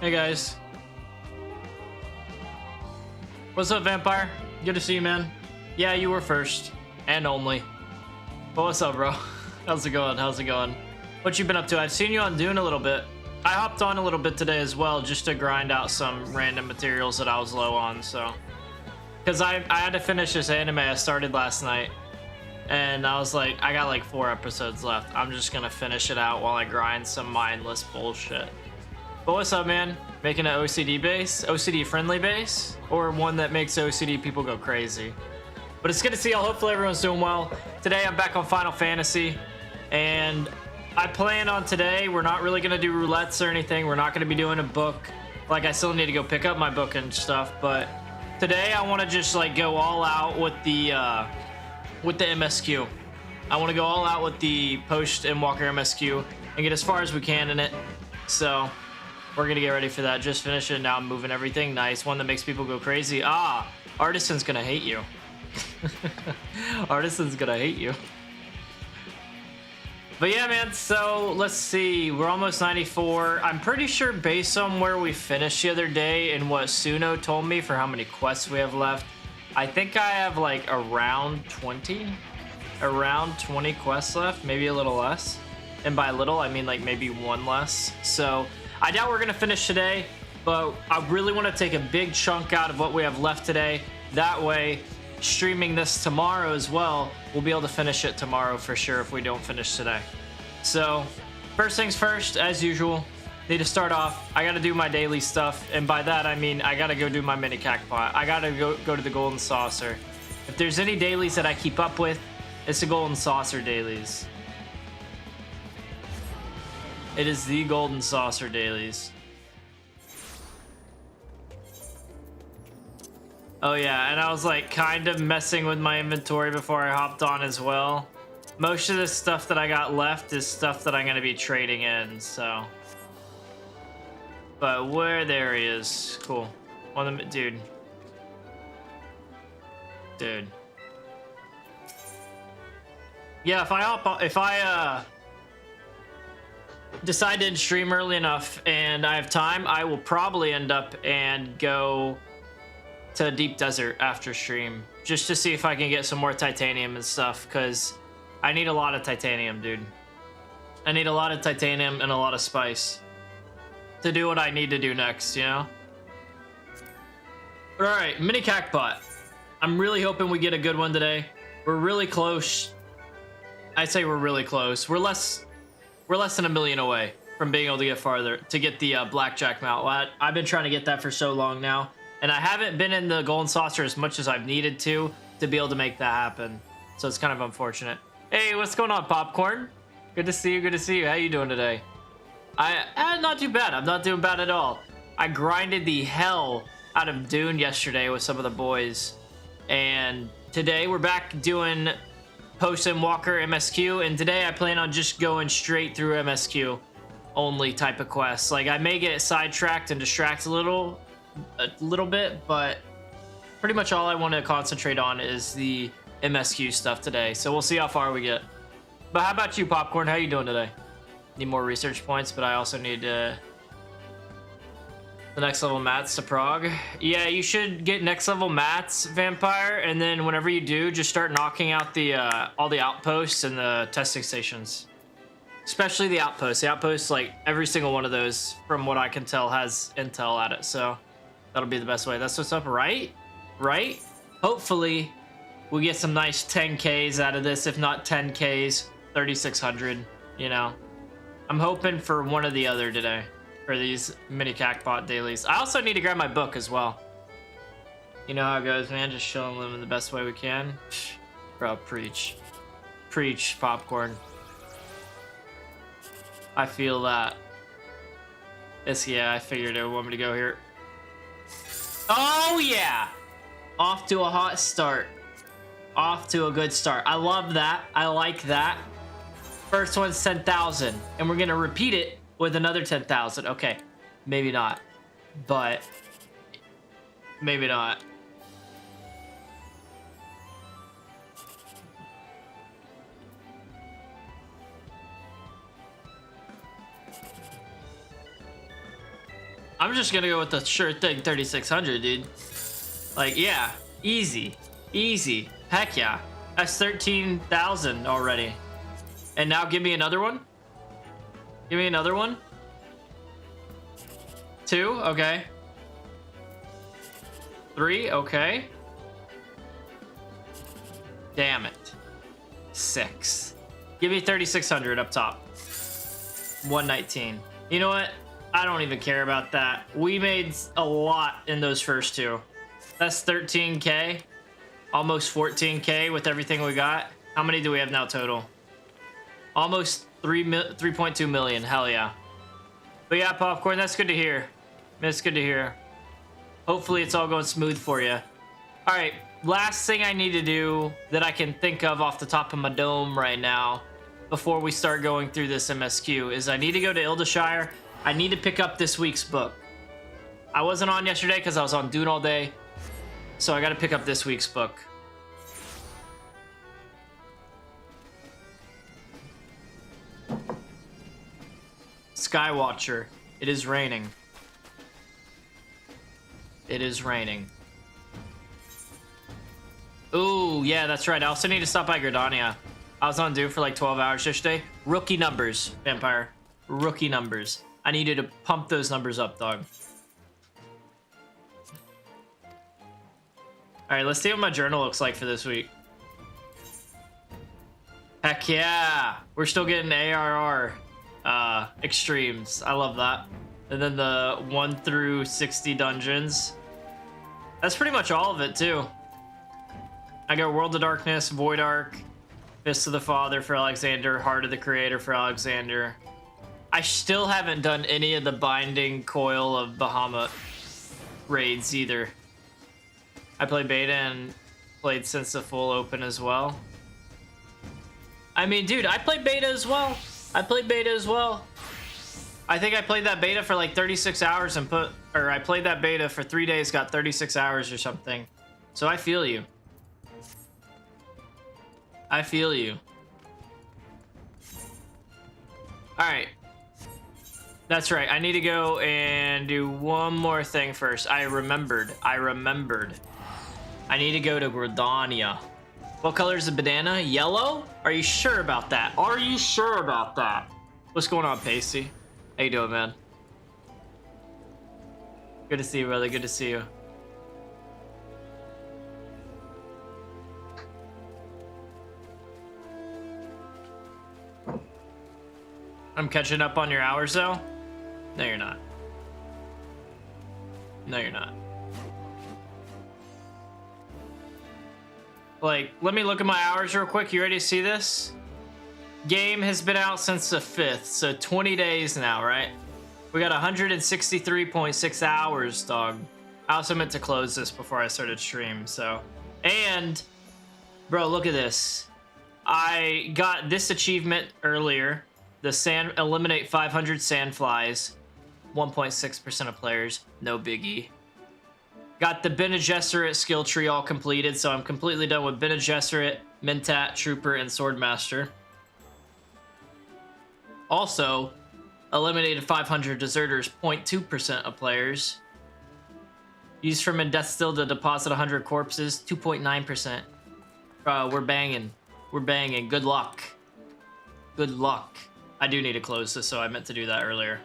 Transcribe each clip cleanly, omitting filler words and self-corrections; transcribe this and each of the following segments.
Hey guys. What's up, Vampire? Good to see you, man. Yeah, you were first. And only. But what's up, bro? How's it going? How's it going? What you been up to? I've seen you on Dune a little bit. I hopped on a little bit today as well, just to grind out some random materials that I was low on, so. Because I had to finish this anime I started last night. And I was like, I got like 4 episodes left. I'm just gonna finish it out while I grind some mindless bullshit. But what's up, man? Making an OCD base? OCD friendly base? Or one that makes OCD people go crazy? But it's good to see y'all. Hopefully everyone's doing well. Today I'm back on Final Fantasy. And I plan on today, we're not really gonna do roulettes or anything. We're not gonna be doing a book. Like, I still need to go pick up my book and stuff. But today I wanna just like go all out with the MSQ. I want to go all out with the Post-Endwalker MSQ and get as far as we can in it. So we're gonna get ready for that. Just finish it now. I'm moving everything. Nice. One that makes people go crazy. Ah, Artisan's gonna hate you. Artisan's gonna hate you. But yeah, man, so let's see. We're almost 94. I'm pretty sure based on where we finished the other day and what Suno told me for how many quests we have left, I think I have like around 20 quests left, maybe a little less. And by little, I mean like maybe one less. So I doubt we're gonna finish today, but I really want to take a big chunk out of what we have left today. That way, streaming this tomorrow as well, we'll be able to finish it tomorrow for sure if we don't finish today. So first things first, as usual, need to start off. I gotta do my daily stuff, and by that I mean I gotta go do my mini cactpot. I gotta go to the golden saucer. If there's any dailies that I keep up with, it's the golden saucer dailies. It is the golden saucer dailies. Oh yeah, and I was like kind of messing with my inventory before I hopped on as well. Most of the stuff that I got left is stuff that I'm gonna be trading in, so. But where there he is. Cool. One of them, dude. Dude. Yeah, if I decide to stream early enough and I have time, I will probably end up and go to Deep Desert after stream. Just to see if I can get some more titanium and stuff, because I need a lot of titanium, dude. I need a lot of titanium and a lot of spice to do what I need to do next, you know? But alright, mini cactpot. I'm really hoping we get a good one today. We're really close. I'd say we're really close. We're less than 1 million away from being able to get farther, to get the blackjack mount. I've been trying to get that for so long now, and I haven't been in the golden saucer as much as I've needed to be able to make that happen. So it's kind of unfortunate. Hey, what's going on, Popcorn? Good to see you, good to see you. How you doing today? Not too bad. I'm not doing bad at all. I grinded the hell out of Dune yesterday with some of the boys. And today we're back doing Post-Endwalker MSQ. And today I plan on just going straight through MSQ only type of quests. Like, I may get sidetracked and distract a little bit, but pretty much all I want to concentrate on is the MSQ stuff today. So we'll see how far we get. But how about you, Popcorn? How you doing today? Need more research points, but I also need the next level mats to prog. Yeah, you should get next level mats, Vampire, and then whenever you do, just start knocking out the all the outposts and the testing stations. Especially the outposts. The outposts, like every single one of those, from what I can tell, has intel at it. So that'll be the best way. That's what's up, right? Right? Hopefully we get some nice 10Ks out of this, if not 10Ks, 3,600, you know. I'm hoping for one or the other today for these mini cactpot dailies. I also need to grab my book as well. You know how it goes, man. Just chilling, living the best way we can. Bro, preach. Preach, Popcorn. I feel that. Yeah, I figured it would want me to go here. Oh, yeah! Off to a hot start. Off to a good start. I love that. I like that. First one's 10,000, and we're gonna repeat it with another 10,000. Okay, maybe not, but maybe not. I'm just gonna go with the sure thing 3600, dude. Like, yeah, easy, easy. Heck yeah, that's 13,000 already. And now give me another one. Give me another one. 2, okay. 3, okay. Damn it. 6. Give me 3,600 up top. 119. You know what? I don't even care about that. We made a lot in those first 2. That's 13K. Almost 14K with everything we got. How many do we have now total? Almost 3.2 million. Hell yeah. But yeah, Popcorn, that's good to hear. That's good to hear. Hopefully it's all going smooth for you. All right, last thing I need to do that I can think of off the top of my dome right now before we start going through this MSQ is I need to go to Ildershire. I need to pick up this week's book. I wasn't on yesterday because I was on Dune all day. So I got to pick up this week's book. Skywatcher. It is raining. It is raining. Ooh, yeah, that's right. I also need to stop by Gridania. I was on Dune for like 12 hours yesterday. Rookie numbers, Vampire. Rookie numbers. I needed to pump those numbers up, dog. All right, let's see what my journal looks like for this week. Heck yeah. We're still getting ARR extremes. I love that. And then the 1 through 60 dungeons. That's pretty much all of it, too. I got World of Darkness, Void Arc, Fist of the Father for Alexander, Heart of the Creator for Alexander. I still haven't done any of the Binding Coil of Bahamut raids either. I played beta and played since the full open as well. I mean, dude, I played beta as well. I played beta as well. I think I played that beta for like 36 hours and I played that beta for 3 days, got 36 hours or something. So I feel you. I feel you. All right. That's right. I need to go and do one more thing first. I remembered. I need to go to Gridania. What color is the banana? Yellow? Are you sure about that? Are you sure about that? What's going on, Pacey? How you doing, man? Good to see you, brother. Good to see you. I'm catching up on your hours, though? No, you're not. No, you're not. Like, let me look at my hours real quick. You ready to see this? Game has been out since the 5th, so 20 days now, right? We got 163.6 hours, dog. I also meant to close this before I started stream, so. And, bro, look at this. I got this achievement earlier. The eliminate 500 sandflies. 1.6% of players, no biggie. Got the Bene Gesserit skill tree all completed, so I'm completely done with Bene Gesserit, Mentat, Trooper, and Swordmaster. Also, eliminated 500 deserters, 0.2% of players. Used from in Death Still to deposit 100 corpses, 2.9%. We're banging. We're banging. Good luck. Good luck. I do need to close this, so I meant to do that earlier.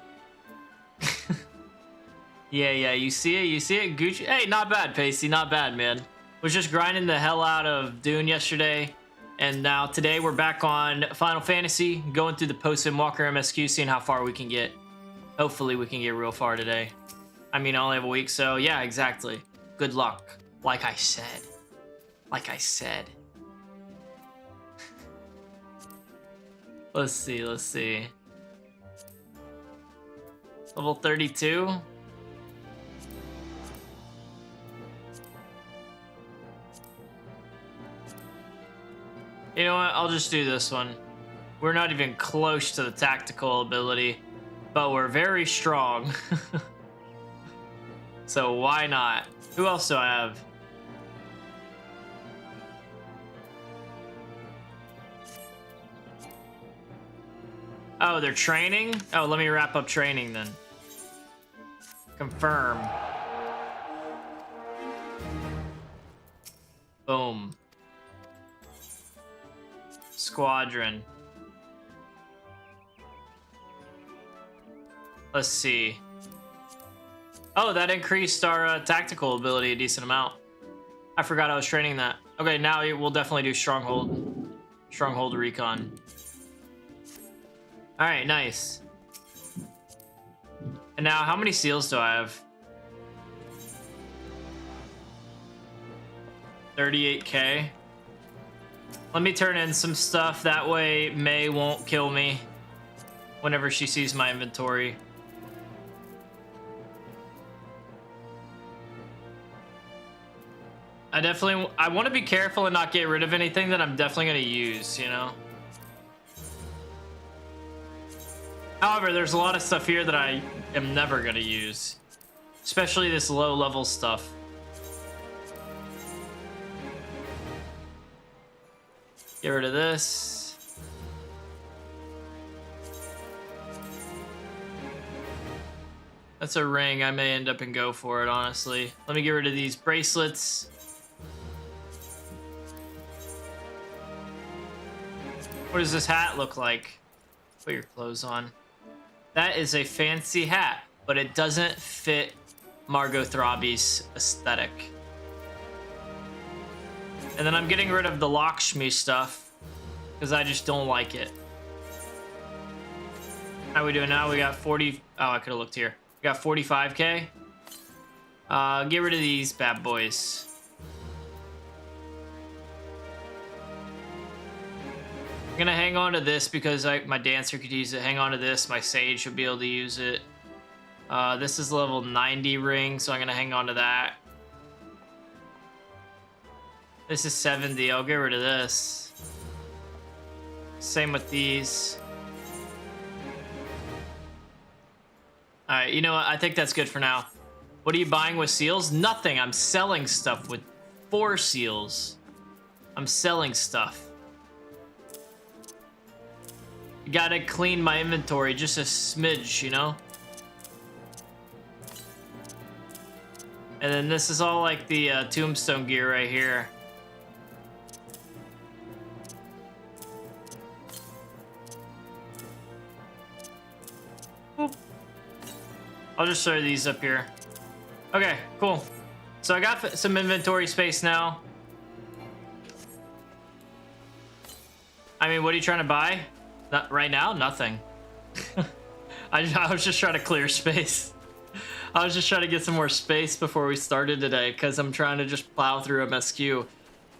Yeah, you see it, Gucci? Hey, not bad, Pacey, not bad, man. Was just grinding the hell out of Dune yesterday, and now today we're back on Final Fantasy, going through the Post-Endwalker MSQ, seeing how far we can get. Hopefully we can get real far today. I mean, I only have a week, so yeah, exactly. Good luck, like I said. Like I said. Let's see. Level 32. You know what? I'll just do this one. We're not even close to the tactical ability, but we're very strong. So why not? Who else do I have? Oh, they're training? Oh, let me wrap up training then. Confirm. Boom. Squadron. Let's see. Oh, that increased our tactical ability a decent amount. I forgot I was training that. Okay, now we'll definitely do Stronghold. Stronghold Recon. Alright, nice. And now, how many seals do I have? 38k. Let me turn in some stuff. That way May won't kill me whenever she sees my inventory. I want to be careful and not get rid of anything that I'm definitely going to use, you know? However, there's a lot of stuff here that I am never going to use. Especially this low level stuff. Get rid of this. That's a ring. I may end up and go for it, honestly. Let me get rid of these bracelets. What does this hat look like? Put your clothes on. That is a fancy hat, but it doesn't fit Margot Throbby's aesthetic. And then I'm getting rid of the Lakshmi stuff because I just don't like it. How we doing now? We got 40. Oh, I could have looked here. We got 45k. Get rid of these bad boys. I'm gonna hang on to this because my dancer could use it. Hang on to this. My sage should be able to use it. This is level 90 ring, so I'm gonna hang on to that. This is 70. I'll get rid of this. Same with these. All right, you know what? I think that's good for now. What are you buying with seals? Nothing. I'm selling stuff with 4 seals. I'm selling stuff. Gotta clean my inventory just a smidge, you know? And then this is all like the tombstone gear right here. Boop. I'll just throw these up here. Okay, cool. So I got some inventory space now. I mean, what are you trying to buy? Not right now, nothing. I was just trying to clear space. I was just trying to get some more space before we started today because I'm trying to just plow through MSQ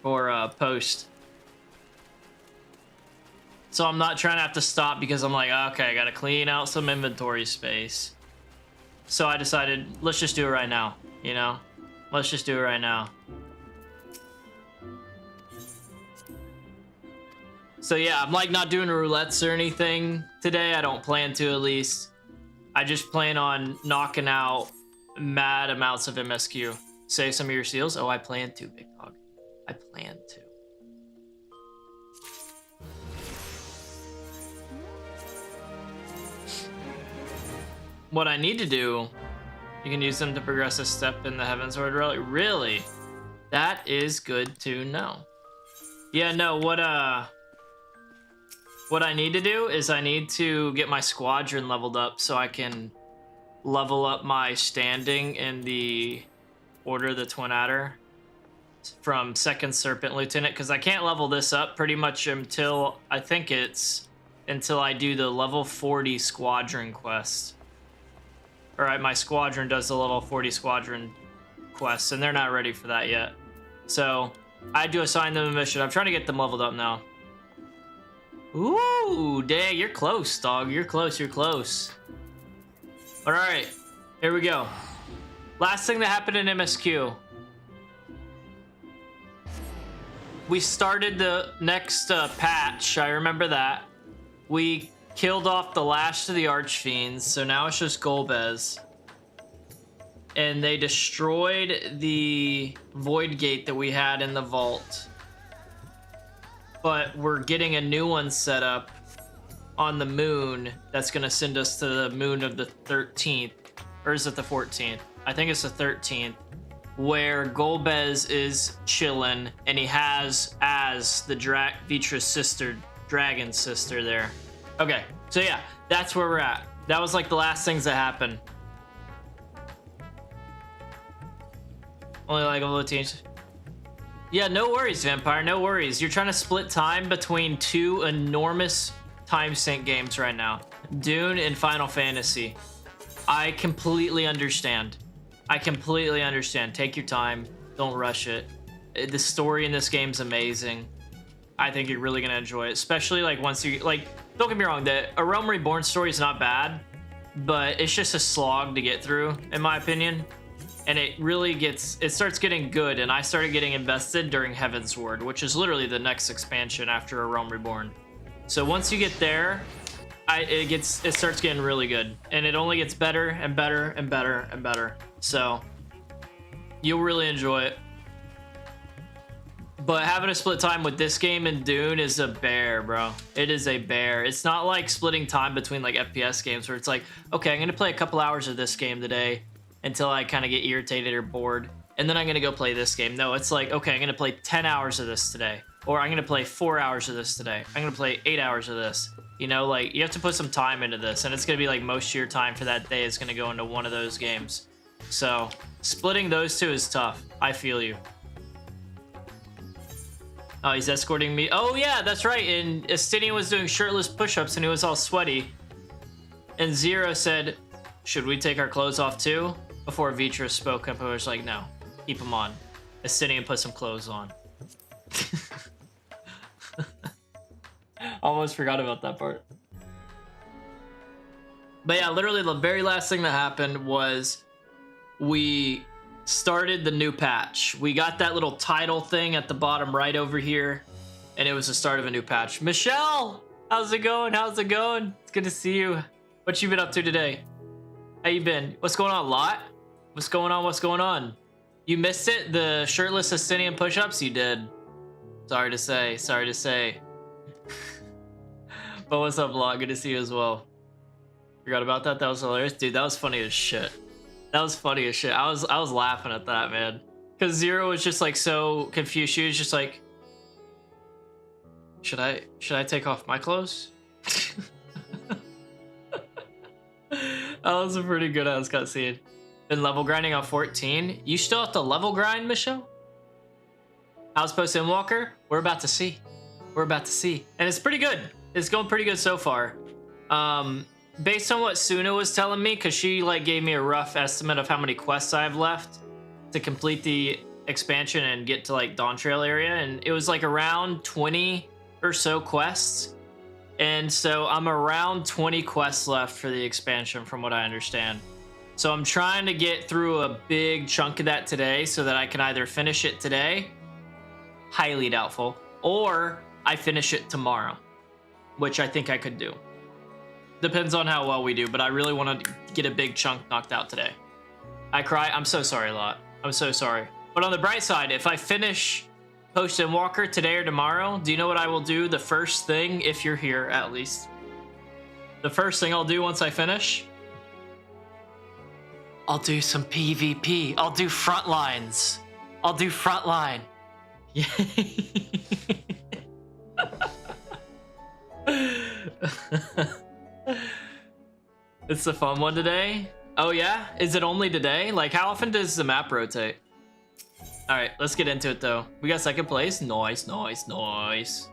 for post. So I'm not trying to have to stop because I'm like, okay, I gotta clean out some inventory space. So I decided, let's just do it right now, you know? Let's just do it right now. So yeah, I'm like not doing roulettes or anything today. I don't plan to, at least. I just plan on knocking out mad amounts of MSQ. Save some of your seals. Oh, I plan to, big dog. I plan to. What I need to do, you can use them to progress a step in the Heavensward Relic. Really? That is good to know. Yeah, no, what I need to do is I need to get my squadron leveled up so I can level up my standing in the Order of the Twin Adder from Second Serpent Lieutenant, because I can't level this up pretty much until, I think it's until I do the level 40 squadron quest. Alright, my squadron does the level 40 squadron quest, and they're not ready for that yet. So, I do assign them a mission. I'm trying to get them leveled up now. Ooh, dang, you're close, dog. You're close, you're close. Alright, here we go. Last thing that happened in MSQ. We started the next patch, I remember that. We killed off the last of the Archfiends, so now it's just Golbez. And they destroyed the Void Gate that we had in the vault. But we're getting a new one set up on the moon that's going to send us to the moon of the 13th, or is it the 14th? I think it's the 13th, where Golbez is chilling and he has as the Vitra's sister, dragon sister there. Okay, so yeah, that's where we're at. That was like the last things that happened. Only like a little teens. Yeah, no worries, Vampire, no worries. You're trying to split time between two enormous time sink games right now. Dune and Final Fantasy. I completely understand. I completely understand. Take your time. Don't rush it. The story in this game's amazing. I think you're really gonna enjoy it, especially like once you like. Don't get me wrong. The A Realm Reborn story is not bad, but it's just a slog to get through, in my opinion. And it really it starts getting good, and I started getting invested during Heaven's Ward, which is literally the next expansion after A Realm Reborn. So once you get there, it starts getting really good, and it only gets better and better and better and better. So you'll really enjoy it. But having to split time with this game and Dune is a bear, bro. It is a bear. It's not like splitting time between like FPS games where it's like, okay, I'm gonna play a couple hours of this game today until I kind of get irritated or bored, and then I'm gonna go play this game. No, it's like, okay, I'm gonna play 10 hours of this today, or I'm gonna play 4 hours of this today. I'm gonna play 8 hours of this. You know, like, you have to put some time into this, and it's gonna be like most of your time for that day is gonna go into one of those games. So splitting those two is tough. I feel you. Oh, he's escorting me. Oh yeah, that's right. And Estinian was doing shirtless push-ups and he was all sweaty. And Zero said, should we take our clothes off too? Before Vitra spoke up, I was like, no, keep them on. Estinian put some clothes on. Almost forgot about that part. But yeah, literally the very last thing that happened was we started the new patch. We got that little title thing at the bottom right over here, and it was the start of a new patch. Michelle, how's it going? How's it going? It's good to see you. What you been up to today? How you been? What's going on, Lot? What's going on? What's going on? You missed it? The shirtless Estinian push-ups? You did. Sorry to say. Sorry to say. But what's up, Lot? Good to see you as well. Forgot about that. That was hilarious. Dude, that was funny as shit. That was funny as shit. I was laughing at that, man. Because Zero was just like so confused. She was just like, should I take off my clothes? That was a pretty good ass cutscene. Been level grinding on 14. You still have to level grind, Michelle? How's Post-Endwalker? We're about to see. We're about to see. And it's pretty good. It's going pretty good so far. Based on what Suna was telling me, because she like gave me a rough estimate of how many quests I have left to complete the expansion and get to like Dawntrail area, and it was like around 20 or so quests. And so I'm around 20 quests left for the expansion from what I understand. So I'm trying to get through a big chunk of that today so that I can either finish it today, highly doubtful, or I finish it tomorrow, which I think I could do. Depends on how well we do, but I really want to get a big chunk knocked out today. I cry. I'm so sorry, Lot. I'm so sorry. But on the bright side, if I finish Post-Endwalker today or tomorrow, do you know what I will do the first thing, if you're here at least? The first thing I'll do once I finish? I'll do some PvP. I'll do Frontlines. I'll do Frontline. It's the fun one today. Oh yeah? Is it only today? Like, how often does the map rotate? Alright, let's get into it though. We got second place. Nice, nice, nice.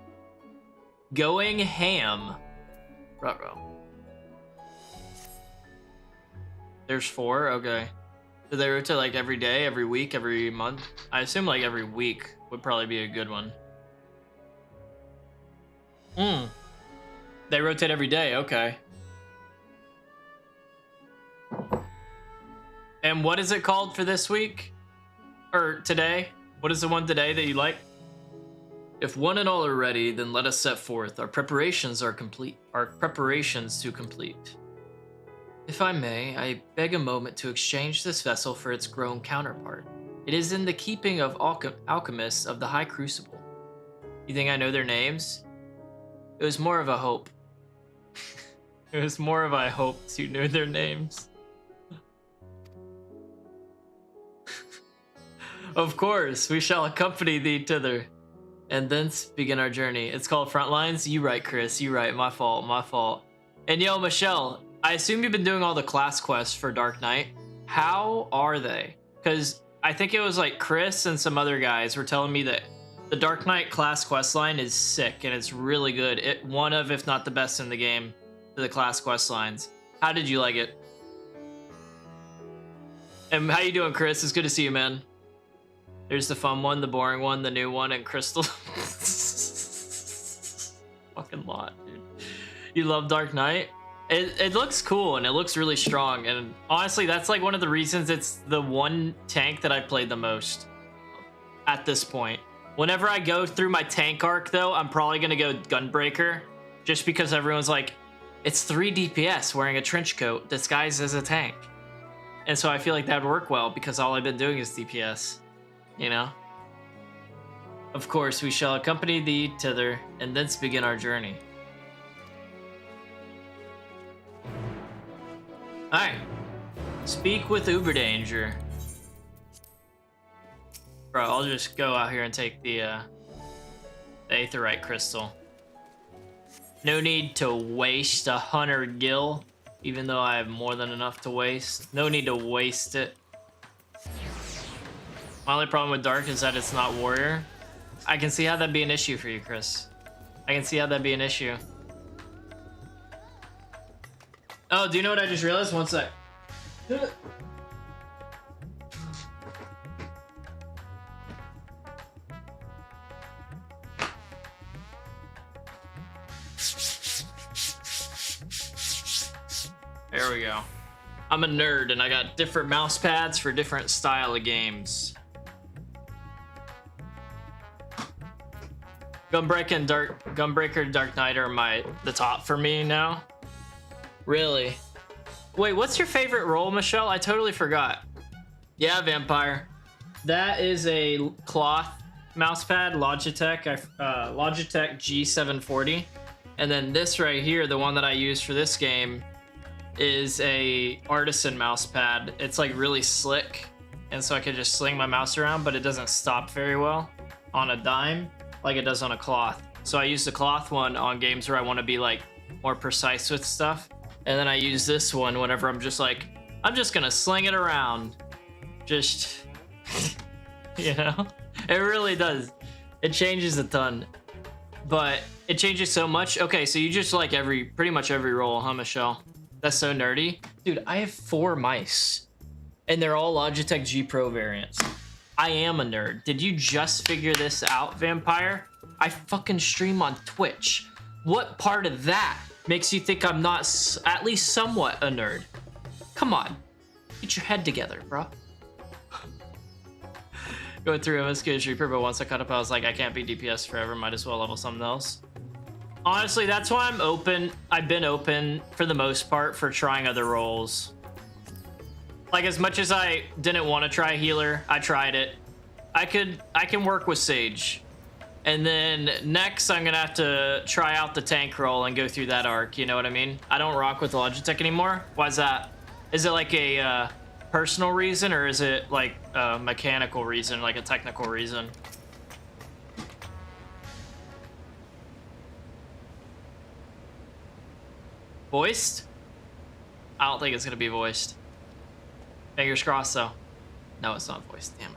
Going ham. Ruh-roh. There's 4? Okay. Do they rotate like every day, every week, every month? I assume like every week would probably be a good one. They rotate every day, okay. And what is it called for this week? Or today? What is the one today that you like? If one and all are ready, then let us set forth. Our preparations are complete. Our preparations to complete. If I may, I beg a moment to exchange this vessel for its grown counterpart. It is in the keeping of alchemists of the High Crucible. You think I know their names? It was more of a hope. It was more of I hoped you knew their names. Of course, we shall accompany thee thither, and thence begin our journey. It's called Frontlines. You right, Chris. You right. My fault. My fault. And yo, Michelle, I assume you've been doing all the class quests for Dark Knight. How are they? Because I think it was like Chris and some other guys were telling me that the Dark Knight class quest line is sick and it's really good. One of, if not the best in the game, for the class quest lines. How did you like it? And how you doing, Chris? It's good to see you, man. There's the fun one, the boring one, the new one, and Crystal. Fucking lot, dude. You love Dark Knight? It looks cool and it looks really strong. And honestly, that's like one of the reasons it's the one tank that I played the most at this point. Whenever I go through my tank arc, though, I'm probably going to go Gunbreaker. Just because everyone's like, it's 3 DPS wearing a trench coat disguised as a tank. And so I feel like that would work well because all I've been doing is DPS. You know? Of course, we shall accompany thee thither, and thence begin our journey. Alright. Speak with Uberdanger. Bro, I'll just go out here and take the Aetheryte Crystal. No need to waste 100 gil, even though I have more than enough to waste. No need to waste it. My only problem with Dark is that it's not Warrior. I can see how that'd be an issue for you, Chris. I can see how that'd be an issue. Oh, do you know what I just realized? One sec. There we go. I'm a nerd and I got different mouse pads for different style of games. Gunbreaker and Dark Knight are the top for me now. Really? Wait, what's your favorite role, Michelle? I totally forgot. Yeah, Vampire. That is a cloth mousepad, Logitech G740. And then this right here, the one that I use for this game, is a artisan mousepad. It's like really slick, and so I could just sling my mouse around, but it doesn't stop very well on a dime like it does on a cloth. So I use the cloth one on games where I want to be like more precise with stuff, and then I use this one whenever I'm just like, I'm just gonna sling it around. Just, you know? It really does. It changes a ton, but it changes so much. Okay, so you just like pretty much every role, huh, Michelle? That's so nerdy. Dude, I have 4 mice, and they're all Logitech G Pro variants. I am a nerd. Did you just figure this out, Vampire? I fucking stream on Twitch. What part of that makes you think I'm not at least somewhat a nerd? Come on. Get your head together, bro. Going through MSK Reaper, but once I cut up, I was like, I can't be DPS forever. Might as well level something else. Honestly, that's why I'm open. I've been open for the most part for trying other roles. Like, as much as I didn't want to try healer, I tried it. I can work with Sage. And then next, I'm gonna have to try out the tank role and go through that arc, you know what I mean? I don't rock with Logitech anymore. Why is that? Is it like a personal reason, or is it like a mechanical reason, like a technical reason? Voiced? I don't think it's gonna be voiced. Fingers crossed, though. No, it's not voiced. Damn it.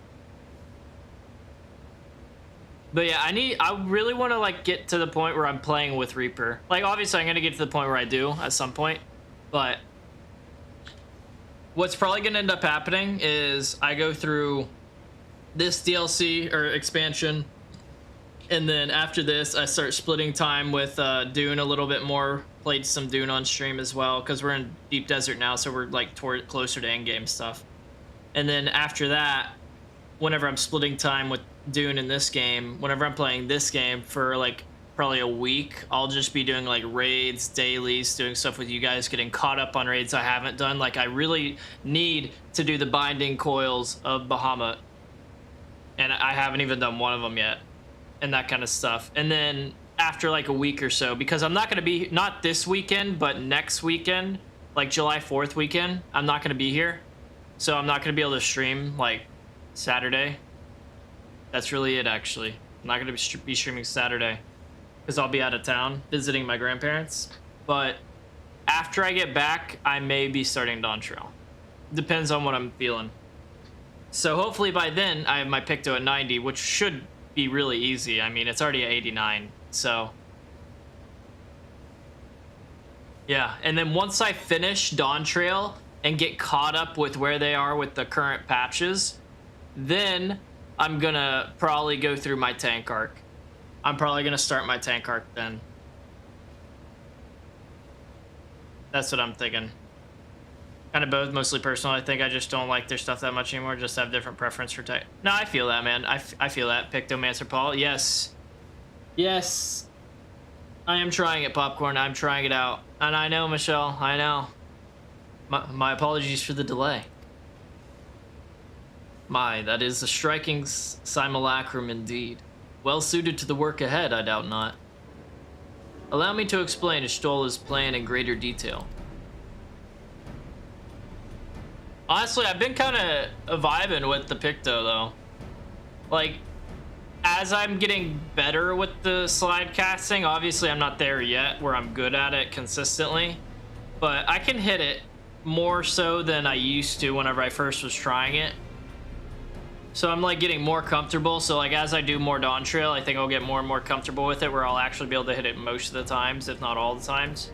But yeah, I really want to like get to the point where I'm playing with Reaper. Like, obviously, I'm gonna get to the point where I do at some point. But what's probably gonna end up happening is I go through this DLC or expansion, and then after this, I start splitting time with Dune a little bit more. Played some Dune on stream as well, because we're in Deep Desert now, so we're like closer to endgame stuff. And then after that, whenever I'm splitting time with Dune in this game, whenever I'm playing this game for like probably a week, I'll just be doing like raids, dailies, doing stuff with you guys, getting caught up on raids I haven't done. Like, I really need to do the Binding Coils of Bahamut, and I haven't even done one of them yet, and that kind of stuff. And then after like a week or so, because I'm not going to be, not this weekend, but next weekend, like July 4th weekend, I'm not going to be here. So I'm not going to be able to stream like Saturday. That's really it, actually. I'm not going to be streaming Saturday because I'll be out of town visiting my grandparents. But after I get back, I may be starting Dawn Trail. Depends on what I'm feeling. So hopefully by then, I have my Picto at 90, which should be really easy. I mean, it's already at 89, so... Yeah, and then once I finish Dawn Trail and get caught up with where they are with the current patches, then I'm gonna probably go through my tank arc. I'm probably gonna start my tank arc then. That's what I'm thinking. Kind of both, mostly personal. I think I just don't like their stuff that much anymore. Just have different preference for type. No, I feel that, man. I feel that. Pictomancer Paul. Yes. Yes. I am trying it, Popcorn. I'm trying it out. And I know, Michelle. I know. My apologies for the delay. My, that is a striking simulacrum indeed. Well suited to the work ahead, I doubt not. Allow me to explain Ishtola's plan in greater detail. Honestly, I've been kind of vibing with the Picto, though. Like, as I'm getting better with the slide casting, obviously I'm not there yet where I'm good at it consistently, but I can hit it more so than I used to whenever I first was trying it. So I'm like getting more comfortable. So like as I do more Dawn Trail, I think I'll get more and more comfortable with it where I'll actually be able to hit it most of the times, if not all the times.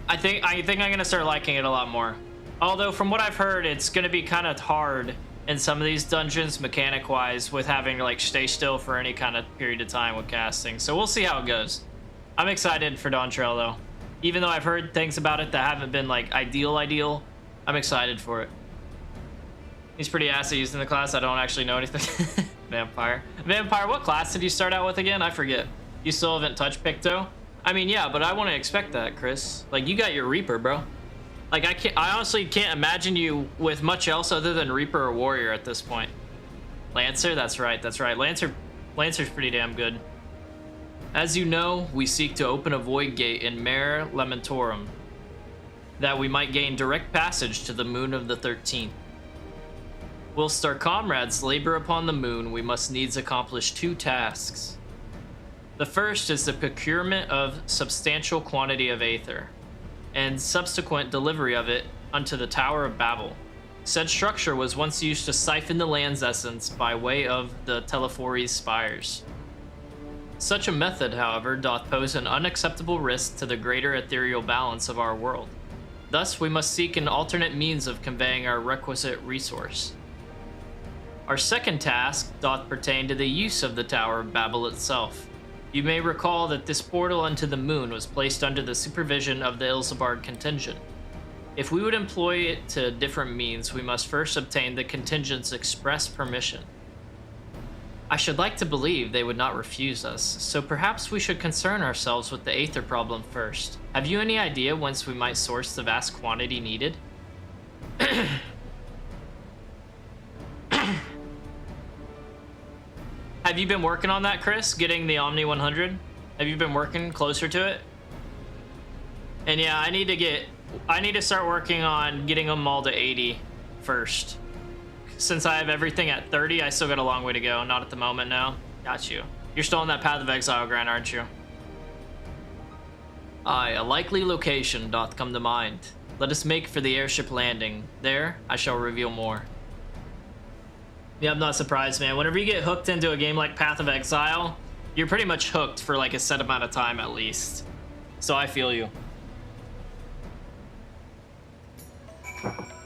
I think I'm gonna start liking it a lot more. Although from what I've heard, it's gonna be kind of hard in some of these dungeons mechanic wise with having to like stay still for any kind of period of time with casting. So we'll see how it goes. I'm excited for Dawn Trail though. Even though I've heard things about it that haven't been like ideal, I'm excited for it. He's pretty assy using the class. I don't actually know anything. Vampire, what class did you start out with again? I forget. You still haven't touched Picto? I mean, yeah, but I want to expect that, Chris. Like, you got your Reaper, bro. Like, I honestly can't imagine you with much else other than Reaper or Warrior at this point. Lancer? That's right. Lancer's pretty damn good. As you know, we seek to open a void gate in Mare Lamentorum, that we might gain direct passage to the moon of the 13th. Whilst our comrades labor upon the moon, we must needs accomplish two tasks. The first is the procurement of substantial quantity of aether, and subsequent delivery of it unto the Tower of Babel. Said structure was once used to siphon the land's essence by way of the Telephories spires. Such a method, however, doth pose an unacceptable risk to the greater ethereal balance of our world. Thus, we must seek an alternate means of conveying our requisite resource. Our second task doth pertain to the use of the Tower of Babel itself. You may recall that this portal unto the moon was placed under the supervision of the Ilsabard contingent. If we would employ it to different means, we must first obtain the contingent's express permission. I should like to believe they would not refuse us, so perhaps we should concern ourselves with the aether problem first. Have you any idea whence we might source the vast quantity needed? Have you been working on that, Chris? Getting the Omni 100? Have you been working closer to it? And yeah, I need to start working on getting them all to 80 first. Since I have everything at 30, I still got a long way to go. Not at the moment now. Got you. You're still on that Path of Exile grind, aren't you? Aye, a likely location doth come to mind. Let us make for the airship landing. There, I shall reveal more. Yeah, I'm not surprised, man. Whenever you get hooked into a game like Path of Exile, you're pretty much hooked for like a set amount of time at least. So I feel you.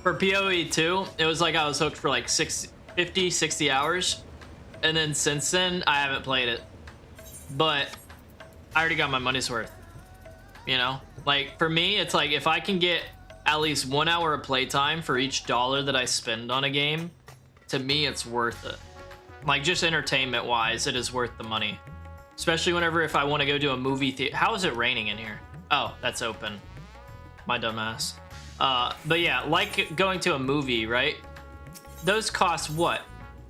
For PoE 2, it was like I was hooked for like 50, 60 hours. And then since then, I haven't played it. But I already got my money's worth. You know? Like, for me, it's like if I can get at least 1 hour of playtime for each dollar that I spend on a game, to me, it's worth it. Like, just entertainment-wise, it is worth the money. Especially whenever if I want to go to a movie theater. How is it raining in here? Oh, that's open. My dumb ass. But yeah, like going to a movie, right? Those cost what?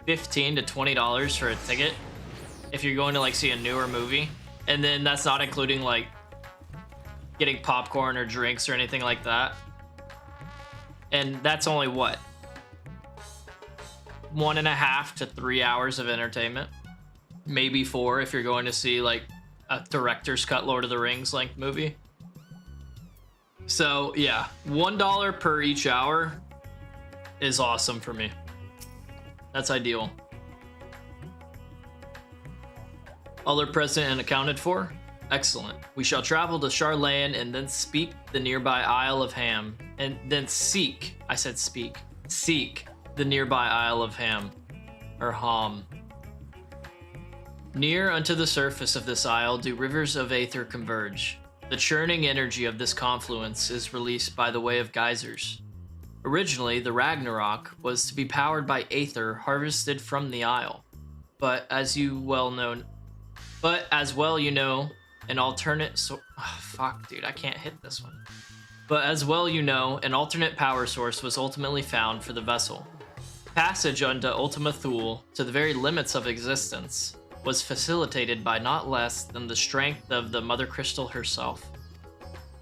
$15 to $20 for a ticket? If you're going to like see a newer movie. And then that's not including like getting popcorn or drinks or anything like that. And that's only what? 1.5 to 3 hours of entertainment. Maybe 4 if you're going to see like a director's cut Lord of the Rings length movie. So yeah, $1 per each hour is awesome for me. That's ideal. Other present and accounted for? Excellent. We shall travel to Charlayan and then speak the nearby Isle of Ham. And then seek, I said speak, seek the nearby Isle of Ham, or Ham. Near unto the surface of this isle do rivers of aether converge. The churning energy of this confluence is released by the way of geysers. Originally, the Ragnarok was to be powered by aether harvested from the isle. But as well you know, an alternate fuck, dude, I can't hit this one. But as well you know, an alternate power source was ultimately found for the vessel. Passage unto Ultima Thule to the very limits of existence was facilitated by not less than the strength of the Mother Crystal herself.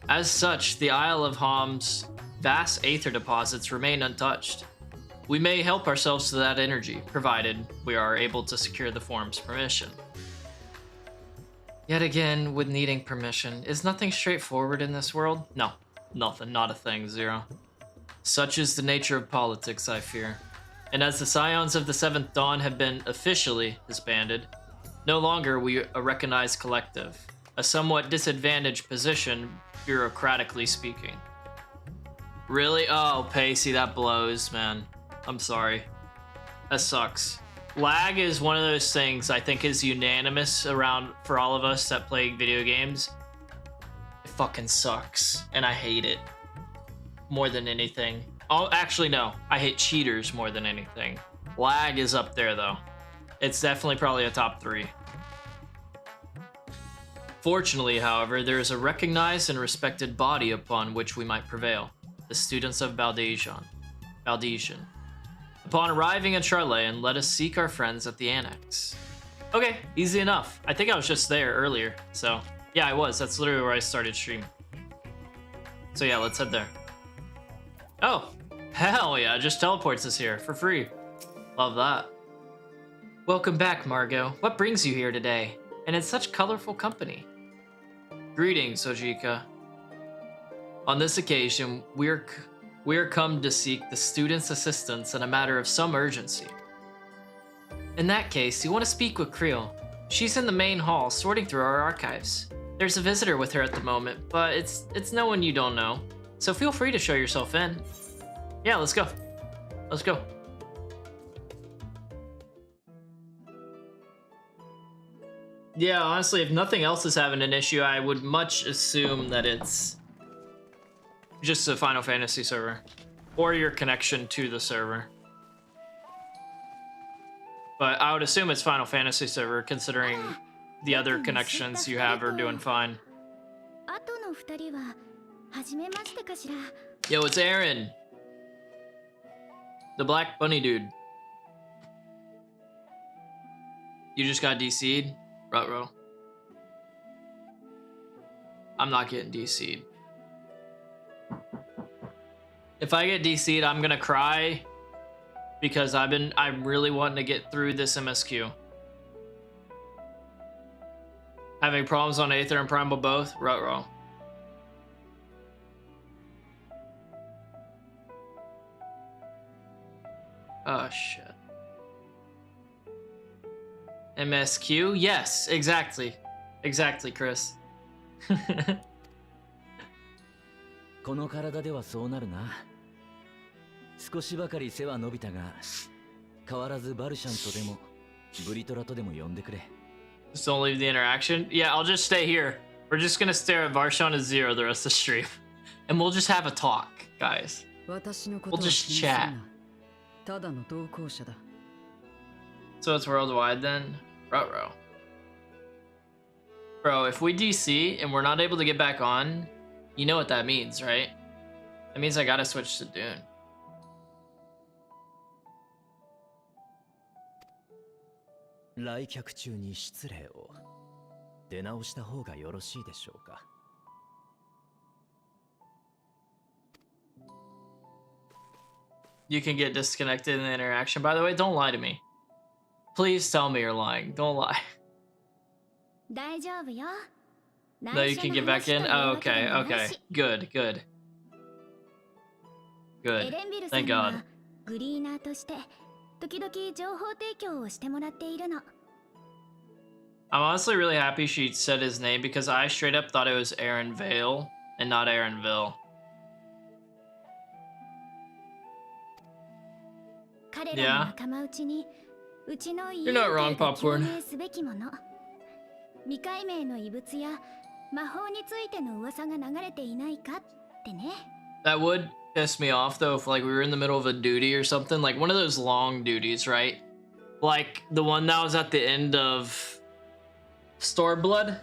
As such, the Isle of Ham's vast aether deposits remain untouched. We may help ourselves to that energy, provided we are able to secure the forum's permission. Yet again, with needing permission, is nothing straightforward in this world? No, nothing, not a thing, Zero. Such is the nature of politics, I fear. And as the Scions of the Seventh Dawn have been officially disbanded, no longer we a recognized collective, a somewhat disadvantaged position, bureaucratically speaking. Really? Oh, Pacey, that blows, man. I'm sorry. That sucks. Lag is one of those things I think is unanimous around for all of us that play video games. It fucking sucks, and I hate it more than anything. Oh, actually, no. I hate cheaters more than anything. Lag is up there, though. It's definitely probably a top 3. Fortunately, however, there is a recognized and respected body upon which we might prevail. The students of Valdesian. Upon arriving at Charlayan, let us seek our friends at the Annex. Okay, easy enough. I think I was just there earlier, so... Yeah, I was. That's literally where I started stream. So yeah, let's head there. Oh, hell yeah, just teleports us here for free. Love that. Welcome back, Margot. What brings you here today? And in such colorful company. Greetings, Ojika. On this occasion, we are come to seek the students' assistance in a matter of some urgency. In that case, you want to speak with Creel. She's in the main hall, sorting through our archives. There's a visitor with her at the moment, but it's no one you don't know. So feel free to show yourself in. Yeah, let's go. Let's go. Yeah, honestly, if nothing else is having an issue, I would much assume that it's just a Final Fantasy server. Or your connection to the server. But I would assume it's Final Fantasy server, considering the other connections you have are doing fine. Yo, it's Aaron! The Black Bunny dude. You just got DC'd? Ruh-roh. I'm not getting DC'd. If I get DC'd, I'm gonna cry because I'm really wanting to get through this MSQ. Having problems on Aether and Primal both? Ruh-roh. Oh shit. MSQ? Yes, exactly. Exactly, Chris. この体ではそうなるな。少しばかり背は伸びたが、変わらずバルシャンとでもブリトラとでも呼んでくれ。Just don't leave the interaction. Yeah, I'll just stay here. We're just gonna stare at Varshan as Zero the rest of the stream. And we'll just have a talk, guys. We'll just chat. So it's worldwide then? Ruh-roh. Bro, if we DC and we're not able to get back on, you know what that means, right? That means I gotta switch to Dune. you can get disconnected in the interaction. By the way, don't lie to me. Please tell me you're lying. Don't lie. No, you can get back in? Oh, okay, okay. Good, good. Good. Thank God. I'm honestly really happy she said his name because I straight up thought it was Aaron Vale and not Aaronville. Yeah. You're not wrong, Popcorn. That would piss me off though if like we were in the middle of a duty or something, like one of those long duties, right? Like the one that was at the end of Stormblood,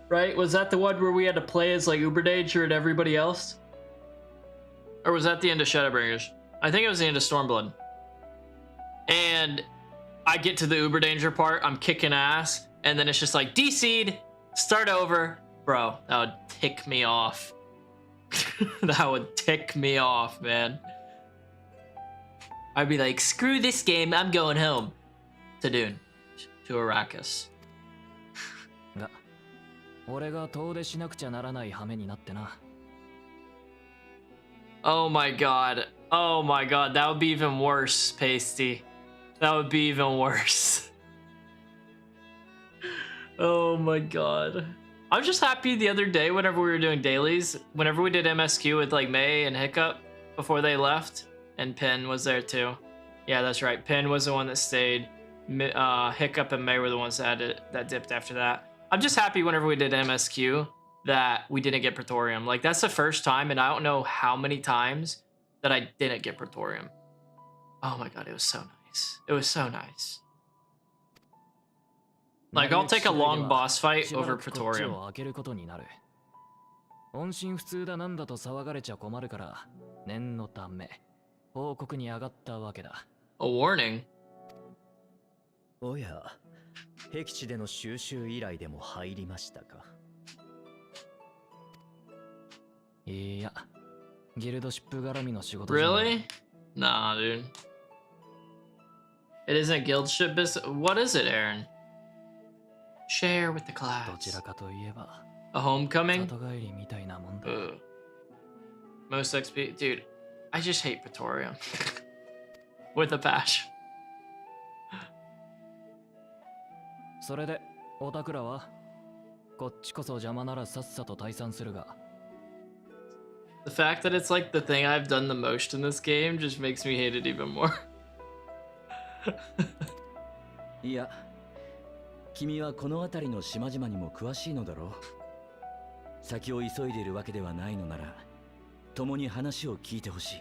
right? Was that the one where we had to play as like Uberdanger and everybody else? Or was that the end of Shadowbringers? I think it was the end of Stormblood. And I get to the Uberdanger part, I'm kicking ass, and then it's just like, DC'd, start over. Bro, that would tick me off. That would tick me off, man. I'd be like, screw this game, I'm going home. To Dune. To Arrakis. Oh my god. Oh my god, that would be even worse, Pasty. That would be even worse. Oh my god. I'm just happy the other day whenever we were doing dailies, whenever we did MSQ with like May and Hiccup before they left, and Pin was there too. Yeah, that's right. Pin was the one that stayed. Hiccup and May were the ones that dipped after that. I'm just happy whenever we did MSQ that we didn't get Praetorium. Like that's the first time, and I don't know how many times that I didn't get Praetorium. Oh my god, it was so nice. It was so nice. Like, I'll take a long boss fight over Praetorium. A warning? おや、僻地での収集依頼でも入りましたか。いや、ギルドシップ絡みの仕事。Really? Nah, dude. It isn't guild ship business. What is it, Aaron? Share with the class. どちらかといえば。A homecoming? 里帰りみたいなもんだ。Most XP, dude. I just hate Praetorium with a passion. それで、オタクらはこっちこそ邪魔ならさっさと退散するが。The fact that it's like the thing I've done the most in this game just makes me hate it even more. いや、君はこの辺りの島々にも詳しいのだろう。先を急いでいるわけではないのなら、共に話を聞いてほしい。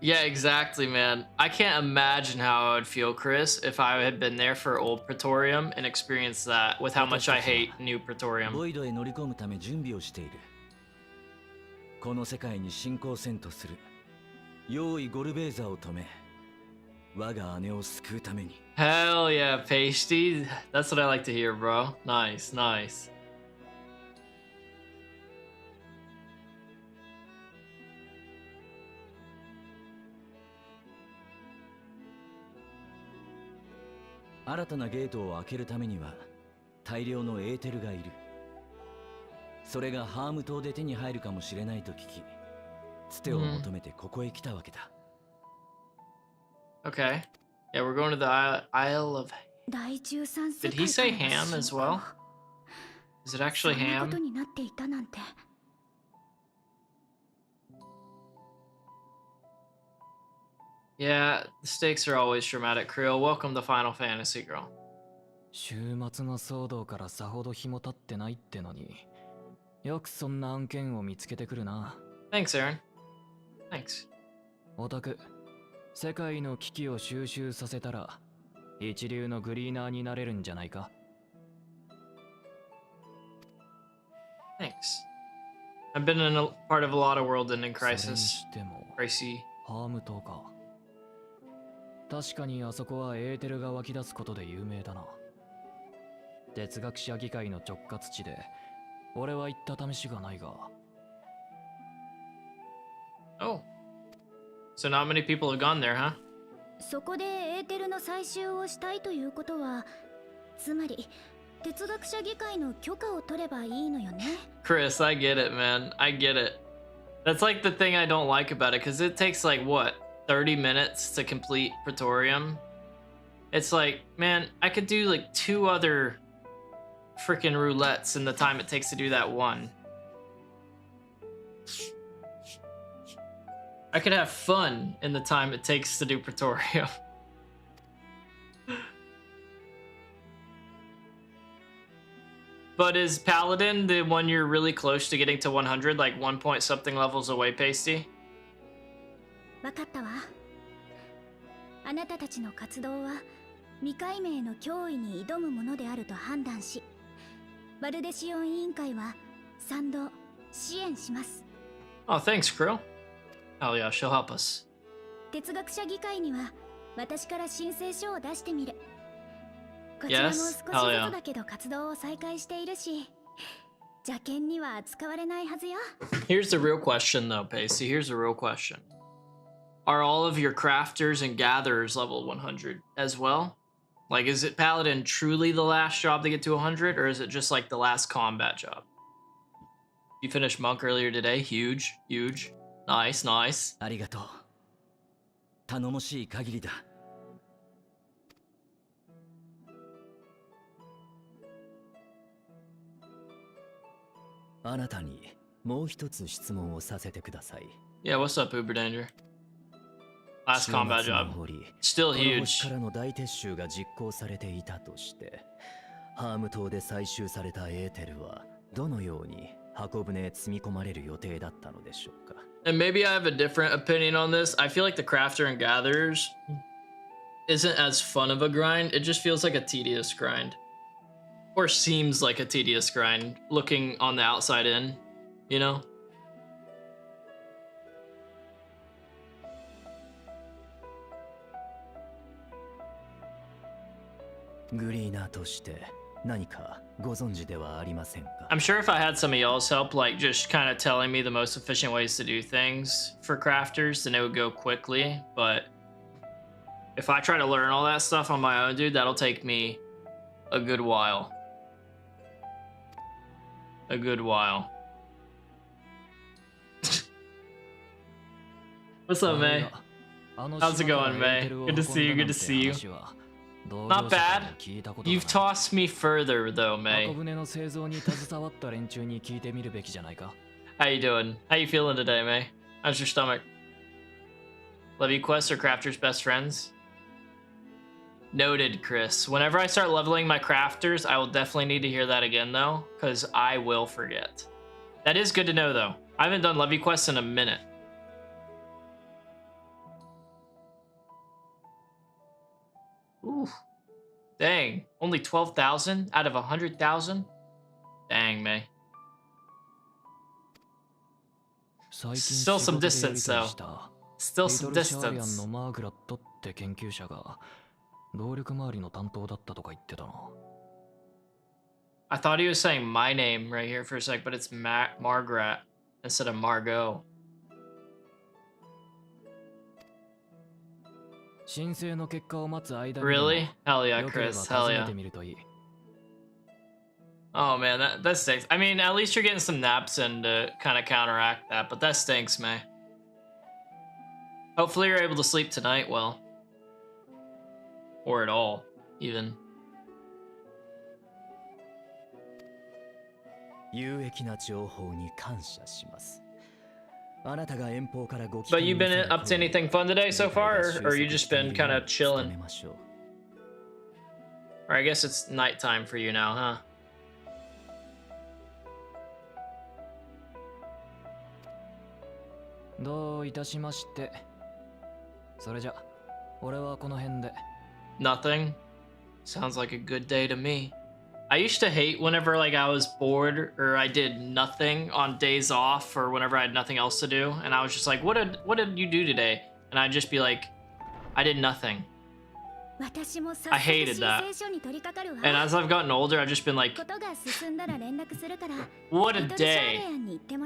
Yeah, exactly, man. I can't imagine how I would feel, Chris, if I had been there for old Praetorium and experienced that with how much I hate new Praetorium. ボイドへ乗り込むため準備をしている。この世界に侵攻せんとする。用意ゴルベーザを止め、我が姉を救うために。Hell yeah, Pasty. That's what I like to hear, bro. Nice, nice.「新たなゲートを開けるためには大量のエーテルがいる。それがハーム島で手に入るかもしれないと聞き、つてを求めてここへ来たわけだ。Okay. Yeah, we're going to the Isle of... Did he say Ham as well? Is it actually Ham? Yeah, the stakes are always dramatic. Creel, welcome to Final Fantasy, girl. 週末の騒動からさほど日も経ってないってのに、よくそんな案件を見つけてくるな。Thanks, Aaron. Thanks. オタク、世界の危機を収集させたら、一流のグリーナーになれるんじゃないか。Thanks. I've been in a part of a lot of world-ending crisis. Crisis. ハーム島か。確かにあそこはエーテルが湧き出すことで有名だな。哲学者議会の直轄地で、俺は行った試しがないが。Oh. So not many people have gone there, huh? そこでエーテルの採集をしたいということは、つまり哲学者議会の許可を取ればいいのよね。Chris, I get it, man. I get it. That's like the thing I don't like about it, because it takes like, what, 30 minutes to complete Praetorium? It's like, man, I could do like 2 other freaking roulettes in the time it takes to do that one. I could have fun in the time it takes to do Praetorium. But is Paladin the one you're really close to getting to 100, like 1 point something levels away, Pasty? わかったわ。あなたたちの活動は未解明の脅威に挑むものであると判断し、バルデシオン委員会は賛同、支援します。Oh, thanks, Krill. Hell yeah, she'll help us. 哲学者議会には私から申請書を出してみる。こちらも少しずつだけど活動を再開しているし、邪険には扱われないはずよ。Here's the real question though, Pacey. Here's the real question. Are all of your crafters and gatherers level 100 as well? Like, is it Paladin truly the last job to get to 100, or is it just like the last combat job? You finished Monk earlier today. Huge, huge. Nice, nice. ありがとう。頼もしい限りだ。あなたにもう一つ質問をさせてください。Yeah, what's up, Uber Danger? Last combat job. Still huge. からの大撤収が実行されていたとして、ハーム島で採集されたエーテルはどのように箱舟へ積み込まれる予定だったのでしょうか。And maybe I have a different opinion on this. I feel like the crafter and gatherers isn't as fun of a grind. It just feels like a tedious grind. Or seems like a tedious grind, looking on the outside in, you know? I'm sure if I had some of y'all's help, like just kind of telling me the most efficient ways to do things for crafters, then it would go quickly. But if I try to learn all that stuff on my own, dude, that'll take me a good while. A good while. What's up, May? How's it going, May? Good to see you, good to see you. Not bad. You've tossed me further, though, May. How you doing? How you feeling today, May? How's your stomach? Levy quests are crafters' best friends? Noted, Chris. Whenever I start leveling my crafters, I will definitely need to hear that again, though, because I will forget. That is good to know, though. I haven't done Levy quests in a minute. Ooh. Dang. Only 12,000 out of 100,000? Dang, May. Still some distance, though. Still some distance. I thought he was saying my name right here for a sec, but it's Margaret instead of Margot. Really? Hell yeah, Chris. Hell yeah. Oh man, that stinks. I mean, at least you're getting some naps in to kind of counteract that, but that stinks, man. Hopefully you're able to sleep tonight well. Or at all, even. But you been up to anything fun today so far, or you just been kind of chilling? Or I guess it's nighttime for you now, huh? Nothing? Sounds like a good day to me. I used to hate whenever like I was bored or I did nothing on days off or whenever I had nothing else to do, and I was just like, what did you do today? And I'd just be like, I did nothing. I hated that. And as I've gotten older, I've just been like, what a day.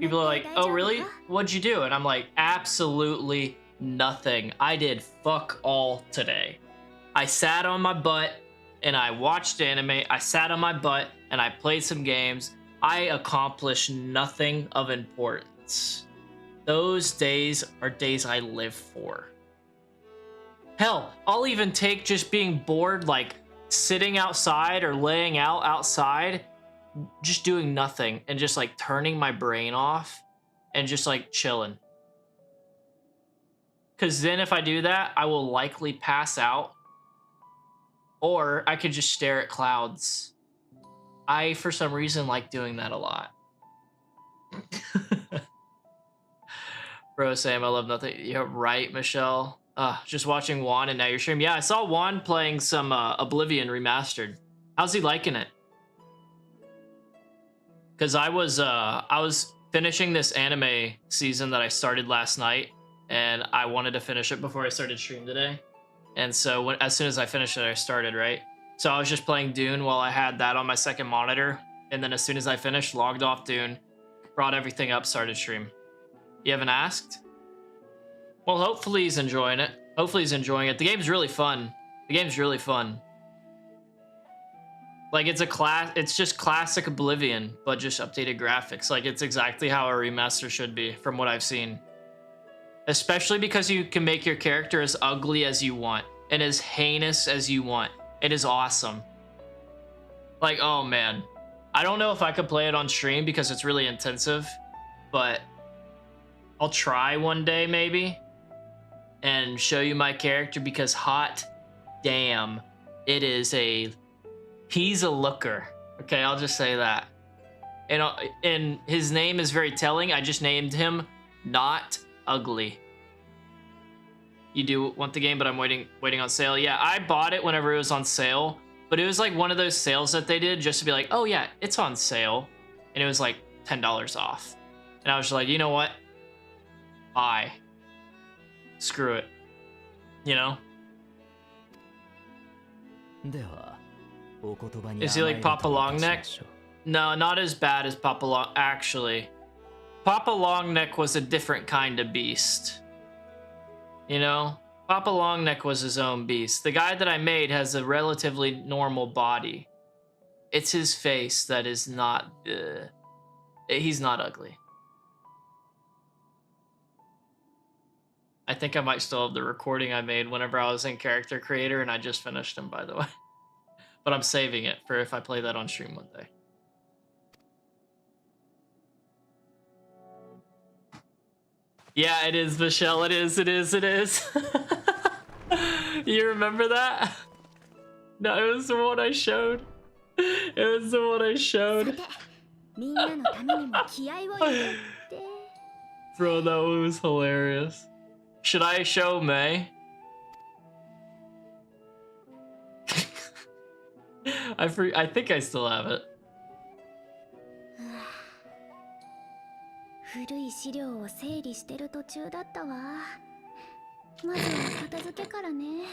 People are like, oh really? What'd you do? And I'm like, absolutely nothing. I did fuck all today. I sat on my butt and I watched anime. I sat on my butt and I played some games. I accomplished nothing of importance. Those days are days I live for. Hell, I'll even take just being bored, like sitting outside or laying out outside, just doing nothing and just like turning my brain off and just like chilling. Because then if I do that, I will likely pass out, or I could just stare at clouds. I, for some reason, like doing that a lot. Bro, Sam, I love nothing. You're right, Michelle. Just watching Juan and now you're streaming. Yeah, I saw Juan playing some Oblivion Remastered. How's he liking it? Because I was finishing this anime season that I started last night, and I wanted to finish it before I started stream today. And so as soon as I finished it, I started, right? So I was just playing Dune while I had that on my second monitor. And then as soon as I finished, logged off Dune, brought everything up, started stream. You haven't asked? Well, hopefully he's enjoying it. Hopefully he's enjoying it. The game's really fun. The game's really fun. Like, it's just classic Oblivion, but just updated graphics. Like, it's exactly how a remaster should be, from what I've seen. Especially because you can make your character as ugly as you want and as heinous as you want. It is awesome. Like, oh man. I don't know if I could play it on stream because it's really intensive, but I'll try one day maybe and show you my character, because hot damn, he's a looker. Okay, I'll just say that. And his name is very telling. I just named him Not Ugly. You do want the game, but I'm waiting on sale. Yeah, I bought it whenever it was on sale, but it was like one of those sales that they did just to be like, oh yeah, it's on sale, and it was like $10 off. And I was just like, you know what? Screw it. You know? Is he like Papa Longneck? No, not as bad as Papa Long. Actually, Papa Longneck was a different kind of beast. You know? Papa Longneck was his own beast. The guy that I made has a relatively normal body. It's his face that is not... he's not ugly. I think I might still have the recording I made whenever I was in Character Creator, and I just finished him, by the way. But I'm saving it for if I play that on stream one day. Yeah, it is, Michelle. It is. You remember that? No, it was the one I showed. It was the one I showed. Bro, that one was hilarious. Should I show May? I think I still have it. 古い資料を整理してる途中だったわ。まずは片付けからね。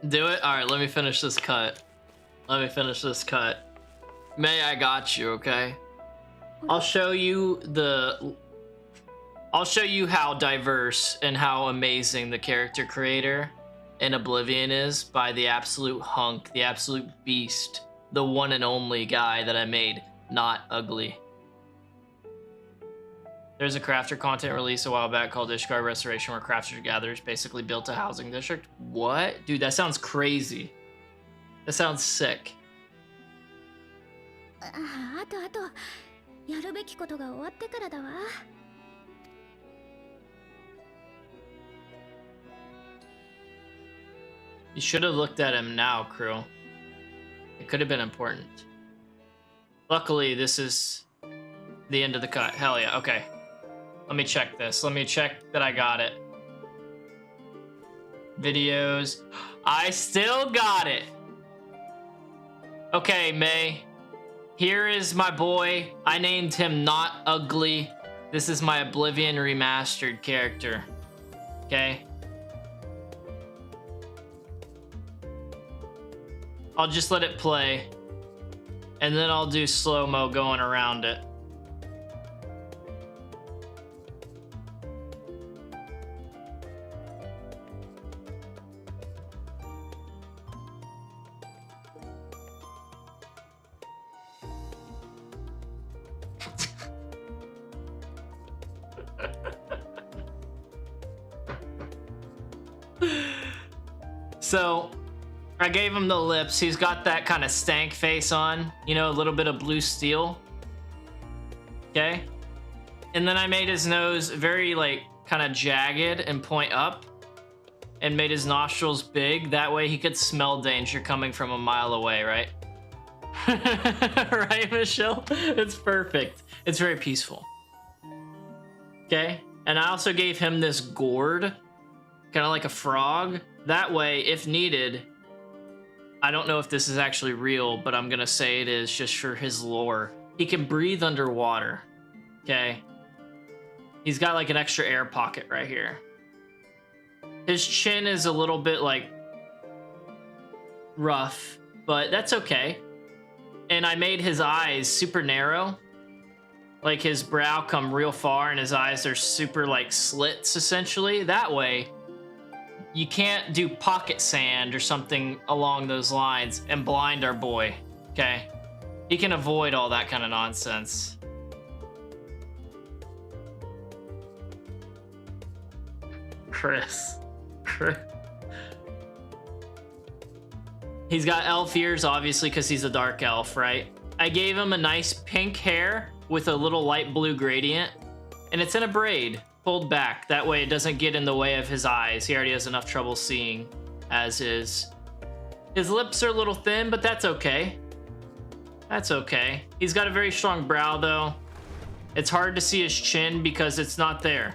Do it? Alright, let me finish this cut. May, I got you, okay? I'll show you how diverse and how amazing the character creator in Oblivion is by the absolute hunk, the absolute beast, the one and only guy that I made. Not Ugly. There's a crafter content release a while back called Ishgard Restoration, where crafters gatherers basically built a housing district. What? Dude, that sounds crazy. That sounds sick. あとやるべきことが終わってからだわ。You should have looked at him now, crew. It could have been important. Luckily, this is the end of the cut. Hell yeah, okay. Let me check this. Let me check that I got it. Videos. I still got it. Okay, May. Here is my boy. I named him Not Ugly. This is my Oblivion Remastered character. Okay? I'll just let it play. And then I'll do slow-mo going around it. So I gave him the lips. He's got that kind of stank face on, you know, a little bit of blue steel. Okay. And then I made his nose very like kind of jagged and point up, and made his nostrils big. That way he could smell danger coming from a mile away, right? Right, Michelle? It's perfect. It's very peaceful. Okay. And I also gave him this gourd, kind of like a frog. That way, if needed, I don't know if this is actually real, but I'm gonna say it is just for his lore. He can breathe underwater. Okay. He's got like an extra air pocket right here. His chin is a little bit like rough, but that's okay. And I made his eyes super narrow. Like his brow come real far and his eyes are super like slits essentially. That way you can't do pocket sand or something along those lines and blind our boy. Okay. He can avoid all that kind of nonsense. Chris. He's got elf ears, obviously, because he's a dark elf, right? I gave him a nice pink hair with a little light blue gradient, and it's in a braid, pulled back. That way it doesn't get in the way of his eyes. He already has enough trouble seeing, as is. His lips are a little thin, but that's okay. That's okay. He's got a very strong brow, though. It's hard to see his chin because it's not there.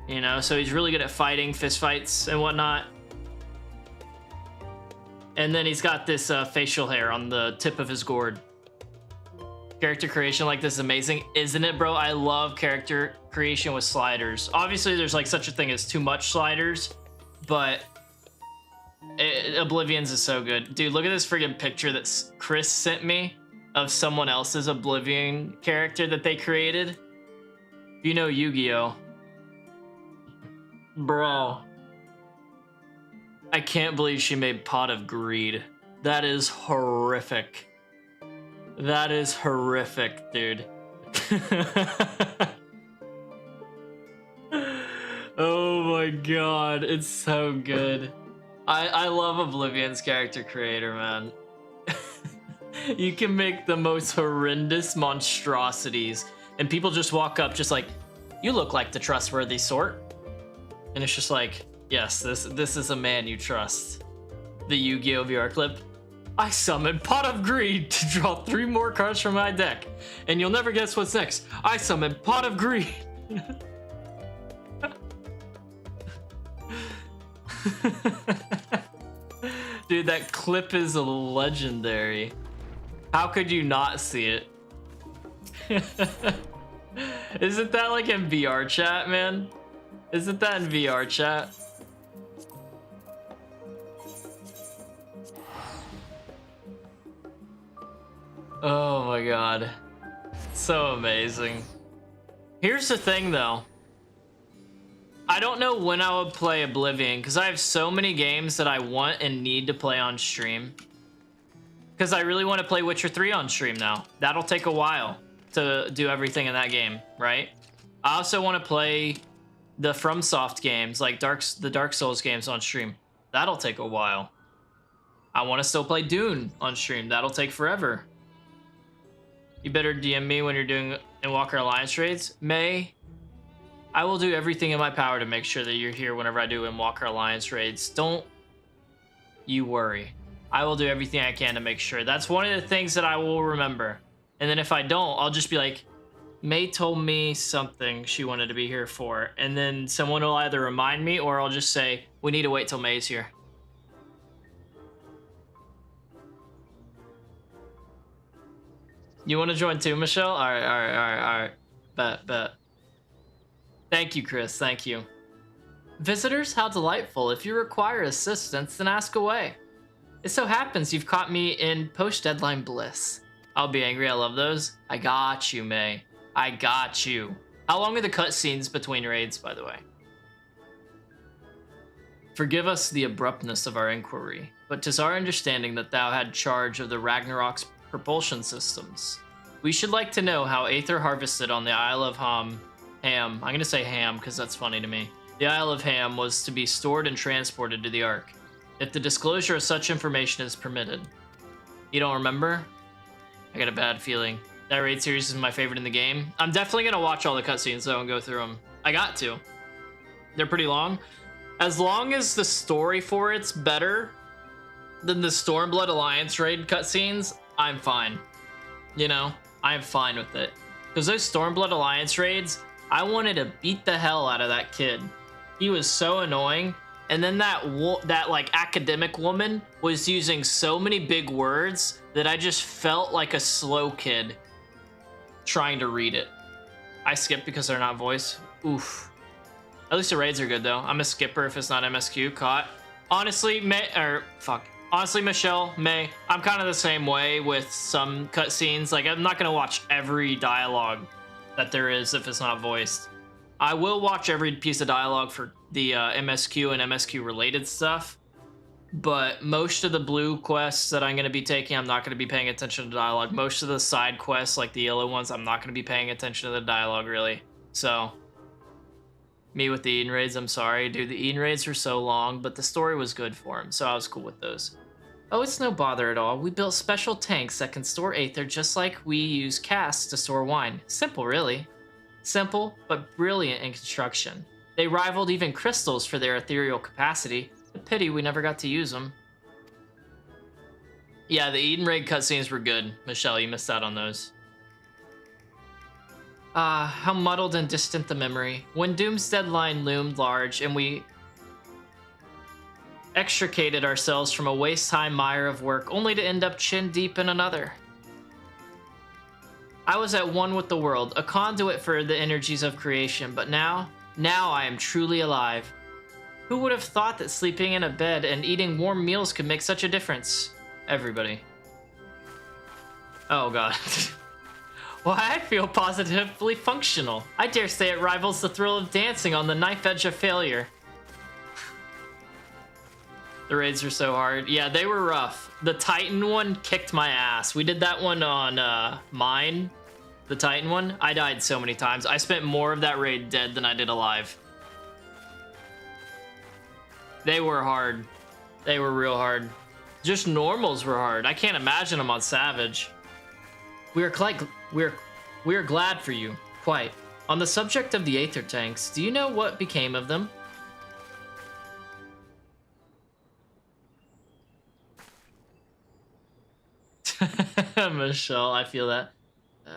You know, so he's really good at fighting, fist fights and whatnot. And then he's got this facial hair on the tip of his gourd. Character creation like this is amazing, isn't it, bro? I love character creation with sliders. Obviously, there's like such a thing as too much sliders, but Oblivion's is so good. Dude, look at this friggin' picture that Chris sent me of someone else's Oblivion character that they created. You know Yu-Gi-Oh! Bro. I can't believe she made Pot of Greed. That is horrific. That is horrific, dude. Oh my god, it's so good. I love Oblivion's character creator, man. You can make the most horrendous monstrosities, and people just walk up just like, you look like the trustworthy sort. And it's just like, yes, this is a man you trust. The Yu-Gi-Oh! VR clip. I summoned Pot of Greed to draw 3 more cards from my deck. And you'll never guess what's next. I summoned Pot of Greed. Dude, that clip is legendary. How could you not see it? Isn't that like in VR chat, man? Isn't that in VR chat? Oh my god. So amazing. Here's the thing though. I don't know when I would play Oblivion because I have so many games that I want and need to play on stream. Because I really want to play Witcher 3 on stream now. That'll take a while to do everything in that game, right? I also want to play the FromSoft games, like the Dark Souls games on stream. That'll take a while. I want to still play Dune on stream. That'll take forever. You better DM me when you're doing Endwalker Alliance raids. May, I will do everything in my power to make sure that you're here whenever I do Endwalker Alliance raids. Don't you worry. I will do everything I can to make sure. That's one of the things that I will remember. And then if I don't, I'll just be like, May told me something she wanted to be here for, and then someone will either remind me or I'll just say, we need to wait till May's here. You want to join too, Michelle? All right. Bet. Thank you, Chris. Thank you. Visitors, how delightful. If you require assistance, then ask away. It so happens you've caught me in post-deadline bliss. I'll be angry. I love those. I got you, May. I got you. How long are the cutscenes between raids, by the way? Forgive us the abruptness of our inquiry, but 'tis our understanding that thou had charge of the Ragnarok's propulsion systems. We should like to know how Aether harvested on the Isle of Ham. I'm gonna say Ham because that's funny to me. The Isle of Ham was to be stored and transported to the Ark. if the disclosure of such information is permitted. You don't remember? I got a bad feeling. That raid series is my favorite in the game. I'm definitely gonna watch all the cutscenes though and go through them. I got to. They're pretty long. As long as the story for it's better than the Stormblood Alliance raid cutscenes, I'm fine. You know, I'm fine with it. Because those Stormblood Alliance raids, I wanted to beat the hell out of that kid. He was so annoying. And then that like academic woman was using so many big words that I just felt like a slow kid trying to read it. I skipped because they're not voiced. Oof. At least the raids are good though. I'm a skipper if it's not MSQ. Caught. Honestly, honestly, Michelle, May, I'm kind of the same way with some cutscenes. Like, I'm not gonna watch every dialogue that there is if it's not voiced. I will watch every piece of dialogue for the MSQ and MSQ related stuff, but most of the blue quests that I'm going to be taking, I'm not going to be paying attention to dialogue. Most of the side quests, like the yellow ones, I'm not going to be paying attention to the dialogue, really. So, me with the Eden raids, I'm sorry. Dude, the Eden raids were so long, but the story was good for him, so I was cool with those. Oh, it's no bother at all. We built special tanks that can store Aether just like we use casks to store wine. Simple, really. Simple, but brilliant in construction. They rivaled even crystals for their ethereal capacity. A pity we never got to use them. Yeah, the Eden raid cutscenes were good. Michelle, you missed out on those. How muddled and distant the memory. When Doom's deadline loomed large and we extricated ourselves from a waste-time mire of work only to end up chin-deep in another. I was at one with the world, a conduit for the energies of creation, but now I am truly alive. Who would have thought that sleeping in a bed and eating warm meals could make such a difference? Everybody. Oh god. Why, I feel positively functional. I dare say it rivals the thrill of dancing on the knife edge of failure. The raids are so hard. Yeah, they were rough. The Titan one kicked my ass. We did that one on mine. The Titan one, I died so many times. I spent more of that raid dead than I did alive. They were hard. They were real hard. Just normals were hard. I can't imagine them on Savage. We're glad for you. Quite. On the subject of the Aether tanks, do you know what became of them? Michelle, I feel that.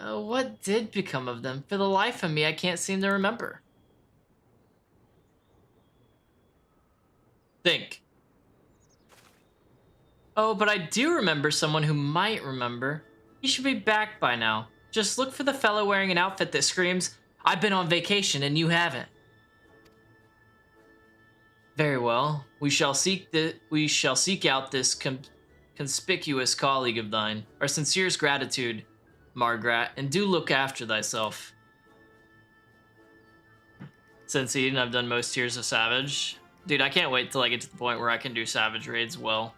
What did become of them? For the life of me, I can't seem to remember. Think. Oh, but I do remember someone who might remember. He should be back by now. Just look for the fellow wearing an outfit that screams, "I've been on vacation and you haven't." Very well. We shall seek out this conspicuous colleague of thine. Our sincerest gratitude, Margaret, and do look after thyself. Since Eden, I've done most tiers of Savage. Dude, I can't wait till I get to the point where I can do Savage raids well.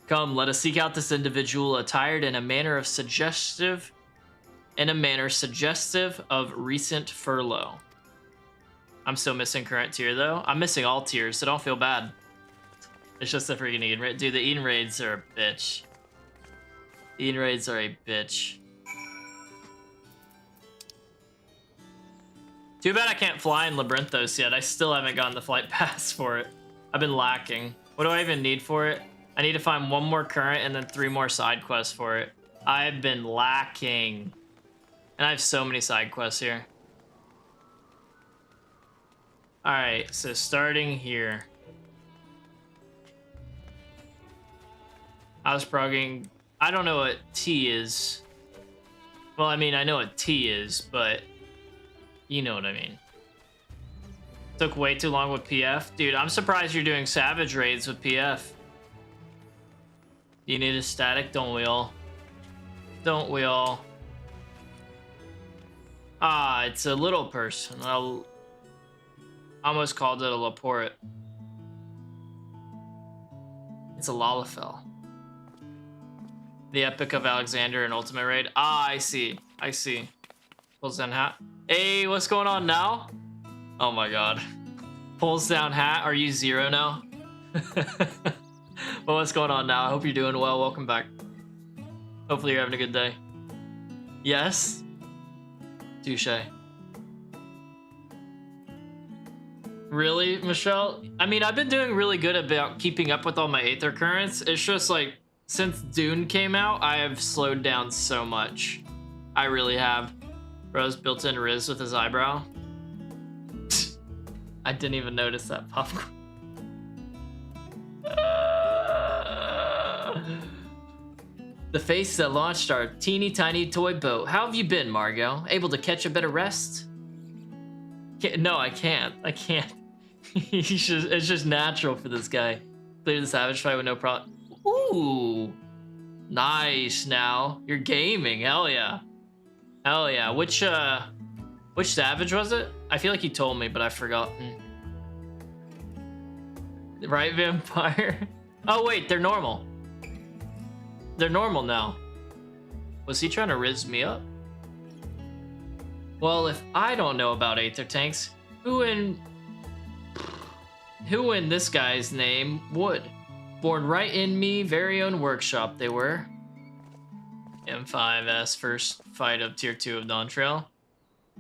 Come, let us seek out this individual attired in a manner suggestive of recent furlough. I'm still missing current tier though. I'm missing all tiers, so don't feel bad. It's just the freaking Eden raid. Dude, the Eden raids are a bitch. Eden raids are a bitch. Too bad I can't fly in Labyrinthos yet. I still haven't gotten the flight pass for it. I've been lacking. What do I even need for it? I need to find one more current and then 3 more side quests for it. I've been lacking. And I have so many side quests here. Alright, so starting here. I was progging. I don't know what T is. Well, I mean, I know what T is, but you know what I mean. Took way too long with PF. Dude, I'm surprised you're doing Savage raids with PF. You need a static? Don't we all? Don't we all? Ah, it's a little person. I almost called it a Laporte. It's a Lalafell. The Epic of Alexander and Ultimate Raid. Ah, I see. I see. Pulls down hat. Hey, what's going on now? Oh my god. Pulls down hat. Are you 0 now? Well, what's going on now? I hope you're doing well. Welcome back. Hopefully you're having a good day. Yes? Touche. Really, Michelle? I mean, I've been doing really good about keeping up with all my Aether currents. It's just like, since Dune came out, I have slowed down so much. I really have. Bro's built-in Riz with his eyebrow. I didn't even notice that popcorn. The face that launched our teeny tiny toy boat. How have you been, Margot? Able to catch a bit of rest? No, I can't. I can't. It's just natural for this guy. Clear the savage fight with no problem. Ooh. Nice now. You're gaming. Hell yeah. Hell yeah. Which savage was it? I feel like you told me, but I've forgotten. Right, vampire? Oh, wait, they're normal. They're normal now. Was he trying to riz me up? Well, if I don't know about Aether tanks, who in this guy's name would? Born right in me very own workshop they were. M5S first fight of tier 2 of Dawn Trail.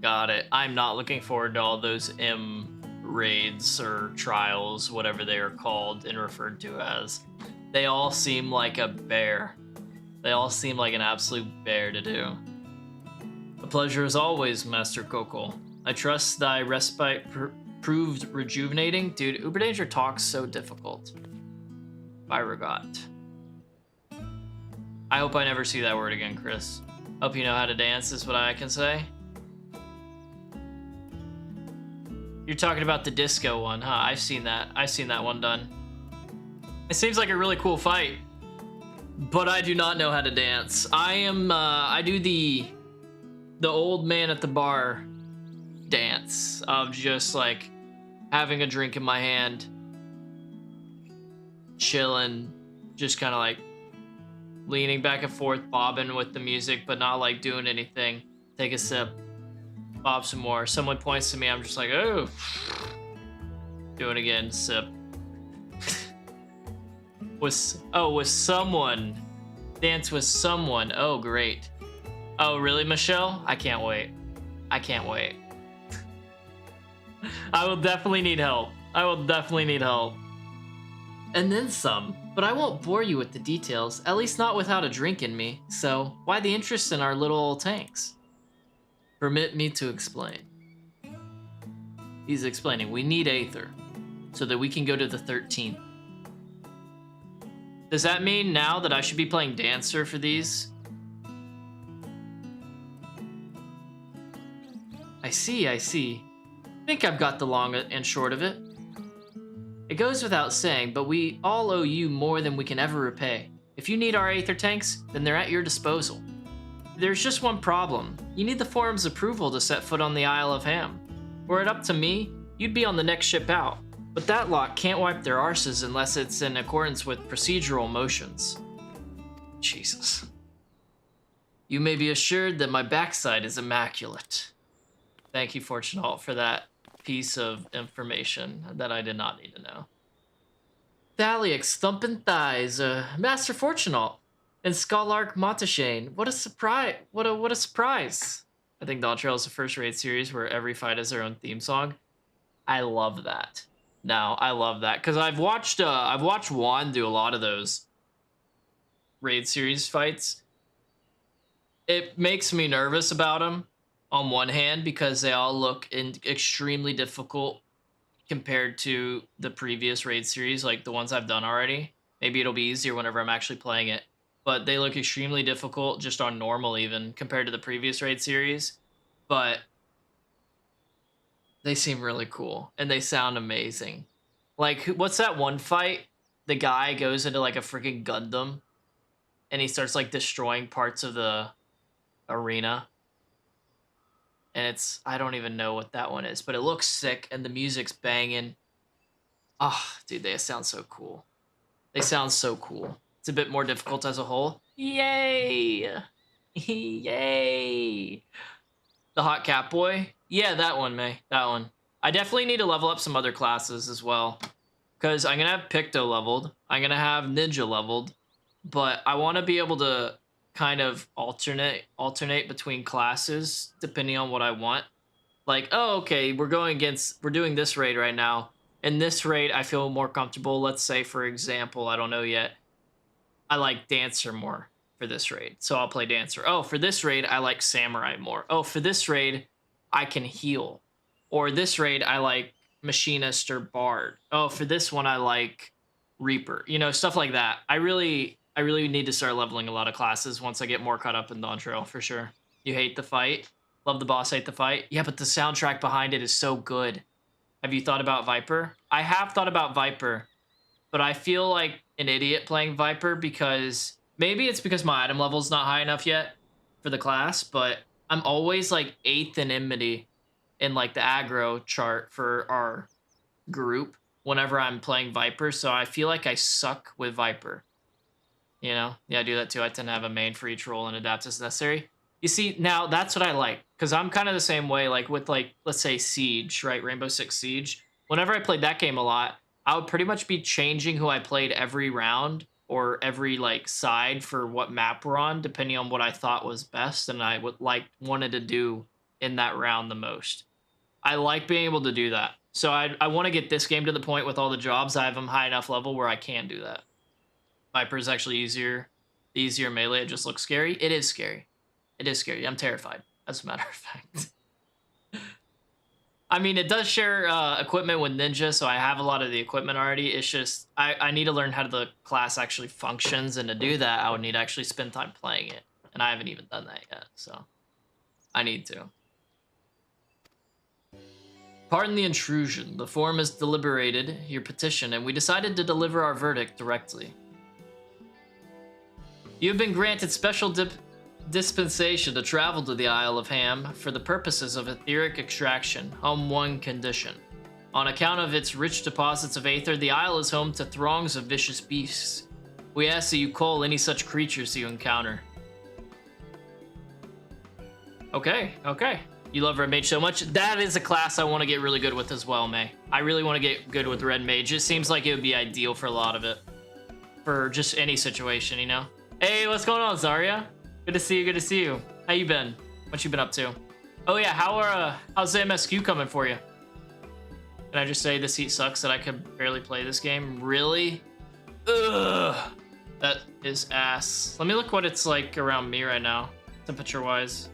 Got it. I'm not looking forward to all those M raids or trials, whatever they are called and referred to as. They all seem like a bear. They all seem like an absolute bear to do. A pleasure as always, Master Coco. I trust thy respite proved rejuvenating. Dude, Uber Danger talks so difficult. By Regot. I hope I never see that word again, Chris. Hope you know how to dance is what I can say. You're talking about the disco one, huh? I've seen that. I've seen that one done. It seems like a really cool fight, but I do not know how to dance. I do the old man at the bar dance of just like having a drink in my hand, chilling, just kind of like leaning back and forth, bobbing with the music, but not like doing anything. Take a sip, bob some more. Someone points to me, I'm just like, oh, do it again, sip. with someone, dance with someone. Oh, great. Oh, really, Michelle? I can't wait. I can't wait. I will definitely need help. I will definitely need help. And then some. But I won't bore you with the details, at least not without a drink in me. So, why the interest in our little old tanks? Permit me to explain. He's explaining, we need Aether, so that we can go to the 13th. Does that mean now that I should be playing Dancer for these? I see. I think I've got the long and short of it. It goes without saying, but we all owe you more than we can ever repay. If you need our Aether tanks, then they're at your disposal. There's just one problem. You need the forum's approval to set foot on the Isle of Ham. Were it up to me, you'd be on the next ship out. But that lot can't wipe their arses unless it's in accordance with procedural motions. Jesus. You may be assured that my backside is immaculate. Thank you, Fortunault, for that piece of information that I did not need to know. Thalix, thumping thighs, Master Fortunault, and Scholark Montashane. What a surprise! What a surprise! I think Dawn Trail is the first raid series where every fight has their own theme song. I love that. No, I love that because I've watched Juan do a lot of those raid series fights. It makes me nervous about them. On one hand, because they all look extremely difficult compared to the previous raid series, like the ones I've done already. Maybe it'll be easier whenever I'm actually playing it. But they look extremely difficult just on normal even compared to the previous raid series. But they seem really cool and they sound amazing. Like, what's that one fight? The guy goes into like a freaking Gundam and he starts like destroying parts of the arena. And it's, I don't even know what that one is, but it looks sick and the music's banging. Oh, dude, they sound so cool. They sound so cool. It's a bit more difficult as a whole. Yay! Yay! The Hot Cat Boy? Yeah, that one, May. That one. I definitely need to level up some other classes as well. because I'm gonna have Picto leveled, I'm gonna have Ninja leveled, but I want to be able to kind of alternate between classes depending on what I want. Like, oh, okay, we're doing this raid right now. In this raid, I feel more comfortable. Let's say, for example, I don't know yet, I like Dancer more for this raid, so I'll play Dancer. Oh, for this raid, I like Samurai more. Oh, for this raid, I can heal. Or this raid, I like Machinist or Bard. Oh, for this one, I like Reaper. You know, stuff like that. I really need to start leveling a lot of classes once I get more caught up in Dawn Trail, for sure. You hate the fight? Love the boss, hate the fight? Yeah, but the soundtrack behind it is so good. Have you thought about Viper? I have thought about Viper, but I feel like an idiot playing Viper because maybe it's because my item level's not high enough yet for the class, but I'm always like 8th in enmity in like the aggro chart for our group whenever I'm playing Viper, so I feel like I suck with Viper. You know? Yeah, I do that too. I tend to have a main for each role and adapt as necessary. You see, now that's what I like, because I'm kind of the same way, like with, like, let's say Siege, right? Rainbow Six Siege. Whenever I played that game a lot, I would pretty much be changing who I played every round or every, like, side for what map we're on, depending on what I thought was best and I wanted to do in that round the most. I like being able to do that. So I want to get this game to the point with all the jobs, I have them high enough level where I can do that. Viper is actually easier. The easier melee, it just looks scary. It is scary. It is scary. I'm terrified, as a matter of fact. I mean, it does share equipment with Ninja, so I have a lot of the equipment already. It's just, I need to learn how the class actually functions, and to do that, I would need to actually spend time playing it. And I haven't even done that yet, so I need to. Pardon the intrusion. The forum has deliberated your petition, and we decided to deliver our verdict directly. You have been granted special dispensation to travel to the Isle of Ham for the purposes of etheric extraction, on one condition. On account of its rich deposits of aether, the isle is home to throngs of vicious beasts. We ask that you cull any such creatures you encounter. Okay. You love Red Mage so much. That is a class I want to get really good with as well, May. I really want to get good with Red Mage. It seems like it would be ideal for a lot of it. For just any situation, you know? Hey, what's going on, Zarya? Good to see you, good to see you. How you been? What you been up to? Oh yeah, how's the MSQ coming for you? Can I just say this heat sucks that I could barely play this game? Really? Ugh. That is ass. Let me look what it's like around me right now, temperature-wise.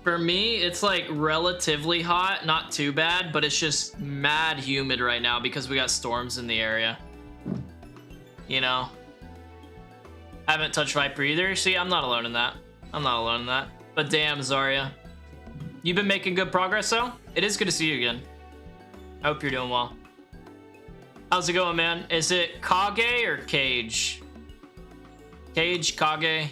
For me, it's like relatively hot, not too bad, but it's just mad humid right now because we got storms in the area. You know? Haven't touched Viper either. See, I'm not alone in that. I'm not alone in that. But damn, Zarya. You've been making good progress, though? It is good to see you again. I hope you're doing well. How's it going, man? Is it Kage or Cage? Cage, Kage?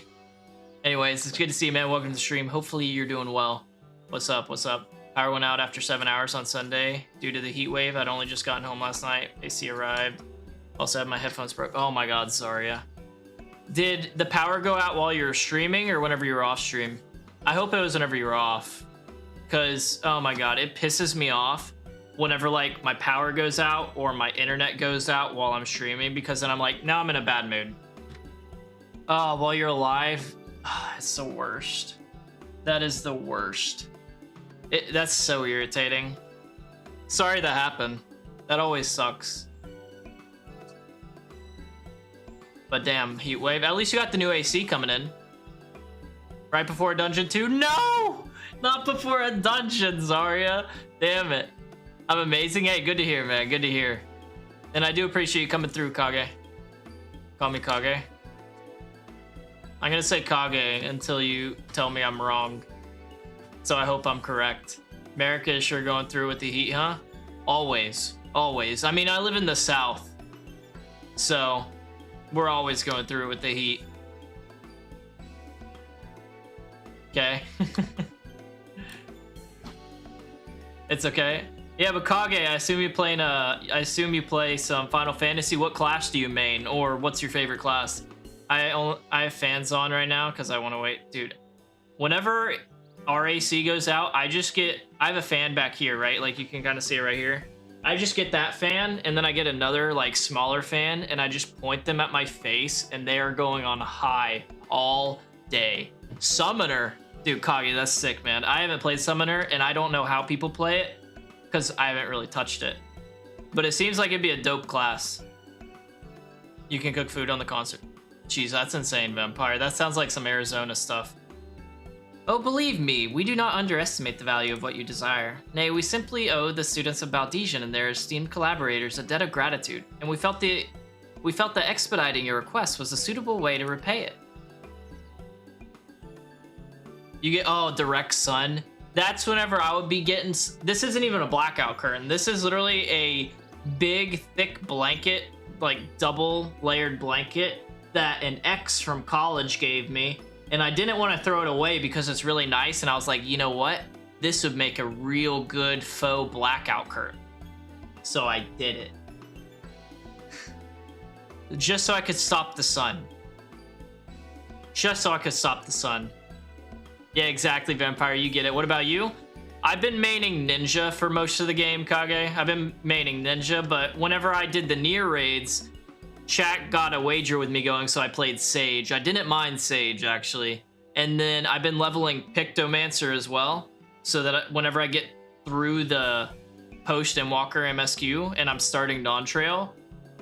Anyways, it's good to see you, man. Welcome to the stream. Hopefully you're doing well. What's up? What's up? Power went out after 7 hours on Sunday due to the heat wave. I'd only just gotten home last night. AC arrived. Also had my headphones broke. Oh my god, Zarya. Did the power go out while you were streaming or whenever you were off stream? I hope it was whenever you were off. Because, oh my god, it pisses me off whenever, like, my power goes out or my internet goes out while I'm streaming, because then I'm like, now I'm in a bad mood. Oh, while you're alive? It's the worst. That is the worst. That's so irritating. Sorry that happened. That always sucks. But damn, heat wave. At least you got the new AC coming in. Right before Dungeon 2? No! Not before a dungeon, Zarya. Damn it. I'm amazing. Hey, good to hear, man. Good to hear. And I do appreciate you coming through, Kage. Call me Kage. I'm gonna say Kage until you tell me I'm wrong. So I hope I'm correct. America is sure going through with the heat, huh? Always. Always. I mean, I live in the South. So we're always going through with the heat. Okay. It's okay. Yeah, but Kage, I assume you play some Final Fantasy. What class do you main, or what's your favorite class? I have fans on right now because I want to wait, dude. Whenever our AC goes out, I have a fan back here, right? Like you can kind of see it right here. I just get that fan, and then I get another like smaller fan, and I just point them at my face, and they are going on high all day. Summoner, dude, Kage, that's sick, man. I haven't played Summoner, and I don't know how people play it because I haven't really touched it. But it seems like it'd be a dope class. You can cook food on the concert. Jeez, that's insane, Vampire. That sounds like some Arizona stuff. Oh, believe me, we do not underestimate the value of what you desire. Nay, we simply owe the students of Baldesian and their esteemed collaborators a debt of gratitude, and we felt that expediting your request was a suitable way to repay it. You get, oh, direct sun. That's whenever I would be getting, this isn't even a blackout curtain. This is literally a big, thick blanket, like double layered blanket that an ex from college gave me. And I didn't want to throw it away because it's really nice. And I was like, you know what? This would make a real good faux blackout curtain. So I did it. Just so I could stop the sun. Just so I could stop the sun. Yeah, exactly, Vampire. You get it. What about you? I've been maining Ninja for most of the game, Kage. I've been maining Ninja, but whenever I did the Nier raids, chat got a wager with me going, so I played Sage. I didn't mind Sage, actually. And then I've been leveling Pictomancer as well, so that whenever I get through the Post-Endwalker MSQ and I'm starting Dawn Trail,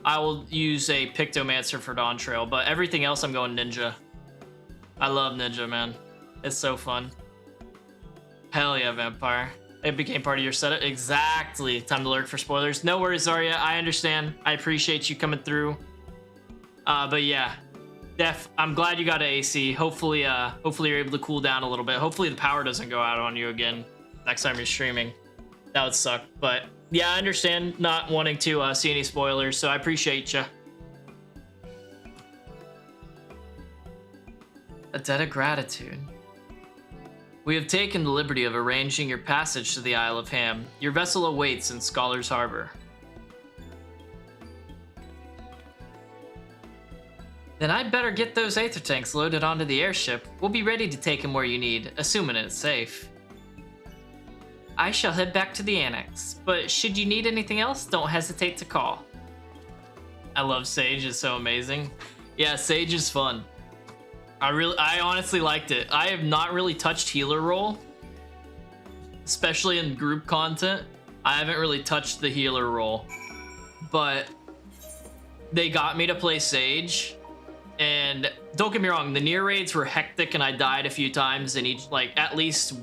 I will use a Pictomancer for Dawn Trail, but everything else I'm going Ninja. I love Ninja, man. It's so fun. Hell yeah, Vampire. It became part of your setup. Exactly. Time to lurk for spoilers. No worries, Zarya. I understand. I appreciate you coming through. But yeah, I'm glad you got an AC. Hopefully you're able to cool down a little bit. Hopefully the power doesn't go out on you again next time you're streaming. That would suck. But yeah, I understand not wanting to see any spoilers, so I appreciate you. A debt of gratitude. We have taken the liberty of arranging your passage to the Isle of Ham. Your vessel awaits in Scholar's Harbor. Then I'd better get those aether tanks loaded onto the airship. We'll be ready to take them where you need, assuming it's safe. I shall head back to the annex, but should you need anything else, don't hesitate to call. I love Sage, it's so amazing. Yeah, Sage is fun. I honestly liked it. I have not really touched healer role, especially in group content. I haven't really touched the healer role, but they got me to play Sage. And don't get me wrong, the Nier raids were hectic and I died a few times in each, like at least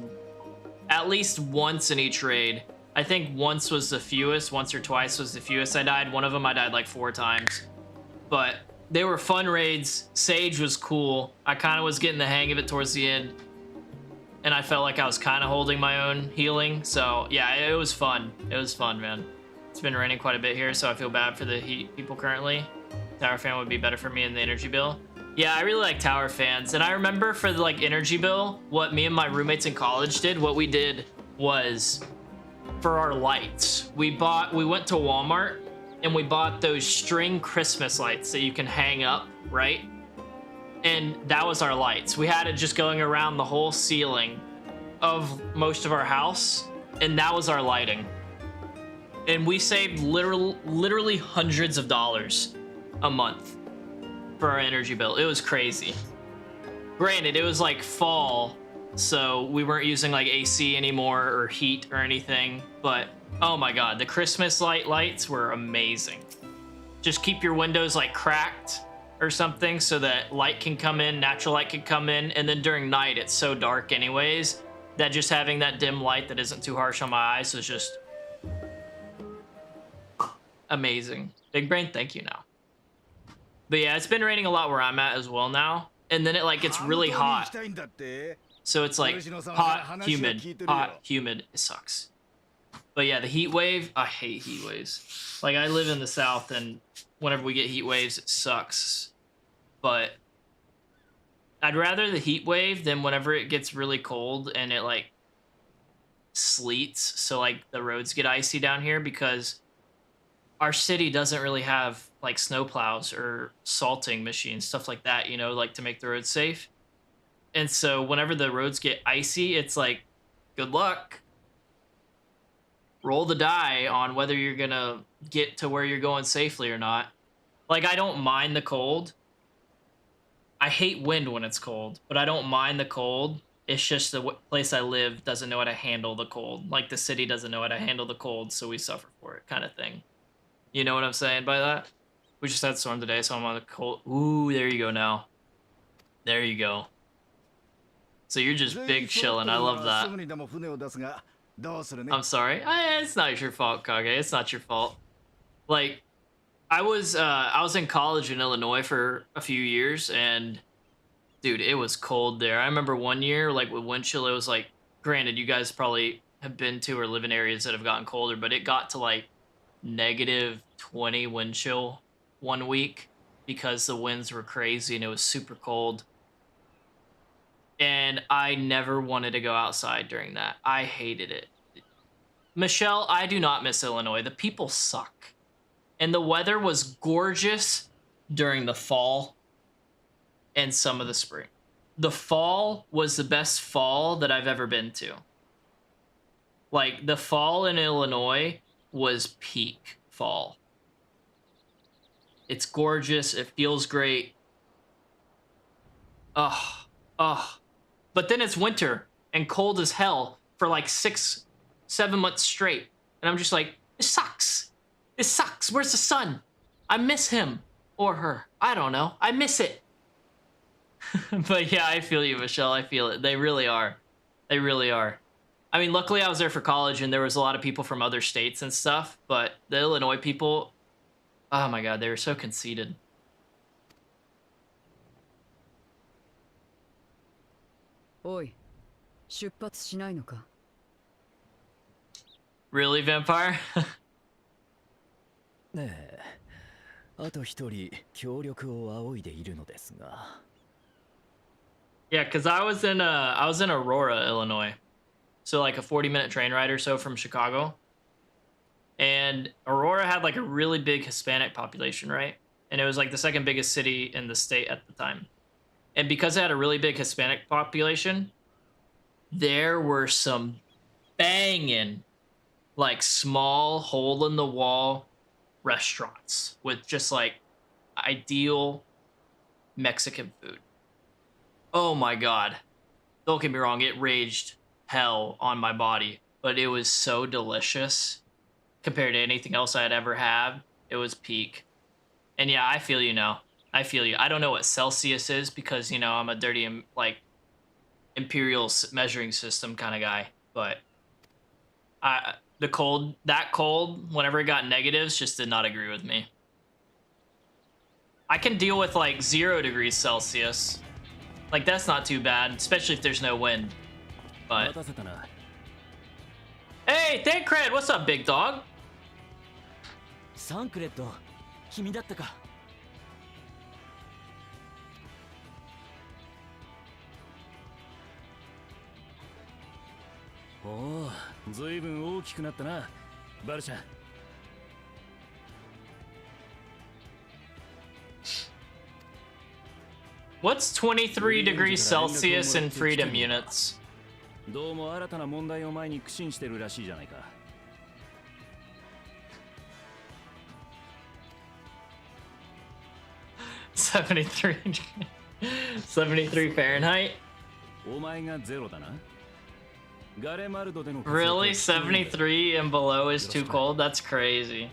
once in each raid. I think once was the fewest, once or twice was the fewest I died. One of them I died like 4 times. But they were fun raids. Sage was cool. I kind of was getting the hang of it towards the end. And I felt like I was kind of holding my own healing. So yeah, it was fun. It was fun, man. It's been raining quite a bit here, so I feel bad for the heat people currently. Tower fan would be better for me in the energy bill. Yeah, I really like tower fans. And I remember for the like energy bill, what me and my roommates in college did, what we did was for our lights. We went to Walmart and we bought those string Christmas lights that you can hang up, right? And that was our lights. We had it just going around the whole ceiling of most of our house, and that was our lighting. And we saved literally hundreds of dollars a month for our energy bill. It was crazy. Granted, it was like fall, so we weren't using like AC anymore or heat or anything, but oh my god, the Christmas lights were amazing. Just keep your windows like cracked or something so that light can come in, natural light can come in, and then during night it's so dark anyways that just having that dim light that isn't too harsh on my eyes is just amazing. Big brain, thank you now. But yeah, it's been raining a lot where I'm at as well now, and then it like gets really hot. So it's like hot, humid, it sucks. But yeah, the heat wave, I hate heat waves. Like I live in the south and whenever we get heat waves, it sucks. But I'd rather the heat wave than whenever it gets really cold and it like sleets. So like the roads get icy down here because our city doesn't really have like snow plows or salting machines, stuff like that, you know, like to make the roads safe. And so whenever the roads get icy, it's like, good luck. Roll the die on whether you're gonna get to where you're going safely or not. Like, I don't mind the cold. I hate wind when it's cold, but I don't mind the cold. It's just the place I live doesn't know how to handle the cold. Like, the city doesn't know how to handle the cold, so we suffer for it, kind of thing. You know what I'm saying by that? We just had storm today, so I'm on the cold. Ooh, there you go now. There you go. So you're just big chilling. I love that. I'm sorry. It's not your fault, Kage. It's not your fault. Like, I was in college in Illinois for a few years, and dude, it was cold there. I remember one year, like with wind chill, it was like, granted, you guys probably have been to or live in areas that have gotten colder, but it got to like -20 wind chill one week because the winds were crazy and it was super cold. And I never wanted to go outside during that. I hated it. Michelle, I do not miss Illinois. The people suck. And the weather was gorgeous during the fall and some of the spring. The fall was the best fall that I've ever been to. Like, the fall in Illinois was peak fall. It's gorgeous. It feels great. Ugh. But then it's winter and cold as hell for like 6-7 months straight. And I'm just like, this sucks. This sucks. Where's the sun? I miss him or her. I don't know. I miss it. But yeah, I feel you, Michelle. I feel it. They really are. They really are. I mean, luckily I was there for college and there was a lot of people from other states and stuff. But the Illinois people, oh my God, they were so conceited. Oi, 出発しないのか? Really, Vampire? ねえ、あと一人協力を仰いでいるのですが。Yeah, because I was in Aurora, Illinois. So like a 40-minute train ride or so from Chicago. And Aurora had like a really big Hispanic population, right? And it was like the second biggest city in the state at the time. And because it had a really big Hispanic population, there were some banging, like, small hole-in-the-wall restaurants with just, like, ideal Mexican food. Oh my God. Don't get me wrong, it raged hell on my body, but it was so delicious compared to anything else I had ever had. It was peak. And yeah, I feel you now. I feel you. I don't know what Celsius is because, you know, I'm a dirty, like, imperial measuring system kind of guy. But that cold, whenever it got negatives, just did not agree with me. I can deal with, like, 0 degrees Celsius. Like, that's not too bad, especially if there's no wind. But... Hey, Thancred! What's up, big dog? Thancred, 君だったか。おお、ずいぶん大きくなったな、バルシャン。What's 23 degrees Celsius in freedom units? どうも新たな問題を前に苦心してるらしいじゃないか。73 Fahrenheit? お前がゼロだな。Really? 73 and below is too cold? That's crazy.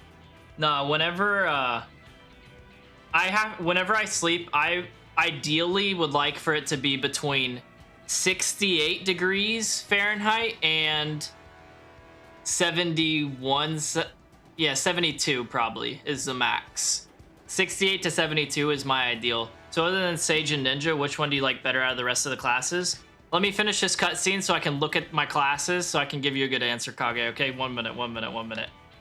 No, whenever I sleep, I ideally would like for it to be between 68 degrees Fahrenheit and 72 probably is the max. 68 to 72 is my ideal. So other than Sage and Ninja, which one do you like better out of the rest of the classes? Let me finish this cutscene so I can look at my classes so I can give you a good answer, Kage. Okay, 1 minute.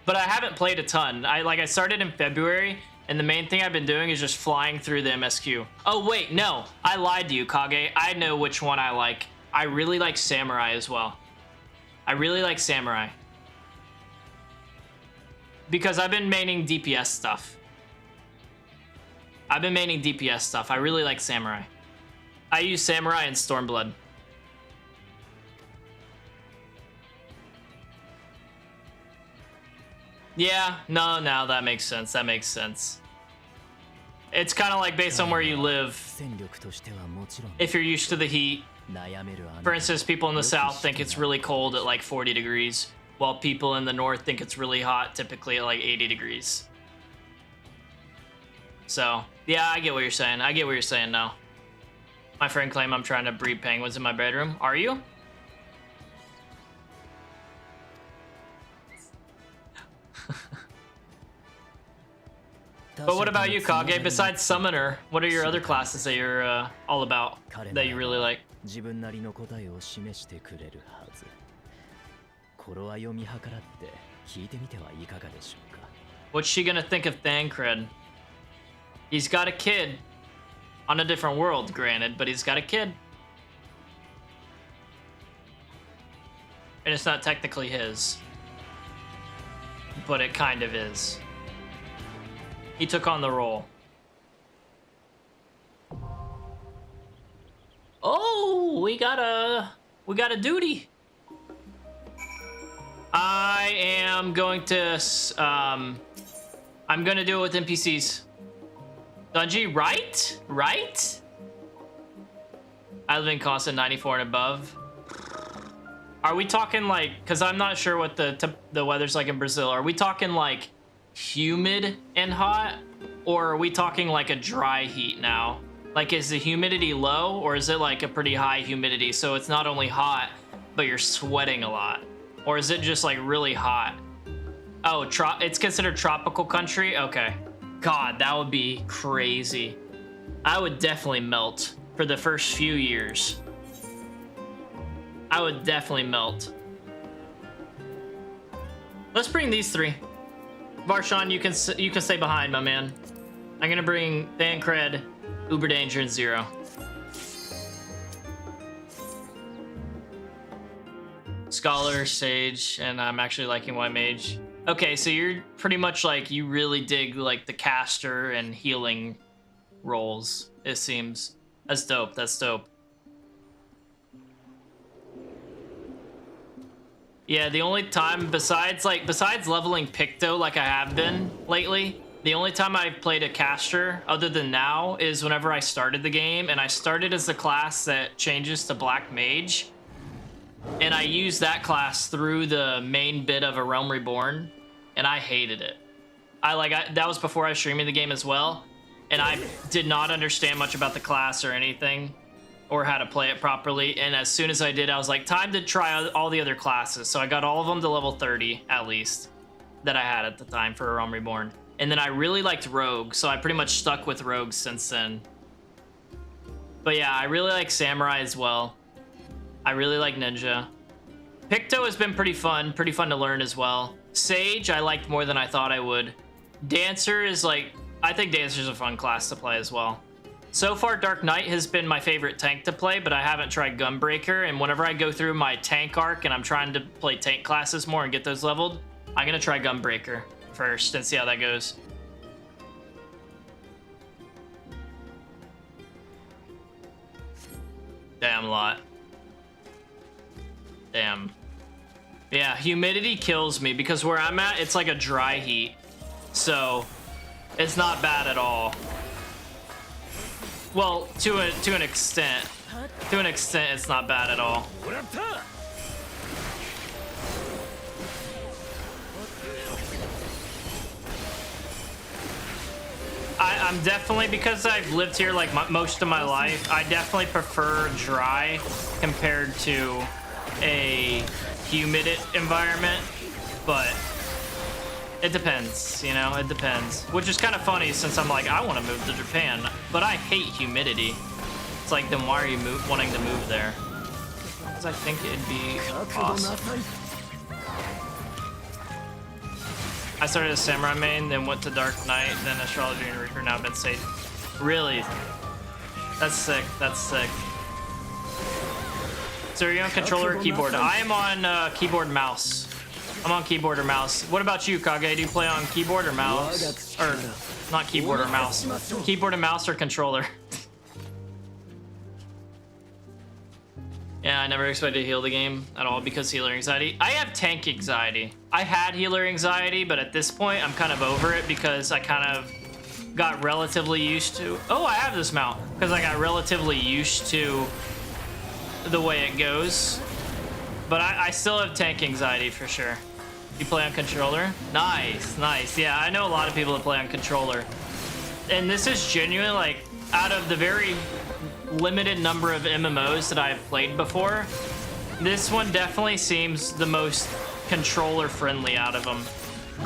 But I haven't played a ton. I started in February, and the main thing I've been doing is just flying through the MSQ. Oh wait, no, I lied to you, Kage. I know which one I like. I really like Samurai as well. I really like Samurai. Because I've been maining DPS stuff. I really like Samurai. I use Samurai and Stormblood. Yeah, no, that makes sense. That makes sense. It's kind of like based on where you live. If you're used to the heat. For instance, people in the south think it's really cold at like 40 degrees, while people in the north think it's really hot, typically at like 80 degrees. So, yeah, I get what you're saying. I get what you're saying now. My friend claimed I'm trying to breed penguins in my bedroom. Are you? But what about you, Kage? Besides Summoner, what are your other classes that you're all about, that you really like? What's she gonna think of Thancred? He's got a kid. On a different world, granted, but he's got a kid. And it's not technically his. But it kind of is. He took on the role. Oh, we got a duty. I am going to I'm gonna do it with NPCs. Dungy, right? Right? I live in constant 94 and above. Are we talking like, because I'm not sure what the weather's like in Brazil. Are we talking like humid and hot? Or are we talking like a dry heat now? Like, is the humidity low, or is it like a pretty high humidity? So it's not only hot, but you're sweating a lot. Or is it just like really hot? Oh, it's considered tropical country? Okay. God, that would be crazy. I would definitely melt for the first few years. I would definitely melt. Let's bring these three. Varshan, you can stay behind, my man. I'm gonna bring Thancred, Uber Danger, and Zero. Scholar, Sage, and I'm actually liking White Mage. Okay, so you're pretty much like, you really dig like the caster and healing roles, it seems. That's dope, that's dope. Yeah, the only time besides leveling Picto like I have been lately, the only time I've played a caster other than now is whenever I started the game, and I started as the class that changes to Black Mage. And I used that class through the main bit of A Realm Reborn, and I hated it. That was before I was streaming the game as well, and I did not understand much about the class or anything, or how to play it properly. And as soon as I did, I was like, time to try all the other classes. So I got all of them to level 30, at least, that I had at the time for A Realm Reborn. And then I really liked Rogue, so I pretty much stuck with Rogue since then. But yeah, I really like Samurai as well. I really like Ninja. Picto has been pretty fun to learn as well. Sage, I liked more than I thought I would. Dancer is like, I think Dancer's a fun class to play as well. So far, Dark Knight has been my favorite tank to play, but I haven't tried Gunbreaker, and whenever I go through my tank arc and I'm trying to play tank classes more and get those leveled, I'm gonna try Gunbreaker first and see how that goes. Damn lot. Damn. Yeah, humidity kills me because where I'm at, it's like a dry heat. So, it's not bad at all. Well, to an extent. To an extent, it's not bad at all. I'm definitely, because I've lived here like most of my life, I definitely prefer dry compared to a humid environment, but it depends, you know, it depends. Which is kind of funny since I'm like, I want to move to Japan, but I hate humidity. It's like, then why are you wanting to move there? Because I think it'd be awesome. I started as Samurai main, then went to Dark Knight, then Astrology and Reaper, now I've been Sage. Really? That's sick, that's sick. So are you on controller or keyboard? I am on keyboard and mouse. I'm on keyboard or mouse. What about you, Kage? Do you play on keyboard or mouse? Or, not keyboard or mouse. Keyboard and mouse or controller? Yeah, I never expected to heal the game at all because healer anxiety. I have tank anxiety. I had healer anxiety, but at this point, I'm kind of over it because I kind of got relatively used to... Oh, I have this mount because I got relatively used to the way it goes. But I still have tank anxiety for sure. You play on controller? Nice, nice. Yeah, I know a lot of people that play on controller. And this is genuine, like, out of the very limited number of MMOs that I've played before, this one definitely seems the most controller friendly out of them.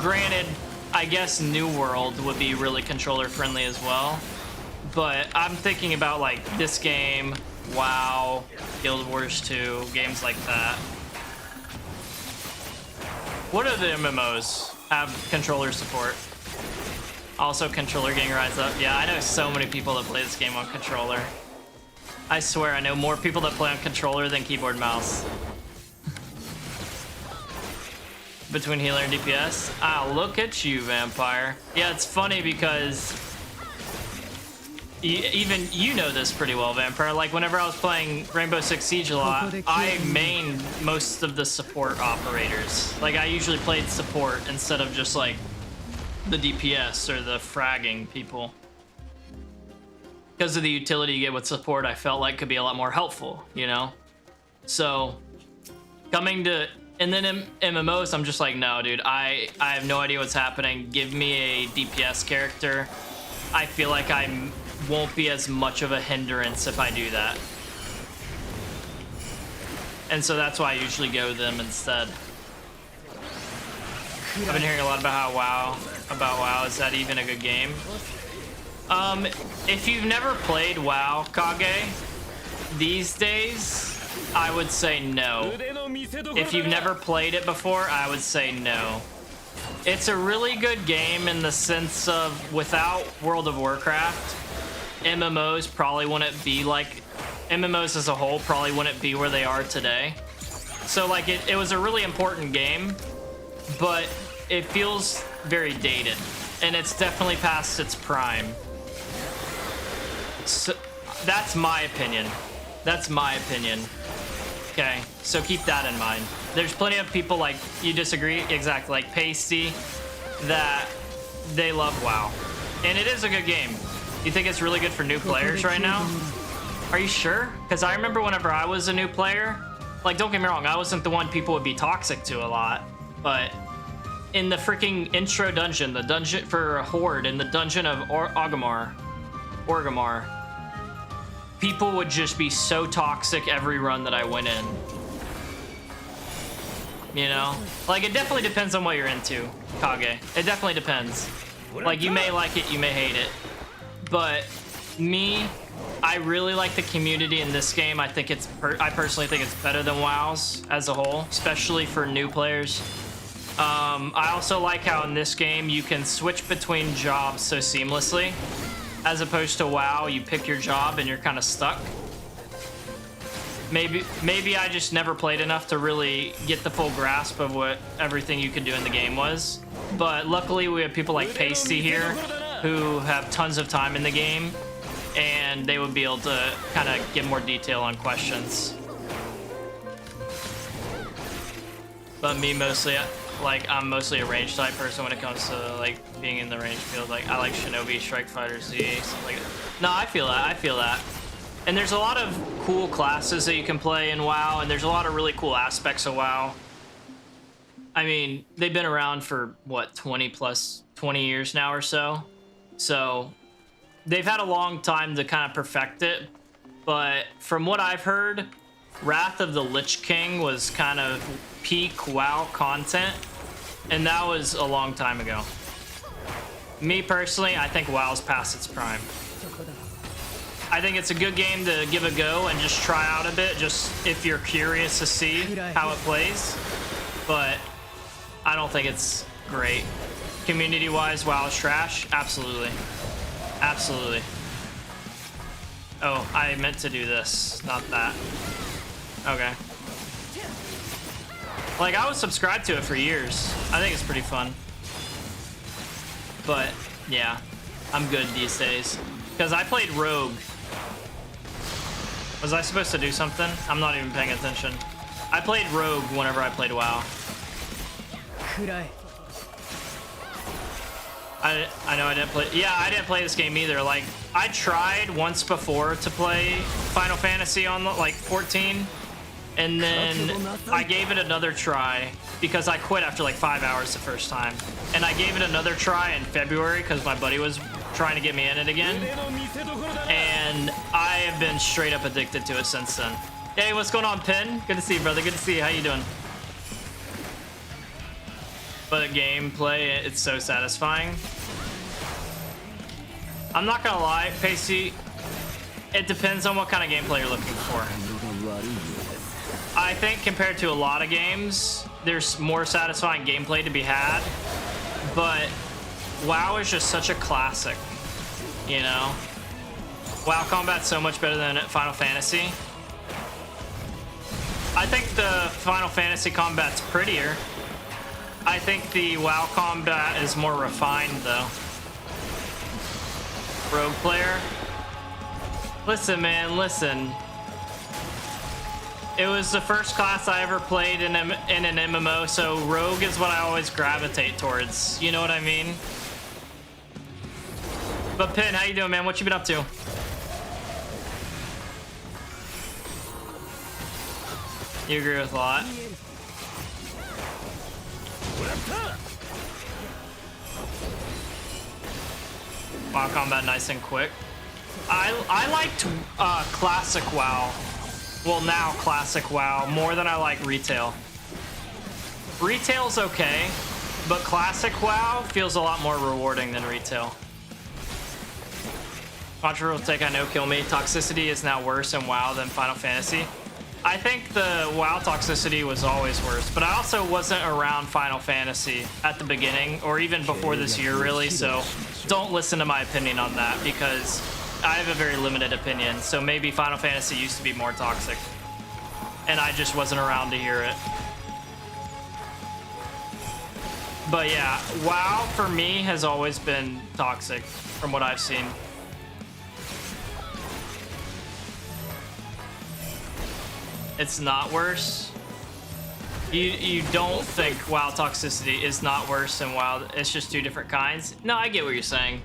Granted, I guess New World would be really controller friendly as well, but I'm thinking about like this game, WoW, Guild Wars 2, games like that. What are the MMOs have controller support? Also controller getting rise up. Yeah, I know so many people that play this game on controller. I swear I know more people that play on controller than keyboard mouse. Between healer and DPS. Ah, look at you, Vampire. Yeah, it's funny because even you know this pretty well, Vampire. Like whenever I was playing Rainbow Six Siege a lot, I mained most of the support operators. Like I usually played support instead of just like the DPS or the fragging people. Because of the utility you get with support, I felt like could be a lot more helpful, you know? So, coming to... And then MMOs, I'm just like, no, dude, I have no idea what's happening. Give me a DPS character. I feel like I won't be as much of a hindrance if I do that. And so that's why I usually go them instead. I've been hearing a lot about WoW. Is that even a good game? If you've never played WoW, Kage, these days, I would say no. If you've never played it before, I would say no. It's a really good game in the sense of without World of Warcraft, MMOs probably wouldn't be like... MMOs as a whole probably wouldn't be where they are today. So like it was a really important game, but it feels very dated. And it's definitely past its prime. So that's my opinion. That's my opinion. Okay, so keep that in mind. There's plenty of people like, you disagree? Exactly, like Pasty, that they love WoW. And it is a good game. You think it's really good for new players right now? Are you sure? Because I remember whenever I was a new player, like don't get me wrong, I wasn't the one people would be toxic to a lot, but in the freaking intro dungeon, the dungeon for Horde, in the dungeon of Orgrimmar, people would just be so toxic every run that I went in. You know? Like, it definitely depends on what you're into, Kage. It definitely depends. Like, you may like it, you may hate it. But me, I really like the community in this game. I think I personally think it's better than WoW's as a whole, especially for new players. I also like how in this game you can switch between jobs so seamlessly. As opposed to WoW, you pick your job and you're kind of stuck. Maybe I just never played enough to really get the full grasp of what everything you could do in the game was. But luckily we have people like Pasty here who have tons of time in the game, and they would be able to kind of get more detail on questions. But me mostly, like, I'm mostly a range type person when it comes to like being in the range field. Like I like Shinobi, Strike Fighter, Z, something like that. No, I feel that. And there's a lot of cool classes that you can play in WoW, and there's a lot of really cool aspects of WoW. I mean, they've been around for what, 20 years now or so. So they've had a long time to kind of perfect it. But from what I've heard, Wrath of the Lich King was kind of peak WoW content, and that was a long time ago. Me personally, I think WoW's past its prime. I think it's a good game to give a go and just try out a bit, just if you're curious to see how it plays. But I don't think it's great. Community-wise, WoW is trash? Absolutely. Absolutely. Oh, I meant to do this, not that. Okay. Like, I was subscribed to it for years. I think it's pretty fun. But, yeah. I'm good these days. Because I played Rogue. Was I supposed to do something? I'm not even paying attention. I played Rogue whenever I played WoW. I know I didn't play. Yeah, I didn't play this game either. Like, I tried once before to play Final Fantasy on like 14, and then I gave it another try because I quit after like 5 hours the first time, and I gave it another try in February because my buddy was trying to get me in it again, and I have been straight up addicted to it since then. Hey, what's going on, Pin? Good to see you, brother. Good to see you. How you doing? But gameplay, it's so satisfying. I'm not gonna lie, Pacey, it depends on what kind of gameplay you're looking for. I think compared to a lot of games, there's more satisfying gameplay to be had, but WoW is just such a classic, you know? WoW combat's so much better than Final Fantasy. I think the Final Fantasy combat's prettier. I think the WoW combat is more refined, though. Rogue player. Listen, man, listen. It was the first class I ever played in an MMO, so Rogue is what I always gravitate towards. You know what I mean? But Pin, how you doing, man? What you been up to? You agree with a lot? WoW combat nice and quick. I liked classic WoW. Well, now classic WoW more than I like retail. Retail's okay, but classic WoW feels a lot more rewarding than retail. Controversial take, I know, kill me. Toxicity is now worse in WoW than Final Fantasy. I think the WoW toxicity was always worse, but I also wasn't around Final Fantasy at the beginning, or even before this year, really, so don't listen to my opinion on that, because I have a very limited opinion, so maybe Final Fantasy used to be more toxic, and I just wasn't around to hear it. But yeah, WoW for me has always been toxic, from what I've seen. It's not worse. You don't think WoW toxicity is not worse than WoW? It's just two different kinds? No, I get what you're saying.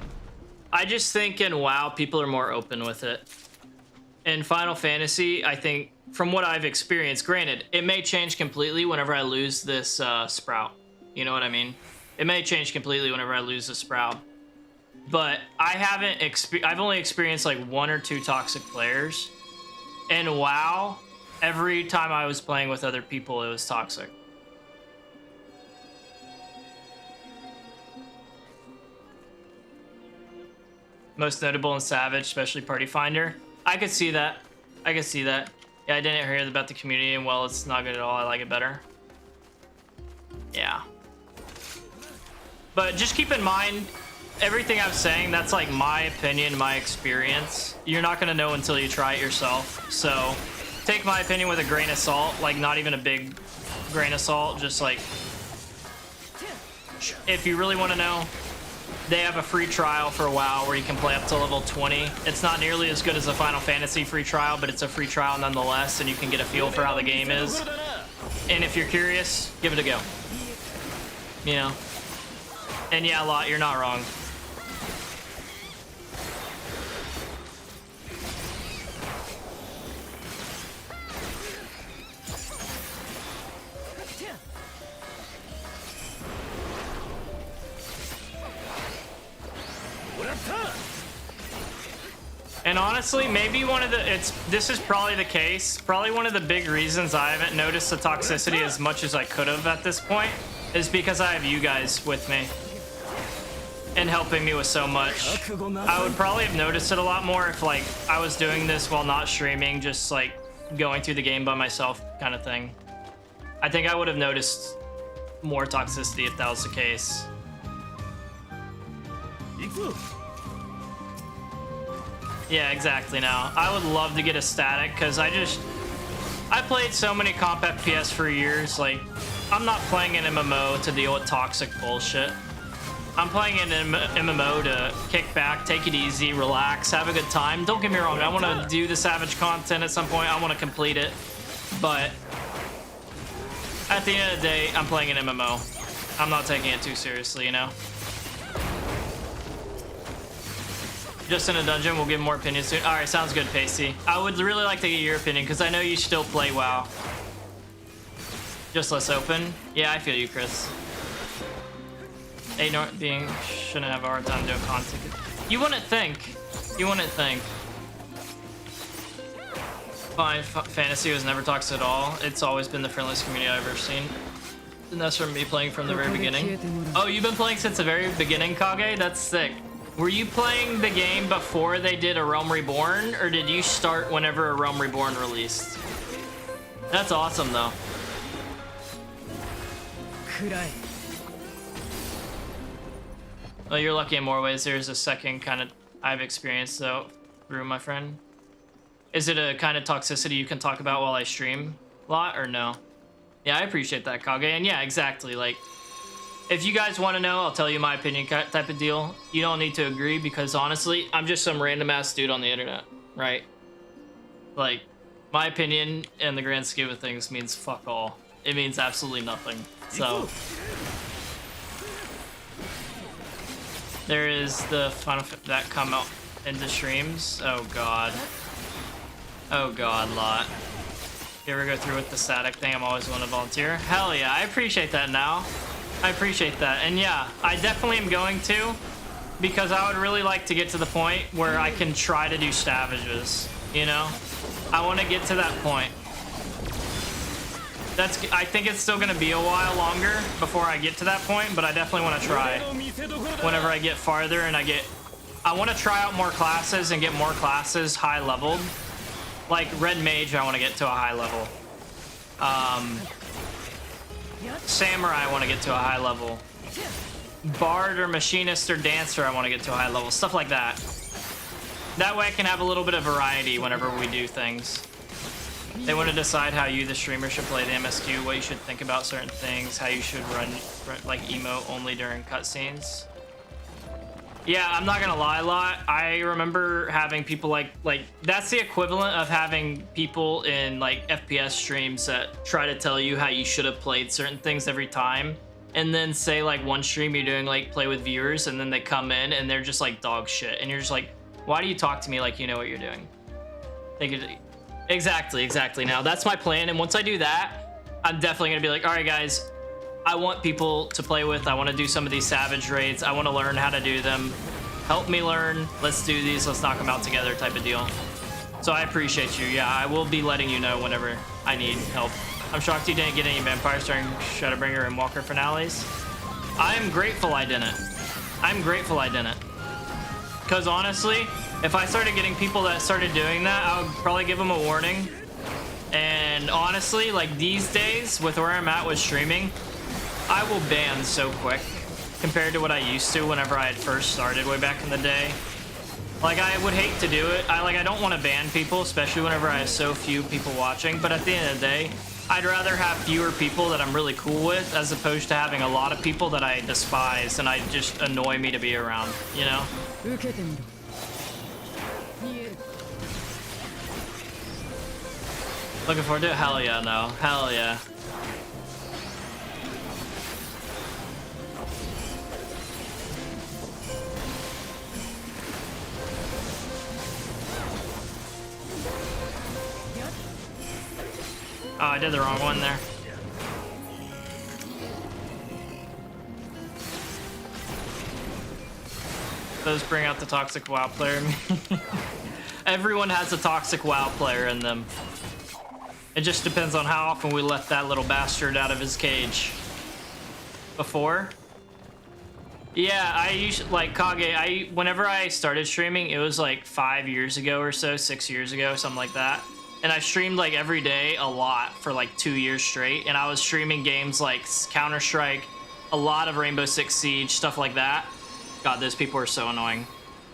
I just think in WoW, people are more open with it. In Final Fantasy, I think, from what I've experienced, granted, it may change completely whenever I lose this sprout. You know what I mean? It may change completely whenever I lose the sprout. But I've only experienced like 1 or 2 toxic players. In WoW, every time I was playing with other people, it was toxic. Most notable in Savage, especially Party Finder. I could see that. I could see that. Yeah, I didn't hear about the community, and well, it's not good at all. I like it better. Yeah. But just keep in mind, everything I'm saying, that's like my opinion, my experience. You're not gonna know until you try it yourself. So take my opinion with a grain of salt, like not even a big grain of salt, just like, if you really want to know, they have a free trial for WoW where you can play up to level 20. It's not nearly as good as a Final Fantasy free trial, but it's a free trial nonetheless, and you can get a feel for how the game is. And if you're curious, give it a go. You know? And yeah, Lot, you're not wrong. And honestly, maybe this is probably the case. Probably one of the big reasons I haven't noticed the toxicity as much as I could have at this point is because I have you guys with me and helping me with so much. I would probably have noticed it a lot more if like I was doing this while not streaming, just like going through the game by myself kind of thing. I think I would have noticed more toxicity if that was the case. Yeah, exactly. Now I would love to get a static because I played so many comp FPS for years. Like, I'm not playing an MMO to deal with toxic bullshit. I'm playing an MMO to kick back, take it easy, relax, have a good time. Don't get me wrong, I want to do the Savage content at some point. I want to complete it. But at the end of the day, I'm playing an MMO. I'm not taking it too seriously, you know? Just in a dungeon, we'll give more opinions soon. All right, sounds good, Pasty. I would really like to get your opinion because I know you still play WoW. Just less open. Yeah, I feel you, Chris. Being shouldn't have a hard time doing content. You wouldn't think. You wouldn't think. Fine, fantasy was never toxic at all. It's always been the friendliest community I've ever seen. And that's from me playing from the very beginning. Oh, you've been playing since the very beginning, Kage? That's sick. Were you playing the game before they did A Realm Reborn, or did you start whenever A Realm Reborn released? That's awesome, though. Well, you're lucky in more ways. There's a second kind of I've experienced, though, through my friend. Is it a kind of toxicity you can talk about while I stream a lot, or no? Yeah, I appreciate that, Kage. And yeah, exactly. Like, if you guys want to know, I'll tell you my opinion type of deal. You don't need to agree because, honestly, I'm just some random-ass dude on the internet, right? Like, my opinion in the grand scheme of things means fuck all. It means absolutely nothing. So... there is the fun that come out into streams. Oh god. Oh god, lot. You ever go through with the static thing? I'm always willing to volunteer. Hell yeah, I appreciate that now. I appreciate that. And yeah, I definitely am going to, because I would really like to get to the point where I can try to do stavages, you know? I want to get to that point. I think it's still going to be a while longer before I get to that point, but I definitely want to try whenever I get farther and I want to try out more classes and get more classes high leveled. Like Red Mage, I want to get to a high level. Samurai, I want to get to a high level. Bard or Machinist or Dancer, I want to get to a high level. Stuff like that. That way I can have a little bit of variety whenever we do things. They want to decide how you, the streamer, should play the MSQ, what you should think about certain things, how you should run like emote only during cutscenes. Yeah, I'm not gonna lie, lot. I remember having people like that's the equivalent of having people in like FPS streams that try to tell you how you should have played certain things every time, and then say like one stream you're doing like play with viewers, and then they come in and they're just like dog shit, and you're just like, why do you talk to me like you know what you're doing? Exactly. Now that's my plan, and once I do that, I'm definitely gonna be like, all right, guys, I want people to play with. I want to do some of these Savage raids. I want to learn how to do them. Help me learn. Let's do these. Let's knock them out together, type of deal. So I appreciate you. Yeah, I will be letting you know whenever I need help. I'm shocked you didn't get any vampires during Shadowbringer and Walker finales. I'm grateful I didn't. Because honestly, if I started getting people that started doing that, I would probably give them a warning. And honestly, like these days, with where I'm at with streaming, I will ban so quick compared to what I used to whenever I had first started way back in the day. Like, I would hate to do it. I don't want to ban people, especially whenever I have so few people watching. But at the end of the day, I'd rather have fewer people that I'm really cool with as opposed to having a lot of people that I despise and I just annoy me to be around, you know? Looking forward to it? Hell yeah, no. Hell yeah. Oh, I did the wrong one there. Those bring out the toxic WoW player in me. Everyone has a toxic WoW player in them. It just depends on how often we let that little bastard out of his cage. Before? Yeah, I usually, like, Kage, whenever I started streaming, it was like 5 years ago or so, 6 years ago, something like that. And I streamed like every day a lot for like 2 years straight. And I was streaming games like Counter-Strike, a lot of Rainbow Six Siege, stuff like that. God, those people are so annoying.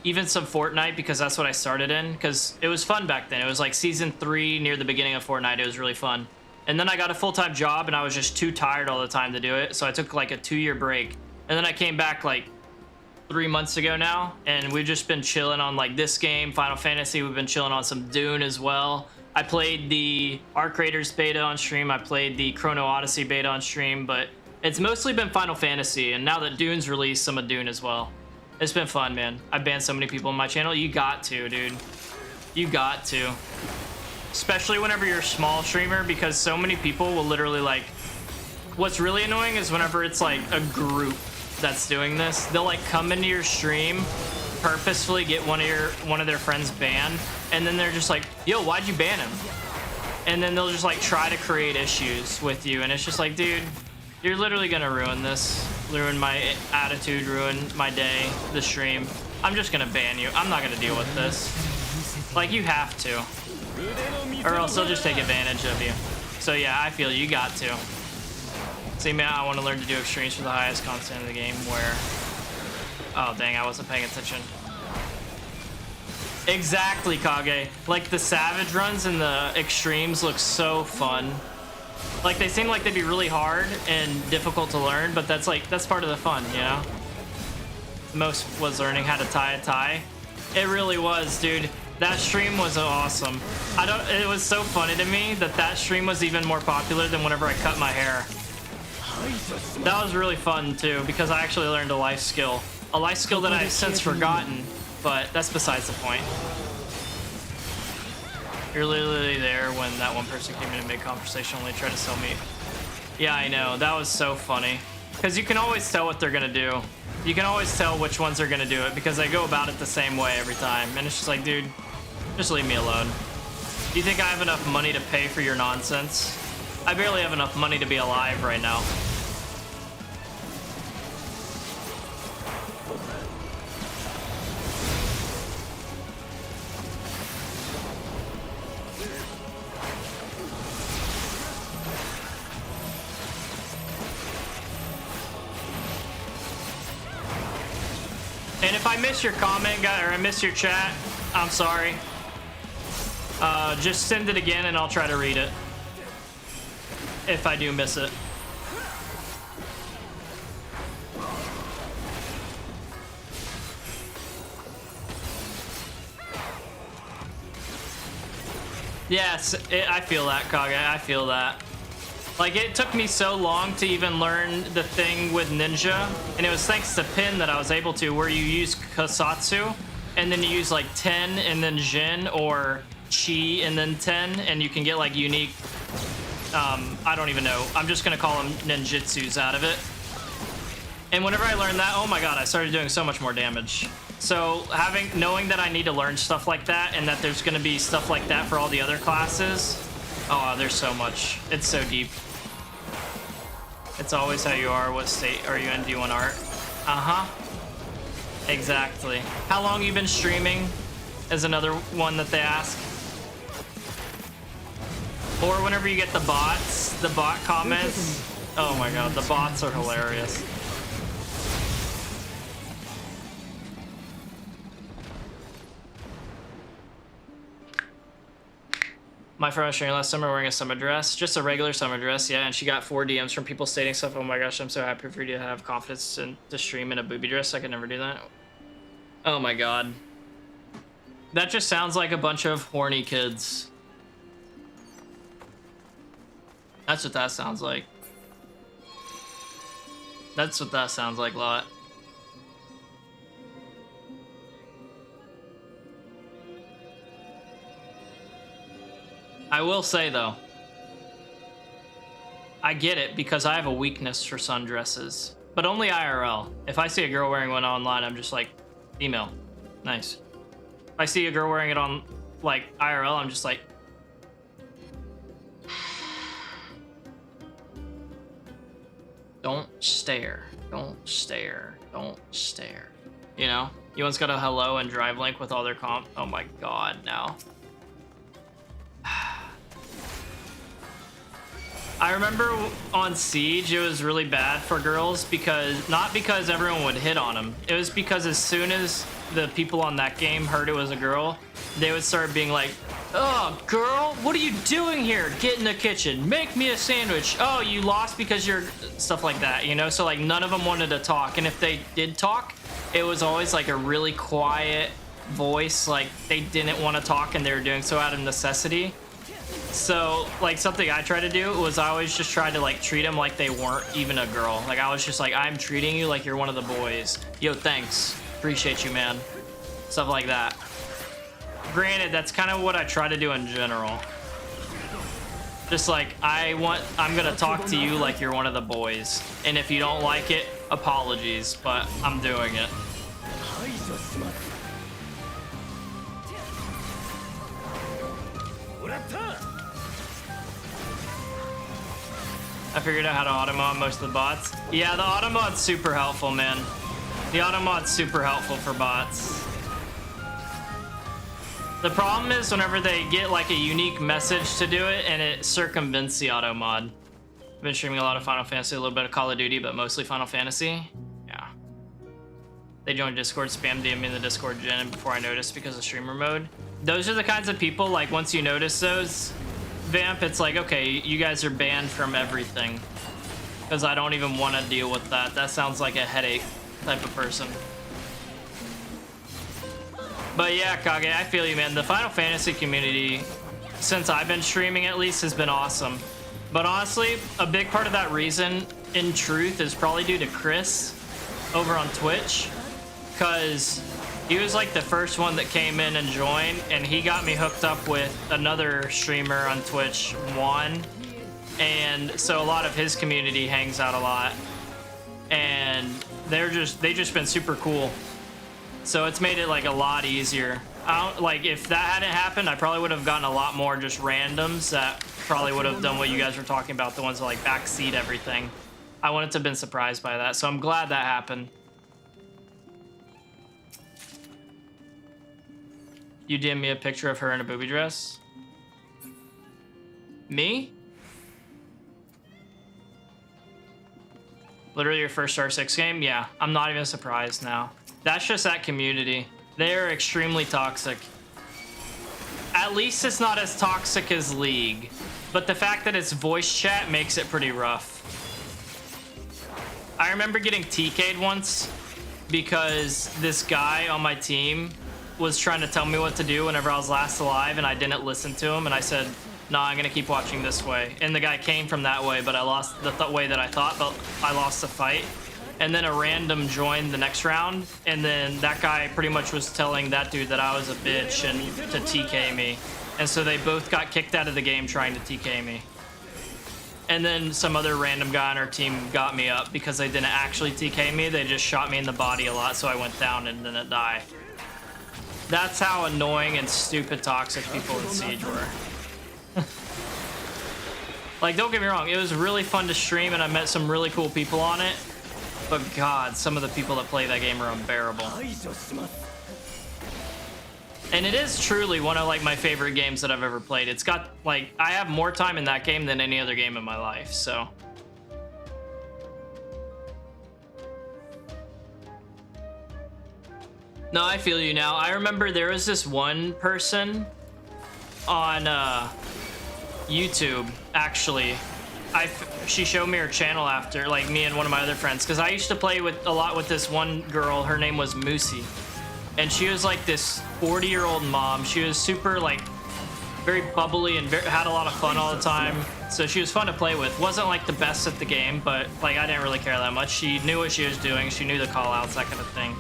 Even some Fortnite, because that's what I started in, because it was fun back then. It was like season 3 near the beginning of Fortnite. It was really fun. And then I got a full-time job and I was just too tired all the time to do it. So I took like a 2-year break. And then I came back like 3 months ago now, and we've just been chilling on like this game, Final Fantasy. We've been chilling on some Dune as well. I played the Arc Raiders beta on stream. I played the Chrono Odyssey beta on stream, but it's mostly been Final Fantasy, and now that Dune's released, some of Dune as well. It's been fun, man. I banned so many people on my channel. You got to, dude. You got to. Especially whenever you're a small streamer, because so many people will literally like... What's really annoying is whenever it's like a group that's doing this, they'll like come into your stream, purposefully get one of their friends banned, and then they're just like, yo, why'd you ban him? And then they'll just like try to create issues with you, and it's just like, dude, you're literally gonna ruin this, ruin my attitude, ruin my day, the stream. I'm just gonna ban you. I'm not gonna deal with this. Like, you have to, or else they'll just take advantage of you. So yeah, I feel you got to. See, man, I want to learn to do extremes for the highest constant in the game where... Oh, dang, I wasn't paying attention. Exactly, Kage. Like, the Savage runs and the extremes look so fun. Like, they seem like they'd be really hard and difficult to learn, but that's part of the fun, you know? Most was learning how to tie a tie. It really was, dude. That stream was awesome. It was so funny to me that stream was even more popular than whenever I cut my hair. That was really fun too, because I actually learned a life skill. A life skill that I've since forgotten, but that's besides the point. You're literally there when that one person came in and made conversation, only tried to sell me. Yeah, I know. That was so funny. Because you can always tell what they're going to do. You can always tell which ones are going to do it, because they go about it the same way every time. And it's just like, dude, just leave me alone. Do you think I have enough money to pay for your nonsense? I barely have enough money to be alive right now. And if I miss your comment, guy, or I miss your chat, I'm sorry. Just send it again and I'll try to read it. If I do miss it. Yes, I feel that, Kage. I feel that. Like, it took me so long to even learn the thing with Ninja, and it was thanks to Pin that I was able to, where you use Kasatsu, and then you use like 10 and then Jin, or Chi and then 10, and you can get like unique, I don't even know. I'm just gonna call them ninjutsus out of it. And whenever I learned that, oh my god, I started doing so much more damage. So knowing that I need to learn stuff like that, and that there's gonna be stuff like that for all the other classes, oh, there's so much. It's so deep. It's always how you are. What state are you in? Do you want art? Uh-huh. Exactly. How long you been streaming is another one that they ask. Or whenever you get the bots, the bot comments. Oh my god, the bots are hilarious. My friend was sharing last summer wearing a summer dress, just a regular summer dress, yeah, and she got 4 DMs from people stating stuff. Oh my gosh, I'm so happy for you to have confidence to stream in a booby dress. I could never do that. Oh my god. That just sounds like a bunch of horny kids. That's what that sounds like. That's what that sounds like, lot. I will say though, I get it because I have a weakness for sundresses, but only IRL. If I see a girl wearing one online, I'm just like, female, nice. If I see a girl wearing it on like IRL, I'm just like, don't stare, don't stare, don't stare. You know, you once got a hello and drive link with all their comp. Oh my god, now. I remember on Siege, it was really bad for girls because, not because everyone would hit on them. It was because as soon as the people on that game heard it was a girl, they would start being like, oh, girl, what are you doing here? Get in the kitchen, make me a sandwich. Oh, you lost because you're, stuff like that, you know? So like none of them wanted to talk. And if they did talk, it was always like a really quiet voice, like they didn't want to talk and they were doing so out of necessity. So like something I tried to do was I always just tried to like treat them like they weren't even a girl. Like I was just like, I'm treating you like you're one of the boys. Yo, thanks, appreciate you, man. Stuff like that. Granted, that's kind of what I try to do in general. Just like, I'm gonna talk to you like you're one of the boys. And if you don't like it, apologies, but I'm doing it. I figured out how to auto-mod most of the bots. Yeah, the auto-mod's super helpful, man. The auto-mod's super helpful for bots. The problem is whenever they get like a unique message to do it and it circumvents the auto mod. I've been streaming a lot of Final Fantasy, a little bit of Call of Duty, but mostly Final Fantasy. Yeah. They joined Discord, spam DM me in the Discord gen before I noticed because of streamer mode. Those are the kinds of people, like once you notice those, Vamp, it's like, okay, you guys are banned from everything. Because I don't even want to deal with that. That sounds like a headache type of person. But yeah, Kage, I feel you, man. The Final Fantasy community, since I've been streaming at least, has been awesome. But honestly, a big part of that reason, in truth, is probably due to Chris over on Twitch. Because he was like the first one that came in and joined, and he got me hooked up with another streamer on Twitch, Juan. And so a lot of his community hangs out a lot. And they've just been super cool. So it's made it like a lot easier. Like if that hadn't happened, I probably would have gotten a lot more just randoms that probably would have done what you guys were talking about, the ones that like backseat everything. I wouldn't have been surprised by that, so I'm glad that happened. You DM me a picture of her in a booby dress? Me? Literally your first Star 6 game? Yeah, I'm not even surprised now. That's just that community. They're extremely toxic. At least it's not as toxic as League. But the fact that it's voice chat makes it pretty rough. I remember getting TK'd once because this guy on my team was trying to tell me what to do whenever I was last alive and I didn't listen to him, and I said, nah, I'm gonna keep watching this way. And the guy came from that way, but I lost the way that I thought, but I lost the fight. And then a random joined the next round, and then that guy pretty much was telling that dude that I was a bitch and to TK me. And so they both got kicked out of the game trying to TK me. And then some other random guy on our team got me up because they didn't actually TK me, they just shot me in the body a lot, so I went down and didn't die. That's how annoying and stupid toxic people in Siege were. Like, don't get me wrong, it was really fun to stream and I met some really cool people on it. But God, some of the people that play that game are unbearable. And it is truly one of like my favorite games that I've ever played. It's got like, I have more time in that game than any other game in my life, so. No, I feel you now. I remember there was this one person on YouTube, actually. She showed me her channel after, like me and one of my other friends, because I used to play a lot with this one girl. Her name was Moosey, and she was like this 40-year-old mom. She was super like very bubbly and had a lot of fun all the time. So she was fun to play with. Wasn't like the best at the game, but like I didn't really care that much. She knew what she was doing. She knew the call outs, that kind of thing.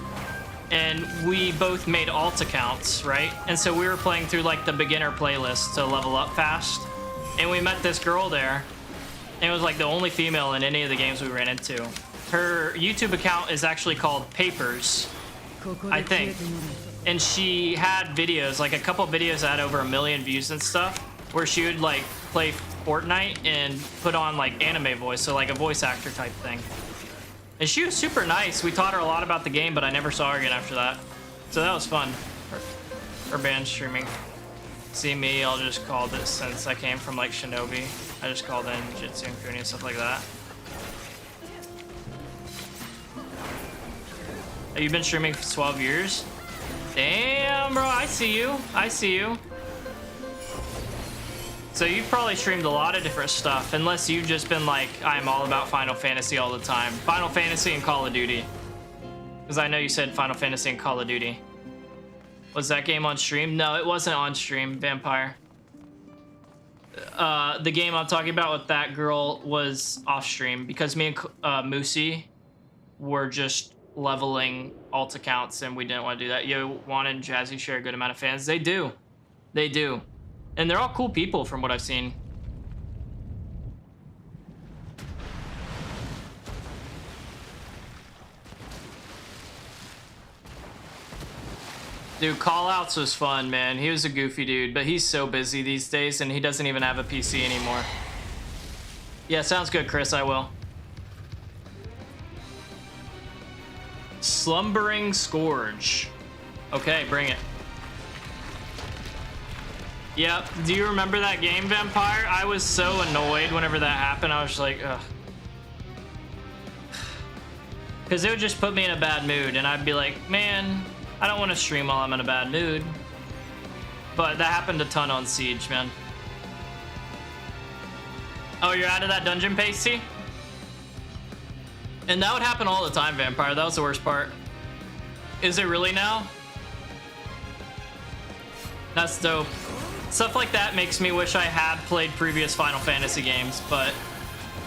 And we both made alt accounts, right? And so we were playing through like the beginner playlist to level up fast. And we met this girl there. And it was like the only female in any of the games we ran into. Her YouTube account is actually called Papers, I think. And she had videos, like a couple videos that had over 1 million views and stuff, where she would like play Fortnite and put on like anime voice, so like a voice actor type thing. And she was super nice. We taught her a lot about the game, but I never saw her again after that. So that was fun. Her band streaming. See me, I'll just call this since I came from like Shinobi. I just called in Jitsu and Kuni and stuff like that. Have you been streaming for 12 years? Damn, bro, I see you. I see you. So you've probably streamed a lot of different stuff, unless you've just been like, I'm all about Final Fantasy all the time. Final Fantasy and Call of Duty. Because I know you said Final Fantasy and Call of Duty. Was that game on stream? No, it wasn't on stream, Vampire. The game I'm talking about with that girl was off stream because me and Moosey were just leveling alt accounts and we didn't want to do that. Yo, Juan and Jazzy share a good amount of fans. They do. They do. And they're all cool people from what I've seen. Dude, Callouts was fun, man. He was a goofy dude, but he's so busy these days and he doesn't even have a PC anymore. Yeah, sounds good, Chris. I will. Slumbering Scourge. Okay, bring it. Yep. Do you remember that game, Vampire? I was so annoyed whenever that happened. I was just like, ugh. Because it would just put me in a bad mood and I'd be like, man, I don't want to stream while I'm in a bad mood. But that happened a ton on Siege, man. Oh, you're out of that dungeon, Pasty? And that would happen all the time, Vampire. That was the worst part. Is it really now? That's dope. Stuff like that makes me wish I had played previous Final Fantasy games, but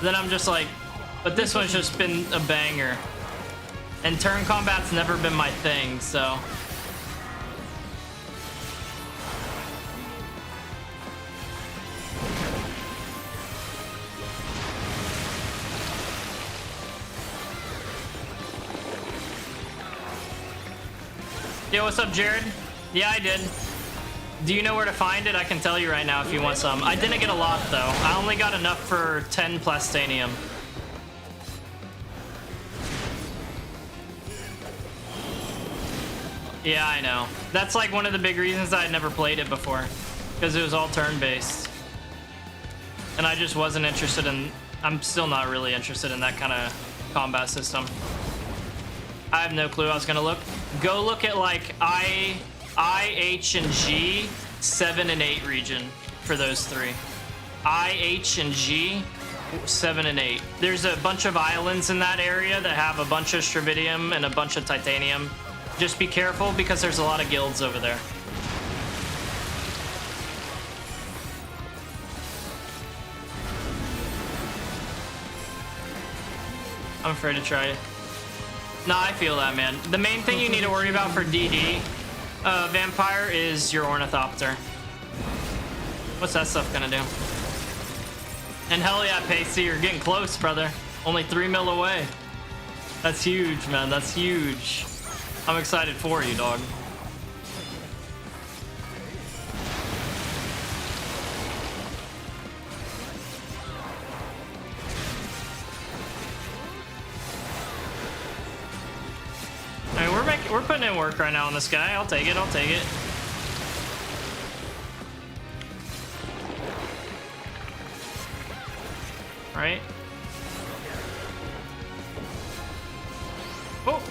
then I'm just like, but this one's just been a banger. And turn combat's never been my thing, so. Yo, what's up, Jared? Yeah, I did. Do you know where to find it? I can tell you right now if you want some. I didn't get a lot, though. I only got enough for 10 plastanium. Yeah, I know. That's like one of the big reasons I had never played it before. Because it was all turn-based. And I just wasn't interested in... I'm still not really interested in that kind of combat system. I have no clue. I was gonna look. Go look at like I, H, and G, 7 and 8 region for those three. I, H, and G, 7 and 8. There's a bunch of islands in that area that have a bunch of Stravidium and a bunch of Titanium. Just be careful because there's a lot of guilds over there. I'm afraid to try it. Nah, I feel that, man. The main thing you need to worry about for DD, Vampire, is your Ornithopter. What's that stuff gonna do? And hell yeah, Pacey, you're getting close, brother. Only 3 mil away. That's huge, man. That's huge. I'm excited for you, dog. I mean, we're putting in work right now on this guy. I'll take it. I'll take it. All right. Oh.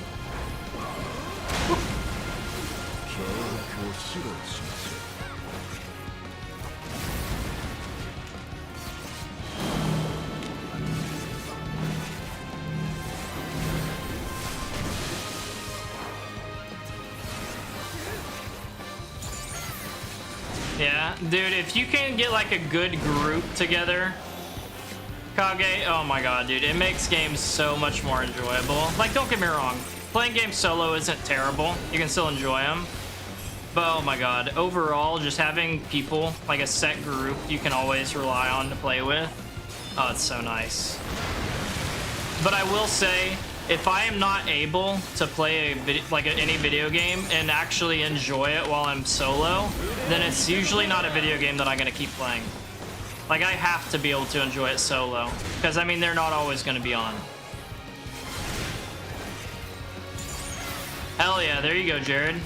Yeah, dude, if you can get like a good group together, Kage, oh my god, dude, it makes games so much more enjoyable. Like, don't get me wrong, playing games solo isn't terrible. You can still enjoy them. But oh my god, overall, just having people, like a set group you can always rely on to play with, oh, it's so nice. But I will say, if I am not able to play any video game and actually enjoy it while I'm solo, then it's usually not a video game that I'm gonna keep playing. Like, I have to be able to enjoy it solo, because I mean, they're not always gonna be on. Hell yeah, there you go, Jared.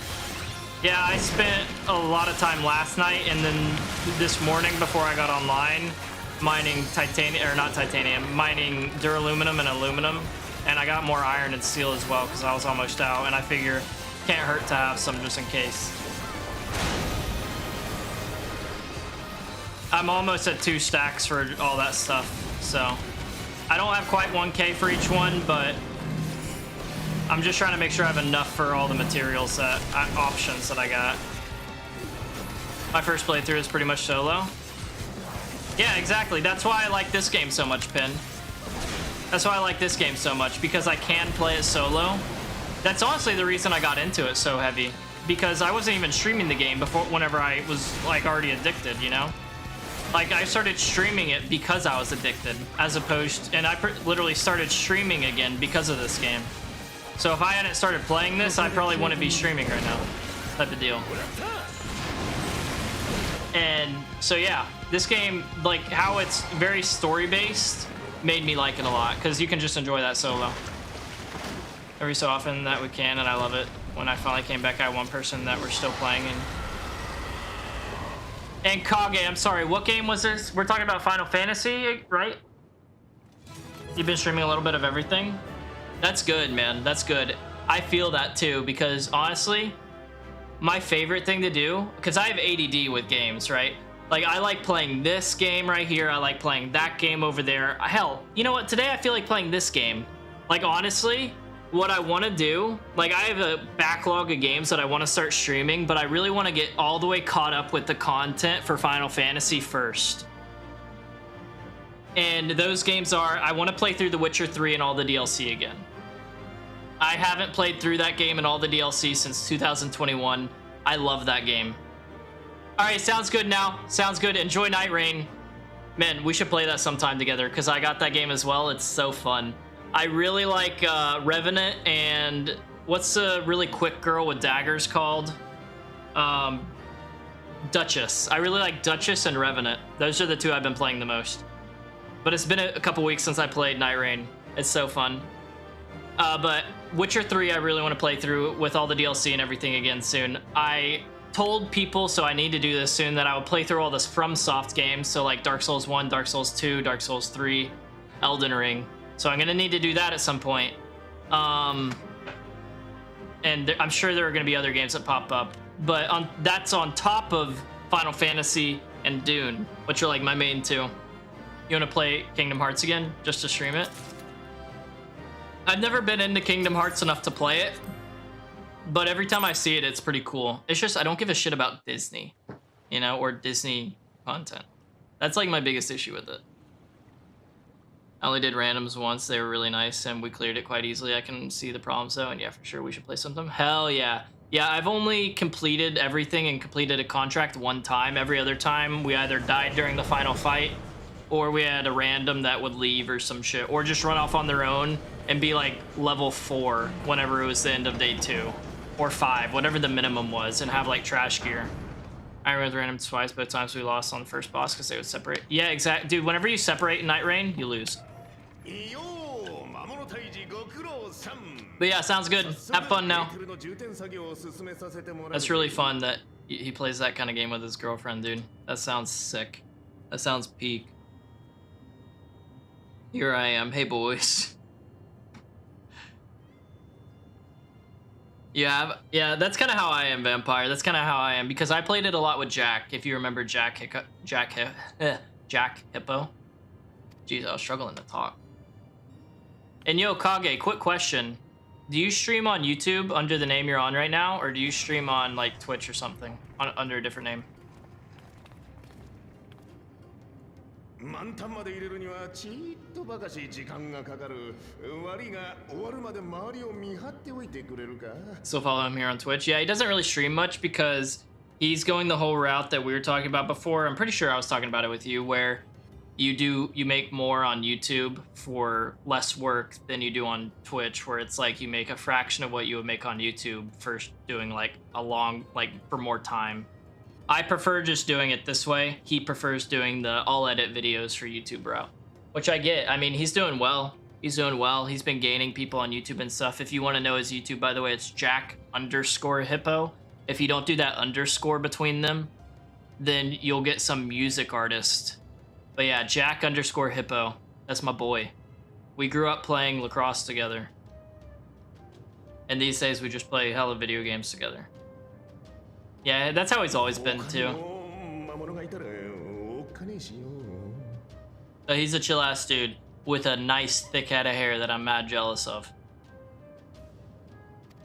Yeah, I spent a lot of time last night and then this morning before I got online mining titanium, or not titanium, mining duraluminum and aluminum. And I got more iron and steel as well because I was almost out, and I figure can't hurt to have some just in case. I'm almost at 2 stacks for all that stuff, so I don't have quite 1K for each one, but I'm just trying to make sure I have enough for all the materials that options that I got. My first playthrough is pretty much solo. Yeah, exactly. That's why I like this game so much, Pin. That's why I like this game so much, because I can play it solo. That's honestly the reason I got into it so heavy, because I wasn't even streaming the game before, whenever I was like already addicted, you know? Like I started streaming it because I was addicted, as opposed to, and I literally started streaming again because of this game. So if I hadn't started playing this, I probably wouldn't be streaming right now, type of deal. And so yeah, this game, like how it's very story-based, made me like it a lot, because you can just enjoy that solo every so often that we can, and I love it. When I finally came back, I had one person that we're still playing. And Kage, I'm sorry, what game was this? We're talking about Final Fantasy, right? You've been streaming a little bit of everything? That's good, man. That's good. I feel that too, because honestly, my favorite thing to do, because I have ADD with games, right? Like, I like playing this game right here. I like playing that game over there. Hell, you know what? Today I feel like playing this game. Like, honestly, what I want to do, like, I have a backlog of games that I want to start streaming, but I really want to get all the way caught up with the content for Final Fantasy first. And those games are, I want to play through The Witcher 3 and all the DLC again. I haven't played through that game and all the DLC since 2021. I love that game. All right, sounds good now. Sounds good. Enjoy Night Rain. Man, we should play that sometime together, because I got that game as well. It's so fun. I really like Revenant and what's the really quick girl with daggers called? Duchess. I really like Duchess and Revenant. Those are the two I've been playing the most. But it's been a couple weeks since I played Night Rain. It's so fun. But Witcher 3 I really want to play through with all the DLC and everything again soon. I told people, so I need to do this soon, that I would play through all this FromSoft games, so like Dark Souls 1, Dark Souls 2, Dark Souls 3, Elden Ring. So I'm gonna need to do that at some point. And I'm sure there are gonna be other games that pop up, but that's on top of Final Fantasy and Dune, which are like my main two. You wanna play Kingdom Hearts again, just to stream it? I've never been into Kingdom Hearts enough to play it, but every time I see it, it's pretty cool. It's just, I don't give a shit about Disney, you know, or Disney content. That's like my biggest issue with it. I only did randoms once. They were really nice, and we cleared it quite easily. I can see the problems, though, and yeah, for sure, we should play sometime. Hell yeah. Yeah, I've only completed everything and completed a contract one time. Every other time, we either died during the final fight, or we had a random that would leave or some shit, or just run off on their own and be like level 4 whenever it was the end of day 2. Or 5, whatever the minimum was, and have like trash gear. I read random twice, but times we lost on the first boss because they would separate. Yeah, exactly. Dude, whenever you separate in Night Rain, you lose. But yeah, sounds good. Have fun now. That's really fun that he plays that kind of game with his girlfriend, dude. That sounds sick. That sounds peak. Here I am. Hey, boys. Yeah, that's kind of how I am, Vampire. That's kind of how I am, because I played it a lot with Jack. If you remember Jack Hippo. Jeez, I was struggling to talk. And yo, Kage, quick question. Do you stream on YouTube under the name you're on right now, or do you stream on like Twitch or something under a different name? Still follow him here on Twitch. Yeah, he doesn't really stream much because he's going the whole route that we were talking about before. I'm pretty sure I was talking about it with you, where you make more on YouTube for less work than you do on Twitch, where it's like you make a fraction of what you would make on YouTube for doing like for more time. I prefer just doing it this way. He prefers doing the I'll edit videos for YouTube route, which I get. I mean, he's doing well. He's doing well. He's been gaining people on YouTube and stuff. If you want to know his YouTube, by the way, it's Jack_Hippo. If you don't do that underscore between them, then you'll get some music artist. But yeah, Jack_Hippo. That's my boy. We grew up playing lacrosse together. And these days we just play hella video games together. Yeah, that's how he's always been too. He's a chill ass dude with a nice thick head of hair that I'm mad jealous of.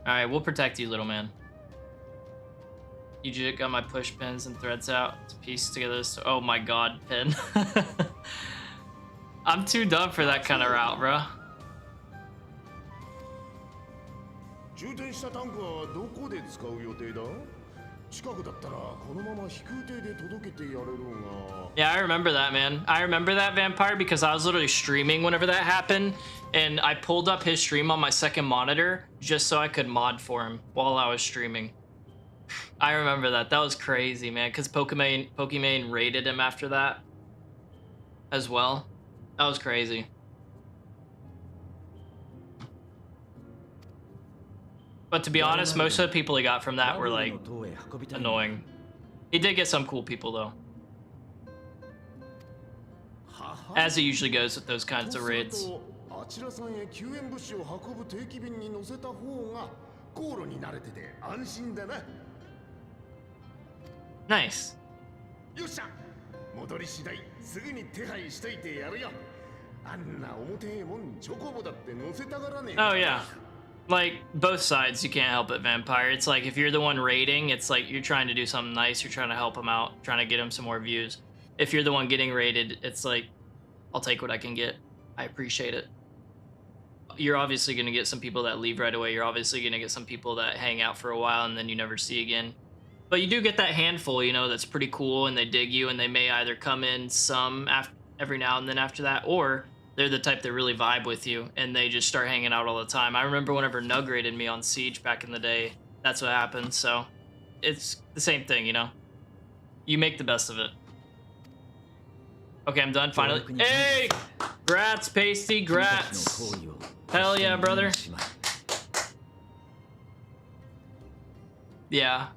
Alright, we'll protect you, little man. You just got my push pins and threads out to piece together. So, oh my god, pin. I'm too dumb for that kind of route, bro. 充填したタンクはどこで使う予定だ？近くだったらこのまま飛空艇で届けてやれるが。Yeah, I remember that, man. I remember that, Vampire, because I was literally streaming whenever that happened, and I pulled up his stream on my second monitor just so I could mod for him while I was streaming. I remember that. That was crazy, man, because Pokimane raided him after that as well. That was crazy. But to be honest, most of the people he got from that were like annoying. He did get some cool people though. As it usually goes with those kinds of raids. Nice. Oh yeah. Like, both sides, you can't help it, Vampire. It's like, if you're the one raiding, it's like you're trying to do something nice, you're trying to help him out, trying to get him some more views. If you're the one getting raided, it's like, I'll take what I can get. I appreciate it. You're obviously going to get some people that leave right away. You're obviously going to get some people that hang out for a while and then you never see again. But you do get that handful, you know, that's pretty cool, and they dig you, and they may either come in some every now and then after that, or they're the type that really vibe with you, and they just start hanging out all the time. I remember whenever Nug raided me on Siege back in the day, that's what happened, so it's the same thing, you know? You make the best of it. Okay, I'm done, finally. Hey! Grats, Pasty, grats! Hell yeah, brother. Yeah.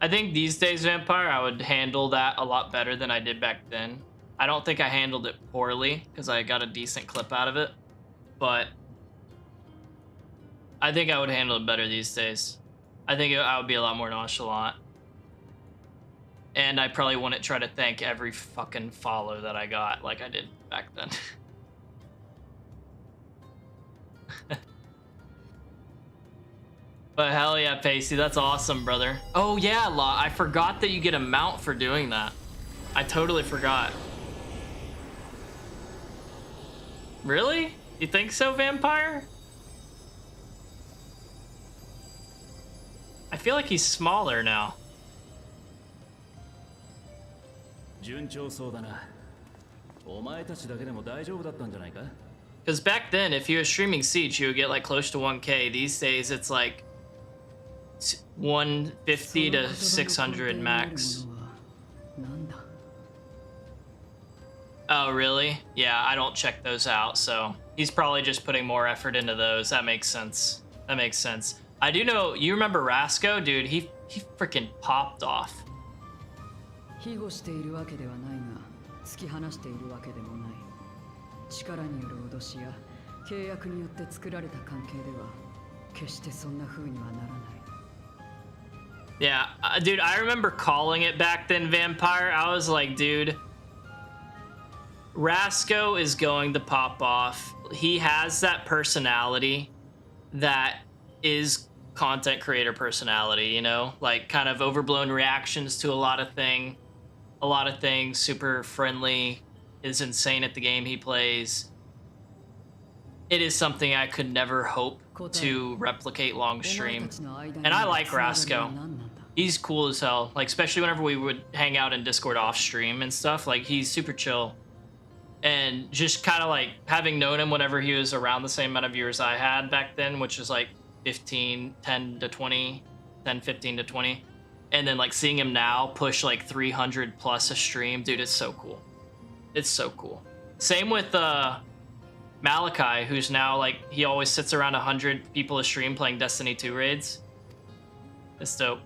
I think these days, Vampire, I would handle that a lot better than I did back then. I don't think I handled it poorly because I got a decent clip out of it, but I think I would handle it better these days. I think I would be a lot more nonchalant. And I probably wouldn't try to thank every fucking follow that I got like I did back then. But hell yeah, Pacey, that's awesome, brother. Oh yeah, Law, I forgot that you get a mount for doing that. I totally forgot. Really? You think so, Vampire? I feel like he's smaller now. Because back then, if you were streaming Siege, you would get like close to 1K. These days, it's like 150 to 600 max. Oh, really? Yeah, I don't check those out, so he's probably just putting more effort into those. That makes sense. That makes sense. I do know, you remember Rasco? Dude, he freaking popped off. Yeah, dude, I remember calling it back then, Vampire. I was like, dude, Rasco is going to pop off. He has that personality that is content creator personality, you know, like kind of overblown reactions to a lot of things, super friendly, is insane at the game he plays. It is something I could never hope to replicate long stream. And I like Rasco. He's cool as hell. Like, especially whenever we would hang out in Discord off stream and stuff, like he's super chill. And just kind of like having known him whenever he was around the same amount of viewers I had back then, which was like 10 to 20, 15 to 20. And then like seeing him now push like 300 plus a stream, dude, it's so cool. It's so cool. Same with Malachi, who's now like, he always sits around 100 people a stream playing Destiny 2 raids. It's dope.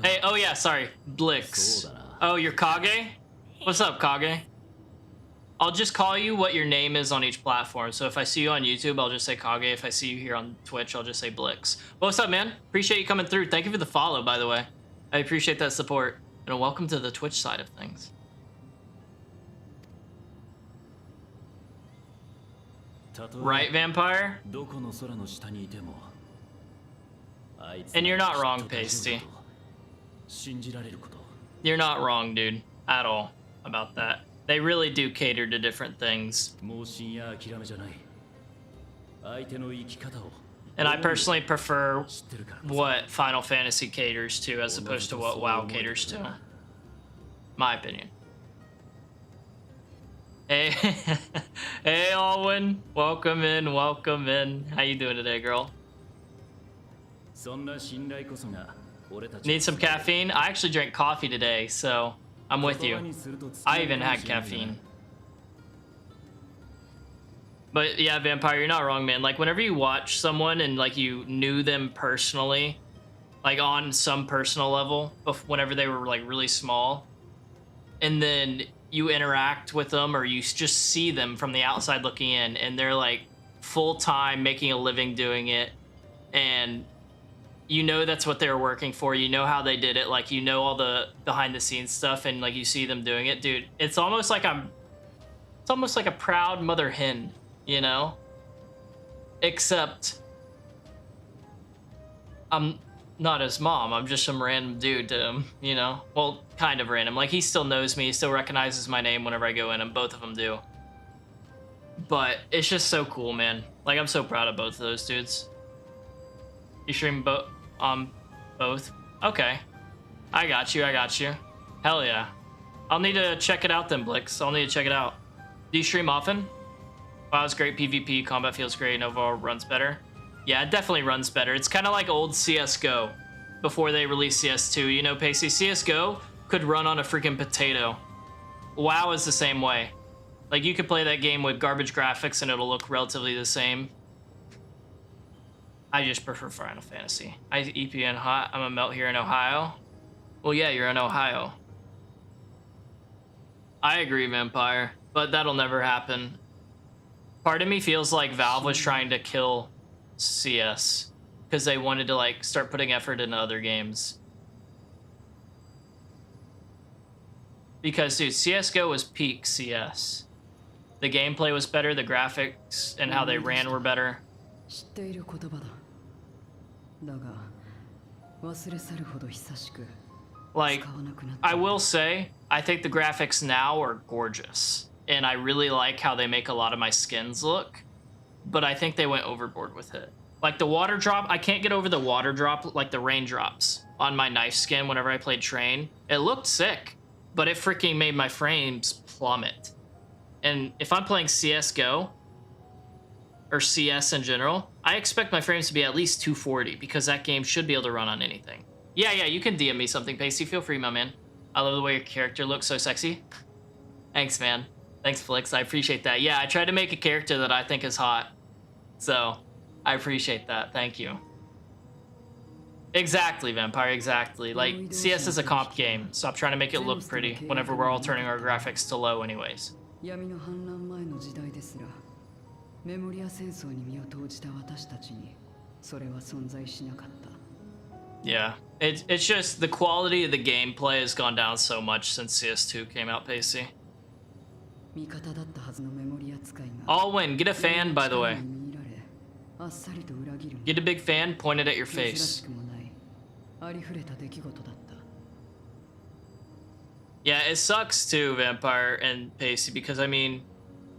Hey, oh yeah, sorry, Blix. Oh, you're Kage? What's up, Kage? I'll just call you what your name is on each platform. So if I see you on YouTube, I'll just say Kage. If I see you here on Twitch, I'll just say Blix. Well, what's up, man? Appreciate you coming through. Thank you for the follow, by the way. I appreciate that support. And welcome to the Twitch side of things. Right, Vampire? And you're not wrong, Pasty. You're not wrong, dude, at all about that. They really do cater to different things. And I personally prefer what Final Fantasy caters to as opposed to what WoW caters to. My opinion. Hey, hey, Alwyn. Welcome in, welcome in. How you doing today, girl? Need some caffeine? I actually drank coffee today, so I'm with you. I even had caffeine. But yeah, Vampire, you're not wrong, man. Like, whenever you watch someone and, like, you knew them personally, like, on some personal level, whenever they were, like, really small, and then you interact with them or you just see them from the outside looking in, and they're, like, full-time making a living doing it, and you know that's what they were working for, you know how they did it, like, you know all the behind-the-scenes stuff, and, like, you see them doing it, dude, it's almost like a proud mother hen. You know? Except I'm not his mom. I'm just some random dude to him, you know? Well, kind of random. Like, he still knows me. He still recognizes my name whenever I go in, and both of them do. But it's just so cool, man. Like, I'm so proud of both of those dudes. You stream both? Both? Okay. I got you. Hell yeah. I'll need to check it out then, Blix. I'll need to check it out. Do you stream often? Wow, it's great PvP, combat feels great, and overall runs better. Yeah, it definitely runs better. It's kind of like old CSGO before they released CS2. You know, Pacey, CSGO could run on a freaking potato. WoW is the same way. Like, you could play that game with garbage graphics and it'll look relatively the same. I just prefer Final Fantasy. I EPN hot. I'm a melt here in Ohio. Well, yeah, you're in Ohio. I agree, Vampire, but that'll never happen. Part of me feels like Valve was trying to kill CS because they wanted to, like, start putting effort into other games. Because, dude, CSGO was peak CS. The gameplay was better, the graphics and how they ran were better. Like, I will say, I think the graphics now are gorgeous. And I really like how they make a lot of my skins look. But I think they went overboard with it. Like, the water drop, I can't get over the water drop, like the raindrops on my knife skin whenever I played Train. It looked sick, but it freaking made my frames plummet. And if I'm playing CSGO, or CS in general, I expect my frames to be at least 240 because that game should be able to run on anything. Yeah, you can DM me something, Pacey. Feel free, my man. I love the way your character looks so sexy. Thanks, man. Thanks, Flix. I appreciate that. Yeah, I tried to make a character that I think is hot. So, I appreciate that. Thank you. Exactly, Vampire, exactly. Like, CS is a comp game. Stop trying to make it look pretty whenever we're all turning our graphics to low anyways. Yeah, it's just the quality of the gameplay has gone down so much since CS2 came out, Pacey. Alwyn, get a fan, by the way. Get a big fan, point it at your face. Yeah, it sucks too, Vampire and Pacey, because I mean,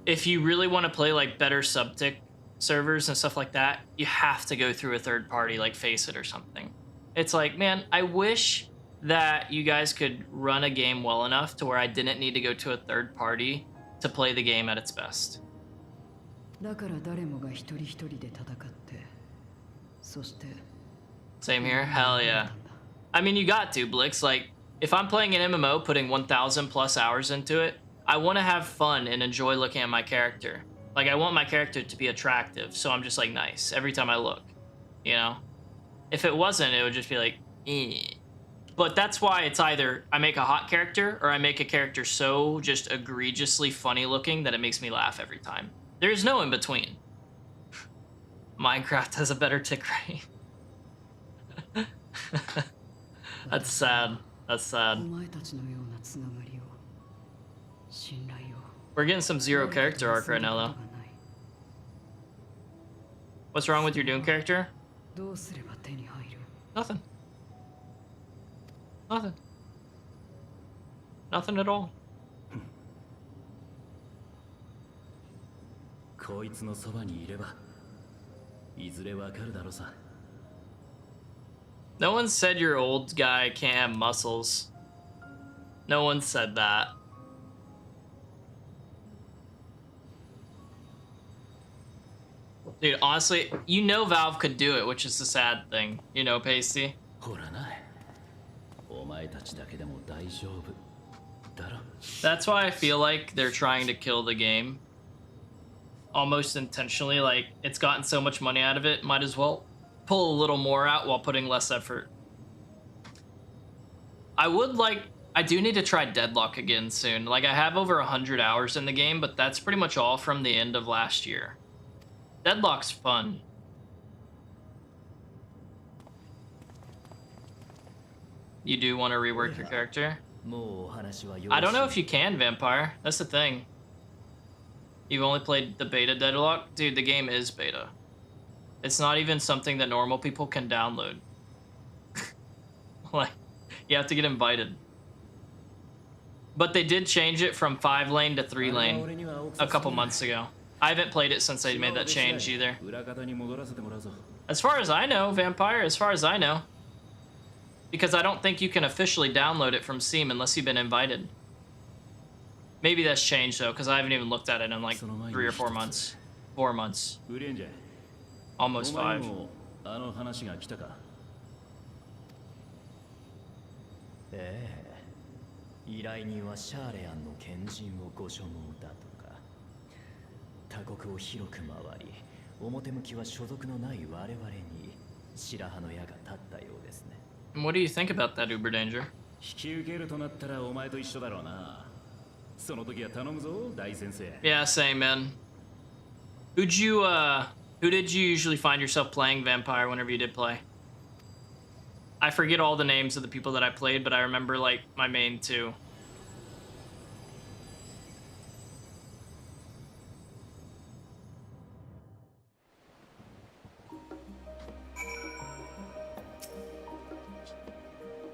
if you really want to play like better subtic servers and stuff like that, you have to go through a third party like Faceit or something. It's like, man, I wish that you guys could run a game well enough to where I didn't need to go to a third party to play the game at its best. Same here. Hell yeah. I mean, you got to, Blix. Like, if I'm playing an MMO, putting 1,000 plus hours into it, I want to have fun and enjoy looking at my character. Like, I want my character to be attractive, so I'm just like nice every time I look, you know? If it wasn't, it would just be like, eh. But that's why it's either I make a hot character or I make a character so just egregiously funny looking that it makes me laugh every time. There's no in between. Minecraft has a better tick rate. That's sad. That's sad. We're getting some zero character arc right now, though. What's wrong with your Dune character? どうすれば手に入る？ Nothing. Nothing. Nothing at all. こいつのそばにいればいずれわかるだろうさ。 No one said your old guy can't have muscles. No one said that. Dude, honestly, you know Valve could do it, which is the sad thing. You know, Pasty? ほらな。お前たちだけでも大丈夫だろ。 That's why I feel like they're trying to kill the game. Almost intentionally, like, it's gotten so much money out of it, might as well pull a little more out while putting less effort. I do need to try Deadlock again soon. Like, I have over 100 hours in the game, but that's pretty much all from the end of last year. Deadlock's fun. You do want to rework your character? もうお話はよろしい。 I don't know if you can, Vampire. That's the thing. You've only played the beta Deadlock? Dude, the game is beta. It's not even something that normal people can download. Like, you have to get invited. But they did change it from 5-lane to 3-lane a couple months ago. I haven't played it since they made that change either. As far as I know, Vampire, as far as I know. Because I don't think you can officially download it from Steam unless you've been invited. Maybe that's changed though, because I haven't even looked at it in like 3 or 4 months. 4 months. Almost 5. あの話が来たか。ええ、依頼人はシャーレアンの賢人をご所望だとか。他国を広く回り、表向きは所属のない我々に白羽の矢が立ったようですね。What do you think about that, Uber Danger? 引き受けるとなったらお前と一緒だろうな。その時は頼むぞ、大先生。Yeah, same, man. Who did you usually find yourself playing Vampire whenever you did play? I forget all the names of the people that I played, but I remember, like, my main two.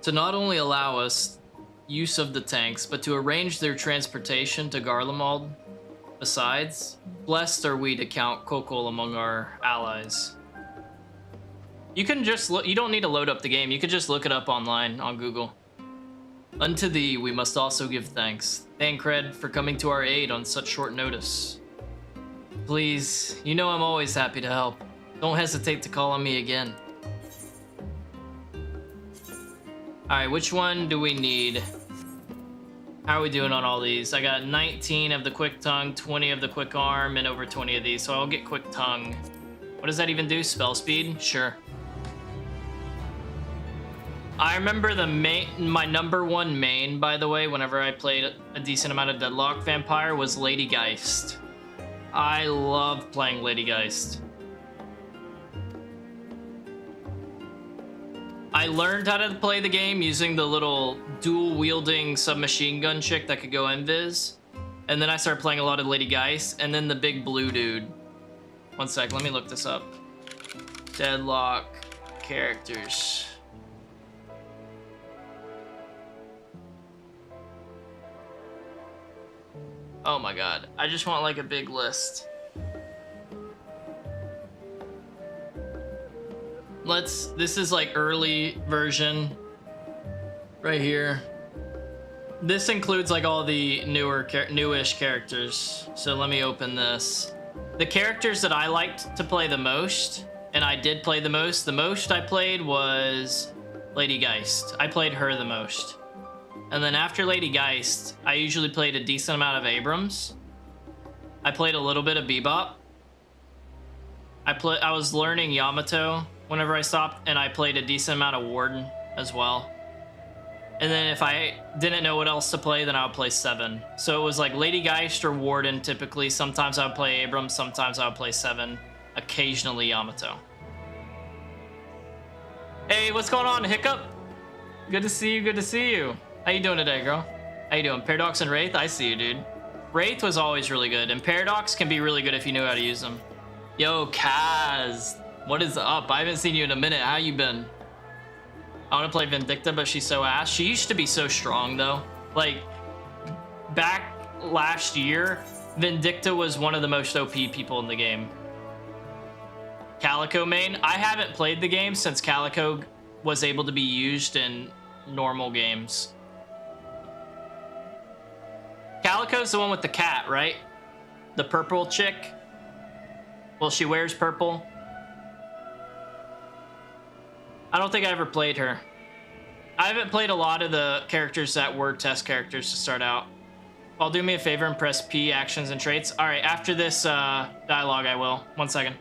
To not only allow us use of the tanks, but to arrange their transportation to Garlemald. Besides, blessed are we to count Kokol among our allies. You can just look, you don't need to load up the game, you could just look it up online on Google. Unto thee we must also give thanks, Thancred, for coming to our aid on such short notice. Please, you know I'm always happy to help. Don't hesitate to call on me again. Alright, which one do we need? How are we doing on all these? I got 19 of the Quick Tongue, 20 of the Quick Arm, and over 20 of these, so I'll get Quick Tongue. What does that even do? Spell speed? Sure. I remember my number one main, by the way, whenever I played a decent amount of Deadlock Vampire, was Lady Geist. I love playing Lady Geist. I learned how to play the game using the little dual-wielding submachine gun chick that could go invis. And then I started playing a lot of Lady Geist, and then the big blue dude. One sec, let me look this up. Deadlock characters. Oh my god, I just want like a big list. This is like early version right here. This includes like all the newish characters. So let me open this. The characters that I liked to play the most, and I did play the most I played was Lady Geist. I played her the most. And then after Lady Geist, I usually played a decent amount of Abrams. I played a little bit of Bebop. I was learning Yamato whenever I stopped, and I played a decent amount of Warden as well. And then if I didn't know what else to play, then I would play 7. So it was like Lady Geist or Warden typically. Sometimes I would play Abrams, sometimes I would play 7, occasionally Yamato. Hey, what's going on, Hiccup? Good to see you, good to see you. How you doing today, girl? How you doing? Paradox and Wraith? I see you, dude. Wraith was always really good, and Paradox can be really good if you know how to use them. Yo, Kaz. What is up? I haven't seen you in a minute. How you been? I want to play Vindicta, but she's so ass. She used to be so strong, though. Like, back last year, Vindicta was one of the most OP people in the game. Calico main. I haven't played the game since Calico was able to be used in normal games. Calico's the one with the cat, right? The purple chick. Well, she wears purple. I don't think I ever played her. I haven't played a lot of the characters that were test characters to start out. Paul, do me a favor and press P, actions and traits. All right, after this dialogue, I will. 1 second.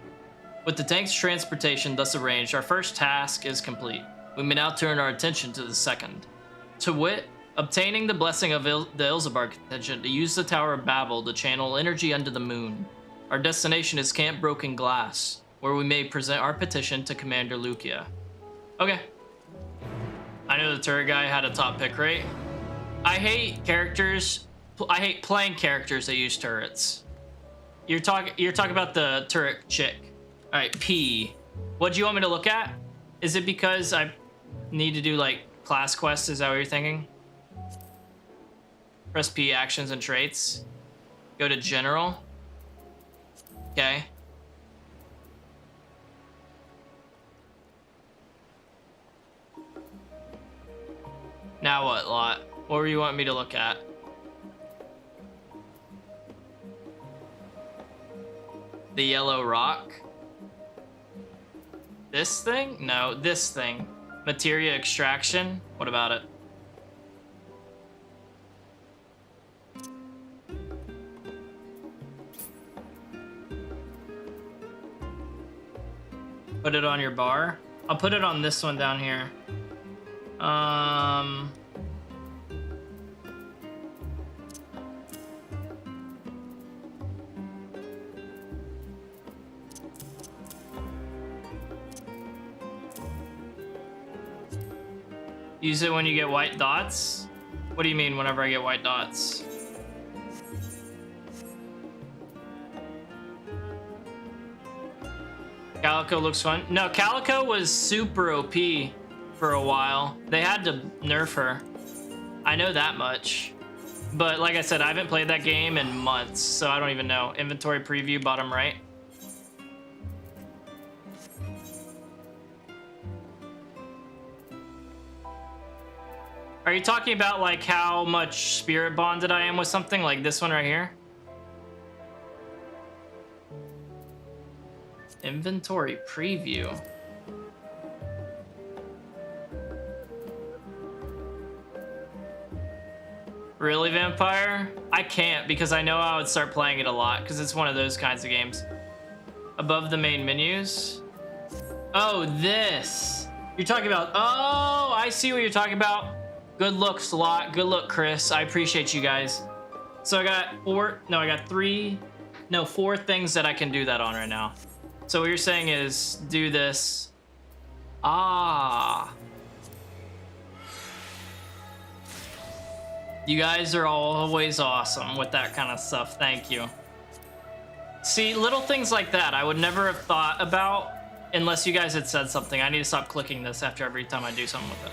With the tank's transportation thus arranged, our first task is complete. We may now turn our attention to the second. To wit, obtaining the blessing of the Ilzabar contingent to use the Tower of Babel to channel energy under the moon. Our destination is Camp Broken Glass, where we may present our petition to Commander Lucia. Okay. I know the turret guy had a top pick rate. I hate characters. I hate playing characters that use turrets. You're talking about the turret chick. All right, P. What do you want me to look at? Is it because I need to do like class quests? Is that what you're thinking? Press P, actions and traits. Go to general. Okay. Now what, Lot? What do you want me to look at? The yellow rock? This thing? No, this thing. Materia extraction? What about it? Put it on your bar? I'll put it on this one down here. Use it when you get white dots? What do you mean whenever I get white dots? Calico looks fun. No, Calico was super OP for a while. They had to nerf her. I know that much. But like I said, I haven't played that game in months, so I don't even know. Inventory preview, bottom right. Are you talking about like how much spirit bonded I am with something like this one right here? Inventory preview. Really, Vampire? I can't because I know I would start playing it a lot because it's one of those kinds of games. Above the main menus. Oh, this. You're talking about, oh, I see what you're talking about. Good look, Slot. Good look, Chris. I appreciate you guys. So I got four things that I can do that on right now. So what you're saying is do this. Ah. You guys are always awesome with that kind of stuff. Thank you. See, little things like that I would never have thought about unless you guys had said something. I need to stop clicking this after every time I do something with it.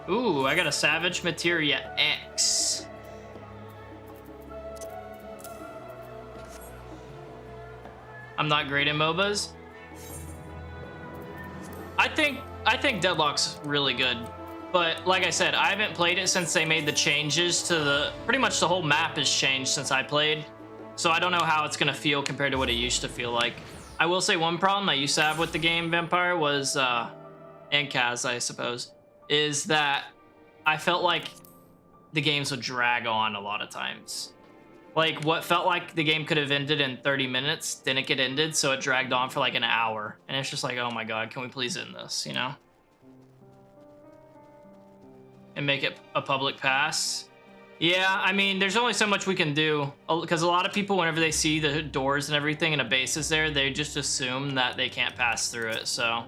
Ooh, I got a Savage Materia X. I'm not great in MOBAs. I think Deadlock's really good. But like I said, I haven't played it since they made the changes to the... Pretty much the whole map has changed since I played. So I don't know how it's going to feel compared to what it used to feel like. I will say one problem I used to have with the game, Vampire, was... and Kaz, I suppose. Is that I felt like the games would drag on a lot of times. Like, what felt like the game could have ended in 30 minutes didn't get ended, so it dragged on for like an hour. And it's just like, oh my god, can we please end this, you know? And make it a public pass. Yeah, I mean, there's only so much we can do. Because a lot of people, whenever they see the doors and everything and a base is there, they just assume that they can't pass through it, so...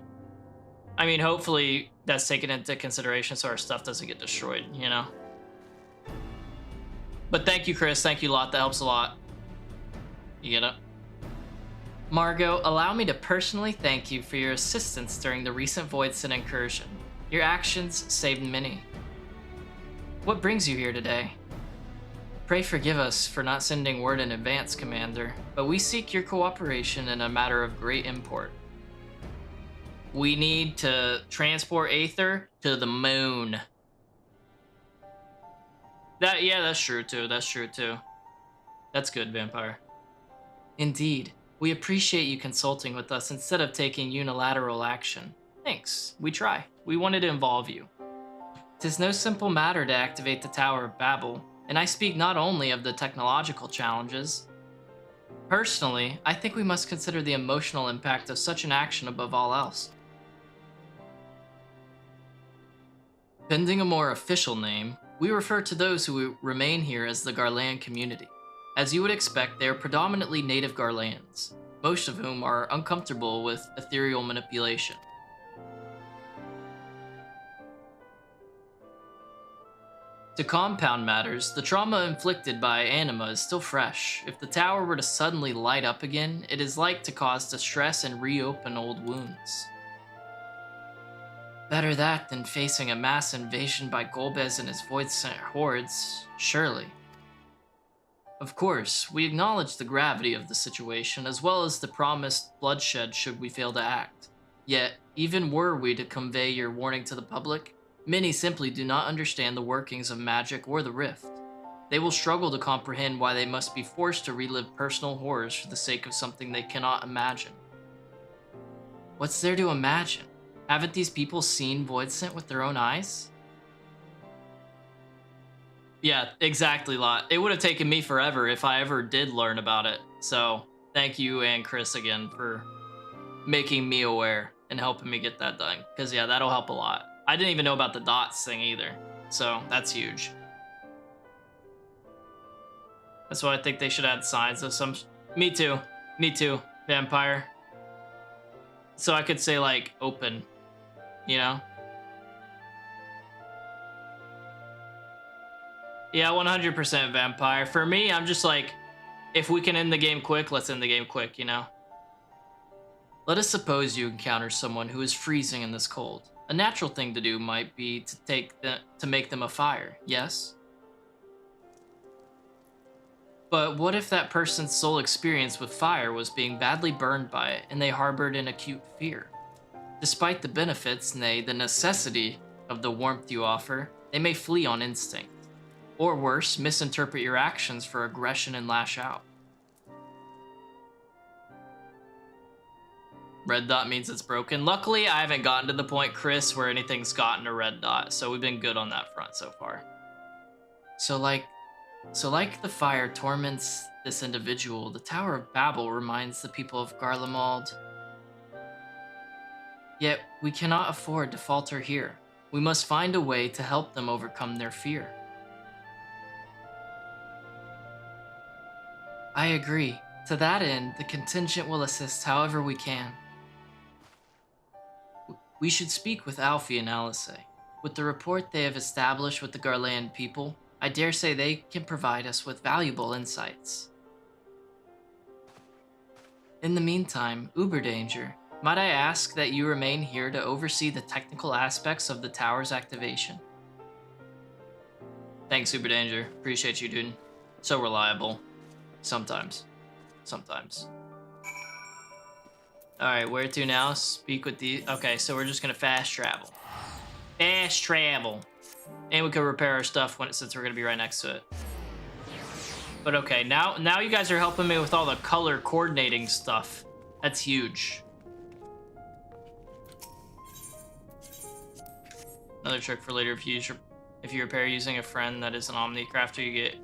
I mean, hopefully that's taken into consideration so our stuff doesn't get destroyed, you know? But thank you, Chris. Thank you a lot. That helps a lot. You get it? Margot, allow me to personally thank you for your assistance during the recent Voidson incursion. Your actions saved many. What brings you here today? Pray forgive us for not sending word in advance, Commander, but we seek your cooperation in a matter of great import. We need to transport Aether to the moon. Yeah, that's true too. That's true too. That's good, Vampire. Indeed. We appreciate you consulting with us instead of taking unilateral action. Thanks. We try. We wanted to involve you. 'Tis no simple matter to activate the Tower of Babel, and I speak not only of the technological challenges. Personally, I think we must consider the emotional impact of such an action above all else. Pending a more official name, we refer to those who remain here as the Garland community. As you would expect, they are predominantly native Garlands, most of whom are uncomfortable with ethereal manipulation. To compound matters, the trauma inflicted by Anima is still fresh. If the tower were to suddenly light up again, it is like to cause distress and reopen old wounds. Better that than facing a mass invasion by Golbez and his Void-sent hordes, surely. Of course, we acknowledge the gravity of the situation, as well as the promised bloodshed should we fail to act. Yet, even were we to convey your warning to the public, many simply do not understand the workings of magic or the rift. They will struggle to comprehend why they must be forced to relive personal horrors for the sake of something they cannot imagine. What's there to imagine? Haven't these people seen Voidsent with their own eyes? Yeah, exactly, Lot. It would have taken me forever if I ever did learn about it. So, thank you and Chris again for making me aware and helping me get that done. Because, yeah, that'll help a lot. I didn't even know about the dots thing either. So, that's huge. That's why I think they should add signs of some... Me too. Me too, Vampire. So I could say, like, open. You know? Yeah, 100% Vampire. For me, I'm just like, if we can end the game quick, let's end the game quick, you know? Let us suppose you encounter someone who is freezing in this cold. A natural thing to do might be to make them a fire, yes? But what if that person's sole experience with fire was being badly burned by it and they harbored an acute fear? Despite the benefits, nay, the necessity of the warmth you offer, they may flee on instinct. Or worse, misinterpret your actions for aggression and lash out. Red dot means it's broken. Luckily, I haven't gotten to the point, Chris, where anything's gotten a red dot, so we've been good on that front so far. So like the fire torments this individual, the Tower of Babel reminds the people of Garlemald. Yet, we cannot afford to falter here. We must find a way to help them overcome their fear. I agree. To that end, the contingent will assist however we can. We should speak with Alfie and Alice. With the rapport they have established with the Garland people, I dare say they can provide us with valuable insights. In the meantime, Uberdanger, might I ask that you remain here to oversee the technical aspects of the tower's activation? Thanks, Uberdanger. Appreciate you, dude. So reliable. Sometimes. Alright, where to now? Speak with the... Okay, so we're just gonna fast travel. Fast travel. And we can repair our stuff since we're gonna be right next to it. But okay, now you guys are helping me with all the color coordinating stuff. That's huge. Another trick for later, if you repair using a friend that is an Omnicrafter, you get...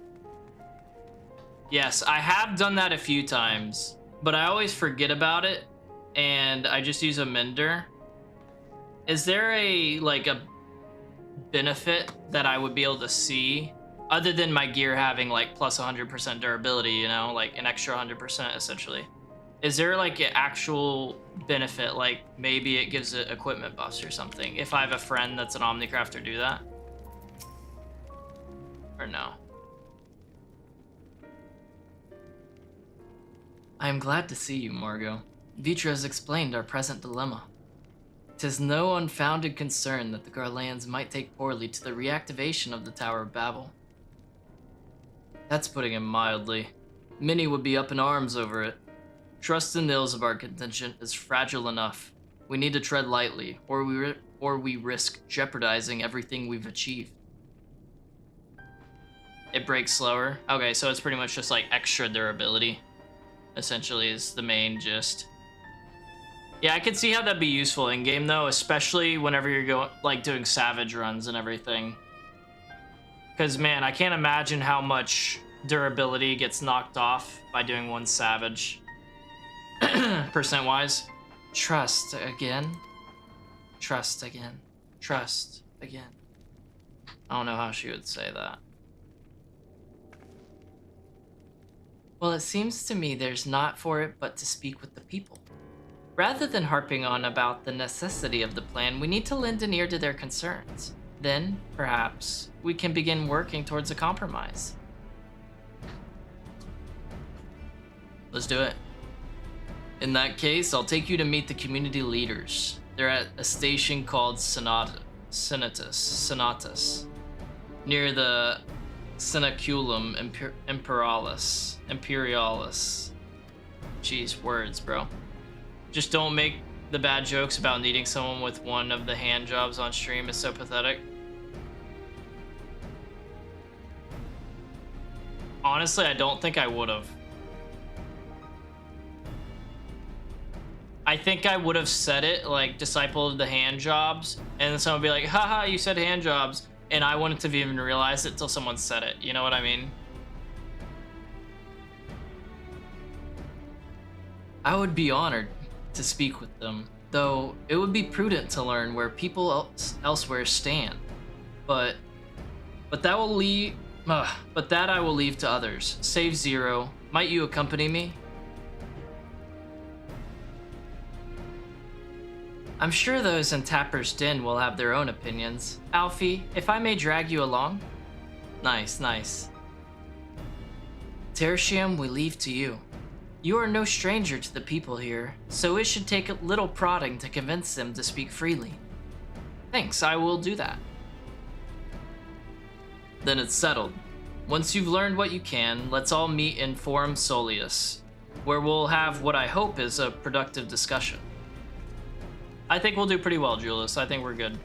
Yes, I have done that a few times, but I always forget about it, and I just use a mender. Is there a benefit that I would be able to see, other than my gear having, like, plus 100% durability, you know? Like, an extra 100%, essentially. Is there, like, an actual benefit, like, maybe it gives it equipment buffs or something, if I have a friend that's an Omnicrafter do that? Or no? I am glad to see you, Margot. Vitra has explained our present dilemma. 'Tis no unfounded concern that the Garlands might take poorly to the reactivation of the Tower of Babel. That's putting it mildly. Many would be up in arms over it. Trust in the ills of our contingent is fragile enough. We need to tread lightly, or we risk jeopardizing everything we've achieved. It breaks slower. Okay, so it's pretty much just like extra durability, essentially, is the main gist. Yeah, I could see how that'd be useful in game though, especially whenever you're going like doing savage runs and everything. Because man, I can't imagine how much durability gets knocked off by doing one savage. Percent wise. Trust again. Trust again. Trust again. I don't know how she would say that. Well, it seems to me there's not for it but to speak with the people. Rather than harping on about the necessity of the plan, we need to lend an ear to their concerns. Then, perhaps, we can begin working towards a compromise. Let's do it. In that case, I'll take you to meet the community leaders. They're at a station called Senatus, near the Senaculum Imperialis. Jeez, words, bro. Just don't make the bad jokes about needing someone with one of the hand jobs on stream is so pathetic. Honestly, I don't think I would have. I think I would have said it like disciple of the hand jobs, and then someone would be like, haha, you said hand jobs, and I wouldn't have even realized it till someone said it. You know what I mean? I would be honored to speak with them, though it would be prudent to learn where people elsewhere stand. But that I will leave to others. Save Zero. Might you accompany me? I'm sure those in Tapper's Den will have their own opinions. Alfie, if I may drag you along? Nice, nice. Tertium, we leave to you. You are no stranger to the people here, so it should take a little prodding to convince them to speak freely. Thanks, I will do that. Then it's settled. Once you've learned what you can, let's all meet in Forum Solius, where we'll have what I hope is a productive discussion. I think we'll do pretty well, Julius. I think we're good.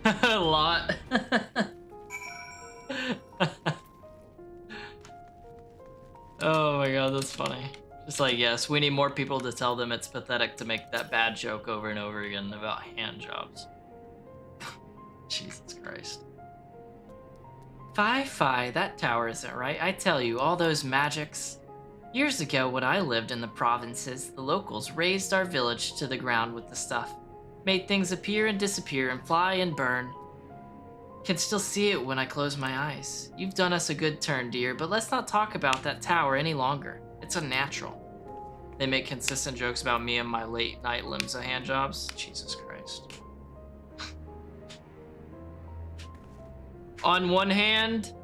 A lot. Oh my god, that's funny. Just like, yes, we need more people to tell them it's pathetic to make that bad joke over and over again about hand jobs. Jesus Christ. Fi, that tower isn't right. I tell you, all those magics. Years ago, when I lived in the provinces, the locals razed our village to the ground with the stuff. Made things appear and disappear and fly and burn. Can still see it when I close my eyes. You've done us a good turn, dear, but let's not talk about that tower any longer. It's unnatural. They make consistent jokes about me and my late night Limsa hand jobs. Jesus Christ. On one hand,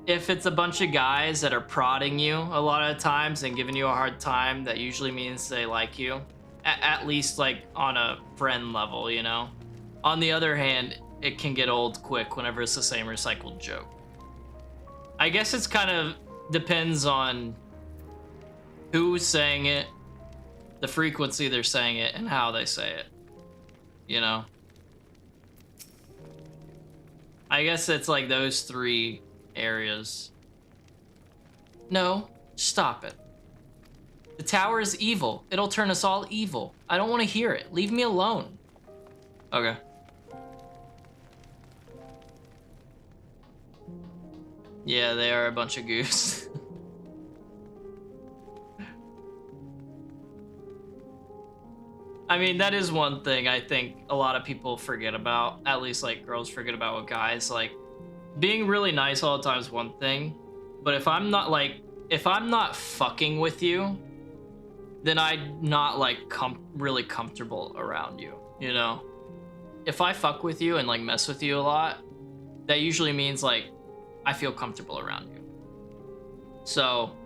if it's a bunch of guys that are prodding you a lot of times and giving you a hard time, that usually means they like you. At least like on a friend level, you know? On the other hand, it can get old quick whenever it's the same recycled joke. I guess it's kind of depends on who's saying it, the frequency they're saying it, and how they say it. You know? I guess it's like those three areas. No, stop it. The tower is evil. It'll turn us all evil. I don't want to hear it. Leave me alone. Okay. Yeah, they are a bunch of goofs. I mean, that is one thing I think a lot of people forget about. At least, like, girls forget about with guys. Like, being really nice all the time is one thing. But if I'm not fucking with you, then I'm not, like, really comfortable around you, you know? If I fuck with you and, like, mess with you a lot, that usually means, like, I feel comfortable around you. So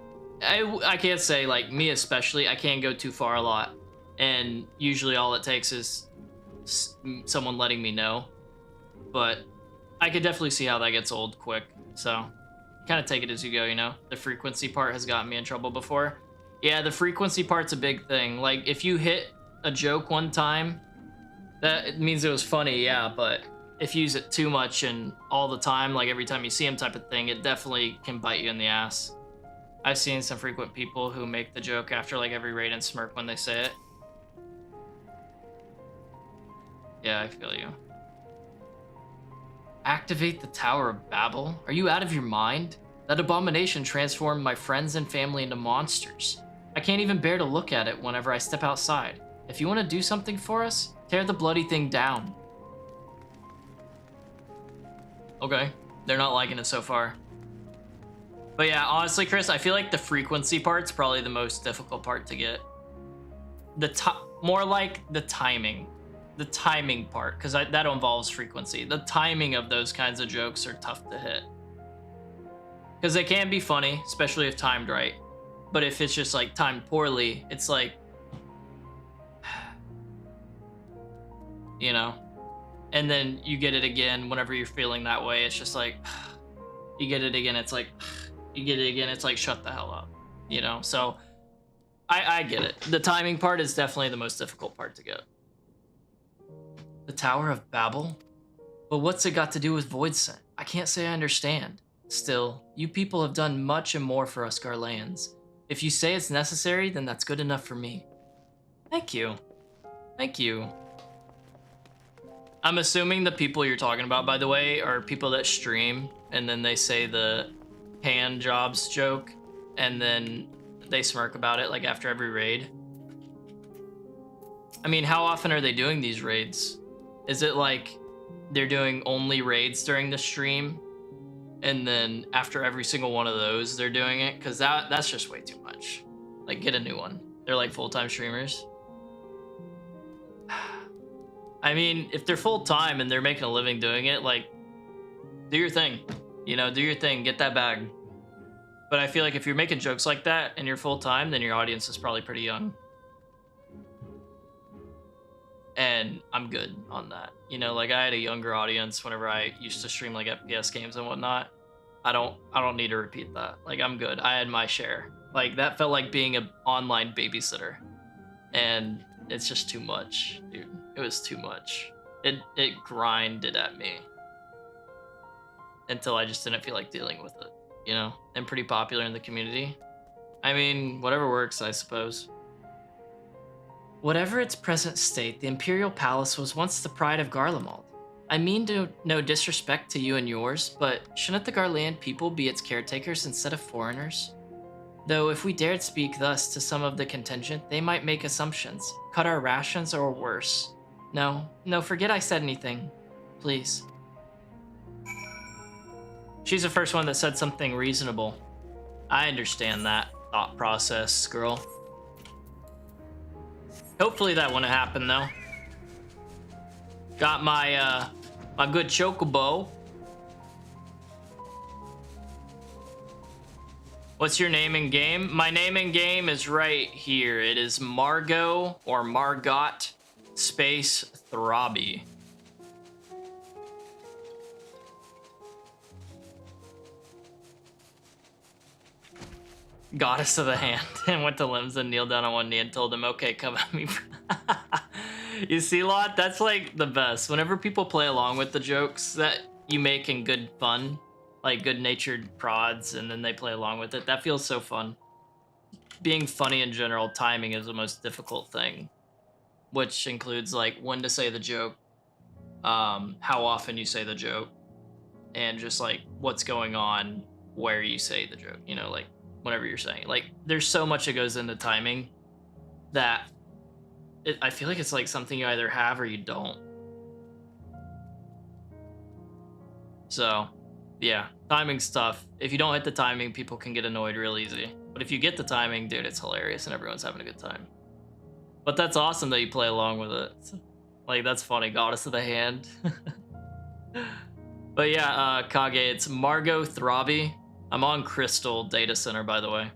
I can't say, like, me especially, I can't go too far a lot. And usually all it takes is someone letting me know. But I could definitely see how that gets old quick. So kind of take it as you go, you know? The frequency part has gotten me in trouble before. Yeah, the frequency part's a big thing. Like, if you hit a joke one time, that means it was funny, yeah, but if you use it too much and all the time, like every time you see him type of thing, it definitely can bite you in the ass. I've seen some frequent people who make the joke after like every raid and smirk when they say it. Yeah, I feel you. Activate the Tower of Babel? Are you out of your mind? That abomination transformed my friends and family into monsters. I can't even bear to look at it whenever I step outside. If you want to do something for us, tear the bloody thing down. Okay, they're not liking it so far. But yeah, honestly, Chris, I feel like the frequency part's probably the most difficult part to get. More like the timing part, because that involves frequency. The timing of those kinds of jokes are tough to hit. Because they can be funny, especially if timed right. But if it's just like timed poorly, it's like, you know, and then you get it again whenever you're feeling that way. It's just like, you get it again, it's like, you get it again, it's like, shut the hell up, you know? So I get it. The timing part is definitely the most difficult part to get. The Tower of Babel? But what's it got to do with Voidsent? I can't say I understand. Still, you people have done much and more for us Garleans. If you say it's necessary, then that's good enough for me. Thank you. Thank you. I'm assuming the people you're talking about, by the way, are people that stream and then they say the hand jobs joke and then they smirk about it like after every raid. I mean, how often are they doing these raids? Is it like they're doing only raids during the stream and then after every single one of those they're doing it? Because that's just way too much. Like, get a new one. They're like full-time streamers. I mean, if they're full-time and they're making a living doing it, like, do your thing. You know, do your thing, get that bag. But I feel like if you're making jokes like that and you're full-time, then your audience is probably pretty young. And I'm good on that. You know, like, I had a younger audience whenever I used to stream like FPS games and whatnot. I don't need to repeat that. Like, I'm good. I had my share. Like, that felt like being an online babysitter. And it's just too much, dude. It was too much. It grinded at me until I just didn't feel like dealing with it, you know? And pretty popular in the community. I mean, whatever works, I suppose. Whatever its present state, the Imperial Palace was once the pride of Garlemald. I mean no disrespect to you and yours, but shouldn't the Garlean people be its caretakers instead of foreigners? Though if we dared speak thus to some of the contingent, they might make assumptions, cut our rations, or worse. No, forget I said anything. Please. She's the first one that said something reasonable. I understand that thought process, girl. Hopefully that wouldn't happen, though. Got my, my good chocobo. What's your name in game? My name in game is right here. It is Margot or Margot space Throbby. Goddess of the hand. And went to Limbs and kneeled down on one knee and told him, okay, come at me. You see, Lot? That's like the best. Whenever people play along with the jokes that you make in good fun, like good-natured prods, and then they play along with it, that feels so fun. Being funny in general, timing is the most difficult thing, which includes like when to say the joke, how often you say the joke, and just like what's going on where you say the joke, you know, like whenever you're saying it. Like, there's so much that goes into timing that I feel like it's like something you either have or you don't. So, yeah, timing's tough. If you don't hit the timing, people can get annoyed real easy. But if you get the timing, dude, it's hilarious and everyone's having a good time. But that's awesome that you play along with it. Like, that's funny. Goddess of the hand. But yeah, Kage, it's Margot Throbby. I'm on Crystal Data Center, by the way.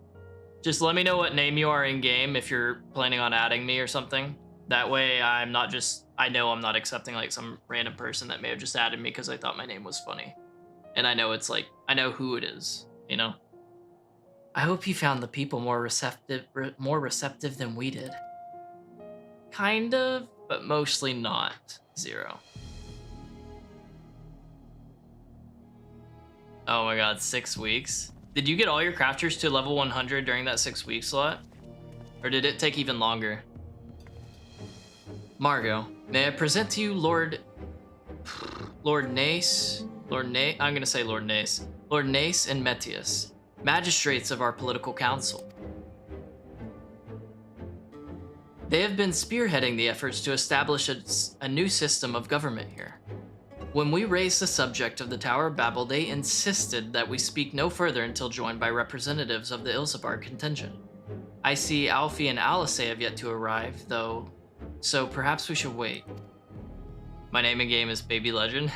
Just let me know what name you are in game if you're planning on adding me or something. That way I'm not just, I know I'm not accepting like some random person that may have just added me because I thought my name was funny. And I know it's like, I know who it is, you know? I hope you found the people more receptive than we did. Kind of, but mostly not. 0. Oh my god, 6 weeks? Did you get all your crafters to level 100 during that 6-week slot? Or did it take even longer? Margot, may I present to you Lord Nace? I'm gonna say Lord Nace. Lord Nace and Metius, magistrates of our political council. They have been spearheading the efforts to establish a new system of government here. When we raised the subject of the Tower of Babel, they insisted that we speak no further until joined by representatives of the Ilzabar contingent. I see Alfie and Alice have yet to arrive, though, so perhaps we should wait. My name in game is Baby Legend.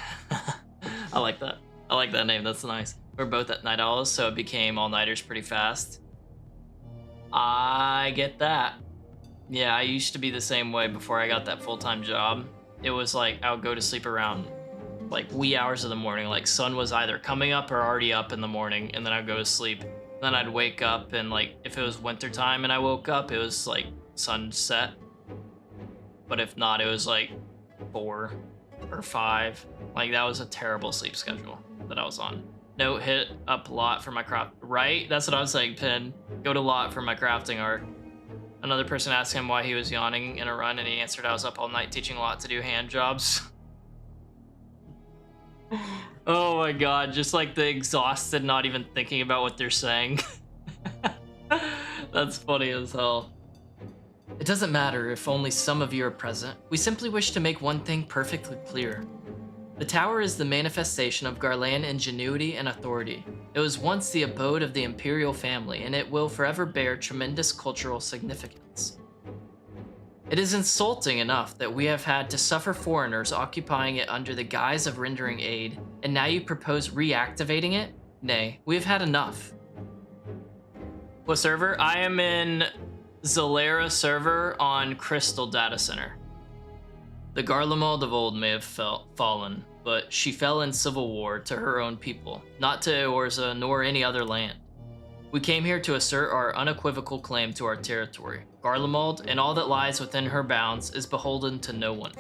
I like that. I like that name, that's nice. We're both at night owls, so it became all-nighters pretty fast. I get that. Yeah, I used to be the same way before I got that full-time job. It was like, I would go to sleep around like wee hours of the morning, like sun was either coming up or already up in the morning, and then I'd go to sleep. Then I'd wake up, and like if it was winter time and I woke up, it was like sunset. But if not, it was like 4 or 5. Like that was a terrible sleep schedule that I was on. Note, hit up lot for my craft. Right? That's what I was saying, Pin. Go to lot for my crafting arc. Another person asked him why he was yawning in a run, and he answered, I was up all night teaching lot to do hand jobs. Oh my god, just like the exhausted, not even thinking about what they're saying. That's funny as hell. It doesn't matter if only some of you are present. We simply wish to make one thing perfectly clear. The tower is the manifestation of Garlean ingenuity and authority. It was once the abode of the imperial family, and it will forever bear tremendous cultural significance. It is insulting enough that we have had to suffer foreigners occupying it under the guise of rendering aid, and now you propose reactivating it? Nay, we have had enough. What server? I am in Zalera server on Crystal Data Center. The Garlemald of old may have fallen, but she fell in civil war to her own people, not to Eorza nor any other land. We came here to assert our unequivocal claim to our territory. Garlemald, and all that lies within her bounds, is beholden to no one.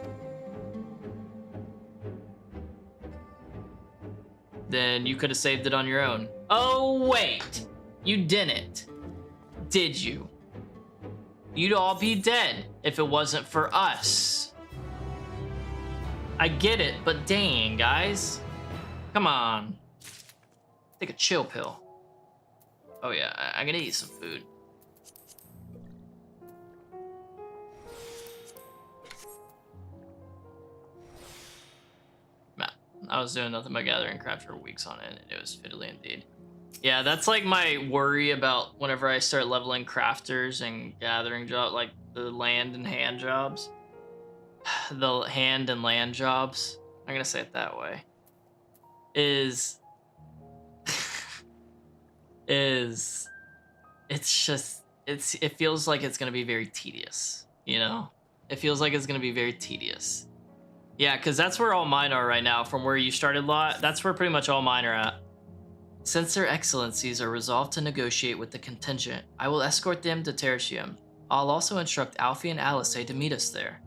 Then you could have saved it on your own. Oh, wait! You didn't. Did you? You'd all be dead if it wasn't for us. I get it, but dang, guys. Come on. Take a chill pill. Oh yeah, I'm gonna eat some food. Man, I was doing nothing but gathering craft for weeks on it, and it was fiddly indeed. Yeah, that's like my worry about whenever I start leveling crafters and gathering job, like the land and hand jobs. The hand and land jobs, I'm gonna say it that way, it feels like it's gonna be very tedious, you know? It feels like it's gonna be very tedious. Yeah, because that's where all mine are right now. From where you started, lot, that's where pretty much all mine are at. Since their excellencies are resolved to negotiate with the contingent, I will escort them to Tertium. I'll also instruct Alfie and Alice to meet us there.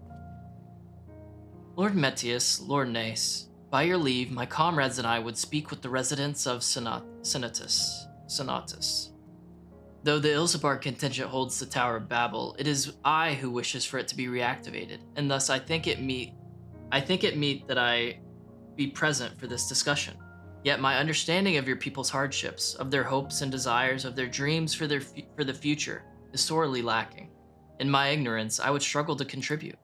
Lord Metius, Lord Nace, by your leave, my comrades and I would speak with the residents of Senatus. Though the Ilzabar contingent holds the Tower of Babel, it is I who wishes for it to be reactivated, and thus I think it meet that I be present for this discussion. Yet my understanding of your people's hardships, of their hopes and desires, of their dreams for the future, is sorely lacking. In my ignorance, I would struggle to contribute.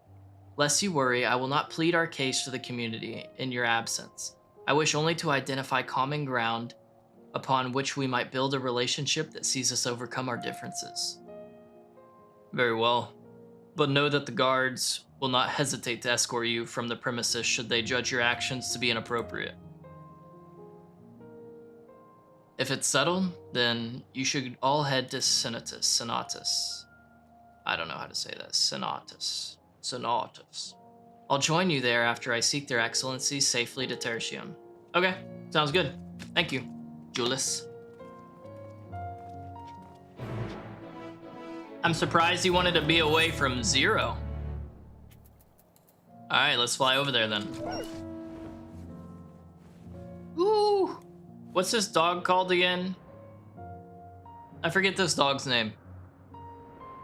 Lest you worry, I will not plead our case to the community in your absence. I wish only to identify common ground upon which we might build a relationship that sees us overcome our differences. Very well, but know that the guards will not hesitate to escort you from the premises should they judge your actions to be inappropriate. If it's settled, then you should all head to Senatus. I don't know how to say that. Senatus. I'll join you there after I seek their excellencies safely to Tertium. Okay, sounds good. Thank you, Julius. I'm surprised he wanted to be away from Zero. Alright, let's fly over there then. Ooh! What's this dog called again? I forget this dog's name.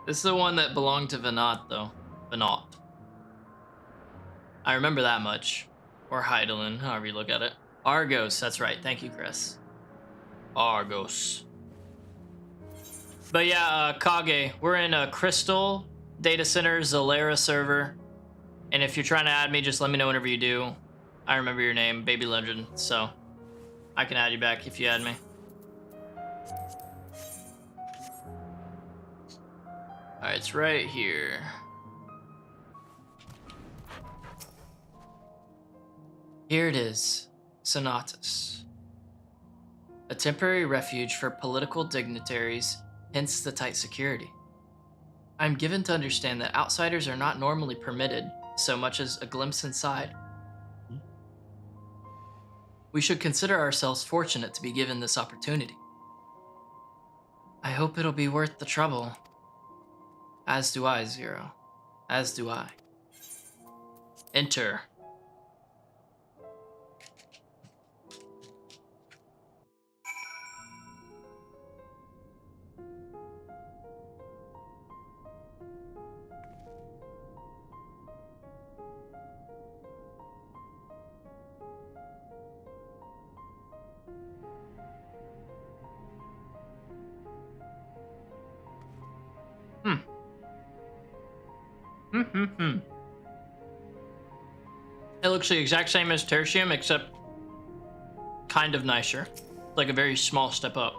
This is the one that belonged to Venat, though. Venat. I remember that much. Or Heidelin, however you look at it. Argos, that's right. Thank you, Chris. Argos. But yeah, Kage, we're in a Crystal Data Center Zalera server. And if you're trying to add me, just let me know whenever you do. I remember your name, Baby Legend, so I can add you back if you add me. Alright, it's right here. Here it is, Senatus. A temporary refuge for political dignitaries, hence the tight security. I'm given to understand that outsiders are not normally permitted so much as a glimpse inside. We should consider ourselves fortunate to be given this opportunity. I hope it'll be worth the trouble. As do I, Zero. As do I. Enter. It looks the exact same as Tertium, except kind of nicer. Like a very small step up.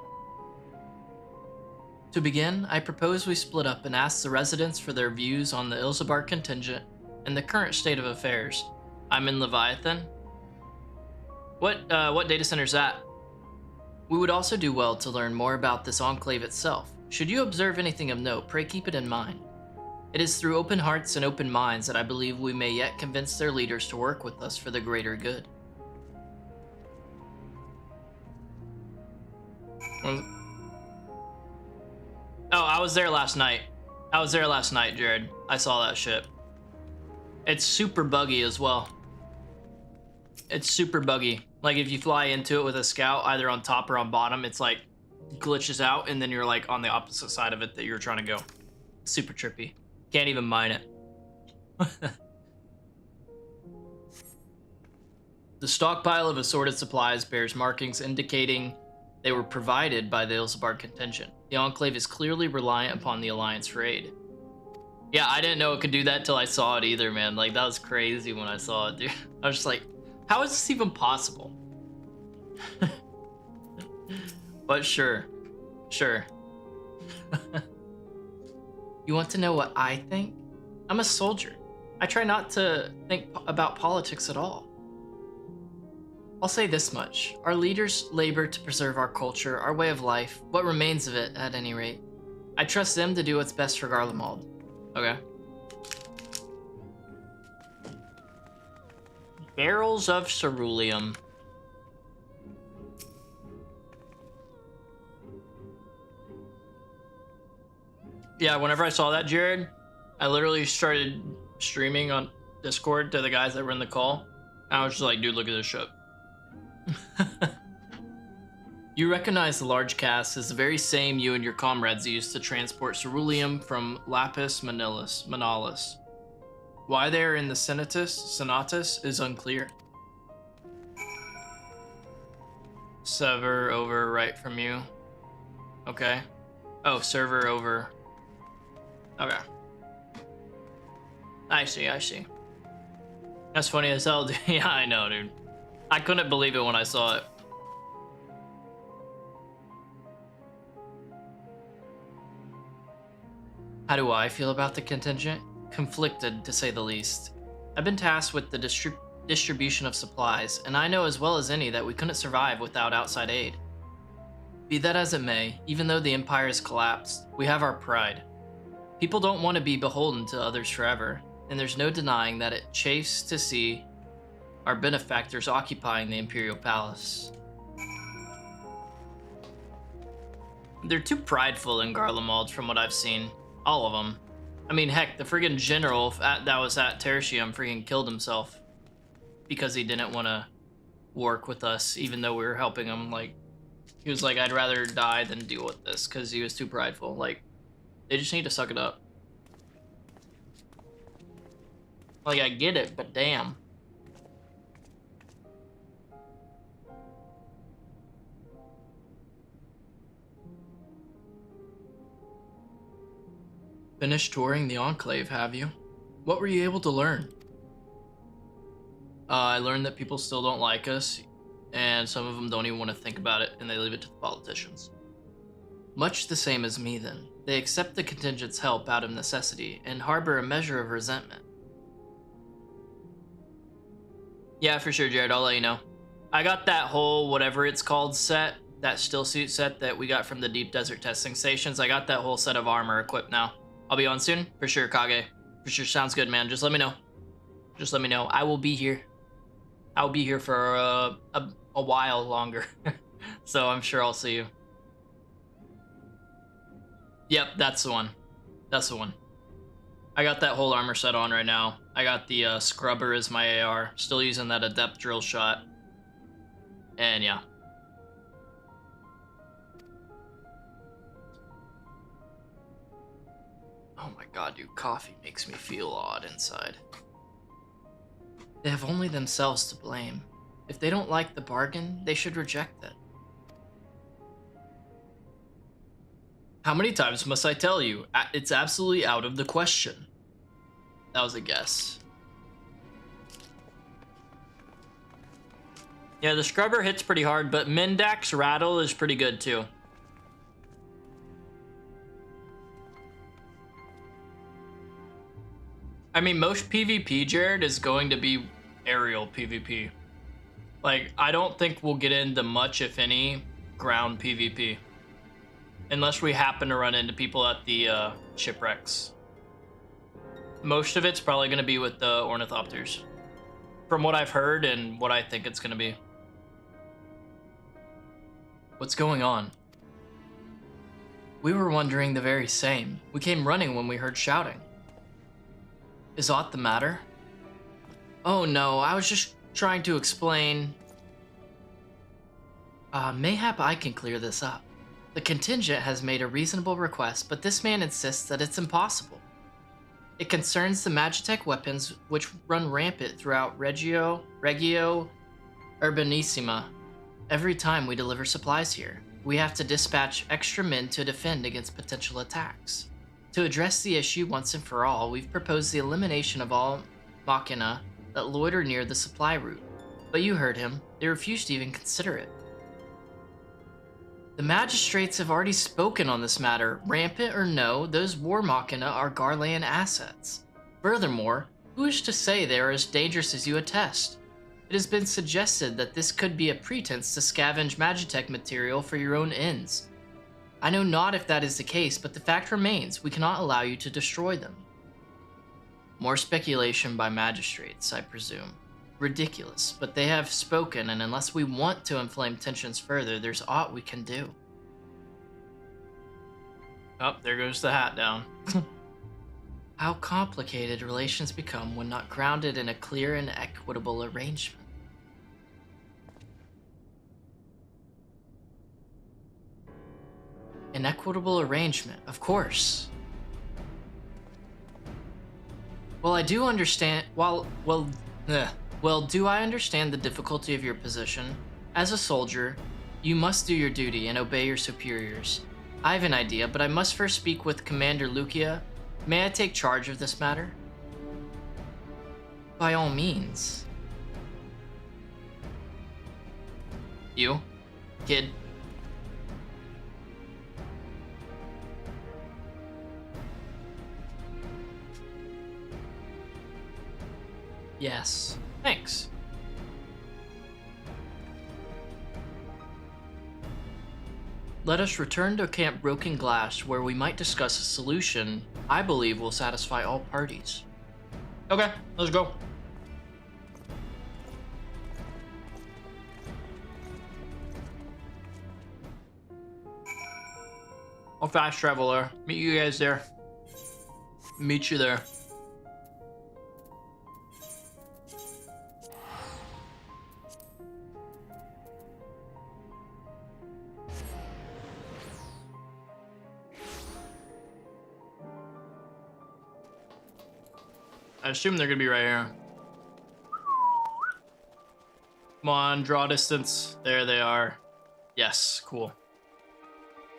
To begin, I propose we split up and ask the residents for their views on the Ilzabar contingent and the current state of affairs. I'm in Leviathan. What data center's that? We would also do well to learn more about this enclave itself. Should you observe anything of note, pray keep it in mind. It is through open hearts and open minds that I believe we may yet convince their leaders to work with us for the greater good. Oh, I was there last night. Jared. I saw that shit. It's super buggy as well. It's super buggy. Like if you fly into it with a scout, either on top or on bottom, it's like glitches out and then you're like on the opposite side of it that you're trying to go. Super trippy. Can't even mine it. The stockpile of assorted supplies bears markings indicating they were provided by the Ilzabar contingent. The Enclave is clearly reliant upon the Alliance for aid. Yeah, I didn't know it could do that till I saw it either, man. Like, that was crazy when I saw it, dude. I was just like, how is this even possible? But sure. You want to know what I think? I'm a soldier. I try not to think about politics at all. I'll say this much. Our leaders labor to preserve our culture, our way of life, what remains of it at any rate. I trust them to do what's best for Garlemald. Okay. Barrels of ceruleum. Yeah, whenever I saw that, Jared, I literally started streaming on Discord to the guys that were in the call. I was just like, dude, look at this shit. You recognize the large cast as the very same you and your comrades used to transport ceruleum from Lapis Manalis. Why they are in the Senatus is unclear. Server over right from you. Okay. Oh, server over. Okay. I see. That's funny as hell, dude. Yeah, I know, dude. I couldn't believe it when I saw it. How do I feel about the contingent? Conflicted, to say the least. I've been tasked with the distribution of supplies, and I know as well as any that we couldn't survive without outside aid. Be that as it may, even though the Empire has collapsed, we have our pride. People don't want to be beholden to others forever, and there's no denying that it chafes to see our benefactors occupying the Imperial Palace. They're too prideful in Garlemald from what I've seen. All of them. I mean, heck, the friggin' general that was at Tertium friggin' killed himself because he didn't want to work with us, even though we were helping him. Like, he was like, I'd rather die than deal with this because he was too prideful. Like, they just need to suck it up. Like, I get it, but damn. Finished touring the Enclave, have you? What were you able to learn? I learned that people still don't like us, and some of them don't even want to think about it, and they leave it to the politicians. Much the same as me, then. They accept the contingent's help out of necessity, and harbor a measure of resentment. Yeah, for sure, Jared, I'll let you know. I got that whole whatever it's called set, that still suit set that we got from the Deep Desert testing stations. I got that whole set of armor equipped now. I'll be on soon, for sure, Kage. For sure, sounds good, man. Just let me know. Just let me know. I will be here. I'll be here for a while longer. So I'm sure I'll see you. Yep, that's the one. That's the one. I got that whole armor set on right now. I got the scrubber as my AR. Still using that adept drill shot. And yeah. Oh my god, dude, coffee makes me feel odd inside. They have only themselves to blame. If they don't like the bargain, they should reject it. How many times must I tell you? It's absolutely out of the question. That was a guess. Yeah, the scrubber hits pretty hard, but Mindak's rattle is pretty good too. I mean, most PvP, Jared, is going to be aerial PvP. Like, I don't think we'll get into much, if any, ground PvP. Unless we happen to run into people at the shipwrecks. Most of it's probably going to be with the Ornithopters. From what I've heard and what I think it's going to be. What's going on? We were wondering the very same. We came running when we heard shouting. Is aught the matter? Oh no, I was just trying to explain. Mayhap I can clear this up. The contingent has made a reasonable request, but this man insists that it's impossible. It concerns the Magitech weapons which run rampant throughout Regio Urbanissima. Every time we deliver supplies here, we have to dispatch extra men to defend against potential attacks. To address the issue once and for all, we've proposed the elimination of all machina that loiter near the supply route. But you heard him. They refused to even consider it. The magistrates have already spoken on this matter. Rampant or no, those war machina are Garlean assets. Furthermore, who is to say they are as dangerous as you attest? It has been suggested that this could be a pretense to scavenge Magitech material for your own ends. I know not if that is the case, but the fact remains, we cannot allow you to destroy them. More speculation by magistrates, I presume. Ridiculous, but they have spoken, and unless we want to inflame tensions further, there's aught we can do. Oh, there goes the hat down. How complicated relations become when not grounded in a clear and equitable arrangement. An equitable arrangement, of course. Well, I do understand. Well, do I understand the difficulty of your position? As a soldier, you must do your duty and obey your superiors. I have an idea, but I must first speak with Commander Lucia. May I take charge of this matter? By all means. You, kid. Yes. Thanks. let us return to Camp Broken Glass, where we might discuss a solution I believe will satisfy all parties. Okay, let's go. I'll fast travel there. Meet you guys there. Meet you there. I assume they're gonna be right here. Come on, draw distance. There they are. Yes, cool.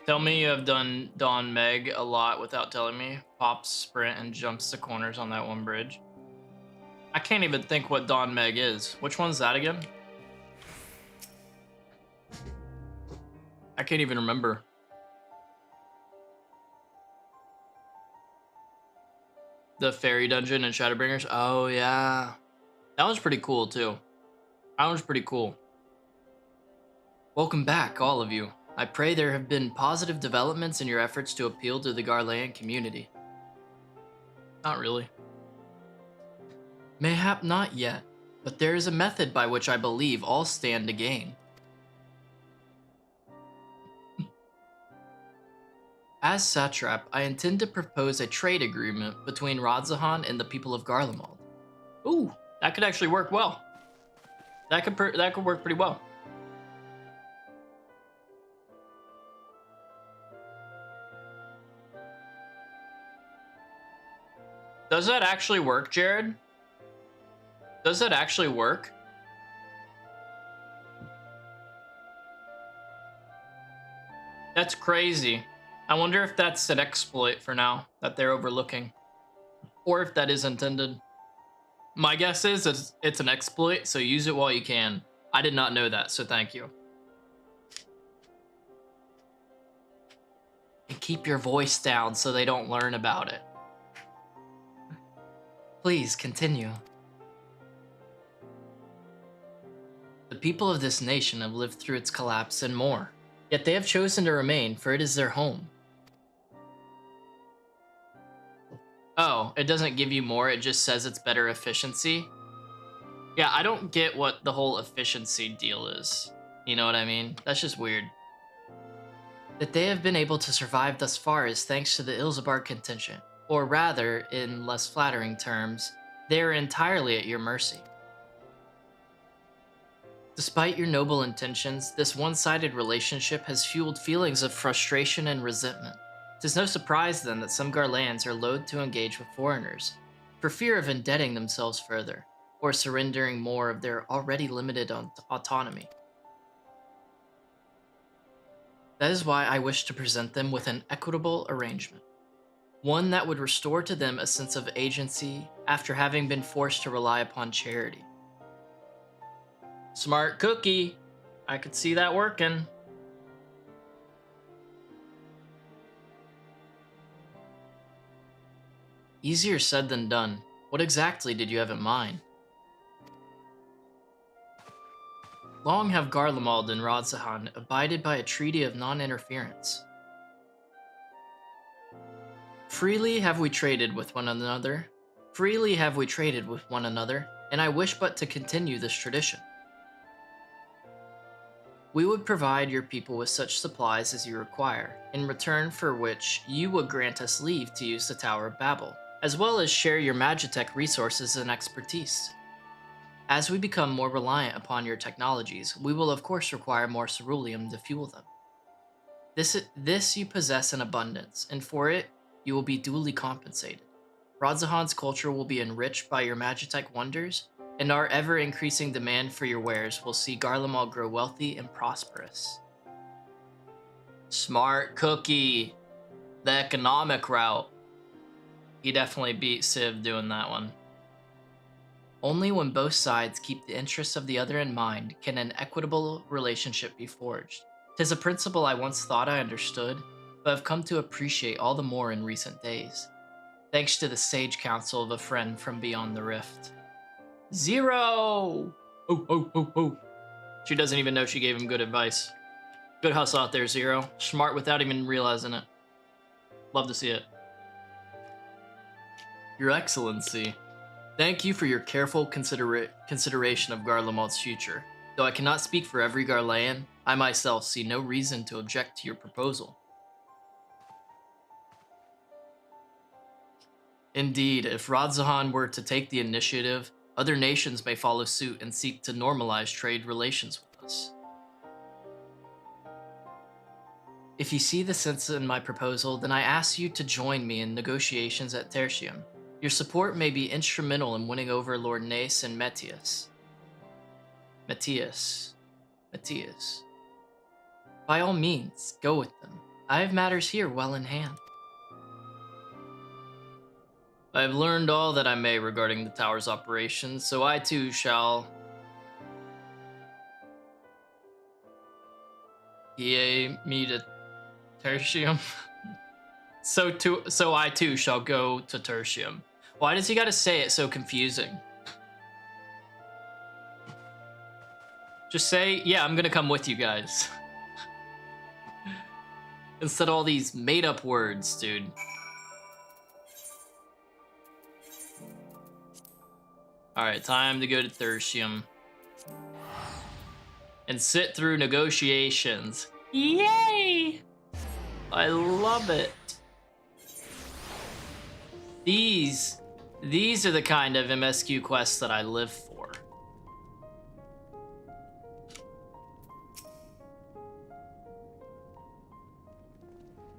Tell me you have done Dawn Meg a lot without telling me. Pops, sprint, and jumps the corners on that one bridge. I can't even think what Dawn Meg is. Which one's that again? I can't even remember. The fairy dungeon and Shadowbringers? Oh, yeah. That one's pretty cool, too. That one's pretty cool. Welcome back, all of you. I pray there have been positive developments in your efforts to appeal to the Garlean community. Not really. Mayhap not yet, but there is a method by which I believe all stand to gain. As Satrap, I intend to propose a trade agreement between Radzahan and the people of Garlemald. Ooh, that could actually work well. That could work pretty well. Does that actually work, Jared? Does that actually work? That's crazy. I wonder if that's an exploit for now that they're overlooking, or if that is intended. My guess is it's an exploit, so use it while you can. I did not know that, so thank you. And keep your voice down so they don't learn about it. Please continue. The people of this nation have lived through its collapse and more, yet they have chosen to remain, for it is their home. Oh, it doesn't give you more, it just says it's better efficiency? Yeah, I don't get what the whole efficiency deal is. You know what I mean? That's just weird. That they have been able to survive thus far is thanks to the Ilzabar contingent, or rather, in less flattering terms, they are entirely at your mercy. Despite your noble intentions, this one-sided relationship has fueled feelings of frustration and resentment. It is no surprise then that some Garleans are loath to engage with foreigners, for fear of indebting themselves further, or surrendering more of their already limited autonomy. That is why I wish to present them with an equitable arrangement. One that would restore to them a sense of agency after having been forced to rely upon charity. Smart cookie. I could see that working. Easier said than done. What exactly did you have in mind? Long have Garlemald and Radzahan abided by a treaty of non-interference. Freely have we traded with one another, and I wish but to continue this tradition. We would provide your people with such supplies as you require, in return for which you would grant us leave to use the Tower of Babel, as well as share your Magitech resources and expertise. As we become more reliant upon your technologies, we will of course require more ceruleum to fuel them. This you possess in abundance, and for it, you will be duly compensated. Radzahan's culture will be enriched by your Magitech wonders, and our ever-increasing demand for your wares will see Garlemald grow wealthy and prosperous. Smart cookie. The economic route. He definitely beat Civ doing that one. Only when both sides keep the interests of the other in mind can an equitable relationship be forged. 'Tis a principle I once thought I understood, but have come to appreciate all the more in recent days, thanks to the sage counsel of a friend from beyond the rift. Zero! Oh. She doesn't even know she gave him good advice. Good hustle out there, Zero. Smart without even realizing it. Love to see it. Your Excellency, thank you for your careful consideration of Garlemald's future. Though I cannot speak for every Garlean, I myself see no reason to object to your proposal. Indeed, if Radzahan were to take the initiative, other nations may follow suit and seek to normalize trade relations with us. If you see the sense in my proposal, then I ask you to join me in negotiations at Tertium. Your support may be instrumental in winning over Lord Nace and Matthias. By all means, go with them. I have matters here well in hand. I have learned all that I may regarding the tower's operations, so I too shall... me to Tertium. So I too shall go to Tertium. Why does he gotta say it so confusing? Just say, yeah, I'm gonna come with you guys. Instead of all these made-up words, dude. Alright, time to go to Tertium. And sit through negotiations. Yay! I love it. These are the kind of MSQ quests that I live for.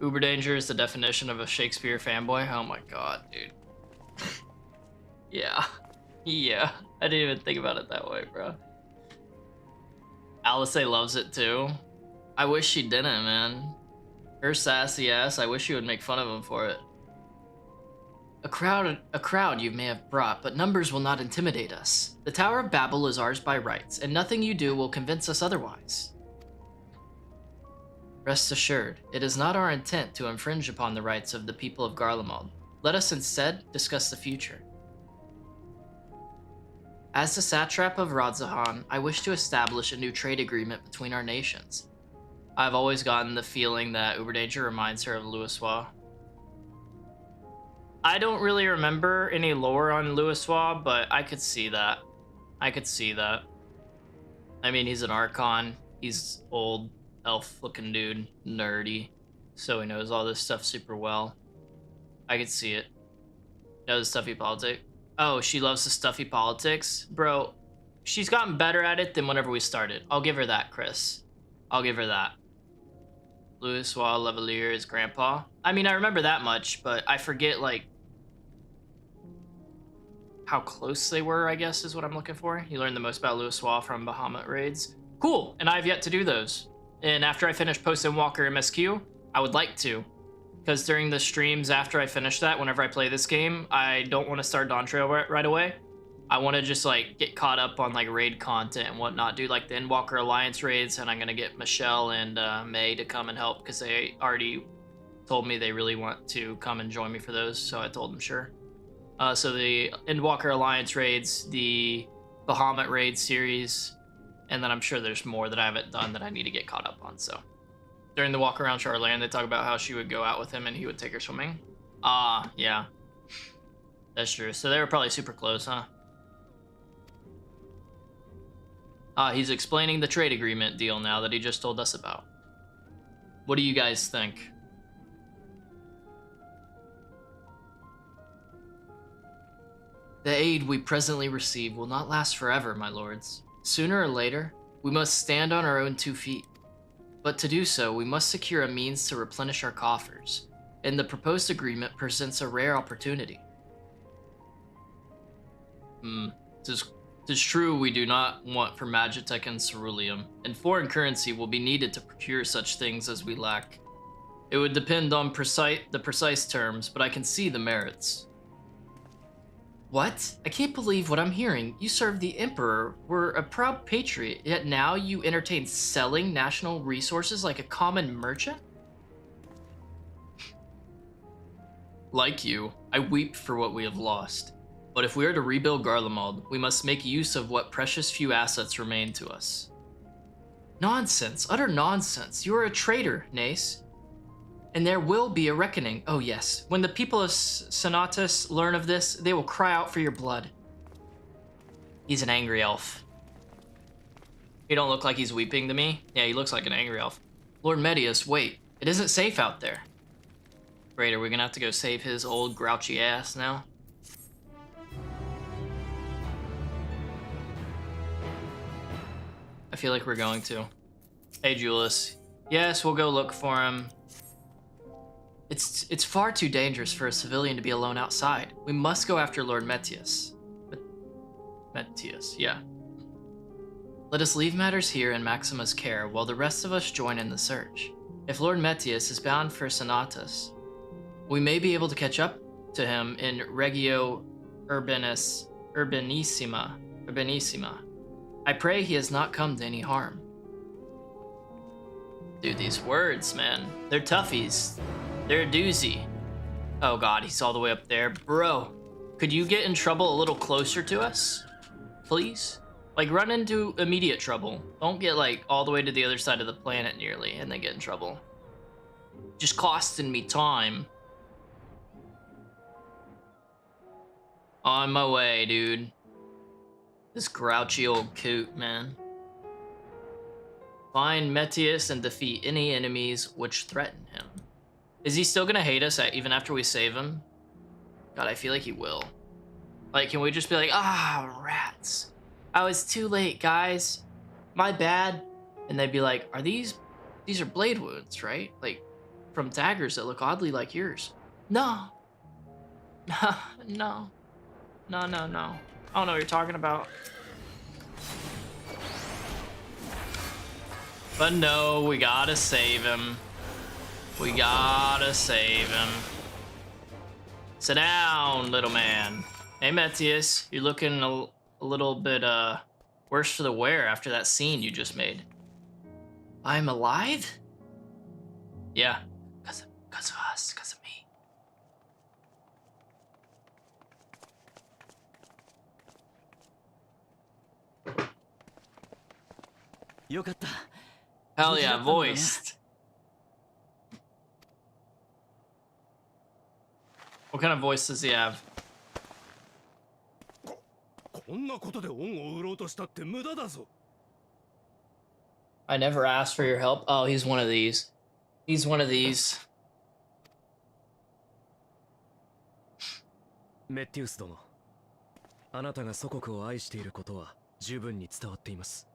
Uber danger is the definition of a Shakespeare fanboy. Oh my god, dude. Yeah. Yeah. I didn't even think about it that way, bro. Alice loves it too. I wish she didn't, man. Her sassy ass, I wish she would make fun of him for it. A crowd you may have brought, but numbers will not intimidate us. The Tower of Babel is ours by rights, and nothing you do will convince us otherwise. Rest assured, it is not our intent to infringe upon the rights of the people of Garlemald. Let us instead discuss the future. As the satrap of Radzahan, I wish to establish a new trade agreement between our nations. I've always gotten the feeling that Uberdanger reminds her of Louisoix. I don't really remember any lore on Louisoix, but I could see that. I mean, he's an Archon. He's old, elf-looking dude, nerdy, so he knows all this stuff super well. I could see it. Knows stuffy politics. Oh, she loves the stuffy politics? Bro, she's gotten better at it than whenever we started. I'll give her that, Chris. I'll give her that. Louisoix Levelier is grandpa. I mean, I remember that much, but I forget, like, how close they were, I guess, is what I'm looking for. You learn the most about Louisoix from Bahamut raids. Cool, and I've yet to do those. And after I finish Post-Endwalker MSQ, I would like to. Because during the streams after I finish that, whenever I play this game, I don't want to start Dawn Trail right away. I want to just, like, get caught up on, like, raid content and whatnot. Do, like, the Endwalker Alliance raids, and I'm going to get Michelle and May to come and help, because they already told me they really want to come and join me for those, so I told them sure. So the Endwalker Alliance raids, the Bahamut raid series, and then I'm sure there's more that I haven't done that I need to get caught up on, so. During the walk around Charland, they talk about how she would go out with him and he would take her swimming. Ah, yeah. That's true. So they were probably super close, huh? He's explaining the trade agreement deal now that he just told us about. What do you guys think? The aid we presently receive will not last forever, my lords. Sooner or later, we must stand on our own 2 feet. But to do so, we must secure a means to replenish our coffers, and the proposed agreement presents a rare opportunity. Tis true we do not want for Magitech and Ceruleum, and foreign currency will be needed to procure such things as we lack. It would depend on the precise terms, but I can see the merits. What? I can't believe what I'm hearing. You served the Emperor, were a proud patriot, yet now you entertain selling national resources like a common merchant? Like you, I weep for what we have lost. But if we are to rebuild Garlemald, we must make use of what precious few assets remain to us. Nonsense. Utter nonsense. You are a traitor, Nace. And there will be a reckoning. Oh, yes. When the people of Sonatus learn of this, they will cry out for your blood. He's an angry elf. He don't look like he's weeping to me. Yeah, he looks like an angry elf. Lord Medius, wait. It isn't safe out there. Great, are we gonna have to go save his old grouchy ass now? I feel like we're going to. Hey, Julius. Yes, we'll go look for him. It's far too dangerous for a civilian to be alone outside. We must go after Lord Metius. Metius, yeah. Let us leave matters here in Maxima's care while the rest of us join in the search. If Lord Metius is bound for Sonatus, we may be able to catch up to him in Regio Urbanissima. I pray he has not come to any harm. Dude, these words, man. They're toughies. They're a doozy. Oh god, he's all the way up there. Bro, could you get in trouble a little closer to us? Please? Like, run into immediate trouble. Don't get, like, all the way to the other side of the planet nearly and then get in trouble. Just costing me time. On my way, dude. This grouchy old coot, man. Find Metius and defeat any enemies which threaten him. Is he still gonna hate us even after we save him? God, I feel like he will. Like, can we just be like, ah, rats. I was too late, guys. My bad. And they'd be like, these are blade wounds, right? Like, from daggers that look oddly like yours. No. No. No. I don't know what you're talking about. But no, we gotta save him. We gotta save him. Sit down, little man. Hey, Metius, you're looking a little bit worse for the wear after that scene you just made. I'm alive? Yeah, because of us, because of me. Hell yeah, voiced. What kind of voice does he have? I never asked for your help. Oh, he's one of these. He's one of these. メッティウス殿、あなたが祖国を愛していることは十分に伝わっています。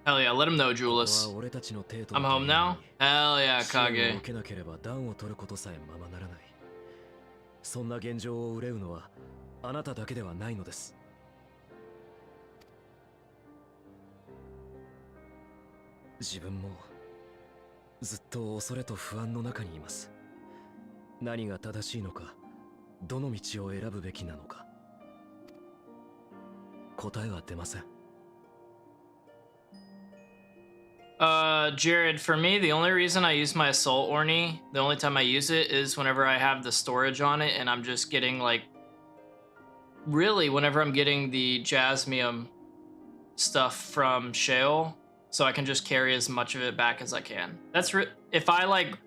Hell yeah, let him know, Julius. I'm home now? Hell yeah, Kage. 受けなければ暖を取ることさえままならない。そんな現状を憂うのはあなただけではないのです。自分もずっと恐れと不安の中にいます。何が正しいのか、どの道を選ぶべきなのか、答えは出ません。 Jared, for me, the only reason I use my Assault Orni, the only time I use it is whenever I have the storage on it and I'm just getting, like, really, whenever I'm getting the Jasmium stuff from Sheol, so I can just carry as much of it back as I can. That's if I, like,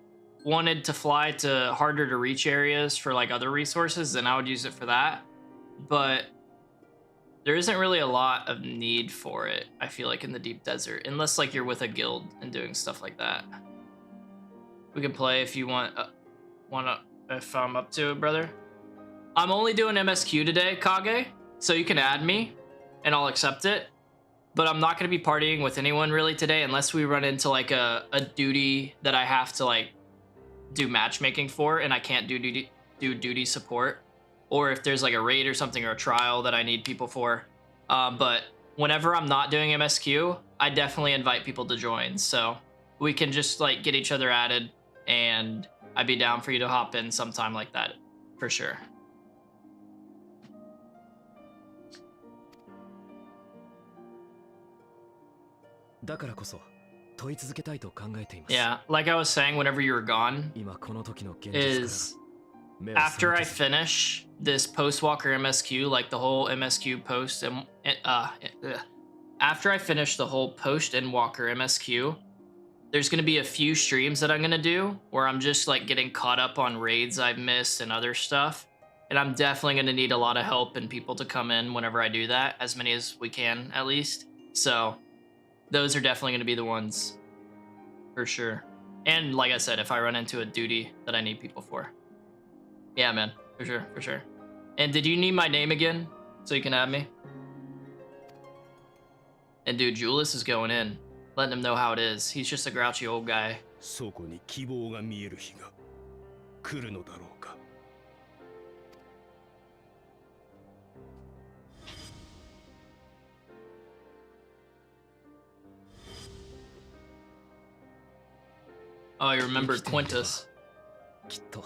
wanted to fly to harder to reach areas for, like, other resources, then I would use it for that. But there isn't really a lot of need for it, I feel like, in the deep desert, unless like you're with a guild and doing stuff like that. We can play if you want, if I'm up to it, brother. I'm only doing MSQ today, Kage, so you can add me and I'll accept it. But I'm not going to be partying with anyone really today unless we run into like a duty that I have to like do matchmaking for and I can't do duty support. Or if there's like a raid or something or a trial that I need people for. But whenever I'm not doing MSQ, I definitely invite people to join. So we can just like get each other added and I'd be down for you to hop in sometime like that, for sure. Yeah, like I was saying, whenever you were gone, is after I finish this Post-Walker MSQ, like the whole MSQ post and after I finish the whole Post-Endwalker MSQ, there's going to be a few streams that I'm going to do where I'm just like getting caught up on raids I've missed and other stuff. And I'm definitely going to need a lot of help and people to come in whenever I do that, as many as we can at least. So those are definitely going to be the ones for sure. And like I said, if I run into a duty that I need people for. Yeah, man, for sure, for sure. And did you need my name again so you can add me? And dude, Julius is going in, letting him know how it is. He's just a grouchy old guy. そこに希望が見える日が来るのだろうか。Oh, I remembered Quintus. きっと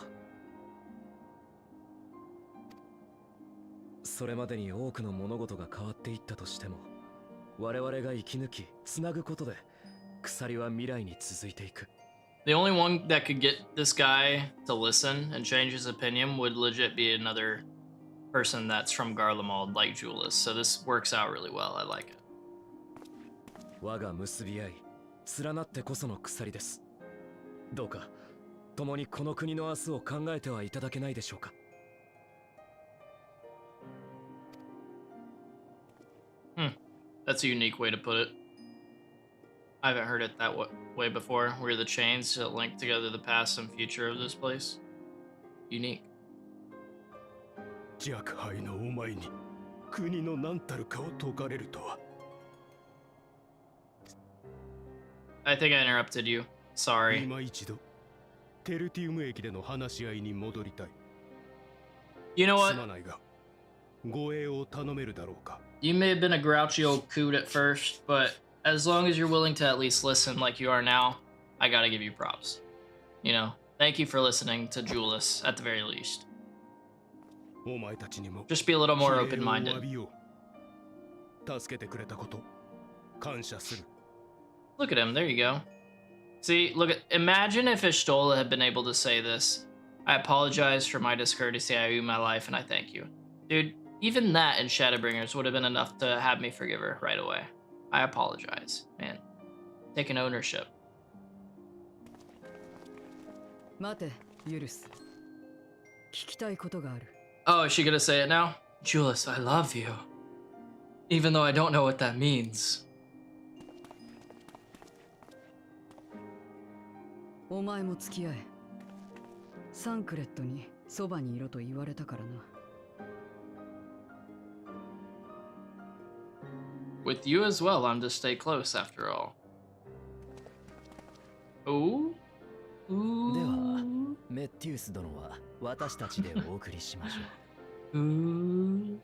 それまでに多くの物事が変わっていったとしても我々が生き抜きつなぐことで鎖は未来に続いていく。 The only one that could get this guy to listen and change his opinion would legit be another person that's from Garlemald like Julius. So this works out really well. I like it. 我が結び合い連なってこその鎖です。どうか共にこの国の明日を考えてはいただけないでしょうか。 That's a unique way to put it. I haven't heard it that way before. Where the chains that link together the past and future of this place. Unique. 弱敗のお前に国の何たるかを説かれるとは。I think I interrupted you. Sorry. 今一度テルティウム駅での話し合いに戻りたい。 You know すま what? ないが護衛を頼めるだろうか。 You may have been a grouchy old coot at first, but as long as you're willing to at least listen like you are now, I gotta give you props. You know, thank you for listening to Julius at the very least. お前たちにも Just be a little more 比例を open-minded. 詫びよう。助けてくれたこと感謝する。 Look at him. There you go. See, look at. Imagine if Ishtola had been able to say this. I apologize for my discourtesy. I owe you my life, and I thank you, dude. Even that in Shadowbringers would have been enough to have me forgive her right away. I apologize, man. Taking ownership. 待て、ユルス。聞きたいことがある。 Oh, is she gonna say it now? Julius, I love you. Even though I don't know what that means. お前も付き合え。サンクレットにそばにいろと言われたからな。 With you as well, I'm to stay close after all. Ooh? では Ooh? メッティウス殿は私たちでお送りしましょう。 Ooh?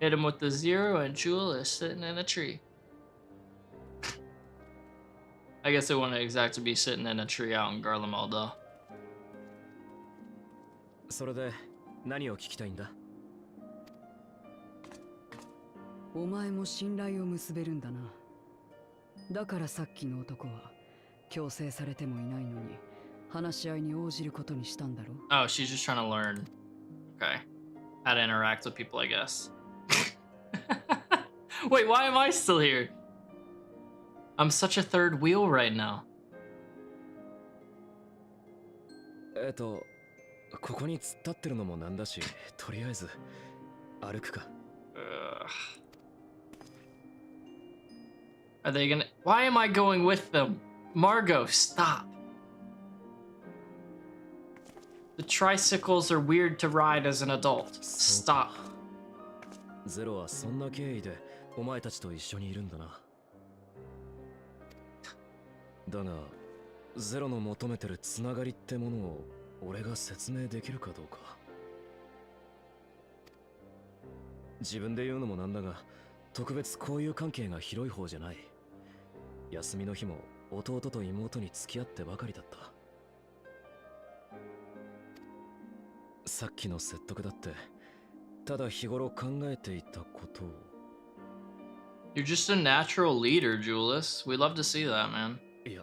Hit him with the zero and Jewel is sitting in a tree. I guess they wouldn't exactly be sitting in a tree out in Garlemald though. それで何を聞きたいんだ。 お前も信頼を結べるんだな。だからさっきの男は強制されてもいないのに話し合いに応じることにしたんだろう。 Oh, she's just trying to learn. Okay. How to interact with people, I guess. Wait, why am I still here? I'm such a third wheel right now. ここに突っ立ってるのもなんだし、とりあえず歩くか。 Are they gonna... Why am I going with them? Margot, stop. The tricycles are weird to ride as an adult. Stop. ゼロはそんな経緯でお前たちと一緒にいるんだな。だが、ゼロの求めてるつながりってものを俺が説明できるかどうか。自分で言うのもなんだが、特別交友関係が広い方じゃない。休みの日も弟と妹に付き合ってばかりだった。さっきの説得だって、ただ日頃考えていたことを。You're just a natural leader, Julius. We love to see that, man. いや、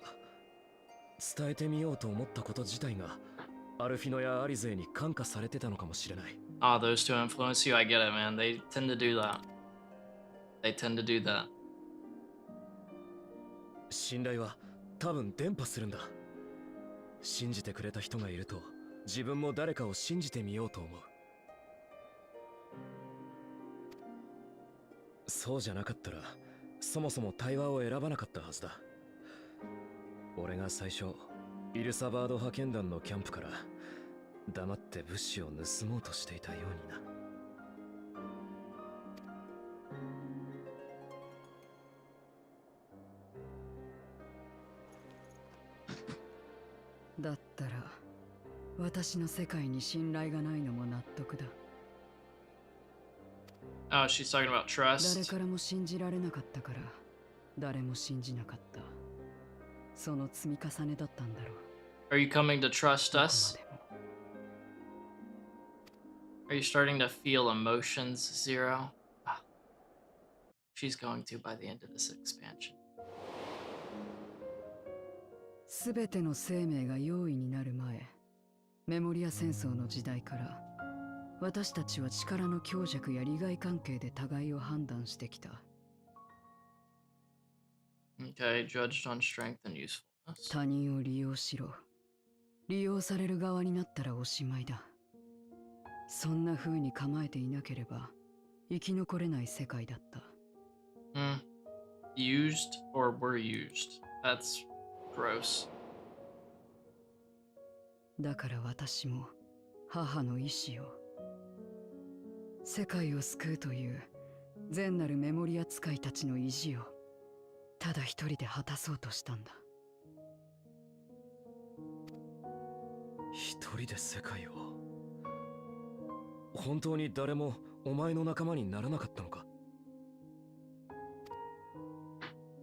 伝えてみようと思ったこと自体が、アルフィノやアリゼに感化されてたのかもしれない。Ah, those two influence you? I get it, man. They tend to do that. They tend to do that. 信頼は多分伝播するんだ。信じてくれた人がいると自分も誰かを信じてみようと思う。そうじゃなかったらそもそも対話を選ばなかったはずだ。俺が最初イルサバード派遣団のキャンプから黙って物資を盗もうとしていたようにな。だったら私の世界に信頼がないのも納得だ。 Oh, she's talking about 誰 trust. からも信じられなかったから誰も信じなかった。その積み重ねだったんだろう。 Are you coming to trust どこま us? でも Are you starting to feel emotions, Zero? Ah, she's going to by the end of this expansion. すべての生命が容易になる前、メモリア戦争の時代から私たちは力の強弱や利害関係で互いを判断してきた。 Okay, judged on strength and usefulness. 他人を利用しろ。利用される側になったらおしまいだ。そんな風に構えていなければ生き残れない世界だった。 Used or were used? That's gross. だから私も母の意志を、世界を救うという善なるメモリア使いたちの意地をただ一人で果たそうとしたんだ。一人で世界を。本当に誰もお前の仲間にならなかったのか？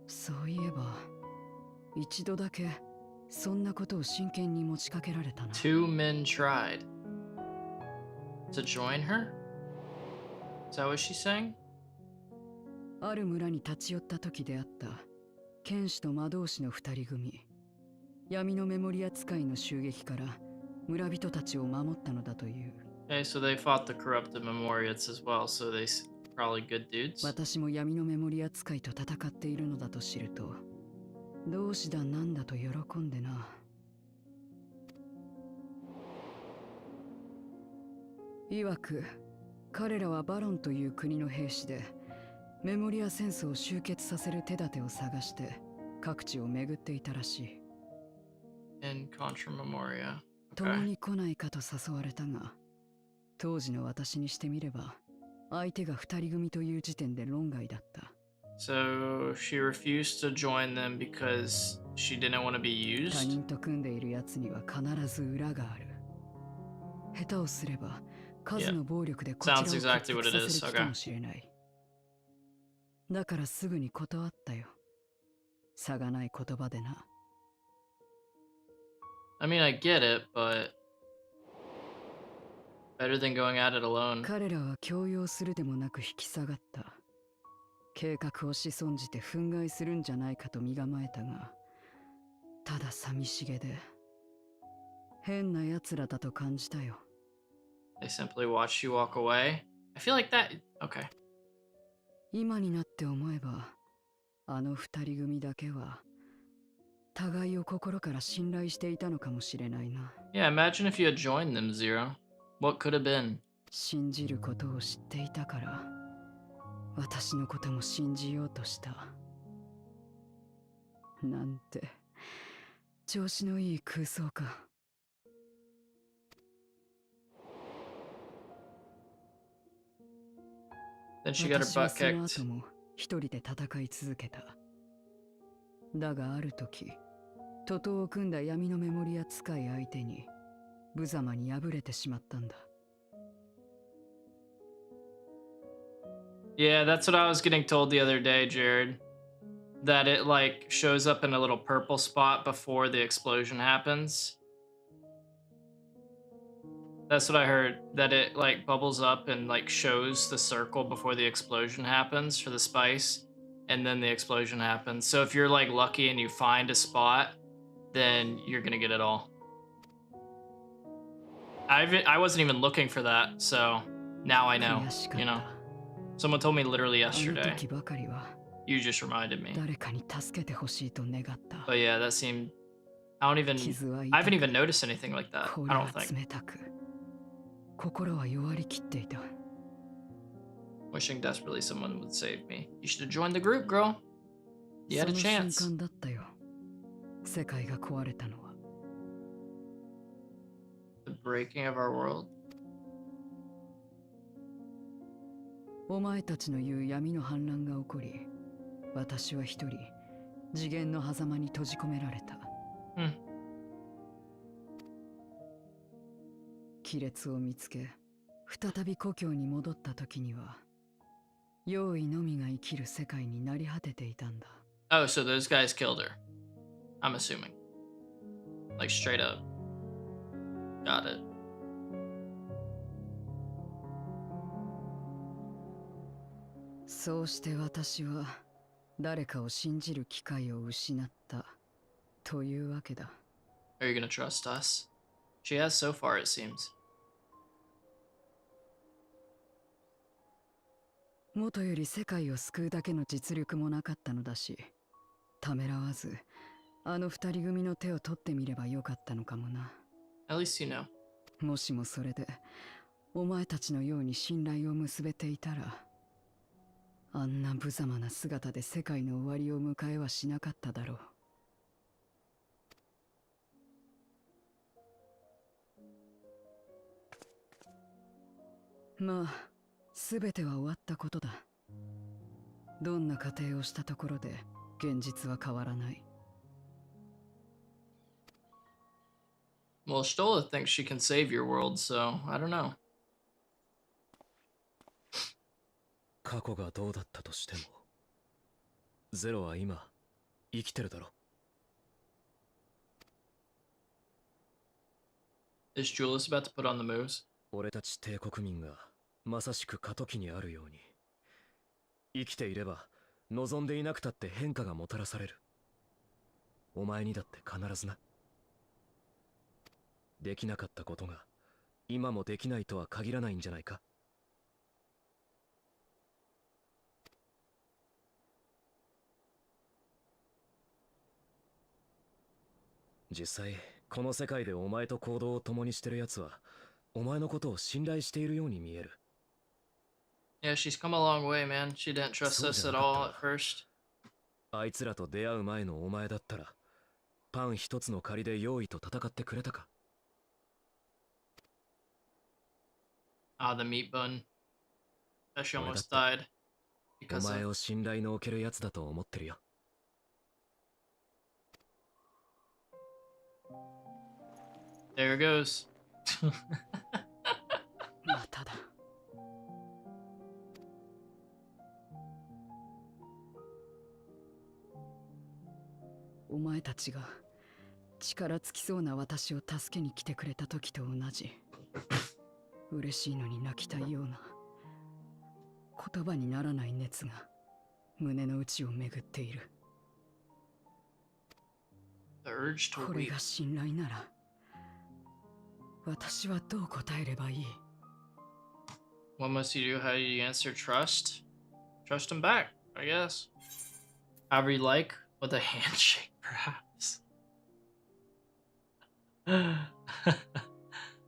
そういえば一度だけそんなことを真剣に持ちかけられたな。 Two men tried to join her? Is that what she's saying? ある村に立ち寄った時であった剣士と魔導士の二人組。闇のメモリア使いの襲撃から村人たちを守ったのだという。 Okay, so they fought the corrupted Memoriats as well, so probably good dudes. 私も闇のメモリア使いと戦っているのだと知ると同志だなんだと喜んでな。曰く彼らはバロンという国の兵士でメモリア戦争を終結させる手立てを探して各地を巡っていたらしい。 In Contra Memoria. 共 Okay. に来ないかと誘われたが当時の私にしてみれば相手が二人組という時点で論外だった。 So she refused to join them because she didn't want to be 他 used? 人と組んでいる奴には必ず裏がある。下手をすれば数の暴力でこちらを Sounds 屈 exactly 服 what it さ is. せる気かもしれない。だからすぐに断ったよ。差がない言葉でな。 I mean, I get it, but better than going at it alone. 彼らは強要するでもなく引き下がった。計画を仕損じて憤慨するんじゃないかと身構えたが、ただ寂しげで変な奴らだと感じたよ。 They simply watched you walk away. I feel like that. Okay. 今になって思えば、あの二人組だけは互いを心から信頼していたのかもしれないな。 Yeah, imagine if you had joined them, Zero. What could have been? 信じることを知っていたから、私のことも信じようとした。なんて調子のいい空想か。 Then she got her 私は butt その kicked. 後も一人で戦い続けた。だがある時、徒党を組んだ闇のメモリア使い相手に無様に敗れてしまったんだ。 Yeah, that's what I was getting told the other day, Jared. That it like shows up in a little purple spot before the explosion happens. That's what I heard. That it like bubbles up and like shows the circle before the explosion happens for the spice, and then the explosion happens. So if you're like lucky and you find a spot, then you're gonna get it all. I wasn't even looking for that, so now I know. 悔しかっ You know. た。Someone told me literally あの yesterday. 時ばかりは You just reminded me. 誰かに助けてほしいと願った。 But yeah, that seemed. I don't even. 傷は I 痛 haven't く even noticed anything like that. 氷 I は don't think. 冷たく心は弱りきっていた。 Wishing desperately someone would save me. You should have joined the group, girl. You そ had a の瞬 chance. 間だったよ。世界が壊れたのは。 The breaking of our world. お前たちの言う闇の反乱が起こり、私は一人次元の狭間に閉じ込められた。亀裂を見つけ、再び故郷に戻った時には、用意のみが生きる世界になり果てていたんだ。 Oh, so those guys killed her. I'm assuming. Like straight up. Got it. そうして私は誰かを信じる機会を失ったというわけだ。 Are you gonna trust us? She has so far, it seems. 元より世界を救うだけの実力もなかったのだし、ためらわずあの二人組の手を取ってみればよかったのかもな。 At least you know. もしもそれでお前たちのように信頼を結べていたら、あんな無様な姿で世界の終わりを迎えはしなかっただろう。まあ、すべては終わったことだ。どんな過程をしたところで現実は変わらない。 Well, Stola thinks she can save your world, so I don't know. 過去がどうだったとしても、ゼロは今生きてるだろ。 Is Julius about to put on the moves? 俺たち帝国民がまさしく過渡期にあるように、生きていれば望んでいなくたって変化がもたらされる。お前にだって必ずな。できなかったことが今もできないとは限らないんじゃないか。実際この世界でお前と行動を共にしてる奴はお前のことを信頼しているように見える。 Yeah, she's come a long way, man. She didn't trust us at all at first. あいつらと出会う前のお前だったらパン一つの借りで用意と戦ってくれたか。 Ah, the meat bun. That she almost died お because 前 of... を信頼のおけるやつだと思ってるよ。 There it goes. まただ。お前たちが力尽きそうな私を助けに来てくれた時と同じ。嬉しいのに泣きたいような言葉にならない熱が胸の内を巡っている。 The urge to これ weep. が信頼なら私はどう答えればいい？ What must you do? How do you answer? Trust? Trust him back, I guess. However you like, with a handshake, perhaps.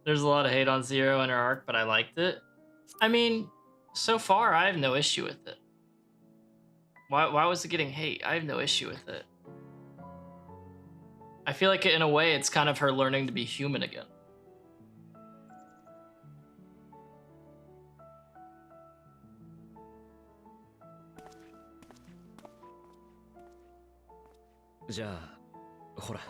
There's a lot of hate on Zero in her arc, but I liked it. I mean, so far, I have no issue with it. Why was it getting hate? I have no issue with it. I feel like in a way, it's kind of her learning to be human again. じゃあ、ほら。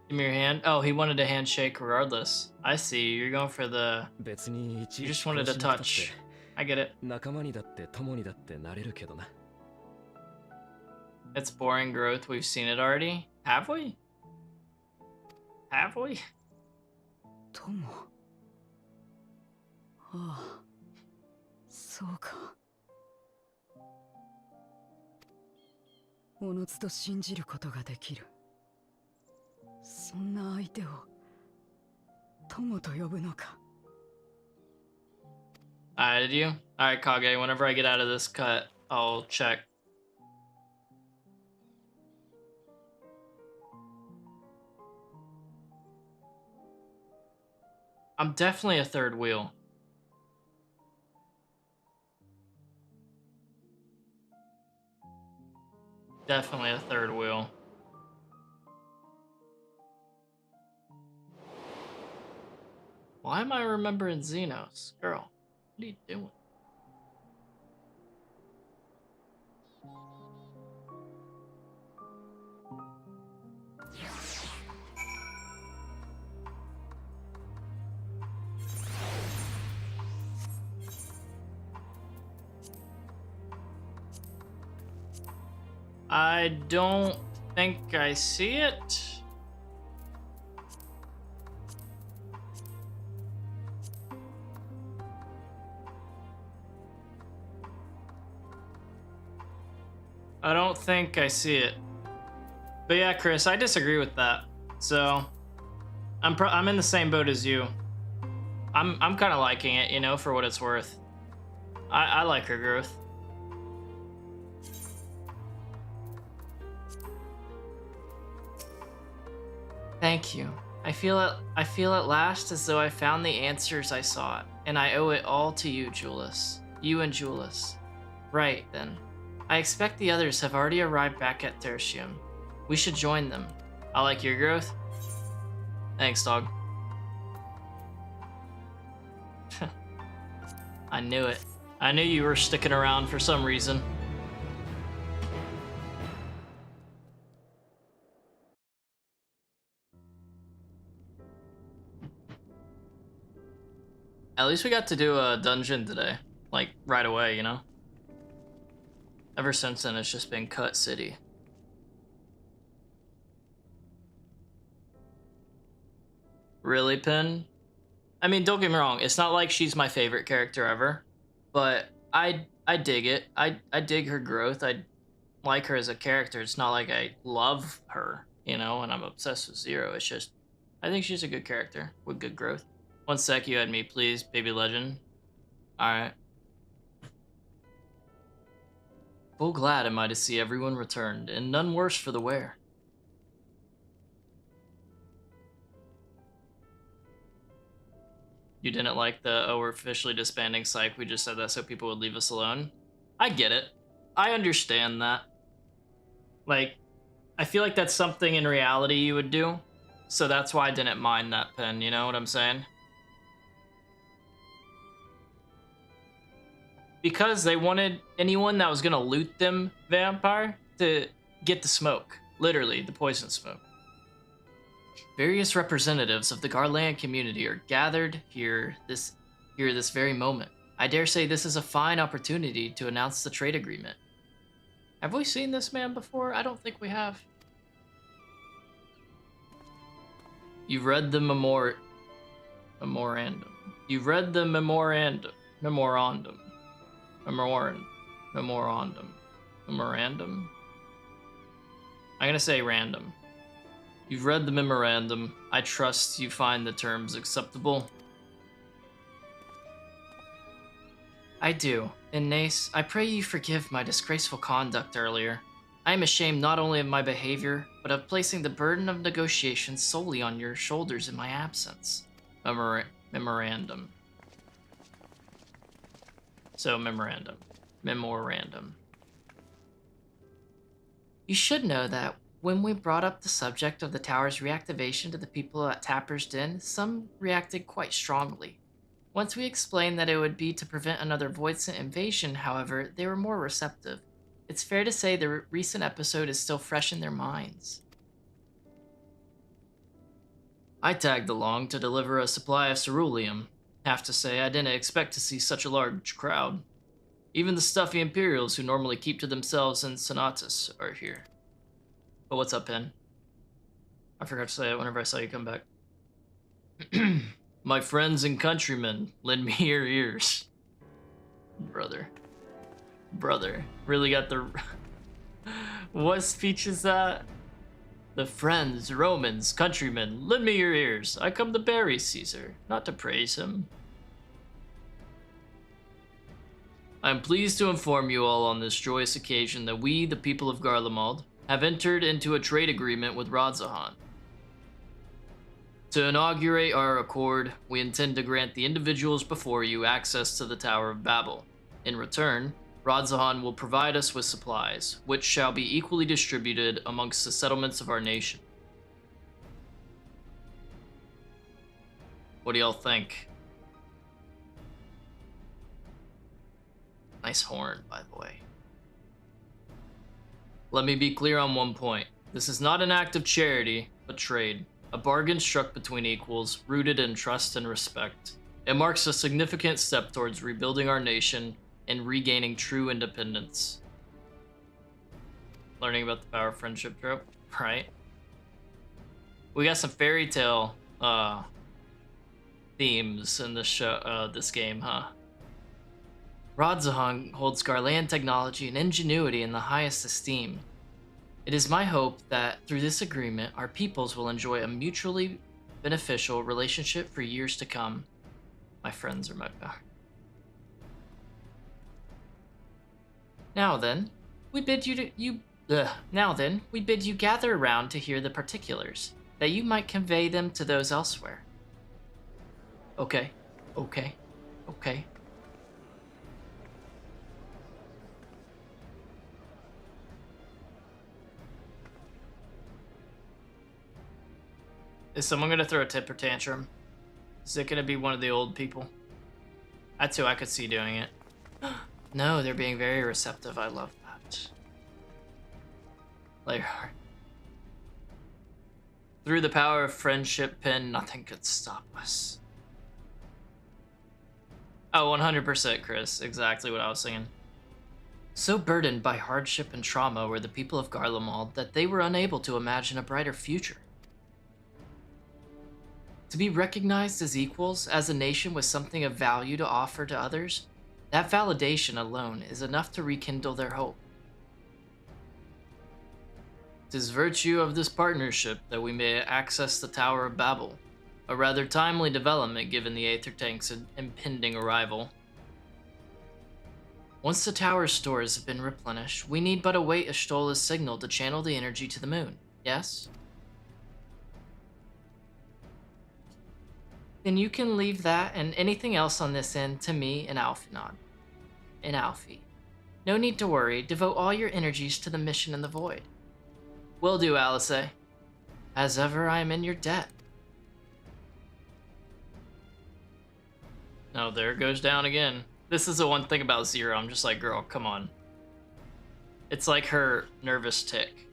Give me your hand. Oh, he wanted a handshake regardless. I see. You're going for the... 別にいち You い just ち wanted こ a うしなくたって touch. I get it. 仲間にだって友にだってなれるけどな。 It's boring growth. We've seen it already. Have we? Have we? 友。ああ、そうか。おのずと信じることができる。そんな相手を友と呼ぶのか。Did you? Alright, Kage, whenever I get out of this cut, I'll check. I'm definitely a third wheel. Definitely a third wheel. Why am I remembering Xenos? Girl, what are you doing? I don't think I see it. I don't think I see it. But yeah, Chris, I disagree with that. So I'm in the same boat as you. I'm kind of liking it, you know, for what it's worth. I like her growth. Thank you. I feel at last as though I found the answers I sought, and I owe it all to you, Julius. You and Julius. Right, then. I expect the others have already arrived back at Tertium. We should join them. I like your growth. Thanks, dog. I knew it. I knew you were sticking around for some reason. At least we got to do a dungeon today. Like, right away, you know? Ever since then, it's just been Cut City. Really, Pin? I mean, don't get me wrong. It's not like she's my favorite character ever. But I dig it. I dig her growth. I like her as a character. It's not like I love her, you know, and I'm obsessed with Zero. It's just, I think she's a good character with good growth. One sec, you had me, please, baby legend. Alright. Full glad am I to see everyone returned, and none worse for the wear. You didn't like the, oh, we're officially disbanding psych, we just said that so people would leave us alone? I get it. I understand that. Like, I feel like that's something in reality you would do, so that's why I didn't mind that pen, you know what I'm saying? Because they wanted anyone that was gonna loot them, Vampire, to get the smoke. Literally, the poison smoke. Various representatives of the Garland community are gathered here this very moment. I dare say this is a fine opportunity to announce the trade agreement. Have we seen this man before? I don't think we have. You've read the memorandum. You've read the memorandum. I'm gonna say random. You've read the memorandum. I trust you find the terms acceptable. I do. And Nace, I pray you forgive my disgraceful conduct earlier. I am ashamed not only of my behavior, but of placing the burden of negotiation solely on your shoulders in my absence. Memorandum. So, memorandum. You should know that when we brought up the subject of the tower's reactivation to the people at Tapper's Den, some reacted quite strongly. Once we explained that it would be to prevent another Voidsent invasion, however, they were more receptive. It's fair to say the recent episode is still fresh in their minds. I tagged along to deliver a supply of ceruleum. Have to say, I didn't expect to see such a large crowd. Even the stuffy Imperials who normally keep to themselves in Sonatus are here. But what's up, Pen? I forgot to say it whenever I saw you come back. My friends and countrymen, lend me your ears. Brother. Really got the... What speech is that? The friends, Romans, countrymen, lend me your ears. I come to bury Caesar, not to praise him. I am pleased to inform you all on this joyous occasion that we, the people of Garlemald, have entered into a trade agreement with Radzahan. To inaugurate our accord, we intend to grant the individuals before you access to the Tower of Babel. In return, Radzahan will provide us with supplies, which shall be equally distributed amongst the settlements of our nation. What do y'all think? Nice horn, by the way. Let me be clear on one point. This is not an act of charity, but trade. A bargain struck between equals, rooted in trust and respect. It marks a significant step towards rebuilding our nation and regaining true independence. Learning about the power of friendship trope, right? We got some fairy tale themes in this show, this game, huh? Radzahan holds Garlean technology and ingenuity in the highest esteem. It is my hope that through this agreement, our peoples will enjoy a mutually beneficial relationship for years to come. My friends are my power. Now then, we bid you gather around to hear the particulars, that you might convey them to those elsewhere. Okay. Is someone gonna throw a temper tantrum? Is it gonna be one of the old people? That's who I could see doing it. No, they're being very receptive. I love that. Like, through the power of friendship pin, nothing could stop us. Oh, 100%, Chris. Exactly what I was singing. So burdened by hardship and trauma were the people of Garlemald that they were unable to imagine a brighter future. To be recognized as equals, as a nation with something of value to offer to others, that validation alone is enough to rekindle their hope. It is virtue of this partnership that we may access the Tower of Babel, a rather timely development given the Aether Tank's impending arrival. Once the tower's stores have been replenished, we need but await Ashtola's signal to channel the energy to the moon, yes? Then you can leave that and anything else on this end to me and Alfie. No need to worry, devote all your energies to the mission in the void. Will do, Alice. As ever, I am in your debt. Oh, there it goes down again. This is the one thing about Zero, I'm just like, girl, come on. It's like her nervous tick.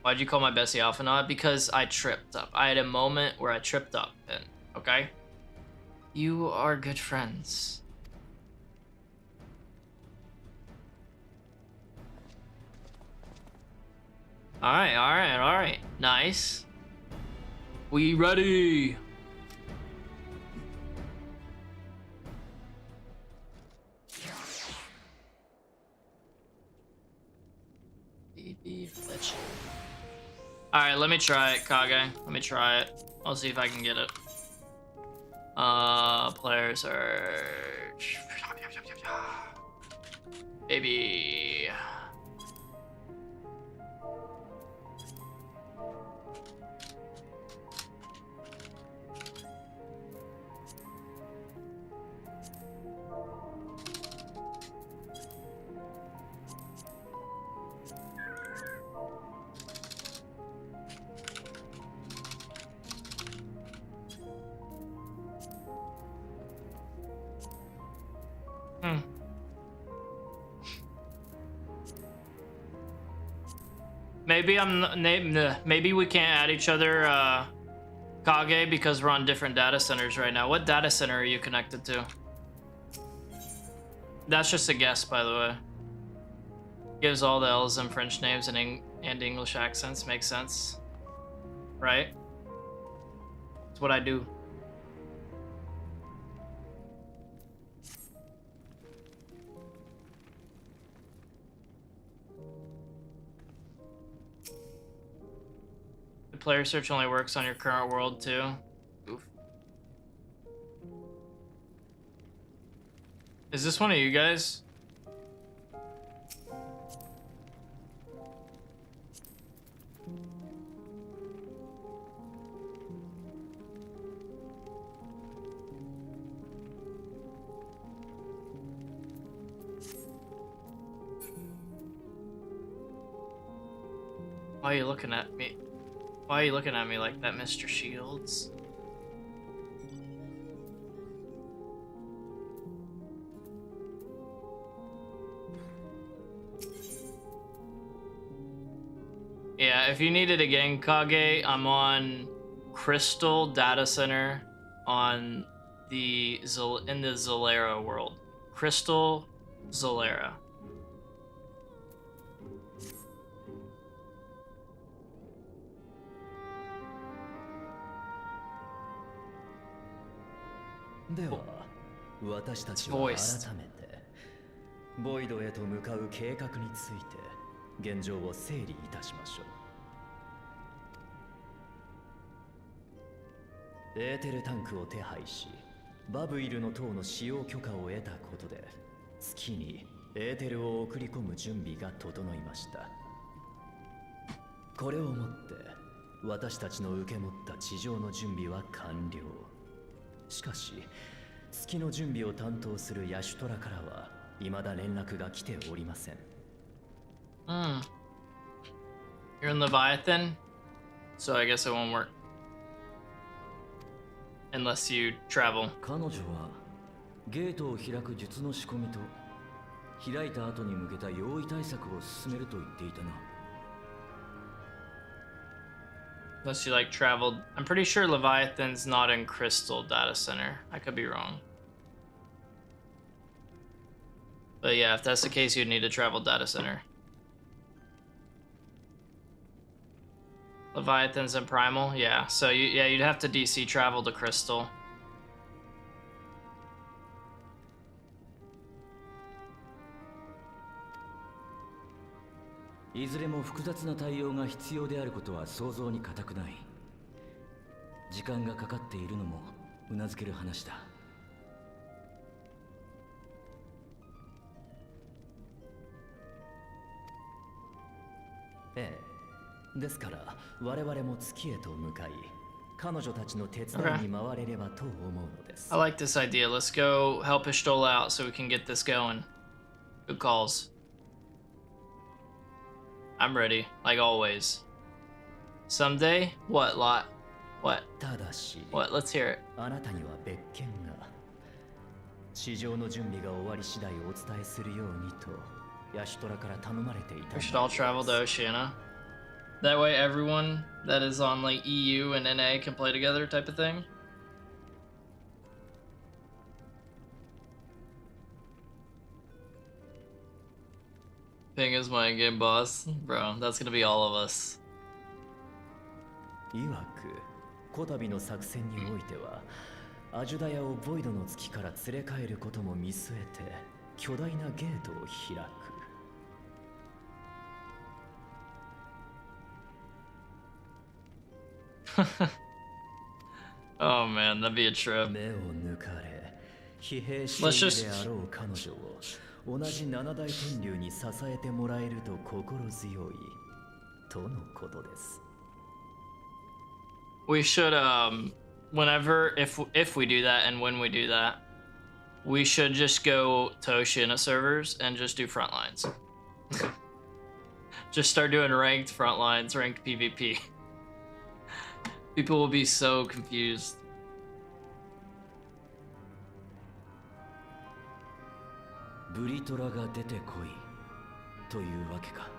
Why'd you call my bestie Alphanod? Because I tripped up. I had a moment where I tripped up, and okay? You are good friends. Alright. Nice. We ready? Alright, let me try it, Kage. Let me try it. I'll see if I can get it. Player search. Baby. Maybe we can't add each other, Kage, because we're on different data centers right now. What data center are you connected to? That's just a guess, by the way. Gives all the L's and French names and English accents. Makes sense. Right? It's what I do. The player search only works on your current world, too. Oof. Is this one of you guys? Why are you looking at me? Why are you looking at me like that, Mr. Shields? Yeah, if you need it again, Kage, I'm on Crystal Data Center on in the Zalera world. Crystal Zalera. It's voiced. ボイドへと向かう計画について現状を整理いたしましょう。エーテルタンクを手配し、バブイルの塔の使用許可を得たことで、月にエーテルを送り込む準備が整いました。これをもって私たちの受け持った地上の準備は完了。しかし、月の準備を担当するヤシュトラからは未だ連絡が来ておりません。You're in Leviathan, so I guess it won't work. Unless you travel. 彼女はゲートを開く術の仕込みと開いた後に向けた用意対策を進めると言っていたな。Unless you like traveled. I'm pretty sure Leviathan's not in Crystal Data Center. I could be wrong. But yeah, if that's the case, you'd need a travel data center. Leviathan's in Primal, yeah. So you'd have to DC travel to Crystal.いずれも複雑な対応が必要であることは想像に難くない。時間がかかっているのもうなずける話だ。ええ、ですから我々も月へと向かい、彼女たちの手伝いに回れればと思うのです。I like this idea. Let's go help Ishtola out so we can get this going. Good calls. I'm ready, like always. Someday? What, Lot? What? ただし、What? Let's hear it. あなたには別件が。地上の準備が終わり次第お伝えするようにと、ヤシュトラから頼まれていた。 We should all travel to Oceania. That way everyone that is on like EU and NA can play together type of thing. Ping is my in-game boss. Bro, that's gonna be all of us. いわく、こたびの作戦においては、アジュダヤをボイドの月から連れ帰ることも見据えて、巨大なゲートを開く。Oh man, that'd be a trip. 目を抜かれ、疲弊しているであろう彼女を同じ七大天竜に支えてもらえると心強いとのことです。We should whenever if we do that and when we do that, we should just go to Oceania servers and just do front lines. Just start doing ranked front lines, ranked PvP. People will be so confused. Britoraが出てこいというわけか。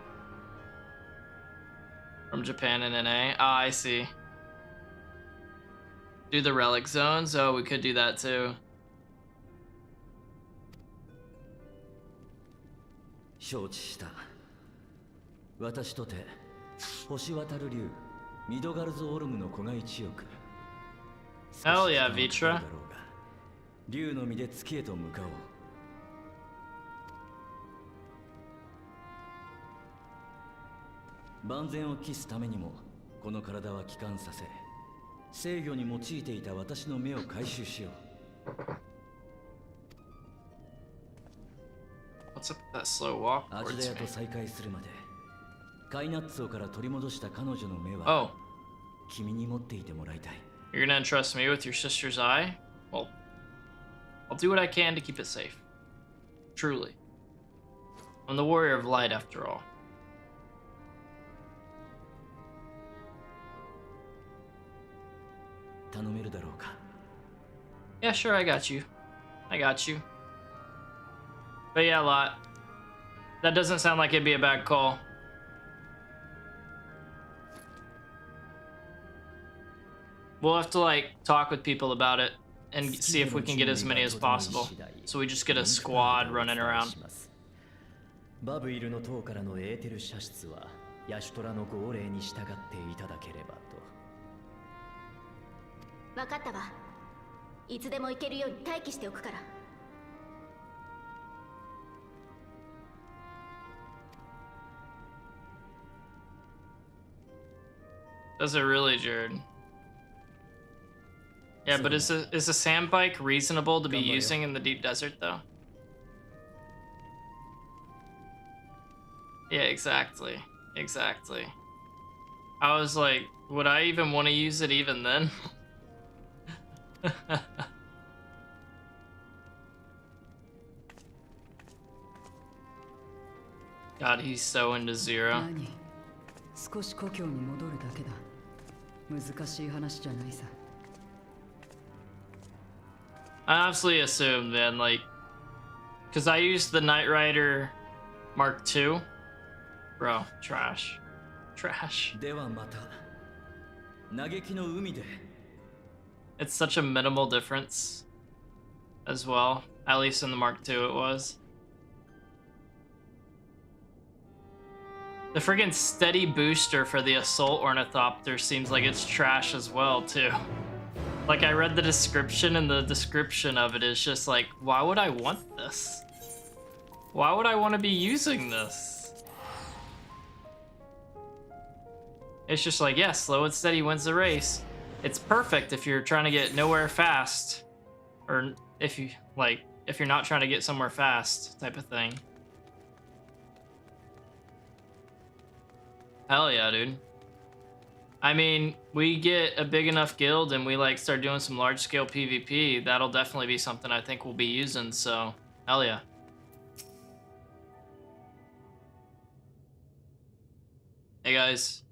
From Japan and NA. Ah, I see. Do the relic zones? Oh, we could do that too. 承知した。私とて星渡る竜ミドガルズ・オルムの子が一億。Hell yeah, Vitra. 竜の実で月へと向かおう。万全を期すためにもこの体は帰還させ、制御に用いていた私の目を回収しよう。What's up with that slow walk アジ towards ダヤと me? 再会するまでカイナッツォから取り戻した彼女の目は Oh, 君に持っていてもらいたい。 you're gonna entrust me with your sister's eye? Well, I'll do what I can to keep it safe. Truly. I'm the warrior of light after all. 頼めるだろうか。 Yeah, sure, I got you. I got you. But yeah, lot. That doesn't sound like it'd be a bad call. We'll have to like talk with people about it and see if we can get as many as possible. So we just get a squad running around. バブイルの塔からのエーテル射出はヤシュトラの号令に従っていただければと。分かったわ。いつでも行けるように待機しておくから。Does it really, Jared? Yeah, but is a sand bike reasonable to be using in the deep desert though? Yeah, exactly. Exactly. I was like, would I even want to use it even then? God, he's so into Zero. 何？少し故郷に戻るだけだ。難しい話じゃないさ。I honestly assumed, man, like, because I used the Knight Rider Mark II. Bro, trash. Trash. ではまた嘆きの海で。 It's such a minimal difference as well. At least in the Mark II it was. The friggin' steady booster for the Assault Ornithopter seems like it's trash as well, too. Like, I read the description, and the description of it is just like, why would I want this? Why would I want to be using this? It's just like, yeah, slow and steady wins the race. It's perfect if you're trying to get nowhere fast. Or if you, like, if you're not trying to get somewhere fast type of thing. Hell yeah, dude. I mean, we get a big enough guild and we like start doing some large scale PvP, that'll definitely be something I think we'll be using, so hell yeah. Hey guys,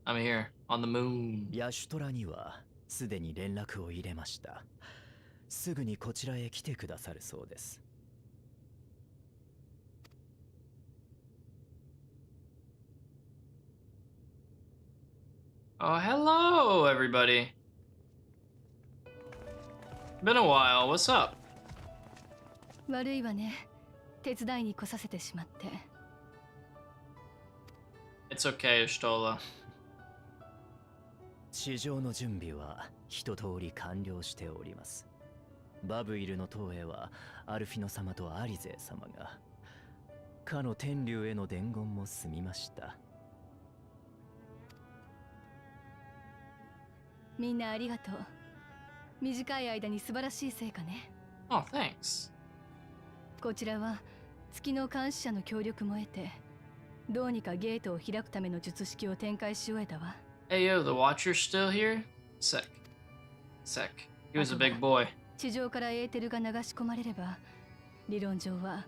I'm here on the moon. ヤシュトラにはすでに連絡を入れました。すぐにこちらへ来てくださるそうです。 Oh, hello, everybody. Been a while. What's up? 悪いわね。手伝いに来させてしまって。It's okay, Ishtola. 地上の準備は一通り完了しております。バブイルの塔へはアルフィノ様とアリゼ様が、かの天竜への伝言も済みました。 みんなありがとう。短い間に素晴らしい成果ね。Oh, thanks. こちらは月の監視者の協力も得て、どうにかゲートを開くための術式を展開し終えたわ。Hey yo, the Watcher's still here? Sick. Sick. He was a big boy. 地上からエーテルが流し込まれれば、理論上は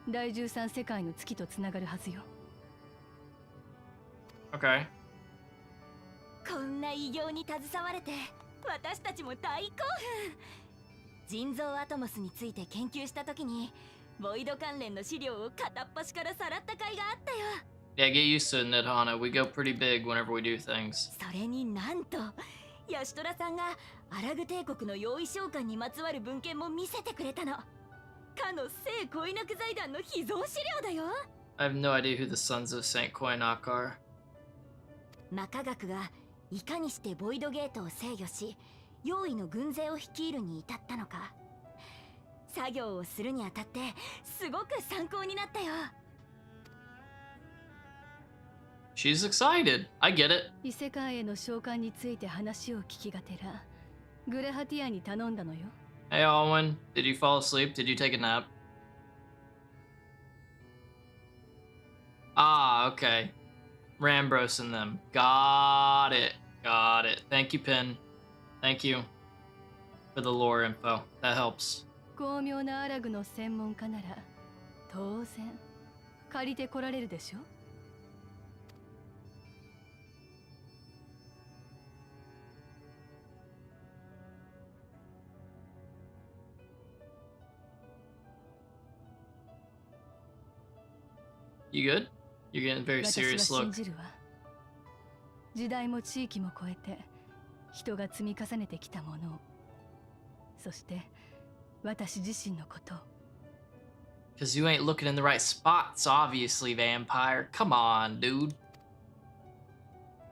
第13世界の月とつながるはずよ。Okay. こんな偉業に携われて私たちも大興奮。人造アトモスについて研究した時にボイド関連の資料を片っ端からさらった甲斐があったよ。 Yeah, get used to it, Nidhana. We go pretty big whenever we do things. それになんとヤシトラさんがアラグ帝国の用意召喚にまつわる文献も見せてくれたの。かの聖恋なく財団の秘蔵資料だよ。 I have no idea who the Sons of Saint Koinak are. 魔科学がいかにしてボイドゲートを制御し、用意の軍勢を率いるに至ったのか。作業をするにあたってすごく参考になったよ。 She's excited. I get it. 異世界への召喚について話を聞きがてら、グレハティアに頼んだのよ。Hey, Alwyn. Did you fall asleep? Did you take a nap? Ah, okay. Rambros and them. Got it. Got it. Thank you, Pin. Thank you for the lore info. That helps. 巧妙なアラグの専門家なら当然借りてこられるでしょ。You good? You're getting a very 私は serious 信 look. じるわ。時代も地域も超えて人が積み重ねてきたものを、そして私自身のことを。 Because you ain't looking in the right spots, obviously, vampire. Come on, dude.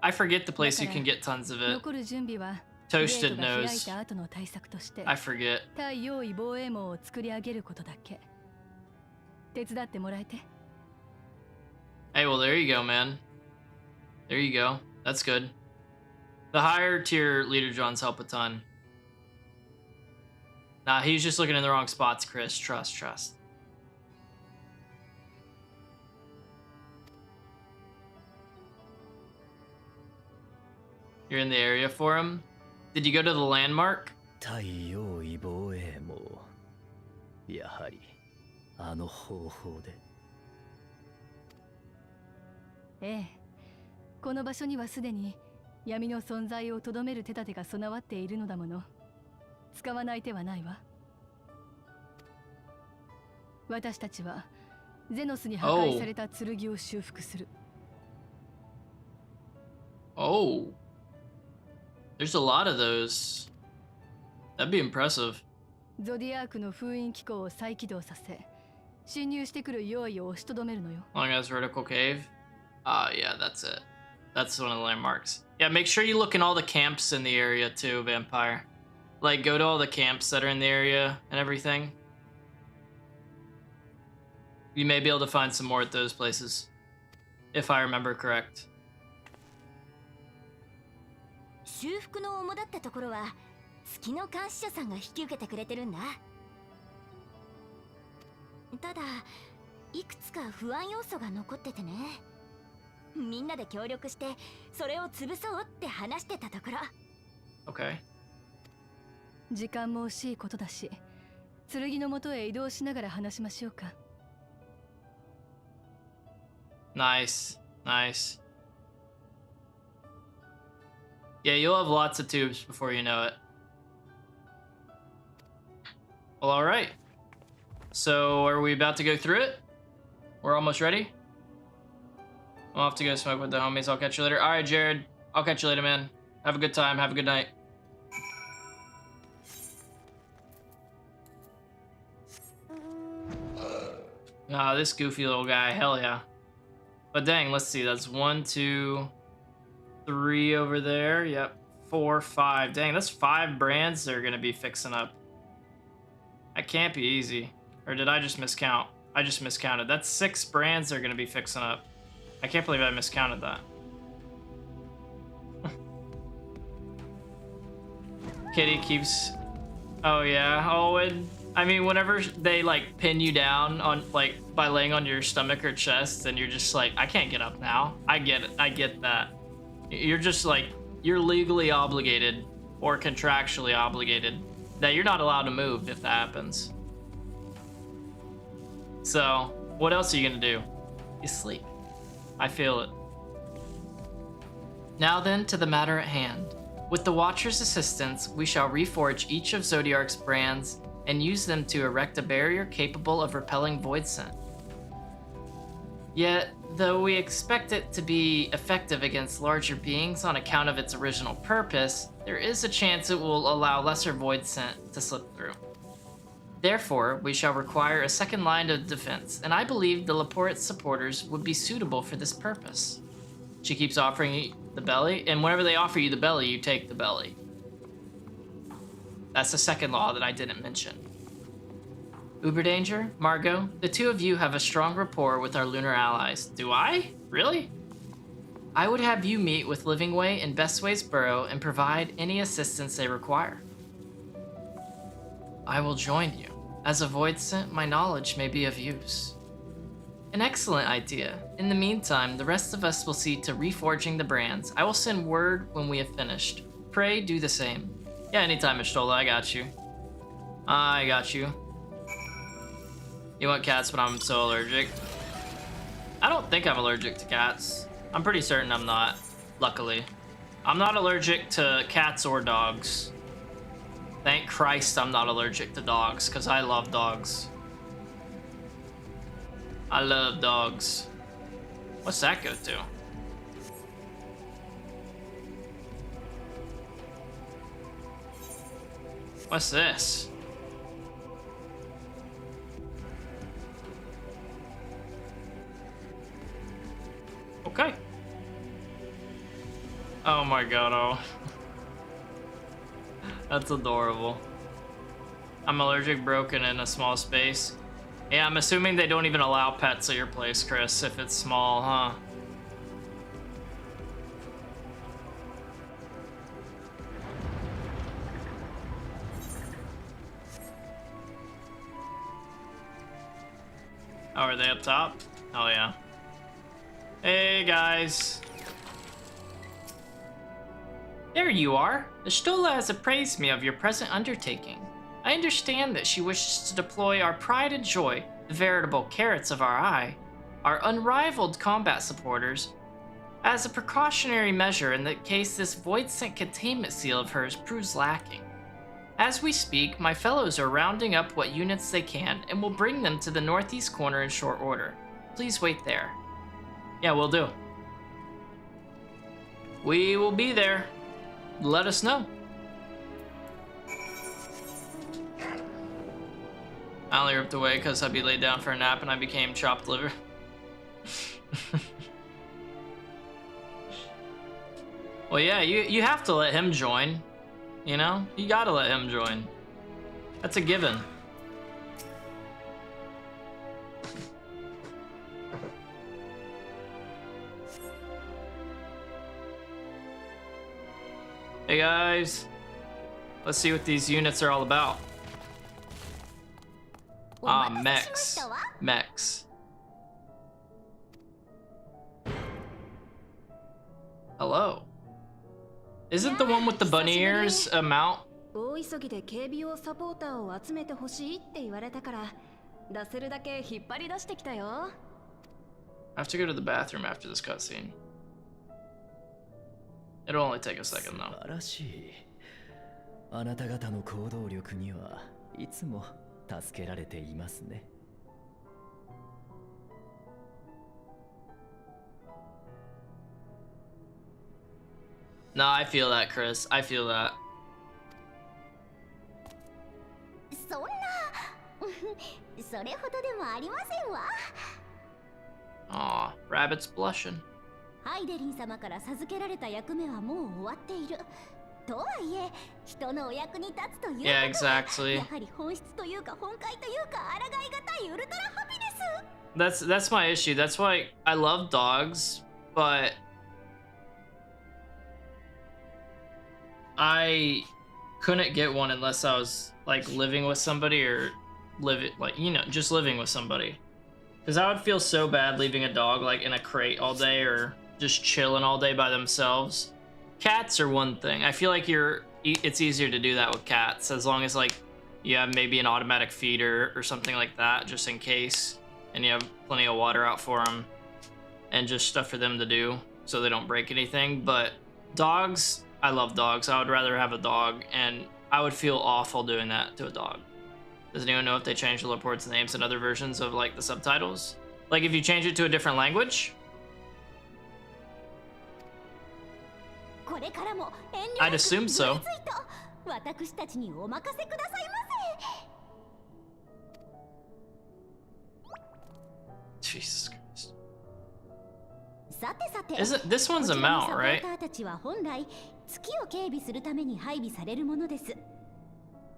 I forget the place you can get tons of it. 残る準備は Toasted ゲートが開い nose. た後の対策として I forget. 対用意防衛網を作り上げることだけ。手伝ってもらえて。 Hey, well, there you go, man. There you go. That's good. The higher tier leader drones help a ton. Nah, he's just looking in the wrong spots, Chris. Trust. You're in the area for him? Did you go to the landmark? 対用意防衛もやはりあの方法で。ええ、この場所にはすでに闇の存在をとどめる手立てが備わっているのだもの。使わない手はないわ。私たちはゼノスに破壊された剣を修復する。Oh. There's a lot of those. That'd be impressive. ゾディアークの封印機構を再起動させ、侵入してくる用意を押しとどめるのよ。 Long as vertical cave. Ah, yeah, that's it. That's one of the landmarks. Yeah, make sure you look in all the camps in the area too, Vampire. Like, go to all the camps that are in the area and everything. You may be able to find some more at those places, if I remember correct. 修復の主だったところは月の監視者さんが引き受けてくれてるんだ。ただいくつか不安要素が残っててね。みんなで協力してそれを潰そうって話してたところ。 Okay. 時間も惜しいことだし、剣の元へ移動しながら話しましょうか。 Nice. Yeah, you'll have lots of tubes before you know it. Well, alright. So, are we about to go through it? We're almost ready? I'll have to go smoke with the homies. I'll catch you later. Alright, Jared. I'll catch you later, man. Have a good time. Have a good night. Ah, this goofy little guy. Hell yeah. But dang, let's see. That's 1, 2, 3 over there. Yep. 4, 5. Dang, that's 5 brands they're gonna be fixing up. That can't be easy. Or did I just miscount? I just miscounted. That's 6 brands they're gonna be fixing up. I can't believe I miscounted that. Kitty keeps... Oh yeah. Oh, and I mean, whenever they like pin you down on like by laying on your stomach or chest, and you're just like, I can't get up now. I get it. I get that. You're just like, you're legally obligated or contractually obligated that you're not allowed to move if that happens. So, what else are you gonna do? You sleep. I feel it. Now then, to the matter at hand. With the Watcher's assistance, we shall reforge each of Zodiark's brands and use them to erect a barrier capable of repelling void scent. Yet, though we expect it to be effective against larger beings on account of its original purpose, there is a chance it will allow lesser void scent to slip through. Therefore, we shall require a second line of defense, and I believe the Laporte supporters would be suitable for this purpose. She keeps offering you the belly, and whenever they offer you the belly, you take the belly. That's the second law that I didn't mention. Uberdanger, Margot, the two of you have a strong rapport with our lunar allies. Do I? Really? I would have you meet with Livingway and Bestway's Burrow and provide any assistance they require. I will join you. As a void scent, my knowledge may be of use. An excellent idea. In the meantime, the rest of us will see to reforging the brands. I will send word when we have finished. Pray do the same. Yeah, anytime, Ishtola, I got you. I got you. You want cats, but I'm so allergic. I don't think I'm allergic to cats. I'm pretty certain I'm not, luckily. I'm not allergic to cats or dogs. Thank Christ I'm not allergic to dogs, because I love dogs. I love dogs. What's that go to? What's this? Okay. Oh my god, oh. That's adorable. I'm allergic, broken in a small space. Yeah, I'm assuming they don't even allow pets at your place, Chris, if it's small, huh? Oh, are they up top? Oh, yeah. Hey, guys. There you are. The Stola has appraised me of your present undertaking. I understand that she wishes to deploy our pride and joy, the veritable carrots of our eye, our unrivaled combat supporters, as a precautionary measure in the case this void-sent containment seal of hers proves lacking. As we speak, my fellows are rounding up what units they can and will bring them to the northeast corner in short order. Please wait there. Yeah, we'll do. We will be there. Let us know. I only ripped away because I'd be laid down for a nap and I became chopped liver. Well, yeah, you have to let him join. You know? You gotta let him join. That's a given. Hey guys. Let's see what these units are all about. Ah, mechs. Mechs. Hello. Isn't the one with the bunny ears a mount? 大急ぎで警備用サポーターを集めてほしいって言われたから出せるだけ引っ張り出してきたよ。I have to go to the bathroom after this cutscene. It'll only take a second though. 素晴らしい。あなた方の行動力にはいつも助けられていますね。No, I feel that, Chris. I feel that. そんなそれほどでもありませんわ。 Aw, Rabbit's blushing. ハイデリン様から授けられた役目はもう終わっている。とはいえ、人のお役に立つということは、Yeah, exactly. やはり本質というか本懐というか抗いがたいウルトラハピネス。That's my issue. That's why I love dogs, but I couldn't get one unless I was like living with somebody or just living with somebody. Because I would feel so bad leaving a dog like in a crate all day or just chilling all day by themselves. Cats are one thing. I feel like it's easier to do that with cats as long as like you have maybe an automatic feeder or something like that just in case, and you have plenty of water out for them and just stuff for them to do so they don't break anything. But dogs, I love dogs. I would rather have a dog, and I would feel awful doing that to a dog. Does anyone know if they changed the Laporte's names in other versions of like the subtitles? Like if you change it to a different language? I'd assume so. Jesus Christ. Isn't this one's a mount, right?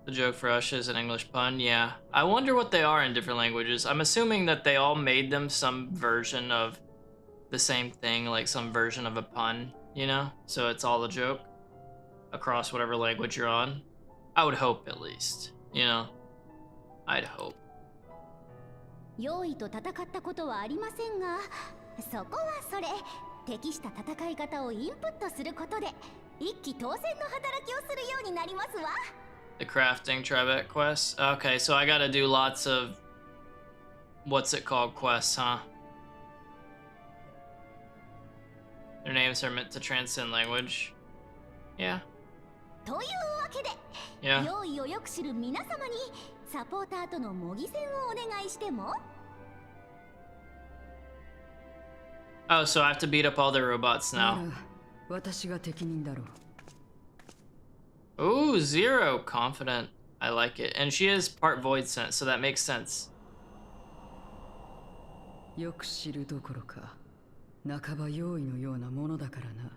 The joke for us is an English pun, yeah. I wonder what they are in different languages. I'm assuming that they all made them some version of the same thing, like some version of a pun, you know? So it's all a joke across whatever language you're on. I would hope, at least, you know? I'd hope. 用意と戦ったことはありませんが、そこはそれ、適した戦い方をインプットすることで一騎当選の働きをするようになりますわ。The crafting Trebek quest? Okay, so I gotta do lots of... What's it called quests, huh? Their names are meant to transcend language. Yeah. というわけで、Yeah. 用意をよく知る皆様にサポーターとの模擬戦をお願いしても Oh, so I have to beat up all the robots now. 私が適任だろう。 Ooh, Zero. Confident. I like it. And she is part void sense, so that makes sense. よく知るどころか、半ば用意のようなものだからな。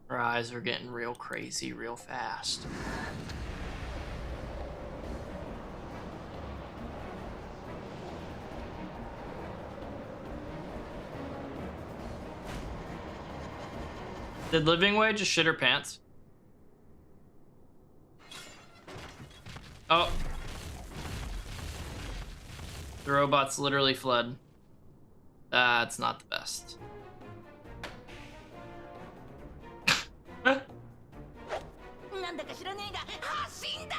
Her eyes are getting real crazy real fast. Did Living Way just shit her pants? Oh. The robots literally fled. That's not the best. なんだか知らねえが発進だ。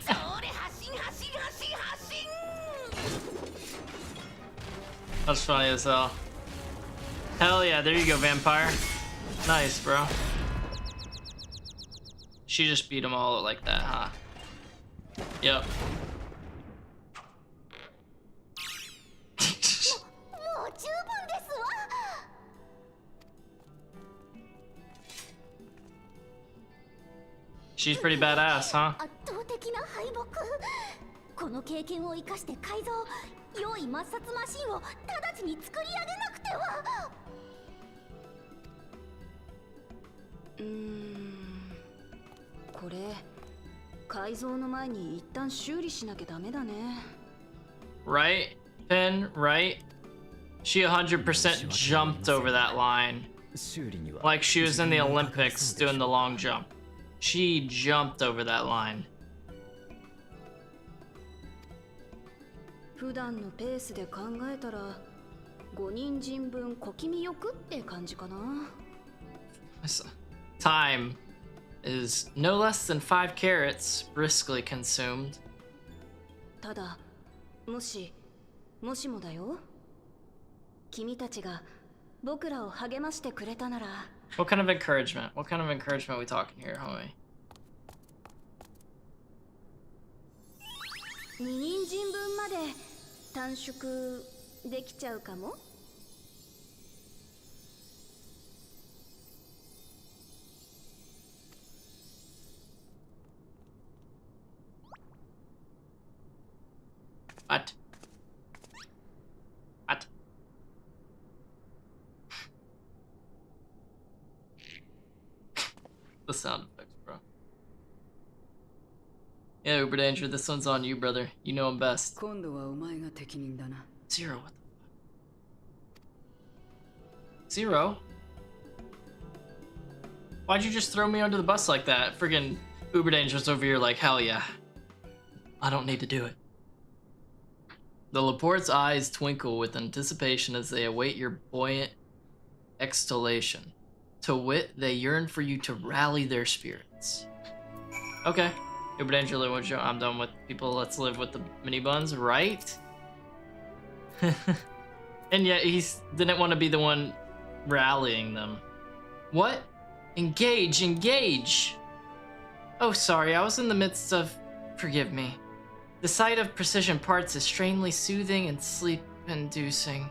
それ発進発進発進発進。 That's funny as hell. Hell yeah, there you go, vampire. Nice, bro. She just beat them all like that, huh? Yep. もう十分ですわ。 She's pretty badass, huh? 圧倒的な敗北。この経験を生かして改造、用意抹殺マシンを直ちに作り上げなくては。これ改造の前に一旦修理しなきゃダメだね。 Right, Pin, right? She 100% jumped over that line. 修理には Like she was in the Olympics doing the long jump. She jumped over that line. 普段のペースで考えたら5人人分小気味よくって感じかな。 Time is no less than 5 carrots briskly consumed. ただもしもだよ。君たちが僕らを励ましてくれたなら。 What kind of encouragement? What kind of encouragement are we talking here, homie? 2人人分まで短縮できちゃうかも。 What? What? The sound effects, bro. Yeah, Uber Danger, this one's on you, brother. You know him best. 今度はお前が適任だな。 Zero, what the fuck? Zero? Why'd you just throw me under the bus like that? Friggin' Uber Danger's over here like, hell yeah. I don't need to do it. The Laporte's eyes twinkle with anticipation as they await your buoyant exhalation. To wit, they yearn for you to rally their spirits. Okay. Uber Danger, I'm done with people. Let's live with the mini buns, right? And yet he didn't want to be the one rallying them. What? Engage, engage! Oh, sorry, I was in the midst of... Forgive me. The sight of precision parts is strangely soothing and sleep-inducing.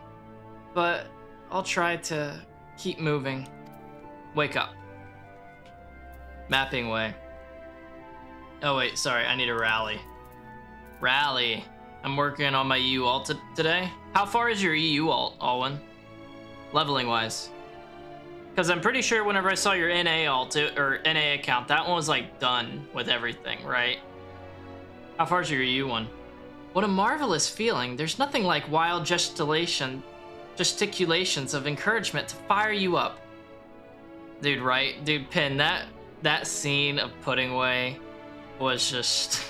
But I'll try to keep moving. Wake up. Mapping way. Oh wait, sorry, I need a rally. Rally. I'm working on my EU alt today. How far is your EU alt, Alwyn? Leveling wise. Because I'm pretty sure whenever I saw your NA alt, or NA account, that one was like done with everything, right? How far is your EU one? What a marvelous feeling. There's nothing like wild gesticulations of encouragement to fire you up. Dude, right? Dude, Pin, that scene of putting away was just...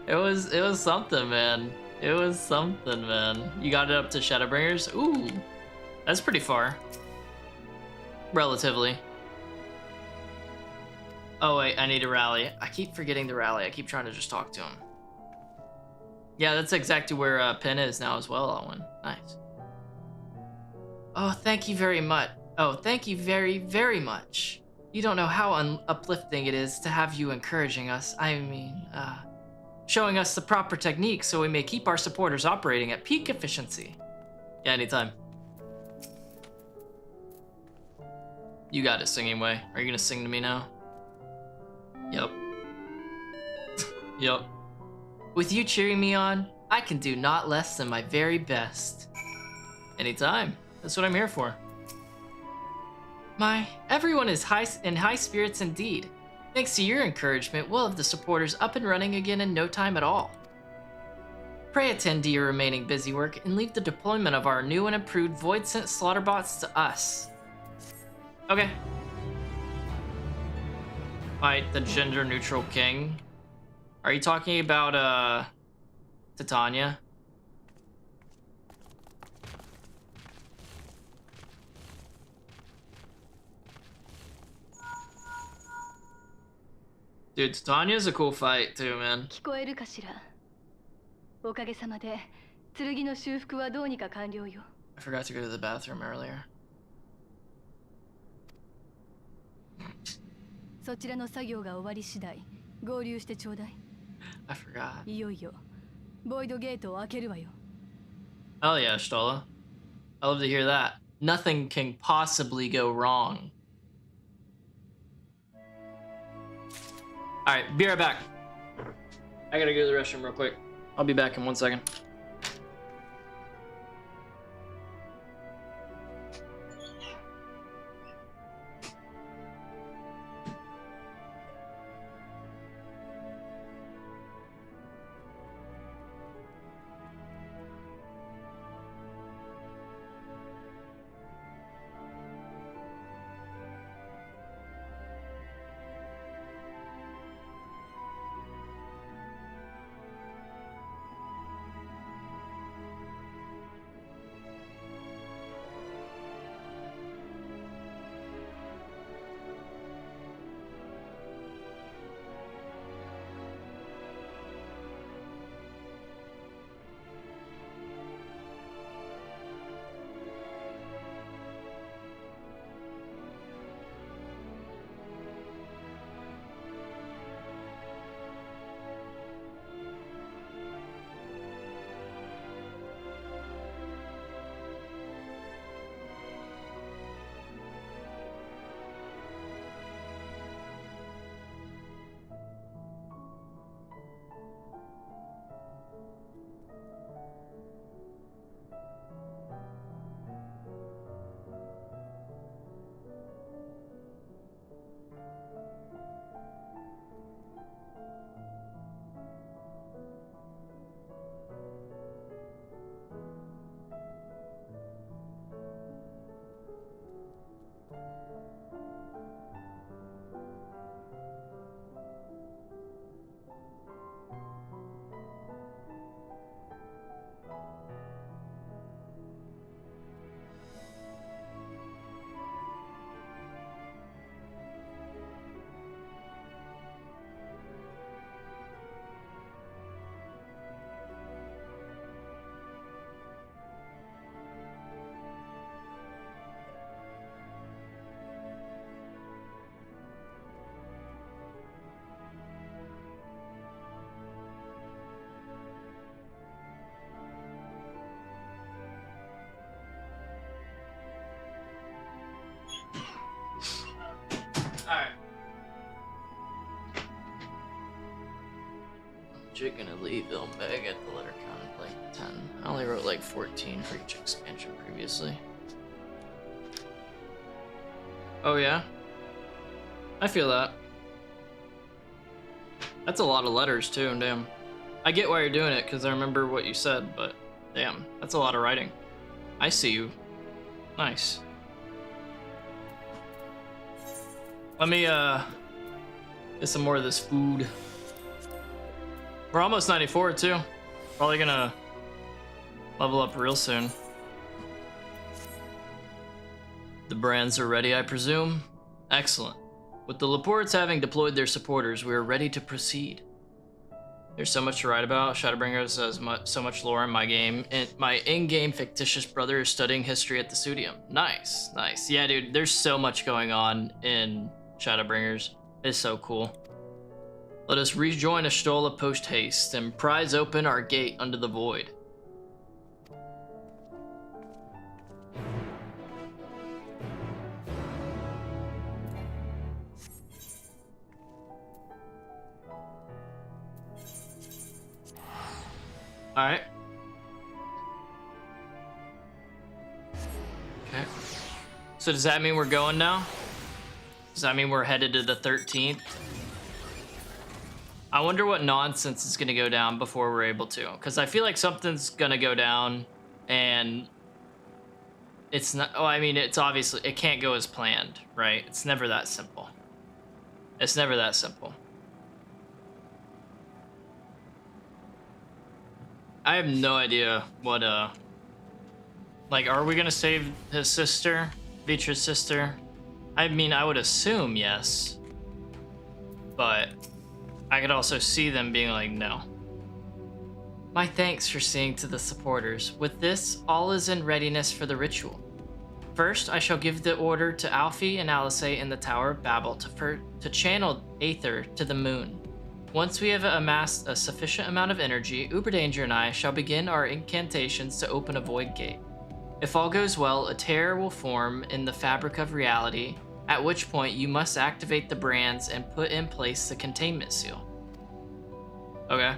It was something, man. It was something, man. You got it up to Shadowbringers? Ooh, that's pretty far. Relatively. Oh wait, I need a rally. I keep forgetting the rally. I keep trying to just talk to him. Yeah, that's exactly where Pin is now as well, Owen. Nice. Oh, thank you very much. Oh, thank you very, very much. You don't know how uplifting it is to have you encouraging us. I mean, showing us the proper technique so we may keep our supporters operating at peak efficiency. Yeah, anytime. You got it, singing way. Are you gonna sing to me now? Yep. Yep. With you cheering me on, I can do not less than my very best. Anytime. That's what I'm here for. Everyone is in high spirits indeed. Thanks to your encouragement, we'll have the supporters up and running again in no time at all. Pray attend to your remaining busy work and leave the deployment of our new and improved Void Sent Slaughterbots to us. Okay. Fight the gender-neutral king. Are you talking about, Titania? Dude, Titania's a cool fight too, man. 聞こえるかしら。おかげさまで剣の修復はどうにか完了よ。 I forgot to go to the bathroom earlier. そちらの作業が終わり次第合流してちょうだい。 I forgot. いよいよボイドゲートを開けるわよ。 Hell yeah, Stola. I love to hear that. Nothing can possibly go wrong. Alright, be right back. I gotta go to the restroom real quick. I'll be back in 1 second. Legit gonna leave Omega at the letter count of like 10. I only wrote like 14 for each expansion previously. Oh yeah? I feel that. That's a lot of letters too, damn. I get why you're doing it, because I remember what you said, but damn, that's a lot of writing. I see you. Nice. Let me, get some more of this food. We're almost 94 too. Probably gonna level up real soon. The brands are ready, I presume? Excellent. With the Laportes having deployed their supporters, we are ready to proceed. There's so much to write about. Shadowbringers has so much lore in my game. And my in-game fictitious brother is studying history at the studium. Nice, nice. Yeah, dude, there's so much going on in Shadowbringers. It's so cool. Let us rejoin Ashtola post-haste and prise open our gate under the void. Alright. Okay. So does that mean we're going now? Does that mean we're headed to the 13th? I wonder what nonsense is gonna go down before we're able to. Because I feel like something's gonna go down and it's not, oh, I mean, it's obviously, it can't go as planned, right? It's never that simple. It's never that simple. I have no idea what, like, are we gonna save his sister? Vitra's sister? I mean, I would assume yes. But I could also see them being like, no. My thanks for seeing to the supporters. With this, all is in readiness for the ritual. First, I shall give the order to Alfie and Alice in the Tower of Babel to channel Aether to the moon. Once we have amassed a sufficient amount of energy, Uberdanger and I shall begin our incantations to open a void gate. If all goes well, a tear will form in the fabric of reality, at which point you must activate the brands and put in place the containment seal. Okay.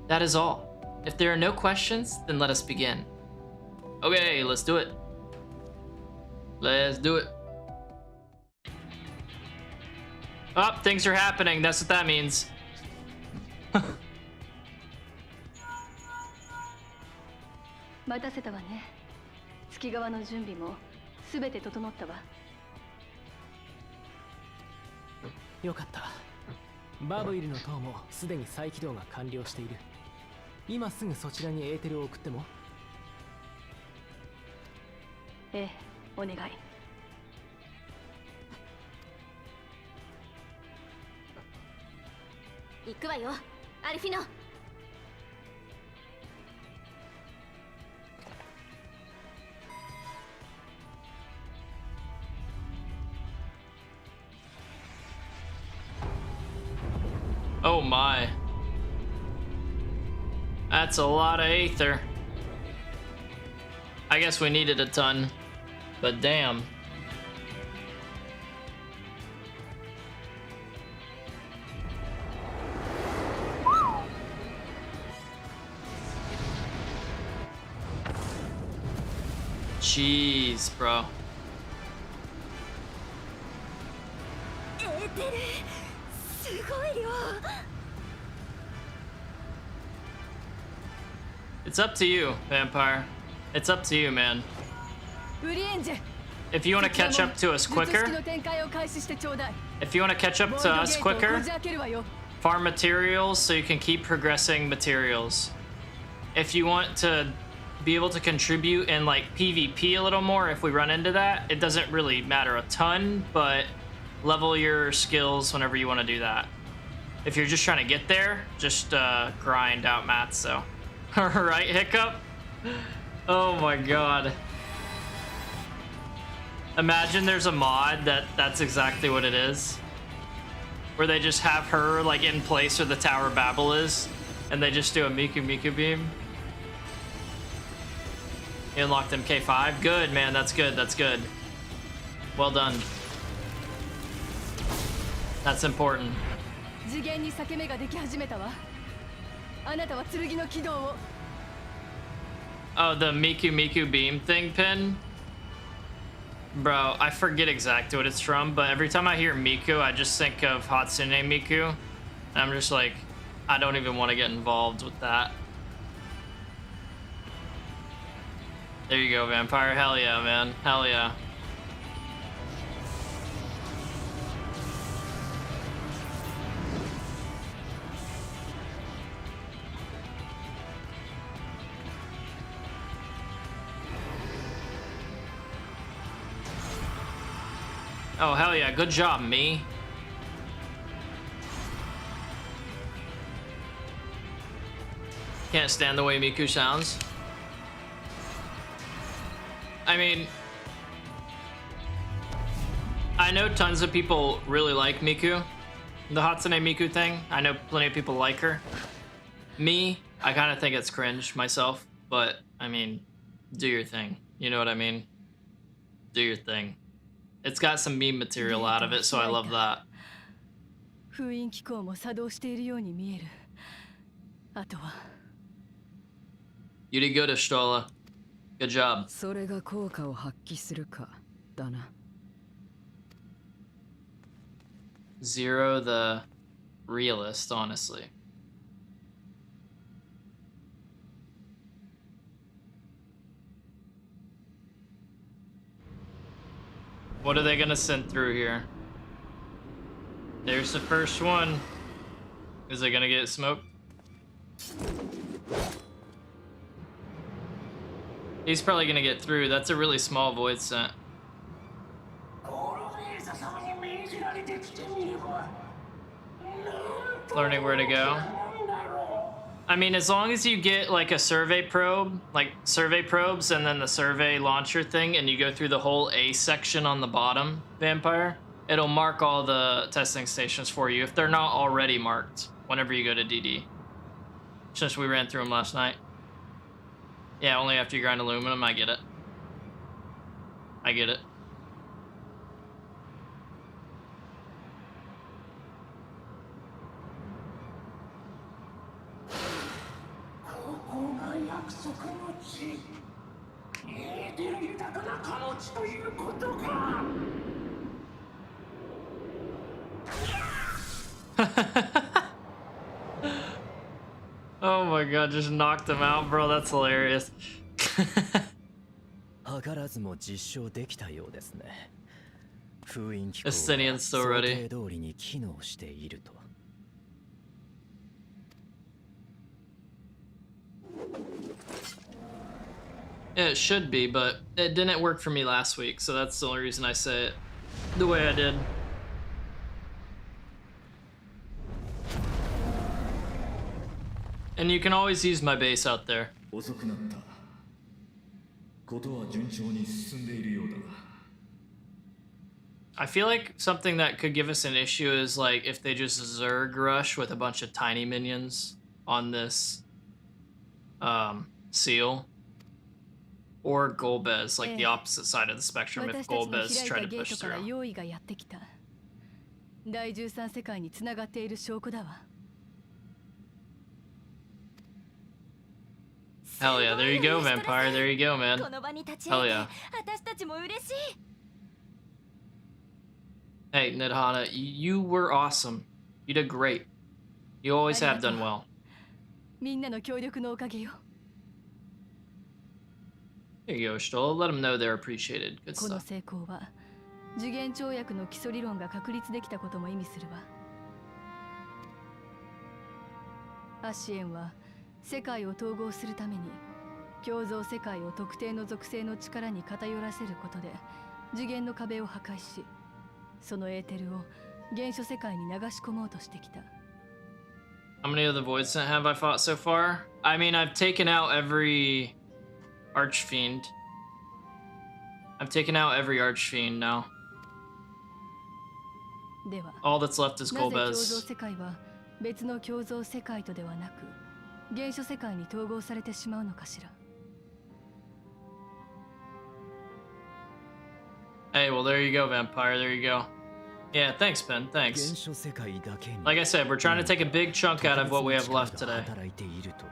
That is all. If there are no questions, then let us begin. Okay, let's do it. Let's do it. Oh, things are happening. That's what that means. 待たせたわね。月側の準備もすべて整ったわ。よかった。バブイルの塔もすでに再起動が完了している。今すぐそちらにエーテルを送っても。ええ、お願い。行くわよ、アルフィノ。Oh my. That's a lot of Aether. I guess we needed a ton, but damn. Jeez, bro. It's up to you, Vampire. It's up to you, man. If you want to catch up to us quicker, farm materials so you can keep progressing materials. If you want to be able to contribute in like PvP a little more, if we run into that, it doesn't really matter a ton, but level your skills whenever you want to do that. If you're just trying to get there, just grind out mats, so. Alright, Hiccup? Oh my god. Imagine there's a mod that's exactly what it is. Where they just have her like in place where the Tower of Babel is, and they just do a Miku Miku beam. You unlocked MK5? Good, man, that's good, that's good. Well done. That's important. Oh, the Miku Miku beam thing pin? Bro, I forget exactly what it's from, but every time I hear Miku, I just think of Hatsune Miku. And I'm just like, I don't even want to get involved with that. There you go, Vampire. Hell yeah, man. Hell yeah. Oh, hell yeah. Good job, me. Can't stand the way Miku sounds. I mean, I know tons of people really like Miku. The Hatsune Miku thing. I know plenty of people like her. Me, I kind of think it's cringe myself. But, I mean, do your thing. You know what I mean? Do your thing. It's got some meme material out of it, so I love that. 封印機構も作動しているように見える。あとは You did good, Ashtola. Good job. それが効果を発揮するかだな。Zero the realist, honestly. What are they gonna send through here? There's the first one. Is it gonna get smoked? He's probably gonna get through. That's a really small void scent. Learning where to go. I mean, as long as you get like a survey probe, like survey probes, and then the survey launcher thing, and you go through the whole A section on the bottom, Vampire, it'll mark all the testing stations for you if they're not already marked whenever you go to DD. Since we ran through them last night. Yeah, only after you grind aluminum, I get it. I get it. Oh my god, just knocked him out, bro. That's hilarious. 図らずも実証できたようですね。封印機構は Estinian's still 想 ready. 定通りに機能していると。Yeah, it should be, but it didn't work for me last week, so that's the only reason I say it the way I did. And you can always use my base out there. 遅くなった。ことは順調に進んでいるようだが。I feel like something that could give us an issue is like if they just Zerg rush with a bunch of tiny minions on this seal. Or Golbez, like the opposite side of the spectrum if Golbez try to push through. 用意がやってきた。第13世界に繋がっている証拠だわ。Hell yeah, there you go, Vampire. There you go, man. Hell yeah. Hey, Nidhana, you were awesome. You did great. You always have done well. みんなの協力のおかげよ。There you go, Stoll. Let them know they're appreciated. Good この stuff. 成功は次元跳躍の基礎理論が確立できたことも意味するわ。アシエンは世界を統合するために共造世界を特定の属性の力に偏らせることで次元の壁を破壊し、そのエーテルを原初世界に流し込もうとしてきた。How many of the Void Scent have I fought so far? I mean, I've taken out every Archfiend. I've taken out every Archfiend now. では、 All that's left is なぜ共造 Golbez. 世界は別の共造世界とではなく原初世界に統合されてしまうのかしら。Hey, well, there you go, Vampire. There you go. Yeah, thanks, Ben. 原 Thanks. 初世界だけに Like I said, we're trying to take a big chunk out of what we have left today. 働いていると。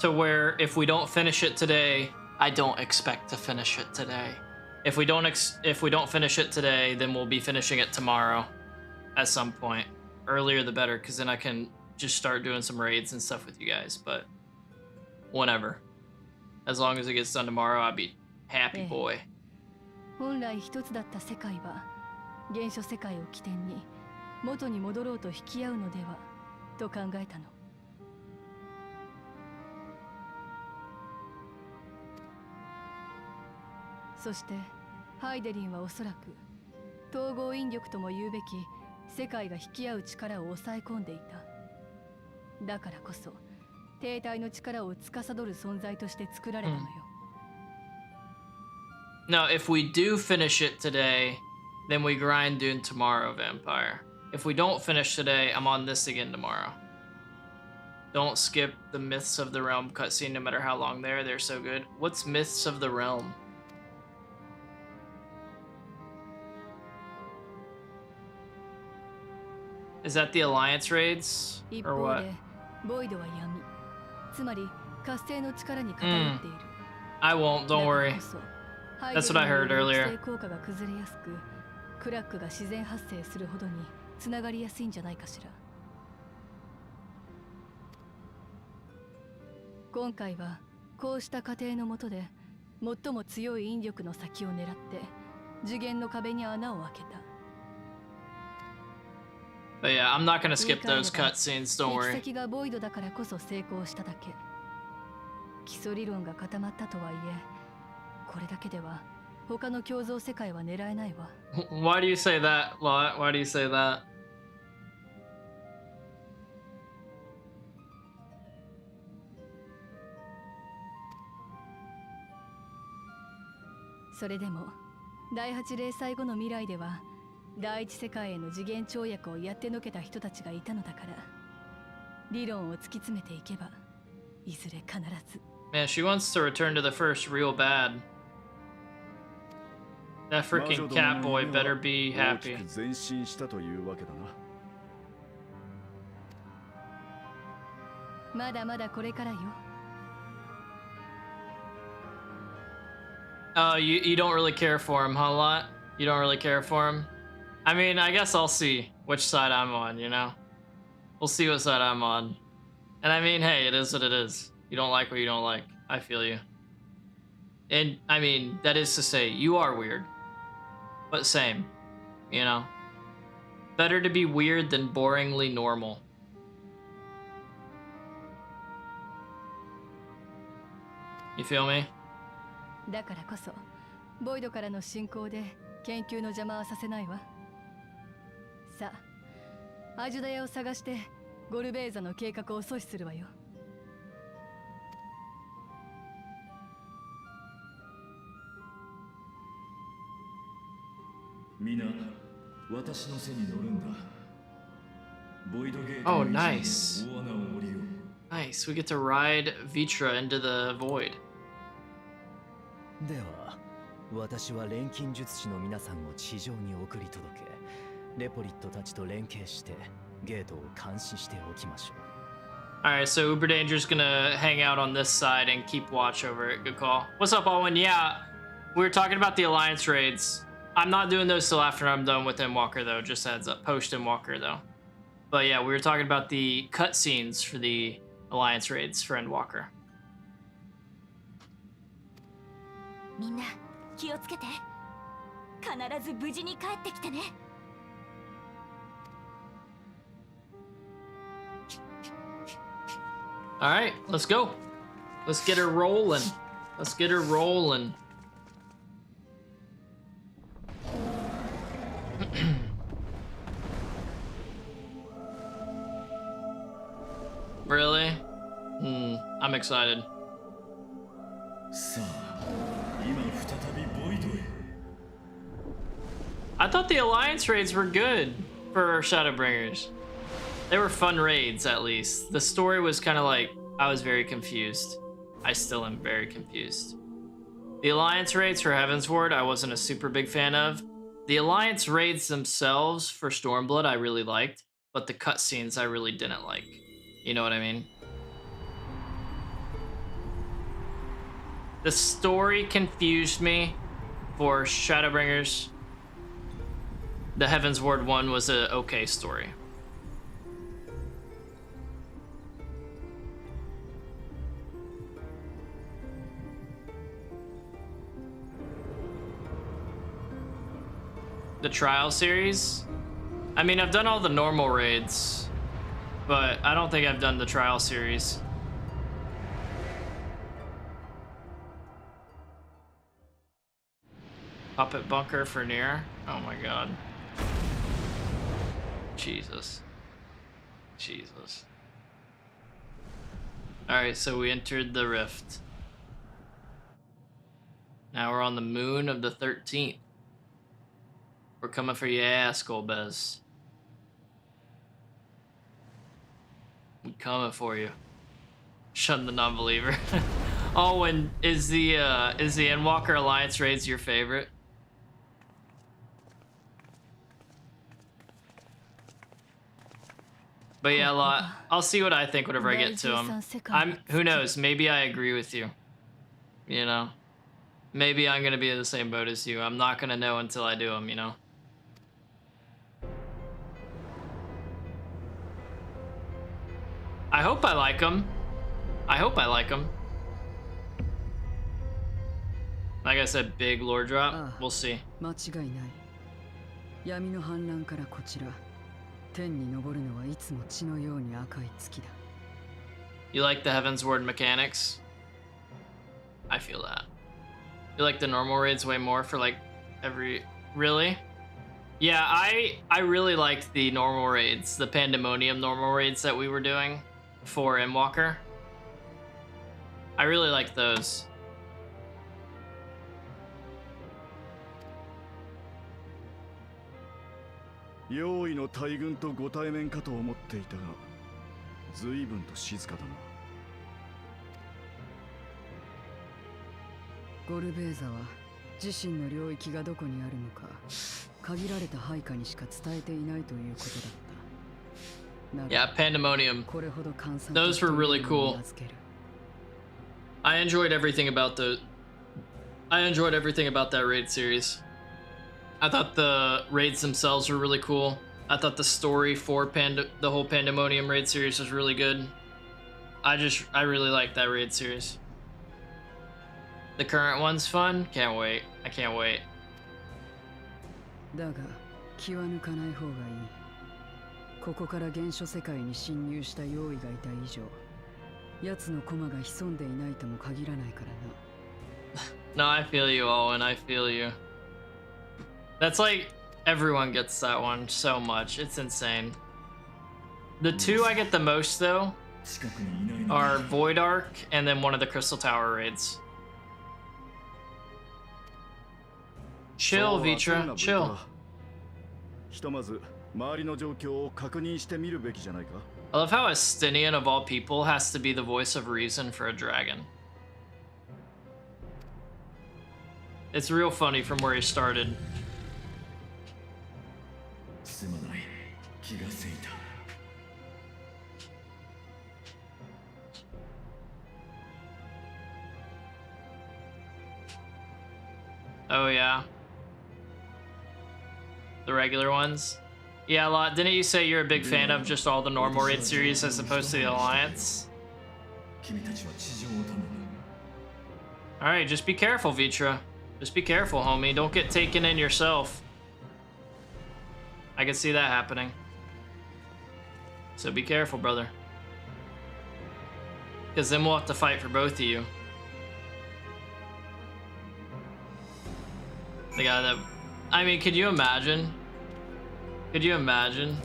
To where if we don't finish it today, I don't expect to finish it today. If we don't finish it today, then we'll be finishing it tomorrow at some point. Earlier the better, because then I can just start doing some raids and stuff with you guys, but whenever. As long as it gets done tomorrow, I'll be happy boy. 本来一つだった世界は原初世界を起点に元に戻ろうと引き合うのではと考えたの。そしてハイデリンはおそらく統合引力とも言うべき世界が引き合う力を抑え込んでいた。だからこそ停滞の力を司る存在として作られたのよ。Now, if we do finish it today, then we grind Dune tomorrow, Vampire. If we don't finish today, I'm on this again tomorrow. Don't skip the Myths of the Realm cutscene no matter how long they're so good. What's Myths of the Realm? Is that the Alliance raids? 一 Or 方 what? でボイドは闇、つまり活性の力に偏っている。I won't, don't worry. That's what I heard earlier. 効果が崩れやすく、クラックが自然発生するほどにつながりやすいんじゃないかしら。今回はこうした過程の下で最も強い引力の先を狙って次元の壁に穴を開けた。But yeah, I'm not gonna skip those cutscenes, don't 行き worry. 先がボイドだからこそ成功しただけ。基礎理論が固まったとはいえ、これだけでは他の共造世界は狙えないわ。Why do you say that, Lot? Why do you say that? それでも第8零歳後の未来では第一世界への次元跳躍をやってのけた人たちがいたのだから、理論を突き詰めていけばいずれ必ず。Man, she wants to return to the first real bad. That freaking cat boy better be happy. 前進したというわけだな。まだまだこれからよ。Oh, you don't really care for him, huh, Lot? You don't really care for him? I mean, I guess I'll see which side I'm on, you know? We'll see what side I'm on. And I mean, hey, it is what it is. You don't like what you don't like. I feel you. And, I mean, that is to say, you are weird. But same, you know? Better to be weird than boringly normal. You feel me? だからこそボイドからの進行で研究の邪魔はさせないわ。さあ、アジュダヤを探してゴルベーザの計画を阻止するわよ。皆、私の背に乗るんだ。ボイドゲート Oh, の nice. 大穴を降りよう。 Nice, we get to ride Vitra into the void. では私は錬金術師の皆さんを地上に送り届け、レポリットたちと連携してゲートを監視しておきましょう。Alright, so Uber Danger's gonna hang out on this side and keep watch over it. Good call. What's up, Owen? Yeah, we were talking about the Alliance raids. I'm not doing those till after I'm done with Endwalker, though. Just heads up. Post-Endwalker, though. But yeah, we were talking about the cutscenes for the Alliance raids for Endwalker. みんな気をつけて。必ず無事に帰ってきてね。Alright, let's go. Let's get her rolling. Let's get her rolling. Really? I'm excited. さあ、今再びボイドへ。 I thought the Alliance raids were good for Shadowbringers. They were fun raids, at least. The story was kind of like, I was very confused. I still am very confused. The Alliance raids for Heavensward, I wasn't a super big fan of. The Alliance raids themselves for Stormblood, I really liked, but the cutscenes I really didn't like. You know what I mean? The story confused me for Shadowbringers. The Heavensward one was a okay story. The trial series? I mean, I've done all the normal raids, but I don't think I've done the trial series. Puppet bunker for Nier? Oh my god. Jesus. Jesus. Alright, so we entered the rift. Now we're on the moon of the 13th. We're coming for your ass, Golbez. We're coming for you. Shun the non-believer. Oh, and is the Endwalker Alliance raids your favorite? But yeah, a lot. I'll see what I think whenever I get to him. Who knows? Maybe I agree with you. You know, maybe I'm gonna be in the same boat as you. I'm not gonna know until I do them. You know. I hope I like him. I hope I like him. Like I said, big lore drop. We'll see. 間違いない。闇の反乱からこちら、天に昇るのはいつも血のように赤い月だ。You like the Heaven's Ward mechanics? I feel that. You like the normal raids way more for like every... Really? Yeah, I really liked the normal raids, the Pandemonium normal raids that we were doing for Endwalker. I really like those.用意の大軍とご対面かと思っていたが、随分と静かだな。ゴルベーザは自身の領域がどこにあるのか限られた配下にしか伝えていないということだった。Yeah, Pandemonium. Those were really cool. I enjoyed everything about that raid series. I thought the raids themselves were really cool. I thought the story for the whole Pandemonium raid series was really good. I really like that raid series. The current one's fun. Can't wait. I can't wait. だが気は抜かない方がいい。ここから原初世界に侵入した用意がいた以上、奴の駒が潜んでいないとも限らないからな。No, I feel you, Owen. I feel you. That's like everyone gets that one so much. It's insane. The two I get the most though are Void Arc and then one of the Crystal Tower raids. Chill, Vitra. Chill. I love how Estinian of all people has to be the voice of reason for a dragon. It's real funny from where he started. Oh yeah. The regular ones? Yeah, a lot. Didn't you say you're a big fan of just all the normal raid series as opposed to the Alliance? Alright, just be careful, Vitra. Just be careful, homie. Don't get taken in yourself. I can see that happening. So be careful, brother. Because then we'll have to fight for both of you. The guy that... I mean, could you imagine? Could you imagine?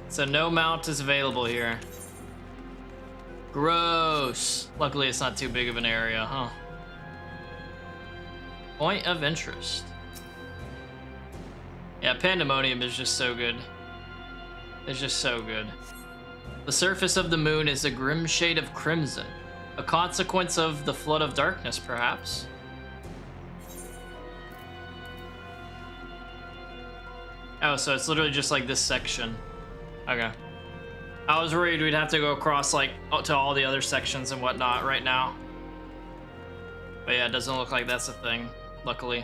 So no mount is available here. Gross. Luckily, it's not too big of an area, huh? Point of interest. Yeah, Pandemonium is just so good. It's just so good. The surface of the moon is a grim shade of crimson. A consequence of the flood of darkness, perhaps. Oh, so it's literally just like this section. Okay. I was worried we'd have to go across like to all the other sections and whatnot right now. But yeah, it doesn't look like that's a thing, luckily.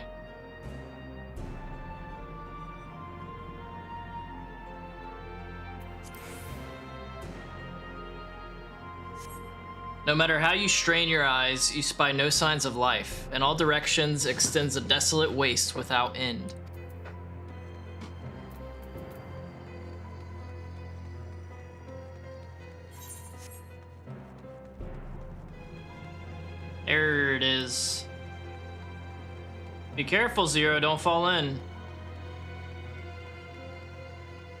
No matter how you strain your eyes, you spy no signs of life. In all directions extends a desolate waste without end. There it is. Be careful, Zero, don't fall in.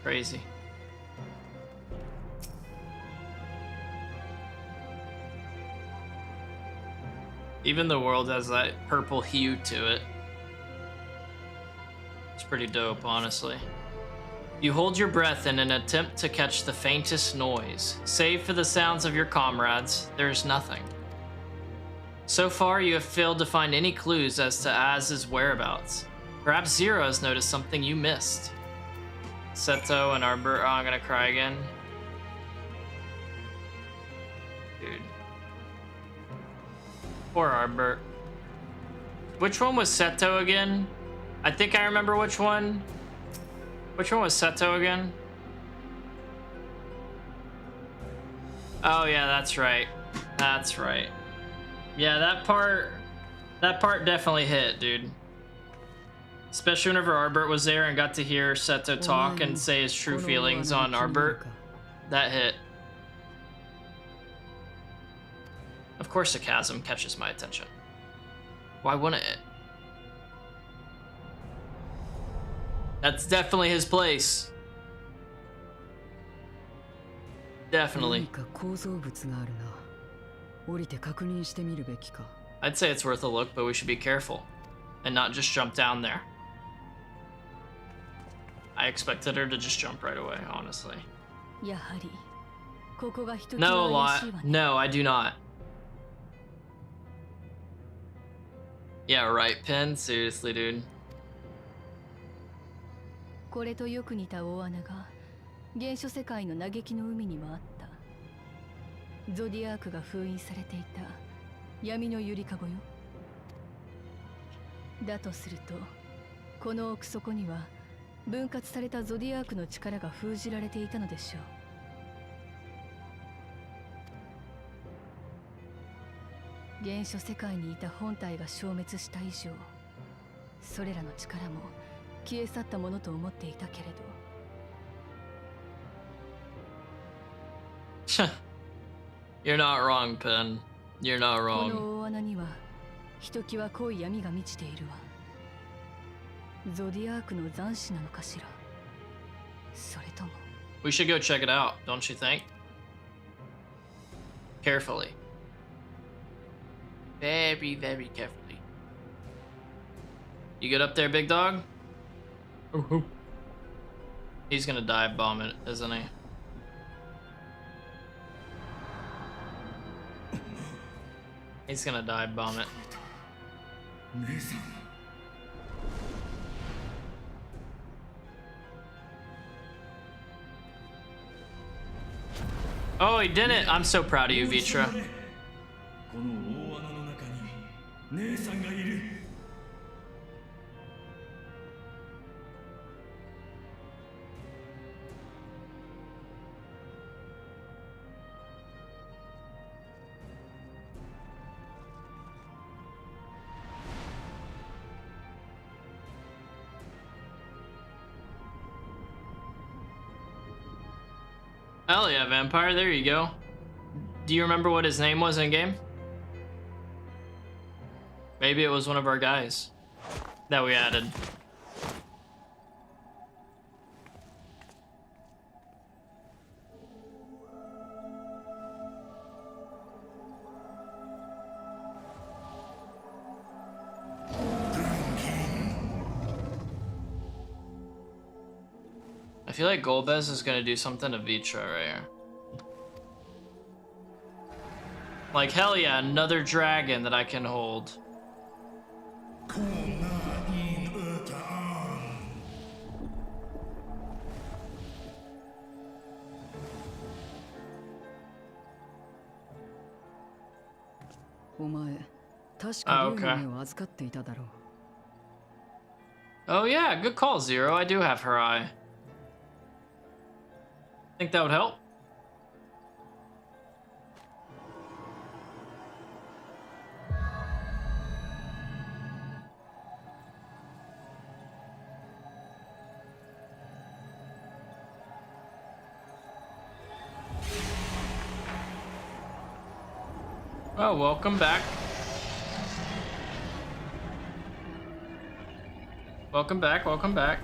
Crazy. Even the world has that purple hue to it. It's pretty dope, honestly. You hold your breath in an attempt to catch the faintest noise. Save for the sounds of your comrades, there's nothing. So far, you have failed to find any clues as to Az's whereabouts. Perhaps Zero has noticed something you missed. Seto and Arbor. Oh, I'm gonna cry again. Dude. Poor Arbor. Which one was Seto again? I think I remember which one. Which one was Seto again? Oh yeah, that's right. That's right. Yeah, that part definitely hit, dude. Especially whenever Arbert was there and got to hear Seto talk and say his true feelings on Arbert. That hit. Of course the chasm catches my attention. Why wouldn't it? That's definitely his place. Definitely. I'd say it's worth a look, but we should be careful and not just jump down there. I expected her to just jump right away, honestly. No lie. No, I do not. Yeah, right, Pin? Seriously, dude. これとよく似た大穴が原初世界の嘆きの海にはあった。ゾディアークが封印されていた闇のゆりかごよ。だとすると、この奥底には分割されたゾディアークの力が封じられていたのでしょう。原初世界にいた本体が消滅した以上、それらの力も消え去ったものと思っていたけれど。You're not wrong, Pen. You're not こ wrong. の大穴にはひときわ濃い闇が満ちているわ。ゾディアークの残滓なのかしら。それとも。We should go check it out, don't you think? Carefully. Very, very carefully. You good up there, big dog? He's gonna dive bomb it, isn't he? He's gonna dive bomb it. Oh, he didn't! I'm so proud of you, Vitra. Hell yeah, Vampire, there you go. Do you remember what his name was in game? Maybe it was one of our guys that we added. I feel like Golbez is gonna do something to Vitra right here. Like, hell yeah, another dragon that I can hold. Okay. Oh yeah, good call, Zero. I do have her eye. Think that would help? Oh, welcome back. Welcome back, welcome back.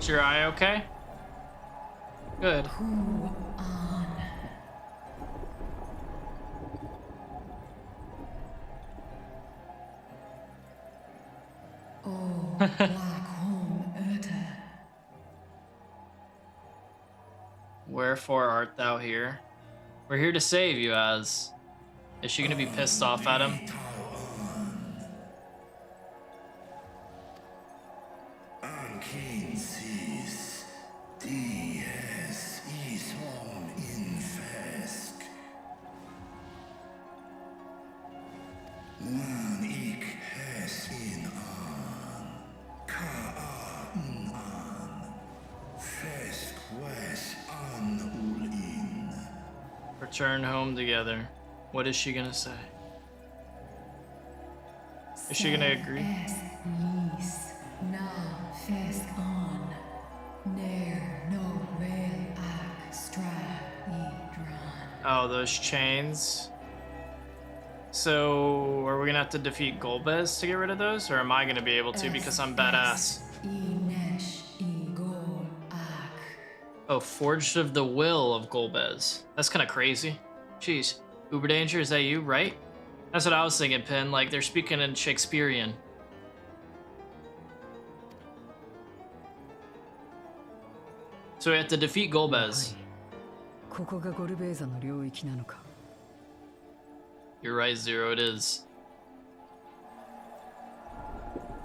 Is your eye okay? Good. Wherefore art thou here? We're here to save you, Az. Is she gonna be pissed off at him? Return home together. What is she gonna say? Is she gonna agree? Oh, those chains. So, are we gonna have to defeat Golbez to get rid of those? Or am I gonna be able to because I'm badass? Oh, Forged of the Will of Golbez. That's kind of crazy. Jeez. Uber Danger, is that you, right? That's what I was thinking, Pin. Like, they're speaking in Shakespearean. So we have to defeat Golbez. ここがゴルベーザの領域なのか。 You're right, Zero, it is.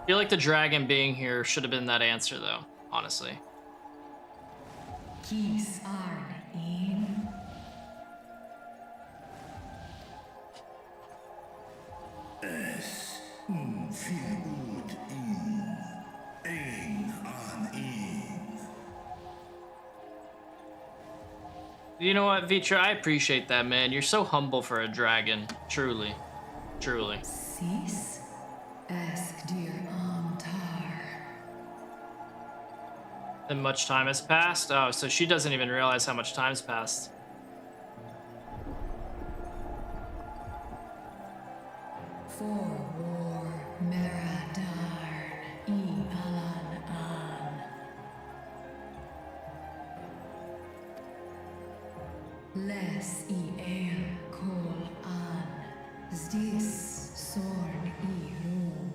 I feel like the dragon being here should have been that answer, though, honestly. Keys are in. Feel good in on in. You know what, Vitra? I appreciate that, man. You're so humble for a dragon. Truly. Truly. Sis? Ask dear Amtar. And much time has passed? Oh, so she doesn't even realize how much time's passed. For war, Meradarn, Alan an. Les el kol an. Zdis sorn rum.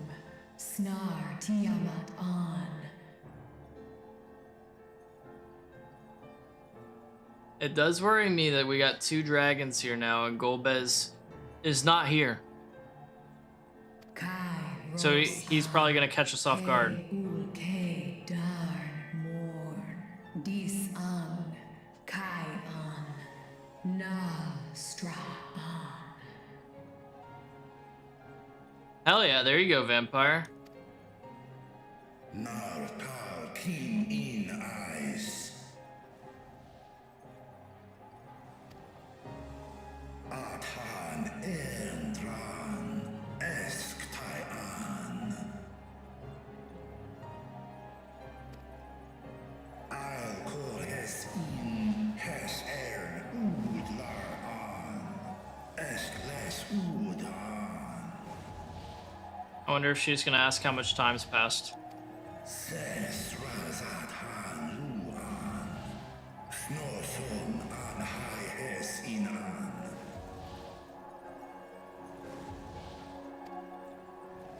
Snar tiamat an. It does worry me that we got 2 dragons here now and Golbez is not here. So he's probably gonna catch us off guard. Hell yeah, there you go, vampire. Nartal king in eyes. Athan Endran Esktayan. I'll call his in Hes Ern Udlar an Eskles Udan. I wonder if she's gonna ask how much time's passed. Ses Razathan Luan. Snoson an High Hes Inan.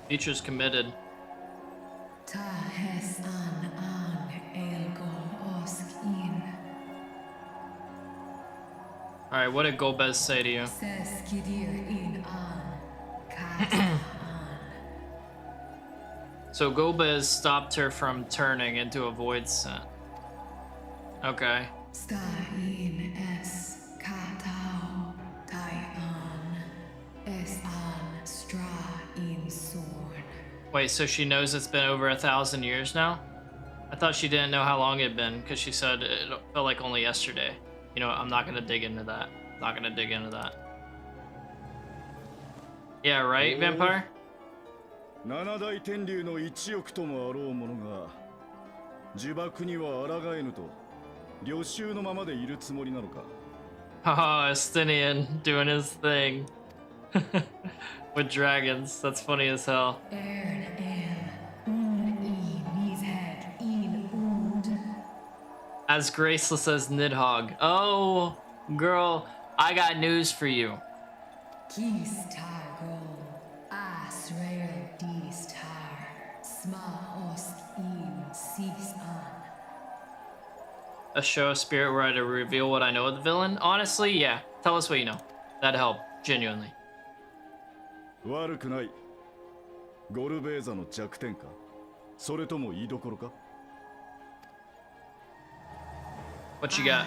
Feature's committed. Ta hes an elgol osk in. Alright, what did Golbez say to you? Ses kidir in an. Kat So Golbez stopped her from turning into a void scent. Okay. sta in es katao tai an. Es an stra in sorn. Wait, so she knows it's been over 1,000 years now? I thought she didn't know how long it had been because she said it felt like only yesterday. You know what, I'm not gonna dig into that. Not gonna dig into that. Yeah, right, vampire? 七大天竜の一翼ともあろうものが呪縛には抗えぬと領袖のままでいるつもりなのか。 Haha, Estinian doing his thing. With dragons. That's funny as hell. As graceless as Nidhogg. Oh, girl, I got news for you. A show of spirit where I to reveal what I know of the villain? Honestly, yeah. Tell us what you know. That'd help, genuinely. 悪くない。ゴルベーザの弱点かそれとも居所か What you got?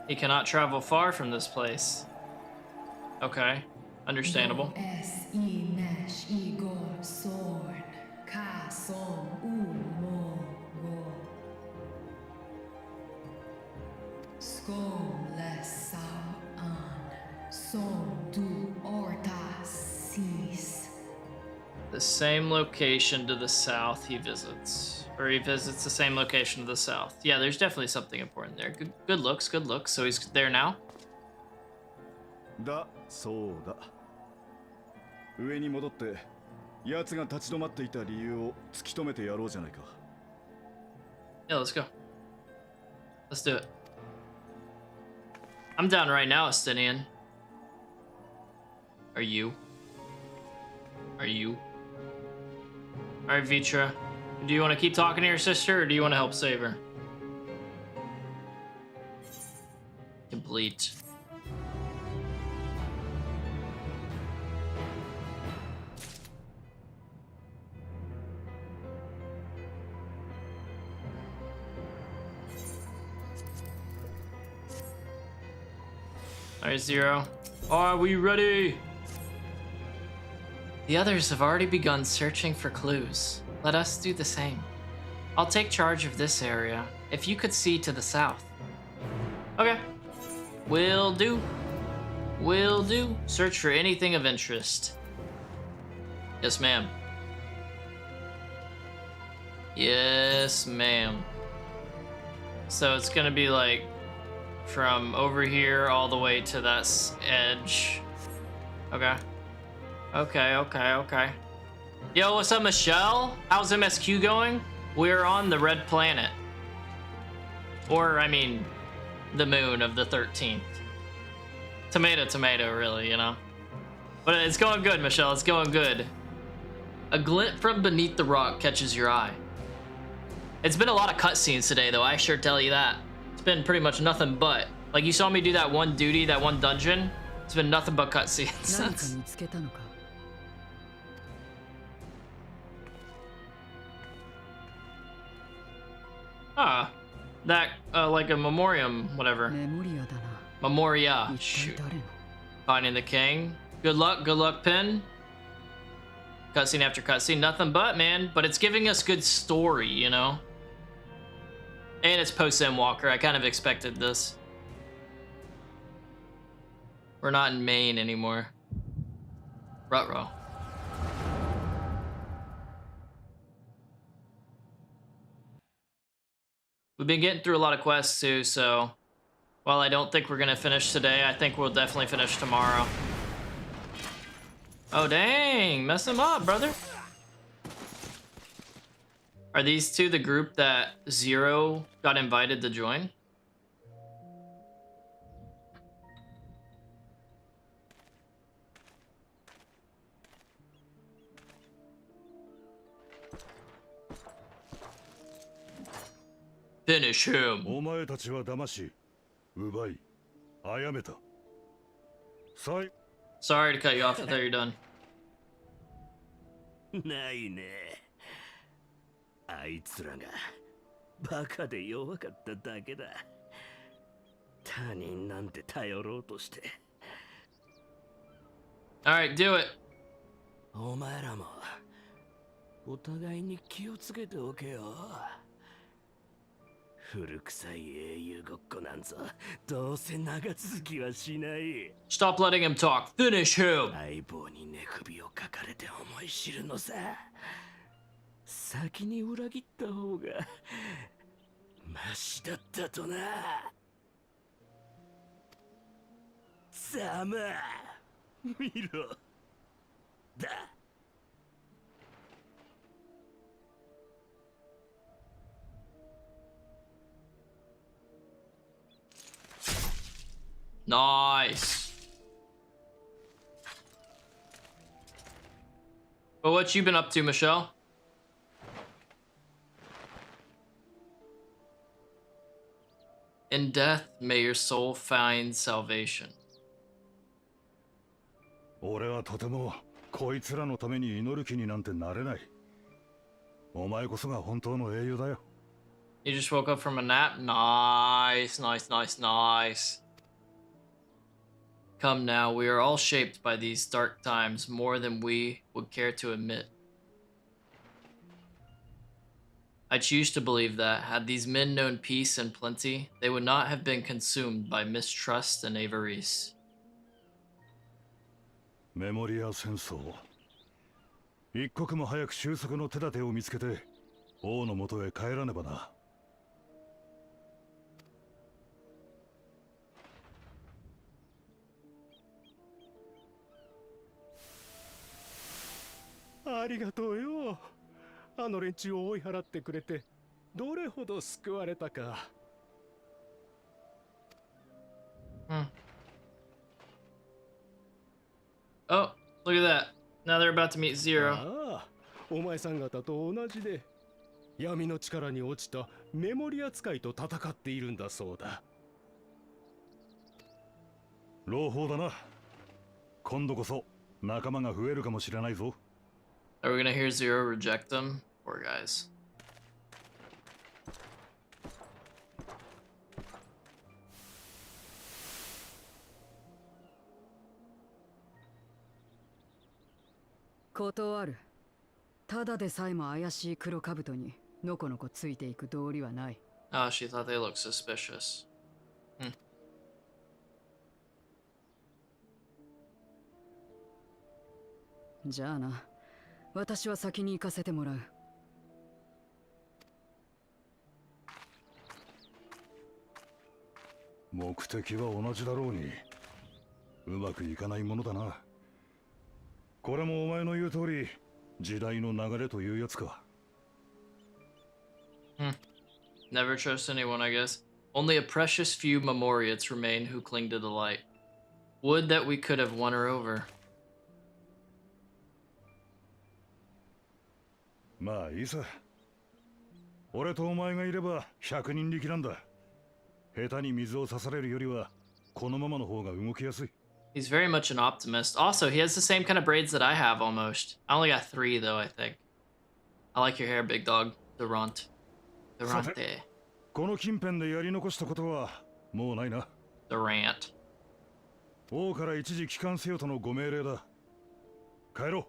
He cannot travel far from this place. Okay, understandable. The same location to the south he visits. Or he visits the same location to the south. Yeah, there's definitely something important there. Good looks, good looks. So he's there now? だ、そうだ。上に戻って、奴が立ち止まっていた理由を突き止めてやろうじゃないか。Yeah, let's go. Let's do it. I'm down right now, Estinian. Are you? Are you? Alright, Vitra. Do you want to keep talking to your sister, or do you want to help save her? Complete. Alright, Zero. Are we ready? The others have already begun searching for clues. Let us do the same. I'll take charge of this area, if you could see to the south. Okay. Will do. Will do. Search for anything of interest. Yes, ma'am. Yes, ma'am. So it's gonna be like from over here all the way to that edge. Okay. Okay. Yo, what's up, Michelle? How's MSQ going? We're on the red planet. Or, I mean, the moon of the 13th. Tomato, really, you know? But it's going good, Michelle. It's going good. A glint from beneath the rock catches your eye. It's been a lot of cutscenes today, though. I sure tell you that. It's been pretty much nothing but. Like, you saw me do that one duty, that one dungeon. It's been nothing but cutscenes. Ah, that, like a memoriam, whatever. Memoria. Shoot. Finding the king. Good luck, Pin. Cutscene after cutscene, nothing but, man. But it's giving us good story, you know? And it's Post-Endwalker. I kind of expected this. We're not in Maine anymore. Ruh-roh. We've been getting through a lot of quests too, so while I don't think we're gonna finish today, I think we'll definitely finish tomorrow. Oh dang, mess him up, brother. Are these two the group that Zero got invited to join? Finish him. お前たちは騙し、奪い、殺めた。Sorry to cut you off. I thought you're done. ないね。あいつらがバカで弱かっただけだ。他人なんて頼ろうとして。Alright, do it. お前らもお互いに気をつけておけよ。古臭い英雄ごっこなんぞどうせ長続きはしない。 Stop letting him talk. Finish him. 相棒に寝首をかかれて思い知るのさ。先に裏切った方がマシだったとな。ざま見ろだ。Nice. But what you been up to, Michelle? In death, may your soul find salvation. 俺はとてもこいつらのために祈る気になんてなれない。お前こそが本当の英雄だよ。You just woke up from a nap? Nice. Come now, we are all shaped by these dark times more than we would care to admit. I choose to believe that, had these men known peace and plenty, they would not have been consumed by mistrust and avarice. メモリア戦争。一刻も早く収束の手立てを見つけて王の元へ帰らねばな。ありがとうよ。あの連中を追い払ってくれてどれほど救われたか。Oh, look at that. Now they're about to meet Zero. ああ、お前さん方と同じで闇の力に落ちたメモリア使いと戦っているんだそうだ。朗報だな。今度こそ仲間が増えるかもしれないぞ。Are we gonna hear Zero reject them? Poor guys. 断る。ただでさえも怪しい黒兜にのこのこついていく道理はない。Oh, she thought they looked suspicious. じゃあな、私は先に行かせてもらう。目的は同じだろうに、うまくいかないものだな。これもお前の言う通り、時代の流れというやつか。Never trust anyone, I guess. Only a precious few Memoriats remain who cling to the light. Would that we could have won her over. まあいいさ。俺とお前がいれば100人力なんだ。下手に水を刺されるよりはこのままの方が動きやすい。He's very much an optimist. Also, he has the same kind of braids that I have almost. I only got 3 though, I think. I like your hair, big dog. Durant. Durante. この近辺でやり残したことはもうないな。Durant. 王から一時帰還せよとのご命令だ。帰ろ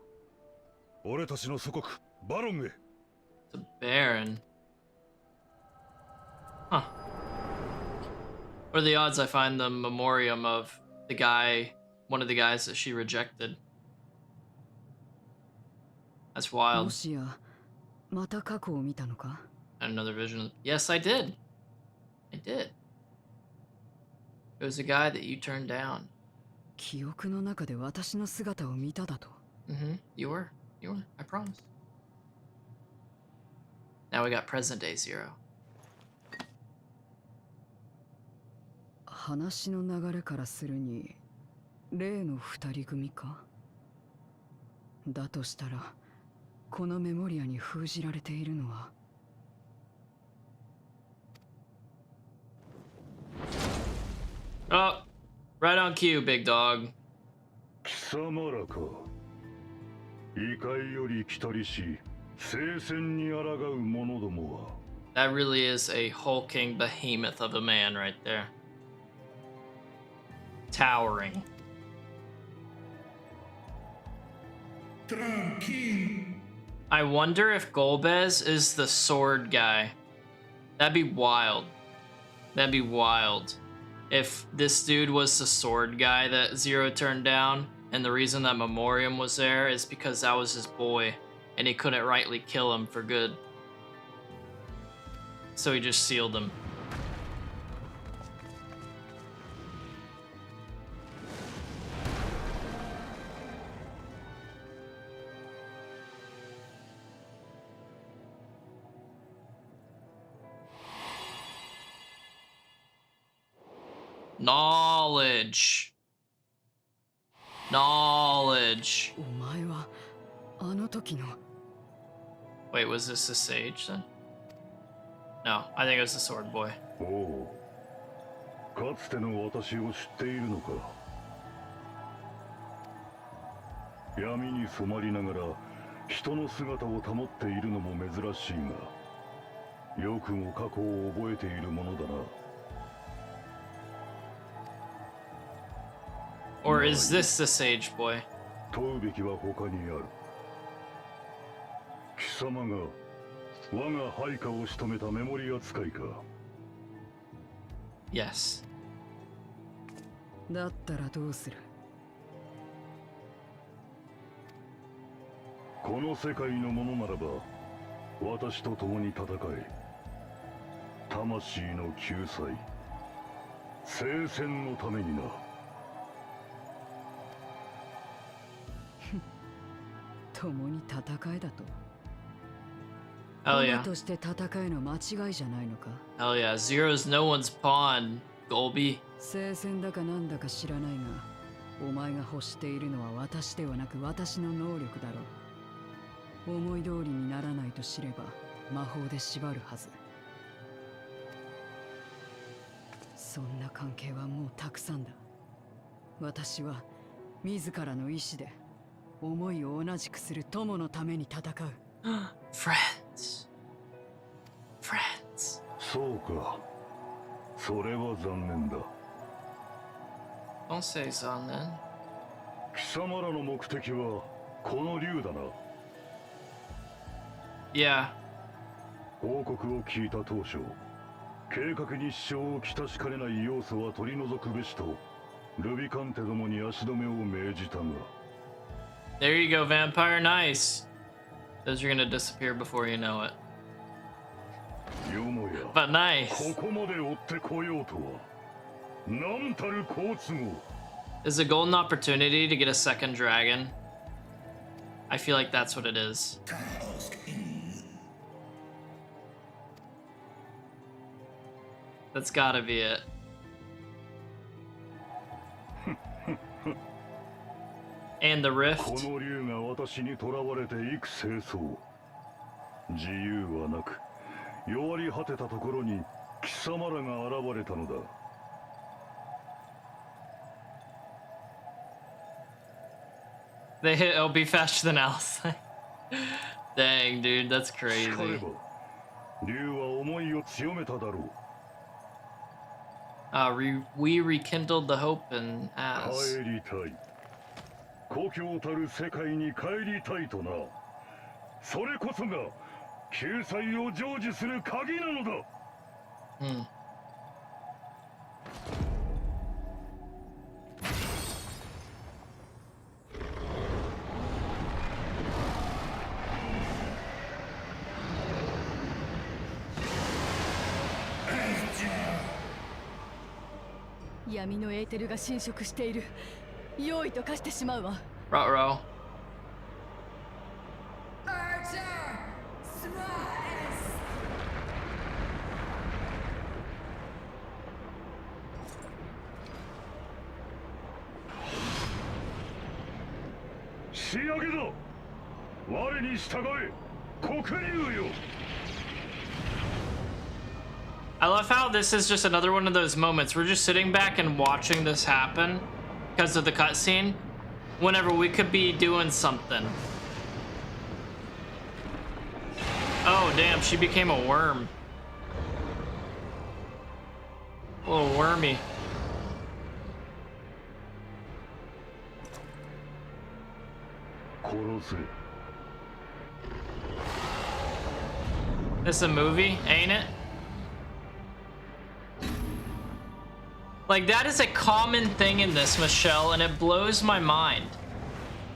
う。俺たちの祖国、バロンへ。The Baron. Huh. What are the odds I find the memoriam of the guy, one of the guys that she rejected? That's wild. もしや、また過去を見たのか? Another vision. Yes, I did. I did. It was a guy that you turned down. 記憶の中で私の姿を見ただと? You were. You were. I promise. Now we got present day Zero. 話の流れからするに例の二人組か。だとしたらこのメモリアに封じられているのは。Oh, right on cue, big dog. 貴様らか。異界より来たりし、聖戦に抗う者どもは。That really is a hulking behemoth of a man right there. Towering. I wonder if Golbez is the sword guy. That'd be wild. That'd be wild. If this dude was the sword guy that Zero turned down, and the reason that Memoriam was there is because that was his boy, and he couldn't rightly kill him for good. So he just sealed him. Knowledge. Knowledge. お前はあの時の。 Wait, was this the sage then? No, I think it was the sword boy. おう。かつての私を知っているのか。闇に染まりながら人の姿を保っているのも珍しいが、よくも過去を覚えているものだな。Or is this the sage boy? 問うべきは他にある。貴様が我が配下を仕留めたメモリ扱いか。Yes. だったらどうする。この世界のものならば私と共に戦え。魂の救済、聖戦のためにな。共に戦えだと。 Hell yeah. 駒として戦えの間違いじゃないのか。 Hell yeah. Zero's no one's pawn, Golby. 聖戦だかなんだか知らないが、お前が欲しているのは私ではなく私の能力だろう。思い通りにならないと知れば魔法で縛るはず。そんな関係はもうたくさんだ。私は自らの意志で思いを同じくする友のために戦う。Friends. Friends. そうか。それは残念だ。 Don't say so, then. 貴様らの目的はこの竜だな。Yeah. 報告を聞いた当初、計画に支障をきたしかねない要素は取り除くべしとルビカンテどもに足止めを命じたが。 There you go, vampire. Nice. Those are gonna disappear before you know it. よもや But nice. ここまで追ってこようとはなんたる好都合。 Is a golden opportunity to get a second dragon? I feel like that's what it is. That's gotta be it. And the こ rift. の竜が私に囚われて幾清掃。自由はなく弱り果てたところに貴様らが現れたのだ。 They hit LB faster than Alice. Dang, dude, that's しか crazy. れば竜は思いを強めただろう。 We rekindled the hope in 帰 As. りたい。故郷たる世界に帰りたいとな。それこそが救済を成就する鍵なのだ。 Hmm. Yami 闇のエーテルが侵食している。用意と化してしまうわ。Ruh-roh. Archer! Thrice! 仕上げだ。我に従え、黒竜よ。 I love how this is just another one of those moments. We're just sitting back and watching this happen because of the cutscene whenever we could be doing something. Oh, damn, she became a worm. A little wormy. This a movie, ain't it? Like, that is a common thing in this, Michelle, and it blows my mind.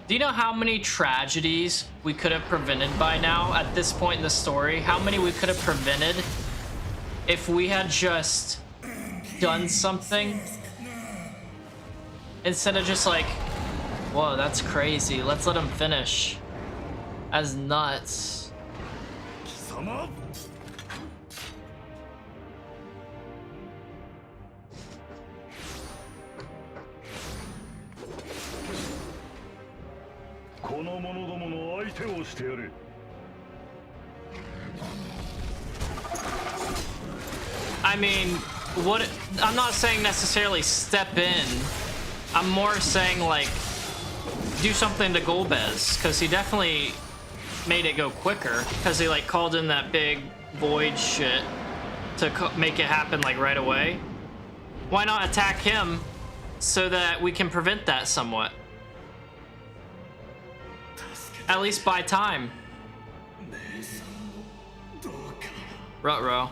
Do you know how many tragedies we could have prevented by now at this point in the story? How many we could have prevented if we had just done something? Instead of just like, whoa, that's crazy. Let's let him finish. That's nuts. この者どもの相手をしてやれ。I mean, what? I'm not saying necessarily step in. I'm more saying like do something to Golbez, because he definitely made it go quicker because he like called in that big void shit to make it happen like right away. Why not attack him so that we can prevent that somewhat? At least buy time. Ruh-roh.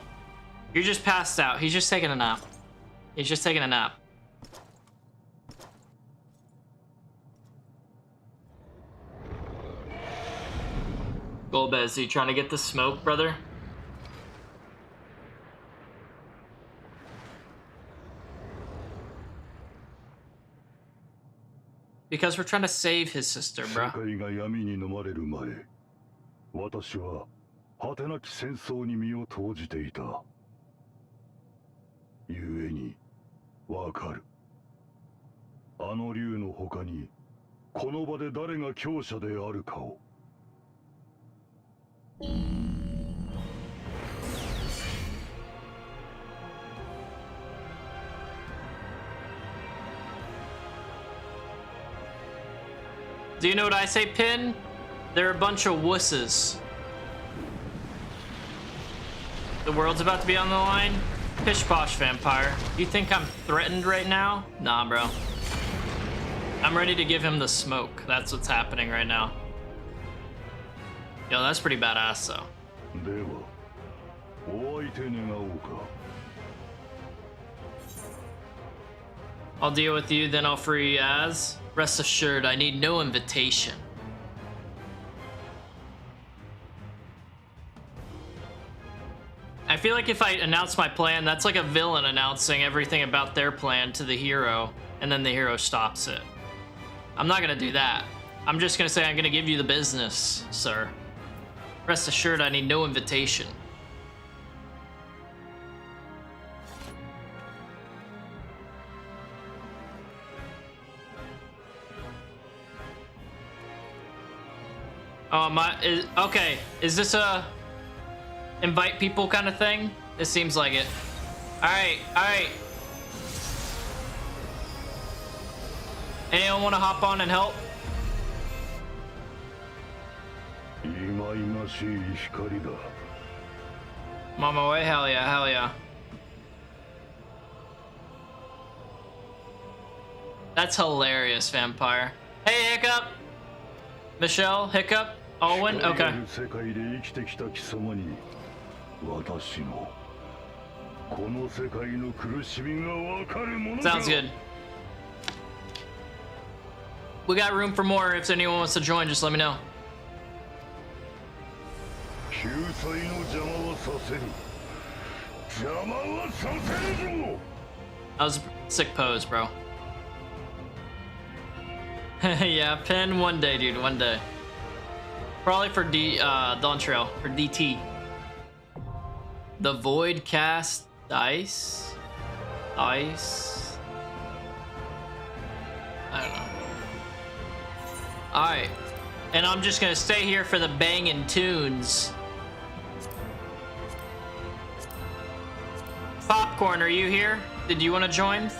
You're just passed out. He's just taking a nap. He's just taking a nap. Golbez, are you trying to get the smoke, brother? Because we're trying to save his sister, bro. 世界が闇に飲まれる前、私は果てなき戦争に身を投じていた。故にわかる。あの竜の他にこの場で誰が強者であるかを。Do you know what I say, Pin? They're a bunch of wusses. The world's about to be on the line. Pish posh, vampire. You think I'm threatened right now? Nah, bro. I'm ready to give him the smoke. That's what's happening right now. Yo, that's pretty badass, though. では、お相手願おうか。I'll deal with you, then I'll free Yaz. Rest assured, I need no invitation. I feel like if I announce my plan, that's like a villain announcing everything about their plan to the hero, and then the hero stops it. I'm not gonna do that. I'm just gonna say I'm gonna give you the business, sir. Rest assured, I need no invitation. Oh, okay. Is this a invite people kind of thing? It seems like it. Alright, alright. Anyone want to hop on and help? 忌々しい光だ。 I'm on my way, hell yeah, hell yeah. That's hilarious, vampire. Hey, Hiccup! Michelle, Hiccup, Alwyn, okay. 世界で生きてきた貴様に、私のこの世界の苦しみがわかるものか。 Sounds good. We got room for more. If anyone wants to join, just let me know. 救済の邪魔はさせる。邪魔はさせるぞ。 That was a sick pose, bro. Yeah, Pin one day, dude, one day. Probably for Dawn Trail, for DT. The Void cast dice? Dice? I don't know. Alright. And I'm just gonna stay here for the banging tunes. Popcorn, are you here? Did you want to join?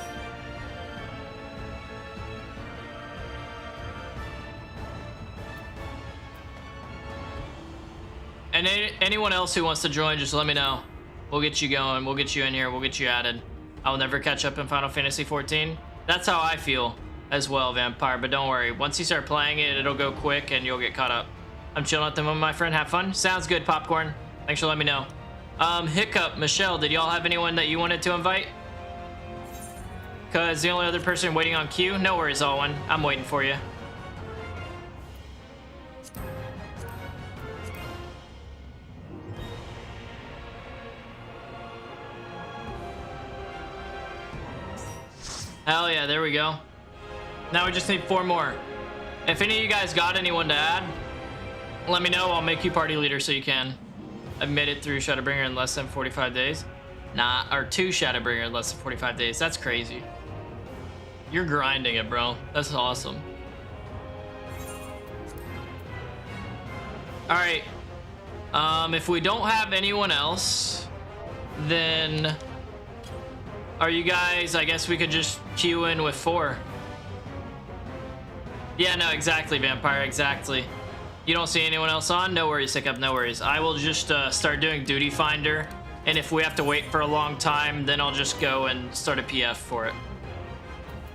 And anyone else who wants to join, just let me know. We'll get you going. We'll get you in here. We'll get you added. I'll never catch up in Final Fantasy XIV. That's how I feel as well, Vampire. But don't worry. Once you start playing it, it'll go quick and you'll get caught up. I'm chilling at the moment, my friend. Have fun. Sounds good, Popcorn. Thanks for letting me know. Hiccup, Michelle, did y'all have anyone that you wanted to invite? Because the only other person waiting on queue? No worries, Alwyn. I'm waiting for you. Hell yeah, there we go. Now we just need 4 more. If any of you guys got anyone to add, let me know. I'll make you party leader so you can. I've made it through Shadowbringer in less than 45 days. Nah, or 2 Shadowbringer in less than 45 days. That's crazy. You're grinding it, bro. That's awesome. Alright. If we don't have anyone else, then... Are you guys, I guess we could just queue in with 4. Yeah, no, exactly, Vampire, exactly. You don't see anyone else on? No worries, Hiccup, no worries. I will just start doing Duty Finder, and if we have to wait for a long time, then I'll just go and start a PF for it.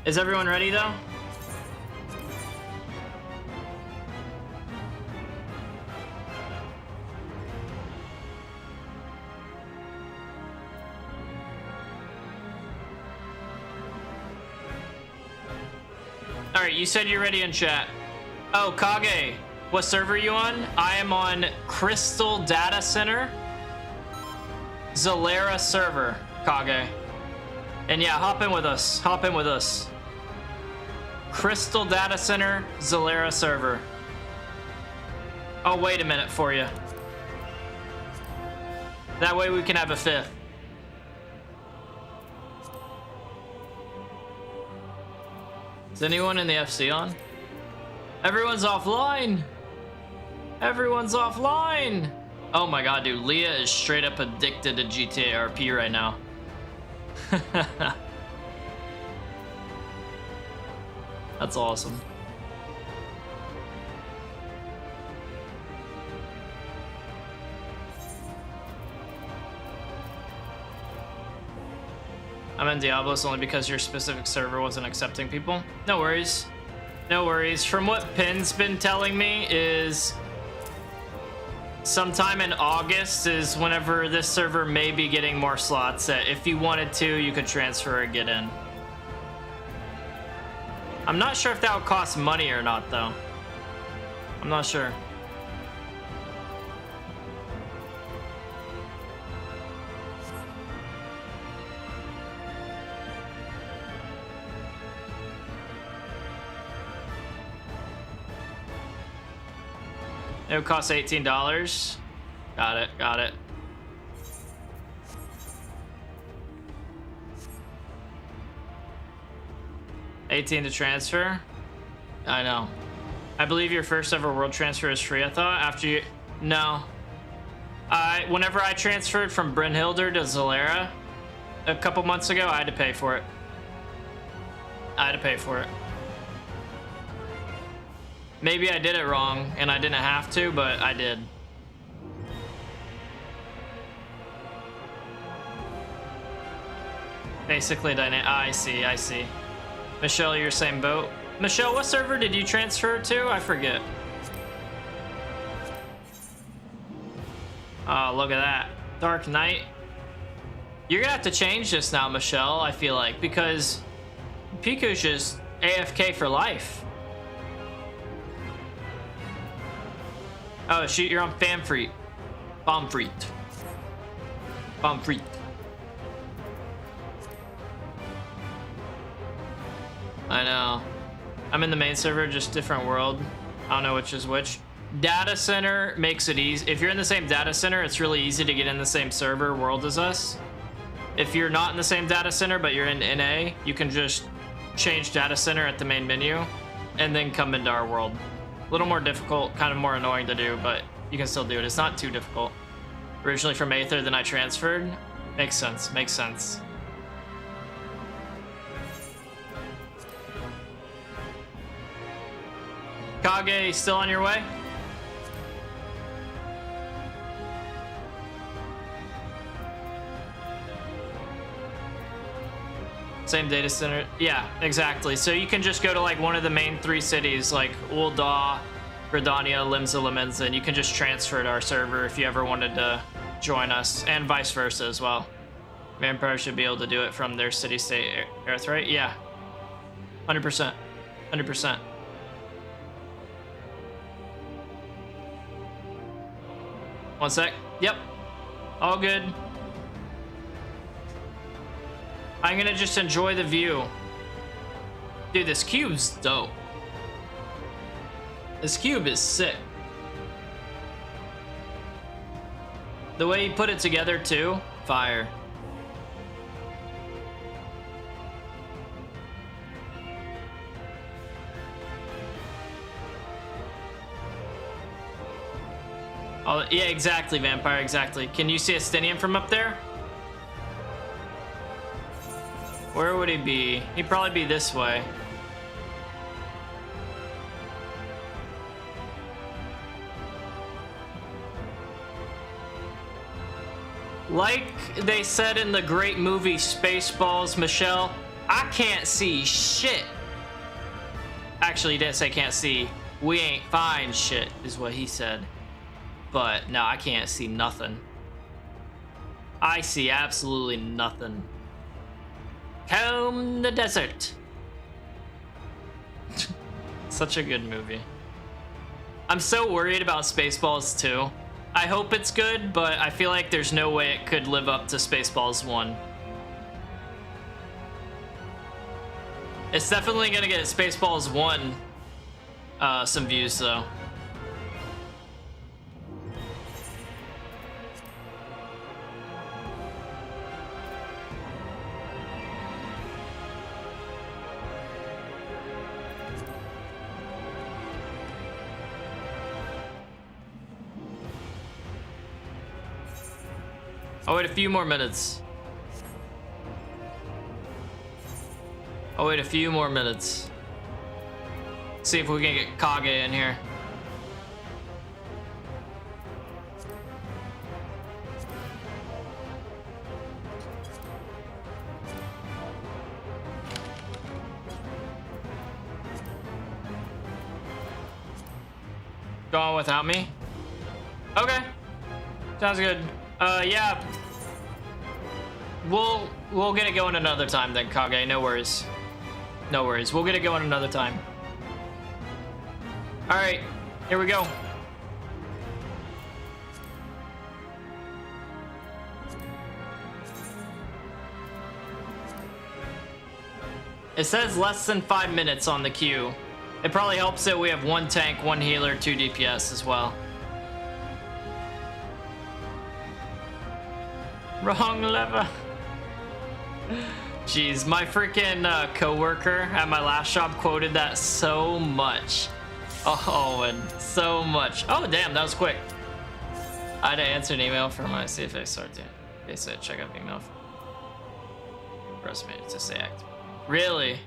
Is everyone ready, though? Alright, you said you're ready in chat. Oh, Kage. What server are you on? I am on Crystal Data Center, Zalera server, Kage. And yeah, hop in with us. Hop in with us. Crystal Data Center, Zalera server. I'll wait a minute for you. That way we can have a fifth. Is anyone in the FC on? Everyone's offline. Everyone's offline. Oh my god, dude. Leah is straight up addicted to GTA RP right now. That's awesome. I'm in Diablos only because your specific server wasn't accepting people. No worries. No worries. From what Pin's been telling me is sometime in August is whenever this server may be getting more slots that if you wanted to, you could transfer or get in. I'm not sure if that would cost money or not, though. I'm not sure. It would cost $18. Got it, got it. $18 to transfer? I know. I believe your first ever world transfer is free, I thought. After you... No. Whenever I transferred from Brynhilder to Zalera a couple months ago, I had to pay for it. I had to pay for it. Maybe I did it wrong and I didn't have to, but I did. Basically, I see, I see. Michelle, you're same boat. Michelle, what server did you transfer to? I forget. Oh, look at that. Dark Knight. You're gonna have to change this now, Michelle, I feel like, because Piku's just AFK for life. Oh, shoot, you're on Famfreet. Bombfreet. Bombfreet. I know. I'm in the main server, just different world. I don't know which is which. Data center makes it easy. If you're in the same data center, it's really easy to get in the same server world as us. If you're not in the same data center, but you're in NA, you can just change data center at the main menu and then come into our world. A little more difficult, kind of more annoying to do, but you can still do it. It's not too difficult. Originally from Aether, then I transferred. Makes sense, makes sense. Kage, still on your way? Same data center. Yeah, exactly. So you can just go to like one of the main 3 cities, like Ul'dah, Gridania, Limsa, Limenza, and you can just transfer to our server if you ever wanted to join us, and vice versa as well. Vampire should be able to do it from their city-state Earth, right? Yeah. 100%. 100%. One sec. Yep. All good. I'm gonna just enjoy the view. Dude, this cube's dope. This cube is sick. The way you put it together too, fire. Oh, yeah, exactly, Vampire, exactly. Can you see Astinian from up there? Where would he be? He'd probably be this way. Like they said in the great movie Spaceballs, Michelle, I can't see shit. Actually, he didn't say can't see. We ain't find shit, is what he said. But no, I can't see nothing. I see absolutely nothing. Comb the desert. Such a good movie. I'm so worried about Spaceballs 2. I hope it's good, but I feel like there's no way it could live up to Spaceballs 1. It's definitely gonna get Spaceballs 1 some views though. I'll wait a few more minutes. I'll wait a few more minutes. See if we can get Kage in here. Go on without me? Okay. Sounds good. Yeah. We'll get it going another time then, Kage. No worries. No worries. We'll get it going another time. All right. Here we go. It says less than 5 minutes on the queue. It probably helps that we have 1 tank, 1 healer, 2 DPS as well. Wrong lever. Jeez, my freaking co-worker at my last job quoted that so much. Oh, and so much. Oh, damn, that was quick. I had to answer an email from my CFA start to basically check up email. Resume to say active. Really?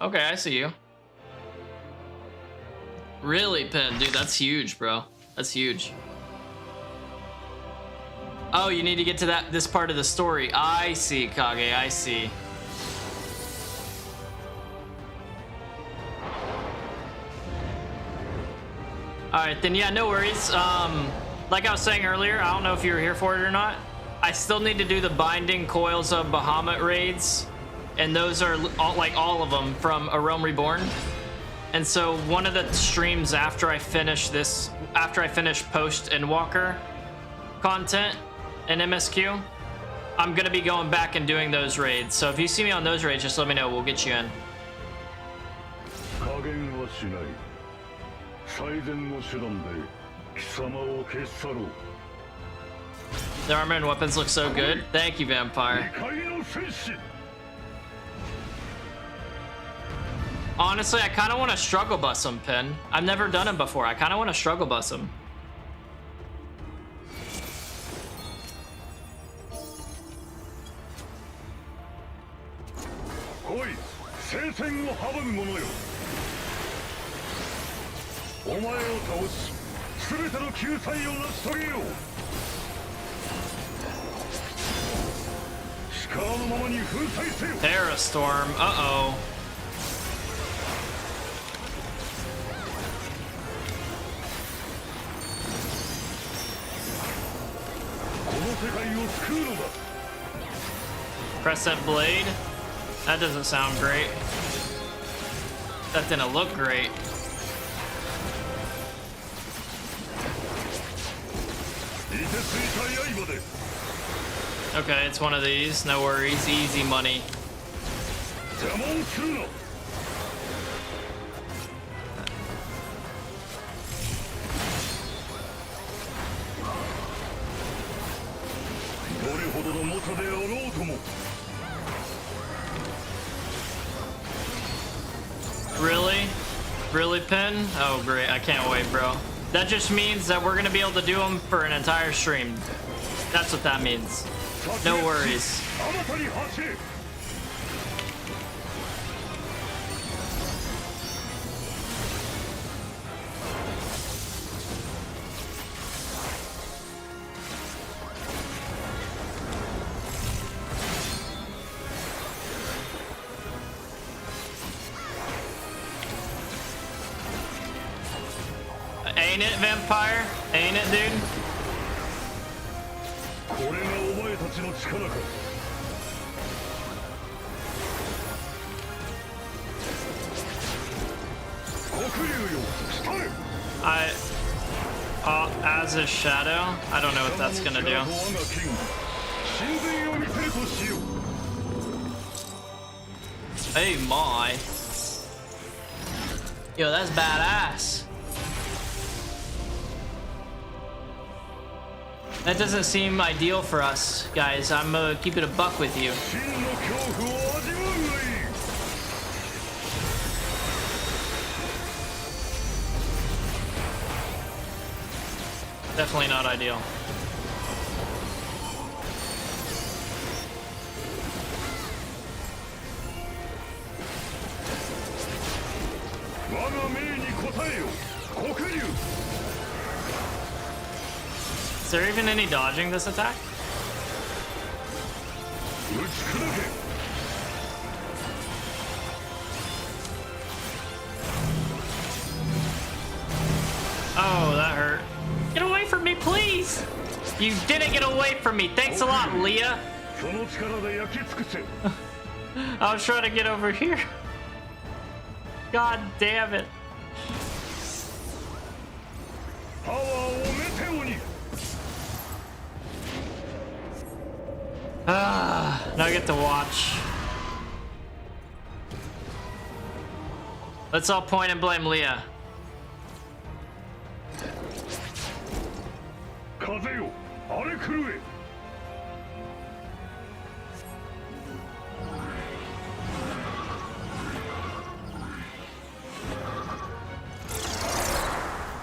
Okay, I see you. Really, Pin? Dude, that's huge, bro. That's huge. Oh, you need to get to this part of the story. I see, Kage, I see. Alright, then yeah, no worries. Like I was saying earlier, I don't know if you were here for it or not. I still need to do the Binding Coils of Bahamut raids. And those are all of them from A Realm Reborn. And so one of the streams after I finish Post-Endwalker content in MSQ, I'm gonna be going back and doing those raids. So if you see me on those raids, just let me know. We'll get you in. The armor and weapons look so good. Thank you, Vampire. Honestly, I kind of want to struggle bus him, Pin. I've never done him before. I kind of want to struggle bus him. Terrastorm. Uh-oh. Crescent Blade? That doesn't sound great. That didn't look great. Okay, it's one of these. No worries. Easy money. Really? Really, Pin? Oh, great. I can't wait, bro. That just means that we're going to be able to do them for an entire stream. That's what that means. No worries. Ain't it, Vampire? Ain't it, dude? As a shadow? I don't know what that's gonna do. Hey, my. Yo, that's badass. That doesn't seem ideal for us, guys. I'm gonna keep it a buck with you. Definitely not ideal. Is there even any dodging this attack? Oh, that hurt. Get away from me, please! You didn't get away from me. Thanks a lot, Leah. I was trying to get over here. God damn it. Now I get to watch. Let's all point and blame Leah.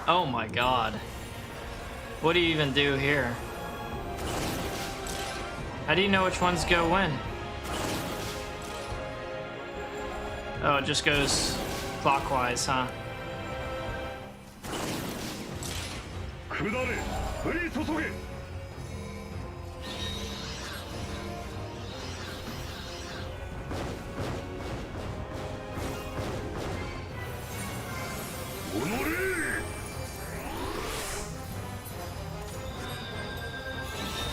Oh my god. What do you even do here? How do you know which ones go when? Oh, it just goes clockwise, huh?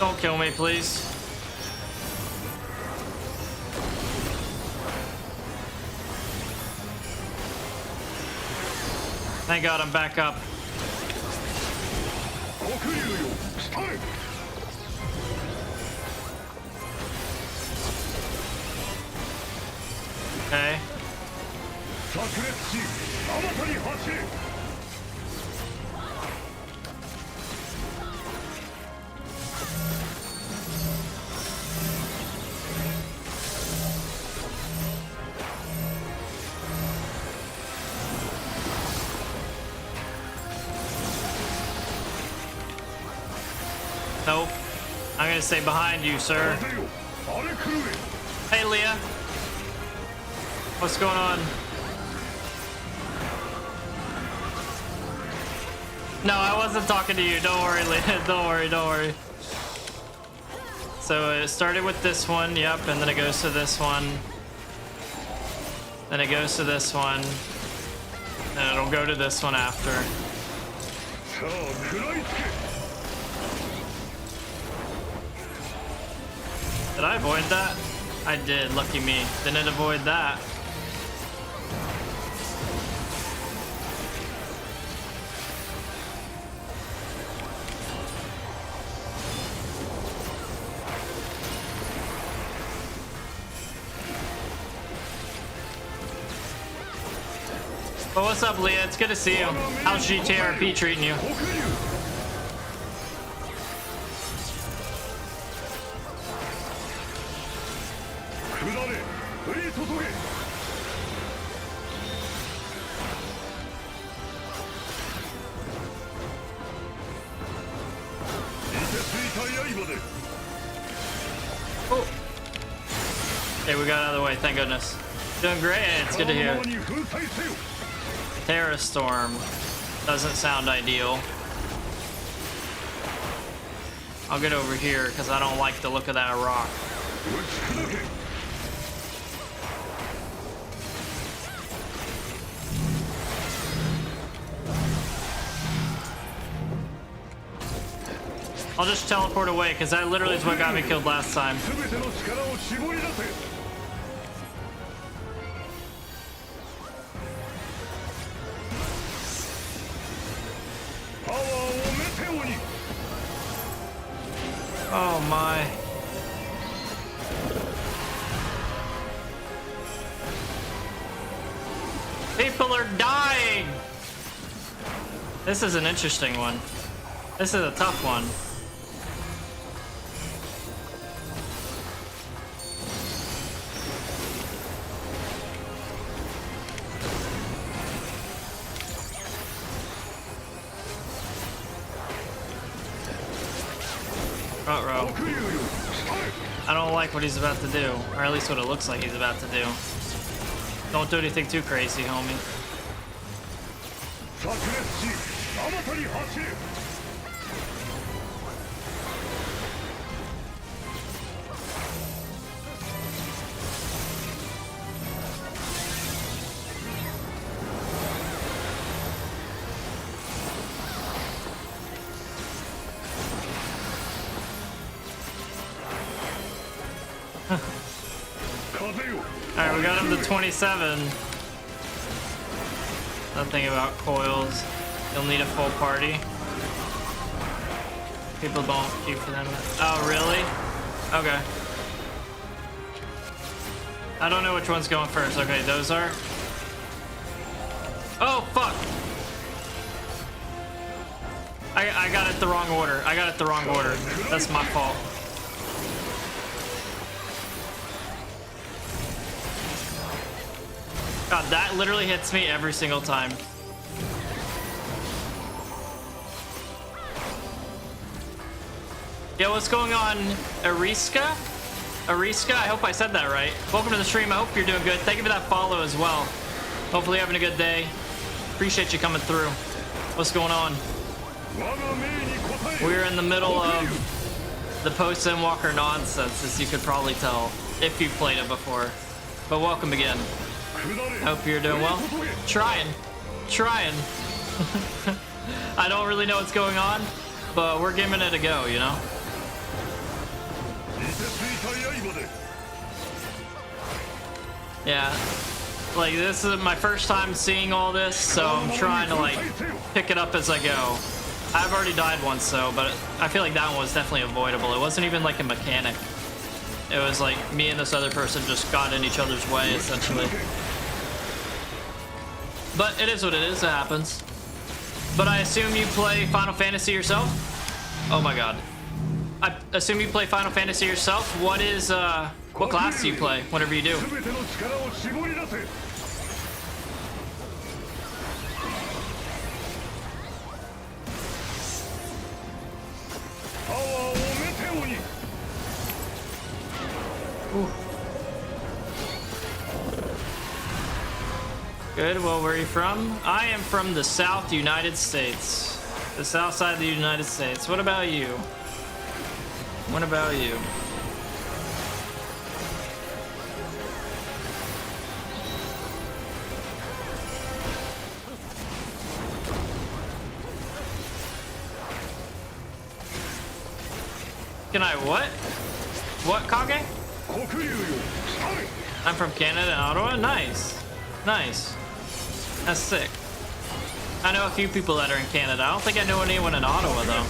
Don't kill me, please. Thank God I'm back up. Okay. Nope. I'm gonna stay behind you, sir. Hey, Leah. What's going on? No, I wasn't talking to you. Don't worry, Leah. Don't worry, don't worry. So it started with this one, yep, and then it goes to this one. Then it goes to this one. And it'll go to this one after. Did I avoid that? I did, lucky me. Didn't avoid that. Well, what's up, Leah? It's good to see you. How's GTRP treating you? Oh. Hey, we got out of the way, thank goodness. Doing great, it's good to hear. Terra Storm doesn't sound ideal. I'll get over here because I don't like the look of that rock. I'll just teleport away because that literally is what got me killed last time. Oh my. People are dying! This is an interesting one. This is a tough one. Uh-oh. I don't like what he's about to do, or at least what it looks like he's about to do. Don't do anything too crazy, homie. Alright, we got him to 27. Nothing about coils. You'll need a full party. People don't keep for them. Oh, really? Okay. I don't know which one's going first. Okay, those are. Oh, fuck! I got it the wrong order. I got it the wrong order. That's my fault. God, that literally hits me every single time. Yo, what's going on, Ariska? Ariska, I hope I said that right. Welcome to the stream. I hope you're doing good. Thank you for that follow as well. Hopefully you're having a good day. Appreciate you coming through. What's going on? We're in the middle of the Post-Endwalker nonsense, as you could probably tell, if you've played it before. But welcome again. Hope you're doing well. Trying. I don't really know what's going on, but we're giving it a go, you know? Yeah. Like, this is my first time seeing all this, so I'm trying to, like, pick it up as I go. I've already died once, though, but I feel like that one was definitely avoidable. It wasn't even, like, a mechanic. It was like me and this other person just got in each other's way, essentially. But it is what it is, it happens. But I assume you play Final Fantasy yourself? Oh my god. I assume you play Final Fantasy yourself? What is, what class do you play, whatever you do? Ooh. Good, well, where are you from? I am from the South United States. The south side of the United States. What about you? What about you? Can I what? What, Kage? I'm from Canada and Ottawa? Nice. Nice. That's sick. I know a few people that are in Canada. I don't think I know anyone in Ottawa, though.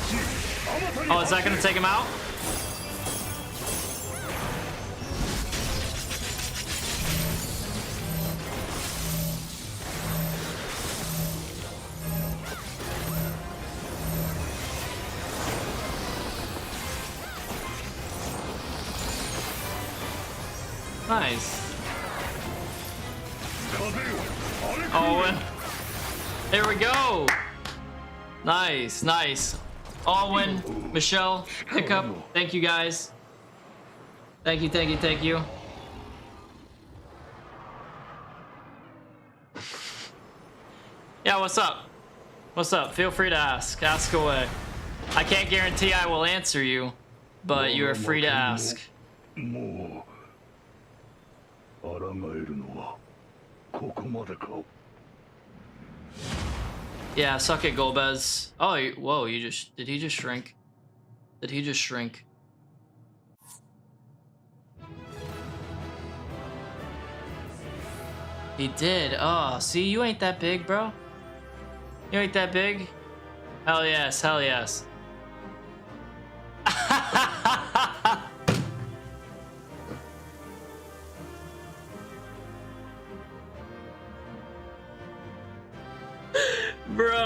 Oh, is that gonna take him out? Nice. Owen. There we go. Nice, nice. Owen, Michelle, Hiccup. Thank you guys. Thank you, thank you, thank you. Yeah, what's up? What's up? Feel free to ask. Ask away. I can't guarantee I will answer you, but you are free to ask. Yeah, suck it, Golbez. Oh, whoa, you just... Did he just shrink? Did he just shrink? He did. Oh, see, you ain't that big, bro. You ain't that big. Hell yes, hell yes.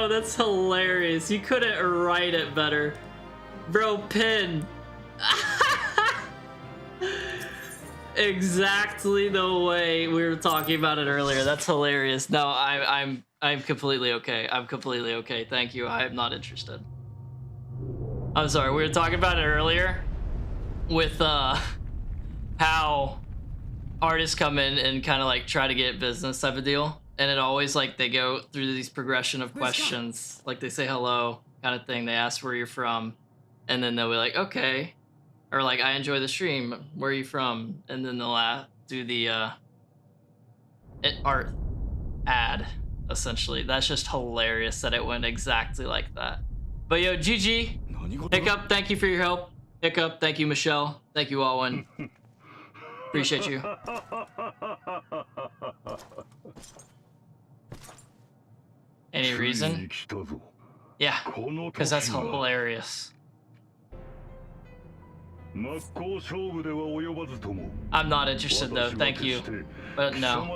Yo, that's hilarious. You couldn't write it better. Bro, Pin. Exactly the way we were talking about it earlier. That's hilarious. No, I'm completely okay. I'm completely okay. Thank you. I am not interested. I'm sorry. We were talking about it earlier with how artists come in and kind of like try to get business type of deal, and it always like they go through these progression of questions, like they say hello kind of thing. They ask where you're from, and then they'll be like, okay. Or like, I enjoy the stream. Where are you from? And then they'll do the art ad, essentially. That's just hilarious that it went exactly like that. But yo, GG. Hiccup, thank you for your help. Hiccup, thank you, Michelle. Thank you, Alwyn. Appreciate you. Any reason? Yeah, because that's hilarious. I'm not interested though, thank you. But no.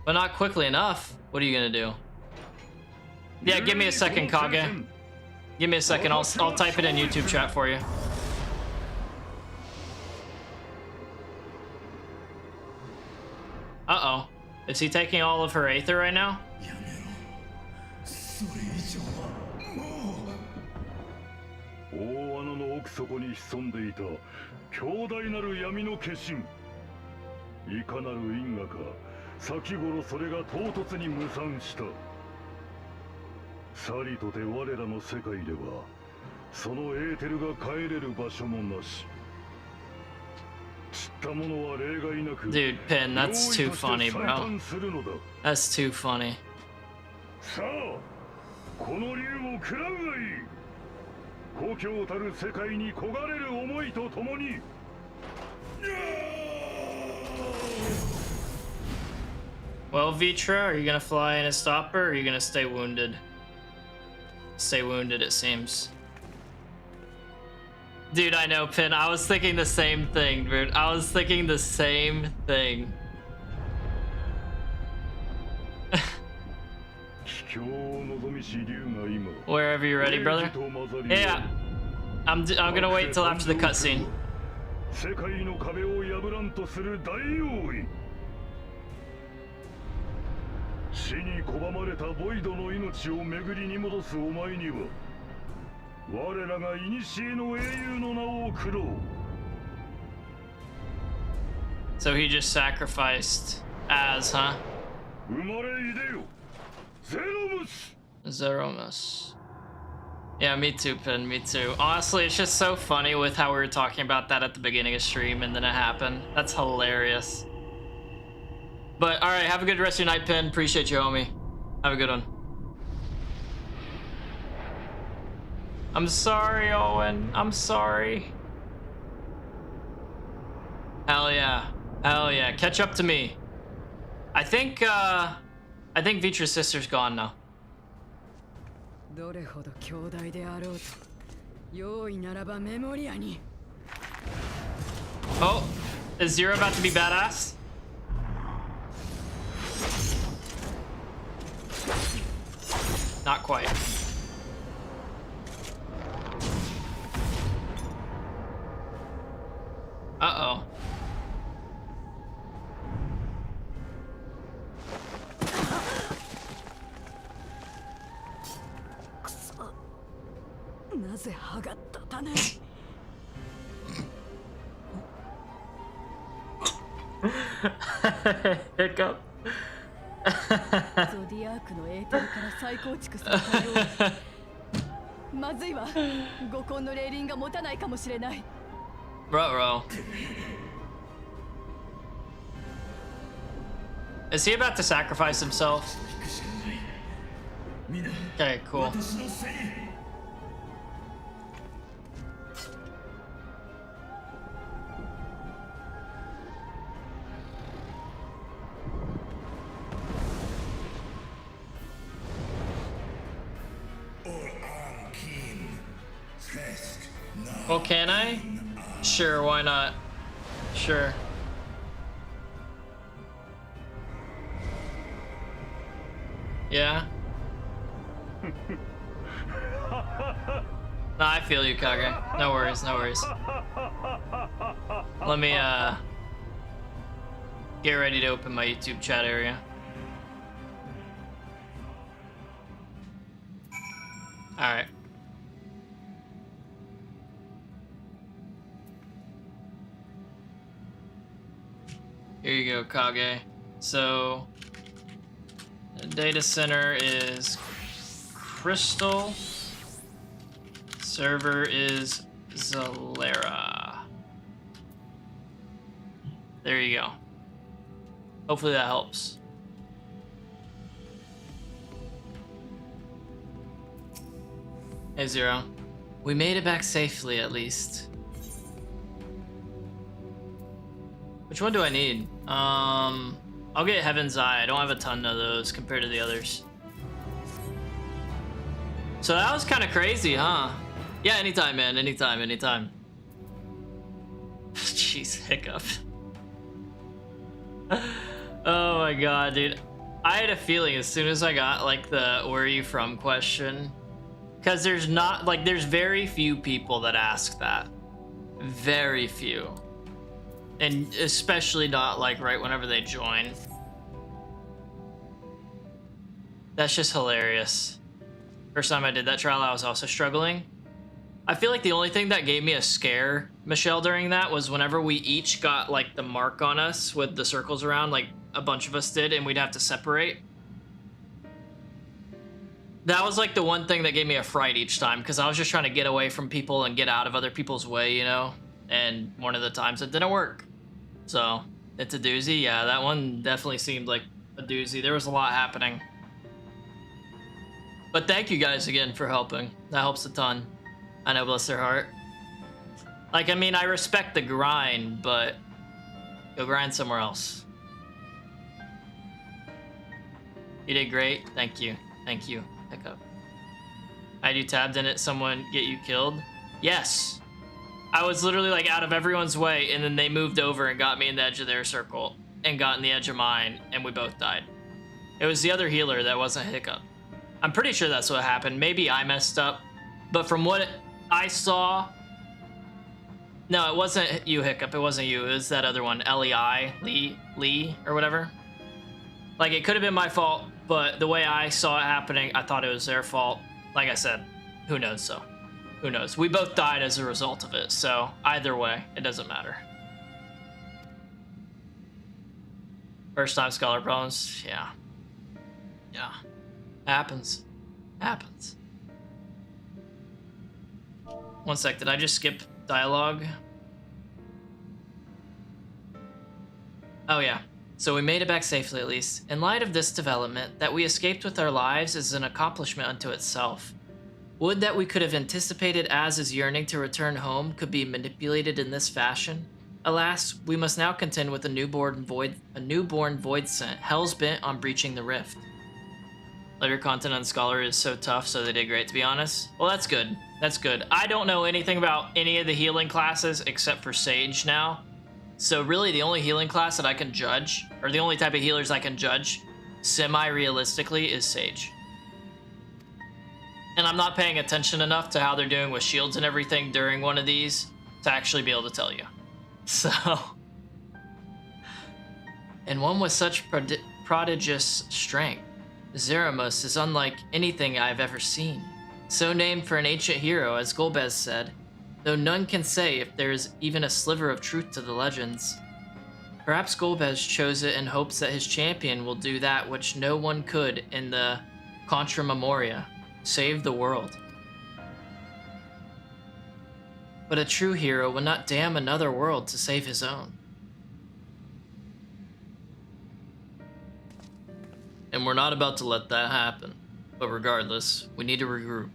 But not quickly enough. What are you gonna do? Yeah, give me a second, Kage. Give me a second, I'll type it in YouTube chat for you. Uh-oh. Is he taking all of her Aether right now? Dude, Pin, that's too funny, bro. That's too funny. Well, Vitra, are you gonna fly in a stopper, or are you gonna stay wounded? Stay wounded, it seems. Dude, I know, Pin. I was thinking the same thing, dude. I was thinking the same thing. Wherever you're ready, brother. Yeah. I'm gonna wait till after the cutscene. So he just sacrificed Az, huh? Zeromus. Yeah, me too, Pin, me too. Honestly, it's just so funny with how we were talking about that at the beginning of stream and then it happened. That's hilarious. But, alright, have a good rest of your night, Pin. Appreciate you, homie. Have a good one. I'm sorry, Owen. I'm sorry. Hell yeah. Hell yeah. Catch up to me. I think Vitra's sister's gone now. Oh, is Zero about to be badass? Not quite. Uh-oh. Hiccup. Bro. Is he about to sacrifice himself? Okay, cool. Well, can I? Sure, why not? Sure. Yeah. No, I feel you, Kage. No worries, no worries. Let me get ready to open my YouTube chat area. All right. Here you go, Kage. So, the data center is Crystal. Server is Zalera. There you go. Hopefully that helps. Hey, Zero. We made it back safely, at least. Which one do I need? I'll get Heaven's Eye. I don't have a ton of those compared to the others. So that was kind of crazy, huh? Yeah, anytime, man. Anytime, anytime. Jeez, hiccup. Oh my god, dude. I had a feeling as soon as I got, like, the where are you from question. Because there's not, like, there's very few people that ask that. Very few. And especially not, like, right whenever they join. That's just hilarious. First time I did that trial, I was also struggling. I feel like the only thing that gave me a scare, Michelle, during that was whenever we each got, like, the mark on us with the circles around, like a bunch of us did, and we'd have to separate. That was, like, the one thing that gave me a fright each time, because I was just trying to get away from people and get out of other people's way, you know? And one of the times it didn't work. So, it's a doozy. Yeah, that one definitely seemed like a doozy. There was a lot happening. But thank you guys again for helping. That helps a ton. I know, bless their heart. Like, I mean, I respect the grind, but go grind somewhere else. You did great. Thank you. Thank you. Hiccup. Had you tabbed in it, someone get you killed? Yes. I was literally, like, out of everyone's way, and then they moved over and got me in the edge of their circle and got in the edge of mine, and we both died. It was the other healer that wasn't Hiccup. I'm pretty sure that's what happened. Maybe I messed up, but from what I saw, no, it wasn't you, Hiccup. It wasn't you. It was that other one, Lee, or whatever. Like, it could have been my fault, but the way I saw it happening, I thought it was their fault. Like I said, who knows, so. Who knows? We both died as a result of it, so either way, it doesn't matter. First time scholar problems, yeah. Yeah. Happens. Happens. One sec, did I just skip dialogue? Oh yeah. So we made it back safely at least. In light of this development, that we escaped with our lives is an accomplishment unto itself. Would that we could have anticipated Az's yearning to return home could be manipulated in this fashion. Alas, we must now contend with a newborn void scent, hell's bent on breaching the rift. Later content on Scholar is so tough, so they did great, to be honest. Well, that's good. That's good. I don't know anything about any of the healing classes except for Sage now. So really the only healing class that I can judge, or the only type of healers I can judge semi-realistically is Sage. And I'm not paying attention enough to how they're doing with shields and everything during one of these to actually be able to tell you. So, and one with such prodigious strength, Zeramos is unlike anything I've ever seen. So named for an ancient hero, as Golbez said, though none can say if there is even a sliver of truth to the legends. Perhaps Golbez chose it in hopes that his champion will do that which no one could in the Contra Memoria, save the world. But a true hero would not damn another world to save his own. And we're not about to let that happen. But regardless, we need to regroup.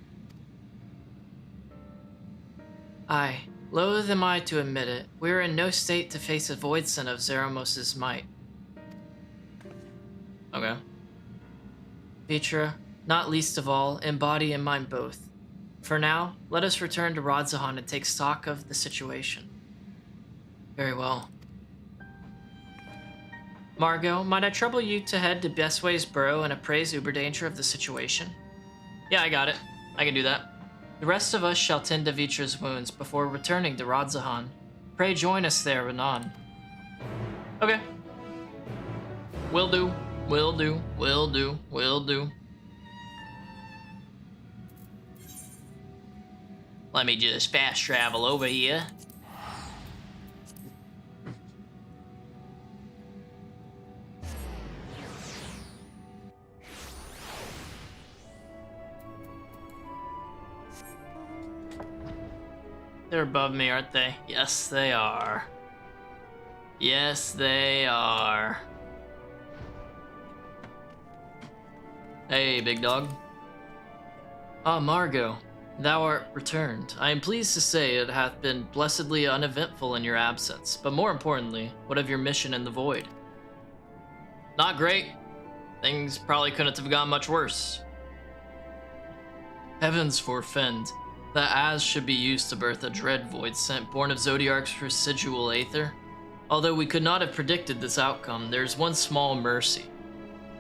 Aye, loath am I to admit it, we are in no state to face a void son of Zeramos' might. Okay. Vitra, not least of all, in body and mind both. For now, let us return to Radzahan and take stock of the situation. Very well. Margot, might I trouble you to head to Bestway's Burrow and appraise Uber danger of the situation? Yeah, I got it. I can do that. The rest of us shall tend to Vitra's wounds before returning to Radzahan. Pray join us there anon. Okay. Will do. Will do. Will do. Will do. Let me just fast travel over here. They're above me, aren't they? Yes, they are. Yes, they are. Hey, big dog. Ah, Margot, thou art returned. I am pleased to say it hath been blessedly uneventful in your absence, but more importantly, what of your mission in the void? Not great. Things probably couldn't have gone much worse. Heavens forfend that as should be used to birth a dread void sent born of Zodiark's residual aether. Although we could not have predicted this outcome, there's one small mercy.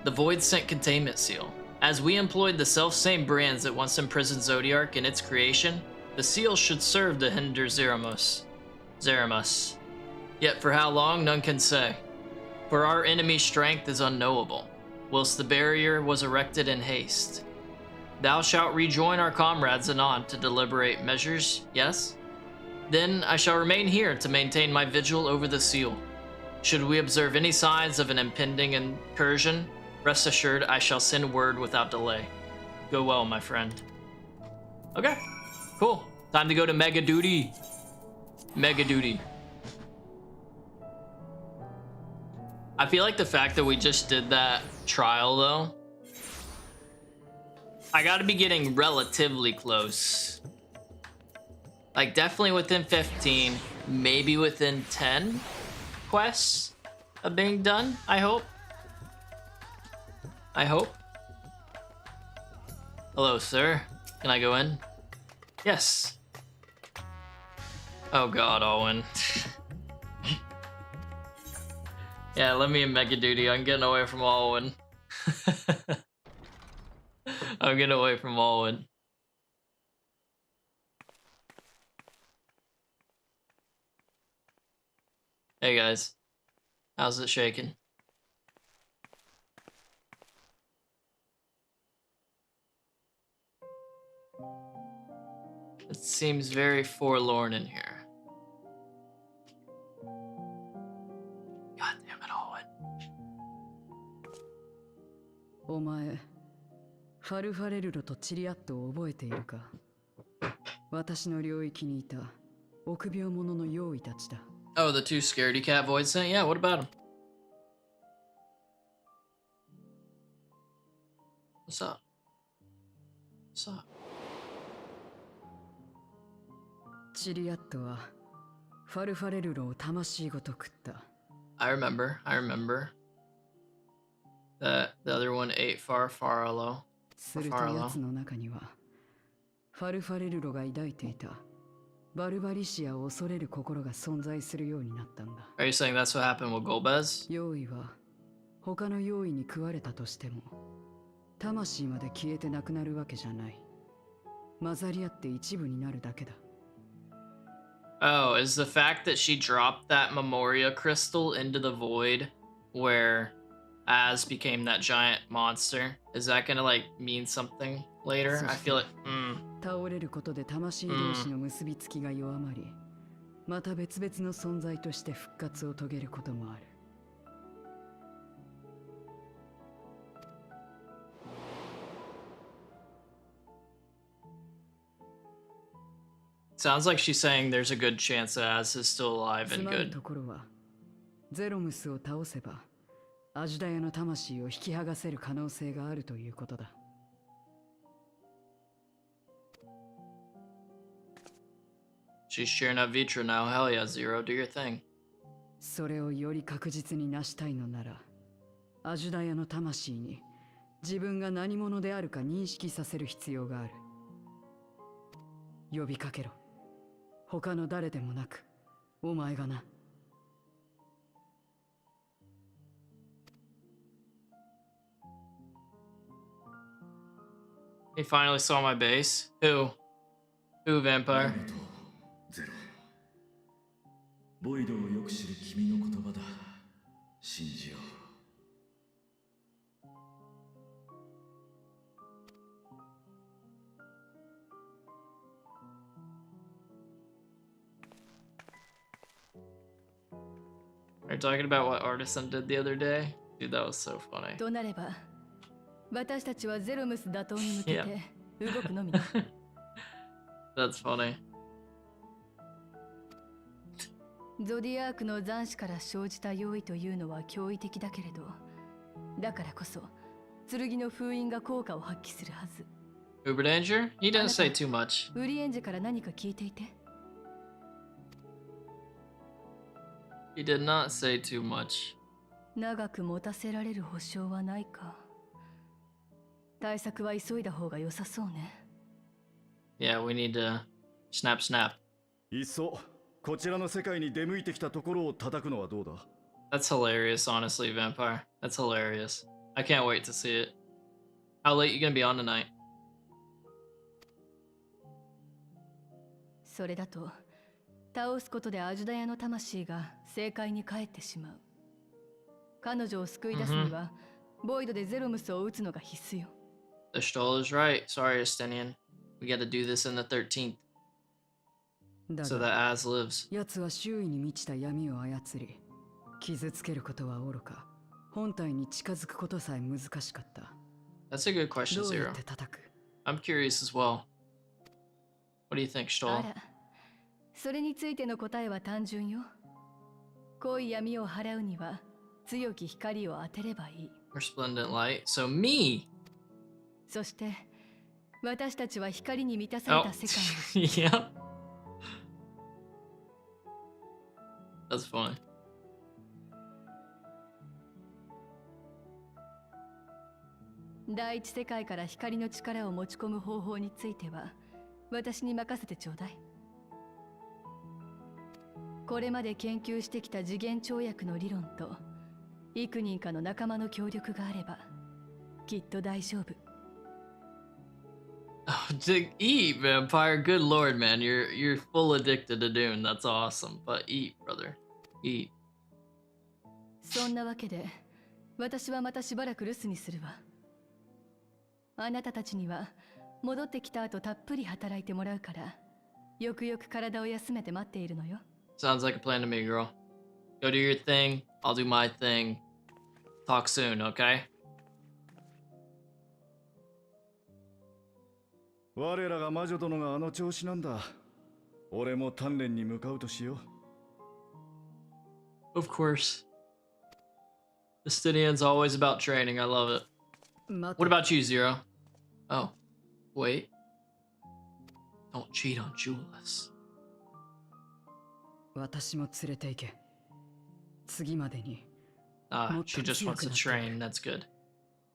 The void sent containment seal. As we employed the self-same brands that once imprisoned Zodiark in its creation, the seal should serve to hinder Zeramus. Yet for how long, none can say. For our enemy's strength is unknowable, whilst the barrier was erected in haste. Thou shalt rejoin our comrades anon to deliberate measures, yes? Then I shall remain here to maintain my vigil over the seal. Should we observe any signs of an impending incursion, rest assured I shall send word without delay. Go well, my friend. Okay, cool. Time to go to Mega Duty. Mega Duty. I feel like the fact that we just did that trial, though, I gotta be getting relatively close. Like, definitely within 15, maybe within 10 quests of being done, I hope. I hope. Hello, sir. Can I go in? Yes. Oh god, Owen. Yeah, let me in Mega Duty. I'm getting away from Owen. I'm getting away from Owen. Hey guys, how's it shaking? It seems very forlorn in here. God damn it, Owen. お前、ファルファレルロとチリアットを覚えているか？私の領域にいた臆病者の用意たちだ。Oh, the two scaredy cat void sent? Yeah, what about him? What's up? What's up? チリアットはファルファレルロを魂ごと食った。I remember. The other one ate Farfarello. すると奴の中にはファルファレルロが抱いていたバルバリシアを恐れる心が存在するようになったんだ。Are you saying that's what happened with Golbez? 用意は他の用意に食われたとしても魂まで消えてなくなるわけじゃない。混ざり合って一部になるだけだ。Oh, is the fact that she dropped that Memoria crystal into the void where Az became that giant monster? Is that gonna like mean something later? I feel like, 倒れることで魂同士の結びつきが弱まり、また別々の存在として復活を遂げることもある。Sounds like she's saying there's a good chance that Az is still alive and つまる good. ところは、ゼロムスを倒せば、アジュダヤの魂を引き剥がせる可能性があるということだ。She's cheering up Vitra now. Hell yeah, Zero, do your thing. それをより確実に成したいのなら、アジュダヤの魂に自分が何者であるか認識させる必要がある。呼びかけろ。他の誰でもなく、お前がな。He finally saw my base. Who? Who, Vampire? ゼロ。ボイドをよく知る君の言葉だ。信じよう。Are you talking about what Artisan did the other day? Dude, that was so funny. となれば、私たちはゼロムス打倒に向けて動くのみだ。That's funny. ゾディアークの残滓から生じた用意というのは驚異的だけれど、だからこそ剣の封印が効果を発揮するはず。Uber Danger? He didn't say too much. ウリエンジェから何か聞いていて。He did not say too much. 長く持たせられる保証はないか。対策は急いだ方が良さそうね。Yeah, we need to snap snap. いっそこちらの世界に出向いてきたところを叩くのはどうだ？ That's hilarious, honestly, Vampire. That's hilarious. I can't wait to see it. How late you gonna be on tonight? それだと倒すことでアジュダヤの魂が正解に帰ってしまう。彼女を救い出すには、ボイドでゼロムスを撃つのが必須よ。The Stoll is right. Sorry, Estinian. We gotta do this in the 13th. だ So が that Az lives. 奴は周囲に満ちた闇を操り、傷つけることは愚か、本体に近づくことさえ難しかった。That's a good question, どうや Zero. って叩く？ I'm curious as well. What do you think, あ Stoll? ら、それについての答えは単純よ。濃い闇を払うには強き光を当てればいい。Resplendent light. So me. そして私たちは光に満たされ Oh, た世界に。yeah. That's funny. 第一世界から光の力を持ち込む方法については私に任せてちょうだい。これまで研究してきた次元跳躍の理論と幾人かの仲間の協力があればきっと大丈夫。Oh, eat, Vampire. Good lord, man. You're full addicted to Dune. That's awesome. But eat, brother. Eat. そんなわけで私はまたしばらく留守にするわ。あなたたちには戻ってきた後たっぷり働いてもらうからよくよく体を休めて待っているのよ。Sounds like a plan to me, girl. Go do your thing. I'll do my thing. Talk soon, okay? 我らが魔女殿があの調子なんだ。俺も鍛錬に向かうとしよう。 Of course. Justinian's always about training. I love it. What about you, Zero? Oh, wait. Don't cheat on Julius. 私も連れて行け。次までに。Ah, she just wants to train. That's good.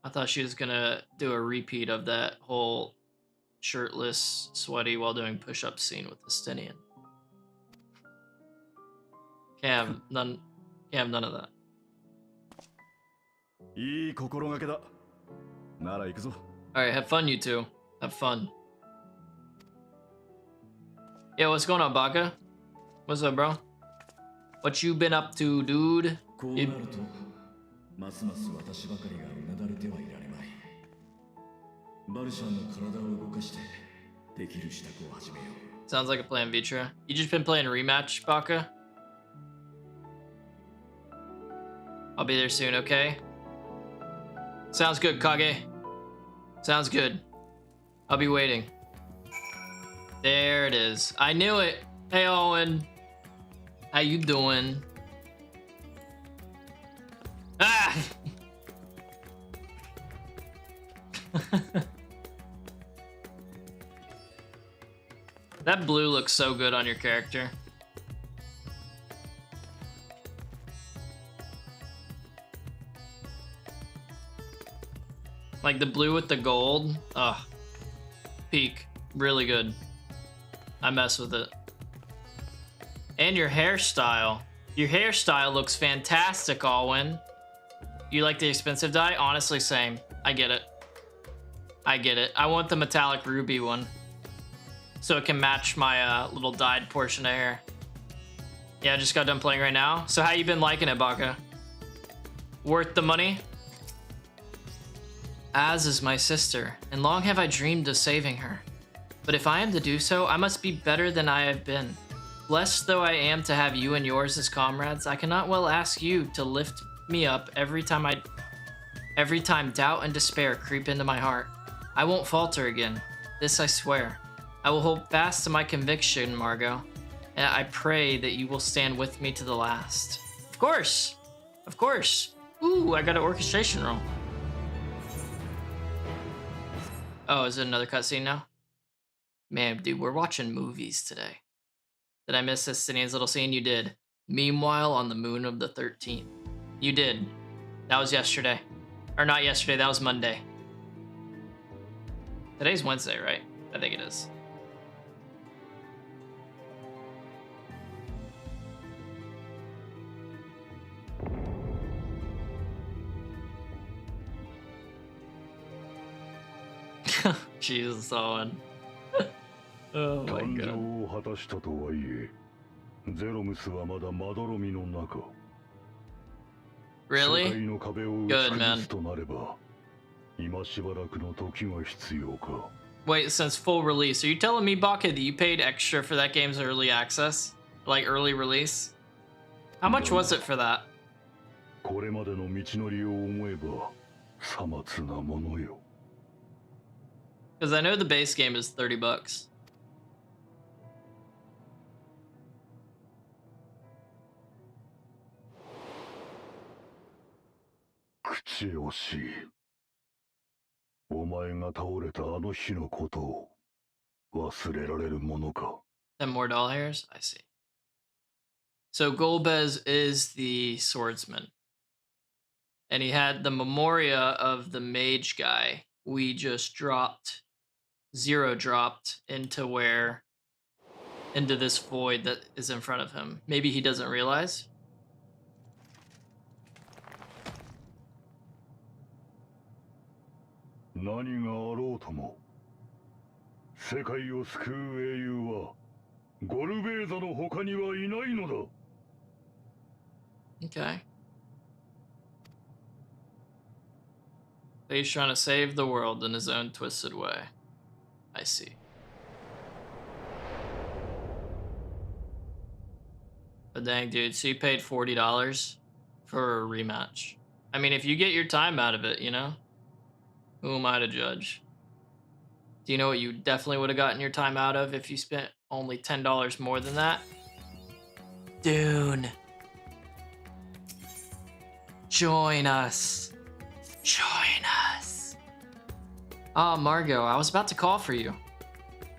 I thought she was gonna do a repeat of that whole shirtless, sweaty while doing push-up scene with Justinian. Can't have none of that. いい心がけだ。なら行くぞ。Alright, have fun, you two. Have fun. Yeah, what's going on, Baka? What's up, bro? What you been up to, dude? こうなると、ますます私ばかりがうなだれてはいられまい。バルシャンの体を動かして、できる支度を始めよう。 Sounds like a plan, Vitra. You just been playing rematch, Baka? I'll be there soon, okay? Sounds good, Kage. Sounds good. I'll be waiting. There it is. I knew it. Hey, Owen. How you doing? Ah! That blue looks so good on your character. Like the blue with the gold. Ugh. Peak. Really good. I mess with it. And your hairstyle. Your hairstyle looks fantastic, Alwyn. You like the expensive dye? Honestly, same. I get it. I get it. I want the metallic ruby one, so it can match my little dyed portion of hair. Yeah, I just got done playing right now. So how you been liking it, Baka? Worth the money? Az is my sister, and long have I dreamed of saving her. But if I am to do so, I must be better than I have been. Blessed though I am to have you and yours as comrades, I cannot well ask you to lift me up every time doubt and despair creep into my heart. I won't falter again. This I swear. I will hold fast to my conviction, Margot, and I pray that you will stand with me to the last. Of course! Of course! Ooh, I got an orchestration roll. Oh, is it another cutscene now? Man, dude, we're watching movies today. Did I miss Estinian's little scene? You did. Meanwhile, on the moon of the 13th. You did. That was yesterday. Or not yesterday, that was Monday. Today's Wednesday, right? I think it is. Jesus, Owen. Oh my god. 誕生を果たしたとはいえ、ゼロムスはまだまどろみの中。 Really? 世界の壁を打ち崩すとなれば、今しばらくの時が必要か。 Wait, since full release, are you telling me, Baka, that you paid extra for that game's early access? Like early release? How much was it for that? これまでの道のりを思えば、さまつなものよ。 Because I know the base game is $30. 口惜しい。お前が倒れたあの日のことを忘れられるものか。 10 more doll hairs? I see. So Golbez is the swordsman. And he had the Memoria of the mage guy. We just dropped, zero dropped into this void that is in front of him. Maybe he doesn't realize.何があろうとも、世界を救う英雄はゴルベーザの他にはいないのだ。 Okay. He's trying to save the world in his own twisted way. I see. But dang, dude, so you paid $40 for a rematch. I mean, if you get your time out of it, you know? Who am I to judge? Do you know what you definitely would have gotten your time out of if you spent only $10 more than that? Dune. Join us. Join us. Ah, Margot, I was about to call for you.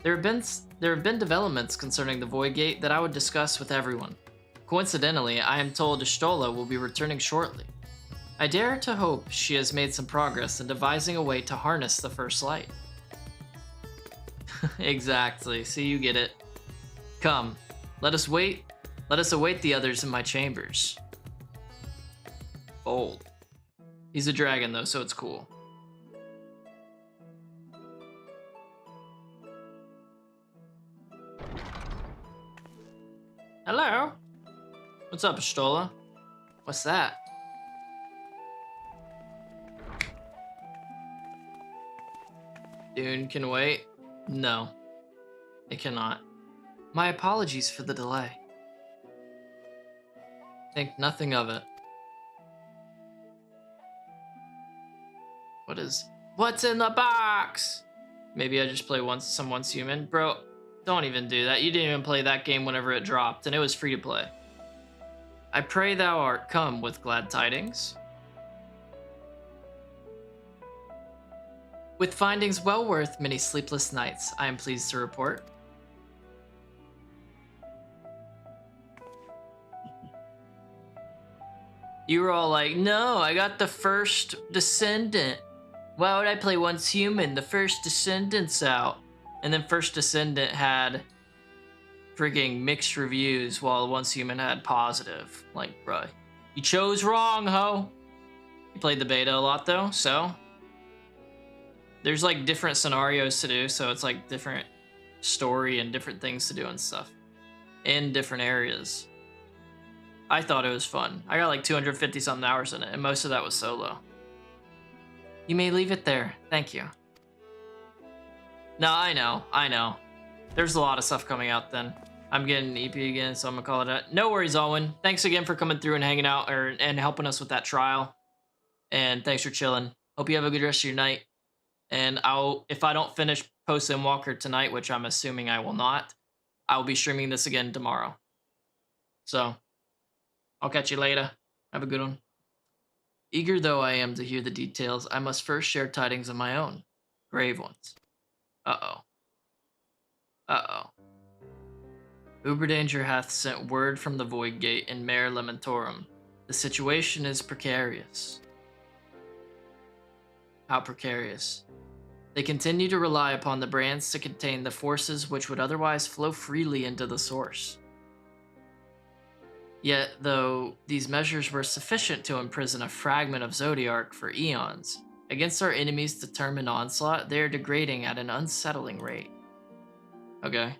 There have been developments concerning the Void Gate that I would discuss with everyone. Coincidentally, I am told Stola will be returning shortly. I dare to hope she has made some progress in devising a way to harness the First Light. Exactly, see, you get it. Come, let us await the others in my chambers. Bold. He's a dragon though, so it's cool. Hello? What's up, Stola? What's that? Dune can wait? No, it cannot. My apologies for the delay. Think nothing of it. What's in the box? Maybe I just play some once human. Bro, don't even do that. You didn't even play that game whenever it dropped, and it was free to play. I pray thou art come with glad tidings. With findings well worth many sleepless nights, I am pleased to report. You were all like, no, I got the first Descendant. Why would I play Once Human? The first Descendant's out. And then First Descendant had freaking mixed reviews while Once Human had positive. Like, bruh, you chose wrong, ho. You played the beta a lot though, so There's like different scenarios to do, so it's like different story and different things to do and stuff in different areas. I thought it was fun. I got like 250 something hours in it, and most of that was solo. You may leave it there. Thank you. No, I know. There's a lot of stuff coming out then. I'm getting EP again, so I'm gonna call it a... No worries, Alwyn. Thanks again for coming through and hanging out and helping us with that trial. And thanks for chilling. Hope you have a good rest of your night. And if I don't finish Post-Endwalker tonight, which I'm assuming I will not, I'll be streaming this again tomorrow. So, I'll catch you later. Have a good one. Eager though I am to hear the details, I must first share tidings of my own. Grave ones. Uh-oh. Uberdanger hath sent word from the Void Gate in Mare Lamentorum. The situation is precarious. How precarious? They continue to rely upon the brands to contain the forces which would otherwise flow freely into the source. Yet, though these measures were sufficient to imprison a fragment of Zodiark for eons, against our enemies' determined onslaught, they are degrading at an unsettling rate. Okay.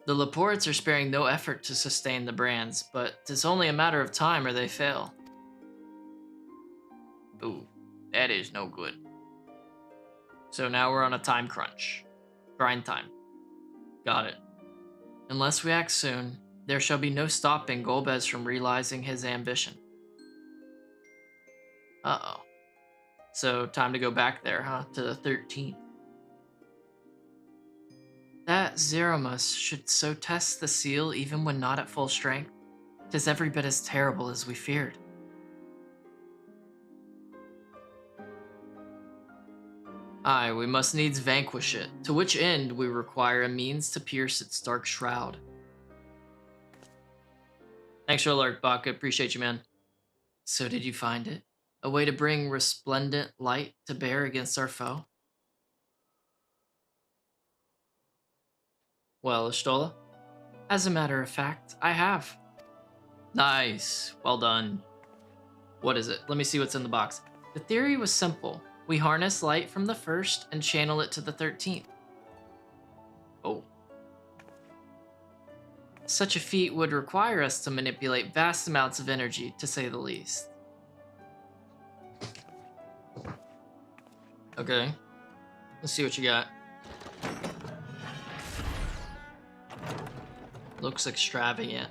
The Laportes are sparing no effort to sustain the brands, but 'tis only a matter of time or they fail. Ooh, that is no good. So now we're on a time crunch. Grind time. Got it. Unless we act soon, there shall be no stopping Golbez from realizing his ambition. Uh-oh. So time to go back there, huh? To the 13th. That Zeromus should so test the seal even when not at full strength. 'Tis every bit as terrible as we feared. Aye, we must needs vanquish it, to which end we require a means to pierce its dark shroud. Thanks for alert, Baka. Appreciate you, man. So did you find it? A way to bring resplendent light to bear against our foe? Well, Ishtola, as a matter of fact, I have. Nice. Well done. What is it? Let me see what's in the box. The theory was simple. We harness light from the first and channel it to the 13th. Oh. Such a feat would require us to manipulate vast amounts of energy, to say the least. Okay. Let's see what you got. Looks extravagant.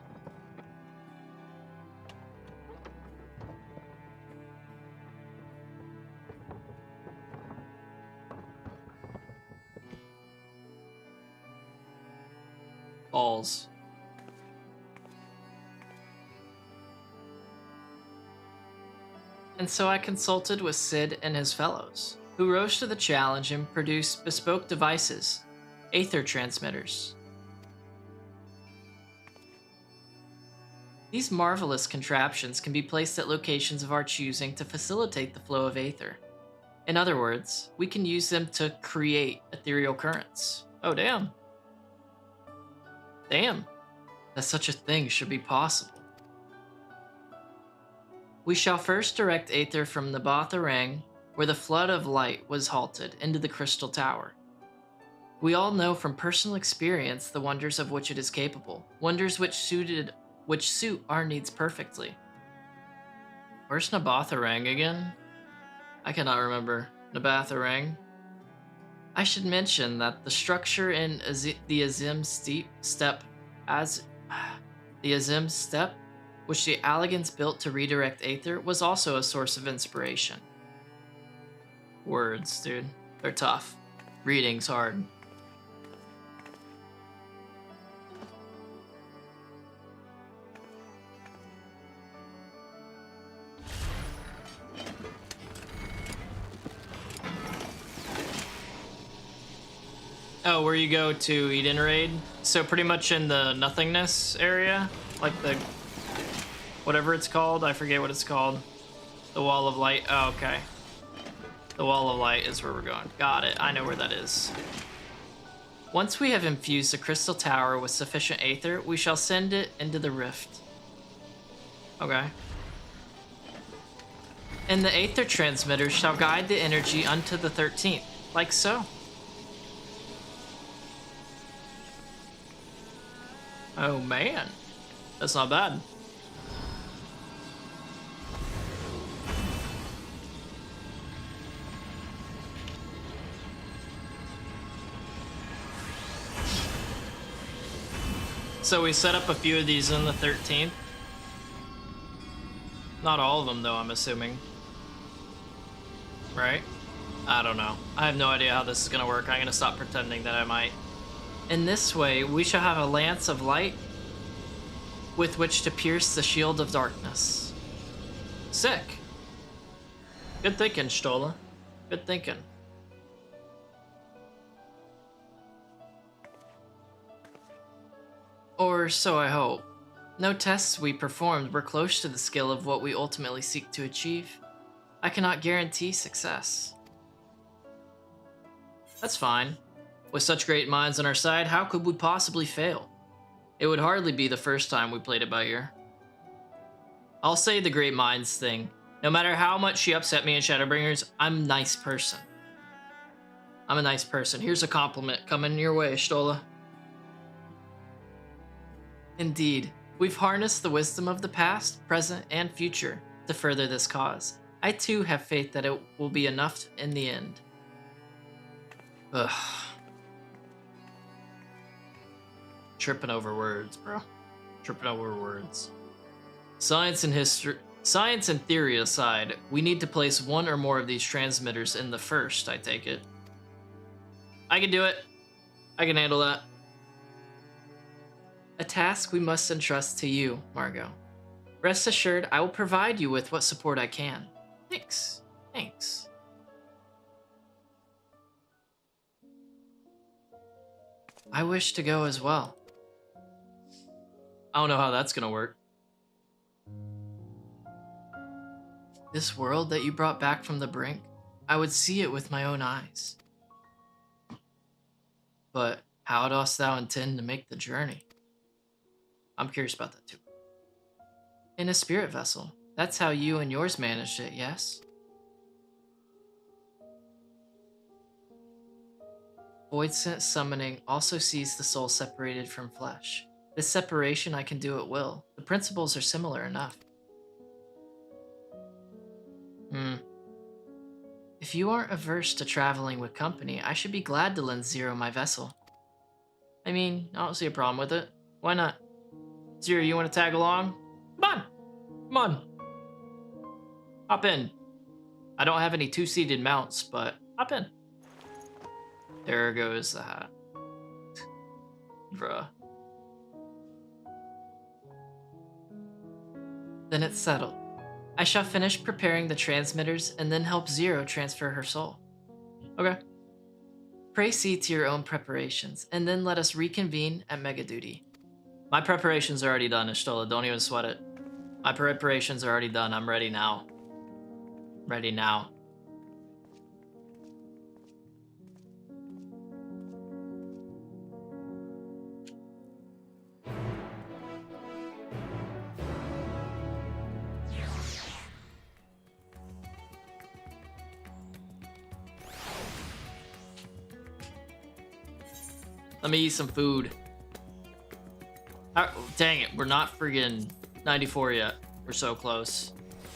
Balls. And so I consulted with Sid and his fellows, who rose to the challenge and produced bespoke devices, aether transmitters. These marvelous contraptions can be placed at locations of our choosing to facilitate the flow of aether. In other words, we can use them to create ethereal currents. Oh, damn. Damn. That such a thing should be possible. We shall first direct aether from the Botharang, where the flood of light was halted, into the Crystal Tower. We all know from personal experience the wonders of which it is capable, wonders which suit our needs perfectly. Where's Nabatharang again? I cannot remember. Nabatharang? I should mention that the structure in the Azim Step, which the Alligans built to redirect aether, was also a source of inspiration. Words, dude. They're tough. Reading's hard. Oh, where you go to Eden Raid? So pretty much in the nothingness area? Like the... whatever it's called? I forget what it's called. The Wall of Light. Oh, okay. The Wall of Light is where we're going. Got it. I know where that is. Once we have infused the Crystal Tower with sufficient aether, we shall send it into the Rift. Okay. And the aether transmitter shall guide the energy unto the 13th, like so. Oh man, that's not bad. So we set up a few of these in the 13th. Not all of them though, I'm assuming. Right? I don't know. I have no idea how this is gonna work. I'm gonna stop pretending that I might. In this way, we shall have a lance of light with which to pierce the shield of darkness. Sick. Good thinking, Stola. Good thinking. Or so I hope. No tests we performed were close to the skill of what we ultimately seek to achieve. I cannot guarantee success. That's fine. With such great minds on our side, how could we possibly fail? It would hardly be the first time we played it by ear. I'll say the great minds thing. No matter how much she upset me in Shadowbringers, I'm a nice person. I'm a nice person. Here's a compliment coming your way, Stola. Indeed, we've harnessed the wisdom of the past, present, and future to further this cause. I too have faith that it will be enough in the end. Ugh. Tripping over words, bro. Tripping over words. Science and theory aside, we need to place one or more of these transmitters in the first, I take it. I can do it. I can handle that. A task we must entrust to you, Margot. Rest assured, I will provide you with what support I can. Thanks. Thanks. I wish to go as well. I don't know how that's gonna work. This world that you brought back from the brink, I would see it with my own eyes. But how dost thou intend to make the journey? I'm curious about that too. In a spirit vessel. That's how you and yours managed it, yes? Void Sense summoning also sees the soul separated from flesh. This separation I can do at will. The principles are similar enough. If you aren't averse to traveling with company, I should be glad to lend Zero my vessel. I mean, I don't see a problem with it. Why not? Zero, you want to tag along? Come on! Come on! Hop in. I don't have any two-seated mounts, but hop in. There goes the hat. Bruh. Then it's settled. I shall finish preparing the transmitters and then help Zero transfer her soul. Okay. Pray see to your own preparations, and then let us reconvene at Mega Duty. My preparations are already done, Ishtola. Don't even sweat it. My preparations are already done. I'm ready now. Ready now. Let me eat some food. Dang it, we're not friggin' 94 yet. We're so close.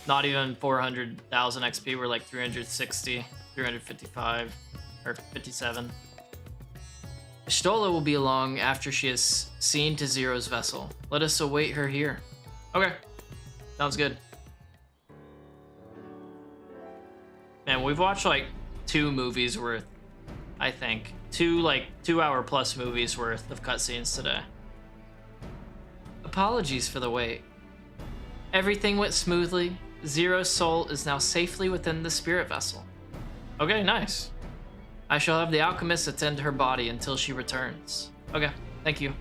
Not even 400,000 XP, we're like 360, 355, or 57. Stola will be along after she has seen to Zero's vessel. Let us await her here. Okay, sounds good. Man, we've watched like 2 movies worth, I think. 2 like 2-hour plus movies worth of cutscenes today. Apologies for the wait. Everything went smoothly. Zero's soul is now safely within the spirit vessel. Okay, nice. I shall have the alchemist attend to her body until she returns. Okay, thank you.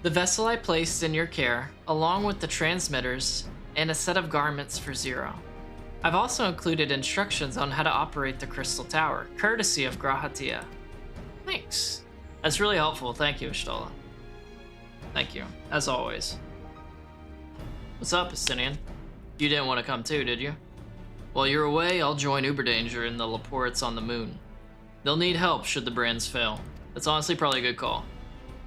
The vessel I placed in your care, along with the transmitters and a set of garments for Zero. I've also included instructions on how to operate the crystal tower, courtesy of Grahatia. Thanks. That's really helpful. Thank you, Ishtola. Thank you, as always. What's up, Estinian? You didn't want to come too, did you? While you're away, I'll join Uberdanger in the Laportes on the moon. They'll need help should the brands fail. That's honestly probably a good call.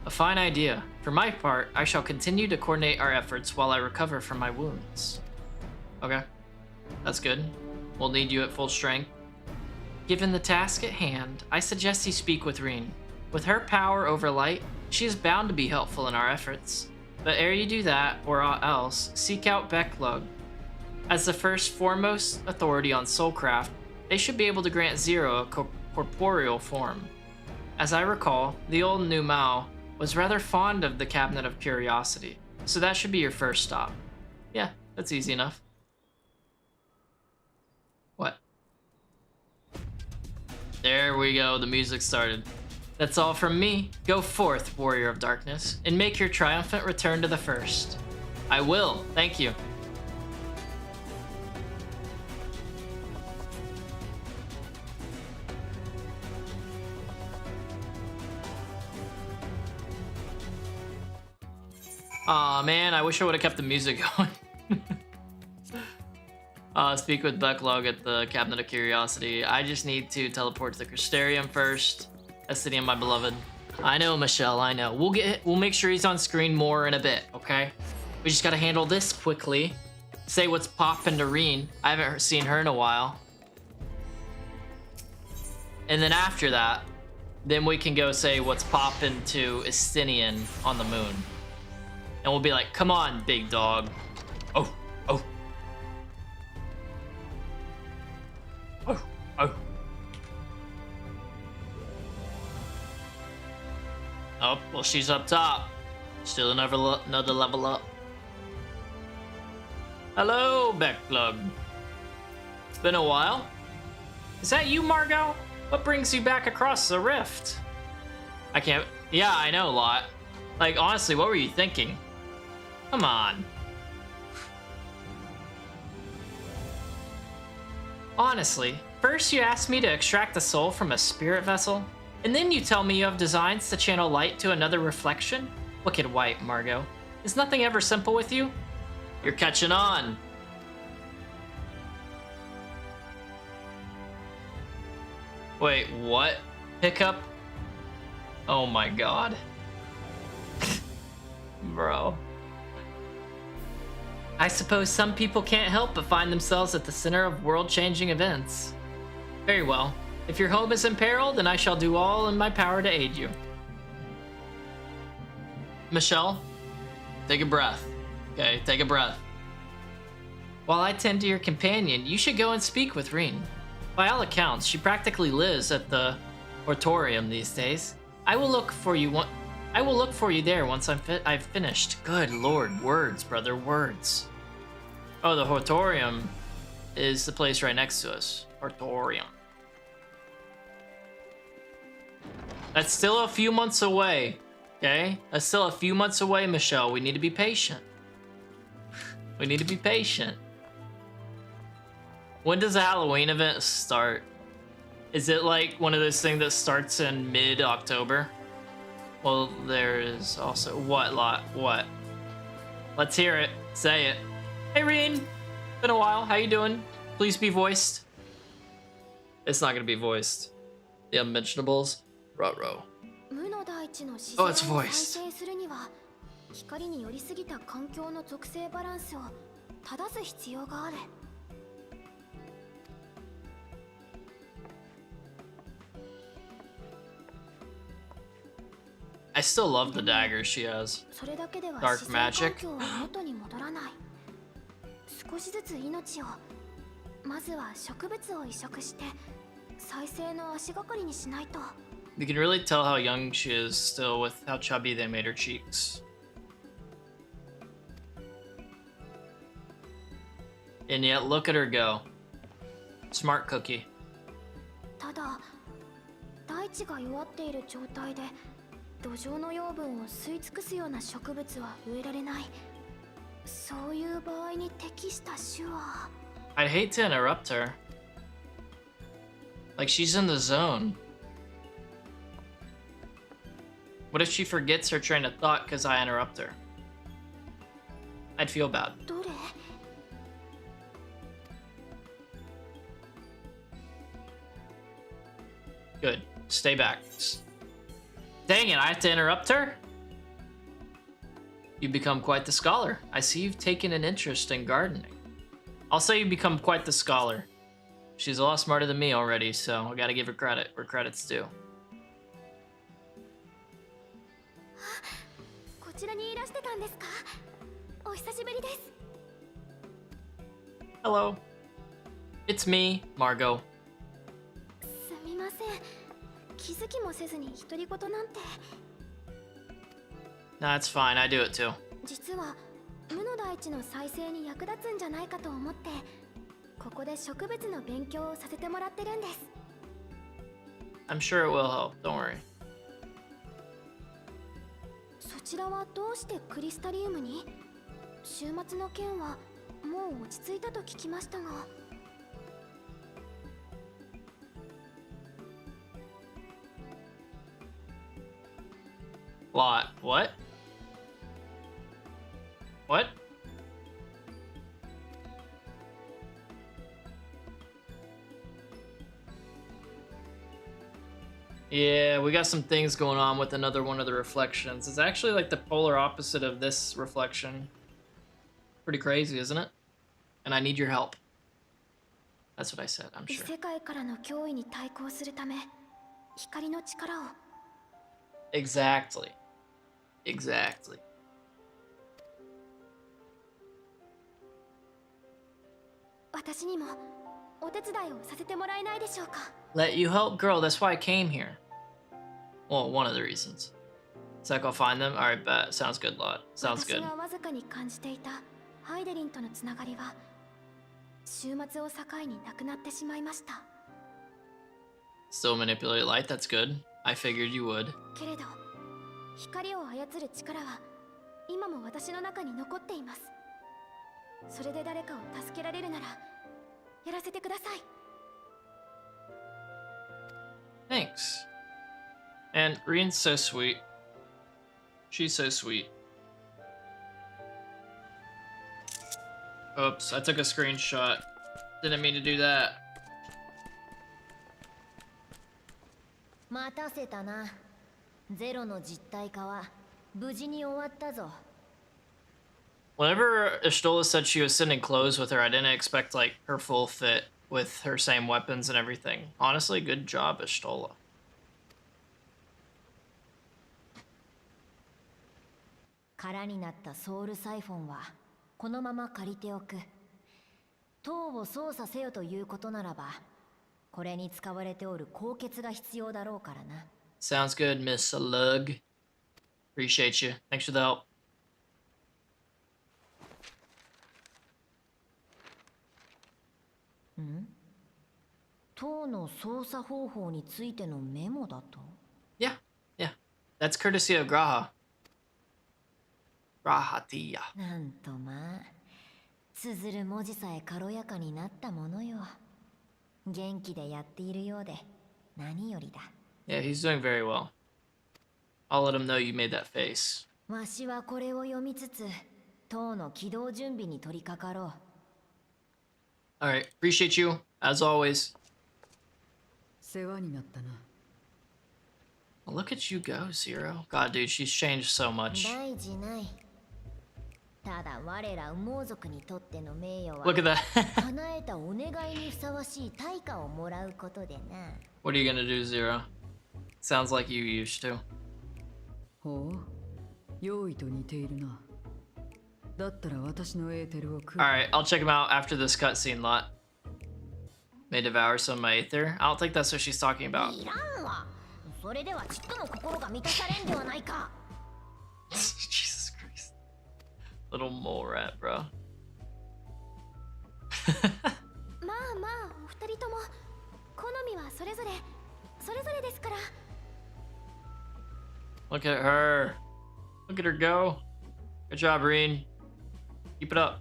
A fine idea. For my part, I shall continue to coordinate our efforts while I recover from my wounds. Okay, that's good. We'll need you at full strength. Given the task at hand, I suggest you speak with Reen. With her power over light, she is bound to be helpful in our efforts. But ere you do that, or aught else, seek out Becklug. As the first foremost authority on soulcraft, they should be able to grant Zero a corporeal form. As I recall, the old Nu Mao was rather fond of the Cabinet of Curiosity, so that should be your first stop. Yeah, that's easy enough. What? There we go, the music started. That's all from me. Go forth, Warrior of Darkness, and make your triumphant return to the First. I will, thank you. Aw, man, I wish I would have kept the music going. Speak with Becklug at the Cabinet of Curiosity. I just need to teleport to the Crystarium first. City, my beloved. I know, Michelle, I know. We'll make sure he's on screen more in a bit, okay? We just gotta handle this quickly. Say what's poppin' to Reen. I haven't seen her in a while. And then after that, then we can go say what's poppin' to Estinian on the moon. And we'll be like, come on, big dog. Oh, oh. Oh, oh. Oh, well, she's up top. Still another level up. Hello, Becklug. It's been a while. Is that you, Margot? What brings you back across the rift? I can't... Yeah, I know, Lot. Like, honestly, what were you thinking? Come on. Honestly, first you asked me to extract the soul from a spirit vessel, and then you tell me you have designs to channel light to another reflection? Wicked white, Margot. Is nothing ever simple with you? You're catching on. Wait, what? Hiccup? Oh my god. Bro. I suppose some people can't help but find themselves at the center of world-changing events. Very well. If your home is in peril, then I shall do all in my power to aid you. Michelle, take a breath. Okay, take a breath. While I tend to your companion, you should go and speak with Reen. By all accounts, she practically lives at the Hortorium these days. I will look for you there once I've finished. Good lord, words, brother, words. Oh, the Hortorium is the place right next to us. Hortorium. That's still a few months away, okay? That's still a few months away, Michelle. We need to be patient. We need to be patient. When does the Halloween event start? Is it like one of those things that starts in mid-October? Well, there is also... What, Lot? What? Let's hear it. Say it. Hey, Reen. Been a while. How you doing? Please be voiced. It's not gonna be voiced. The unmentionables. Ruh-roh. Oh, it's voiced. I still love the dagger she has. Dark magic. You can really tell how young she is still with how chubby they made her cheeks. And yet, look at her go. Smart cookie. ただ、大地が弱っている状態で土壌の養分を吸い尽くすような植物は植えられない。そういう場合に適した種は。I'd hate to interrupt her. Like she's in the zone. What if she forgets her train of thought because I interrupt her? I'd feel bad. どれ？ Good. Stay back. Dang it, I have to interrupt her? You become quite the scholar. I see you've taken an interest in gardening. I'll say you become quite the scholar. She's a lot smarter than me already, so I gotta give her credit where credit's due. こちらにいらしてたんですか？お久しぶりです。 Hello. It's me, Margot. すみません。気づきもせずに独り言なんて。 Nah, it's fine. I do it too. 実は無の大地の再生に役立つんじゃないかと思って、ここで植物の勉強をさせてもらってるんです。 I'm sure it will help. Don't worry. そちらはどうしてクリスタリウムに？週末の件はもう落ち着いたと聞きましたが。 What? What? Yeah, we got some things going on with another one of the reflections. It's actually like the polar opposite of this reflection. Pretty crazy, isn't it? And I need your help. That's what I said, I'm sure. 異世界からの脅威に対抗するため、光の力を。 Exactly. Exactly. 私にもお手伝いをさせてもらえないでしょうか。 Let you help, girl. That's why I came here. Well, one of the reasons. So I go find them. All right, bet. Sounds good, lot. Sounds good. 私がわずかに感じていたハイデリンとのつながりは週末を境になくなってしまいました。 Still manipulate light. That's good. I figured you would. けれど光を操る力は今も私の中に残っています。それで誰かを助けられるならやらせてください。 Thanks. And Rien's so sweet. She's so sweet. Oops, I took a screenshot. Didn't mean to do that. 待たせたな。ゼロの実体化は無事に終わったぞ。 Whenever Ishtola said she was sending clothes with her, I didn't expect like her full fit with her same weapons and everything. Honestly, good job, Ishtola. 空になったソウルサイフォンはこのまま借りておく。塔を操作せよということならば、これに使われておる高血が必要だろうからな。 Sounds good, Miss Lug. Appreciate you. Thanks for the help. ん？塔の操作方法についてのメモだと？ Yeah. That's courtesy of Graha. Grahatia. なんとまあ、綴る文字さえ軽やかになったものよ。元気でやっているようで何よりだ。 Yeah, he's doing very well. I'll let him know you made that face. わしはこれを読みつつ、塔の起動準備に取り掛かろう。 Alright, appreciate you, as always. 世話になったな。 Well, look at you go, Zero. God, dude, she's changed so much. 大事ない。ただ我ら羽毛族にとっての名誉は Look at that. 叶えたお願いにふさわしい対価をもらうことでな。 What are you gonna do, Zero? Sounds like you used to. ほう、用意と似ているな。だったら私のエーテルを食う。 Alright, I'll check him out after this cutscene lot. May devour some of my aether. I don't think that's what she's talking about. いらんわ。それではちっとの心が満たされんではないか。Jesus Christ. Little mole rat, bro. まあまあ、お二人とも好みはそれぞれですから。 Look at her. Look at her go. Good job, Reen. Keep it up.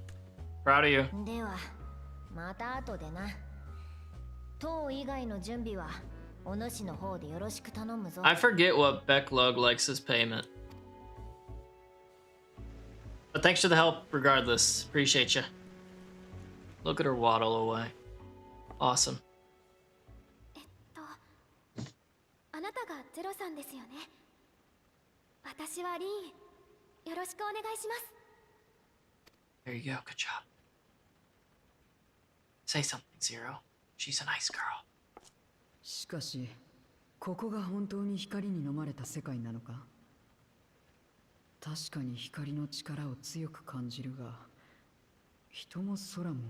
Proud of you. では、また後でな。塔以外の準備はお主の方でよろしく頼むぞ。 I forget what Becklug likes as payment. But thanks for the help regardless. Appreciate you. Look at her waddle away. Awesome. なたがゼロさんですよね。私はリン。よろしくお願いします。 There you go. Good job. Say something, Zero. She's a nice girl. しかし、ここが本当に光に飲まれた世界なのか？確かに光の力を強く感じるが、人も空も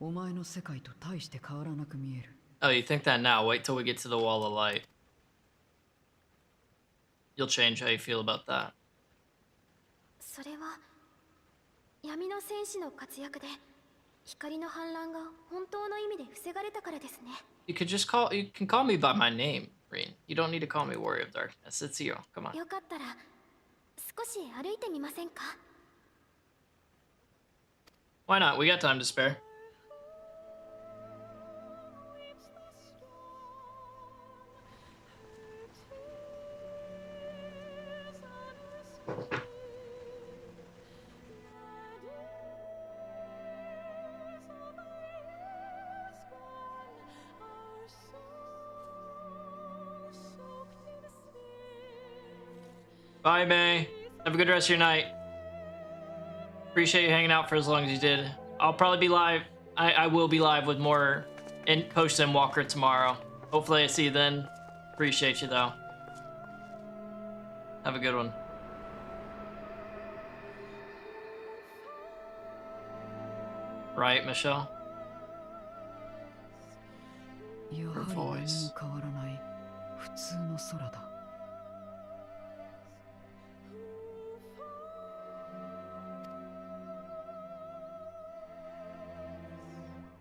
お前の世界と大して変わらなく見える。Oh, you think that now? Wait till we get to the wall of light. You'll change how you feel about that. それは闇の戦士の活躍で光の反乱が本当の意味で防がれたからですね。You can call me by my name, Reen. You don't need to call me Warrior of Darkness. It's Zero. Come on. よかったら少し歩いてみませんか？ Why not? We got time to spare. Bye, May. Have a good rest of your night. Appreciate you hanging out for as long as you did. I'll probably be live. I will be live with more in Post-Endwalker tomorrow. Hopefully I see you then. Appreciate you, though. Have a good one. Right, Michelle? Her voice. 変わらない普通の空だ。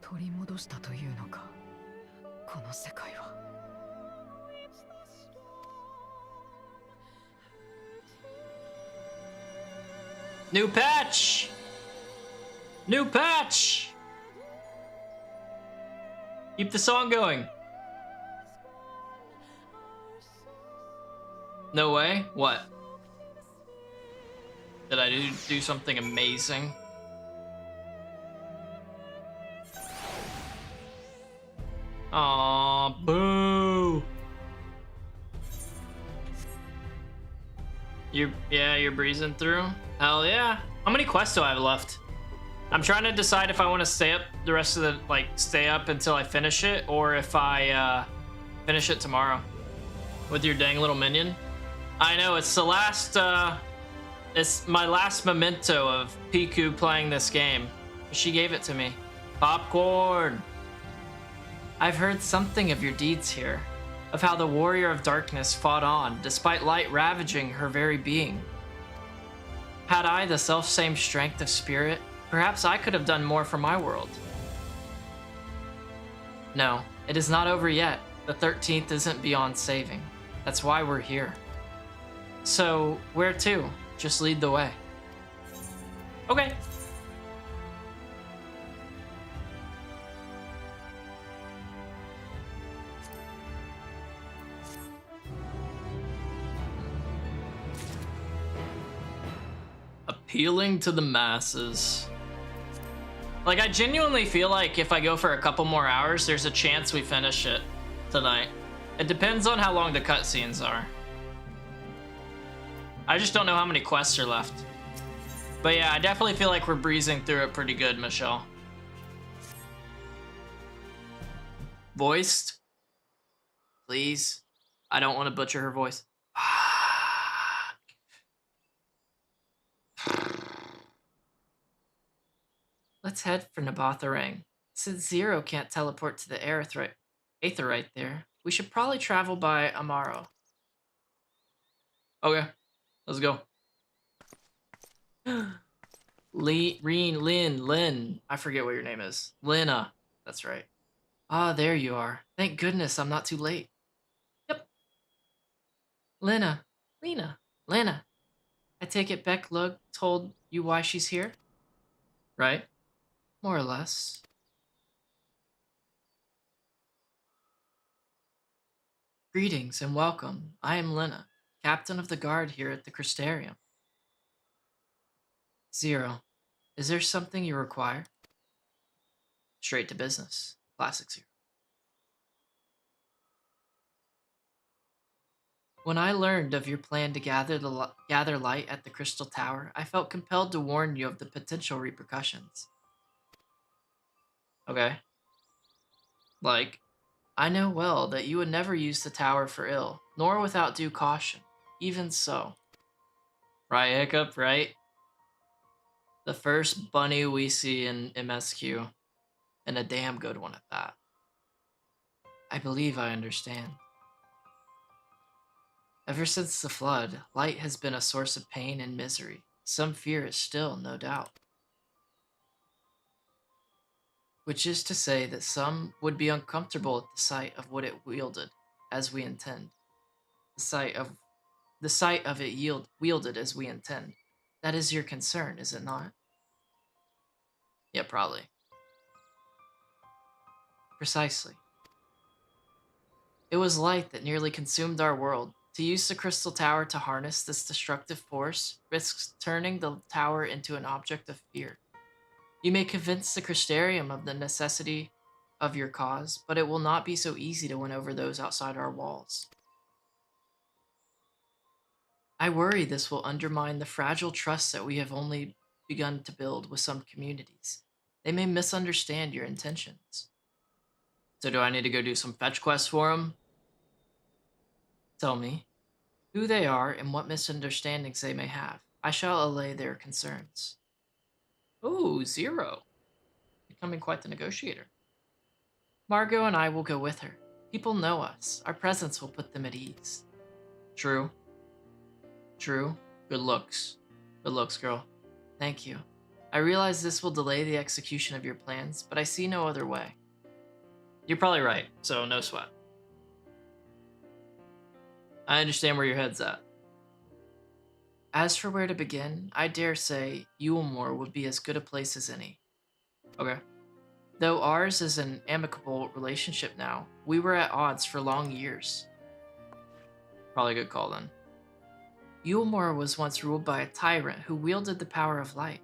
取り戻したというのか、この世界は。New patch! New patch! Keep the song going. No way? What? Did I do something amazing? Aw, boo! You're breezing through? Hell yeah. How many quests do I have left? I'm trying to decide if I want to stay up the rest of the, stay up until I finish it, or if I, finish it tomorrow. With your dang little minion. I know, it's the last, it's my last memento of Piku playing this game. She gave it to me. Popcorn! I've heard something of your deeds here, of how the Warrior of Darkness fought on, despite light ravaging her very being. Had I the self-same strength of spirit, perhaps I could have done more for my world. No, it is not over yet. The 13th isn't beyond saving. That's why we're here. So, where to? Just lead the way. Okay. Appealing to the masses. Like, I genuinely feel like if I go for a couple more hours, there's a chance we finish it tonight. It depends on how long the cutscenes are. I just don't know how many quests are left. But yeah, I definitely feel like we're breezing through it pretty good, Michelle. Voiced? Please? I don't want to butcher her voice. Let's head for Nabatharang. Since Zero can't teleport to the Aetherite there, we should probably travel by Amaro. Okay, let's go. Lynn. I forget what your name is. Lena. That's right. Ah, there you are. Thank goodness I'm not too late. Yep. Lena. I take it Beck Lug told you why she's here? Right? More or less. Greetings and welcome. I am Lena, captain of the guard here at the Crystarium. Zero, is there something you require? Straight to business. Classic Zero. When I learned of your plan to gather light at the Crystal Tower, I felt compelled to warn you of the potential repercussions. Okay. Like, I know well that you would never use the tower for ill, nor without due caution. Even so. Right, Hiccup, right? The first bunny we see in MSQ, and a damn good one at that. I believe I understand. Ever since the flood, light has been a source of pain and misery. Some fear it still, no doubt. Which is to say that some would be uncomfortable at the sight of what it wielded, as we intend. The sight of it wielded as we intend. That is your concern, is it not? Yeah, probably. Precisely. It was light that nearly consumed our world. To use the Crystal Tower to harness this destructive force risks turning the tower into an object of fear. You may convince the Crystarium of the necessity of your cause, but it will not be so easy to win over those outside our walls. I worry this will undermine the fragile trust that we have only begun to build with some communities. They may misunderstand your intentions. So do I need to go do some fetch quests for them? Tell me who they are and what misunderstandings they may have. I shall allay their concerns. Oh, 0. Becoming quite the negotiator. Margot and I will go with her. People know us. Our presence will put them at ease. True. True. Good looks. Good looks, girl. Thank you. I realize this will delay the execution of your plans, but I see no other way. You're probably right, so no sweat. I understand where your head's at. As for where to begin, I dare say Yulmore would be as good a place as any. Okay. Though ours is an amicable relationship now, we were at odds for long years. Probably a good call then. Yulmore was once ruled by a tyrant who wielded the power of light.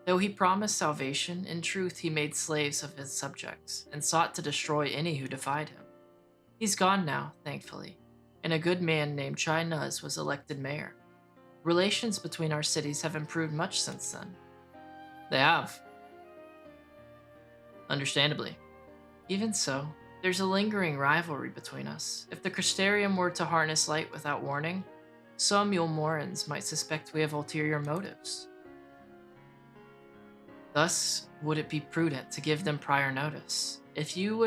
Though he promised salvation, in truth he made slaves of his subjects and sought to destroy any who defied him. He's gone now, thankfully, and a good man named Chai Nuz was elected mayor. Relations between our cities have improved much since then. They have. Understandably. Even so, there's a lingering rivalry between us. If the Crystarium were to harness light without warning, some Yulmorans might suspect we have ulterior motives. Thus, would it be prudent to give them prior notice? If you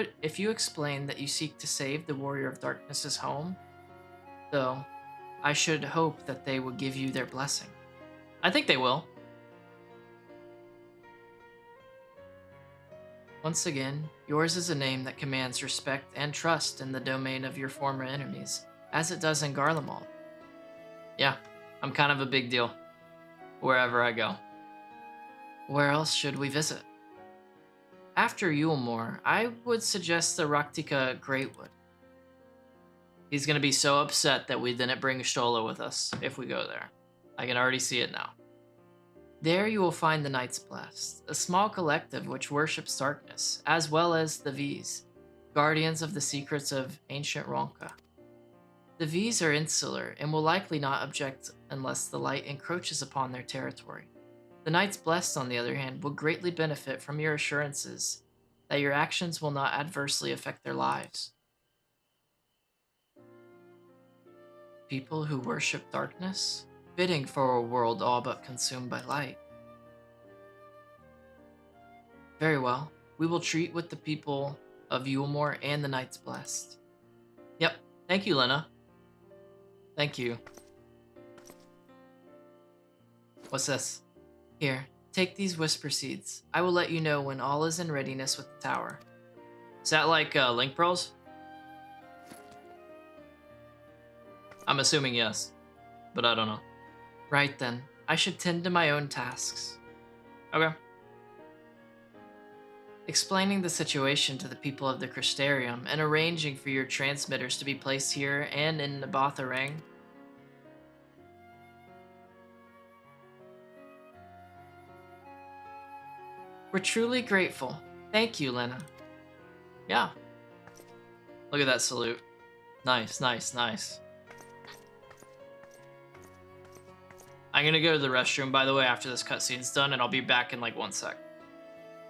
explain that you seek to save the Warrior of Darkness's home, though, I should hope that they would give you their blessing. I think they will. Once again, yours is a name that commands respect and trust in the domain of your former enemies, as it does in Garlemald. Yeah, I'm kind of a big deal, wherever I go. Where else should we visit? After Yulmore, I would suggest the Raktika Greatwood. He's going to be so upset that we didn't bring Stola with us if we go there. I can already see it now. There you will find the Knights Blessed, a small collective which worships darkness, as well as the V's, guardians of the secrets of ancient Ronka. The V's are insular and will likely not object unless the light encroaches upon their territory. The Knights Blessed, on the other hand, will greatly benefit from your assurances that your actions will not adversely affect their lives. People who worship darkness? Fitting for a world all but consumed by light. Very well. We will treat with the people of Yulmore and the Knights Blessed. Yep. Thank you, Lena. Thank you. What's this? Here, take these whisper seeds. I will let you know when all is in readiness with the tower. Is that like link pearls? I'm assuming yes, but I don't know. Right then, I should tend to my own tasks. Okay. Explaining the situation to the people of the Crystarium and arranging for your transmitters to be placed here and in Nabatha Rang. We're truly grateful. Thank you, Lena. Yeah. Look at that salute. Nice, nice, nice. I'm gonna go to the restroom, by the way, after this cutscene's done, and I'll be back in like 1 sec.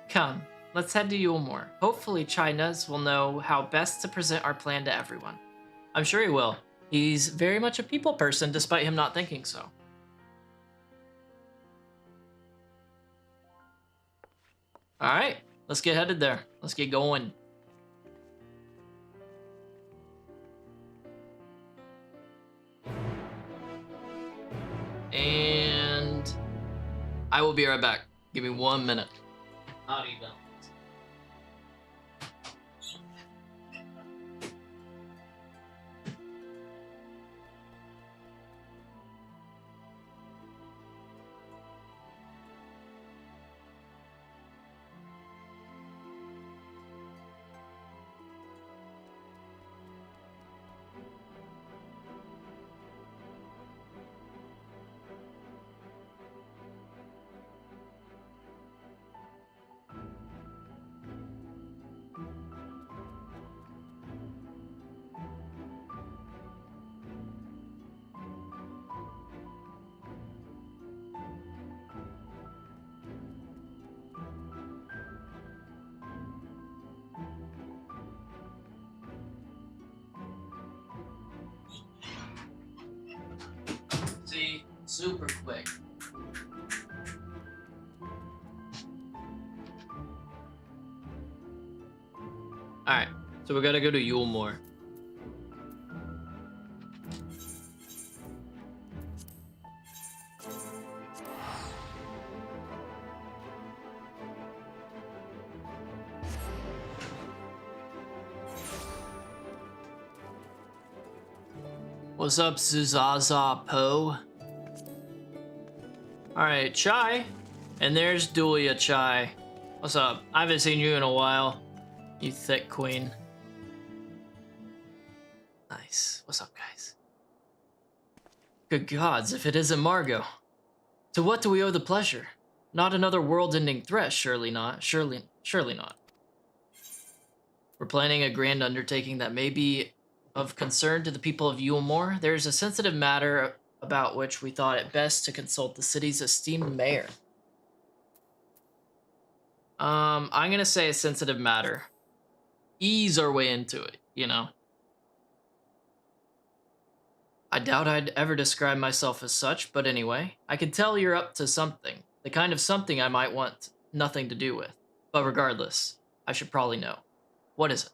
Come, let's head to Yulmore. Hopefully Chinese will know how best to present our plan to everyone. I'm sure he will. He's very much a people person, despite him not thinking so. Alright, let's get headed there. Let's get going. And I will be right back. Give me 1 minute. Not even. See, super quick. Alright, so we gotta go to Yulmore. What's up, Zuzaza Po? Alright, Chai. And there's Dulia Chai. What's up? I haven't seen you in a while. You thick queen. Nice. What's up, guys? Good gods, if it isn't Margot. To what do we owe the pleasure? Not another world-ending threat, surely not. Surely not. We're planning a grand undertaking that may be of concern to the people of Yulmore. There is a sensitive matter about which we thought it best to consult the city's esteemed mayor. I'm gonna say a sensitive matter. Ease our way into it, you know? I doubt I'd ever describe myself as such, but anyway, I can tell you're up to something. The kind of something I might want nothing to do with. But regardless, I should probably know. What is it?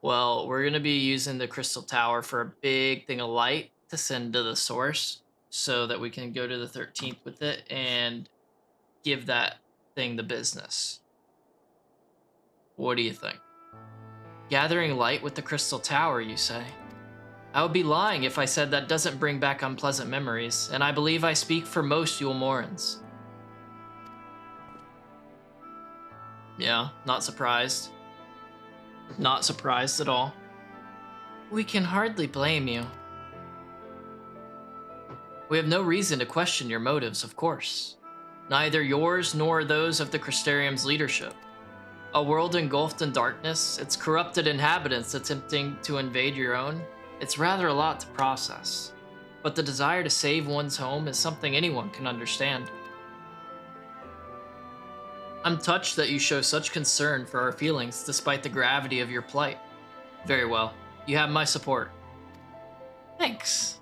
Well, we're going to be using the crystal tower for a big thing of light to send to the source so that we can go to the 13th with it and give that thing the business. What do you think? Gathering light with the crystal tower, you say? I would be lying if I said that doesn't bring back unpleasant memories, and I believe I speak for most Yulmorans. Yeah, not surprised. Not surprised at all. We can hardly blame you. We have no reason to question your motives, of course. Neither yours nor those of the Crystarium's leadership. A world engulfed in darkness, its corrupted inhabitants attempting to invade your own, it's rather a lot to process. But the desire to save one's home is something anyone can understand. I'm touched that you show such concern for our feelings despite the gravity of your plight. Very well. You have my support. Thanks.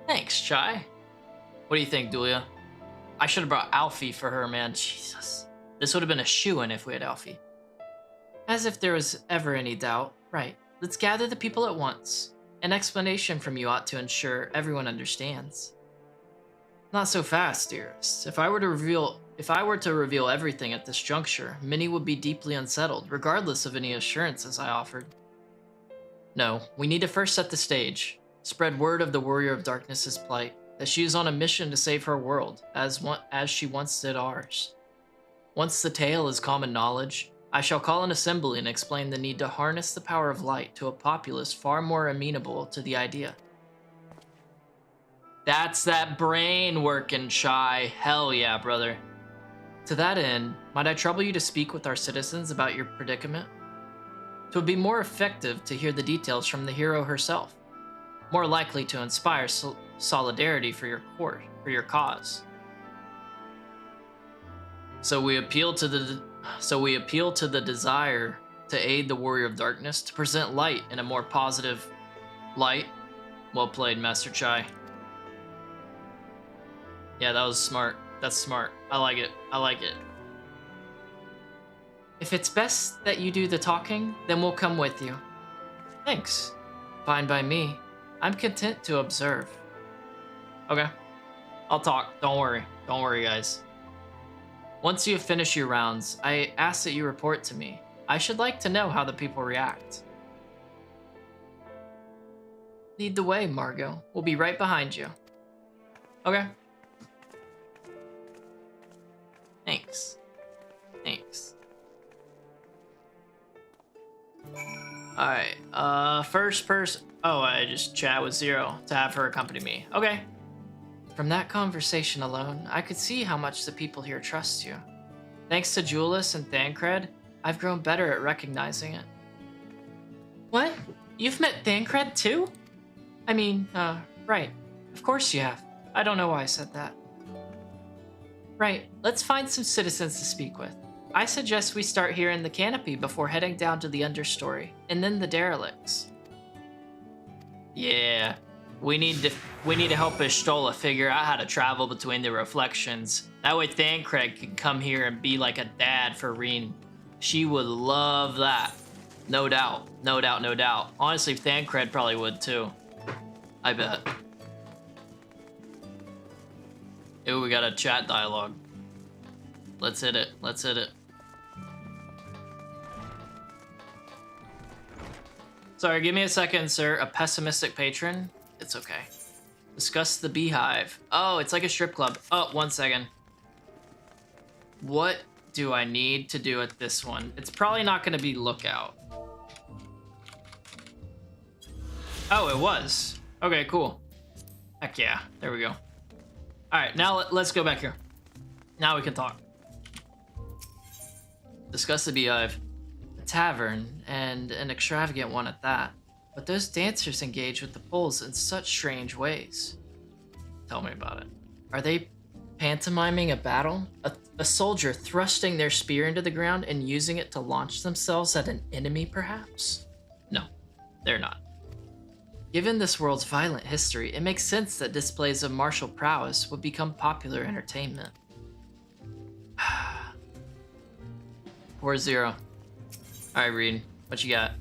Thanks, Chai. What do you think, Dulia? I should have brought Alfie for her, man. Jesus. This would have been a shoo-in if we had Alfie. As if there was ever any doubt. Right. Let's gather the people at once. An explanation from you ought to ensure everyone understands. Not so fast, dearest. If I were to reveal everything at this juncture, many would be deeply unsettled, regardless of any assurances I offered. No, we need to first set the stage. Spread word of the Warrior of Darkness's plight, that she is on a mission to save her world, as she once did ours. Once the tale is common knowledge, I shall call an assembly and explain the need to harness the power of light to a populace far more amenable to the idea. That's that brain working, Chai. Hell yeah, brother. To that end, might I trouble you to speak with our citizens about your predicament? It would be more effective to hear the details from the hero herself. more likely to inspire solidarity for your court, for your cause. So we appeal to the desire to aid the Warrior of Darkness to present light in a more positive light. Well played, Master Chai. Yeah, that was smart. That's smart. I like it. I like it. If it's best that you do the talking, then we'll come with you. Thanks. Fine by me. I'm content to observe. Okay. I'll talk. Don't worry. Don't worry, guys. Once you have finished your rounds, I ask that you report to me. I should like to know how the people react. Lead the way, Margot. We'll be right behind you. Okay. Thanks. Thanks. Alright, first person. Oh, I just chat with Zero to have her accompany me. Okay. From that conversation alone, I could see how much the people here trust you. Thanks to Julius and Thancred, I've grown better at recognizing it. What? You've met Thancred too? I mean, right. Of course you have. I don't know why I said that. Right, let's find some citizens to speak with. I suggest we start here in the canopy before heading down to the understory, and then the derelicts. Yeah, we need to help Ishtola figure out how to travel between the reflections. That way Thancred can come here and be like a dad for Reen. She would love that. No doubt, no doubt, no doubt. Honestly, Thancred probably would too. I bet. Ew, we got a chat dialogue. Let's hit it. Let's hit it. Sorry, give me a second, sir. A pessimistic patron? It's okay. Discuss the beehive. Oh, it's like a strip club. Oh, 1 second. What do I need to do at this one? It's probably not going to be lookout. Oh, it was. Okay, cool. Heck yeah. There we go. All right, now let's go back here. Now we can talk. Discuss the beehive. A tavern, and an extravagant one at that. But those dancers engage with the poles in such strange ways. Tell me about it. Are they pantomiming a battle? A soldier thrusting their spear into the ground and using it to launch themselves at an enemy, perhaps? No, they're not. Given this world's violent history, it makes sense that displays of martial prowess would become popular entertainment. Poor Zero. Alright, Reed, what you got?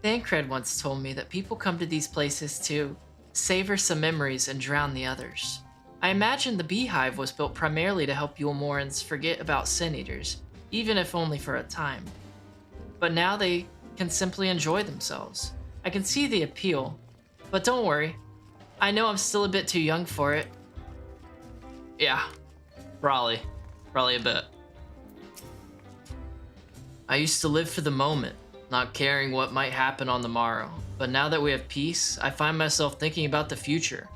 Thancred once told me that people come to these places to savor some memories and drown the others. I imagine the beehive was built primarily to help Yulmorans forget about Sin Eaters, even if only for a time. But now they can simply enjoy themselves. I can see the appeal, but don't worry. I know I'm still a bit too young for it. Yeah, probably a bit. I used to live for the moment, not caring what might happen on the morrow. But now that we have peace, I find myself thinking about the future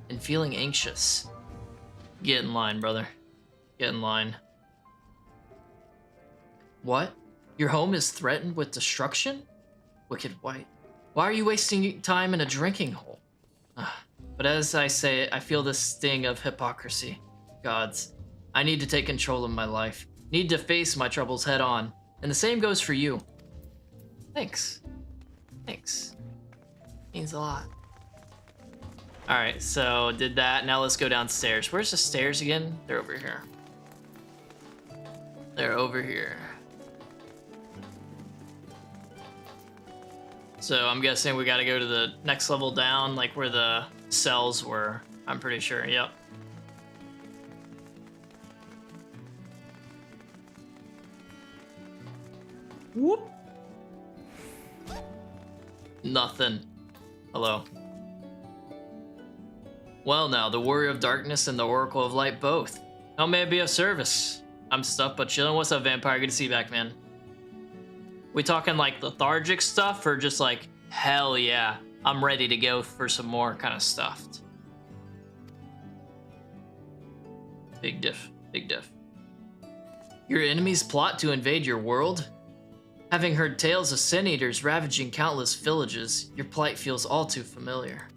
and feeling anxious. Get in line, brother. Get in line. What? Your home is threatened with destruction? Wicked White. Why are you wasting time in a drinking hole? But as I say it, I feel the sting of hypocrisy. Gods, I need to take control of my life. Need to face my troubles head on. And the same goes for you. Thanks. Thanks. Means a lot. Alright, so did that. Now let's go downstairs. Where's the stairs again? They're over here. They're over here. So I'm guessing we gotta go to the next level down, like where the cells were. I'm pretty sure, yep. Whoop. Nothing. Hello. Well now, the Warrior of Darkness and the Oracle of Light both. How may I be of service? I'm stuffed but chilling. What's up, Vampire? Good to see you back, man. We talking like lethargic stuff or just like, hell yeah, I'm ready to go for some more kind of stuffed? Big diff, big diff. Your enemies plot to invade your world? Having heard tales of sin eaters ravaging countless villages, your plight feels all too familiar.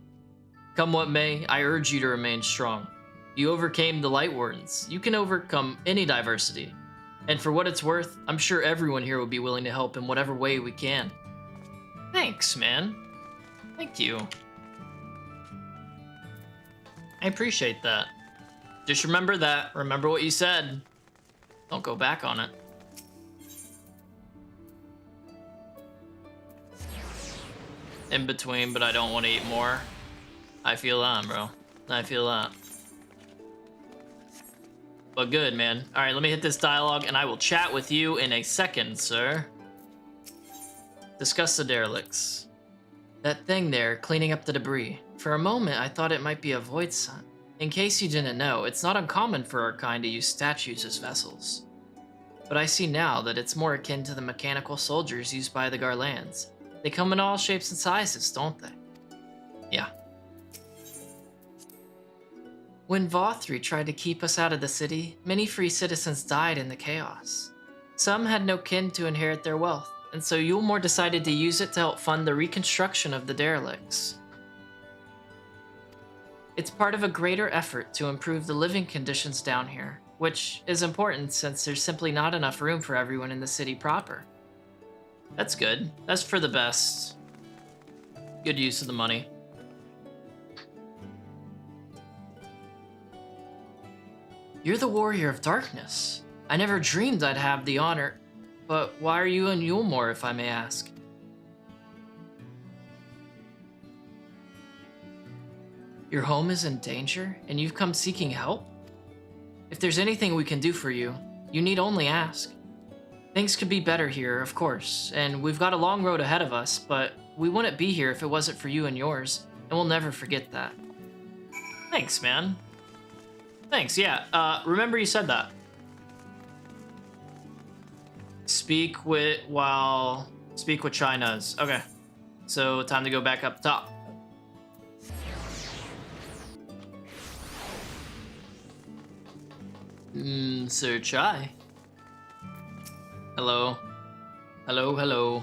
Come what may, I urge you to remain strong. You overcame the Light Wardens. You can overcome any diversity. And for what it's worth, I'm sure everyone here will be willing to help in whatever way we can. Thanks, man. Thank you. I appreciate that. Just remember that. Remember what you said. Don't go back on it. In between, but I don't want to eat more. I feel that, bro. I feel that. But good, man. All right, let me hit this dialogue, and I will chat with you in a second, sir. Discuss the derelicts. That thing there, cleaning up the debris. For a moment, I thought it might be a void sun. In case you didn't know, it's not uncommon for our kind to use statues as vessels. But I see now that it's more akin to the mechanical soldiers used by the Garlands. They come in all shapes and sizes, don't they? Yeah. When Vothri tried to keep us out of the city, many free citizens died in the chaos. Some had no kin to inherit their wealth, and so Yulmore decided to use it to help fund the reconstruction of the derelicts. It's part of a greater effort to improve the living conditions down here, which is important since there's simply not enough room for everyone in the city proper. That's good. That's for the best. Good use of the money. You're the Warrior of Darkness. I never dreamed I'd have the honor. But why are you in Yulmore, if I may ask? Your home is in danger, and you've come seeking help? If there's anything we can do for you, you need only ask. Things could be better here, of course, and we've got a long road ahead of us, but we wouldn't be here if it wasn't for you and yours, and we'll never forget that. Thanks, man. Thanks, yeah. Remember you said that. Speak with China's. Okay. So, time to go back up top. Sir Chai. Hello. Hello, hello.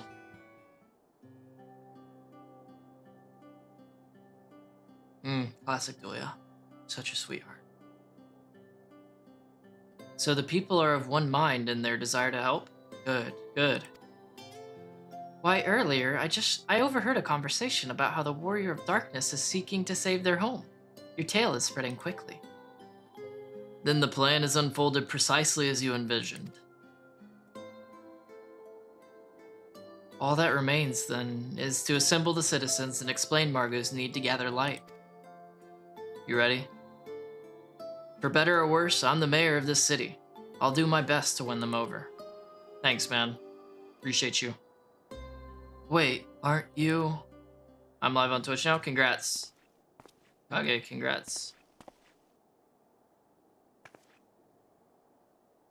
Classic Doya. Such a sweetheart. So the people are of one mind in their desire to help? Good, good. Why, earlier, I overheard a conversation about how the Warrior of Darkness is seeking to save their home. Your tale is spreading quickly. Then the plan is unfolded precisely as you envisioned. All that remains, then, is to assemble the citizens and explain Margot's need to gather light. You ready? For better or worse, I'm the mayor of this city. I'll do my best to win them over. Thanks, man. Appreciate you. Wait, aren't you... I'm live on Twitch now? Congrats. Okay, congrats.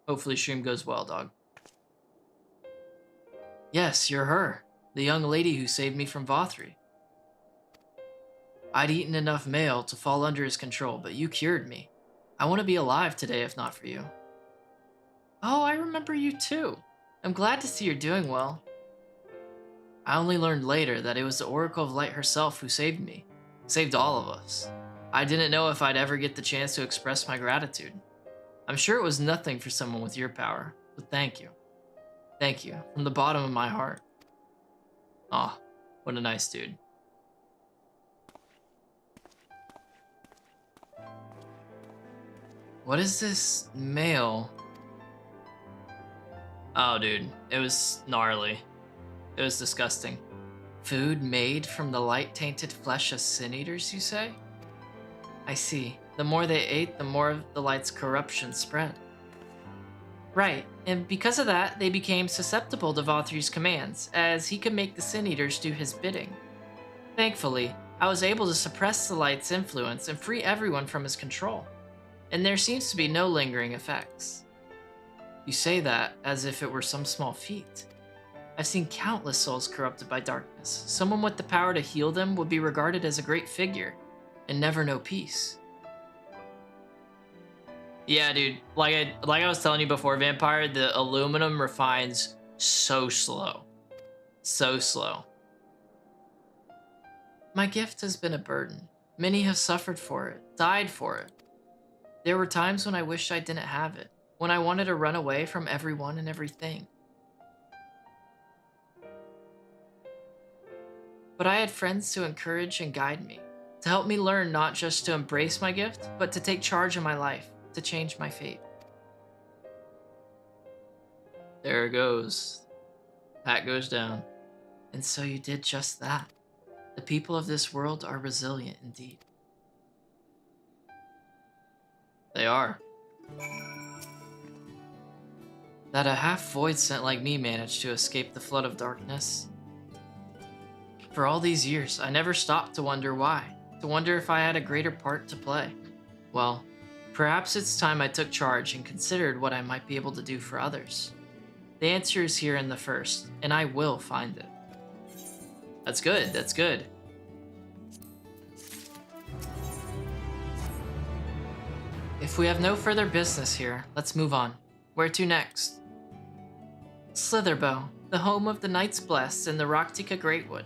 Hopefully stream goes well, dog. Yes, you're her. The young lady who saved me from Vothri. I'd eaten enough mail to fall under his control, but you cured me. I want to be alive today if not for you. Oh, I remember you too. I'm glad to see you're doing well. I only learned later that it was the Oracle of Light herself who saved me. Saved all of us. I didn't know if I'd ever get the chance to express my gratitude. I'm sure it was nothing for someone with your power, but thank you. Thank you, from the bottom of my heart. Aw, what a nice dude. What is this mail? Oh, dude, it was gnarly. It was disgusting. Food made from the light-tainted flesh of sin eaters, you say? I see. The more they ate, the more of the light's corruption spread. Right, and because of that, they became susceptible to Vothri's commands, as he could make the sin eaters do his bidding. Thankfully, I was able to suppress the light's influence and free everyone from his control. And there seems to be no lingering effects. You say that as if it were some small feat. I've seen countless souls corrupted by darkness. Someone with the power to heal them would be regarded as a great figure, and never know peace. Yeah, dude, like I was telling you before, Vampire, the aluminum refines so slow. So slow. My gift has been a burden. Many have suffered for it, died for it. There were times when I wished I didn't have it, when I wanted to run away from everyone and everything. But I had friends to encourage and guide me, to help me learn not just to embrace my gift, but to take charge of my life, to change my fate. There it goes. Hat goes down. And so you did just that. The people of this world are resilient indeed. They are. That a half-void scent like me managed to escape the flood of darkness. For all these years, I never stopped to wonder why, to wonder if I had a greater part to play. Well, perhaps it's time I took charge and considered what I might be able to do for others. The answer is here in the first, and I will find it. That's good, that's good. If we have no further business here, let's move on. Where to next? Slitherbow, the home of the Knights Blessed in the Roktika Greatwood.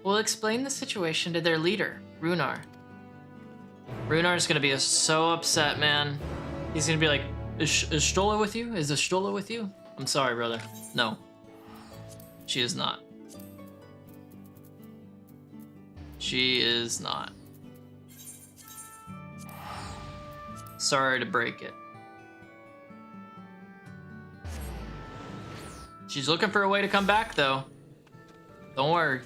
We'll explain the situation to their leader, Runar. Runar's gonna be so upset, man. He's gonna be like, is Stola with you? Is Stola with you? I'm sorry, brother. No. She is not. She is not. Sorry to break it. She's looking for a way to come back, though. Don't worry.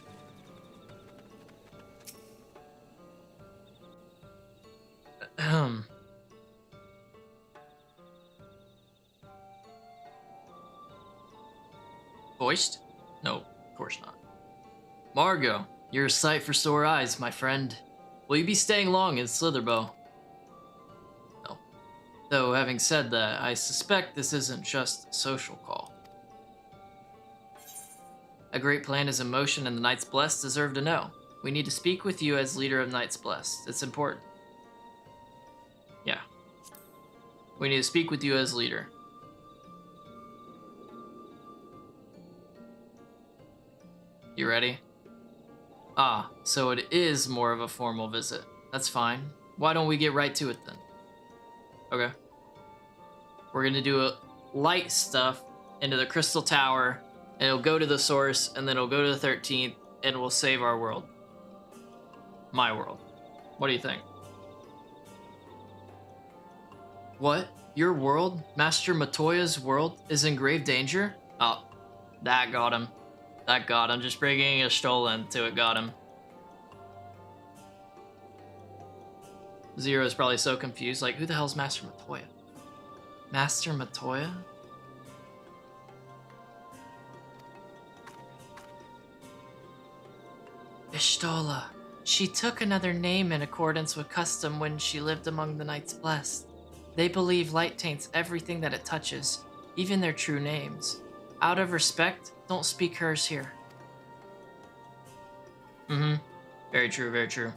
Voiced? No, of course not. Margot, you're a sight for sore eyes, my friend. Will you be staying long in Slitherbow? No. Though, having said that, I suspect this isn't just a social call. A great plan is in motion, and the Knights Blessed deserve to know. We need to speak with you as leader of Knights Blessed. It's important. Yeah. We need to speak with you as leader. You ready? Ah, so it is more of a formal visit. That's fine. Why don't we get right to it then? Okay. We're gonna do a light stuff into the Crystal Tower, and it'll go to the source, and then it'll go to the 13th, and we'll save our world. My world. What do you think? What? Your world? Master Matoya's world is in grave danger? Oh, that got him. That got him. Just bringing a stolen to it got him. Zero is probably so confused. Like, who the hell's Master Matoya? Master Matoya? Ishtola. She took another name in accordance with custom when she lived among the Knights Blessed. They believe light taints everything that it touches, even their true names. Out of respect, don't speak hers here. Very true, very true.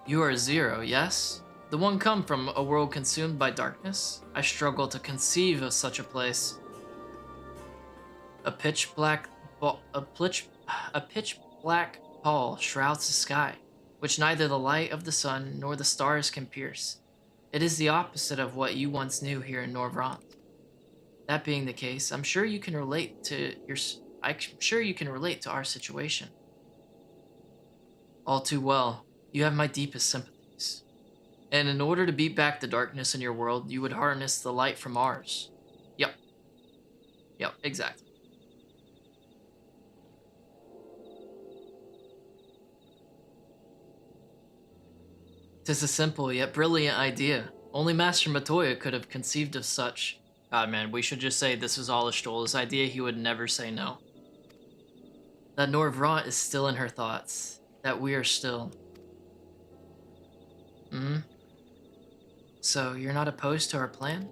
You are Zero, yes? The one come from a world consumed by darkness? I struggle to conceive of such a place. A pitch black pall shrouds the sky, which neither the light of the sun nor the stars can pierce. It is the opposite of what you once knew here in Norvrant. That being the case, I'm sure you can relate to our situation. All too well, you have my deepest sympathies. And in order to beat back the darkness in your world, you would harness the light from ours. Yep, exactly. Tis a simple yet brilliant idea. Only Master Matoya could have conceived of such. God, man, we should just say this was all Ishtola's idea. He would never say no. That Norvrant is still in her thoughts. That we are still. So, you're not opposed to our plan?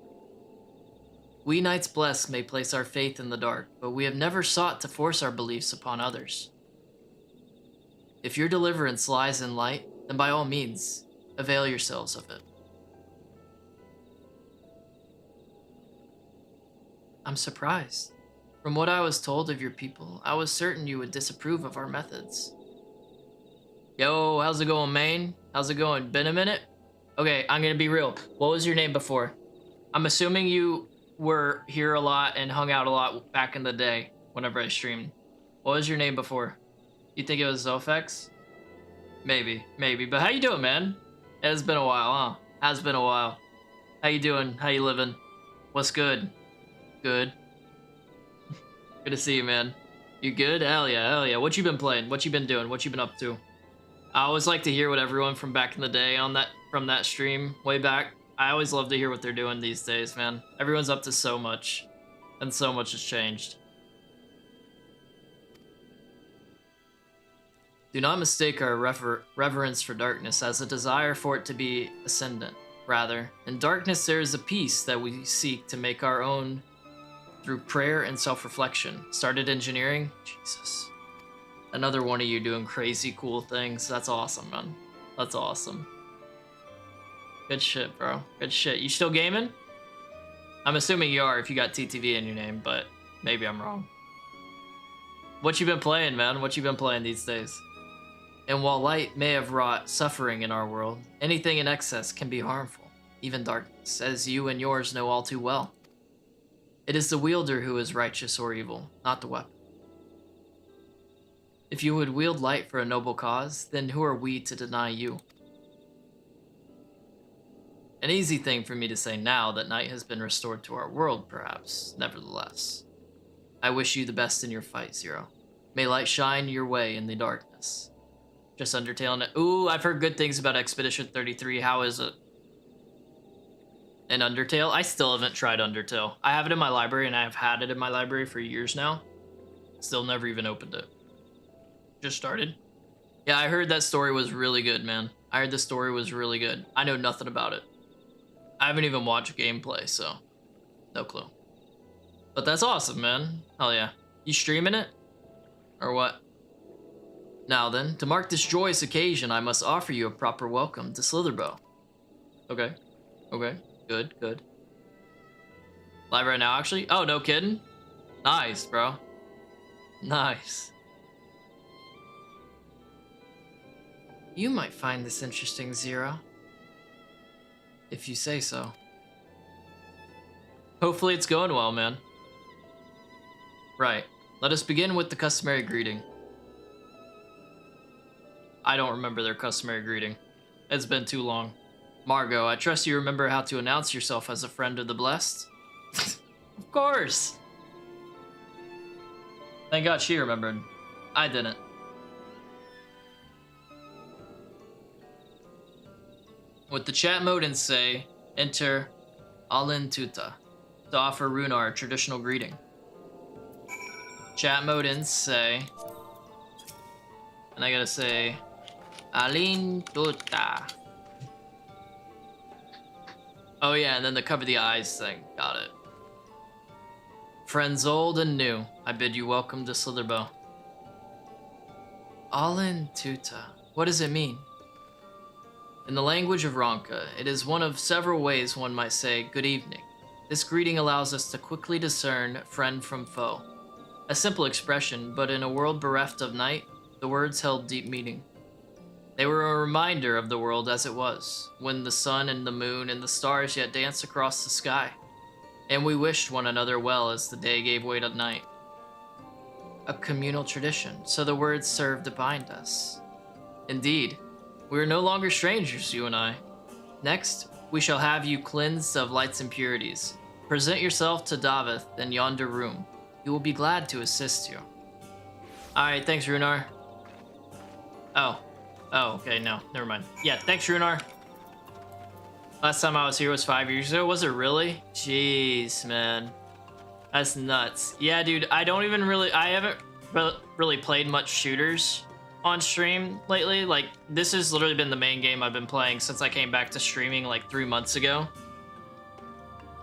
We Knights Blessed may place our faith in the dark, but we have never sought to force our beliefs upon others. If your deliverance lies in light, then by all means, avail yourselves of it. I'm surprised. From what I was told of your people, I was certain you would disapprove of our methods. Yo, how's it going, Maine? How's it going? Been a minute? Okay, I'm gonna be real. What was your name before? I'm assuming you were here a lot and hung out a lot back in the day whenever I streamed. What was your name before? You think it was Zofex? Maybe. But how you doing, man? It has been a while, huh? Has been a while. How you doing? How you living? What's good? Good. Good to see you, man. You good? Hell yeah. What you been playing? What you been doing? What you been up to? I always like to hear what everyone from back in the day from that stream way back. I always love to hear what they're doing these days, man. Everyone's up to so much, and so much has changed. Do not mistake our reverence for darkness as a desire for it to be ascendant. Rather, in darkness there is a peace that we seek to make our own through prayer and self-reflection. Started engineering? Jesus. Another one of you doing crazy cool things. That's awesome, man. That's awesome. Good shit, bro. Good shit. You still gaming? I'm assuming you are if you got TTV in your name, but maybe I'm wrong. What you been playing, man? What you been playing these days? And while light may have wrought suffering in our world, anything in excess can be harmful, even darkness, as you and yours know all too well. It is the wielder who is righteous or evil, not the weapon. If you would wield light for a noble cause, then who are we to deny you? An easy thing for me to say now that night has been restored to our world, perhaps, nevertheless. I wish you the best in your fight, Zero. May light shine your way in the darkness. Just Undertale and ooh, I've heard good things about Expedition 33. How is it? And Undertale? I still haven't tried Undertale. I have it in my library and I've had it in my library for years now. Still never even opened it. Just started. Yeah, I heard that story was really good, man. I heard the story was really good. I know nothing about it. I haven't even watched gameplay, so no clue. But that's awesome, man. Hell yeah. You streaming it? Or what? Now then, to mark this joyous occasion, I must offer you a proper welcome to Slitherbow. Okay. Good. Live right now, actually? Oh, no kidding? Nice, bro. Nice. You might find this interesting, Zero. If you say so. Hopefully it's going well, man. Right. Let us begin with the customary greeting. I don't remember their customary greeting. It's been too long. Margot, I trust you remember how to announce yourself as a friend of the blessed? Of course! Thank God she remembered. I didn't. With the chat mode in say, enter Alin Tuta to offer Runar a traditional greeting. Chat mode in say, and I gotta say, Alin Tuta. Oh yeah, and then the cover the eyes thing. Got it. Friends old and new, I bid you welcome to Slitherbow. Alin Tuta. What does it mean? In the language of Ronka, it is one of several ways one might say good evening. This greeting allows us to quickly discern friend from foe. A simple expression, but in a world bereft of night, the words held deep meaning. They were a reminder of the world as it was, when the sun and the moon and the stars yet danced across the sky, and we wished one another well as the day gave way to night. A communal tradition, so the words served to bind us. Indeed, we are no longer strangers, you and I. Next, we shall have you cleansed of light's impurities. Present yourself to Davith in yonder room. He will be glad to assist you. Alright, thanks, Runar. Oh, okay, no, never mind. Yeah, thanks, Runar. Last time I was here was 5 years ago. Was it really? Jeez, man. That's nuts. Yeah, dude, I haven't really played much shooters on stream lately. Like, this has literally been the main game I've been playing since I came back to streaming like 3 months ago.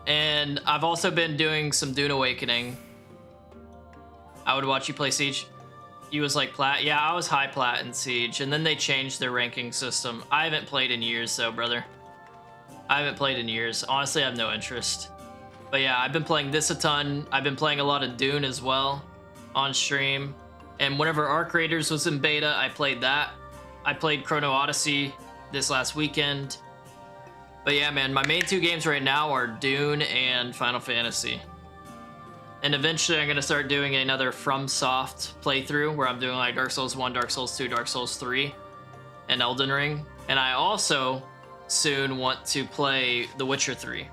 And I've also been doing some Dune Awakening. I would watch you play Siege. You was like plat? Yeah, I was high plat in Siege, and then they changed their ranking system. I haven't played in years though, brother. I haven't played in years. Honestly, I have no interest. But yeah, I've been playing this a ton. I've been playing a lot of Dune as well on stream. And whenever Arc Raiders was in beta, I played that. I played Chrono Odyssey this last weekend. But yeah, man, my main 2 games right now are Dune and Final Fantasy. And eventually I'm gonna start doing another FromSoft playthrough where I'm doing like Dark Souls 1, Dark Souls 2, Dark Souls 3, and Elden Ring. And I also soon want to play The Witcher 3.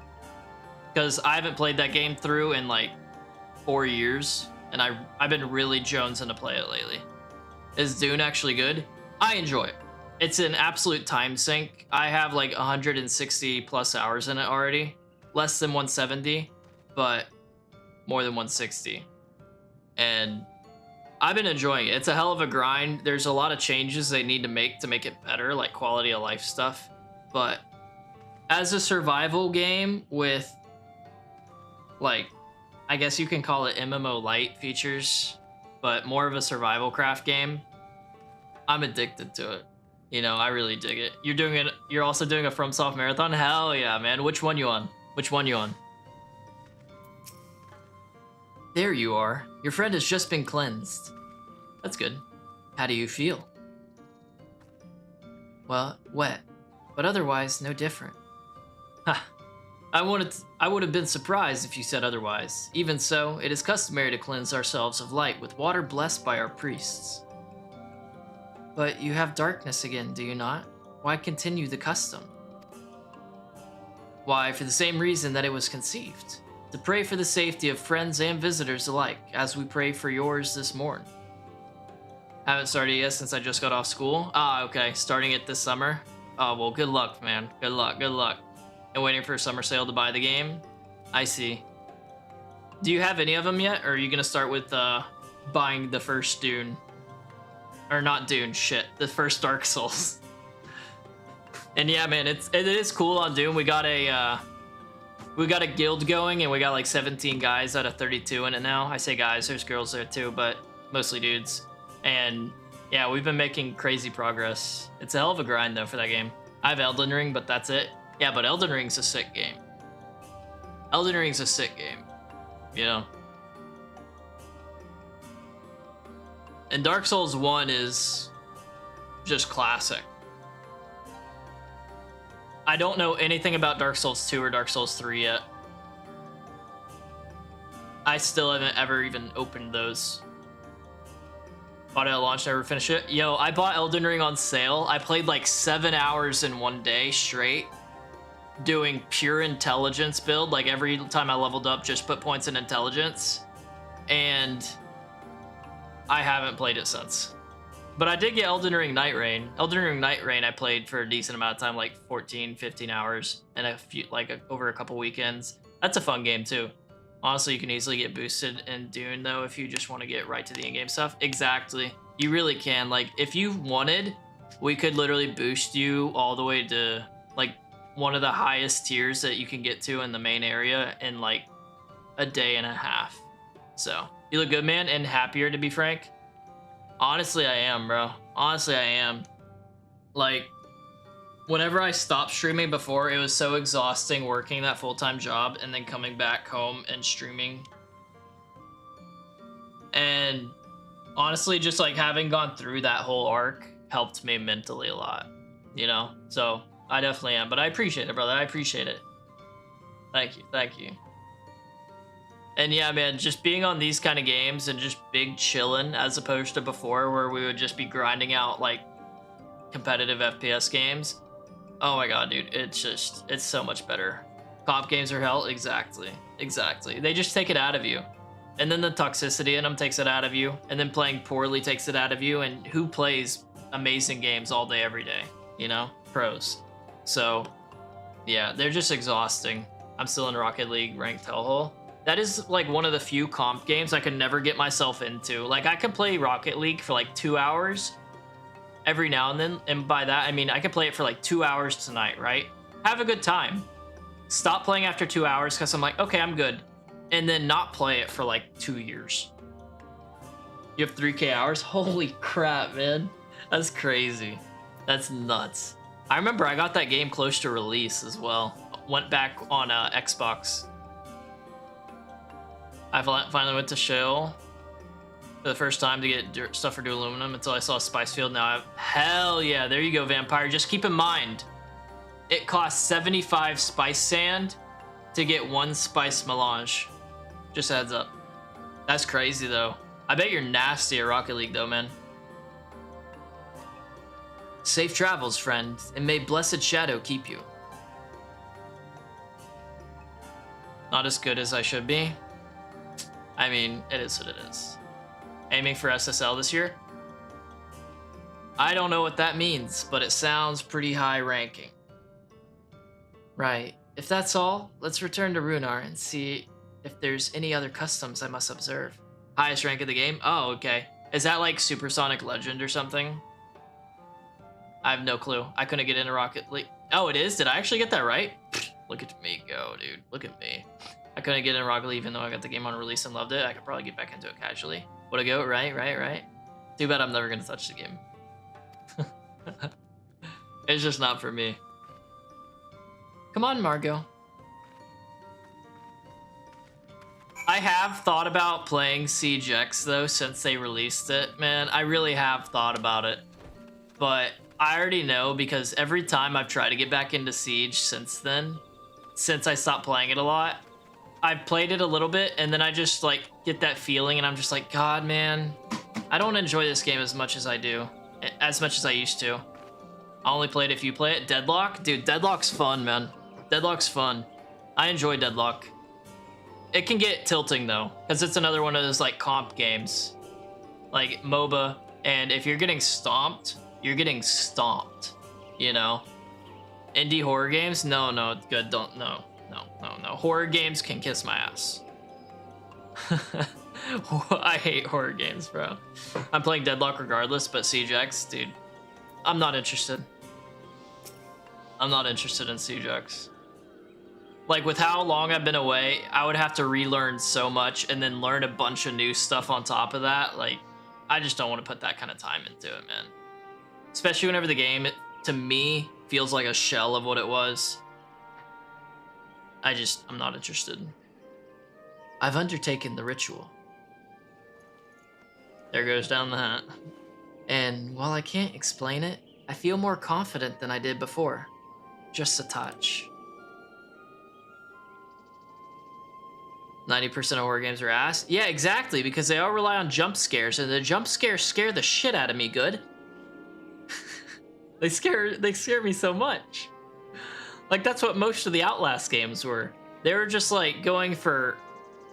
Because I haven't played that game through in like 4 years, and I've been really jonesing to play it lately. Is Dune actually good? I enjoy it. It's an absolute time sink. I have like 160 plus hours in it already. Less than 170, but more than 160. And I've been enjoying it. It's a hell of a grind. There's a lot of changes they need to make it better, like quality of life stuff. But as a survival game with, like, I guess you can call it MMO light features, but more of a survival craft game, I'm addicted to it. You know, I really dig it. You're also doing a FromSoft marathon? Hell yeah, man. Which one you on? Which one you on? There you are. Your friend has just been cleansed. That's good. How do you feel? Well, wet, but otherwise no different. Ha. I would have been surprised if you said otherwise. Even so, it is customary to cleanse ourselves of light with water blessed by our priests. But you have darkness again, do you not? Why continue the custom? Why, for the same reason that it was conceived. To pray for the safety of friends and visitors alike, as we pray for yours this morn. Haven't started yet since I just got off school. Ah, okay, starting it this summer. Oh, well, good luck, man. Good luck, good luck. And waiting for a summer sale to buy the game? I see. Do you have any of them yet, or are you gonna start with buying the first Dune? Or not Dune, shit. The first Dark Souls. And yeah, man, it is cool on Dune. We got a guild going, and we got like 17 guys out of 32 in it now. I say guys, there's girls there too, but mostly dudes. And yeah, we've been making crazy progress. It's a hell of a grind though for that game. I have Elden Ring, but that's it. Yeah, but Elden Ring's a sick game. Elden Ring's a sick game, you know? And Dark Souls 1 is just classic. I don't know anything about Dark Souls 2 or Dark Souls 3 yet. I still haven't ever even opened those. Bought it at launch, never finished it. Yo, I bought Elden Ring on sale. I played like 7 hours in one day straight, doing pure intelligence build. Like every time I leveled up, just put points in intelligence. And I haven't played it since. But I did get Elden Ring Night Rain. Elden Ring Night Rain I played for a decent amount of time, like 14, 15 hours, and over a couple weekends. That's a fun game too. Honestly, you can easily get boosted in Dune though if you just want to get right to the in-game stuff. Exactly. You really can. Like, if you wanted, we could literally boost you all the way to like one of the highest tiers that you can get to in the main area in like a day and a half. So, you look good, man, and happier to be frank. Honestly, I am, bro. Honestly, I am. Like, whenever I stopped streaming before, it was so exhausting working that full-time job and then coming back home and streaming. And honestly, just like having gone through that whole arc helped me mentally a lot, you know? So I definitely am, but I appreciate it, brother. I appreciate it. Thank you. Thank you. And yeah, man, just being on these kind of games and just big chillin' as opposed to before where we would just be grinding out like competitive FPS games. Oh my god, dude, it's so much better. Cop games are hell, exactly. They just take it out of you. And then the toxicity in them takes it out of you. And then playing poorly takes it out of you. And who plays amazing games all day, every day? You know? Pros. So, yeah, they're just exhausting. I'm still in Rocket League ranked hellhole. That is like one of the few comp games I could never get myself into. Like, I could play Rocket League for like 2 hours every now and then. And by that, I mean, I could play it for like 2 hours tonight, right? Have a good time. Stop playing after 2 hours because I'm like, okay, I'm good. And then not play it for like 2 years. You have 3K hours? Holy crap, man. That's crazy. That's nuts. I remember I got that game close to release as well. Went back on Xbox I finally went to Shell for the first time to get stuff for aluminum until I saw Spicefield. Now I have... Hell yeah, there you go, Vampire. Just keep in mind, it costs 75 spice sand to get 1 spice melange. Just a heads up. That's crazy, though. I bet you're nasty at Rocket League, though, man. Safe travels, friend, and may Blessed Shadow keep you. Not as good as I should be. I mean, it is what it is. Aiming for SSL this year? I don't know what that means, but it sounds pretty high ranking. Right. If that's all, let's return to Runar and see if there's any other customs I must observe. Highest rank of the game? Oh, okay. Is that like Supersonic Legend or something? I have no clue. I couldn't get into Rocket League. Oh, it is? Did I actually get that right? Look at me go, dude. Look at me. I couldn't get into Rocket League even though I got the game on release and loved it. I could probably get back into it casually. Would I go? Right. Too bad I'm never going to touch the game. It's just not for me. Come on, Margot. I have thought about playing Siege X though since they released it, man. I really have thought about it. But I already know because every time I've tried to get back into Siege since then, since I stopped playing it a lot, I've played it a little bit and then I just like get that feeling and I'm just like, God, man, I don't enjoy this game as much as I do, as much as I used to. I only played if you play it. Deadlock? Dude, Deadlock's fun, man. Deadlock's fun. I enjoy Deadlock. It can get tilting though, because it's another one of those like comp games, like MOBA, and if you're getting stomped, you're getting stomped, you know? Indie horror games? No, good, don't, no. Horror games can kiss my ass. I hate horror games, bro. I'm playing Deadlock regardless, but Siege X, dude, I'm not interested. I'm not interested in Siege X. Like, with how long I've been away, I would have to relearn so much and then learn a bunch of new stuff on top of that. Like, I just don't want to put that kind of time into it, man. Especially whenever the game, to me, feels like a shell of what it was. I'm not interested. I've undertaken the ritual. There goes down the hat. And while I can't explain it, I feel more confident than I did before. Just a touch. 90% of horror games are ass. Yeah, exactly, because they all rely on jump scares, and the jump scares scare the shit out of me, good. They scare me so much. Like, that's what most of the Outlast games were. They were just, like, going for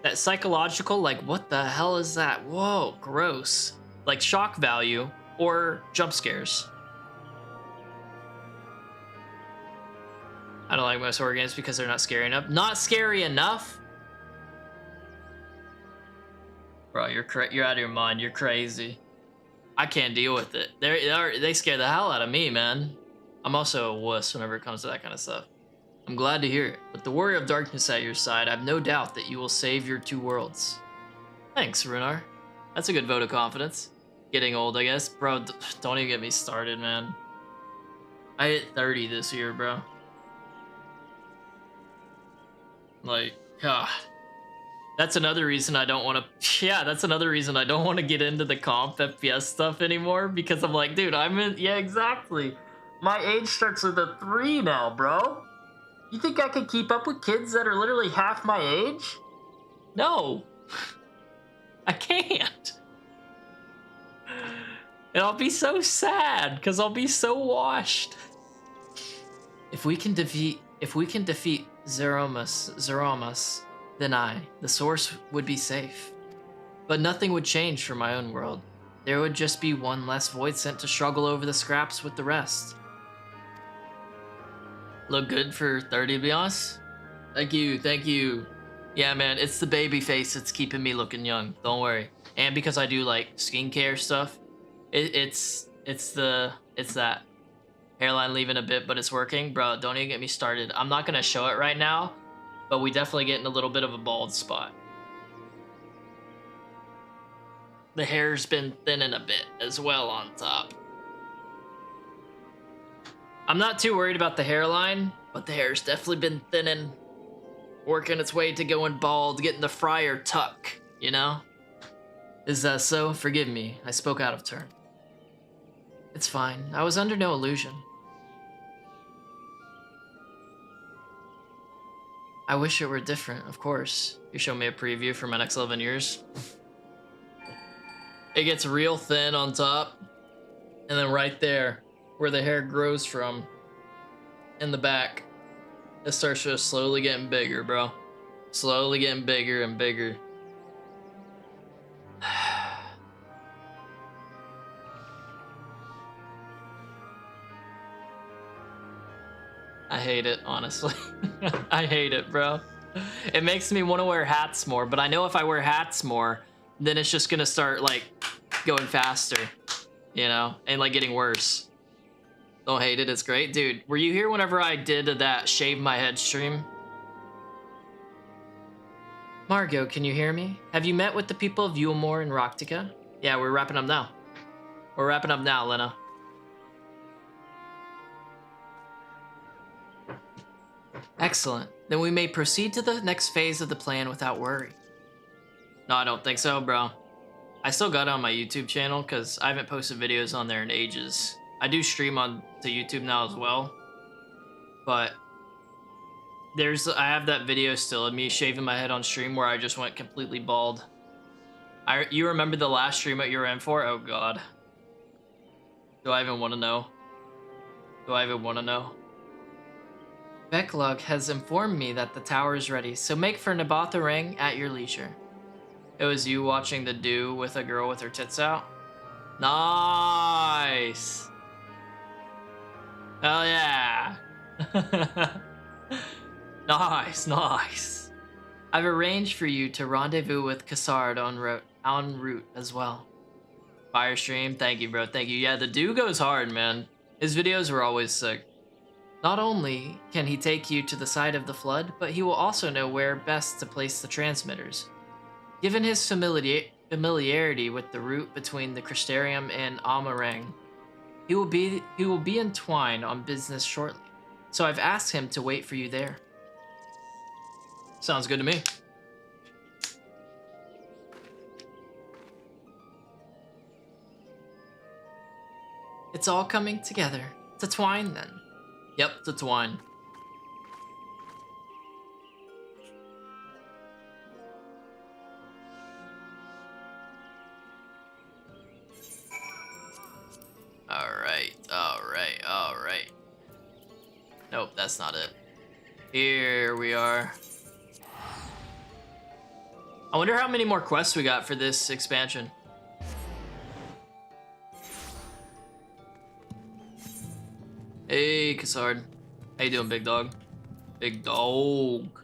that psychological, like, what the hell is that? Whoa, gross. Like, shock value or jump scares. I don't like most horror games because they're not scary enough. Not scary enough? Bro, you're out of your mind. You're crazy. I can't deal with it. They scare the hell out of me, man. I'm also a wuss whenever it comes to that kind of stuff. I'm glad to hear it. With the warrior of darkness at your side, I have no doubt that you will save your 2 worlds. Thanks, Runar. That's a good vote of confidence. Getting old, I guess. Bro, don't even get me started, man. I hit 30 this year, bro. Like, God. That's another reason I don't want to... Yeah, that's another reason I don't want to get into the comp FPS stuff anymore. Because I'm like, dude, I'm in... Yeah, exactly. My age starts with a 3 now, bro. You think I could keep up with kids that are literally half my age? No. I can't. And I'll be so sad, because I'll be so washed. If we can defeat Zeromus, then the source would be safe. But nothing would change for my own world. There would just be one less void sent to struggle over the scraps with the rest. Look good for 30, to be honest? Thank you. Yeah, man, it's the baby face that's keeping me looking young. Don't worry. And because I do like skincare stuff, it's that hairline leaving a bit, but it's working. Bro, don't even get me started. I'm not gonna show it right now, but we definitely getting a little bit of a bald spot. The hair's been thinning a bit as well on top. I'm not too worried about the hairline, but the hair's definitely been thinning. working its way to going bald, getting the friar tuck, you know? Is that so? Forgive me, I spoke out of turn. It's fine, I was under no illusion. I wish it were different, of course. You show me a preview for my next 11 years. It gets real thin on top, and then right there, where the hair grows from, in the back, it starts just slowly getting bigger, bro. Slowly getting bigger and bigger. I hate it, honestly. I hate it, bro. It makes me want to wear hats more, but I know if I wear hats more, then it's just gonna start, like, going faster, you know? And, like, getting worse. Don't hate it, it's great. Dude, were you here whenever I did that shave my head stream? Margot, can you hear me? Have you met with the people of Yulmore and Roktica? Yeah, we're wrapping up now. We're wrapping up now, Lena. Excellent. Then we may proceed to the next phase of the plan without worry. No, I don't think so, bro. I still got it on my YouTube channel because I haven't posted videos on there in ages. I do stream on to YouTube now as well. But I have that video still of me shaving my head on stream where I just went completely bald. You remember the last stream that you were in for? Oh god. Do I even want to know? Do I even want to know? Becklug has informed me that the tower is ready, so make for Nabatha Ring at your leisure. It was you watching the dew with a girl with her tits out? Nice! Hell yeah! Nice, nice. I've arranged for you to rendezvous with Cassard en route as well. Firestream, thank you, bro, thank you. Yeah, the dew goes hard, man. His videos were always sick. Not only can he take you to the site of the flood, but he will also know where best to place the transmitters. Given his familiarity with the route between the Crystarium and Amarang, he will be entwined on business shortly. So I've asked him to wait for you there. Sounds good to me. It's all coming together. To twine then. Yep, to twine. Alright. Nope, that's not it. Here we are. I wonder how many more quests we got for this expansion. Hey, Cassard. How you doing, big dog? Big dog.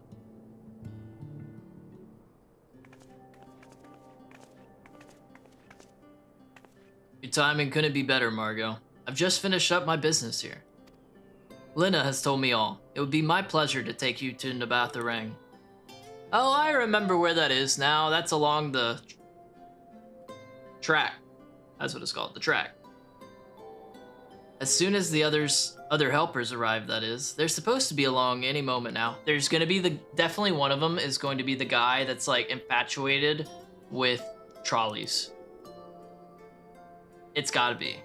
Your timing couldn't be better, Margot. I've just finished up my business here. Lena has told me all. It would be my pleasure to take you to Nabatha Ring. Oh, I remember where that is now. That's along the track. That's what it's called, the track. As soon as the other helpers arrive, that is. They're supposed to be along any moment now. There's gonna be definitely one of them is going to be the guy that's like infatuated with trolleys. It's gotta be.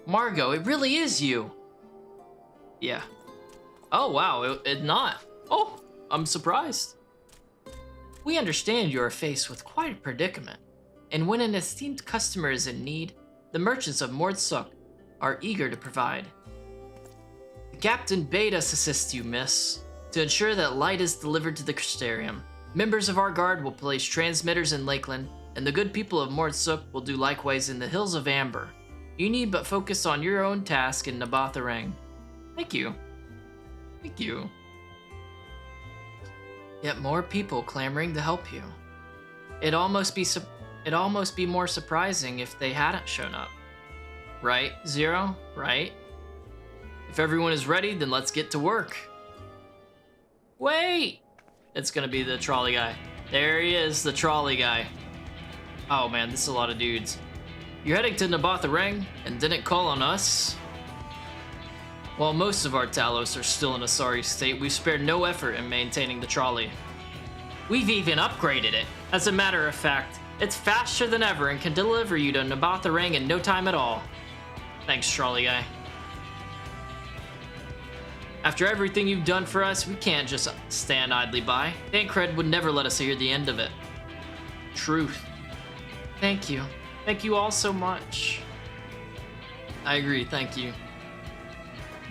Margot, it really is you. Yeah. Oh wow, it not. Oh, I'm surprised. We understand you are faced with quite a predicament, and when an esteemed customer is in need, the merchants of Mordsuk are eager to provide. The captain bade us assist you, miss, to ensure that light is delivered to the Crystarium. Members of our guard will place transmitters in Lakeland, and the good people of Mordsuk will do likewise in the Hills of Amber. You need but focus on your own task in Nabatha Ring. Thank you. Thank you. Yet more people clamoring to help you. It'd almost be more surprising if they hadn't shown up. Right, Zero? Right? If everyone is ready, then let's get to work. Wait! It's gonna be the trolley guy. There he is, the trolley guy. Oh man, this is a lot of dudes. You're heading to Nabatha Ring and didn't call on us? While most of our Talos are still in a sorry state, we've spared no effort in maintaining the trolley. We've even upgraded it. As a matter of fact, it's faster than ever and can deliver you to Nabatha Ring in no time at all. Thanks, trolley guy. After everything you've done for us, we can't just stand idly by. Tancred would never let us hear the end of it. Truth. Thank you. Thank you all so much. I agree, thank you.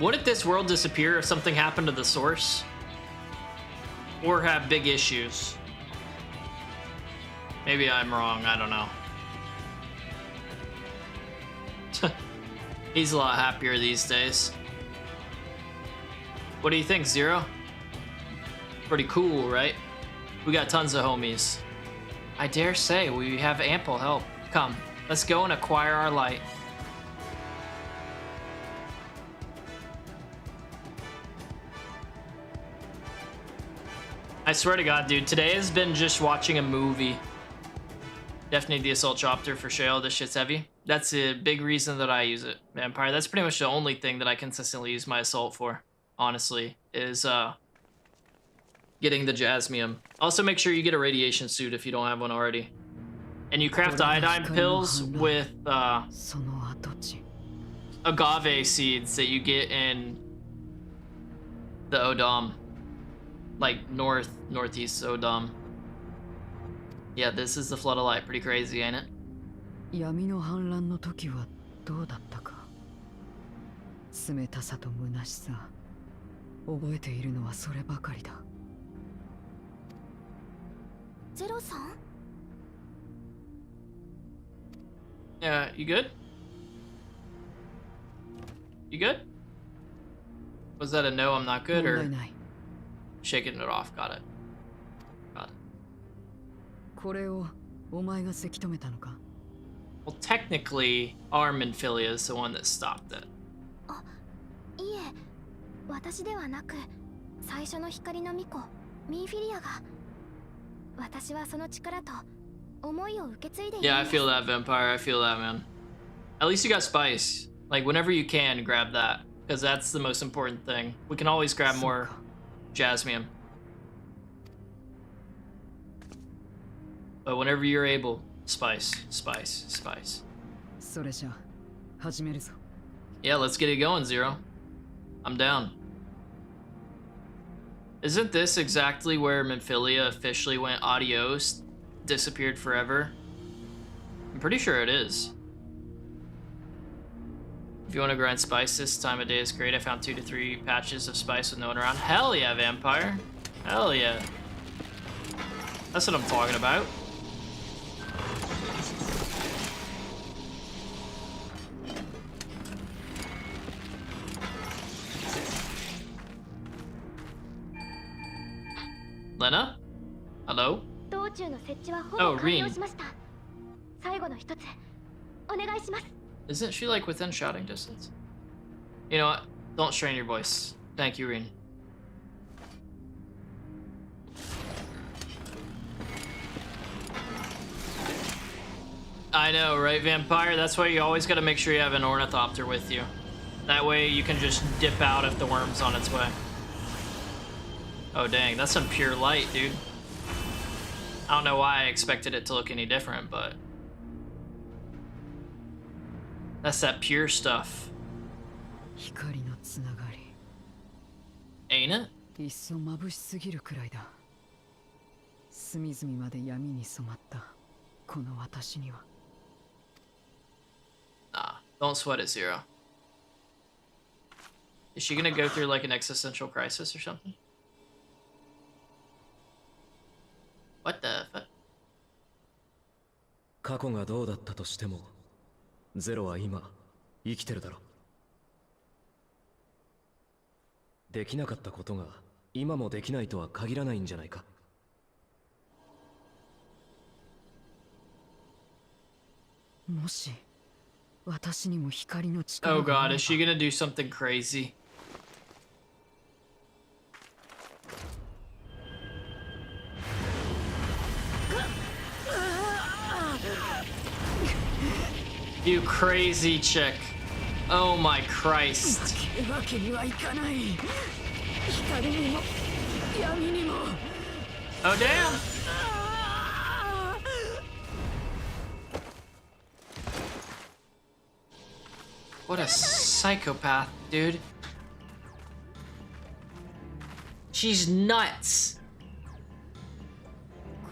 Wouldn't this world disappear if something happened to the source? Or have big issues? Maybe I'm wrong, I don't know. He's a lot happier these days. What do you think, Zero? Pretty cool, right? We got tons of homies. I dare say we have ample help. Come, let's go and acquire our light. I swear to God, dude, today has been just watching a movie. Definitely the Assault Chopper for Shale. This shit's heavy. That's a big reason that I use it. Vampire, that's pretty much the only thing that I consistently use my Assault for, honestly, is getting the Jasmium. Also, make sure you get a radiation suit if you don't have one already. And you craft iodine pills with agave seeds that you get in the Odom. Like northeast Odom. Yeah, this is the Flood of Light. Pretty crazy, ain't it? 闇の反乱の時はどうだったか。冷たさと虚しさ。覚えているのはそればかりだ。ゼロさん? Yeah, you good? You good? Was that a no, I'm not good, or shaking it off? Got it. Got it. これをお前がせき止めたのか? Well, technically, our Minfilia is the one that stopped it. いえ、私ではなく、最初の光の巫女、ミンフィリアが。私はその力と思いを受け継いでいる。Yeah, I feel that, Vampire. I feel that, man. At least you got spice. Like, whenever you can, grab that. Because that's the most important thing. We can always grab more Jasmium. But whenever you're able, spice, spice, spice. それじゃ、始めるぞ。Yeah, let's get it going, Zero. I'm down. Isn't this exactly where Minfilia officially went adios, disappeared forever? I'm pretty sure it is. If you want to grind spice, this time of day is great. I found 2 to 3 patches of spice with no one around. Hell yeah, Vampire. Hell yeah. That's what I'm talking about. Lena? Hello? Oh, Reen. Isn't she like within shouting distance? You know what? Don't strain your voice. Thank you, Reen. I know, right, Vampire? That's why you always gotta make sure you have an Ornithopter with you. That way you can just dip out if the worm's on its way. Oh dang, that's some pure light, dude. I don't know why I expected it to look any different, but that's that pure stuff. Ain't it? いっそ眩しすぎるくらいだ。隅々まで闇に染まったこの私には。Nah, don't sweat it, Zero. Is she gonna go through like an existential crisis or something? What the fuck? 過去がどうだったとしても、ゼロは今生きてるだろ。できなかったことが今もできないとは限らないんじゃないか。もし私にも光の力 Oh god, is she gonna do something crazy? You crazy chick. Oh my Christ. 負けるわけにはいかない。光にも闇にも。Oh damn. What a psychopath, dude. She's nuts.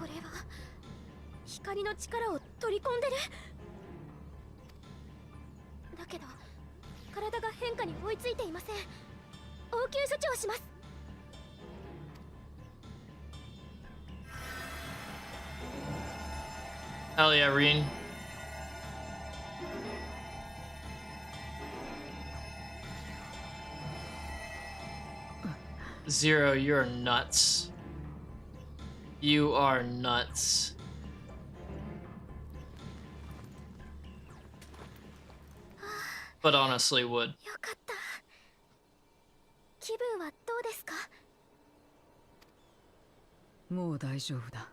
これは光の力を取り込んでる。だけど体が変化に追いついていません。応急処置をします。Hell yeah, Reen. Zero, you're nuts. You are nuts. But honestly, would. よかった。気分はどうですか？もう大丈夫だ。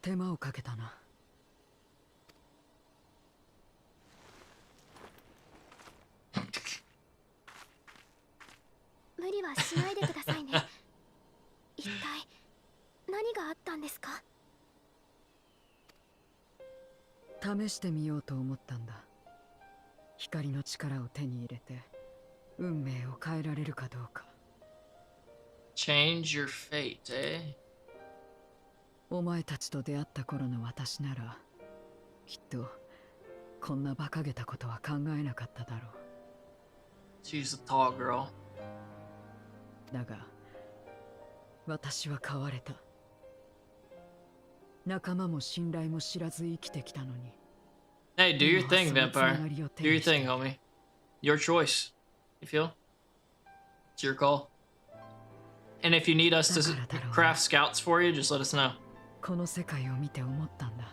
手間をかけたな。無理はしないでくださいね。一体何があったんですか？試してみようと思ったんだ。光の力を手に入れて運命を変えられるかどうか。Change your fate, eh? お前たちと出会った頃の私ならきっとこんな馬鹿げたことは考えなかっただろう。 She's a tall girl. だが私は変われた。仲間も信頼も知らず生きてきたのに。 Hey, do your thing, Vampire. Do your thing, homie. Your choice. You feel? It's your call. And if you need us to craft scouts for you, just let us know. この世界を見て思ったんだ。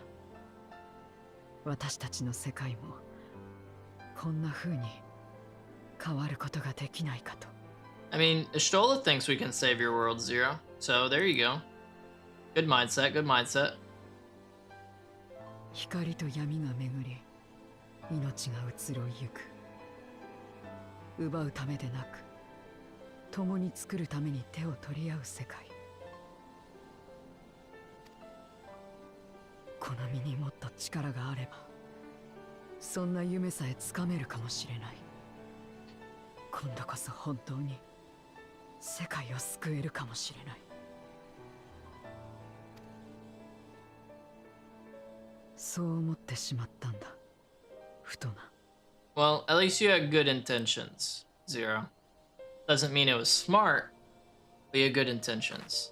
私たちの世界もこんな風に変わることができないかと。I mean, Ishtola thinks we can save your world, Zero. So there you go. Good mindset, good mindset. 光と闇が巡り、命が移ろいゆく。奪うためでなく、共に作るために手を取り合う世界。この身にもっと力があれば、そんな夢さえつかめるかもしれない。今度こそ本当に世界を救えるかもしれない。そう思ってしまったんだ。ふとな。Well, at least you had good intentions, Zero. Doesn't mean it was smart, but you had good intentions.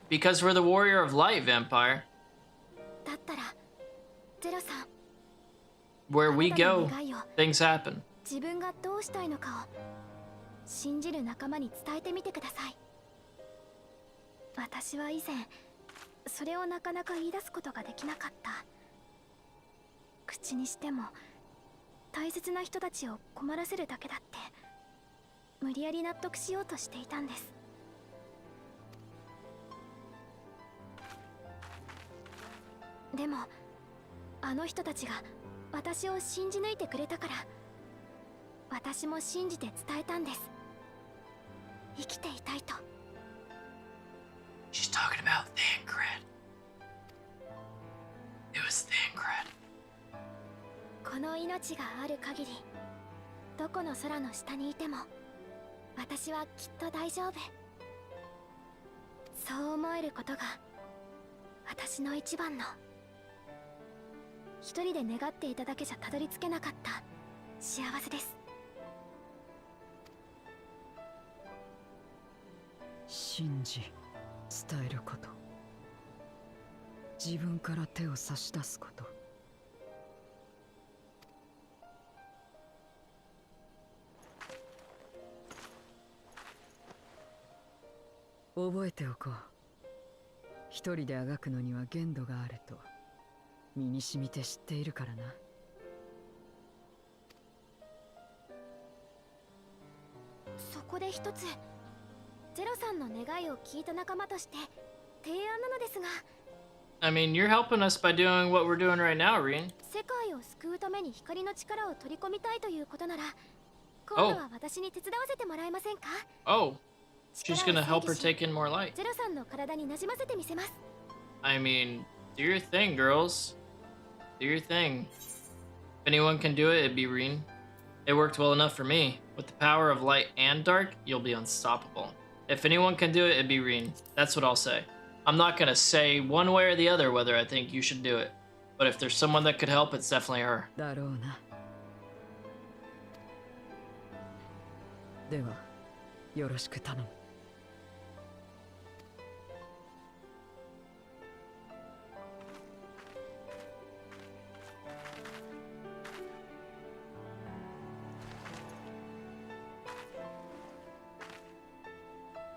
Because we're the warrior of light, Vampire. だったらゼロさん。 Where we go, things happen. 自分がどうしたいのかを信じる仲間に伝えてみてください。私は以前それをなかなか言い出すことができなかった。口にしても大切な人たちを困らせるだけだって無理やり納得しようとしていたんです。でもあの人たちが私を信じ抜いてくれたから私も信じて伝えたんです。生きていたいと。 She's talking about Thancred. It was Thancred. この命がある限りどこの空の下にいても私はきっと大丈夫。そう思えることが私の一番の。一人で願っていただけじゃたどり着けなかった幸せです。信じ伝えること、自分から手を差し出すこと。覚えておこう。一人であがくのには限度があると身に染みて知っているからな。そこで一つゼロさんの願いを聞いた仲間として提案なのですが、I mean, you're helping us by doing what we're doing right now, Reen. 世界を救うために光の力を取り込みたいということなら、今度は私に手伝わせてもらえませんか？ Oh, she's gonna help her take in more light. ゼロさんの体に馴染ませてみせます。I mean, do your thing, girls. Do your thing. If anyone can do it, it'd be Reen. It worked well enough for me. With the power of light and dark, you'll be unstoppable. If anyone can do it, it'd be Reen. That's what I'll say. I'm not gonna say one way or the other whether I think you should do it. But if there's someone that could help, it's definitely her. だろうな。では、よろしく頼む。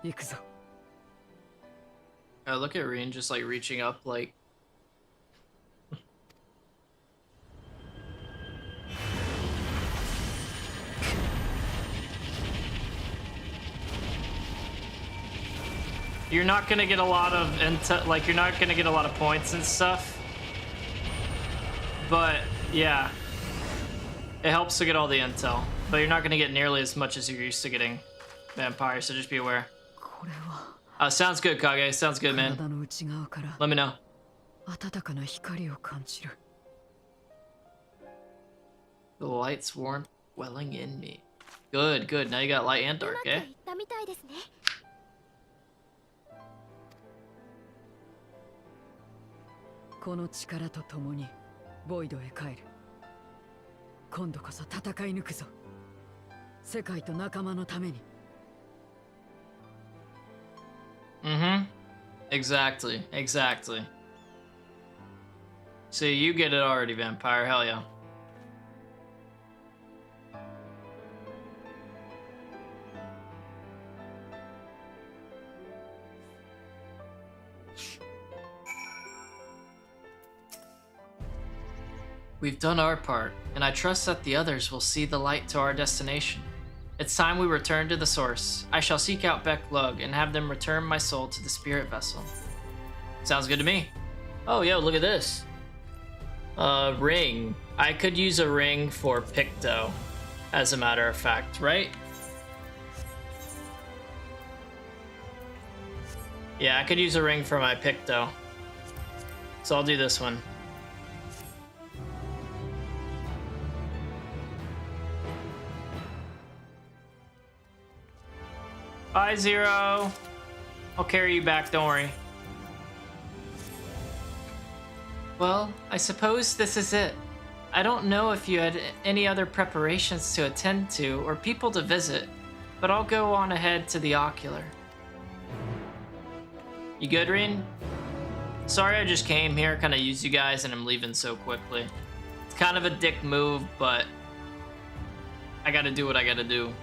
行くぞ。Look at Reen just like reaching up like you're not gonna get a lot of intel, like you're not gonna get a lot of points and stuff. But yeah. It helps to get all the intel. But you're not gonna get nearly as much as you're used to getting vampire, so just be aware. Sounds good, Kage. Sounds good, man. Let me know. 温かな光を感じる。 The light's warmth welling in me. Good, good. Now you got light and dark, eh? 言ったみたいですね。この力と共にボイドへ帰る。今度こそ戦い抜くぞ。世界と仲間のために。Mm-hmm. Exactly. Exactly. See, you get it already, vampire. Hell yeah. We've done our part, and I trust that the others will see the light to our destination. It's time we return to the source. I shall seek out Beck Lug and have them return my soul to the spirit vessel. Sounds good to me. Oh, yo, look at this. Ring. I could use a ring for Picto, as a matter of fact, right? Yeah, I could use a ring for my Picto. So I'll do this one. Bye, Zero. I'll carry you back, don't worry. Well, I suppose this is it. I don't know if you had any other preparations to attend to or people to visit, but I'll go on ahead to the ocular. You good, Reen? Sorry I just came here, kind of used you guys, and I'm leaving so quickly. It's kind of a dick move, but I gotta do what I gotta do.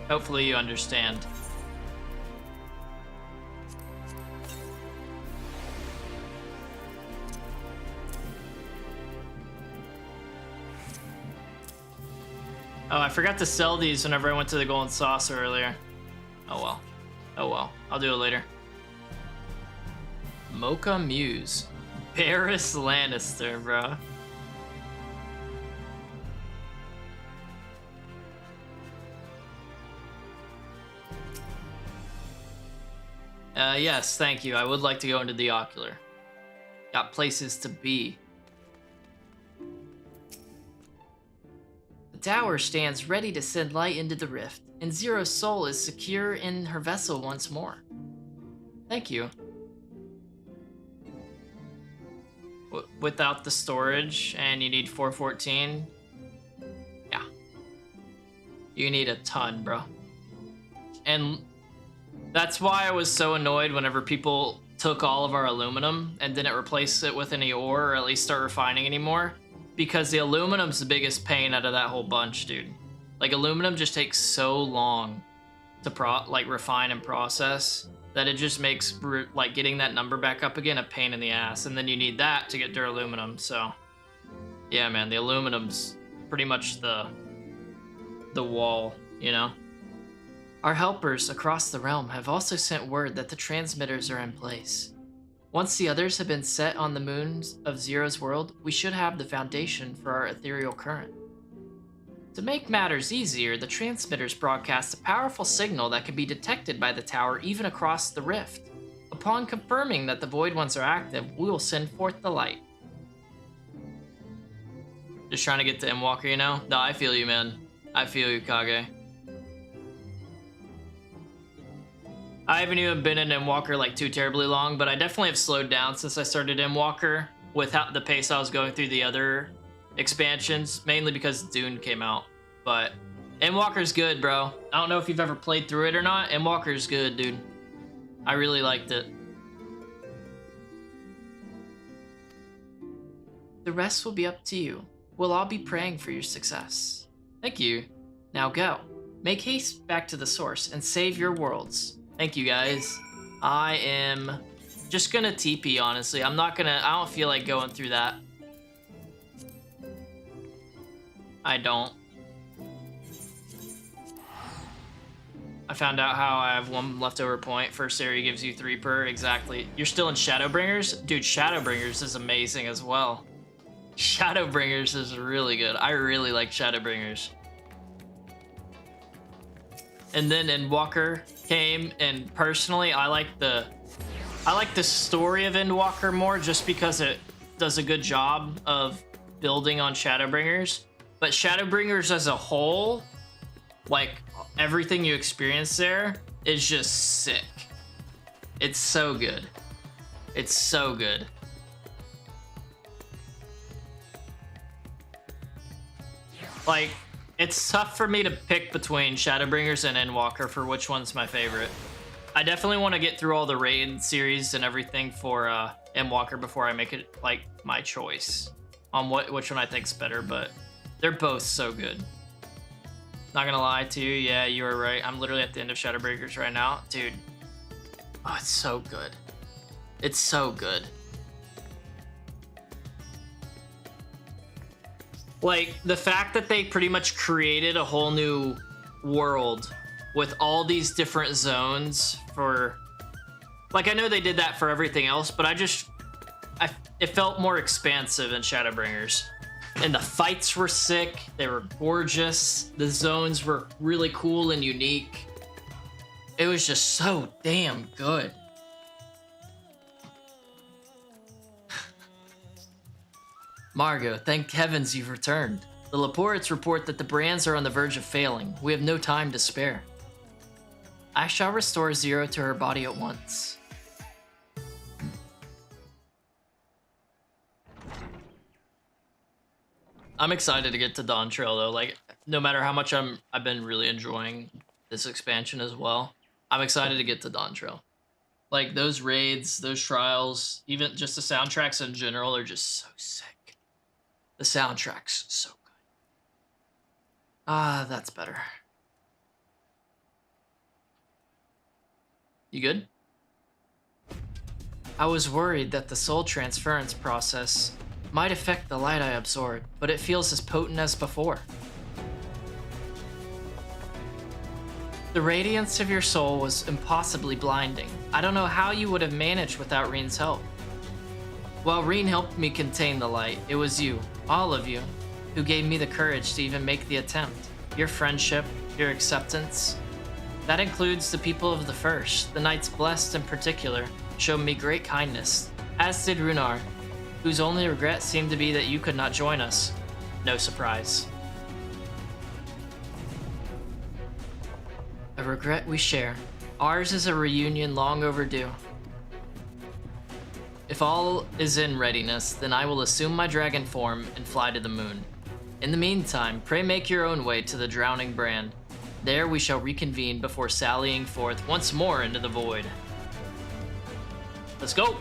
Hopefully you understand. Oh, I forgot to sell these whenever I went to the Golden Saucer earlier. Oh well. Oh well. I'll do it later. Mocha Muse. Barris Lannister, bro. Yes, thank you. I would like to go into the ocular. Got places to be. The tower stands ready to send light into the rift, and Zero's soul is secure in her vessel once more. Thank you. Without the storage, and you need 414. Yeah. You need a ton, bro. And that's why I was so annoyed whenever people took all of our aluminum and didn't replace it with any ore, or at least start refining anymore. Because the aluminum's the biggest pain out of that whole bunch, dude. Like, aluminum just takes so long to refine and process that it just makes like getting that number back up again a pain in the ass, and then you need that to get duraluminum. So yeah, man, the aluminum's pretty much the wall, you know. Our helpers across the realm have also sent word that the transmitters are in place. Once the others have been set on the moons of Zero's world, we should have the foundation for our ethereal current. To make matters easier, the transmitters broadcast a powerful signal that can be detected by the tower even across the rift. Upon confirming that the Void Ones are active, we will send forth the light. Just trying to get to Endwalker, you know? No, I feel you, man. I feel you, Kage. I haven't even been in Endwalker like too terribly long, but I definitely have slowed down since I started Endwalker without the pace I was going through the other expansions, mainly because Dune came out. But Endwalker's good, bro. I don't know if you've ever played through it or not. Endwalker's good, dude. I really liked it. The rest will be up to you. We'll all be praying for your success. Thank you. Now go. Make haste back to the source and save your worlds. Thank you, guys. I am just gonna TP, honestly. I don't feel like going through that. I don't. I found out how I have 1 leftover point. First area gives you 3 per. Exactly. You're still in Shadowbringers? Dude, Shadowbringers is amazing as well. Shadowbringers is really good. I really like Shadowbringers. And then Endwalker came, and personally, I like the story of Endwalker more just because it does a good job of building on Shadowbringers. But Shadowbringers as a whole, like everything you experience there, is just sick. It's so good. It's so good. Like, it's tough for me to pick between Shadowbringers and Endwalker for which one's my favorite. I definitely want to get through all the raid series and everything for Endwalker before I make it like my choice on which one I think's better, but they're both so good. Not gonna lie to you, yeah, you were right. I'm literally at the end of Shadowbringers right now. Dude, oh, it's so good. It's so good. Like, the fact that they pretty much created a whole new world with all these different zones for... Like, I know they did that for everything else, but it felt more expansive in Shadowbringers. And the fights were sick, they were gorgeous, the zones were really cool and unique. It was just so damn good. Margot, thank heavens you've returned. The Laportes report that the brands are on the verge of failing. We have no time to spare. I shall restore Zero to her body at once. I'm excited to get to Dawn Trail though. Like, no matter how much I've been really enjoying this expansion as well, I'm excited to get to Dawn Trail. Like, those raids, those trials, even just the soundtracks in general are just so sick. The soundtrack's so good. Ah, that's better. You good? I was worried that the soul transference process might affect the light I absorbed, but it feels as potent as before. The radiance of your soul was impossibly blinding. I don't know how you would have managed without Reen's help. While Reen helped me contain the light, it was you, all of you, who gave me the courage to even make the attempt. Your friendship, your acceptance. That includes the people of the First. The Knights Blessed in particular showed me great kindness, as did Runar, whose only regret seemed to be that you could not join us. No surprise. A regret we share. Ours is a reunion long overdue. If all is in readiness, then I will assume my dragon form and fly to the moon. In the meantime, pray make your own way to the drowning brand. There we shall reconvene before sallying forth once more into the void. Let's go!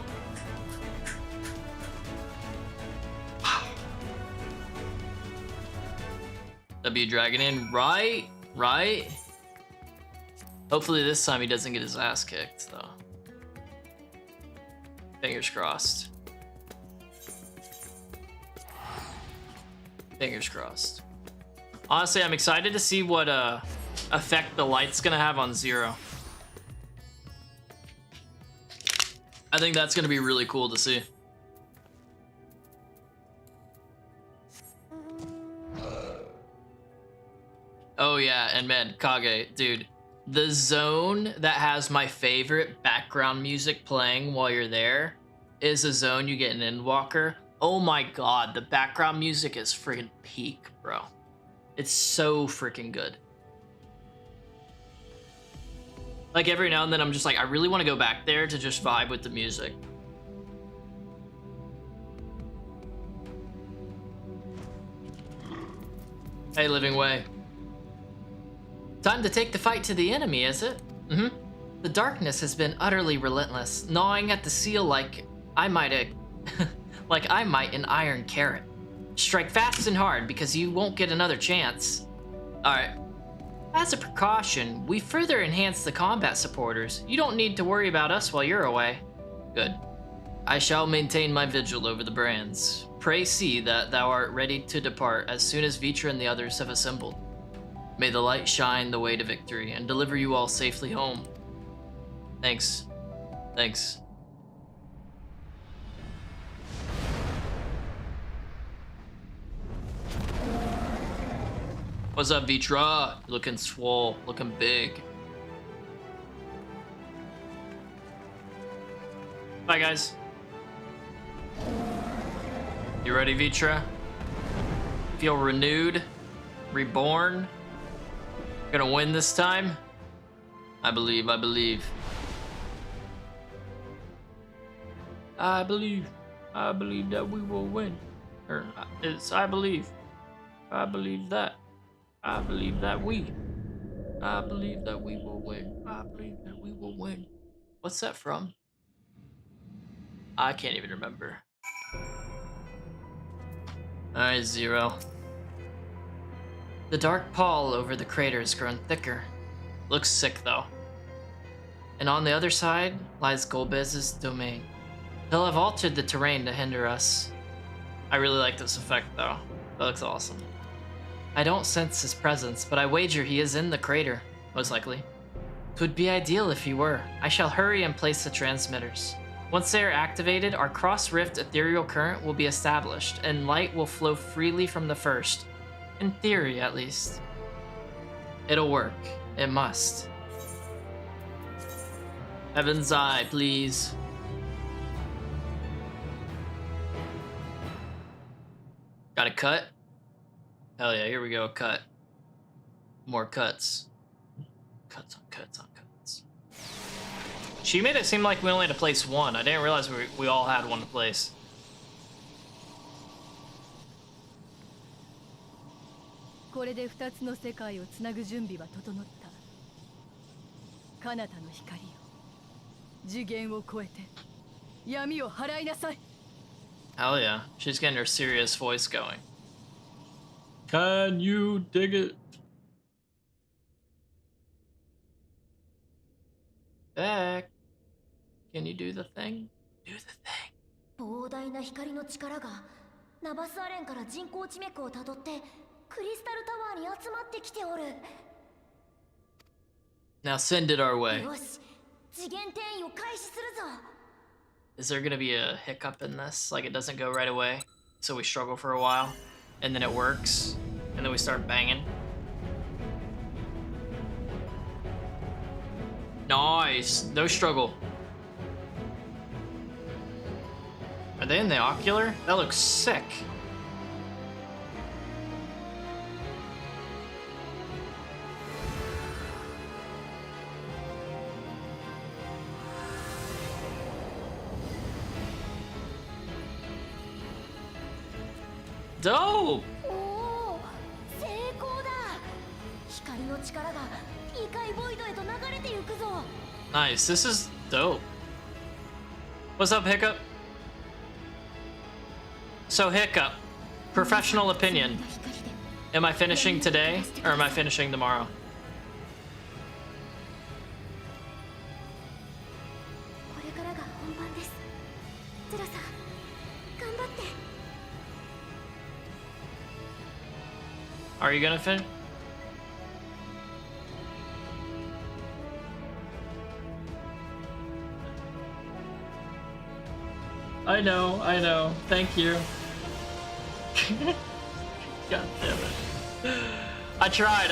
W Dragon in, right? Hopefully this time he doesn't get his ass kicked, though. Fingers crossed. Fingers crossed. Honestly, I'm excited to see what effect the light's gonna have on Zero. I think that's gonna be really cool to see. Oh yeah, and man, Kage, dude, the zone that has my favorite background music playing while you're there is a zone you get in Endwalker. Oh my god, the background music is freaking peak, bro. It's so freaking good. Like every now and then I'm just like, I really want to go back there to just vibe with the music. Hey, Living Way. Time to take the fight to the enemy, is it? Mm-hmm. The darkness has been utterly relentless, gnawing at the seal like I might an iron carrot. Strike fast and hard because you won't get another chance. Alright. As a precaution, we further enhanced the combat supporters. You don't need to worry about us while you're away. Good. I shall maintain my vigil over the brands. Pray see that thou art ready to depart as soon as Vitra and the others have assembled. May the light shine the way to victory and deliver you all safely home. Thanks. Thanks. What's up, Vitra? Looking swole, looking big. Bye, guys. You ready, Vitra? Feel renewed? Reborn? Gonna win this time? I believe, I believe. I believe that we will win. Or, it's I believe that. I believe that we will win. I believe that we will win. What's that from? I can't even remember. Alright, Zero. The dark pall over the crater has grown thicker. Looks sick though. And on the other side lies Golbez's domain. He'll have altered the terrain to hinder us. I really like this effect though. That looks awesome. I don't sense his presence, but I wager he is in the crater, most likely. Twould be ideal if he were. I shall hurry and place the transmitters. Once they are activated, our cross-rift ethereal current will be established, and light will flow freely from the first. In theory, at least. It'll work. It must. Heaven's Eye, please. Got a cut? Hell yeah, here we go, cut. More cuts. Cuts on cuts on cuts. She made it seem like we only had to place one. I didn't realize we all had one to place. Hell yeah, she's getting her serious voice going. Can you dig it? Beck, can you do the thing? Do the thing. 膨大な光の力がナバスアレンから人工地脈をたどってクリスタルタワーに集まってきておる。Now send it our way. よし、次元転移を開始するぞ。Is there gonna be a hiccup in this? Like it doesn't go right away, so we struggle for a while, and then it works, and then we start banging. Nice, no struggle. Are they in the ocular? That looks sick. Dope! Oh, 成功だ。光の力が異界ボイドへと流れてゆくぞ。Nice, this is dope. What's up, Hiccup? So, Hiccup, professional opinion. Am I finishing today or am I finishing tomorrow? Are you gonna finish? I know. Thank you. God damn it. I tried.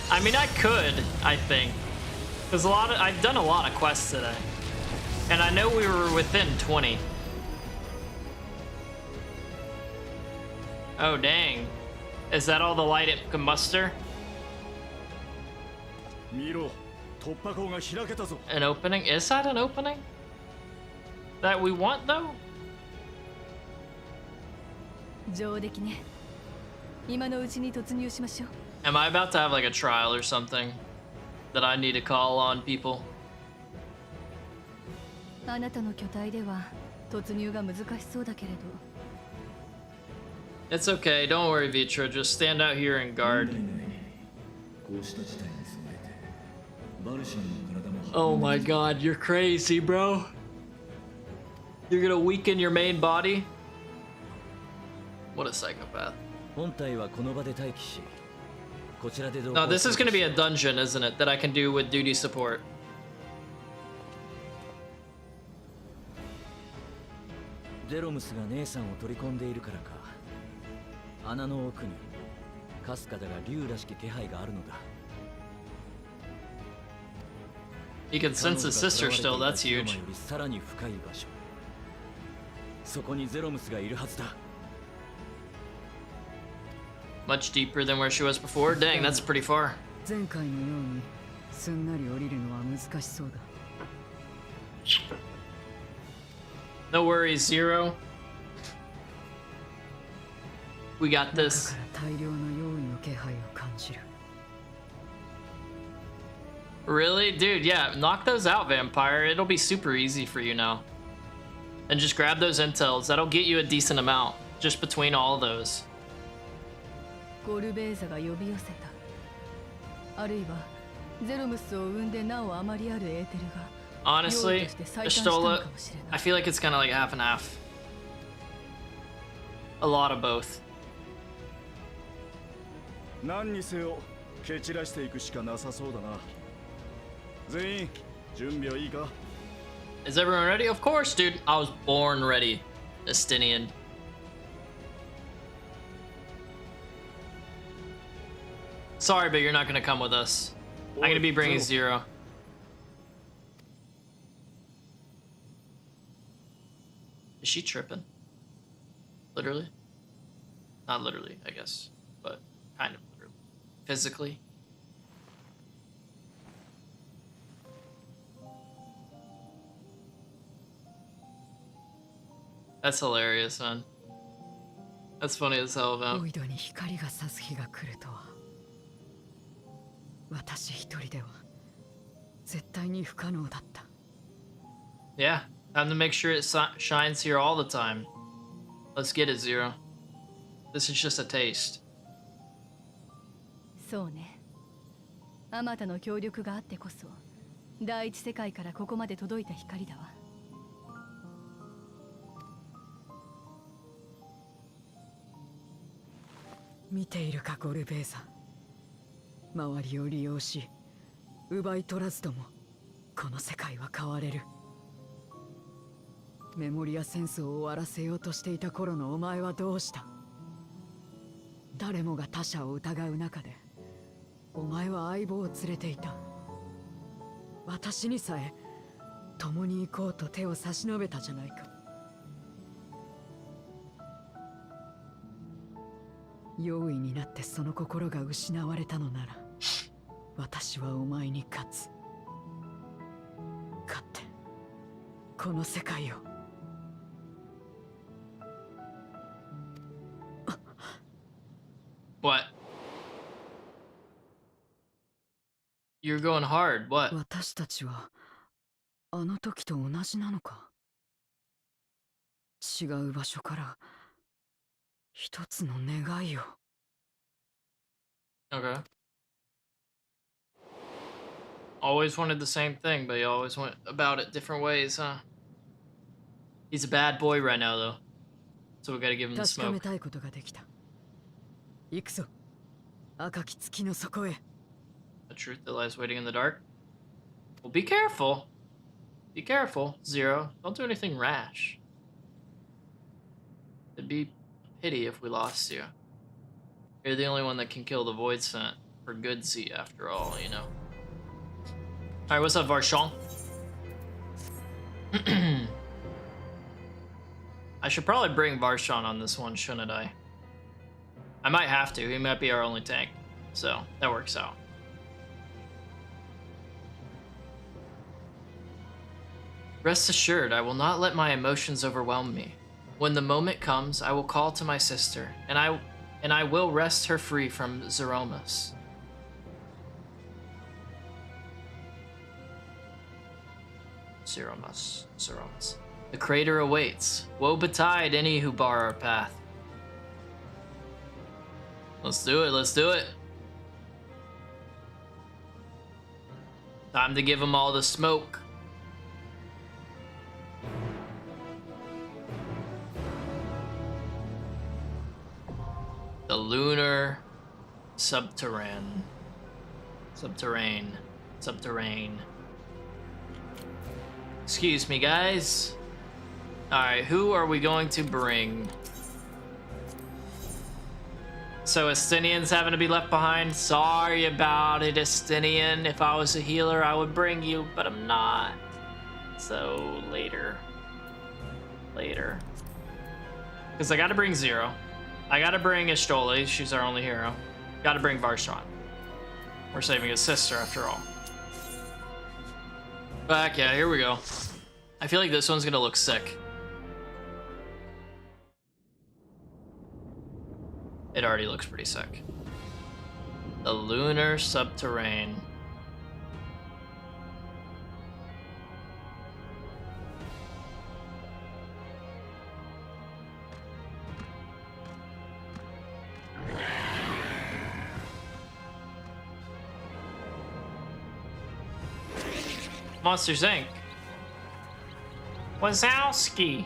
I mean, I could, I think. Because I've done a lot of quests today. And I know we were within 20. Oh, dang. Is that all the light it can muster? An opening? Is that an opening? That we want, though? 上出来ね。今のうちに突入しましょう。 Am I about to have like a trial or something that I need to call on people? あなたの巨体では突入が難しそうだけれど。 It's okay, don't worry, Vitra. Just stand out here and guard. Oh my god, you're crazy, bro. You're gonna weaken your main body? What a psychopath. No, this is gonna be a dungeon, isn't it? That I can do with duty support. Zeromus が姉さんを取り込んでいるからか。穴の奥にかすかだが竜らしき気配があるのだ。He can sense his sister still, that's huge. さらに深い場所。そこにゼロムスがいるはずだ。 Much deeper than where she was before? Dang, that's pretty far. 前回のようにすんなり降りるのは難しそうだ。 No worries, Zero. We got this. 大量の用意の気配を感じる。 Really? Dude, yeah, knock those out, Vampire. It'll be super easy for you now. And just grab those intels. That'll get you a decent amount, just between all of those. ゴルベーザが呼び寄せた。あるいはゼロムスを生んでなおあまりあるエーテルが Honestly, Estola, I feel like it's kind of like half and half. A lot of both. 何にせよ蹴散らしていくしかなさそうだな。全員準備はいいか? Is everyone ready? Of course, dude. I was born ready, Estinian. Sorry, but you're not gonna come with us. I'm gonna be bringing Zero. Is she tripping? Literally? Not literally, I guess, but kind of literally. Physically. That's hilarious, man. That's funny as hell, man. オイドに光が差す日が来るとは。私一人では絶対に不可能だった。 Yeah, time to make sure it shines here all the time. Let's get it, Zero. This is just a taste. そうね。あまたの協力があってこそ第一世界からここまで届いた光だわ。 見ているかゴルベーザ。周りを利用し奪い取らずともこの世界は変われる。メモリア戦争を終わらせようとしていた頃のお前はどうした？誰もが他者を疑う中でお前は相棒を連れていた。私にさえ共に行こうと手を差し伸べたじゃないか。容易になってその心が失われたのなら私はお前に勝つ。勝ってこの世界を。What? You're going hard. What? 私たちはあの時と同じなのか。違う場所から一つの願いを。 Okay. Always wanted the same thing, but he always went about it different ways, huh? He's a bad boy right now, though. So we gotta give him the 確かめ smoke. たいことができた。行くぞ。赤き月の底へ。A truth that lies waiting in the dark. Well, be careful. Be careful, Zero. Don't do anything rash. It'd be a pity if we lost you. You're the only one that can kill the Void Scent for good Z after all, you know. Alright, what's up, Varshon? I should probably bring Varshon on this one, shouldn't I? I might have to. He might be our only tank. So, that works out. Rest assured, I will not let my emotions overwhelm me. When the moment comes, I will call to my sister, and I will wrest her free from Zeromus. Zeromus. The crater awaits. Woe betide any who bar our path. Let's do it, let's do it. Time to give them all the smoke. The lunar subterrane. Excuse me, guys. Alright, who are we going to bring? So Estinian's having to be left behind? Sorry about it, Estinian. If I was a healer, I would bring you, but I'm not. So, later. Because I gotta bring Zero. I gotta bring Ishtoli, she's our only hero. Gotta bring Varshon. We're saving his sister after all. Back, yeah, here we go. I feel like this one's gonna look sick. It already looks pretty sick. The lunar subterrane. Monsters Inc. Wazowski.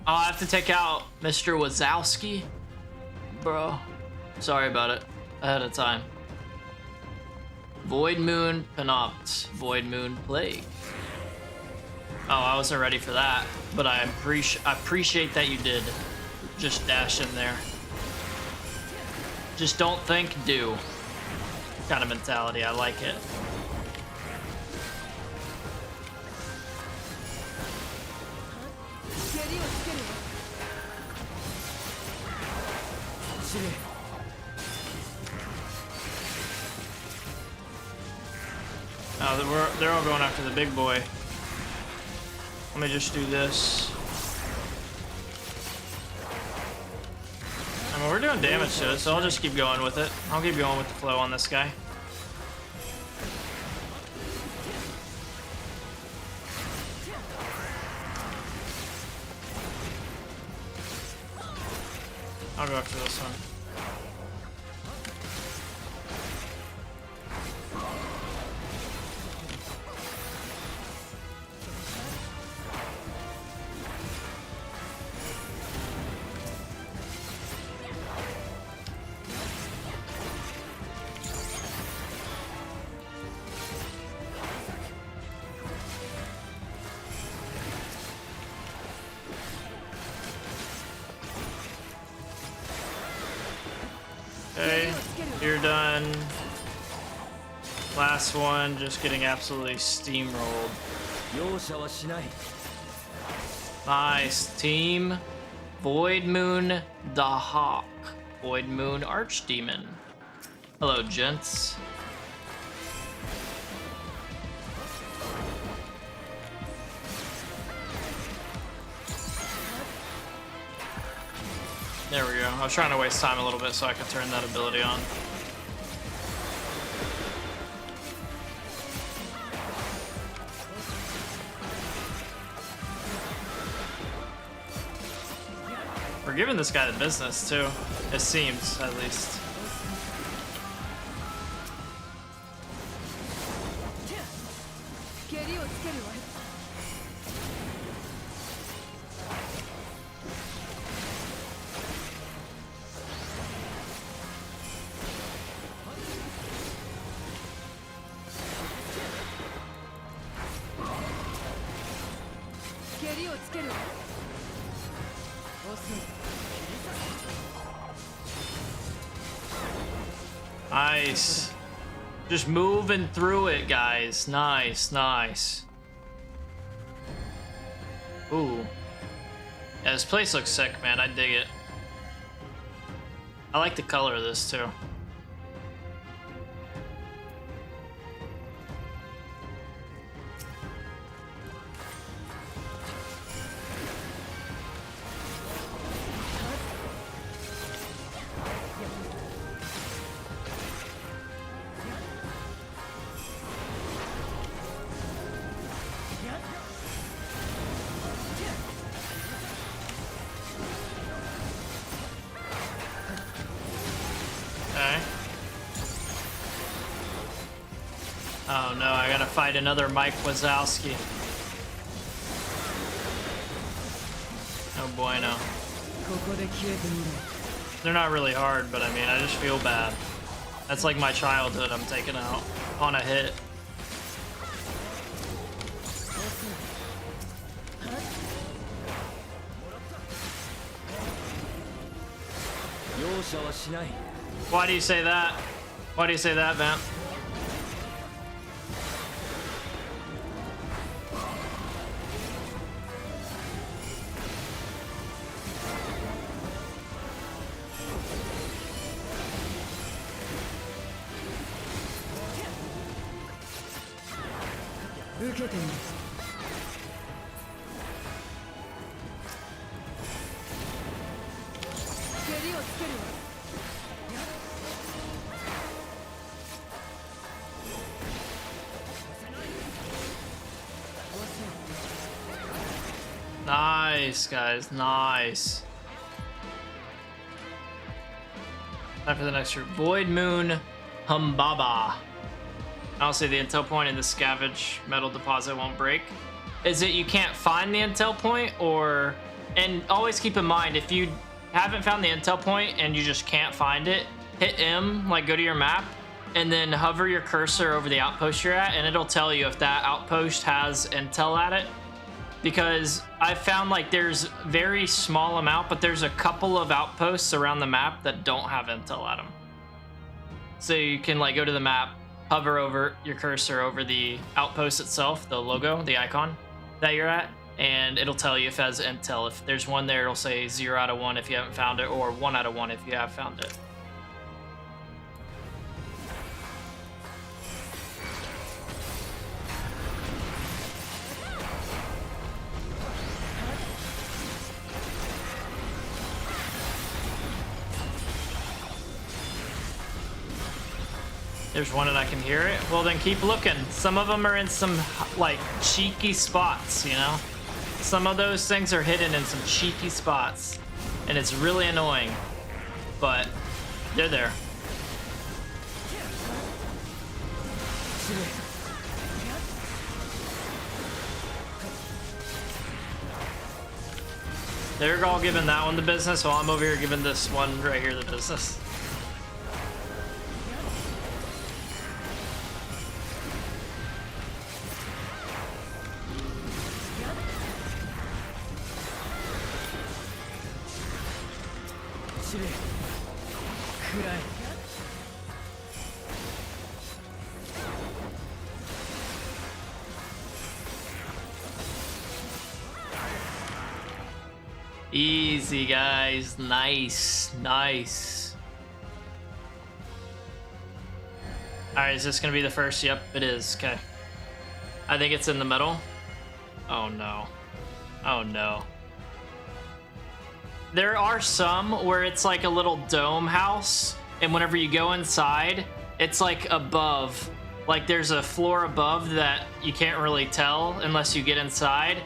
Oh, I have to take out Mr. Wazowski? Bro. Sorry about it. Ahead of time. Void Moon Panopt. Void Moon Plague. Oh, I wasn't ready for that. But I appreciate that you did. Just dash in there. Just don't think, do. Kind of mentality. I like it. Oh, they're all going after the big boy. Let me just do this. I mean, we're doing damage to it, so I'll just keep going with it. I'll keep going with the flow on this guy. I'll go after this one. Okay, you're done. Last one, just getting absolutely steamrolled. Nice team. Void Moon the Hawk. Void Moon Archdemon. Hello, gents. There we go. I was trying to waste time a little bit so I could turn that ability on. We're giving this guy the business too. It seems, at least. Nice. Just moving through it, guys. Nice, nice. Ooh. Yeah, this place looks sick, man. I dig it. I like the color of this, too. Oh no, I gotta fight another Mike Wazowski. Oh bueno. They're not really hard, but I mean, I just feel bad. That's like my childhood I'm taking out on a hit. Why do you say that? Why do you say that, man? Nice, guys. Nice. Time for the next route. Void Moon Humbaba. Honestly, the intel point in the scavenge metal deposit won't break. Is it you can't find the intel point, or... And always keep in mind, if you haven't found the intel point and you just can't find it, hit M, like go to your map, and then hover your cursor over the outpost you're at, and it'll tell you if that outpost has intel at it. Because I found like there's very small amount, but there's a couple of outposts around the map that don't have intel at them. So you can like go to the map, hover over your cursor over the outpost itself, the logo, the icon that you're at, and it'll tell you if it has intel. If there's one there, it'll say 0 out of 1 if you haven't found it, or 1 out of 1 if you have found it. There's one and I can hear it. Well, then keep looking. Some of them are in some, like, cheeky spots, you know? Some of those things are hidden in some cheeky spots. And it's really annoying. But they're there. They're all giving that one the business, while I'm over here giving this one right here the business. Easy, guys. Nice, nice. Alright, is this gonna be the first? Yep, it is. Okay. I think it's in the middle. Oh no. Oh no. There are some where it's like a little dome house, and whenever you go inside, it's like above. Like there's a floor above that you can't really tell unless you get inside.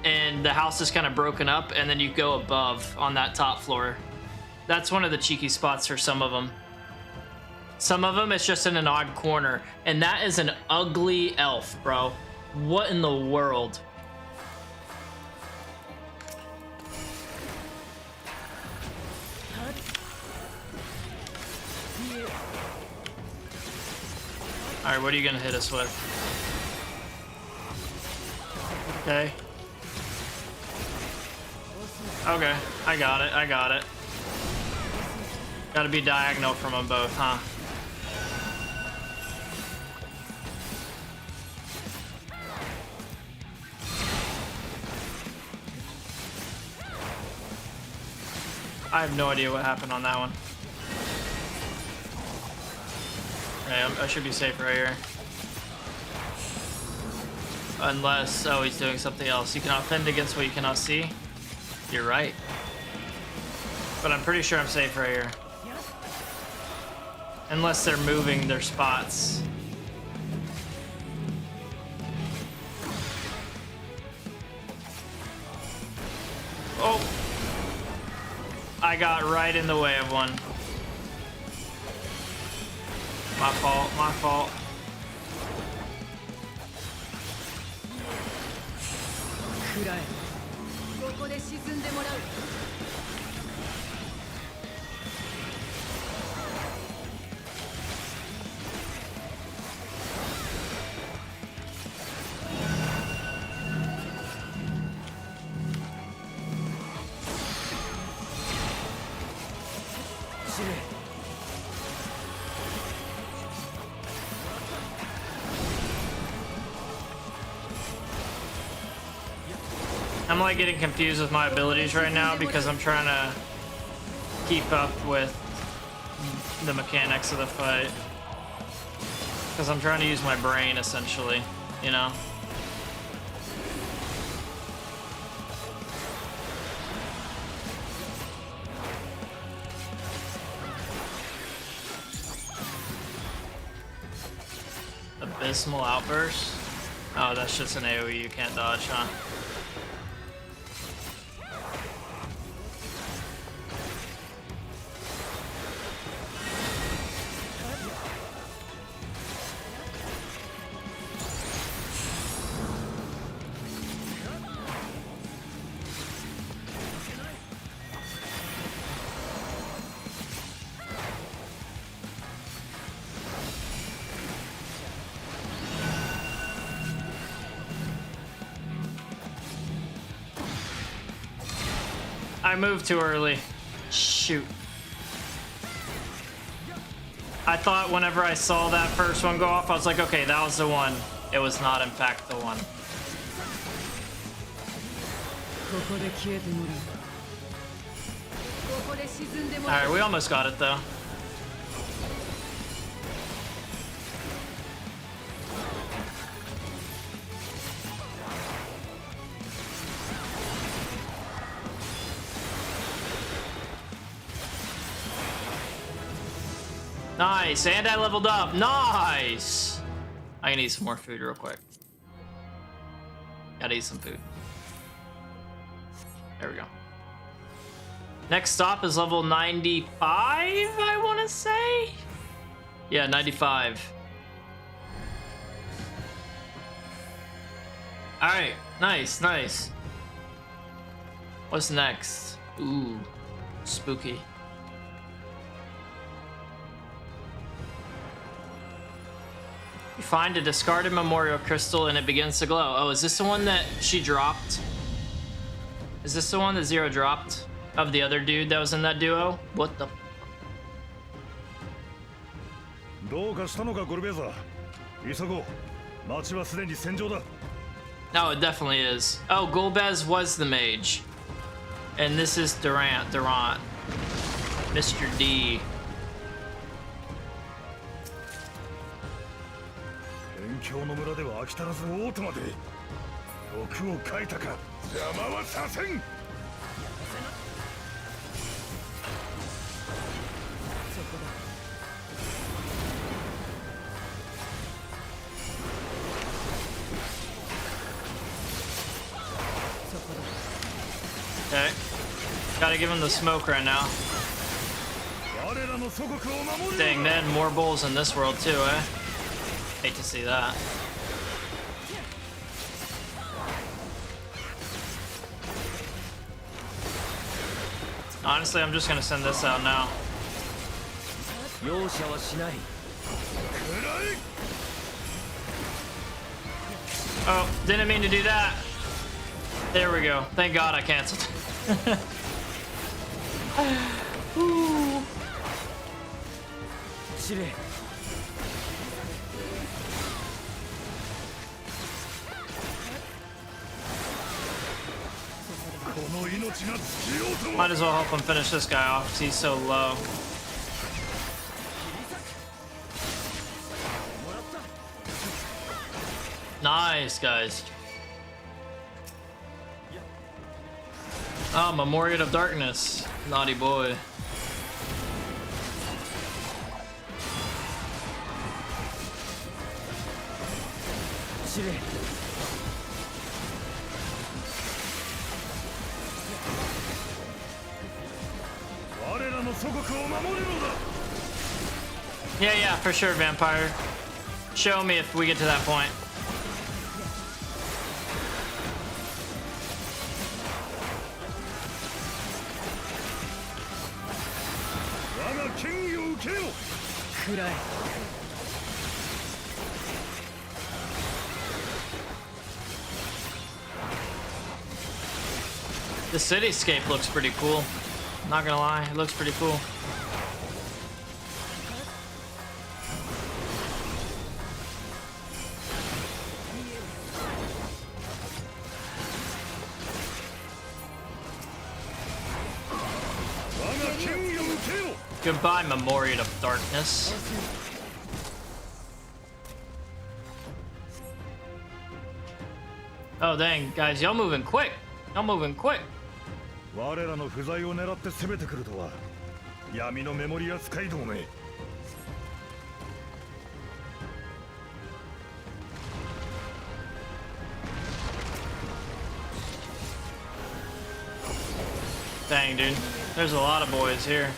And the house is kind of broken up, and then you go above on that top floor. That's one of the cheeky spots for some of them. Some of them, it's just in an odd corner. And that is an ugly elf, bro. What in the world? Alright, what are you gonna hit us with? Okay. Okay, I got it, I got it. Gotta be diagonal from them both, huh? I have no idea what happened on that one. Okay, I should be safe right here. Unless, oh, he's doing something else. You cannot fend against what you cannot see. You're right. But I'm pretty sure I'm safe right here. Unless they're moving their spots. Oh! I got right in the way of one. My fault, my fault. I'm like getting confused with my abilities right now because I'm trying to keep up with the mechanics of the fight. Because I'm trying to use my brain essentially, you know? Abysmal outburst? Oh, that's just an AoE you can't dodge, huh? I moved too early. Shoot. I thought whenever I saw that first one go off, I was like, okay, that was the one. It was not, in fact, the one. Alright, we almost got it, though. Nice, and I leveled up. Nice. I need some more food real quick. Gotta eat some food. There we go. Next stop is level 95, I want to say. Yeah, 95. All right, nice, nice. What's next? Ooh, spooky. You find a discarded memorial crystal and it begins to glow. Oh, is this the one that she dropped? Is this the one that Zero dropped? Of the other dude that was in that duo? What the? No, it definitely is. Oh, Golbez was the mage. And this is Durant. Mr. D. Okay. Gotta give him the smoke right now. Dang, man, more bulls in this world too, eh? Hate to see that. Honestly, I'm just gonna send this out now. Oh, didn't mean to do that. There we go. Thank God I canceled. Ooh. 司令 Might as well help him finish this guy off because he's so low. Nice, guys. Oh, Memorial of Darkness. Naughty boy. Yeah, for sure, Vampire. Show me if we get to that point. The cityscape looks pretty cool. Not gonna lie, it looks pretty cool. Goodbye, Memorial of Darkness. Oh dang, guys, y'all moving quick. Y'all moving quick. 我らの不在を狙って攻めてくるとは闇のメモリ扱い同盟 Dang, dude. There's a lot of boys here.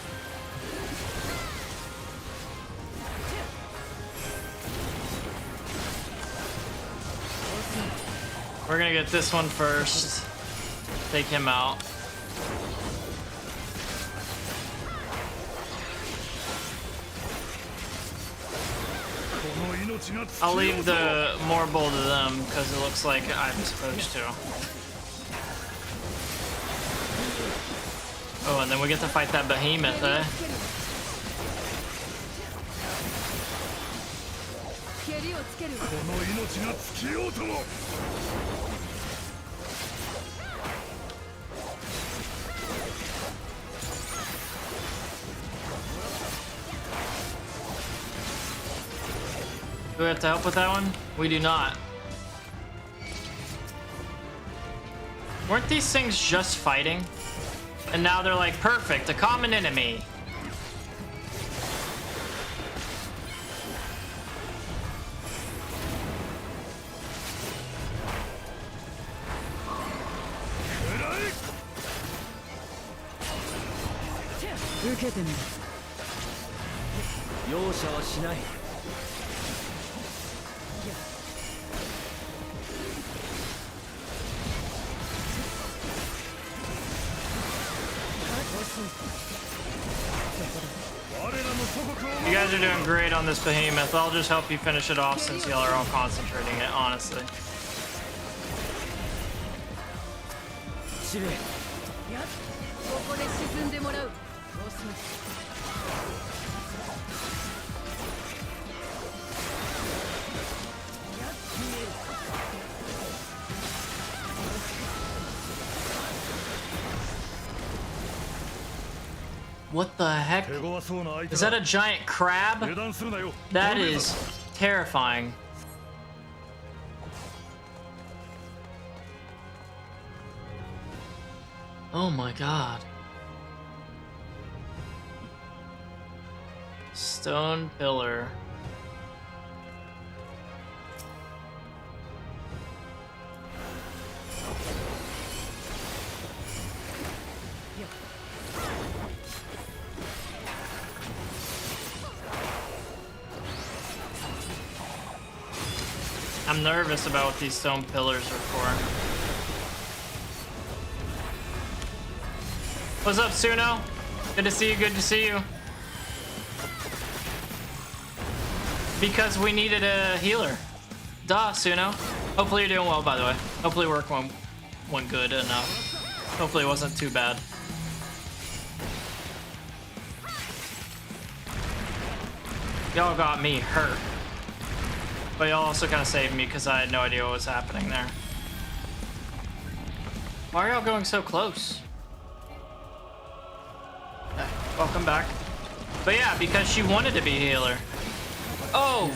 We're gonna get this one first. Take him out. I'll leave the Morbull to them because it looks like I'm supposed to. Oh, and then we get to fight that behemoth, eh? Do we have to help with that one? We do not. Weren't these things just fighting? And now they're like, perfect, a common enemy. You guys are doing great on this behemoth. I'll just help you finish it off since y'all are all concentrating it, honestly. What the heck? Is that a giant crab? That is terrifying. Oh my god. Stone pillar. I'm nervous about what these stone pillars are for. What's up, Suno? Good to see you, good to see you. Because we needed a healer. Duh, Suno. Hopefully you're doing well, by the way. Hopefully work went good enough. Hopefully it wasn't too bad. Y'all got me hurt. But y'all also kind of saved me because I had no idea what was happening there. Why are y'all going so close? Welcome back. But yeah, because she wanted to be a healer. Oh!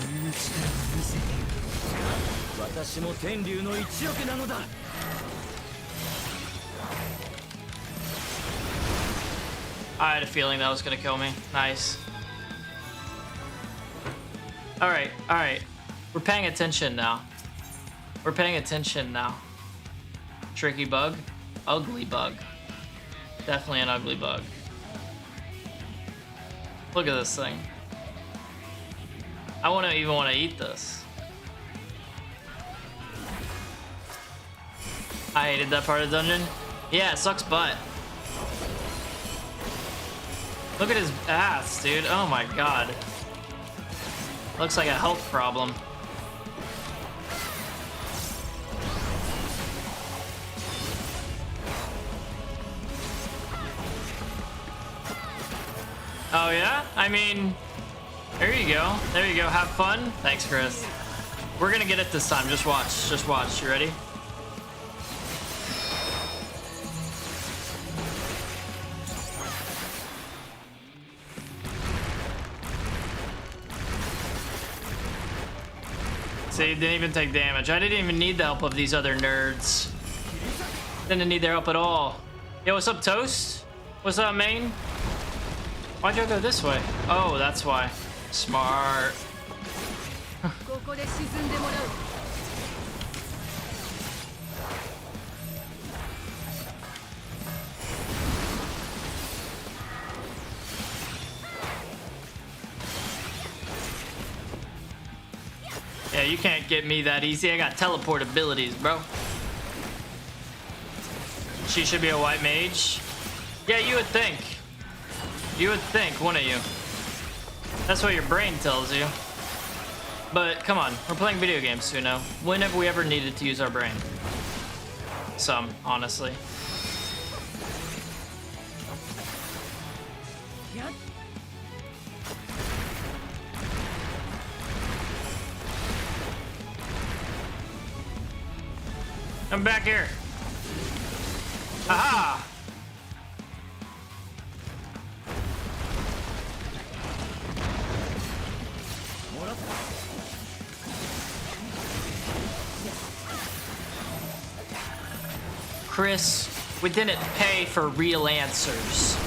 I had a feeling that was gonna kill me. Nice. Alright, alright. We're paying attention now. We're paying attention now. Tricky bug. Ugly bug. Definitely an ugly bug. Look at this thing. I wouldn't even want to eat this. I hated that part of the dungeon. Yeah, it sucks butt. Look at his ass, dude. Oh my god. Looks like a health problem. Oh yeah? I mean, there you go. There you go. Have fun. Thanks, Chris. We're gonna get it this time. Just watch. Just watch. You ready? See, didn't even take damage. I didn't even need the help of these other nerds. Didn't need their help at all. Yo, what's up, Toast? What's up, main? Why'd you go this way? Oh, that's why. Smart. Yeah, you can't get me that easy. I got teleport abilities, bro. She should be a white mage. Yeah, you would think. You would think, wouldn't you? That's what your brain tells you. But come on, we're playing video games too now. When have we ever needed to use our brain? Some, honestly. I'm back here. Aha! Chris, we didn't pay for real answers.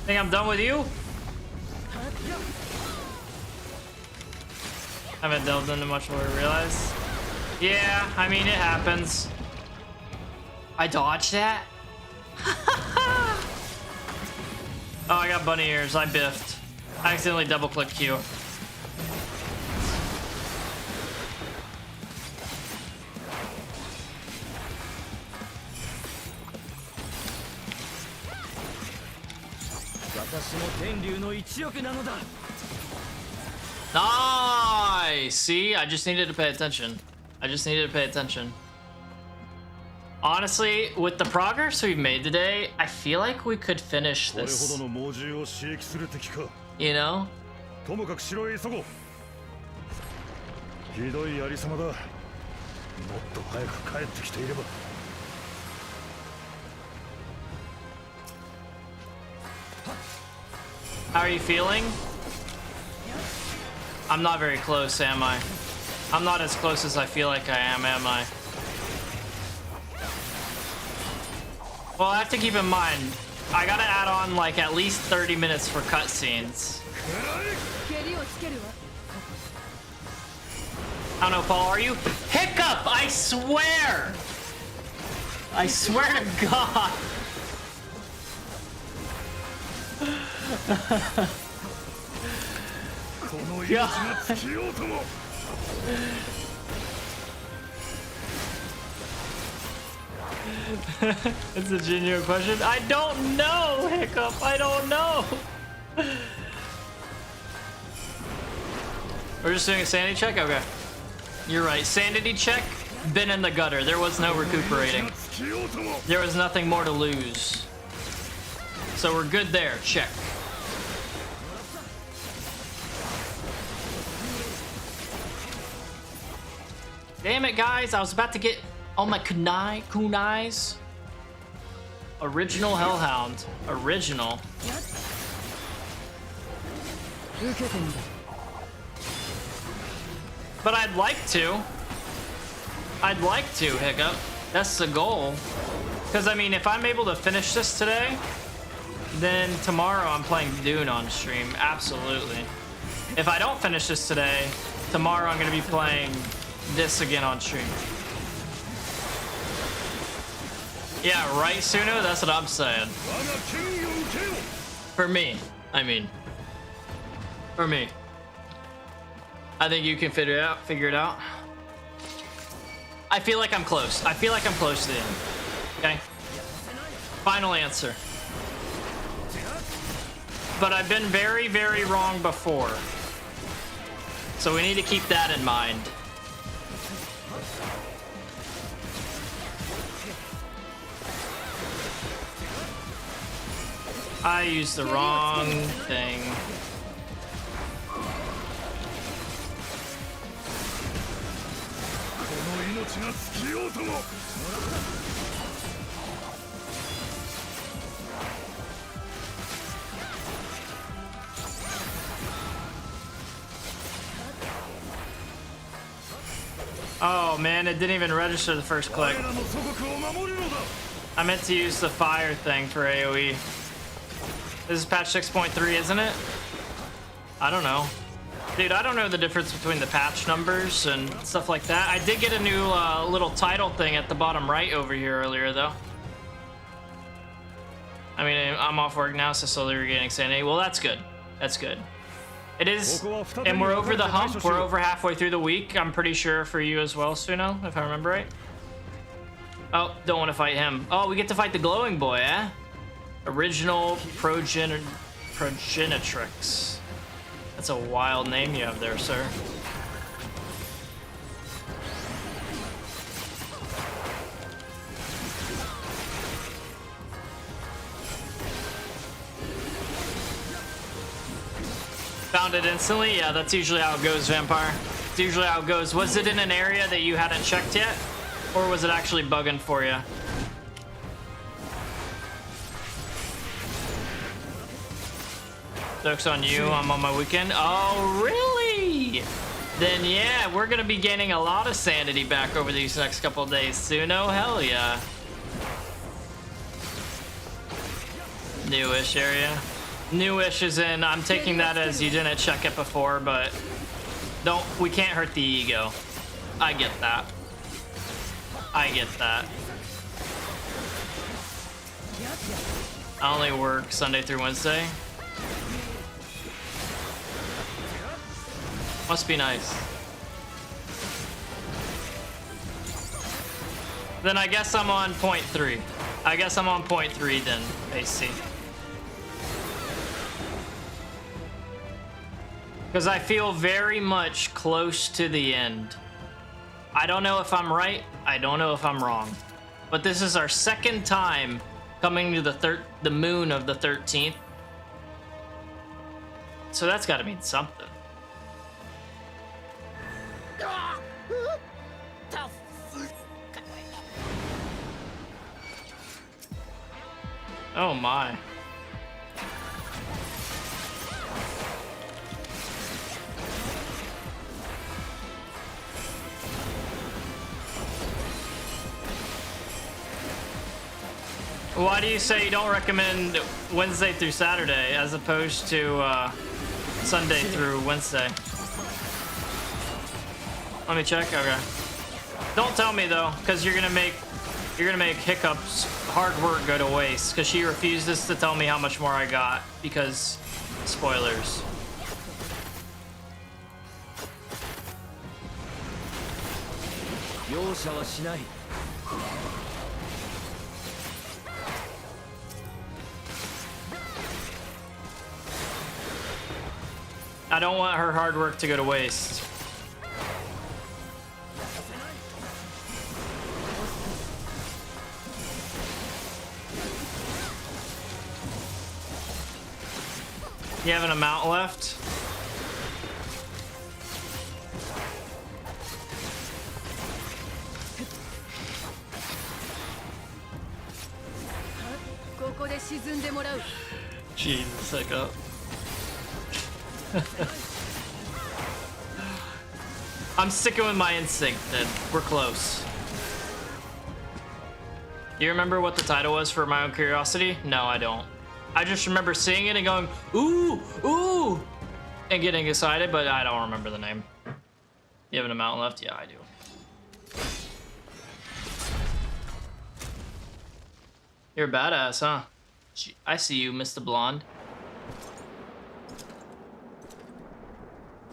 Think I'm done with you? Haven't delved into much more to realize. Yeah, I mean, it happens. I dodged that? Oh, I got bunny ears. I biffed. I accidentally double-clicked Q. Nice! See, I just needed to pay attention. I just needed to pay attention. Honestly, with the progress we've made today, I feel like we could finish this. You know? How are you feeling? I'm not very close, am I? I'm not as close as I feel like I am I? Well, I have to keep in mind, I gotta add on like at least 30 minutes for cutscenes. I don't know, Paul, are you? Hiccup! I swear! I swear to God! God. It's a genuine question. I don't know, Hiccup. I don't know. We're just doing a sanity check? Okay. You're right. Sanity check, been in the gutter. There was no recuperating. There was nothing more to lose. So we're good there. Check. Damn it, guys. I was about to get all my kunais. Original Hellhound. Original. But I'd like to. I'd like to, Hiccup. That's the goal. Because, I mean, if I'm able to finish this today, then tomorrow I'm playing Dune on stream. Absolutely. If I don't finish this today, tomorrow I'm going to be playing this again on stream. Yeah, right, Suno? That's what I'm saying. For me, I mean. For me. I think you can figure it out. I feel like I'm close. I feel like I'm close to the end. Okay? Final answer. But I've been very, very wrong before. So we need to keep that in mind. I used the wrong thing. Oh man, it didn't even register the first click. I meant to use the fire thing for AoE. This is patch 6.3, isn't it? I don't know. Dude, I don't know the difference between the patch numbers and stuff like that. I did get a new little title thing at the bottom right over here earlier, though. I mean, I'm off work now, so slowly regaining sanity. Well, that's good. That's good. It is, and we're over the hump. We're over halfway through the week. I'm pretty sure for you as well, Suno, if I remember right. Oh, don't want to fight him. Oh, we get to fight the glowing boy, eh? Original Progenitrix. That's a wild name you have there, sir. Found it instantly? Yeah, that's usually how it goes, Vampire. It's usually how it goes. Was it in an area that you hadn't checked yet? Or was it actually bugging for you? Joke's on you, I'm on my weekend. Oh, really? Then yeah, we're gonna be gaining a lot of sanity back over these next couple of days. Suno, hell yeah. Newish area. Newish is in, I'm taking that as you didn't check it before, but we can't hurt the ego. I get that. I get that. I only work Sunday through Wednesday. Must be nice. Then I guess I'm on 0.3. I guess I'm on 0.3 then, AC. Because I feel very much close to the end. I don't know if I'm right. I don't know if I'm wrong. But this is our second time coming to the moon of the 13th. So that's got to mean something. Oh my. Why do you say you don't recommend Wednesday through Saturday as opposed to Sunday through Wednesday. Let me check. Okay. Don't tell me though, because you're gonna make Hiccup's hard work go to waste. Because she refuses to tell me how much more I got because spoilers. I don't want her hard work to go to waste. You have an amount left? Jesus, I got. I'm sticking with my instinct then. We're close. Do you remember what the title was for My Own Curiosity? No, I don't. I just remember seeing it and going, ooh, ooh, and getting excited, but I don't remember the name. You have an amount left? Yeah, I do. You're a badass, huh? I see you, Mr. Blonde.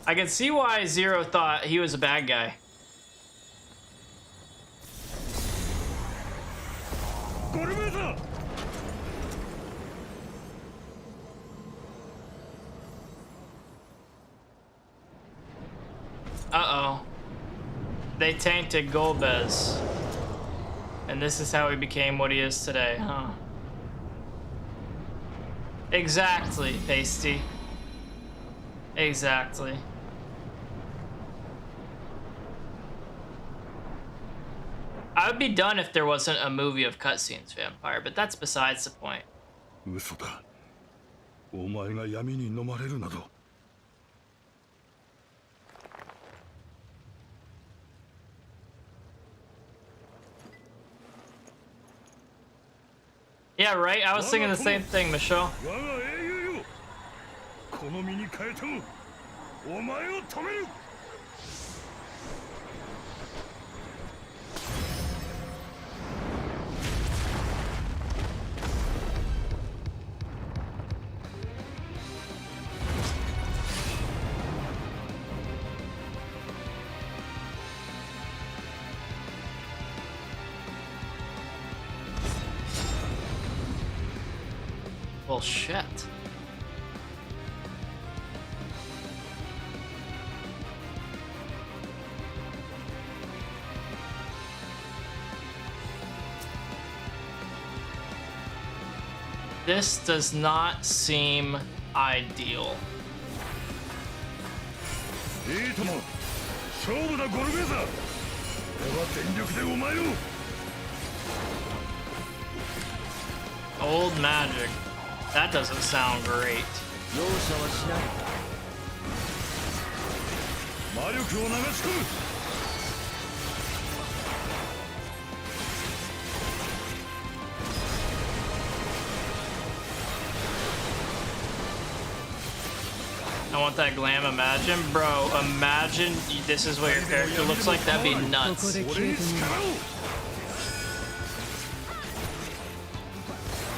I can see why Zero thought he was a bad guy. Uh-oh. They tainted Golbez. And this is how he became what he is today, huh? Exactly, Pasty. Exactly. I would be done if there wasn't a movie of cutscenes, Vampire, but that's besides the point. 嘘だ。お前が闇に飲まれるなど。Yeah, right? I was thinking the same thing, Michelle. この身に変えてもお前を止める。Well, shit. This does not seem ideal. いいとも、勝負だゴルベーザ。俺は全力でお前を。Old magic. That doesn't sound great. 容赦はしない。魔力を流し込む。 I want that glam. Imagine, bro. Imagine this is what your character looks like. That'd be nuts.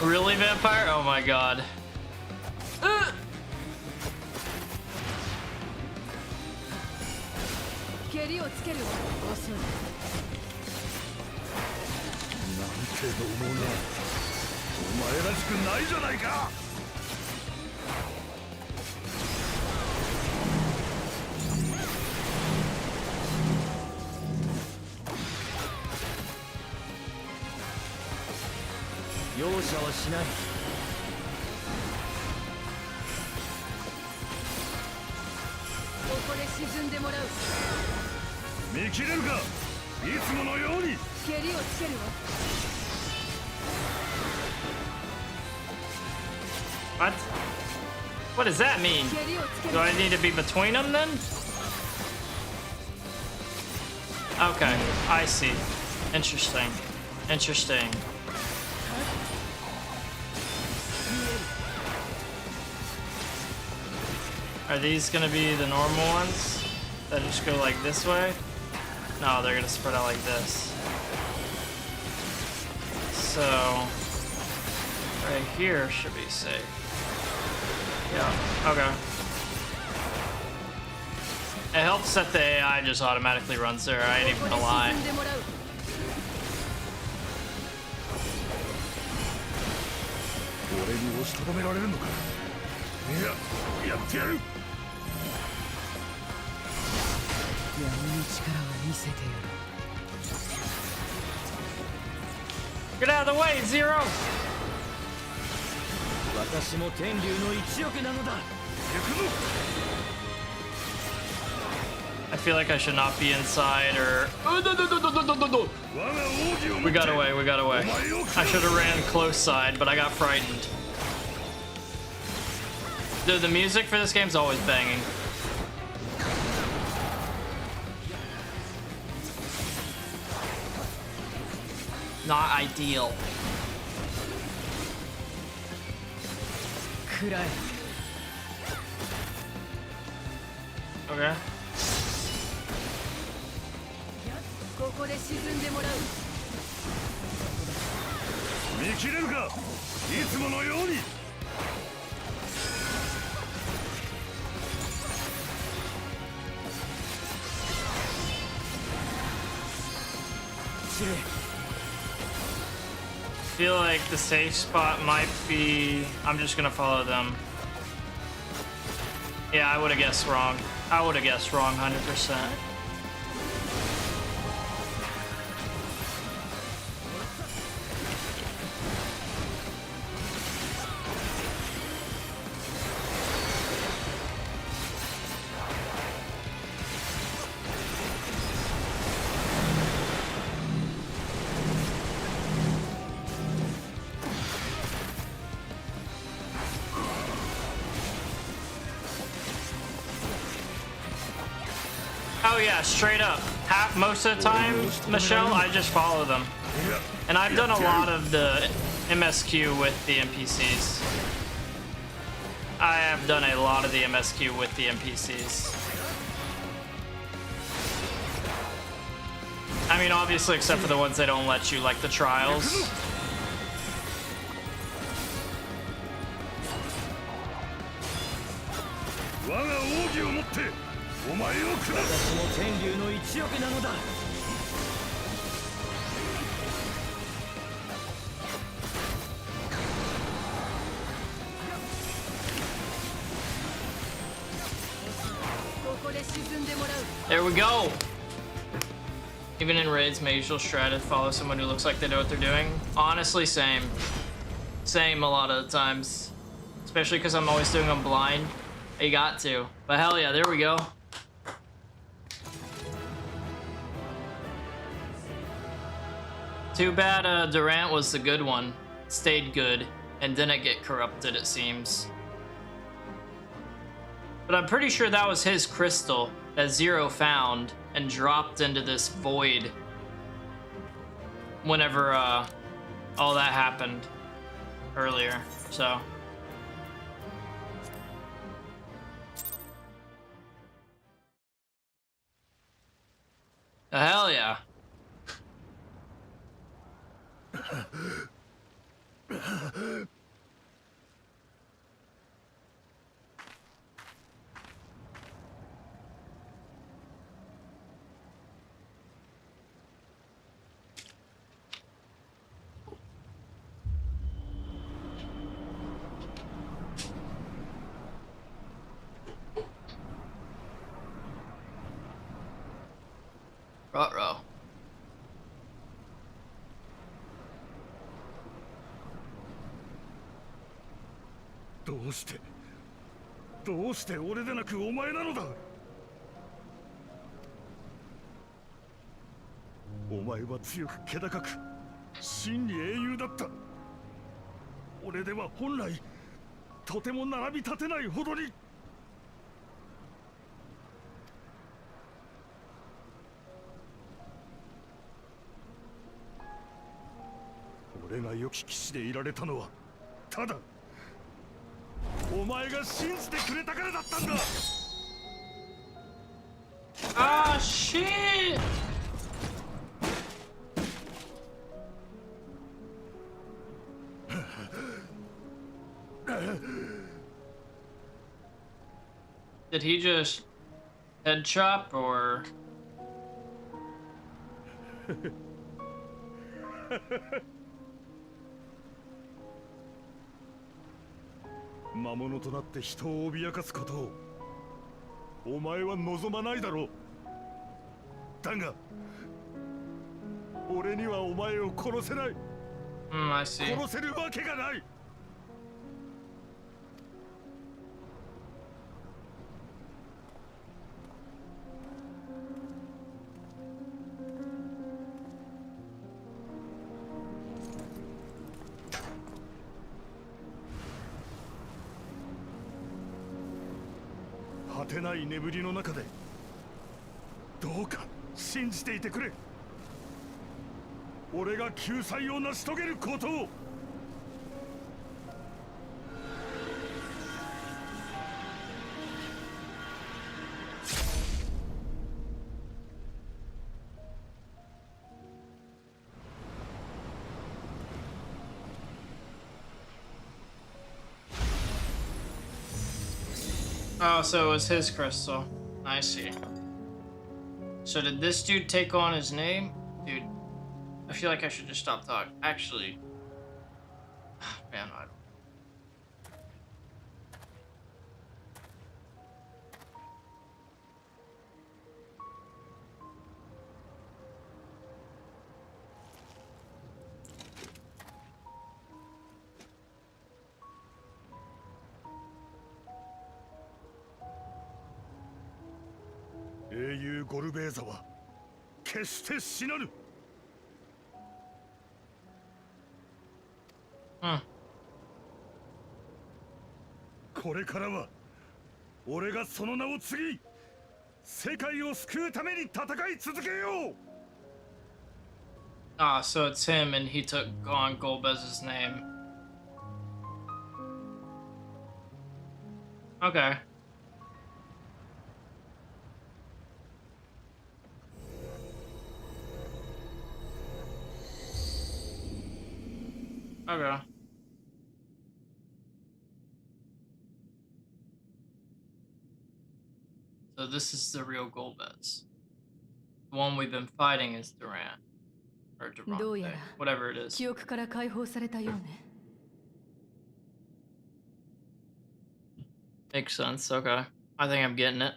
Really, Vampire? Oh my god. What? What does that mean? Do I need to be between them then? Okay, I see. Interesting. Interesting. Are these gonna be the normal ones that just go like this way? No, they're gonna spread out like this. So right here should be safe. Yeah, okay. It helps that the AI just automatically runs there. I ain't even gonna lie. Get out of the way, Zero! I feel like I should not be inside or... We got away, we got away. I should have ran close side, but I got frightened. Dude, the music for this game's always banging. Not ideal. Okay. I feel like the safe spot might be... I'm just gonna follow them. Yeah, I would have guessed wrong. I would have guessed wrong 100%. Oh yeah, straight up. Most of the time, Michelle, I just follow them. And I've done a lot of the MSQ with the NPCs. I have done a lot of the MSQ with the NPCs. I mean, obviously, except for the ones that don't let you, like the trials. There we go. Even in raids, my usual strat is follow someone who looks like they know what they're doing. Honestly, same. Same a lot of the times. Especially because I'm always doing them blind. You got to. But hell yeah, there we go. Too bad Durant was the good one. Stayed good and didn't get corrupted, it seems. But I'm pretty sure that was his crystal that Zero found and dropped into this void whenever all that happened earlier, so. Hell yeah. Ruh-roh.どうして俺でなくお前なのだ。お前は強く気高く真に英雄だった。俺では本来とても並び立てないほどに。俺が良き騎士でいられたのはただお前が信じてくれたからだったんだ。Ah, shit! Did he just head chop or? 魔物となって人を脅かすことをお前は望まないだろう。だが俺にはお前を殺せない。I see. 殺せるわけがない。果てない眠りの中でどうか信じていてくれ。俺が救済を成し遂げることを。Oh, so it was his crystal. I see. So did this dude take on his name? Dude, I feel like I should just stop talking. Actually, man, I don't.英雄ゴルベーザは決して死なぬ。これからは俺がその名を継ぎ世界を救うために戦い続けよう。Ah, so it's him and he took on Golbez's name. Okay. Okay. So this is the real Golbez. The one we've been fighting is Durant. Or Durante. Whatever it is. 記憶から解放されたようね。Makes sense, okay. I think I'm getting it.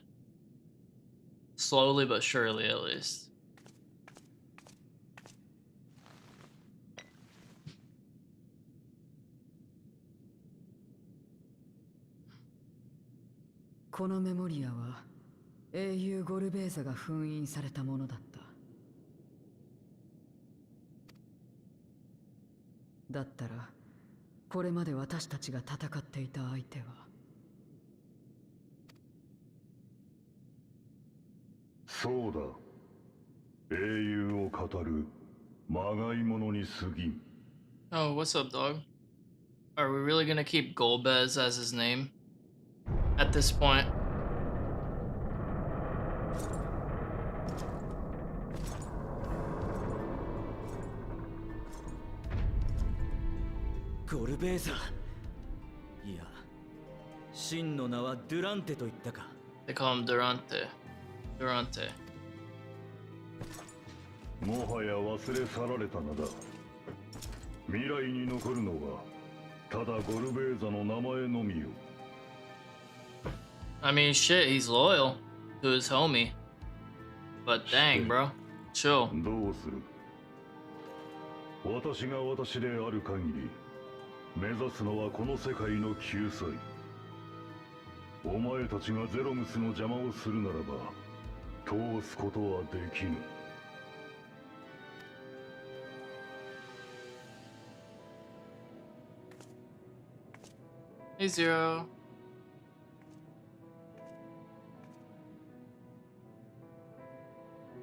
Slowly but surely, at least. This memory は英雄ゴルベーザが封印されたものだった。だったらこれまで私たちが戦っていた相手は。そうだ。英雄を語るまがいものに過ぎん。Oh, what's up, dog? Are we really gonna keep Golbez as his name? At this point. Golbeza. いや、真の名はドゥランテと言ったか。They call him Durante. Durante. もはや忘れ去られたのだ。未来に残るのはただゴルベーザの名前のみよ。I mean, shit, he's loyal to his homie. But dang, bro. Chill. どうする？私が私である限り、目指すのはこの世界の救済。お前たちがゼロムスの邪魔をするならば、通すことはできぬ。Hey, Zero.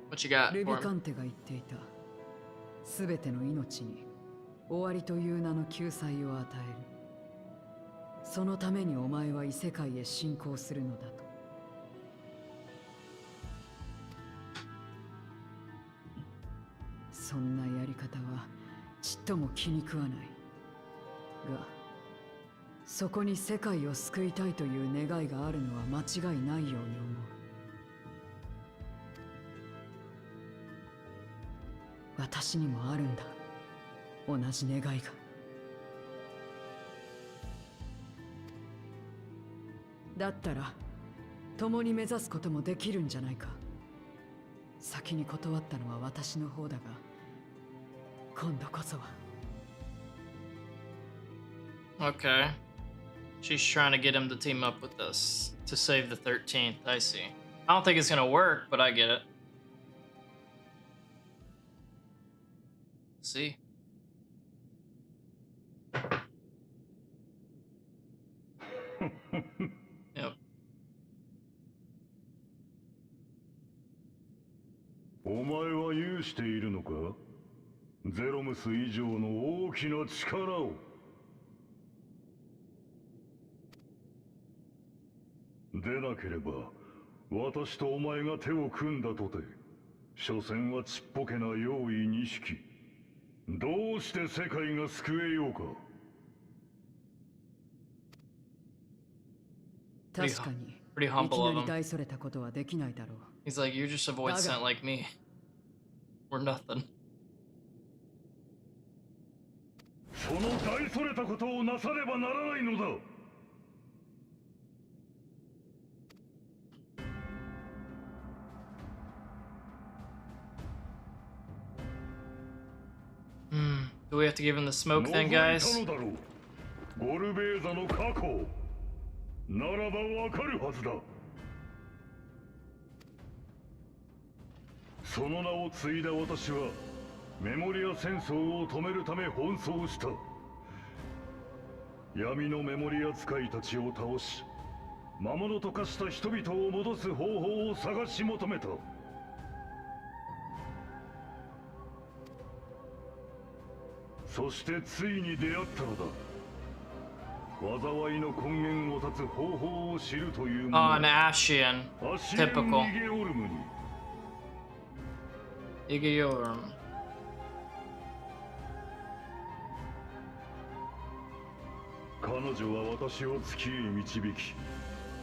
What you got ルビ for カ him? ンテが言っていた。すべての命に終わりという名の救済を与える。そのためにお前は異世界へ侵攻するのだと。そんなやり方はちっとも気に食わないが、そこに世界を救いたいという願いがあるのは間違いないように思う。私にもあるんだ、同じ願いが。だったら共に目指すこともできるんじゃないか。先に断ったのは私の方だが、今度こそは。 Okay. She's trying to get him to team up with us to save the 13th. I see. I don't think it's gonna work, but I get it. See? Yep. お前は有しているのか？ゼロムス以上の大きな力を。でなければ私とお前が手を組んだとて所詮はちっぽけな用意2式。どうして世界が救えようか。確かにいき Pretty humble な of り him. 大それたことはできないだろう。 He's like, you're just a void sent like me. We're nothing. その大それたことをなさねばならないのだ。Do we have to give him the smoke then, guys? ゴルベーザの過去ならばわかるはずだ。その名を継いだ私はメモリア戦争を止めるため奔走した。闇のメモリア使いたちを倒し魔物と化した人々を戻す方法を探し求めた。そしてついに出会ったのだ。災いの根源を断つ方法を知るというもの。Oh, an Ashian. Typical. イゲオルムに。Igiorum. 彼女は私を月へ導き、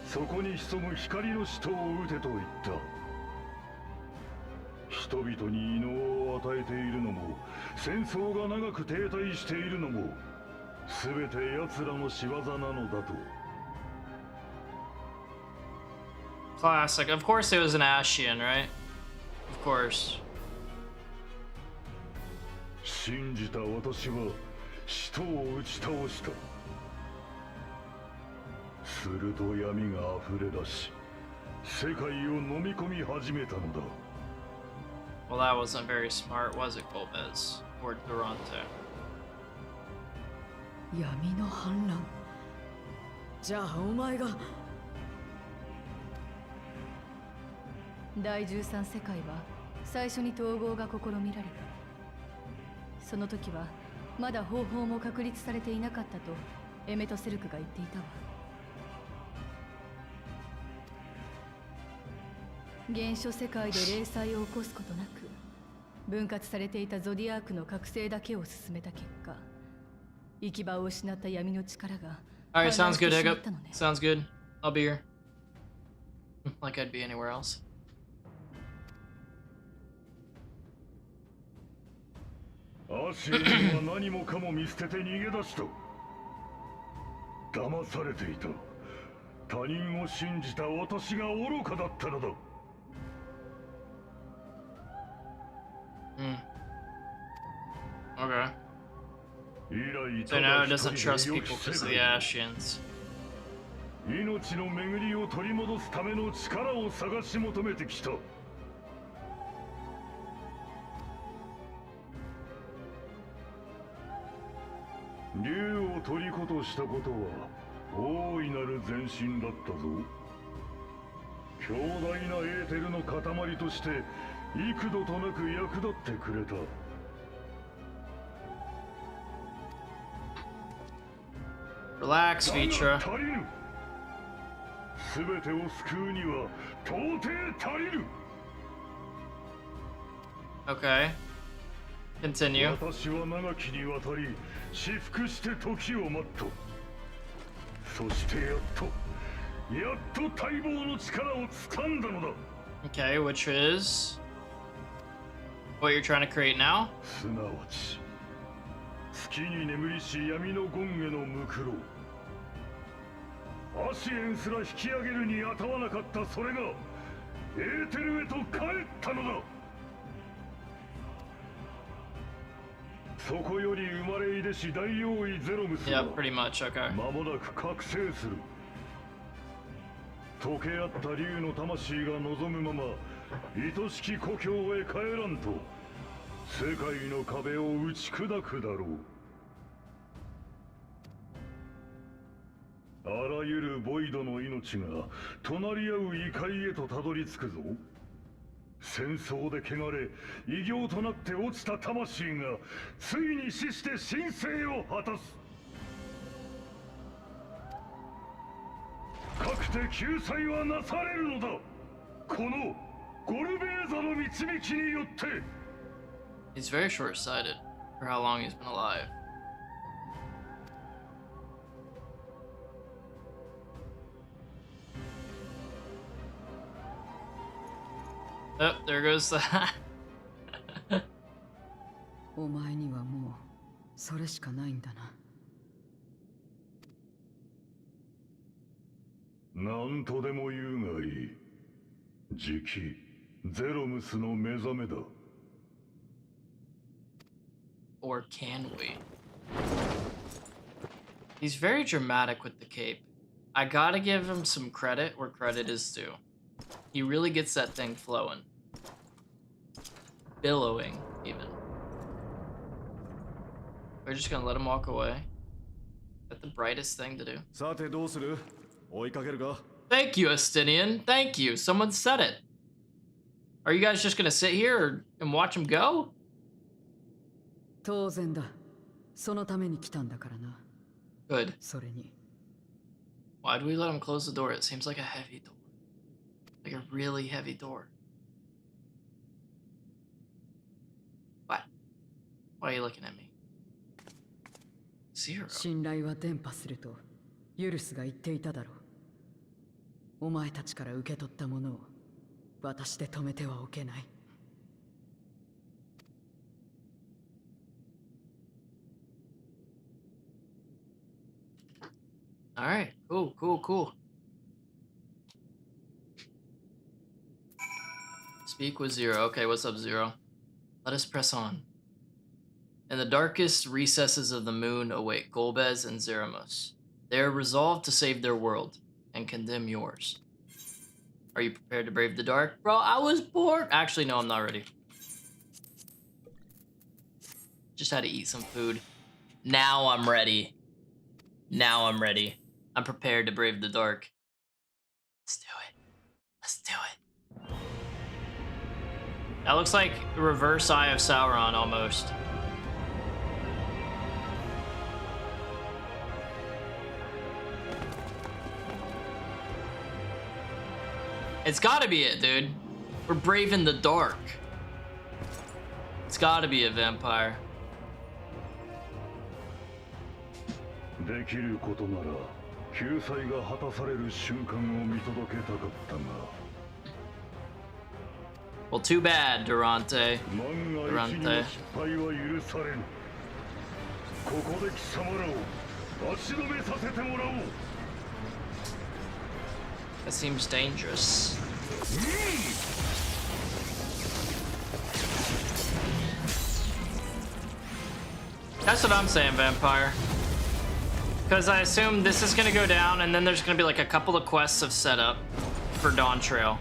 そこに潜む光の使徒を撃てと言った。人々に異能を与えているのも、戦争が長く停滞しているのも、すべて奴らの仕業なのだと。Classic. Of course it was an Ashian, right? Of course. 信じた私は使徒を打ち倒した。すると闇が溢れ出し、世界を飲み込み始めたのだ。Well, that wasn't very smart, was it, Golbez? Or Durante? 闇の反乱。じゃあお前が。第13世界は最初に統合が試みられた。その時はまだ方法も確立されていなかったとエメトセルクが言っていたわ。原初世界で霊災を起こすことなく分割されていたゾディアークの覚醒だけを進めた結果、行き場を失った闇の力が Alright, sounds good, Hiccup. Sounds good. I'll be here. Like I'd be anywhere else. アシエンは何もかも見捨てて逃げ出した。騙されていた。他人を信じた私が愚かだったのだ。Okay. So now it doesn't trust people because of the Ashians. 命の巡りを取り戻すための力を探し求めてきた。竜を虜としたことは大いなる前進だったぞ。強大なエーテルの塊として幾度となく役立ってくれた。だが、 Alright, こ sounds の good. 世界 Relax, Vitra. 全てを救うには到底足りる。 Okay. Continue. 私は長きにわたり至福して時を待った。そしてやっと待望の力を掴んだのだ。 Okay, which is what you're trying to create now? すなわち月に眠りし闇の権下のムクロ。アシエンすら引き上げるに当たわなかったそれがエーテルへと帰ったのだ。そこより生まれいでし大王位ゼロムスは Yeah, pretty much. Okay. 間もなく覚醒する。溶け合った竜の魂が望むまま愛しき故郷へ帰らんと世界の壁を打ち砕くだろう。あらゆるボイドの命が隣り合う異界へとたどり着くぞ。戦争で汚れ異形となって落ちた魂がついに死して神聖を果たす。かくて救済はなされるのだ。このゴルベーザの導きによって。 He's very short-sighted for how long he's been alive. Oh, there goes the お前にはもうそれしかないんだな。なんとでも言うがいい。じきゼロムスの目覚めだ。 Or can we? He's very dramatic with the cape. I gotta give him some credit where credit is due. He really gets that thing flowing. Billowing, even. We're just gonna let him walk away. Is that the brightest thing to do? さてどうする？追いかけるか？ Thank you, Astinian. Thank you. Someone said it. Are you guys just gonna sit here and watch him go? 当然だ。そのために来たんだからな。Good. それに。 Why do we let him close the door? It seems like a heavy door. Like a really heavy door. What? Why are you looking at me? Zero. 信頼は伝播するとユルスが言っていただろう。お前たちから受け取ったものを私で止めてはおけない。 Alright, cool. Speak with Zero. Okay, what's up, Zero? Let us press on. In the darkest recesses of the moon await Golbez and Zeramus. They are resolved to save their world and condemn yours. Are you prepared to brave the dark? Bro, I was bored. Actually, no, I'm not ready. Just had to eat some food. Now I'm ready. I'm prepared to brave the dark. Let's do it. That looks like the reverse Eye of Sauron almost. It's gotta be it, dude. We're braving the dark. It's gotta be a vampire. できることなら救済が果たされる瞬間を見届けたかったが。 Well, too bad, Durante. 万が一にも失敗は許されん。ここで貴様らを足止めさせてもらおう。 That seems dangerous. That's what I'm saying, vampire. Because I assume this is going to go down, and then there's going to be like a couple of quests of setup for Dawn Trail.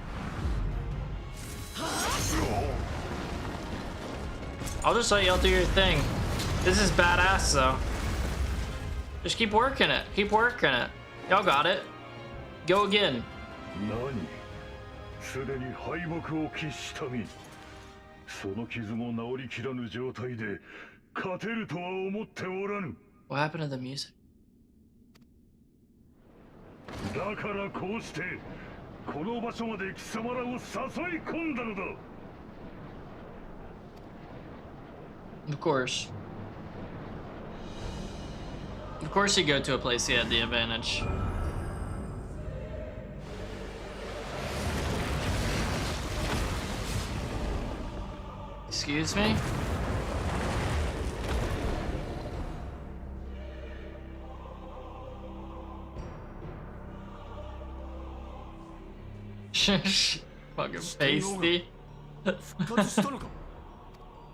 I'll just let y'all do your thing. This is badass, though. Just keep working it. Y'all got it. Go again. 何？すでに敗北を喫した身。その傷も治りきらぬ状態で勝てるとは思っておらぬ。What happened to the music? だからこうしてこの場所まで貴様らを誘い込んだのだ。 Of course. Of course you go to a place he had the advantage. Excuse me? Fucking pasty.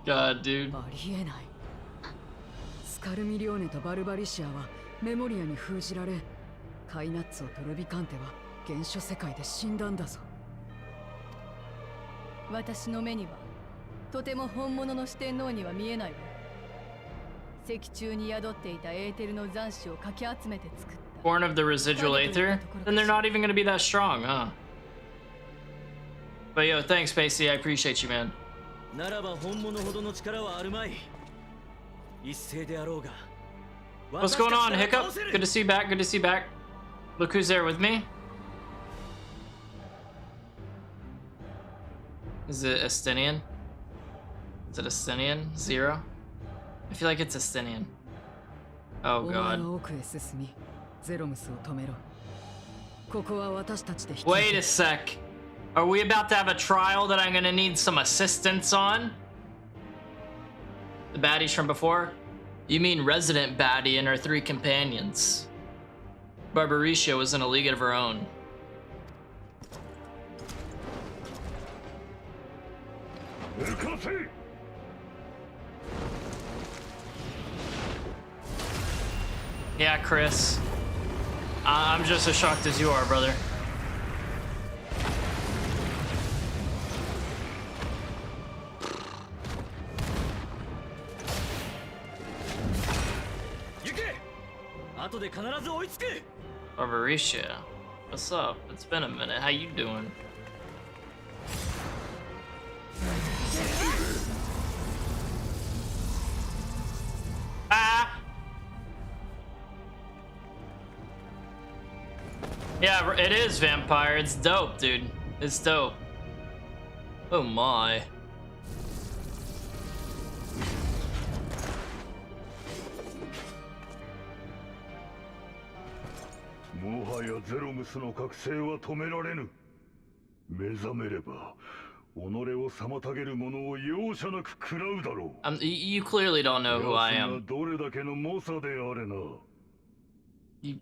God, dude. ありえない。スカルミリオーネとバルバリシアはメモリアに封じられ、カイナッツォとルビカンテは原初世界で死んだんだぞ。私の目にはとても本物の四天王には見えないわ。石中に宿っていたエーテルの残滓をかき集めて作った。 Born of the residual aether? Then they're not even gonna be that strong, huh? But yo, thanks, Pacey. I appreciate you, man. ならば本物ほどの力はあるまい。一斉であろうが。 What's going on, Hiccup? Good to see you back. Good to see you back. Look who's there with me. Is it Estinian? Is it Estinian? Zero? I feel like it's Estinian. Oh god. Wait a sec. Are we about to have a trial that I'm gonna need some assistance on? The baddies from before? You mean Resident Baddie and her 3 companions. Barbaricia was in a league of her own. Yeah, Chris. I'm just as shocked as you are, brother. Barbaricia, what's up? It's been a minute. How you doing? Ah! Yeah, it is vampire. It's dope, dude. It's dope. Oh my. You clearly don't know who I am.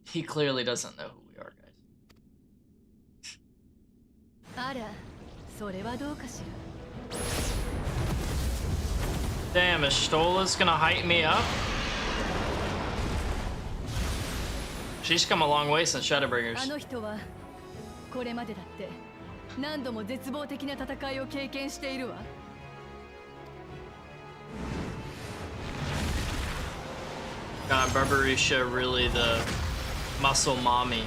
He clearly doesn't know who we are, guys. Damn, is Stola's gonna hype me up? She's come a long way since Shadowbringers. あの人はこれまでだって何度も絶望的な戦いを経験しているわ。God, Barbaricia really the muscle mommy.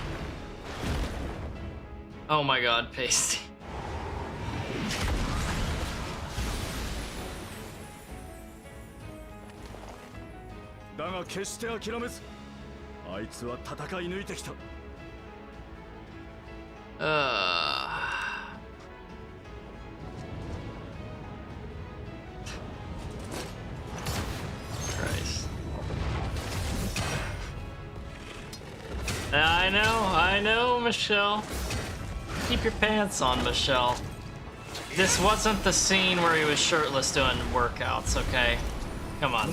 Oh my god, Pasty. Christ. I know, Michelle. Keep your pants on, Michelle. This wasn't the scene where he was shirtless doing workouts, okay? Come on.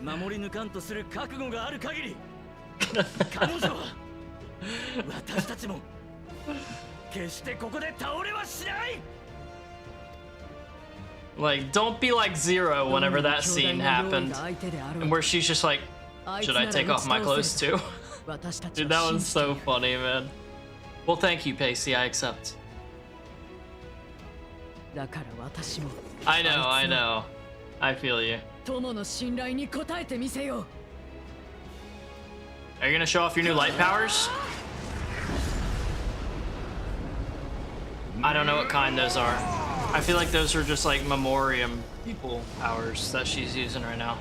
守り抜かんとする覚悟がある限り彼女は私たちも決してここで倒れはしない Like, don't be like Zero whenever that scene happened, and where she's just like, should I take off my clothes too? Dude, that was so funny, man. Well, thank you, Pacey. I accept. I know. I feel you. Are you gonna show off your new light powers? I don't know what kind those are. I feel like those are just like Memoriam people powers that she's using right now.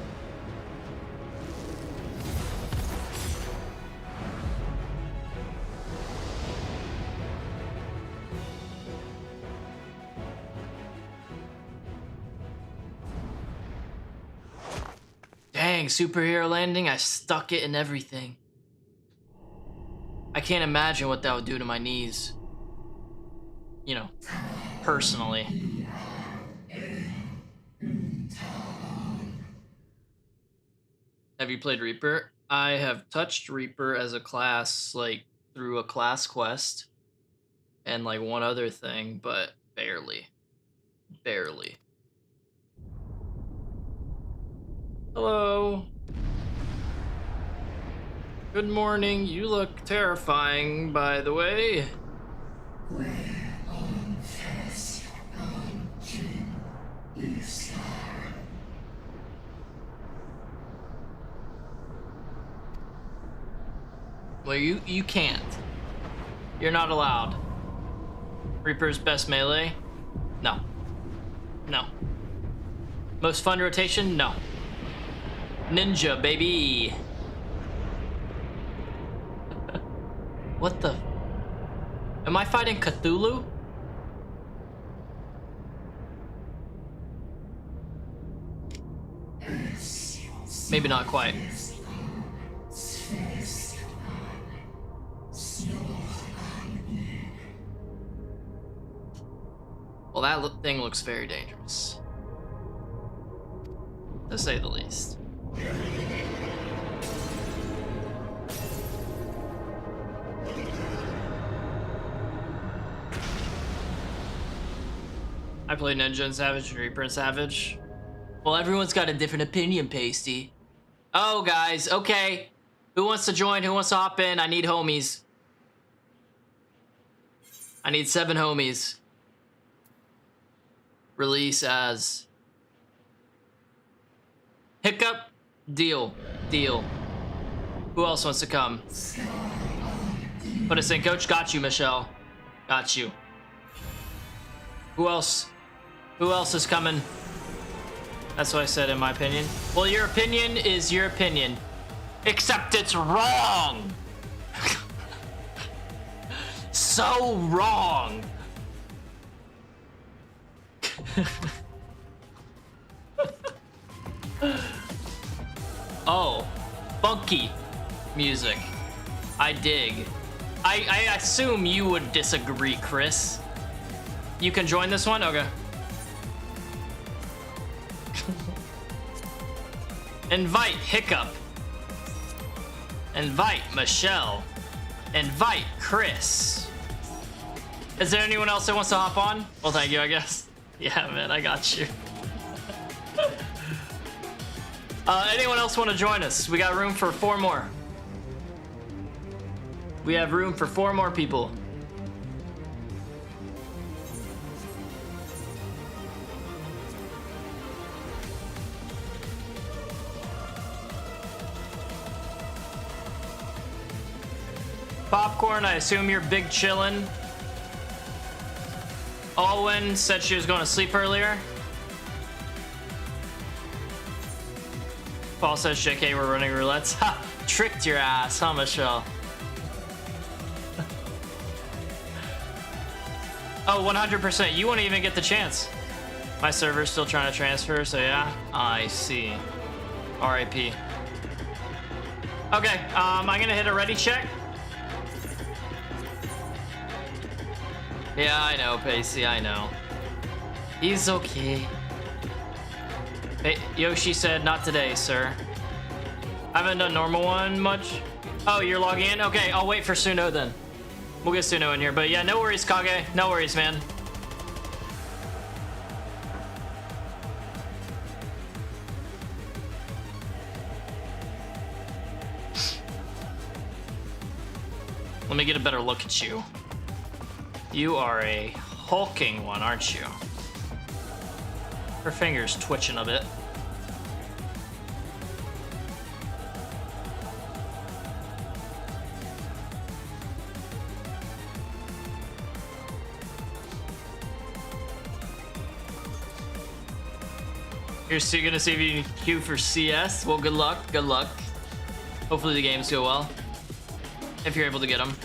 Dang, superhero landing, I stuck it in everything. I can't imagine what that would do to my knees. You know, personally. Have you played Reaper? I have touched Reaper as a class, like, through a class quest. And, like, one other thing, but barely. Barely. Hello. Good morning. You look terrifying, by the way. Well, you can't. You're not allowed. Reaper's best melee? No. No. Most fun rotation? No. Ninja, baby. What the? Am I fighting Cthulhu? Maybe not quite. Well, that thing looks very dangerous, to say the least. I played Ninja and Savage and Reaper and Savage. Well, everyone's got a different opinion, Pasty. Oh, guys, okay. Who wants to join? Who wants to hop in? I need homies. I need 7 homies. Release as Hiccup. Deal. Deal. Who else wants to come? Put us in, coach. Got you, Michelle. Got you. Who else? Who else is coming? That's what I said in my opinion. Well, your opinion is your opinion. Except it's wrong. So wrong. Oh, funky music. I dig. I assume you would disagree, Chris. You can join this one? Okay. Invite Hiccup. Invite Michelle. Invite Chris. Is there anyone else that wants to hop on? Well, thank you, I guess. Yeah, man, I got you. Anyone else want to join us? We got room for 4 more. We have room for 4 more people. Popcorn, I assume you're big chillin'. Alwyn said she was going to sleep earlier. Paul says, JK, we're running roulettes. Ha! Tricked your ass, huh, Michelle? Oh, 100%. You won't even get the chance. My server's still trying to transfer, so yeah. I see. RIP. Okay, I'm gonna hit a ready check. Yeah, I know, Pacey, I know. He's okay. Hey, Yoshi said, not today, sir. I haven't done normal one much. Oh, you're logging in? Okay, I'll wait for Suno then. We'll get Suno in here, but yeah, no worries, Kage. No worries, man. Let me get a better look at you. You are a hulking one, aren't you? Her finger's twitching a bit. You're still gonna see if you can queue for CS? Well, good luck, good luck. Hopefully the games go well. If you're able to get them.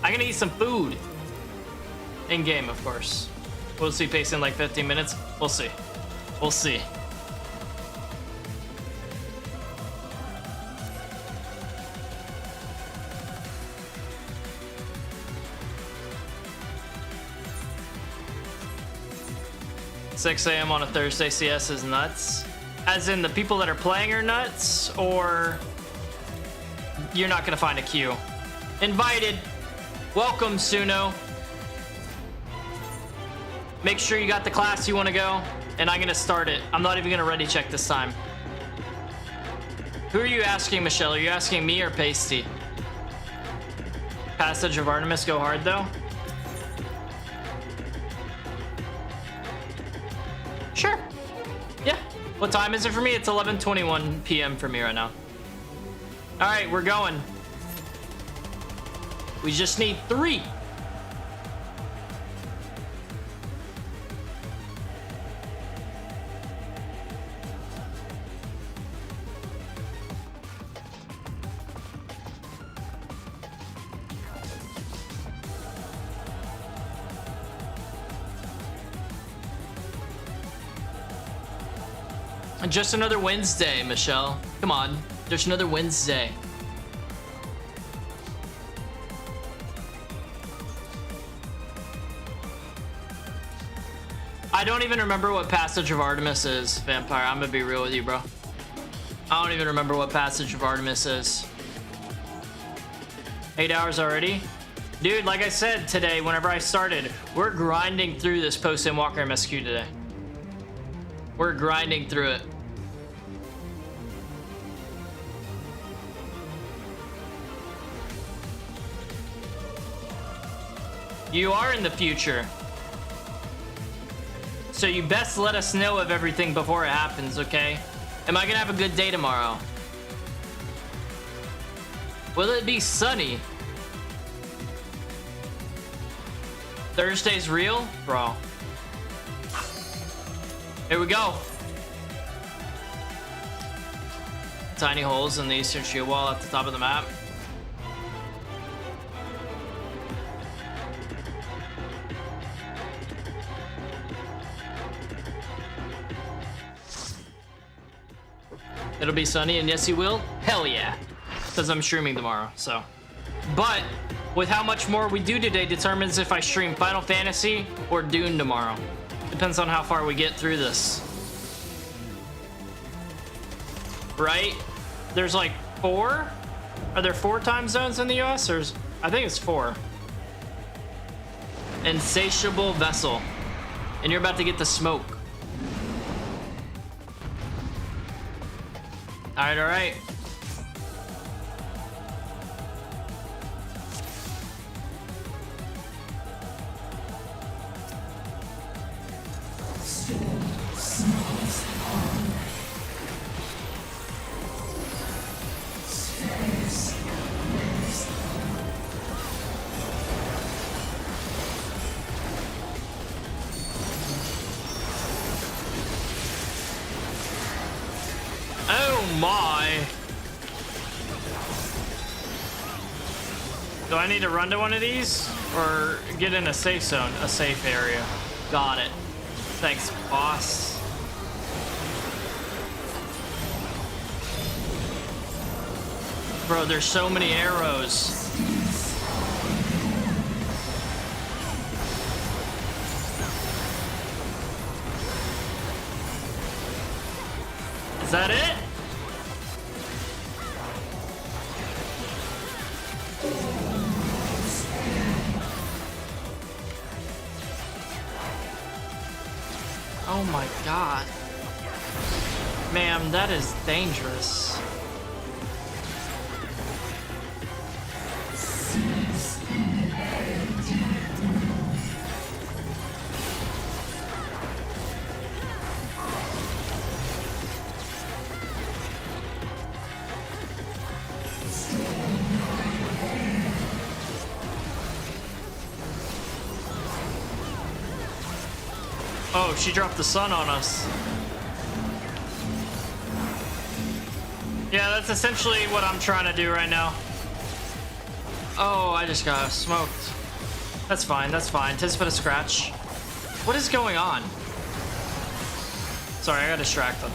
I'm gonna eat some food. In game, of course. We'll see pace in like 15 minutes. We'll see. We'll see. $6 a.m. on a Thursday. CS is nuts. As in the people that are playing are nuts, or you're not gonna find a queue. Invited. Welcome, Suno. Make sure you got the class you want to go, and I'm gonna start it. I'm not even gonna ready check this time. Who are you asking, Michelle? Are you asking me or Pasty? Passage of Artemis go hard though? Sure. Yeah. What time is it for me? It's 11:21 p.m. for me right now. All right, we're going. We just need 3. Just another Wednesday, Michelle. Come on. Just another Wednesday. I don't even remember what Passage of Artemis is, Vampire. I'm gonna be real with you, bro. I don't even remember what Passage of Artemis is. 8 hours already? Dude, like I said today, whenever I started, we're grinding through this Post-Endwalker MSQ today. We're grinding through it. You are in the future. So you best let us know of everything before it happens, okay? Am I gonna have a good day tomorrow? Will it be sunny? Thursday's real? Bro. Here we go. Tiny holes in the eastern shield wall at the top of the map. It'll be sunny, and yes, you will. Hell yeah, because I'm streaming tomorrow. So, but with how much more we do today determines if I stream Final Fantasy or Dune tomorrow. Depends on how far we get through this. Right? There's like 4? Are there 4 time zones in the US? Or I think it's 4. Insatiable Vessel. And you're about to get the smoke. Alright, alright. Oh my. Do I need to run to one of these or get in a safe zone, a safe area? Got it. Thanks, boss. Bro, there's so many arrows. Is that it? Oh my god. Ma'am, that is dangerous. Oh, she dropped the sun on us. Yeah, that's essentially what I'm trying to do right now. Oh, I just got smoked. That's fine, that's fine. Tis but a scratch. What is going on? Sorry, I got distracted.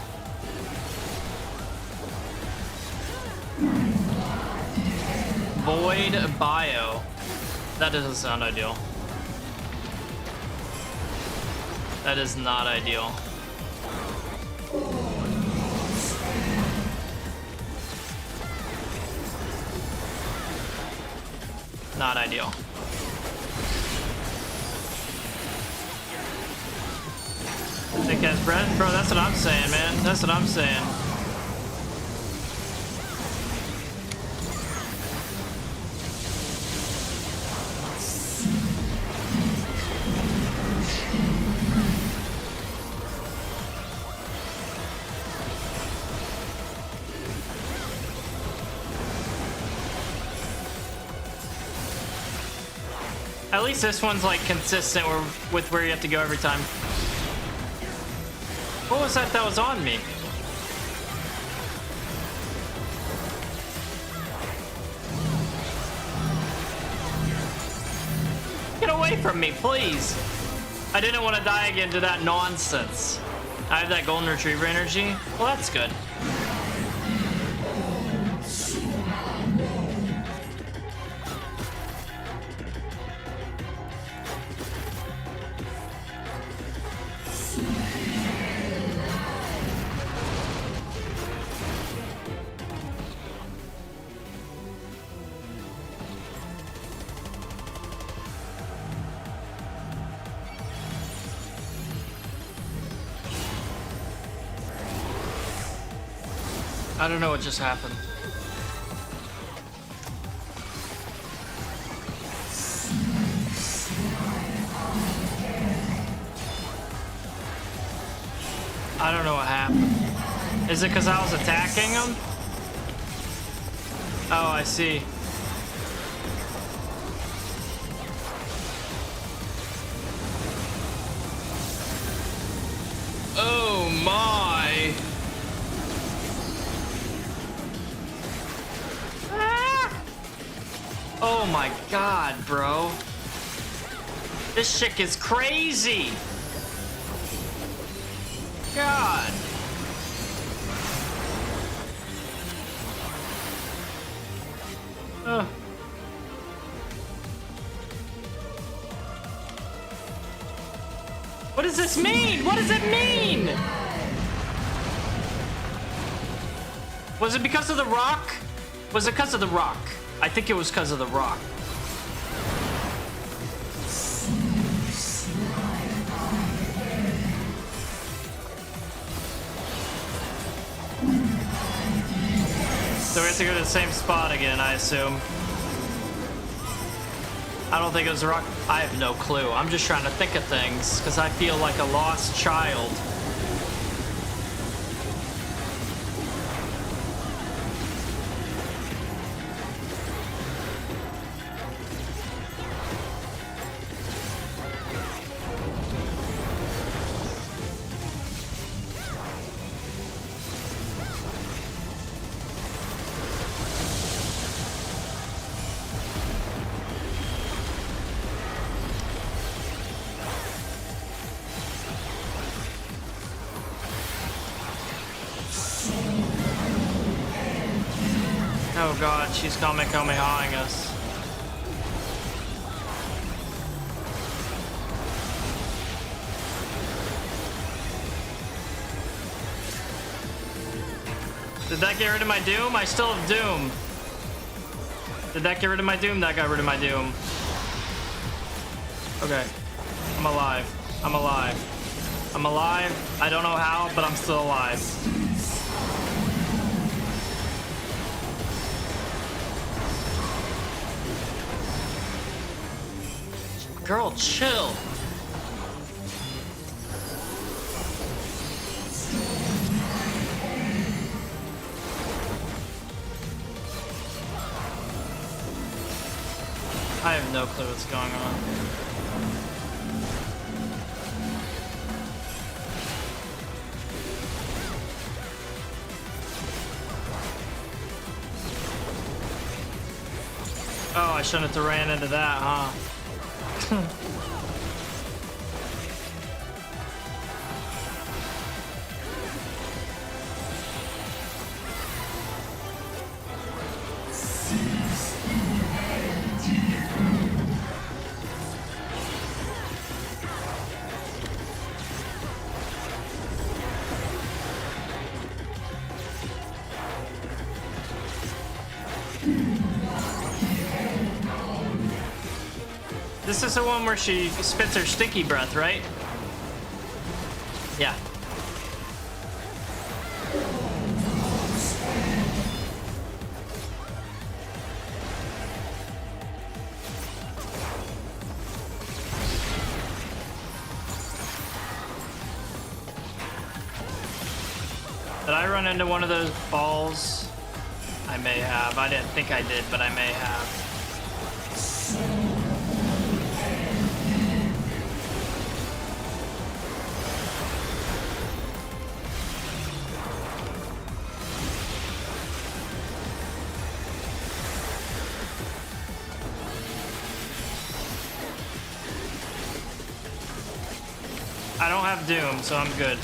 Void Bio. That doesn't sound ideal. That is not ideal. Not ideal. Thick as bread? Bro, that's what I'm saying, man. That's what I'm saying. At least this one's like consistent with where you have to go every time. What was that was on me? Get away from me, please. I didn't want to die again to that nonsense. I have that golden retriever energy. Well, that's good. I don't know what just happened. I don't know what happened. Is it because I was attacking him? Oh, I see. Oh my. Oh my god, bro. This shit is crazy. God. What does this mean? What does it mean? Was it because of the rock? Was it because of the rock? I think it was because of the rock. So we have to go to the same spot again, I assume. I don't think it was a rock. I have no clue. I'm just trying to think of things because I feel like a lost child. Oh god, she's Kamehamehaing us. Did that get rid of my doom? I still have doom. Did that get rid of my doom? That got rid of my doom. Okay. I'm alive. I'm alive. I'm alive. I don't know how, but I'm still alive. Girl, chill. I have no clue what's going on. Oh, I shouldn't have ran into that, huh? This is the one where she spits her sticky breath, right? Yeah. Did I run into one of those balls? I may have. I didn't think I did, but I may have. I don't have Doom, so I'm good.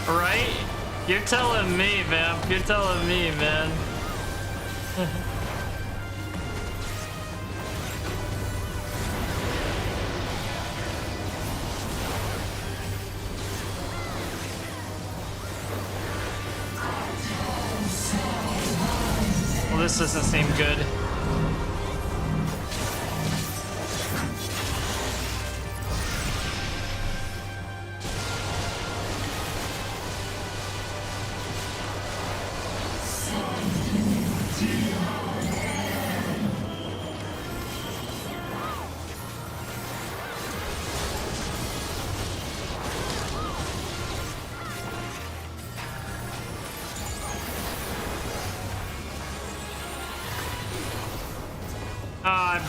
Right? You're telling me, man. You're telling me, man. Well, this doesn't seem good.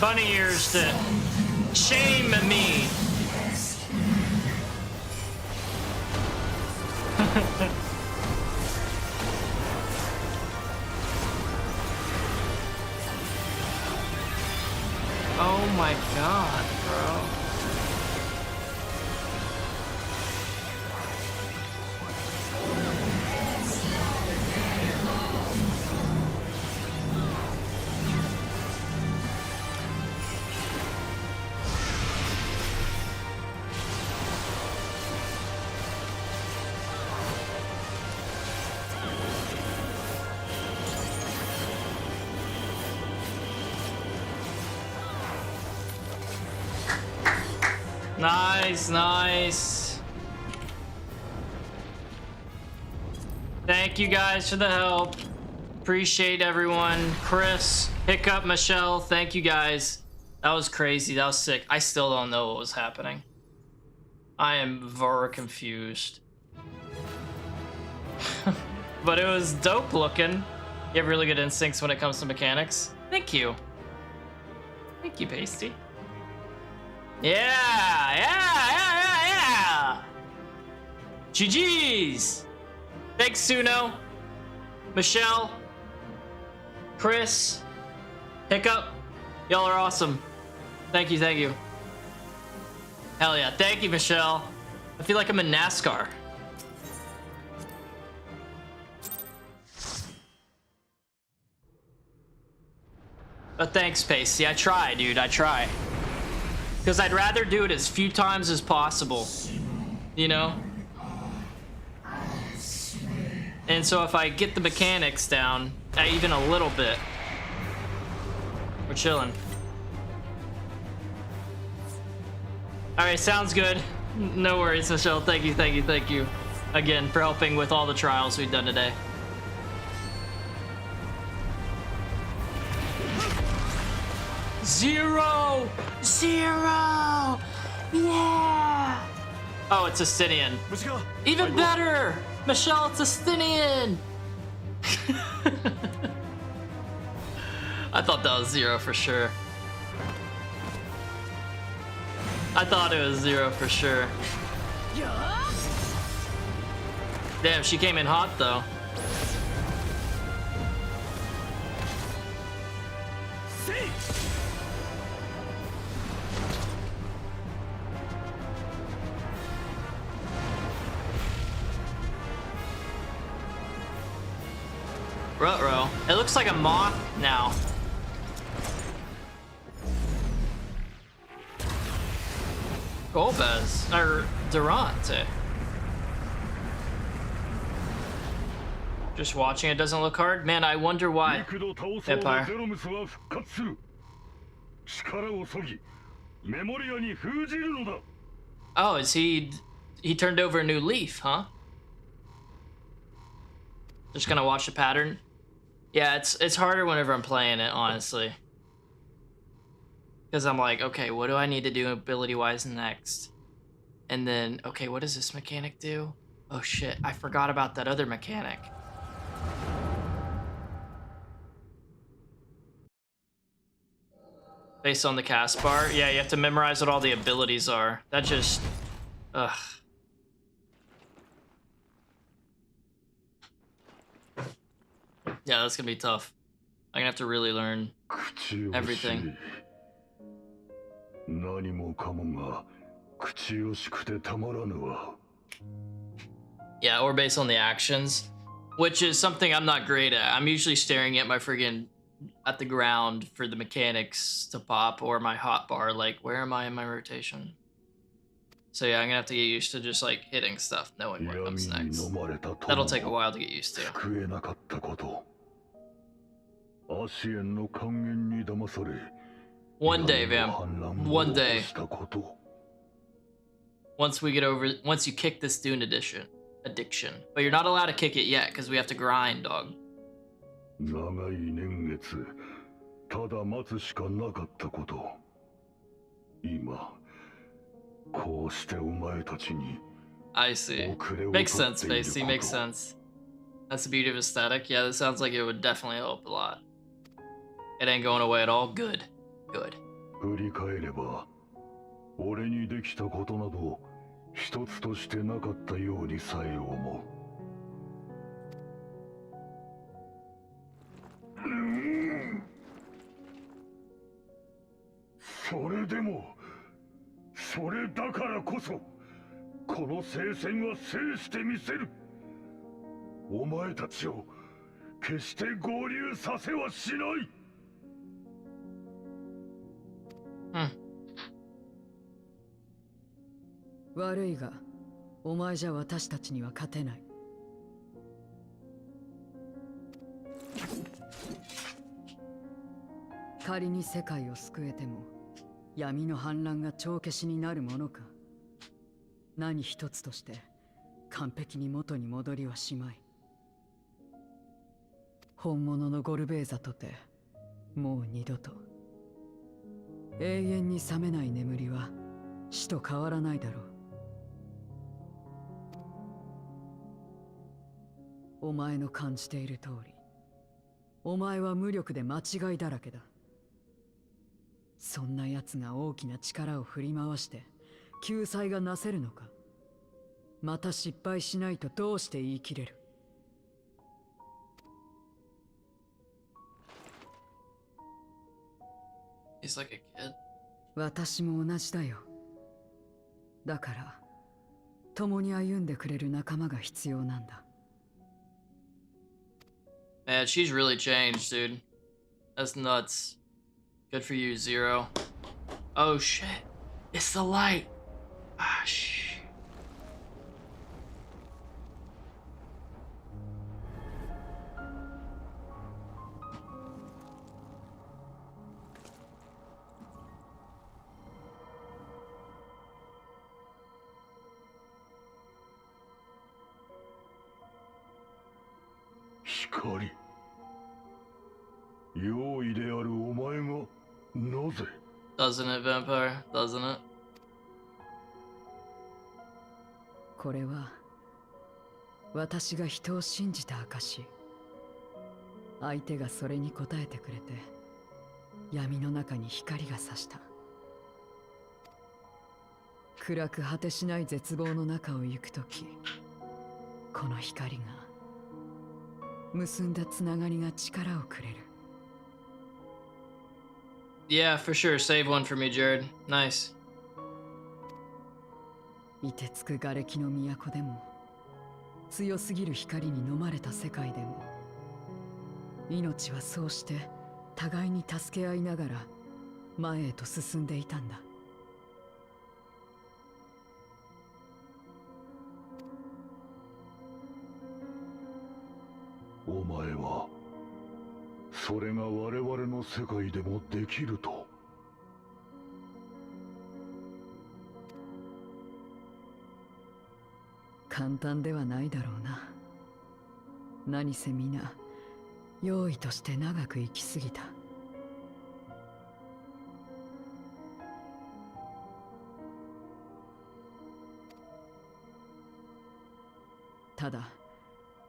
Bunny ears to shame me. Oh my god, bro. Nice, nice. Thank you guys for the help. Appreciate everyone. Chris, Hiccup, Michelle, thank you guys. That was crazy. That was sick. I still don't know what was happening. I am very confused. But it was dope looking. You have really good instincts when it comes to mechanics. Thank you. Thank you, Pasty. Yeah. GG's. Thanks, Suno, Michelle, Chris, Hiccup. Y'all are awesome. Thank you. Hell yeah. Thank you, Michelle. I feel like I'm in NASCAR. But thanks, Pacey. I try, dude. I try. Because I'd rather do it as few times as possible. You know? And so if I get the mechanics down, even a little bit, we're chilling. Alright, sounds good. No worries, Michelle. Thank you. Again, for helping with all the trials we've done today. Zero! Yeah! Oh, it's Estinian. Even better! Michelle, it's Estinian! I thought that was Zero for sure. I thought it was Zero for sure. Damn, she came in hot though. Ruh-roh. It looks like a moth now. Golbez, or Durante. Just watching it doesn't look hard? Man, I wonder why. Empire. Oh, is he turned over a new leaf, huh? Just gonna watch the pattern. Yeah, it's harder whenever I'm playing it, honestly. Because I'm like, okay, what do I need to do ability-wise next? And then, okay, what does this mechanic do? Oh shit, I forgot about that other mechanic. Based on the cast bar? Yeah, you have to memorize what all the abilities are. That just... ugh. Yeah, that's gonna be tough. I'm gonna have to really learn everything. Yeah, or based on the actions, which is something I'm not great at. I'm usually staring at my friggin' at the ground for the mechanics to pop, or my hotbar, like, where am I in my rotation? So yeah, I'm gonna have to get used to just like hitting stuff, knowing what comes next. That'll take a while to get used to. One day, Vam. One day. Once you kick this Dune addiction. But you're not allowed to kick it yet, because we have to grind, dog. I see. Makes sense, Facey, makes sense. That's the beauty of aesthetic. Yeah, this sounds like it would definitely help a lot. It ain't going away at all. Good. Good. Hmm. 悪いが、お前じゃ私たちには勝てない。仮に世界を救えても、闇の反乱が帳消しになるものか。何一つとして完璧に元に戻りはしまい。本物のゴルベーザとて、もう二度と。永遠に覚めない眠りは死と変わらないだろう。お前の感じている通り、お前は無力で間違いだらけだ。そんな奴が大きな力を振り回して救済がなせるのか。また失敗しないとどうして言い切れる。He's like a kid. 私も同じだよ。だから、共に歩んでくれる仲間が必要なんだ。Man, she's really changed, dude. That's nuts. Good for you, Zero. Oh shit. It's the light. Ah, shit. Doesn't it, Vampire? Doesn't it? これは私が人を信じた証。相手がそれに応えてくれて、闇の中に光が差した。暗く果てしない絶望の中を行くとき、この光が結んだつながりが力をくれる。Yeah, for sure. Save one for me, Jared. Nice. 凍てつく瓦礫の都でも、強すぎる光に飲まれた世界でも、命はそうして互いに助け合いながら前へと進んでいたんだ。お前はそれが我々の世界でもできると？簡単ではないだろうな。何せ皆用意として長く生きすぎた。ただ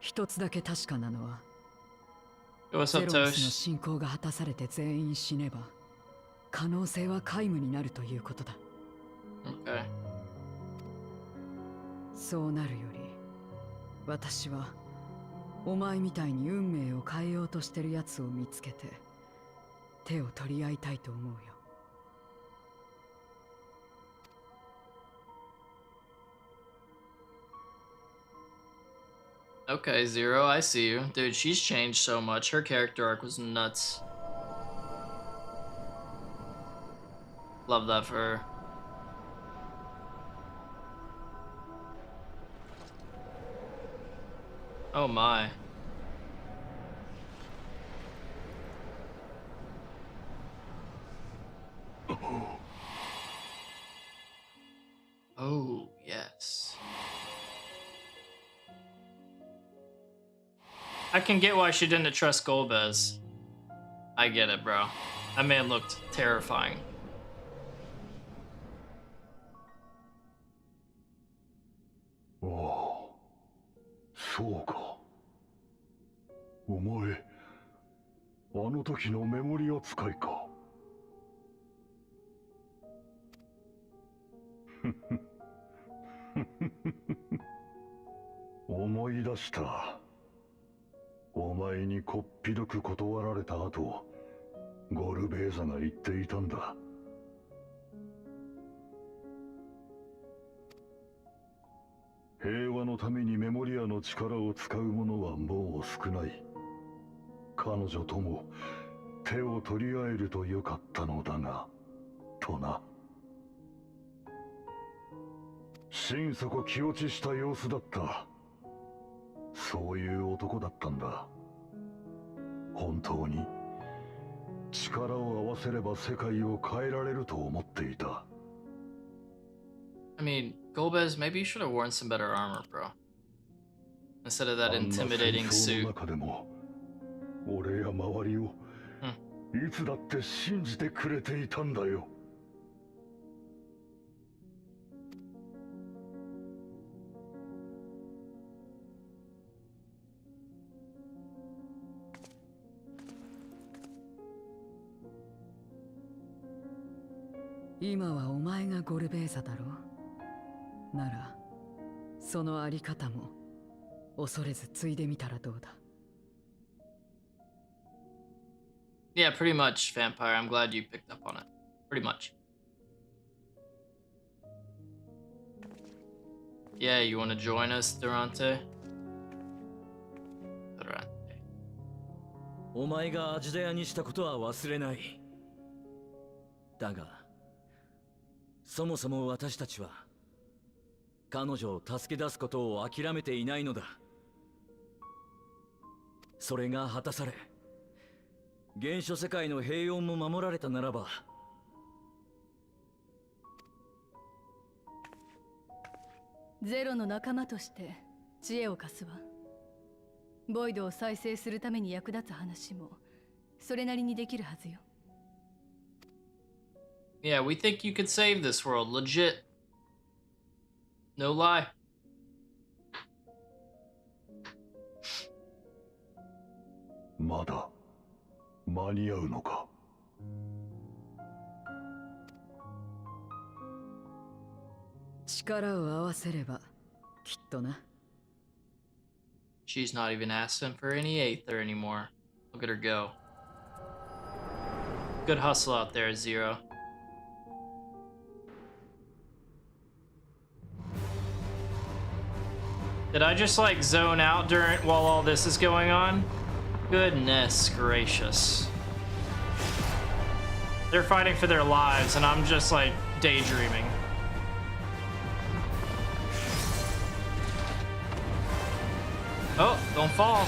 一つだけ確かなのは、What's ゼ up, ロムスの Toast? 信仰が果たされて全員死ねば、可能性は皆無になるということだ。Okay. そうなるより、私はお前みたいに運命を変えようとしてる奴を見つけて手を取り合いたいと思うよ。Okay, Zero, I see you. Dude, she's changed so much. Her character arc was nuts. Love that for her. Oh my. Oh, yes. I can get why she didn't trust Golbez. I get it, bro. That man looked terrifying. ああ、そうか。お前、あの時のメモリ扱いか。思い出した。お前にこっぴどく断られた後、ゴルベーザが言っていたんだ。平和のためにメモリアの力を使う者はもう少ない。彼女とも手を取り合えるとよかったのだが、とな。心底気落ちした様子だった。そういう男だったんだ。本当に力を合わせれば世界を変えられると思っていた。I mean, Golbez, maybe you should have worn some better armor, bro. Instead of that intimidating suit. 中でも俺や周りをいつだって信じてくれていたんだよ。今はお前がゴルベーザだろう。ならそのあり方も恐れず継いでみたらどうだ。Yeah, pretty much, Vampire. I'm glad you picked up on it. Pretty much. Yeah, you want to join us, Durante? Durante. お前がアジダヤにしたことは忘れない。だがそもそも私たちは彼女を助け出すことを諦めていないのだ。それが果たされ、原初世界の平穏も守られたならば、ゼロの仲間として知恵を貸すわ。ボイドを再生するために役立つ話もそれなりにできるはずよ。Yeah, we think you could save this world, legit. No lie. まだ間に合うのか。力を合わせればきっとな。She's not even asking for any Aether anymore. Look at her go. Good hustle out there, Zero. Did I just like zone out during while all this is going on? Goodness gracious. They're fighting for their lives and I'm just like daydreaming. Oh, don't fall.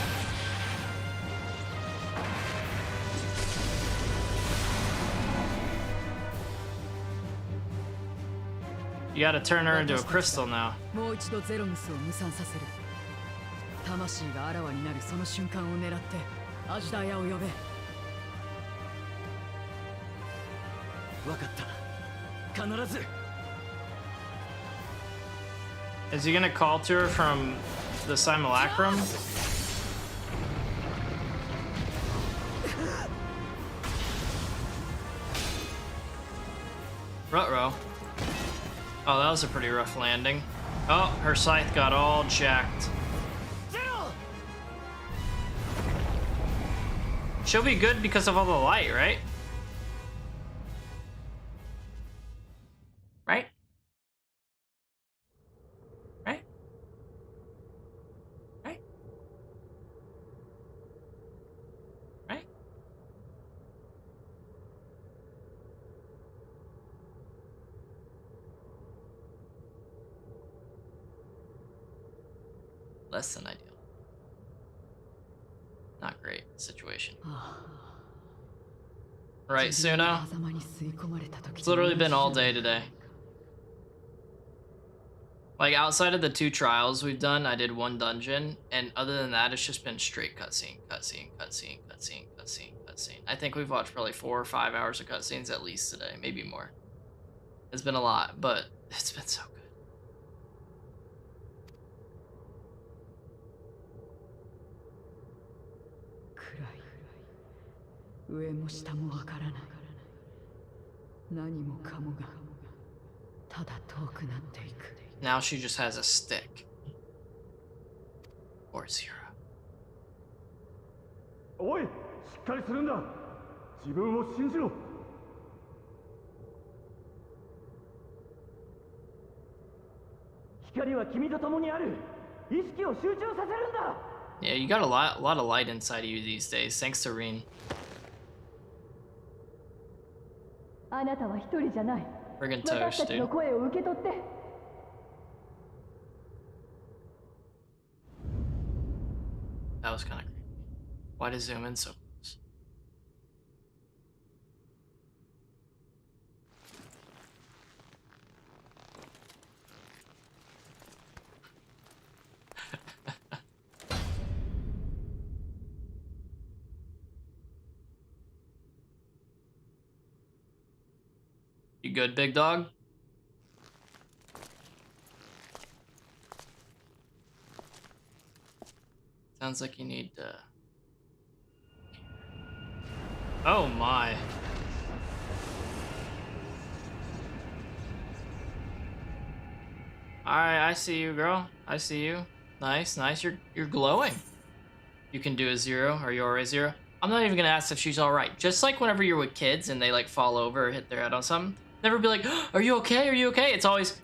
You gotta turn her into a crystal now. もう一度ゼロムスを無惨させる。魂があらわになるその瞬間を狙ってアジダヤを呼べ。わかった。必ず。Is he gonna call to her from the simulacrum? Ruh-roh. Oh, that was a pretty rough landing. Oh, her scythe got all jacked. She'll be good because of all the light, right? Right? Right? Right? Right? Less than ideal. Not great situation. Right, Suno? It's literally been all day today. Like, outside of the 2 trials we've done, I did 1 dungeon, and other than that, it's just been straight cutscene, cutscene, cutscene, cutscene, cutscene, cutscene. I think we've watched probably 4 or 5 hours of cutscenes at least today, maybe more. It's been a lot, but it's been so good. 上も下もわからない。何もかもがただ遠くなっていく。Now she just has a stick. Or Zero. おい、しっかりするんだ。自分を信じろ。光は君と共にある。意識を集中させるんだ。 Yeah, you got a lot of light inside of you these days, thanks to Reen. あなたは一人じゃない。 Friggin' 私た toast, ちの dude. 声を受け取って。That was kind of creepy. Why did zoom in so close? You good, big dog? Sounds like you need to... Oh my. Alright, I see you, girl. I see you. Nice, nice. You're glowing. You can do a 0. Are you alright, 0? I'm not even gonna ask if she's alright. Just like whenever you're with kids and they like fall over or hit their head on something, never be like, oh, are you okay? Are you okay? It's always,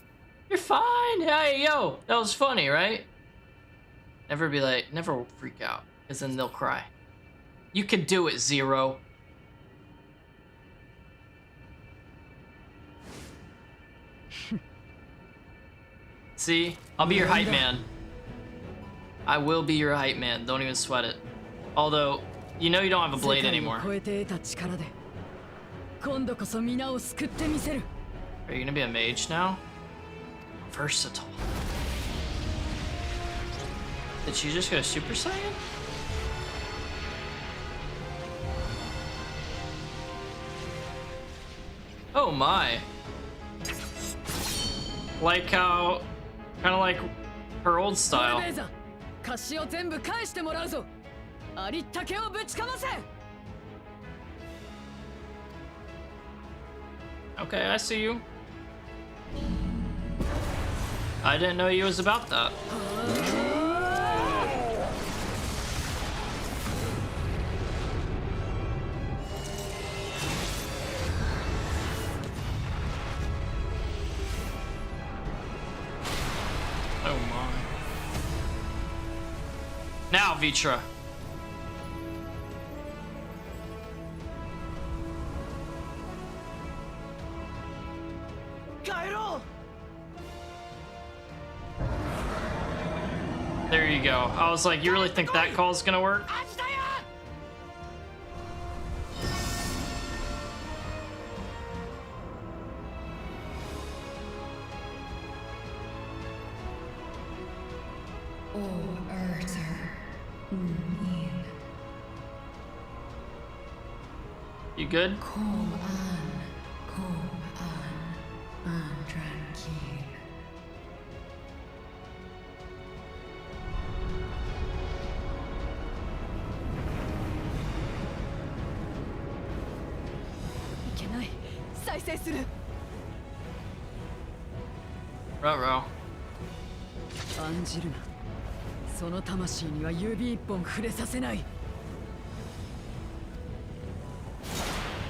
you're fine. Hey, yo, that was funny, right? Never be like, never freak out, because then they'll cry. You can do it, 0. See? I'll be your hype man. I will be your hype man. Don't even sweat it. Although, you know you don't have a blade anymore. Are you gonna be a mage now? Versatile. Did she just go Super Saiyan? Oh my. Like how, kind of like her old style. ありったけをぶちかませ。 Okay, I see you. I didn't know you was about that. Oh my. Now, Vitra. There you go. I was like, you really think that call's gonna work? You good? Ruh-roh. 案じるな。その魂には指一本触れさせない。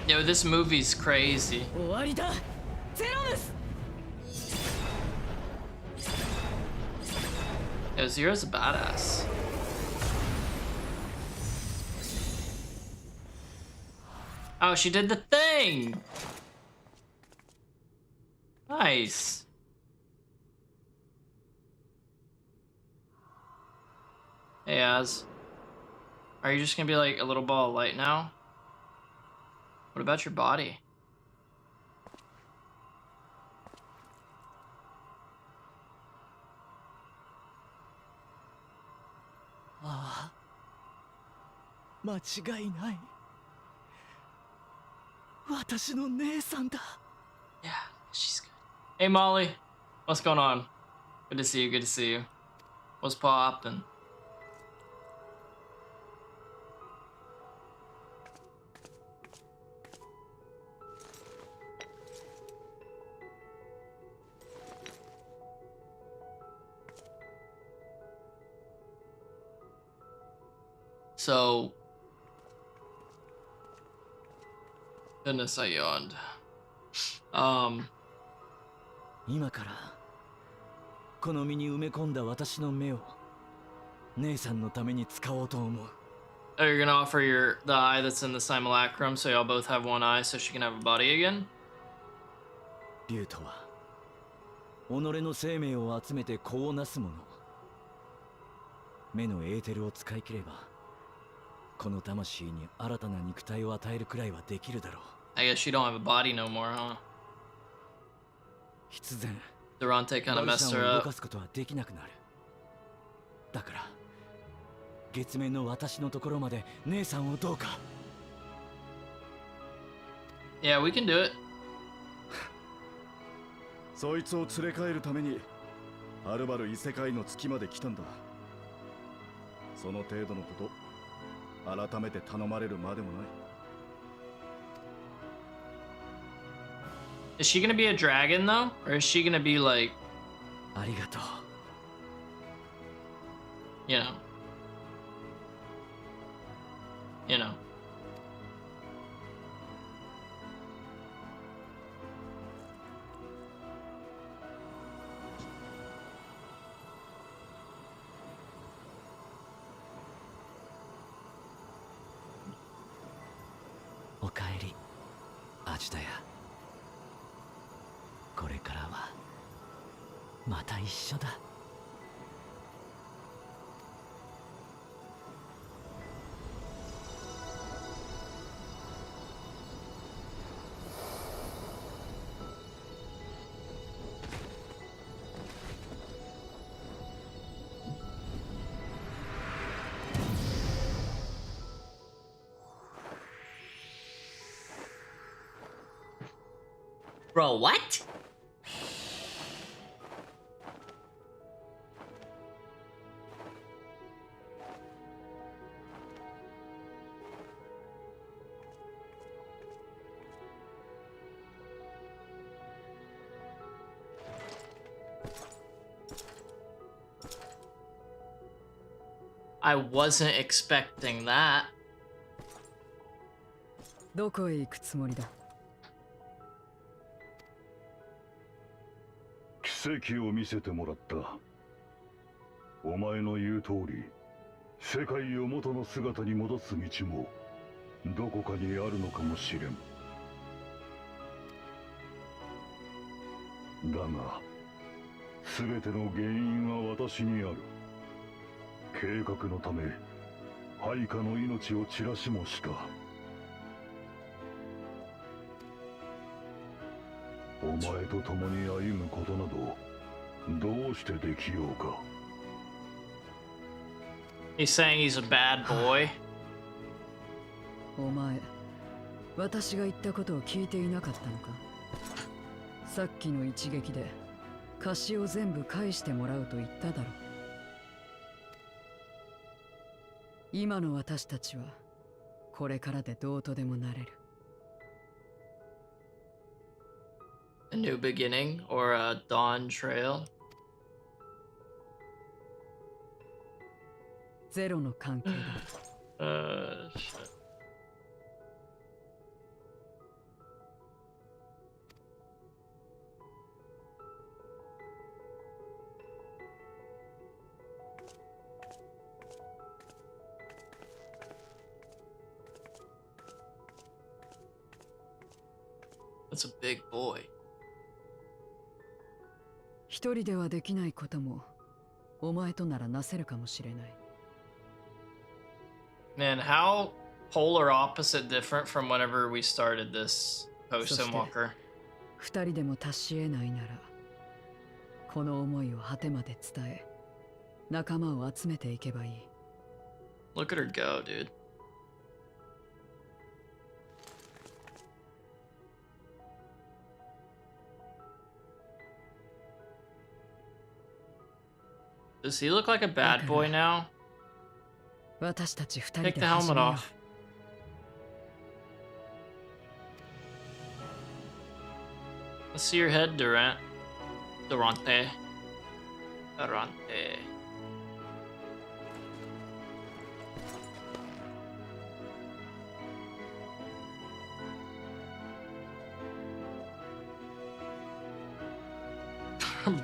Yo, this movie's crazy. 終わりだ。ゼロムス。 Yo, Zero's a badass. Oh, she did the thing! Nice. Hey, Az. Are you just gonna be like a little ball of light now? What about your body? Ah, 間違いない。私の姉さんだ。 Yeah, she's good. Hey, Molly. What's going on? Good to see you, good to see you. What's poppin'? So, goodness, I yawned. 今からこの身に埋め込んだ私の目を姉さんのために使おうと思う。 Oh, you're gonna offer the eye that's in the simulacrum so y'all both have one eye so she can have a body again? 竜とは己の生命を集めて子をなすもの。目のエーテルを使い切ればこの魂に新たな肉体を与えるくらいはできるだろう。 I guess you don't have a body no more, huh? 必然 Durante kind of messed her 動 up. かすことはできなくなる。だから月面の私のところまで姉さんをどうか。 Yeah, we can do it. そいつを連れ帰るためにはるばる異世界の月まで来たんだ。その程度のこと改めて頼まれるまでもない。 Is she gonna be a dragon though? Or is she gonna be like, ありがとう。 you know? You know. O かえり、アジダヤ。これからはまた一緒だ。 Bro, what? I wasn't expecting that. どこへ行くつもりだ？奇跡を見せてもらった。お前の言う通り、世界を元の姿に戻す道もどこかにあるのかもしれん。だが、全ての原因は私にある。計画のため、配下の命を散らしもした。お前と共に歩むことなど、どうしてできようか。He's saying he's a bad boy. お前、私が言ったことを聞いていなかったのか？さっきの一撃で貸しを全部返してもらうと言っただろ。今の私たちはこれからでどうとでもなれる。A new beginning or a dawn trail? ゼロの関係だ。Shit. That's a big boy. 一人ではできないこともお前とならなせるかもしれない。Man, how polar opposite different from whenever we started this Post-Endwalker. 二人でも達し得ないなら、この思いを果てまで伝え、仲間を集めていけばいい。Look at her go, dude. Does he look like a bad boy now? 私たち二人 Take で the 始 helmet めよう。 off. Let's see your head, Durant. Durante. Durante.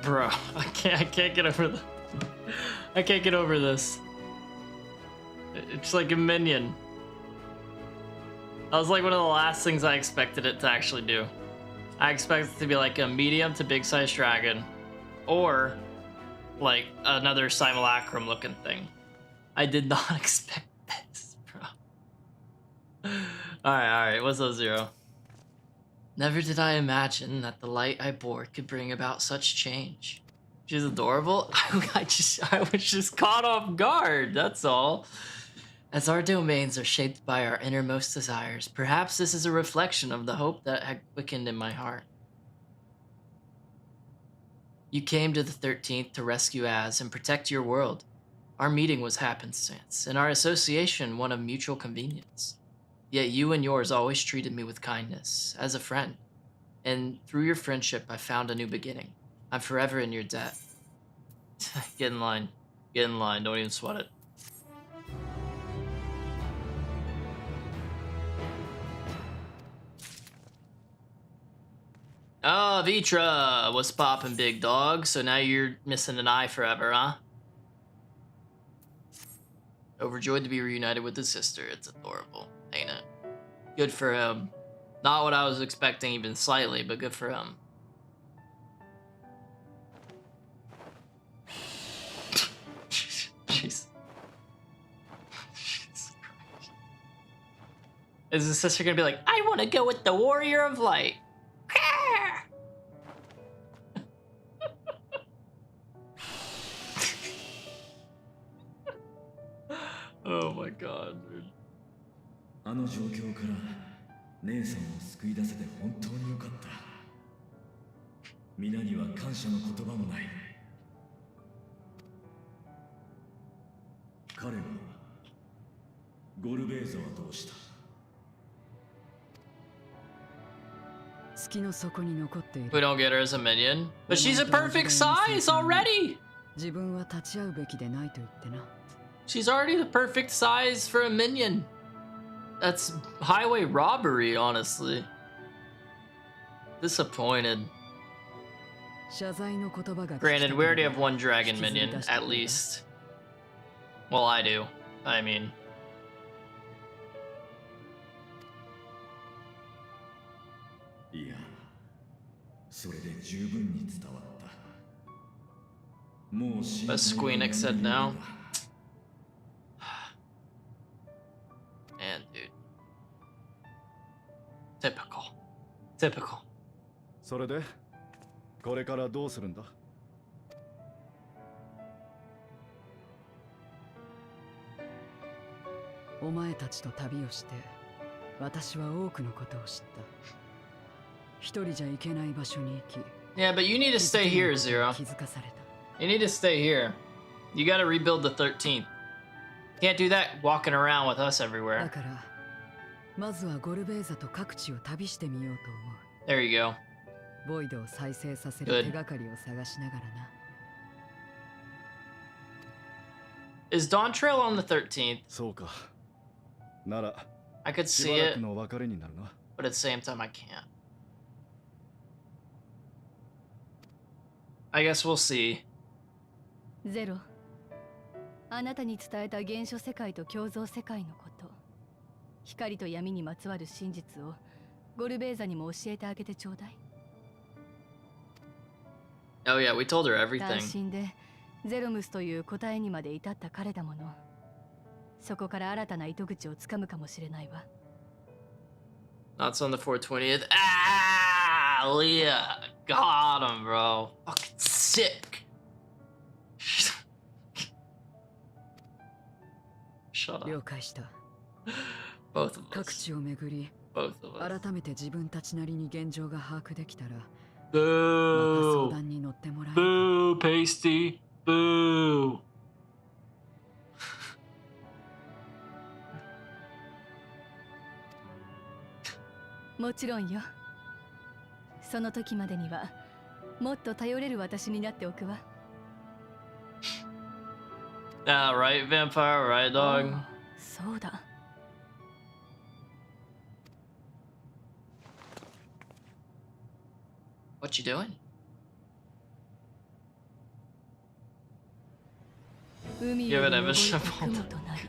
Bro, I can't get over the I can't get over this. It's like a minion. That was like one of the last things I expected it to actually do. I expected it to be like a medium to big size dragon, or like another simulacrum looking thing. I did not expect this, bro. Alright, what's up, Zero? Never did I imagine that the light I bore could bring about such change. She's adorable. I was just caught off guard, that's all. As our domains are shaped by our innermost desires, perhaps this is a reflection of the hope that had quickened in my heart. You came to the 13th to rescue Az and protect your world. Our meeting was happenstance, and our association one of mutual convenience. Yet you and yours always treated me with kindness, as a friend. And through your friendship, I found a new beginning. I'm forever in your debt. Get in line. Get in line. Don't even sweat it. Oh, Vitra, what's poppin', big dog? So now you're missing an eye forever, huh? Overjoyed to be reunited with his sister. It's adorable, ain't it? Good for him. Not what I was expecting even slightly, but good for him. Jeez. Is his sister gonna be like, I want to go with the Warrior of Light? Oh my god, dude. あの状況から姉さんを救い出せて本当に良かった。皆には感謝の言葉もない。彼はゴルベーザはどうした？月の底に残っている。 We don't get her as a minion, but she's a perfect size already. 自分は立ち会うべきでないと言ってな。She's already the perfect size for a minion. That's highway robbery, honestly. Disappointed. Granted, we already have one dragon minion, at least. Well, I do. I mean... But Squeenix said no. Man, dude. Typical. Typical. それでこれからどうするんだ？お前たちと旅をして私は多くのことを知った。一人じゃ行けない場所に行き。Yeah, but you need to stay here, Zero. You need to stay here. You gotta rebuild the 13th. Can't do that walking around with us everywhere. だからまずはゴルベーザと各地を旅してみようと思う。 There you go. ボイドを再生させる手がかりを探しながらな。Is Dawn Trail on the 13th? そうか。なら I could see しばら it, くの別れになるな。 but at the same time I can't. I guess we'll see. ゼロ。あなたに伝えた原初世界と共造世界のこと。光と闇にまつわる真実をゴルベーザにも教えてあげてちょうだい。Oh yeah, we told her 単 everything. 身でゼロムスという答えにまで至った彼だもの。そこから新たな糸口をつかむかもしれないわ。That's on the 420th. Ah, Leah. Got him, bro. Fucking sick. Shut up. 了解した。 Both of 各 us. 地を巡り、 Both of us. 改めて自分たちなりに現状が把握できたら、また Boo. 相談に乗ってもらえる。 Boo, Pasty. Boo. もちろんよ。その時までにはもっと頼れる私になっておくわ。Ah, right, vampire, right, dog. そうだ。What you doing? 海 Give よ it り a 登 image って of 雲となり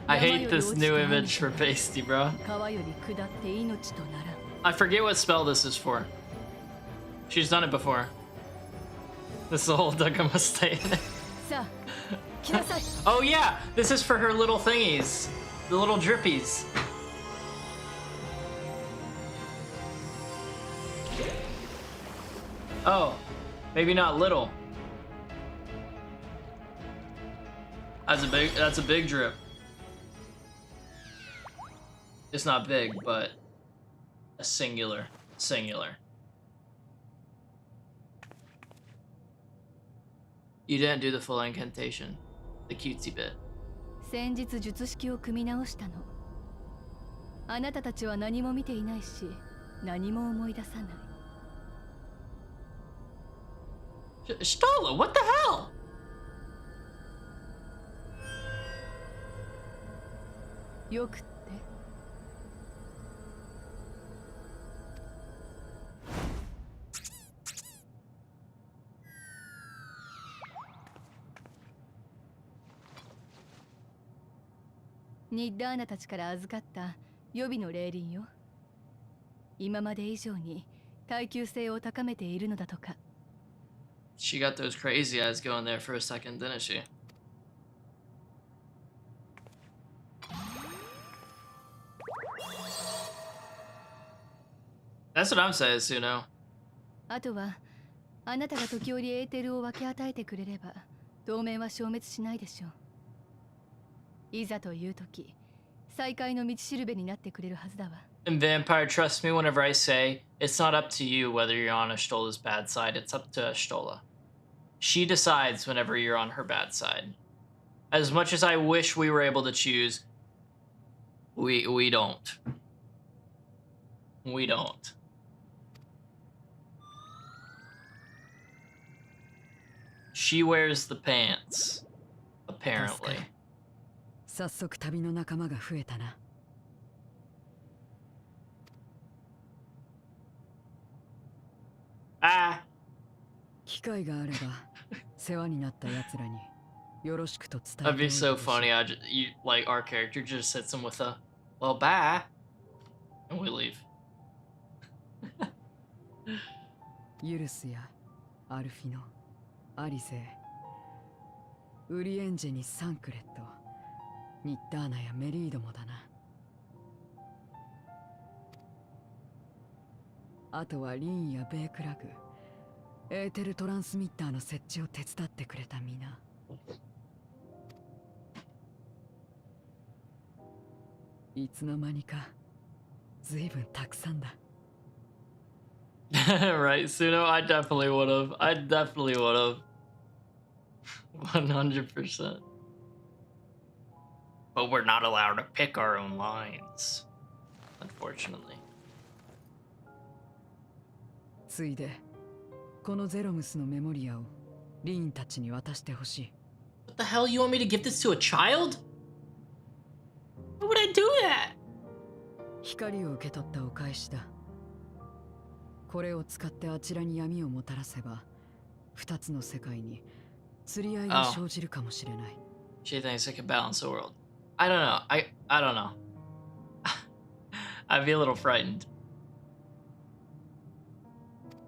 I 山 hate より this 落ち new て雨 image と for なり Pasty, bro. 川より下って命とならん。 I forget what spell this is for. She's done it before. This is the whole Dugga must stay in it. さあ、来なさい。 Oh yeah, this is for her little thingies. The little drippies. Oh, maybe not little. That's a big drip. It's not big, but a singular. You didn't do the full incantation. The cutesy bit. 先日術式を組み直したの。あなたたちは何も見ていないし、何も思い出さない。Stola, what the hell? よくって。ニッダーナたちから預かった予備の霊輪よ。今まで以上に耐久性を高めているのだとか。She got those crazy eyes going there for a second, didn't she? That's what I'm saying, Suno. あとはあなたが時折エーテルを分け与えてくれれば同盟は消滅しないでしょう。いざという時、再会の道しるべになってくれるはずだわ。And Vampire, trust me whenever I say, it's not up to you whether you're on Ashtola's bad side, it's up to Ashtola. She decides whenever you're on her bad side. As much as I wish we were able to choose, we don't. We don't. She wears the pants, apparently. 早速旅の仲間が増えたな。Ah. 機会があれば世話になった奴らによろしくと伝えてお That'd い be て so ほしい。 funny. Like our character just hits him with a, well, bye, and we leave. ユルスやアルフィノ、アリゼ、ウリエンジェにサンクレット、ニッターナやメリードもだな。あとはリーンやベイクラグ、エーテルトランスミッターの設置を手伝ってくれた皆。いつの間にか随分たくさんだ。Right, Suno? I definitely would have. I definitely would have. 100%. But we're not allowed to pick our own lines, unfortunately. ついでこのゼロムスのメモリアをリーンたちに渡してほしい。 What the hell? You want me to give this to a child? Why would I do that? 光を受け取ったお返しだ。これを使ってあちらに闇をもたらせば、二つの世界に釣り合いが生じるかもしれない。She thinks it can balance the world. I don't know. I don't know. I'd be a little frightened.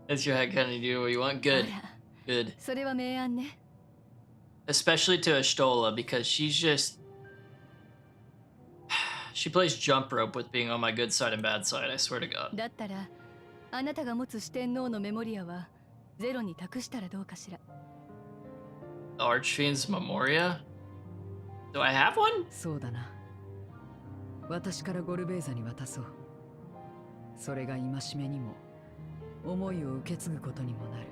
It's your head, kind of do what you want. Good. Good. それは明暗ね。 Especially to Ashtola, because she's just... She plays jump rope with being on my good side and bad side, I swear to God. だったらあなたが持つ四天王のメモリアはゼロに託したらどうかしら。 The Archfiend's Memoria? Do I have one? そうだな。私からゴルベーザに渡そう。それが戒めにも思いを受け継ぐことにもなる。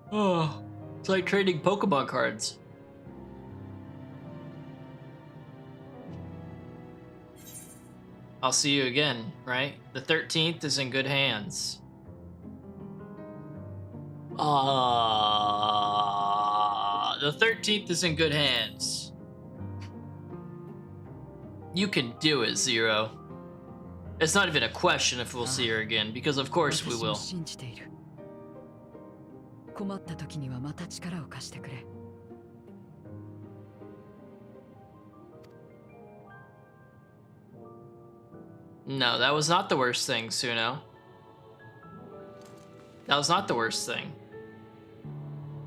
Oh, it's like trading Pokemon cards. I'll see you again, right? The 13th is in good hands. The 13th is in good hands. You can do it, Zero. It's not even a question if we'll see her again, because of course we will. 信じている。困った時にはまた力を貸してくれ。No, that was not the worst thing, Suno. That was not the worst thing.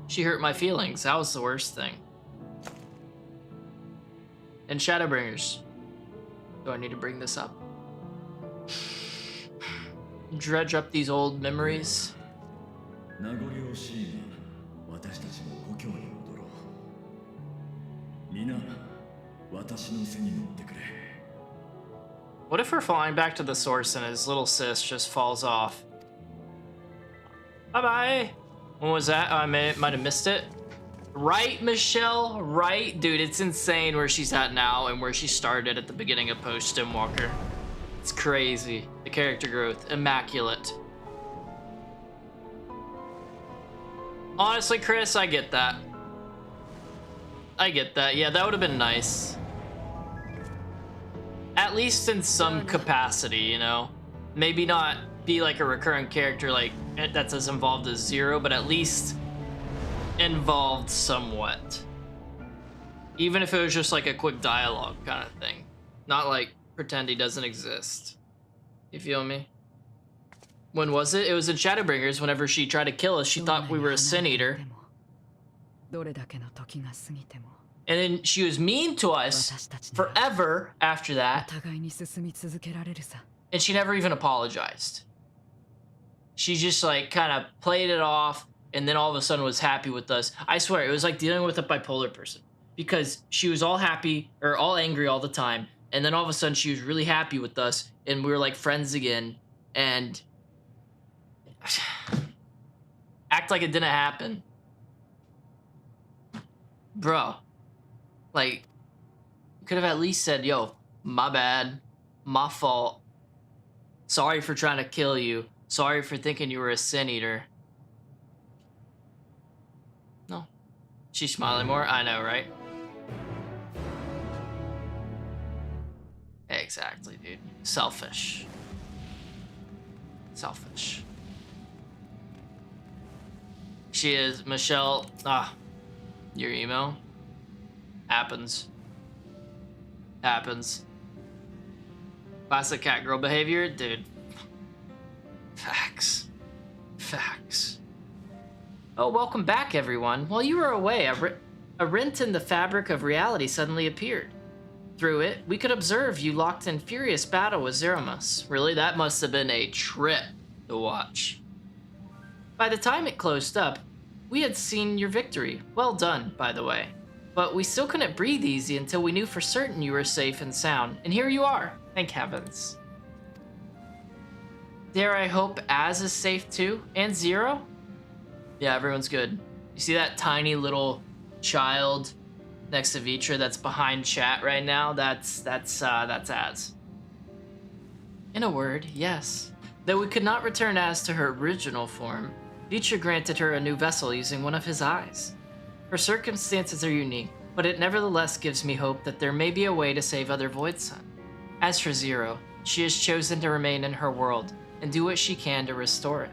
She hurt my feelings. That was the worst thing. And Shadowbringers. Do I need to bring this up? Dredge up these old memories. 名残惜しいが私たちも故郷に戻ろう。皆私の背に乗ってくれ。 What if we're flying back to the source and his little sis just falls off? Bye-bye. When was that? Oh, I might have missed it. Right, Michelle? Right? Dude, it's insane where she's at now and where she started at the beginning of Post-Endwalker. It's crazy. The character growth. Immaculate. Honestly, Chris, I get that. I get that. Yeah, that would have been nice. At least in some capacity, you know? Maybe not be like a recurring character like that's as involved as Zero, but at least involved somewhat. Even if it was just like a quick dialogue kind of thing. Not like pretend he doesn't exist. You feel me? When was it? It was in Shadowbringers. Whenever she tried to kill us, she thought we were a Sin Eater. And then she was mean to us forever after that. And she never even apologized. She just like kind of played it off and then all of a sudden was happy with us. I swear, it was like dealing with a bipolar person. Because she was all happy or all angry all the time. And then all of a sudden she was really happy with us and we were like friends again. And like it didn't happen. Bro. Like, you could have at least said, yo, my bad. My fault. Sorry for trying to kill you. Sorry for thinking you were a sin eater. No. She's smiling more? I know, right? Exactly, dude. Selfish. Selfish. She is. Michelle. Your email? Happens. Happens. Classic cat girl behavior? Dude. Facts. Facts. Oh, welcome back, everyone. While you were away, a rent in the fabric of reality suddenly appeared. Through it, we could observe you locked in furious battle with Zeromus. Really, that must have been a trip to watch. By the time it closed up, we had seen your victory. Well done, by the way. But we still couldn't breathe easy until we knew for certain you were safe and sound. And here you are. Thank heavens. Dare I hope Az is safe too? And Zero? Yeah, everyone's good. You see that tiny little child next to Vitra that's behind chat right now? That's Az. In a word, yes. Though we could not return Az to her original form, Vitra granted her a new vessel using one of his eyes. Her circumstances are unique, but it nevertheless gives me hope that there may be a way to save other Voidsun. As for Zero, she has chosen to remain in her world and do what she can to restore it.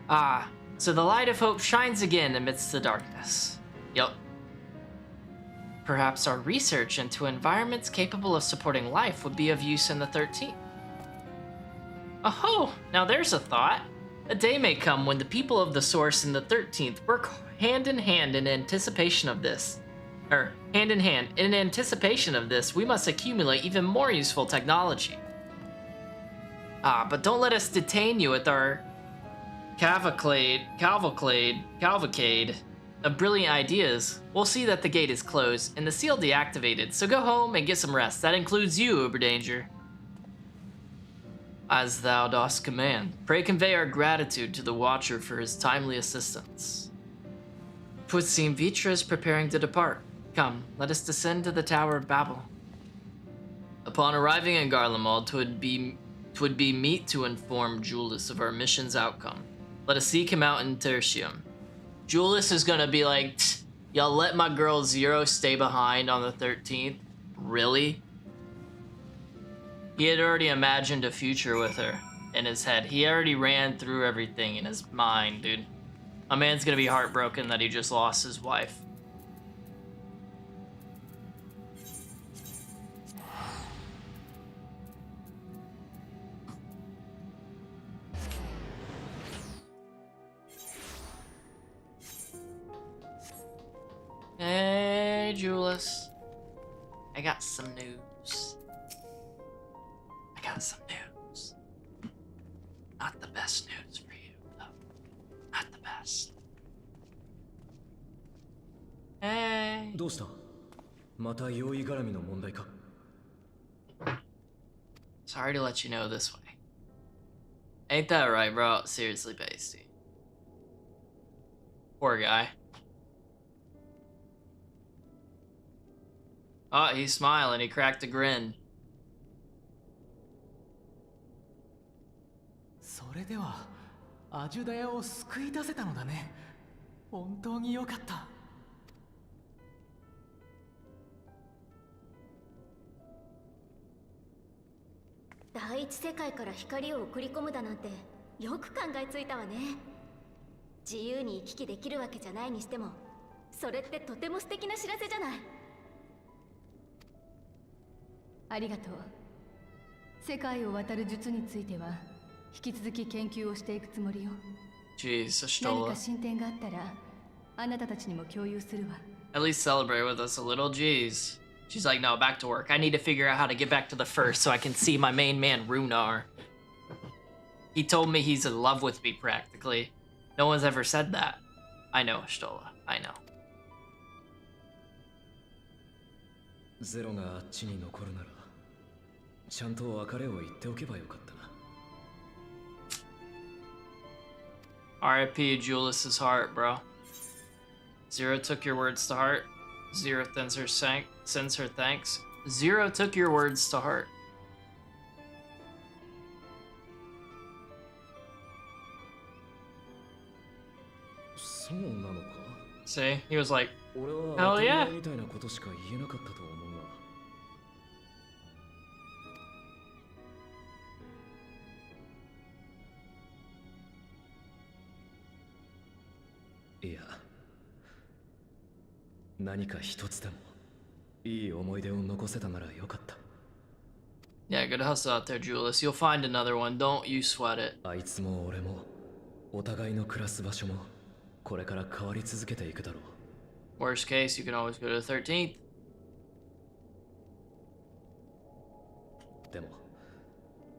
Ah, so the light of hope shines again amidst the darkness. Yup. Perhaps our research into environments capable of supporting life would be of use in the 13th. Oh, now there's a thought. A day may come when the people of the Source in the 13th work hand in hand in anticipation of this. In anticipation of this, we must accumulate even more useful technology. But don't let us detain you with our cavalcade of brilliant ideas. We'll see that the gate is closed and the seal deactivated, so go home and get some rest. That includes you, Uberdanger. As thou dost command, pray convey our gratitude to the Watcher for his timely assistance. Twould seem Vitra is preparing to depart. Come, let us descend to the Tower of Babel. Upon arriving in Garlemald, twould be meet to inform Julius of our mission's outcome. Let us seek him out in Tertium. Julius is gonna be like, y'all let my girl Zero stay behind on the 13th? Really? He had already imagined a future with her in his head. He already ran through everything in his mind, dude. My man's gonna be heartbroken that he just lost his wife. Hey, Julius. I got some news. Not the best news for you, though. Not the best. Hey. どうした？また用意絡みの問題か？ Sorry to let you know this way. Ain't that right, bro? Seriously, Pasty. Poor guy. Oh, he's smiling. He cracked a grin. それではアジュダヤを救い出せたのだね。本当に良かった。第一世界から光を送り込むだなんてよく考えついたわね。自由に行き来できるわけじゃないにしても、それってとても素敵な知らせじゃない。ありがとう。世界を渡る術については引き続き研究をしていくつもりよ。Jeez, 何か Ashtola. 進展があったらあなたたちにも共有するわ。At least celebrate with us a little. Jeez. She's like, no, back to work. I need to figure out how to get back to the first so I can see my main man, Runar. He told me he's in love with me, practically. No one's ever said that. I know, Ashtola. I know. ゼロがあっちに残るなら、ちゃんと別れを言っておけばよかったな。R.I.P. Julius's heart, bro. Zero took your words to heart. Zero sends her thanks. Zero took your words to heart. See, he was like, hell yeah. Yeah, good hustle out there, Julius. You'll find another one. Don't you sweat it. お互いの暮らす場所もこれから変わり続けていくだろう。 Worst case, you can always go to the 13th. でも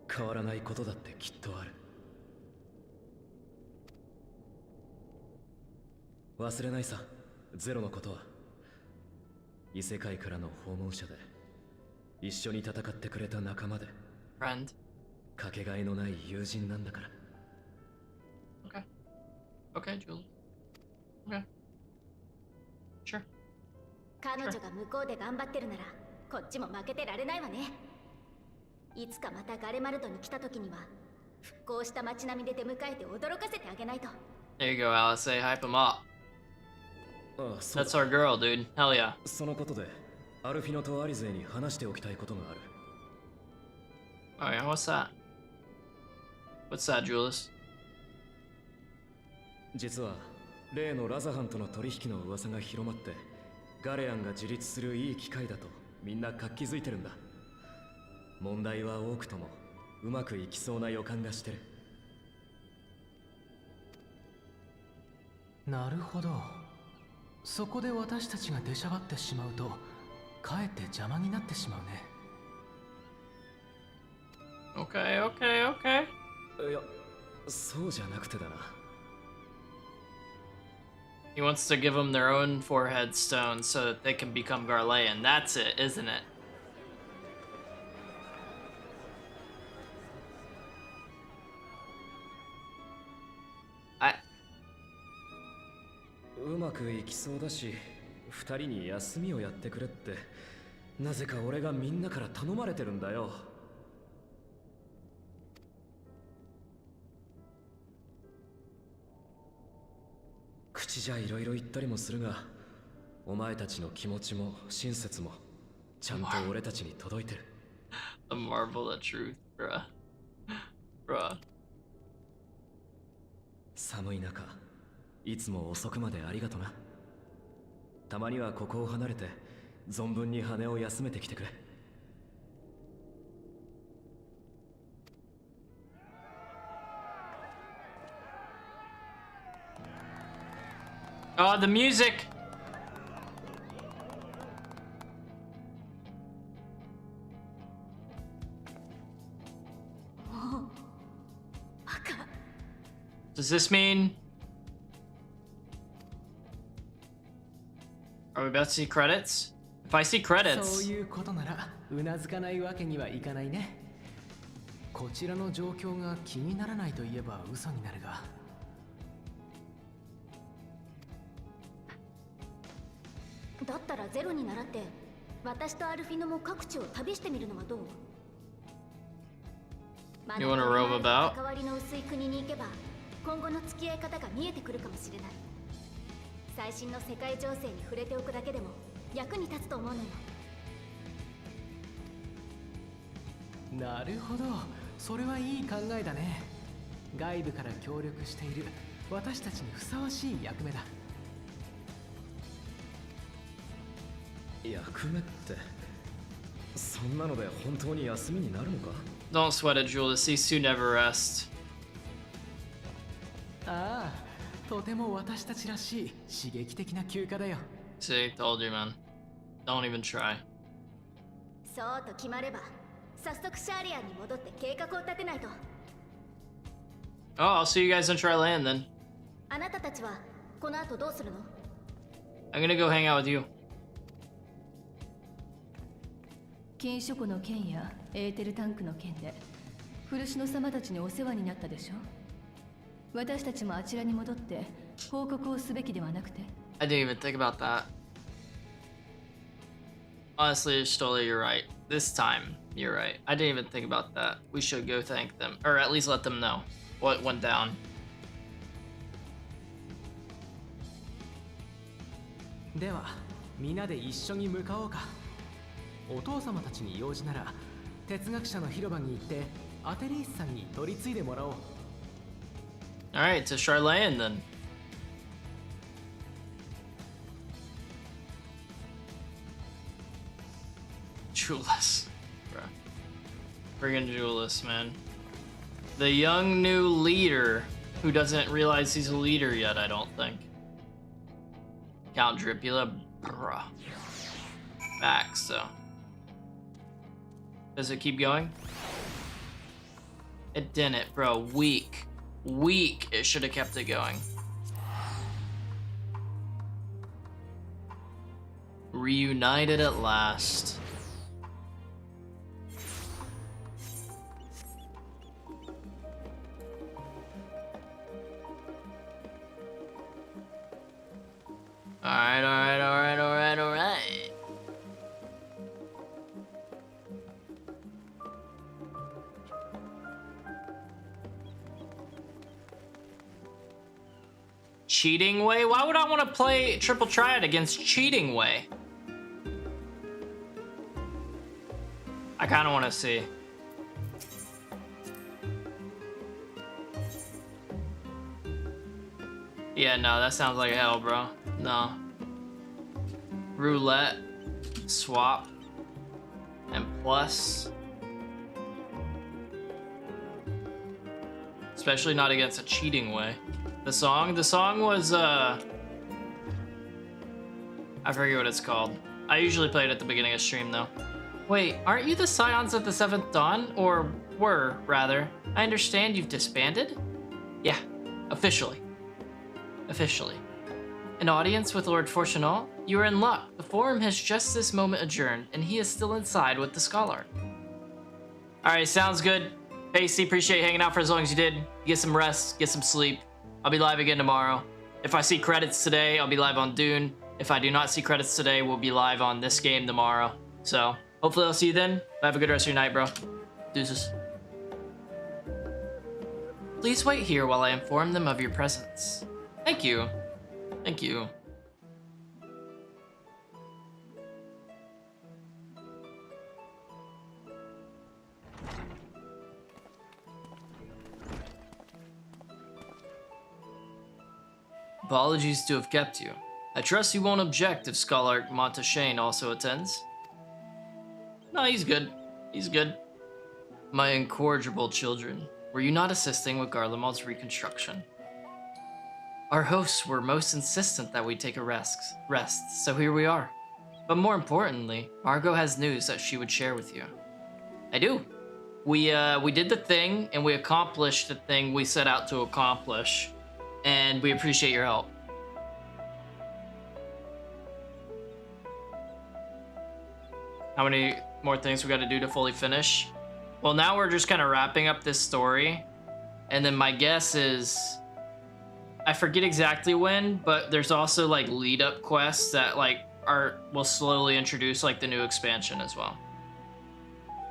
変わらないことだってきっとある。忘れないさ、ゼロのことは。異世界からの訪問者で一緒に戦ってくれた仲間で Friend. かけがえのない友人なんだから。 Okay, Julie. Okay. Sure. 彼女が向こうで頑張ってるならこっちも負けてられないわね。いつかまたガレマルトに来た時には復興した街並みで出迎えて驚かせてあげないと。 There you go, Alice. Say, hype him up. ああ、That's our girl, dude. Hell yeah. そのことでアルフィノとアリゼに話しておきたいことがある。 Oh yeah, what's that? What's that, Julius? 実は例のラザハンとの取引の噂が広まってガレアンが自立するいい機会だとみんな活気づいてるんだ。問題は多くともうまくいきそうな予感がしてる。なるほど。そこで私たちが出しゃばってしまうとかえって邪魔になってしまうね。 Okay, okay, okay. いや、そうじゃなくてだな。He wants to give them their own forehead stone so that they can become Garlean. That's it, isn't it? I... うまくいきそうだし、二人に休みをやってくれってなぜか俺がみんなから頼まれてるんだよ。口じゃいろいろ言ったりもするが、お前たちの気持ちも親切もちゃんと俺たちに届いてる。The marvel of truth, bruh. Bruh. 寒い中、いつも遅くまでありがとな。たまにはここを離れて存分に羽を休めてきてくれ。Oh, the music! Does this mean... Are we about to see credits? If I see credits... そういうことならうなずかないわけにはいかないね。こちらの状況が気にならないと言えば嘘になるが。だったらゼロに倣って私とアルフィノも各地を旅してみるのはどう？ You wanna roam about? 関わりの薄い国に行けば今後の付き合い方が見えてくるかもしれない。最新の世界情勢に触れておくだけでも役に立つと思うのよ。なるほど、それはいい考えだね。外部から協力している私たちにふさわしい役目だ。役目ってそんなので本当に休みになるのか？ Don't sweat it, Julius. These two never rest. ああ、とても私たちらしい刺激的な休暇だよ。 See, told you, man. Don't even try. そうと決まれば早速シャーリアンに戻って計画を立てないと。 Oh, I'll see you guys in Triland then. あなたたちはこの後どうするの？ I'm gonna go hang out with you. 禁書庫の件やエーテルタンクの件で古篠様たちにお世話になったでしょ。私たちもあちらに戻って報告をすべきではなくて。 I didn't even think about that. Honestly, Stola, you're right. This time, you're right. I didn't even think about that. We should go thank them, or at least let them know what went down. では皆で一緒に向かおうか。お父様たちに用事なら哲学者の広場に行ってアテリースさんに取り継いでもらおう。 Alright, to Charlene then. Julius. Bruh. Friggin' Julius, man. The young new leader who doesn't realize he's a leader yet, I don't think. Count Dripula, bruh. Back, so. Does it keep going? It didn't, bro. Weak. Weak. It should have kept it going. Reunited at last. Alright, alright, alright, alright, alright. Cheating Way? Why would I want to play Triple Triad against Cheating Way? I kind of want to see. Yeah, no, that sounds like hell, bro. No. Roulette, swap, and plus. Especially not against a Cheating Way. The song was, I forget what it's called. I usually play it at the beginning of stream, though. Wait, aren't you the Scions of the Seventh Dawn? Or were, rather. I understand you've disbanded? Yeah, officially. Officially. An audience with Lord Fortunal? You are in luck. The forum has just this moment adjourned, and he is still inside with the scholar. Alright, sounds good. Pacey, appreciate you hanging out for as long as you did. Get some rest, get some sleep. I'll be live again tomorrow. If I see credits today, I'll be live on Dune. If I do not see credits today, we'll be live on this game tomorrow. So, hopefully I'll see you then. Have a good rest of your night, bro. Deuces. Please wait here while I inform them of your presence. Thank you. Thank you. Apologies to have kept you. I trust you won't object if Scholar Montashane also attends. No, he's good. He's good. My incorrigible children, were you not assisting with Garlemald's reconstruction? Our hosts were most insistent that we take a rest, so here we are. But more importantly, Margot has news that she would share with you. I do. We did the thing, and we accomplished the thing we set out to accomplish, and we appreciate your help. How many more things we got to do to fully finish? Well, now we're just kind of wrapping up this story, and then my guess is, I forget exactly when, but there's also like lead up quests that like will slowly introduce like the new expansion as well.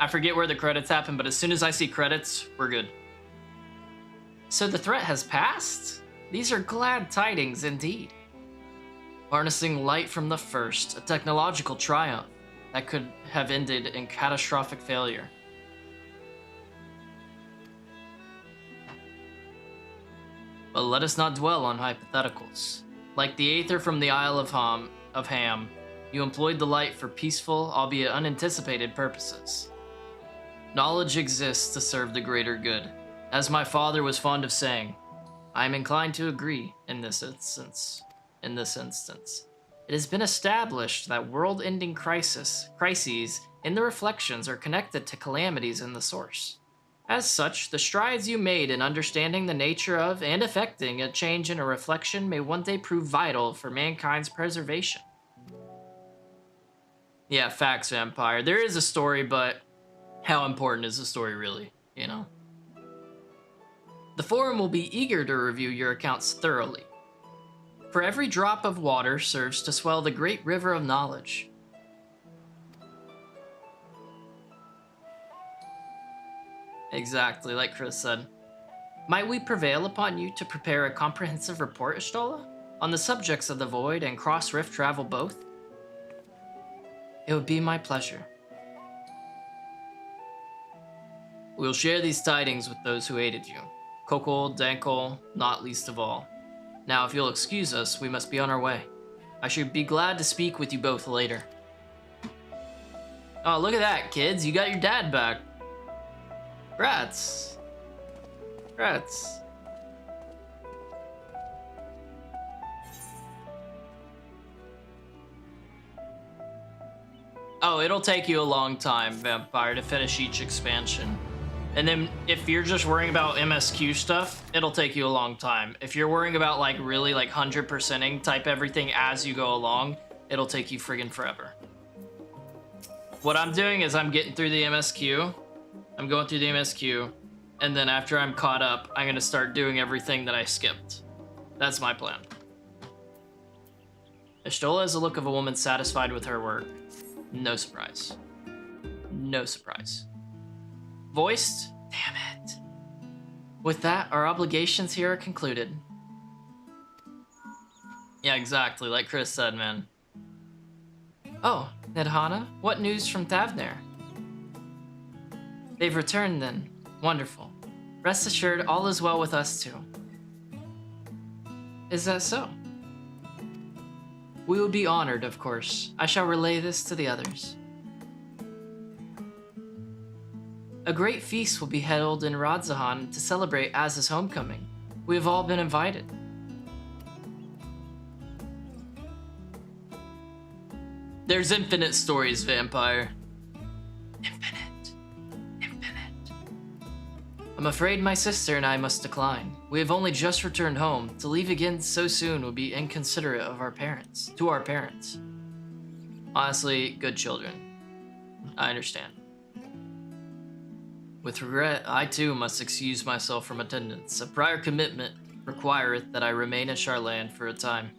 I forget where the credits happen, but as soon as I see credits, we're good. So the threat has passed? These are glad tidings indeed. Harnessing light from the first, a technological triumph that could have ended in catastrophic failure. But let us not dwell on hypotheticals. Like the Aether from the Isle of Ham, you employed the light for peaceful, albeit unanticipated purposes. Knowledge exists to serve the greater good. As my father was fond of saying, I am inclined to agree in this instance. It has been established that world-ending crises in the reflections are connected to calamities in the source. As such, the strides you made in understanding the nature of and affecting a change in a reflection may one day prove vital for mankind's preservation. Yeah, facts, Vampire. There is a story, but how important is the story really, you know? The forum will be eager to review your accounts thoroughly. For every drop of water serves to swell the great river of knowledge. Exactly, like Chris said. Might we prevail upon you to prepare a comprehensive report, Ishtola, on the subjects of the Void and Cross-Rift travel both? It would be my pleasure. We'll share these tidings with those who aided you. Kokol, Dankol, not least of all. Now, if you'll excuse us, we must be on our way. I should be glad to speak with you both later. Oh, look at that, kids. You got your dad back. Congrats. Congrats. Oh, it'll take you a long time, Vampire, to finish each expansion. And then if you're just worrying about MSQ stuff, it'll take you a long time. If you're worrying about like really like 100%ing type everything as you go along, it'll take you friggin' forever. What I'm doing is I'm getting through the MSQ. I'm going through the MSQ. And then after I'm caught up, I'm gonna start doing everything that I skipped. That's my plan. Ishtola has the look of a woman satisfied with her work. No surprise. No surprise. Voiced? Damn it. With that, our obligations here are concluded. Yeah, exactly, like Chris said, man. Oh, Nedhana, what news from Thavner? They've returned then. Wonderful. Rest assured, all is well with us too. Is that so? We will be honored, of course. I shall relay this to the others. A great feast will be held in Radzahan to celebrate Az's homecoming. We have all been invited. There's infinite stories, Vampire. Infinite. I'm afraid my sister and I must decline. We have only just returned home. To leave again so soon would be inconsiderate of our parents. Honestly, good children. I understand. With regret, I too must excuse myself from attendance. A prior commitment requireth that I remain at Charland for a time.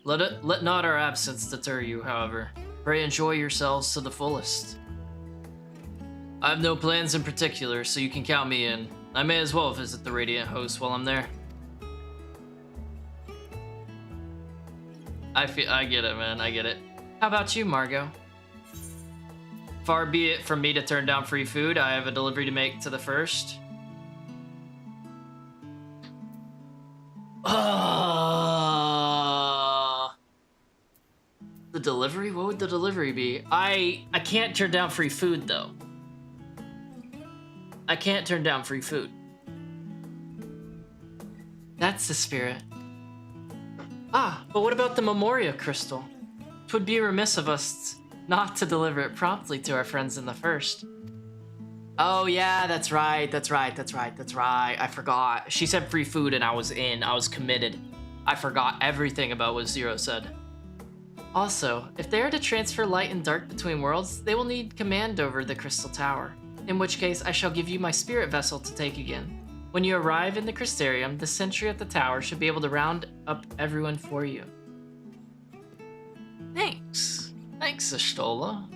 Let not our absence deter you, however. Pray enjoy yourselves to the fullest. I have no plans in particular, so you can count me in. I may as well visit the Radiant Host while I'm there. I get it, man. I get it. How about you, Margot? Far be it from me to turn down free food. I have a delivery to make to the first. The delivery? What would the delivery be? I can't turn down free food, though. I can't turn down free food. That's the spirit. Ah, but what about the Memoria Crystal? 'Twould be remiss of us not to deliver it promptly to our friends in the first. Oh yeah, that's right. I forgot. She said free food and I was in. I was committed. I forgot everything about what Zero said. Also, if they are to transfer light and dark between worlds, they will need command over the Crystal Tower. In which case, I shall give you my spirit vessel to take again. When you arrive in the Crystarium, the sentry at the tower should be able to round up everyone for you. Thanks. Thanks, Ishtola.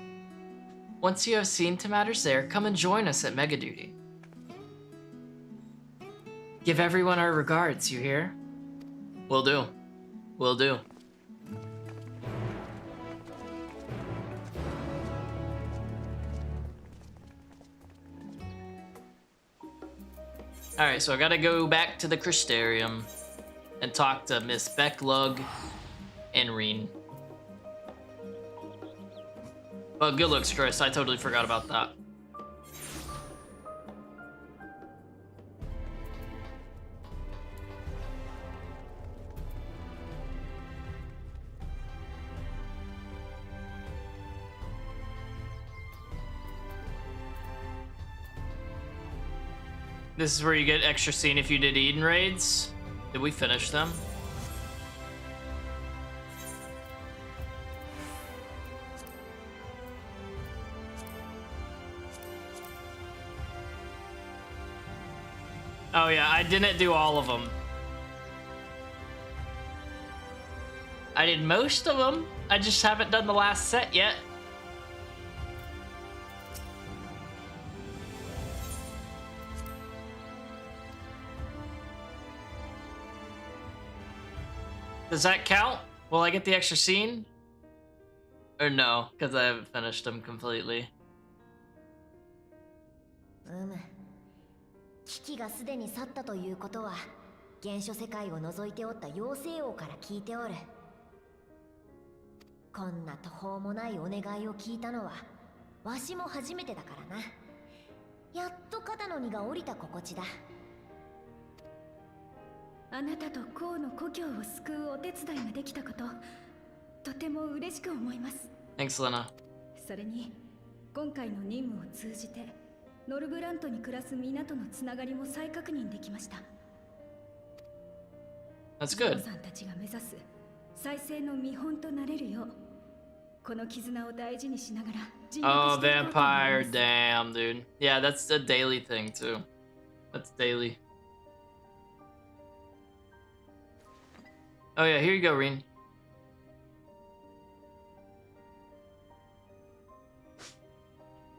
Once you have seen to matters there, come and join us at Mega Duty. Give everyone our regards, you hear? Will do. Will do. Alright, so I gotta go back to the Crystarium and talk to Miss Becklug and Reen. Well, good looks, Chris. I totally forgot about that. This is where you get extra scene if you did Eden raids. Did we finish them? Oh yeah, I didn't do all of them. I did most of them. I just haven't done the last set yet. Does that count? Will I get the extra scene? Or no, because I haven't finished them completely. 危機がすでに去ったということは、原初世界を除いておった妖精王から聞いておる。こんな途方もないお願いを聞いたのは、わしも初めてだからな。やっと肩の荷が下りた心地だ。あなたとコウの故郷を救うお手伝いができたこと、とても嬉しく思います。Thanks, Lena. それに、今回の任務を通じて、ノルブラントに暮らす皆とのつながりも再確認できました。That's good. さんたちが目指す再生の見本となれるよう、この絆を大事にしながら尽力 Oh, していこうと思います。 vampire, damn, dude. Yeah, that's a daily thing too. That's daily. Oh yeah, here you go, Reen.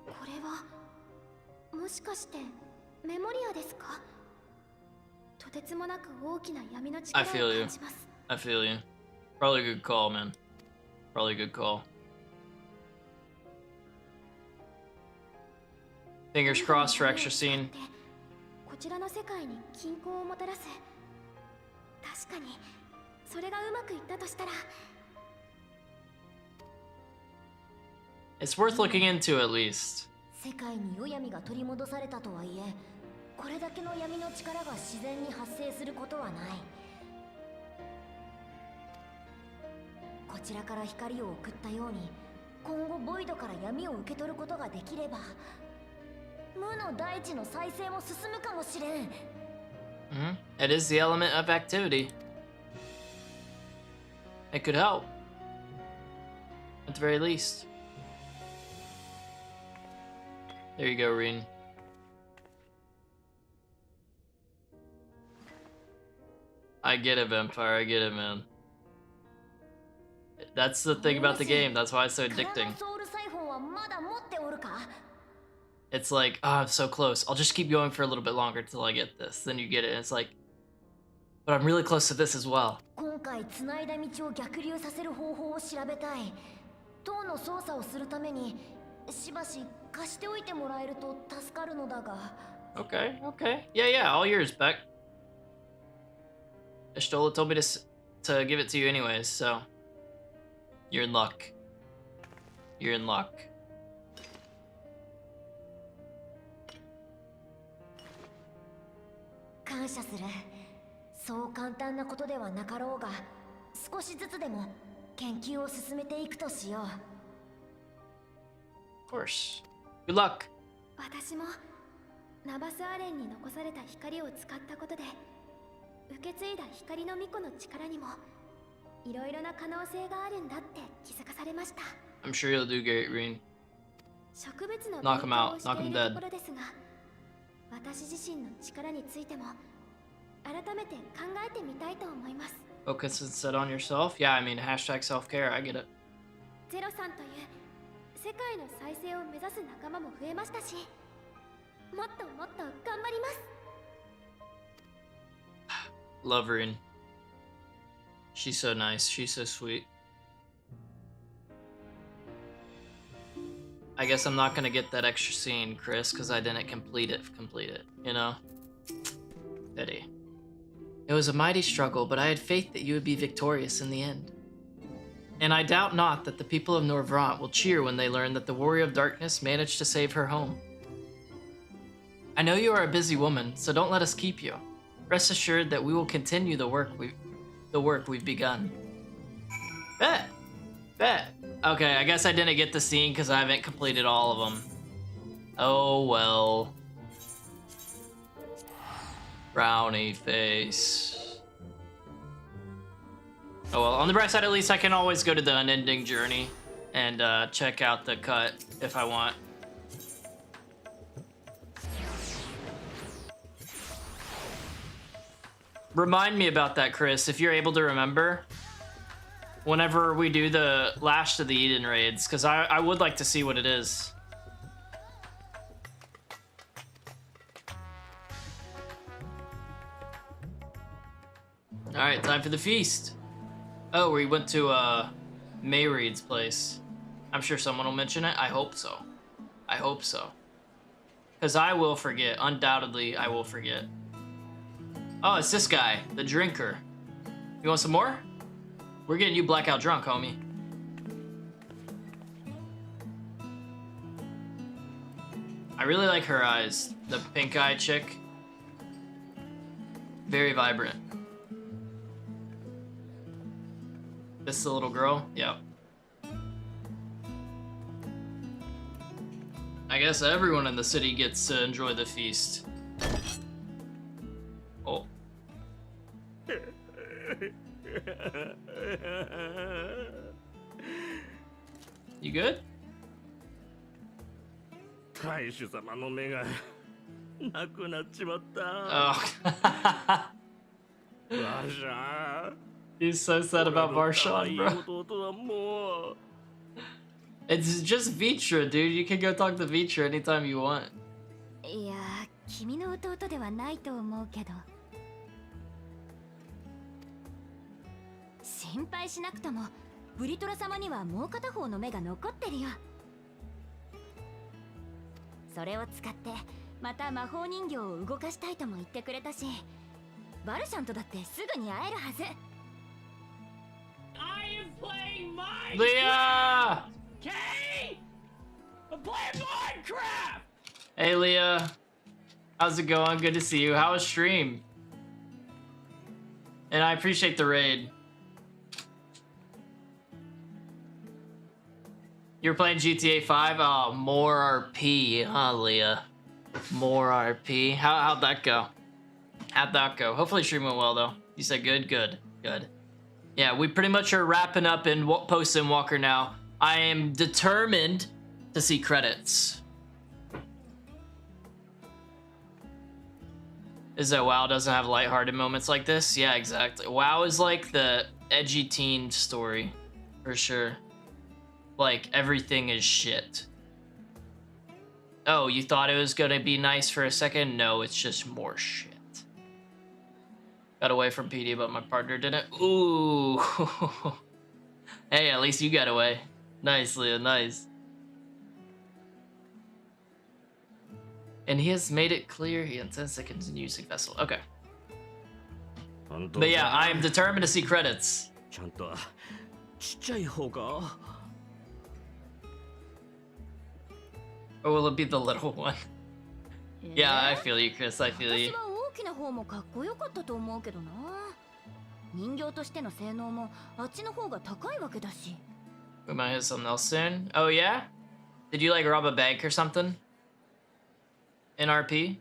これはもしかしてメモリアですか？とてつもなく大きな闇の力 I を feel you. 感じます。 I feel you. Probably a good call, man. Probably a good call. Fingers crossed for extra scene. こちらの世界に均衡をもたらす。確かにそれがうまくいったとしたら。 It's worth looking into at least. 世界に夜闇が取り戻されたとはいえ、これだけの闇の力が自然に発生することはない。こちらから光を送ったように、今後ボイドから闇を受け取ることができれば、無の大地の再生も進むかもしれん。It is the element of activity. It could help. At the very least. There you go, Reen. I get it, Vampire. I get it, man. That's the thing about the game. That's why it's so addicting. It's like, oh, I'm so close. I'll just keep going for a little bit longer till I get this. Then you get it, and it's like, but I'm really close to this as well. 今回つないだ道を逆流させる方法を調べたい。塔の操作をするためにしばし貸しておいてもらえると助かるのだが。Okay, okay. Yeah, yeah, all yours, Beck. Ishtola told me to give it to you anyways, so you're in luck. You're in luck. 感謝する。そう簡単なことではなかろうが、少しずつでも研究を進めていくとしよう。Of course. Good luck. 私もナバスアレンに残された光を使ったことで、受け継いだ光の巫女の力にもいろいろな可能性があるんだって気づかされました。 I'm sure you'll do great, Reen. 植物の Knock him 勉強 out. を Knock して him いる dead. ところですが、私自身の力についても改めて考えてみたいと思います。 Focus instead on yourself? Yeah, I mean, hashtag self-care. I get it. ゼロさんという世界の再生を目指す仲間も増えましたし、もっともっと頑張ります。 Love Reen. She's so nice. She's so sweet. I guess I'm not gonna get that extra scene, Chris, because I didn't complete it, you know? Pity. It was a mighty struggle, but I had faith that you would be victorious in the end. And I doubt not that the people of Norvrant will cheer when they learn that the Warrior of Darkness managed to save her home. I know you are a busy woman, so don't let us keep you. Rest assured that we will continue the work we've begun. Bet. Bet. Okay, I guess I didn't get the scene because I haven't completed all of them. Oh well. Brownie face. Oh well, on the bright side at least I can always go to the unending journey and check out the cut if I want. Remind me about that, Chris, if you're able to remember. Whenever we do the Lash to the Eden raids, because I would like to see what it is. Alright, time for the feast. Oh, we went to Mayreed's place. I'm sure someone will mention it. I hope so. I hope so. Because I will forget. Undoubtedly, I will forget. Oh, it's this guy, the drinker. You want some more? We're getting you blackout drunk, homie. I really like her eyes. The pink-eyed chick. Very vibrant. This is the little girl? Yep. I guess everyone in the city gets to enjoy the feast. Oh. You good? 大主様の目がなくなっちまった。Oh. わしゃ。 He's so sad about Varshan, bro. It's just Vitra, dude. You can go talk to Vitra anytime you want. いや、君の弟ではないと思うけど。心配しなくとも、ブリトラ様にはもう片方の目が残ってるよ。それを使ってまた魔法人形を動かしたいとも言ってくれたし、バルシャンとだってすぐに会えるはず。Leah! Okay? I'm playing Minecraft! Hey, Leah. How's it going? Good to see you. How was stream? And I appreciate the raid. You're playing GTA 5? Oh, more RP, huh, Leah? More RP. How'd that go? How'd that go? Hopefully stream went well, though. You said good, good, good. Yeah, we pretty much are wrapping up in Post-Endwalker now. I am determined to see credits. Is that WoW doesn't have lighthearted moments like this? Yeah, exactly. WoW is like the edgy teen story, for sure. Like, everything is shit. Oh, you thought it was gonna be nice for a second? No, it's just more shit. Got away from PD, but my partner didn't. Ooh. Hey, at least you got away. Nice, Leah, nice. And he has made it clear he intends to continue using Vessel. Okay. But yeah, I am determined to see credits. Or will it be the little one? Yeah, I feel you, Chris. I feel you. 大きな方もかっこよかったと思うけどな。人形としての性能もあっちの方が高いわけだし。We might hit something else soon. Oh yeah? Did you like rob a bank or something? In RP?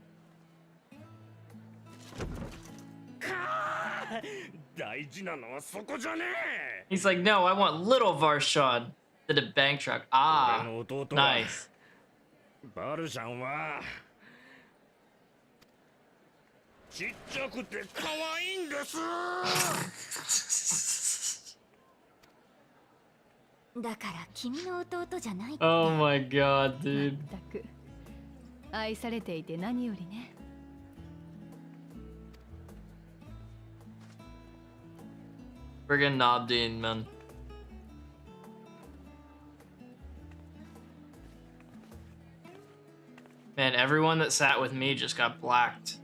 He's like, no, I want little Varshan. Did a bank truck. Ah, nice. バルシャンはちっちゃくて可愛いんです。だから君の弟じゃない。Oh my god, dude. 全く愛されていて何よりね。Friggin' Nobdeen, man. Man, everyone that sat with me just got blacked.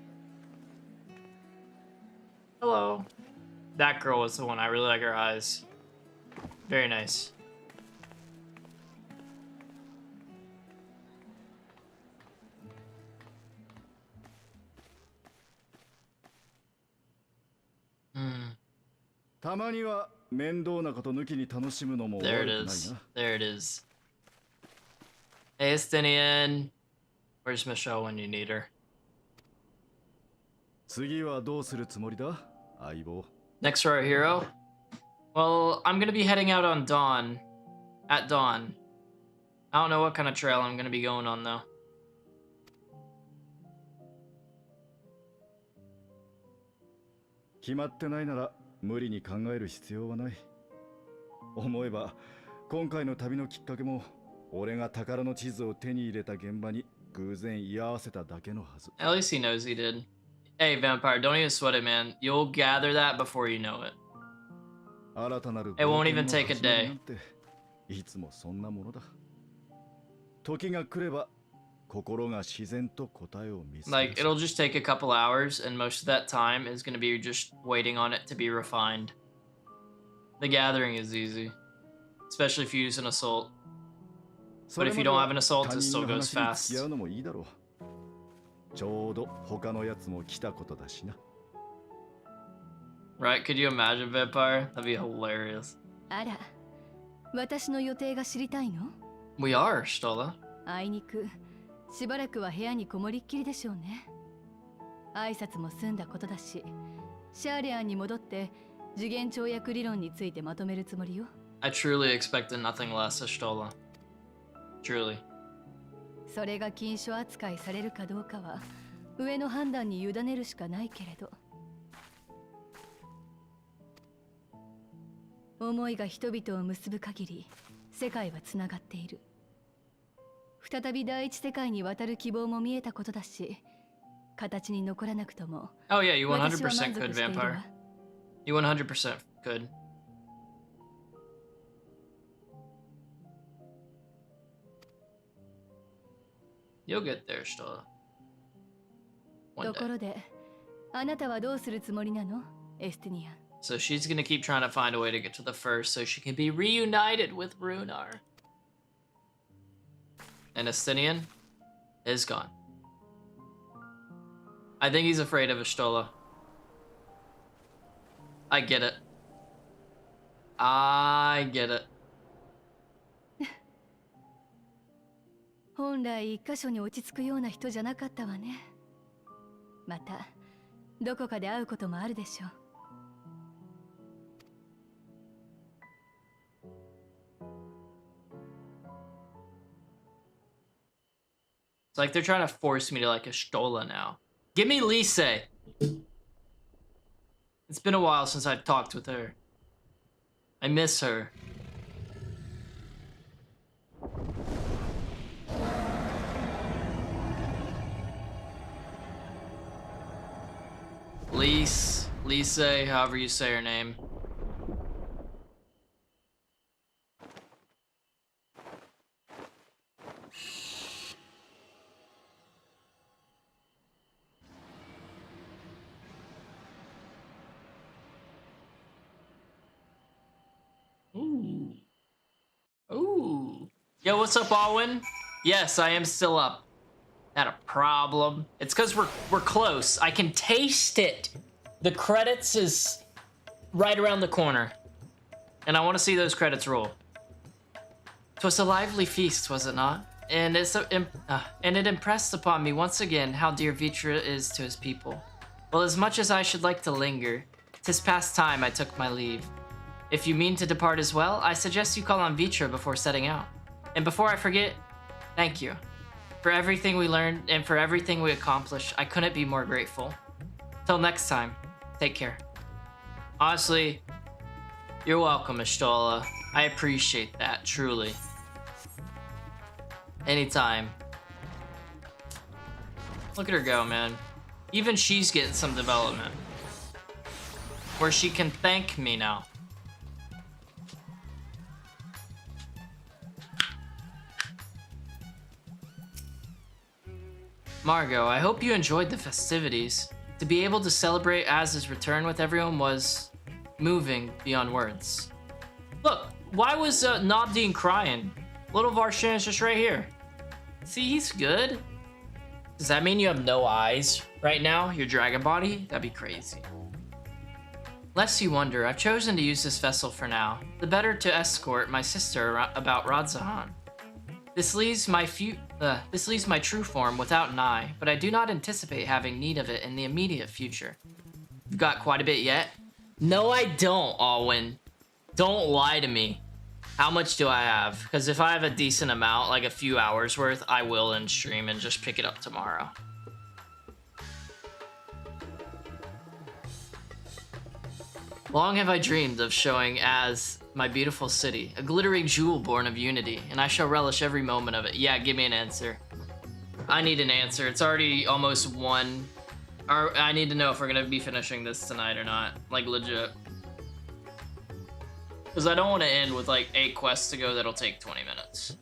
Hello. That girl was the one. I really like her eyes. Very nice. There it is. There it is. Hey, Estinian. Where's Michelle when you need her? Next for our hero? Well, I'm gonna be heading out on dawn. At dawn. I don't know what kind of trail I'm gonna be going on though. 決まってないなら無理に考える必要はない。思えば今回の旅のきっかけも俺が宝の地図を手に入れた現場に偶然居合わせただけのはず。 At least he knows he did. Hey, Vampire, don't even sweat it, man. You'll gather that before you know it. 新たなる It won't 冒険 even の take a 始まり day. なんていつもそんなものだ。時が来れば心が自然と答えを見せる。 Like, it'll just take a couple hours, and most of that time is going to be just waiting on it to be refined. The gathering is easy, especially if you use an assault. But if you don't have an assault, it still goes fast. 付き合うのもいいだろう。ちょうど他のやつも来たことだしな。 Right? Could you imagine, Vampire? That'd be hilarious. あら、私の予定が知りたいの？ We are, Stola. あいにく、しばらくは部屋にこもりっきりでしょうね。挨拶も済んだことだし、シャーレアンに戻って次元跳躍理論についてまとめるつもりよ。I truly expected nothing less of Stola. Truly. それが禁書扱いされるかどうかは上の判断に委ねるしかないけれど、思いが人々を結ぶ限り世界はつながっている。再び第一世界に渡る希望も見えたことだし、形に残らなくとも Oh yeah, you 100% could, Vampire. You 100% could. You'll get there, Stola. ところで、あなたはどうするつもりなの、エスティニアン？ So she's gonna keep trying to find a way to get to the first so she can be reunited with Runar. And Estinian is gone. I think he's afraid of Ashtola. I get it. I get it. 本来一箇所に落ち着くような人じゃなかったわね。またどこかで会うこともあるでしょう。It's like they're trying to force me to like Ashtola now. Give me Lise. It's been a while since I've talked with her. I miss her. Lise, however you say her name. Ooh. Ooh. Yo, what's up, Alwyn? Yes, I am still up. Not a problem. It's because we're close. I can taste it. The credits is right around the corner. And I want to see those credits roll. 'Twas a lively feast, was it not? And it impressed upon me once again how dear Vitra is to his people. Well, as much as I should like to linger, 'tis past time I took my leave. If you mean to depart as well, I suggest you call on Vitra before setting out. And before I forget, thank you. For everything we learned and for everything we accomplished, I couldn't be more grateful. Till next time, take care. Honestly, you're welcome, Ashtola. I appreciate that, truly. Anytime. Look at her go, man. Even she's getting some development. Where she can thank me now. Margot, I hope you enjoyed the festivities. To be able to celebrate Az's return with everyone was moving beyond words. Look, why was Nobdeen crying? Little Varshan is just right here. See, he's good. Does that mean you have no eyes right now? Your dragon body? That'd be crazy. Lest you wonder, I've chosen to use this vessel for now, the better to escort my sister about Radzahan. This leaves my true form without an eye, but I do not anticipate having need of it in the immediate future. You've got quite a bit yet? No, I don't, Alwyn. Don't lie to me. How much do I have? Because if I have a decent amount, like a few hours worth, I will end stream and just pick it up tomorrow. Long have I dreamed of showing as my beautiful city, a glittering jewel born of unity, and I shall relish every moment of it. Yeah, give me an answer. I need an answer. It's already almost 1. I need to know if we're gonna be finishing this tonight or not. Like, legit. Because I don't want to end with like 8 quests to go that'll take 20 minutes.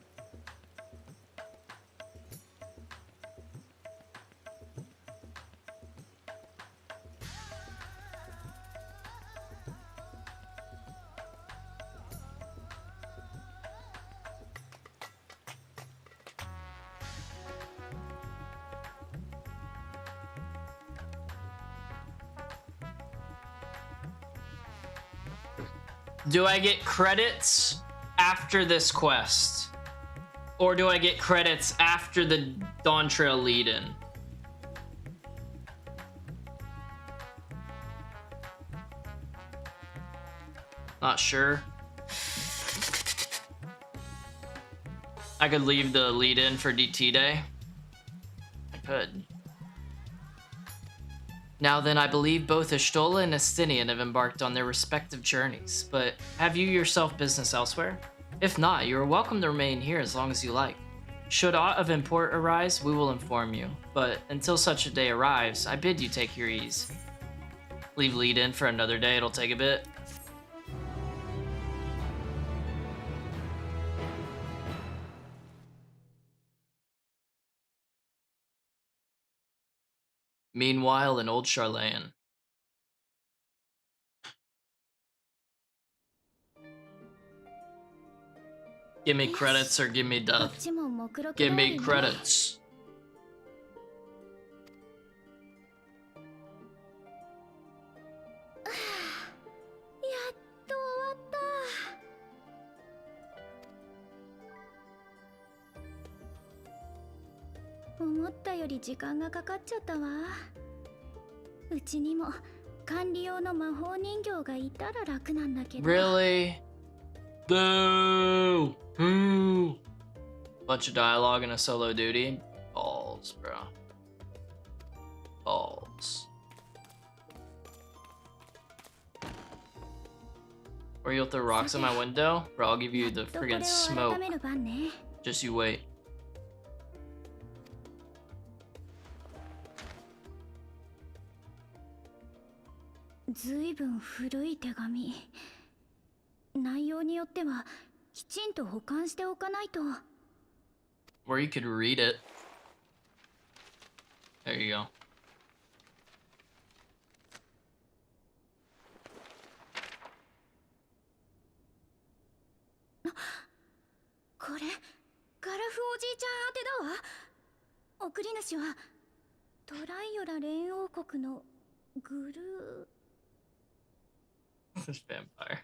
Do I get credits after this quest? Or do I get credits after the Dawn Trail lead-in? Not sure. I could leave the lead-in for DT Day. I could. Now then, I believe both Ashtola and Estinian have embarked on their respective journeys, but have you yourself business elsewhere? If not, you are welcome to remain here as long as you like. Should aught of import arise, we will inform you, but until such a day arrives, I bid you take your ease. Leave lead in for another day, it'll take a bit. Meanwhile, in Old Charlayan. Give me credits or give me death. Give me credits. Really? Boo! Boo! Bunch of dialogue in a solo duty. Balls, bro. Balls. Or you'll throw rocks in my window? Bro, I'll give you the friggin' smoke. Just you wait. Or you could read it. There you go. This vampire.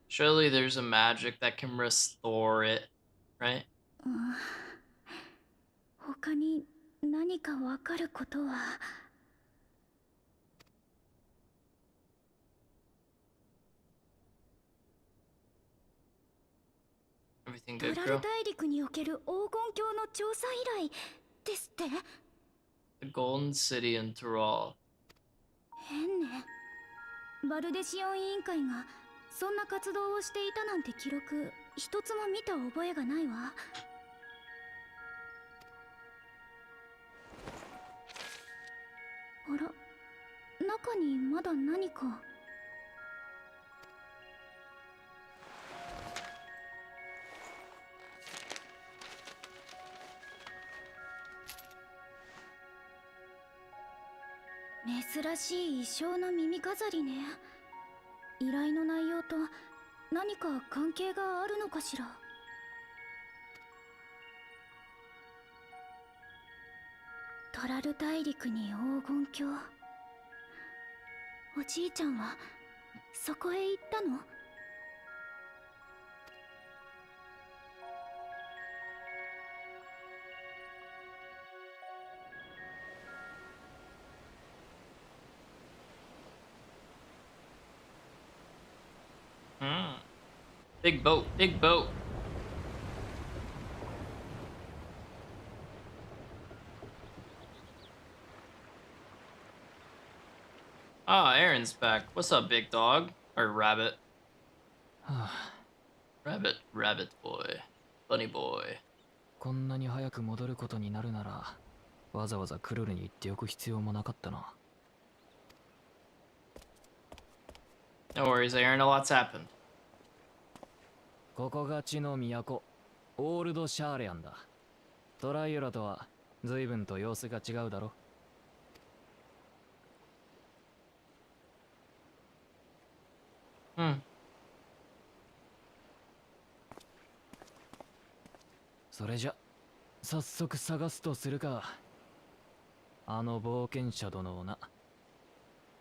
Surely there's a magic that can restore it, right? Everything good, bro? The Golden City in Tyrol. バルデシオン委員会がそんな活動をしていたなんて記録一つも見た覚えがないわ。あら、中にまだ何か。珍しい衣装の耳飾りね。依頼の内容と何か関係があるのかしら。トラル大陸に黄金鏡。おじいちゃんはそこへ行ったの？ Big boat, big boat. Ah, Aaron's back. What's up, big dog? Or rabbit? Rabbit boy. Bunny boy. こんなに早く戻ることになるなら、わざわざクルルに行っておく必要もなかったな。No worries, Aaron. A lot's happened. ここが地の都、オールドシャーレアンだ。トライオラとは随分と様子が違うだろ。それじゃ、早速探すとするか。あの冒険者殿をな。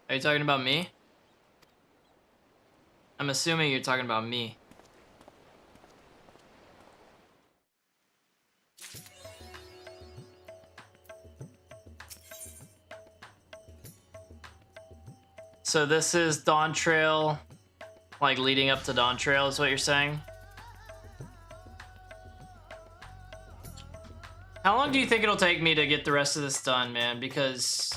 Are you talking about me? I'm assuming you're talking about me. So this is Dawn Trail, like leading up to Dawn Trail is what you're saying? How long do you think it'll take me to get the rest of this done, man? Because...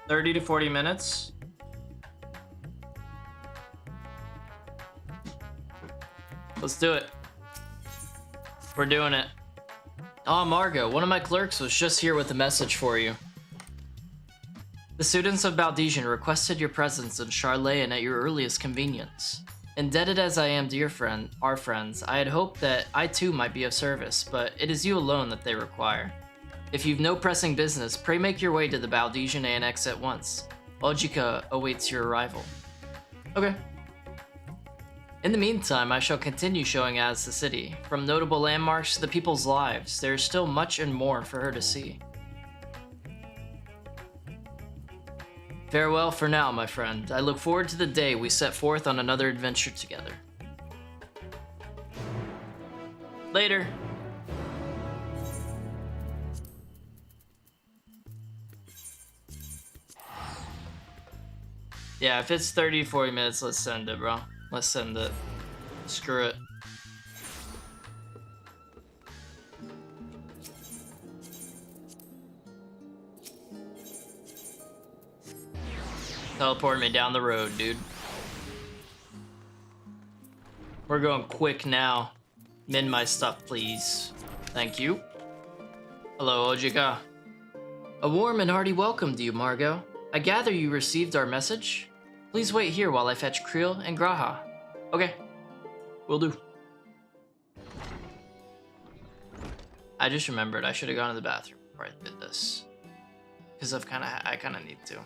$30 to 40 minutes. Let's do it. We're doing it. Oh, Margot, one of my clerks was just here with a message for you. The students of Baldesian requested your presence in Charlayan at your earliest convenience. Indebted as I am to our friends, I had hoped that I too might be of service, but it is you alone that they require. If you've no pressing business, pray make your way to the Baldesian Annex at once. Ojika awaits your arrival. Okay. In the meantime, I shall continue showing Az the city. From notable landmarks to the people's lives, there is still much and more for her to see. Farewell for now, my friend. I look forward to the day we set forth on another adventure together. Later. Yeah, if it's 30 to 40 minutes, let's send it, bro. Let's send it. Screw it. Teleport me down the road, dude. We're going quick now. Mend my stuff, please. Thank you. Hello, Ojika. A warm and hearty welcome to you, Margot. I gather you received our message? Please wait here while I fetch Creel and Graha. Okay. Will do. I just remembered I should have gone to the bathroom before I did this. Because I kinda need to.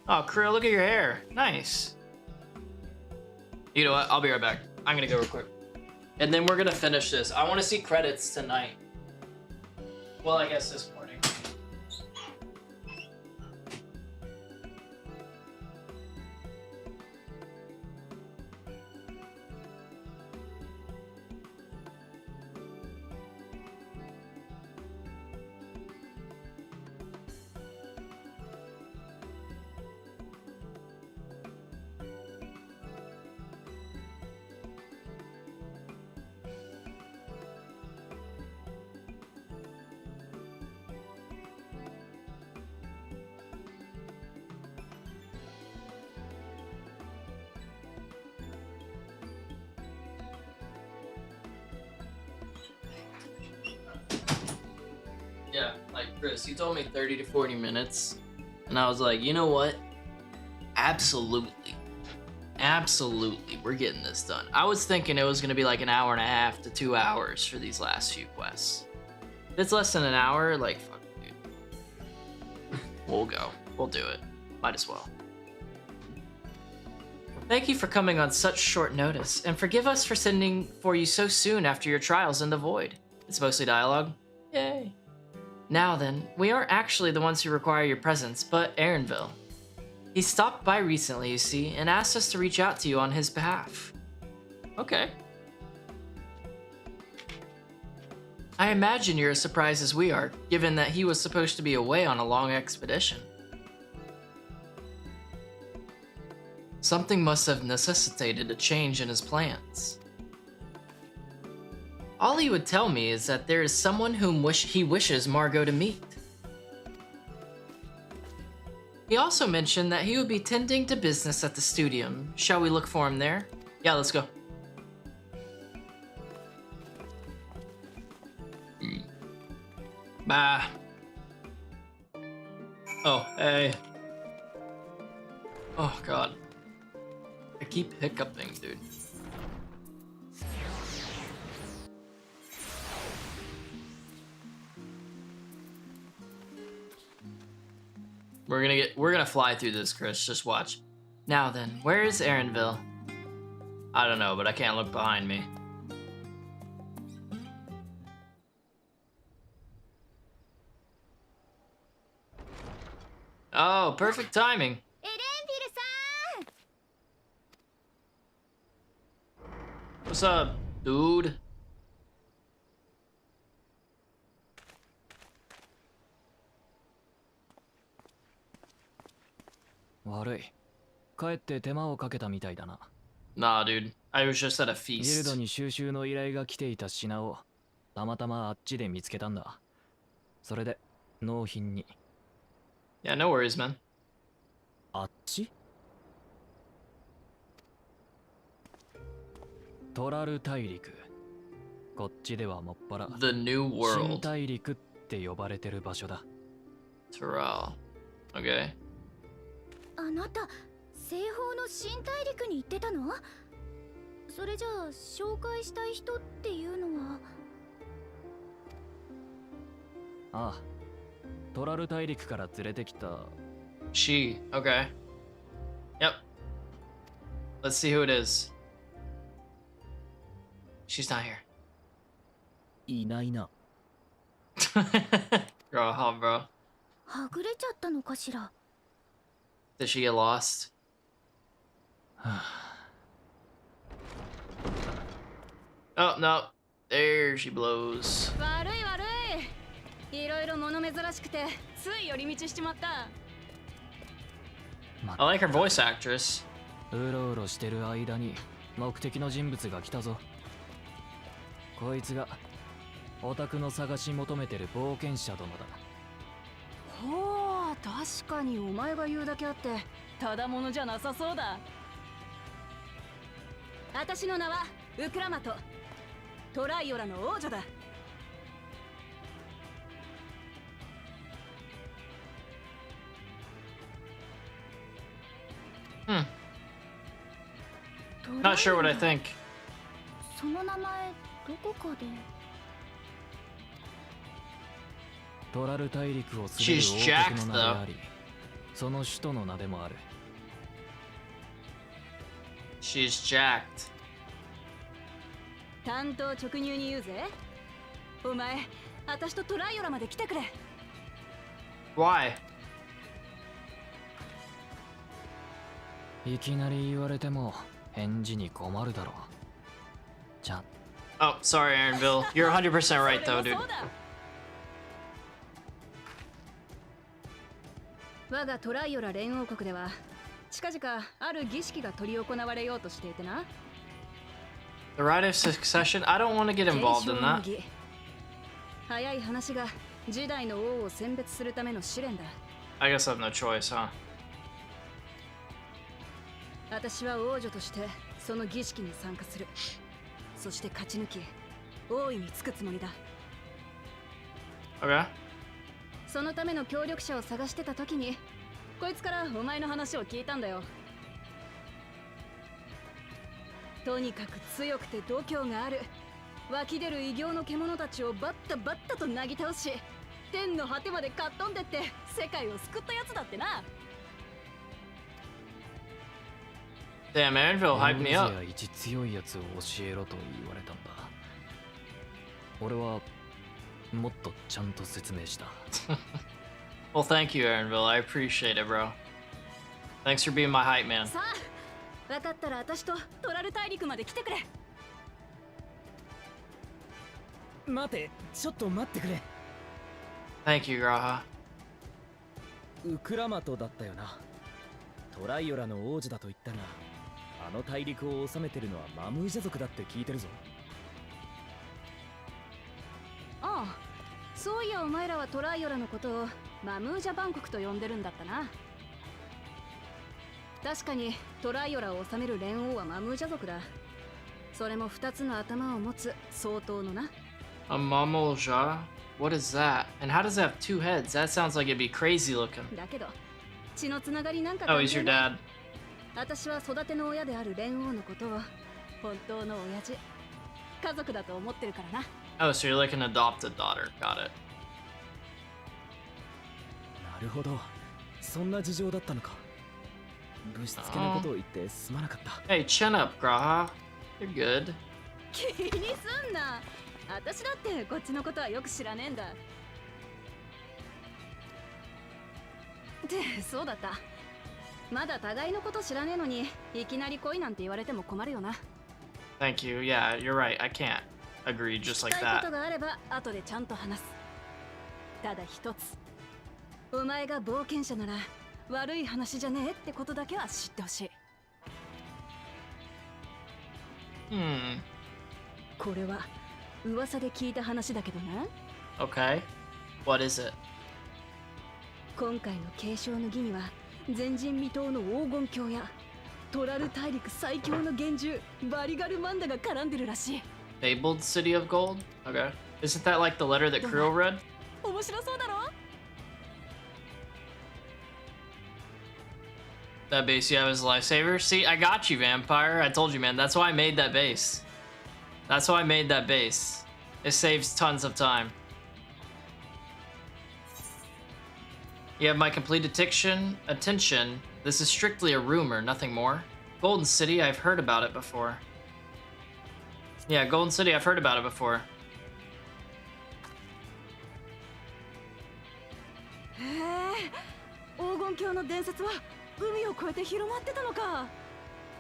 Oh, Creel, look at your hair. Nice. You know what? I'll be right back. I'm gonna go real quick. And then we're gonna finish this. I wanna see credits tonight. Well, I guess this morning. Yeah, like Chris, you told me 30 to 40 minutes, and I was like, you know what? Absolutely. Absolutely, we're getting this done. I was thinking it was gonna be like an hour and a half to 2 hours for these last few quests. If it's less than an hour, like, fuck, dude. We'll go. We'll do it. Might as well. Thank you for coming on such short notice, and forgive us for sending for you so soon after your trials in the void. It's mostly dialogue. Yay. Now then, we aren't actually the ones who require your presence, but Aaronville. He stopped by recently, you see, and asked us to reach out to you on his behalf. Okay. I imagine you're as surprised as we are, given that he was supposed to be away on a long expedition. Something must have necessitated a change in his plans. All he would tell me is that there is someone whom he wishes Margot to meet. He also mentioned that he would be tending to business at the studium. Shall we look for him there? Yeah, let's go. Bah. Oh, hey. Oh, God. I keep hiccuping, dude. We're gonna fly through this, Chris. Just watch. Now then, where is Erinville? I don't know, but I can't look behind me. Oh, perfect timing. What's up, dude?悪い。帰って手間をかけたみたいだな。Nah, dude. I was just at a ギルド feast. に収集の依頼が来ていた品をたまたまあっちで見つけたんだ。それで納品に。Yeah, no worries, man. あっち？トラル大陸。こっちではもっぱら The New World. 新大陸って呼ばれてる場所だ。Toral. Okay. あなた、西方の新大陸に行ってたの？それじゃあ紹介したい人っていうのは？ああ、トラル大陸から連れてきた。She. Okay. Yep. Let's see who it is. She's not here. いないな。Bro, huh, bro? はぐれちゃったのかしら？ Did she get lost? Oh, no. There she blows. 悪い悪い。いろいろ物珍しくてつい寄り道しちまった。I like her voice actress. うろうろしてる間に目的の人物が来たぞ。こいつがオタクの探し求めてる冒険者殿だ。ほう、確かにお前が言うだけあってただものじゃなさそうだ。私の名はウクラマト、トライオラの王女だ。Not sure what I think. その名前どこかで。トラル大陸を滑る王国の名であり、その首都の名でもある。She's jacked. 担当直入に言うぜ。お前、私とトライオラまで来てくれ。Why? いきなり言われても返事に困るだろう。じゃ。Oh, sorry, Erinville. You're 100% right, though, dude. 我がトライオラ連王国では近々ある儀式が執り行われようとしていてな。The rite of succession? I don't want to get involved in that. 早い話が時代の王を選別するための試練だ。I guess I have no choice, huh? 私は王女としてその儀式に参加する。そして勝ち抜き王位につくつもりだ。Okay. そのための協力者を探してた時にこいつからお前の話を聞いたんだよ。とにかく強くて度胸がある、湧き出る異形の獣たちをバッタバッタとなぎ倒し、天の果てまでかっ飛んでって世界を救ったやつだってな。Damn, Erinville hyped me up. 一強いやつを教えろと言われたんだ。俺はもっとちゃんと説明した。Well, thank you, Erinville. I appreciate it, bro. Thanks for being my hype man. さあ、分かったら私とトラル大陸まで来てくれ。待て、ちょっと待ってくれ。 Thank you, Graha. ウクラマトだったよな。トライオラの王子だと言ったが、あの大陸を治めてるのはマムージャ族だって聞いてるぞ。ああ、そういやお前らはトライオラのことをマムージャ万国と呼んでるんだったな。確かにトライオラを治める連王はマムージャ族だ。それも2つの頭を持つ相当のな。A Mamulja? What is that? And how does it have 2 heads? That sounds like it'd be crazy looking. だけど血のつながりなんか Oh, he's your dad. 私は育ての親である連王のことを本当の親父、家族だと思ってるからな。Oh, so you're like an adopted daughter. Got it. なるほど、そんな事情だったのか。ぶしつけなことを言ってすまなかった。Hey, chin up, Graha. You're good. 気にすんな。私だってこっちのことはよく知らねえんだ。ってそうだった。まだ互いのこと知らねえのにいきなり恋なんて言われても困るよな。 Thank you. Yeah, you're right. I can't agree just like 聞きたいこ that. とがあれば後でちゃんと話す。ただ一つ、お前が冒険者なら悪い話じゃねえってことだけは知ってほしい。これは噂で聞いた話だけどな。 Okay. What is it? 今回の継承の儀には前人未到の黄金鏡やトラル大陸最強の幻獣バリガルマンダが絡んでるらしい。 Fabled City of Gold? Okay. Isn't that like the letter that Krill read? 面白そうだろ。 That base you have is a lifesaver? See, I got you, Vampire. I told you, man. That's why I made that base. That's why I made that base. It saves tons of time. You have my complete attention. This is strictly a rumor, nothing more. Golden City, I've heard about it before. Yeah, Golden City, I've heard about it before. へえ、黄金鏡の伝説は海を越えて広まってたのか。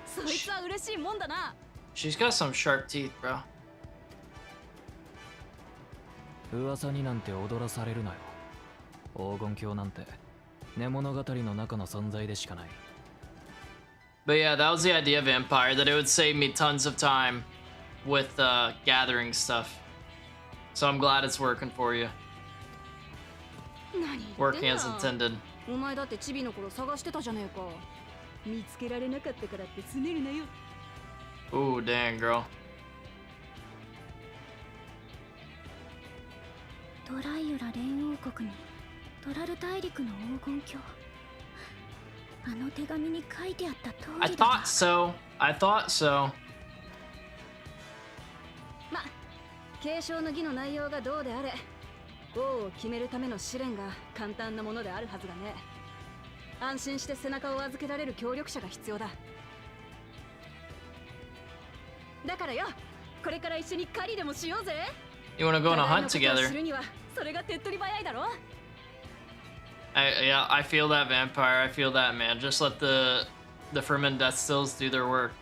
そいつは嬉しいもんだな。 She's got some sharp teeth, bro. 噂になんて踊らされるなよ。黄金鏡なんて寝物語の中の存在でしかない。 But yeah, that was the idea of Empire, that it would save me tons of time with gathering stuff. So I'm glad it's working for you. Working as intended. お前だってチビの頃探してたじゃねえか。見つけられなかったからってすねるなよ。 Ooh, dang, girl. トライオラ連王国にトラル大陸の黄金鏡。あの手紙に書いてあった通 I りだ。 thought so. I thought so. ま、継承の儀の内容がどうであれ、王を決めるための試練が簡単なものであるはずがね。安心して背中を預けられる協力者が必要だ。だからよ、これから一緒に狩りでもしようぜ。 You wanna go on a hunt together? 知るにはそれが手っ取り早いだろ。 Yeah, I feel that, Vampire. I feel that, man. Just let the ferment death stills do their work.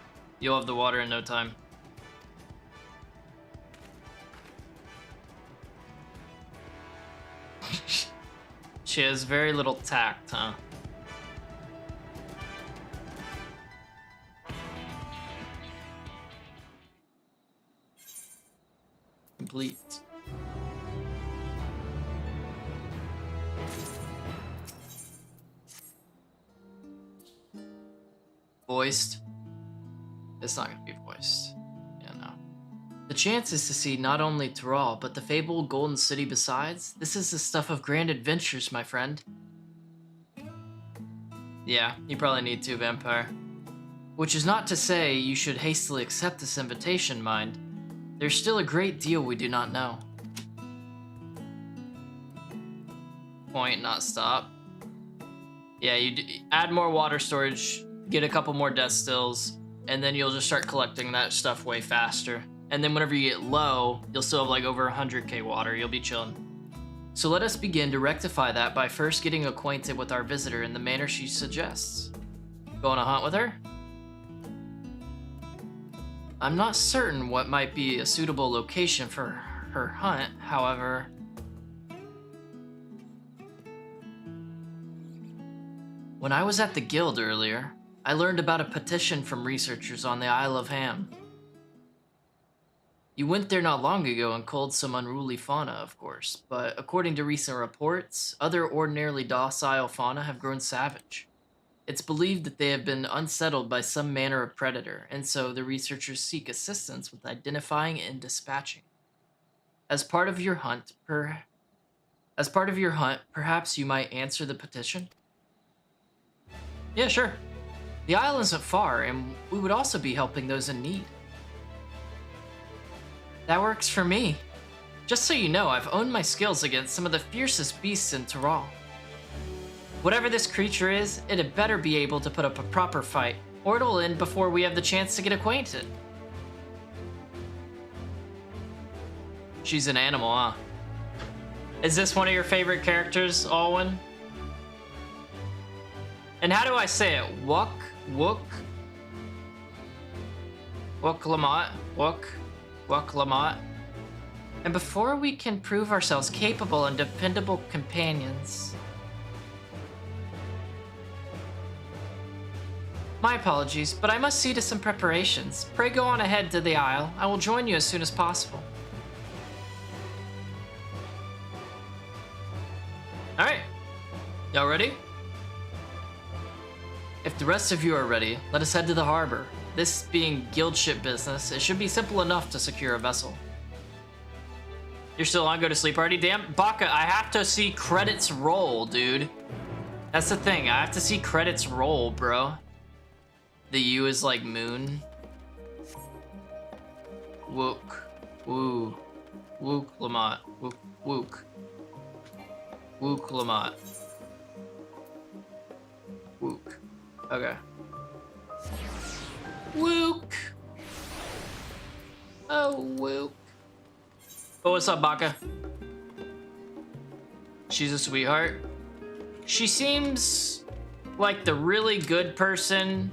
You'll have the water in no time. She has very little tact, huh? Complete. Voiced? It's not gonna be voiced. Yeah, no. The chance is to see not only Tyrol, but the fabled Golden City besides. This is the stuff of grand adventures, my friend. Yeah, you probably need to, Vampire. Which is not to say you should hastily accept this invitation, mind. There's still a great deal we do not know. Point, not stop. Yeah, add more water storage, get a couple more death stills, and then you'll just start collecting that stuff way faster. And then whenever you get low, you'll still have like over 100k water. You'll be chilling. So let us begin to rectify that by first getting acquainted with our visitor in the manner she suggests. Go on a hunt with her? I'm not certain what might be a suitable location for her hunt, however. When I was at the guild earlier, I learned about a petition from researchers on the Isle of Ham. You went there not long ago and culled some unruly fauna, of course, but according to recent reports, other ordinarily docile fauna have grown savage. It's believed that they have been unsettled by some manner of predator, and so the researchers seek assistance with identifying and dispatching. As part of your hunt, perhaps you might answer the petition? Yeah, sure. The isle isn't far, and we would also be helping those in need. That works for me. Just so you know, I've honed my skills against some of the fiercest beasts in Tyrol. Whatever this creature is, it had better be able to put up a proper fight, or it'll end before we have the chance to get acquainted. She's an animal, huh? Is this one of your favorite characters, Alwyn? And how do I say it? Wook? Lamont? Wook Lamont? And before we can prove ourselves capable and dependable companions... My apologies, but I must see to some preparations. Pray go on ahead to the Isle. I will join you as soon as possible. Alright. Y'all ready? If the rest of you are ready, let us head to the harbor. This being guild ship business, it should be simple enough to secure a vessel. You're still on go to sleep already? Damn, Baka, I have to see credits roll, dude. That's the thing, I have to see credits roll, bro. The U is like moon. Wook. Woo. Wook Lamont. Wook. Wook Lamont. Wook. Okay. Wook. Oh, Wook. Oh, what's up, Baka? She's a sweetheart. She seems like the really good person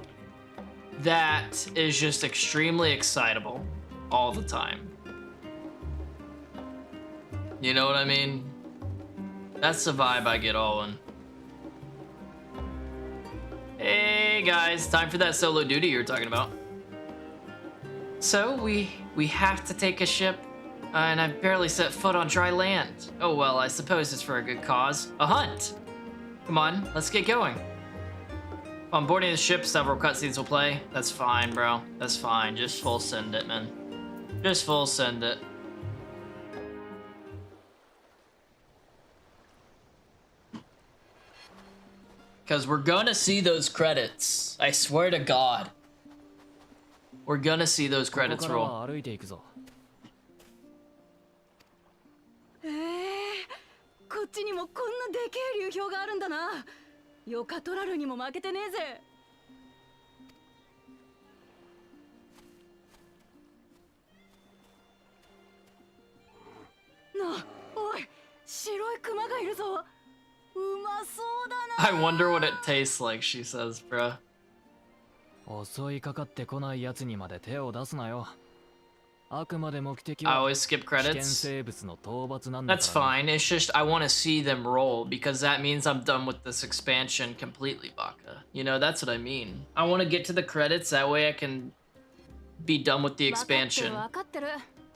that is just extremely excitable all the time. You know what I mean? That's the vibe I get, Owen. Hey guys, time for that solo duty you were talking about. So we have to take a ship, and I've barely set foot on dry land. Oh well, I suppose it's for a good cause. A hunt! Come on, let's get going. On boarding the ship, several cutscenes will play. That's fine, bro. That's fine. Just full send it, man. Just full send it. Because we're gonna see those credits. I swear to God. We're gonna see those credits roll. こっちにもこんなでけえ流氷があるんだな。ヨカトラルにも負けてねえぜ。なあ、おい、白いクマがいるぞ。うまそうだな。 I wonder what it tastes like, she says, bruh. 襲いかかってこないやつにまで手を出すなよ。 I always skip credits. That's fine. It's just I want to see them roll because that means I'm done with this expansion completely, Baka. You know, that's what I mean. I want to get to the credits, that way I can be done with the expansion.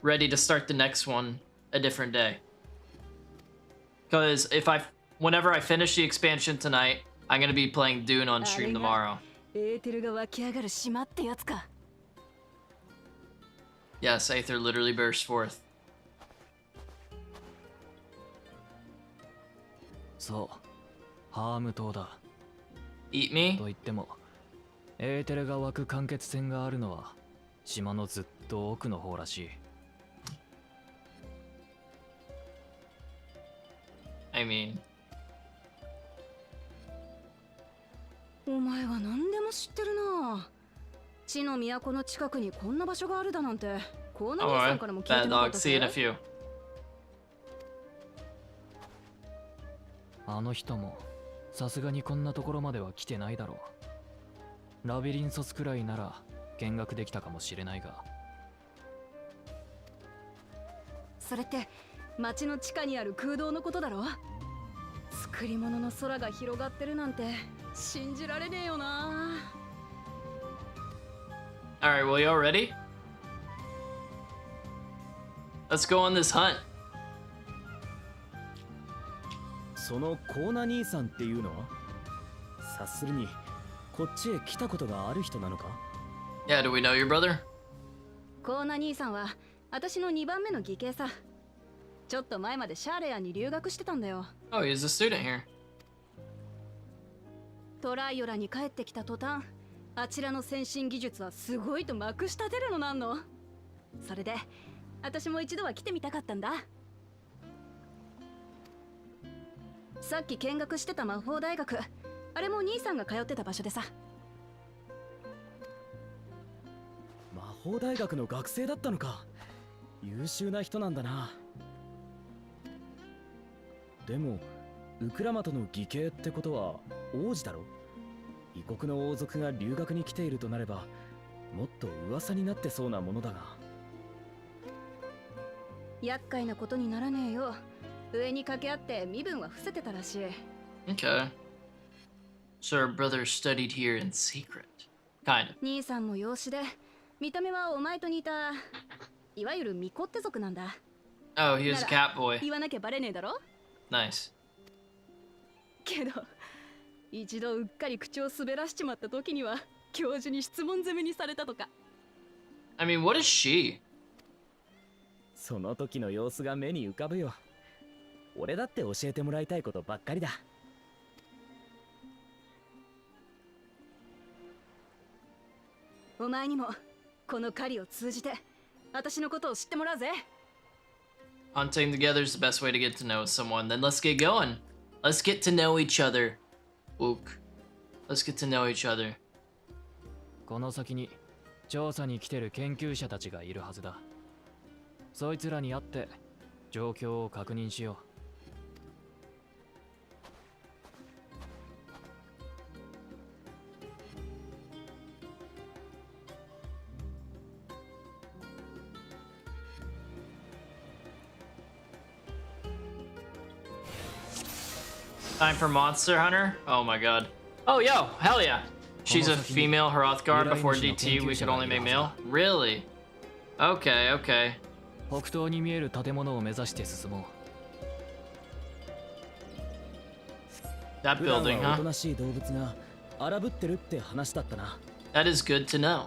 Ready to start the next one a different day. Because whenever I finish the expansion tonight, I'm going to be playing Dune on stream tomorrow. Yes, Aether literally burst forth. So, Harm島だ。Eat me? と言っても、エーテルが湧く間欠泉があるのは島のずっと奥の方らしい。I mean. お前は何でも知ってるな。地の都の近くにこんな場所があるだなんて、こんな兄さんからも聞いてなかったぜ。あの人もさすがにこんなところまでは来てないだろう。ラビリンソスくらいなら見学できたかもしれないが。それって町の地下にある空洞のことだろ。作り物の空が広がってるなんて信じられねえよな。Alright, well, y'all ready? Let's go on this hunt. そのコーナ兄さんっていうのは察するにこっちへ来たことがある人なのか？ Yeah, do we know your brother? コーナ兄さんは私の2番目の義兄さ。ちょっと前までシャーレアに留学してたんだよ。Oh, he's a student here. トライオラに帰ってきた途端、あちらの先進技術はすごいとまくし立てるのなんの。それで私も一度は来てみたかったんだ。さっき見学してた魔法大学、あれも兄さんが通ってた場所でさ。魔法大学の学生だったのか。優秀な人なんだな。でもウクラマトの義兄ってことは王子だろ。異国の王族が留学に来ているとなればもっと噂になってそうなものだが。厄介なことにならねえよ。上に掛け合って身分は伏せてたらしい。 Okay. So our brother studied here in secret. Kind of. 兄さんも養子で、見た目はお前と似たいわゆるミコって族なんだ。 Oh, he was a cat boy. 言わなきゃバレねえだろ。 Nice. けど一度うっかり口を滑らしちまった時には教授に質問攻めにされたとか。 I mean, what is she? その時の様子が目に浮かぶよ。俺だって教えてもらいたいことばっかりだ。お前にもこの狩りを通じて私のことを知ってもらうぜ。 Hunting together is the best way to get to know someone. Then let's get going. Let's get to know each other. Ook. Let's get to know each other. この先に調査に来てる研究者たちがいるはずだ。そいつらに会って状況を確認しよう。Time for Monster Hunter? Oh my god. Oh, yo, hell yeah. She's a female Hrothgar. Before DT, we could only make male? Really? Okay, okay. 北東に見える建物を目指して進もう。 That building, おと huh? なしい動物が荒ぶってるって話だったな。 That is good to know.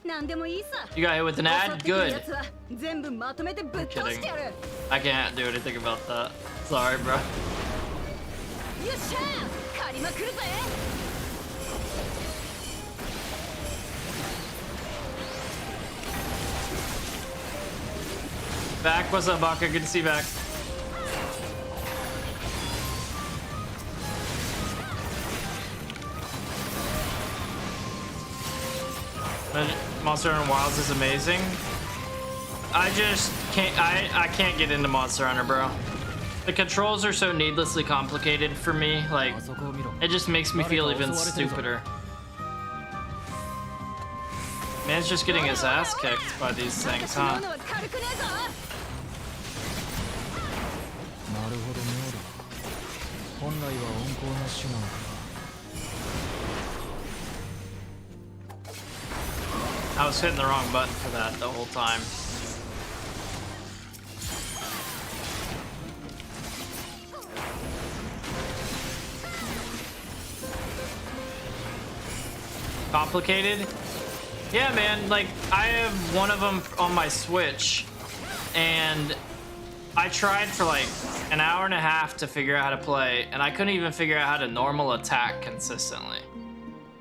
なんでもいいさ。 You got hit with an ad? Good. やつは全部まとめてぶっ倒してやる。 I can't do anything about that. Sorry, bro. よっしゃー、狩りまくるぜ。 Back, what's up, Baka? Good to see you back. Monster Hunter Wilds is amazing. I just can't. I can't get into Monster Hunter, bro. The controls are so needlessly complicated for me. Like, it just makes me feel even stupider. Man's just getting his ass kicked by these things, huh? なるほど妙だ。本来は温厚な種なのか。 I was hitting the wrong button for that the whole time. Complicated? Yeah, man, like, I have one of them on my Switch, and I tried for like an hour and a half to figure out how to play, and I couldn't even figure out how to normal attack consistently.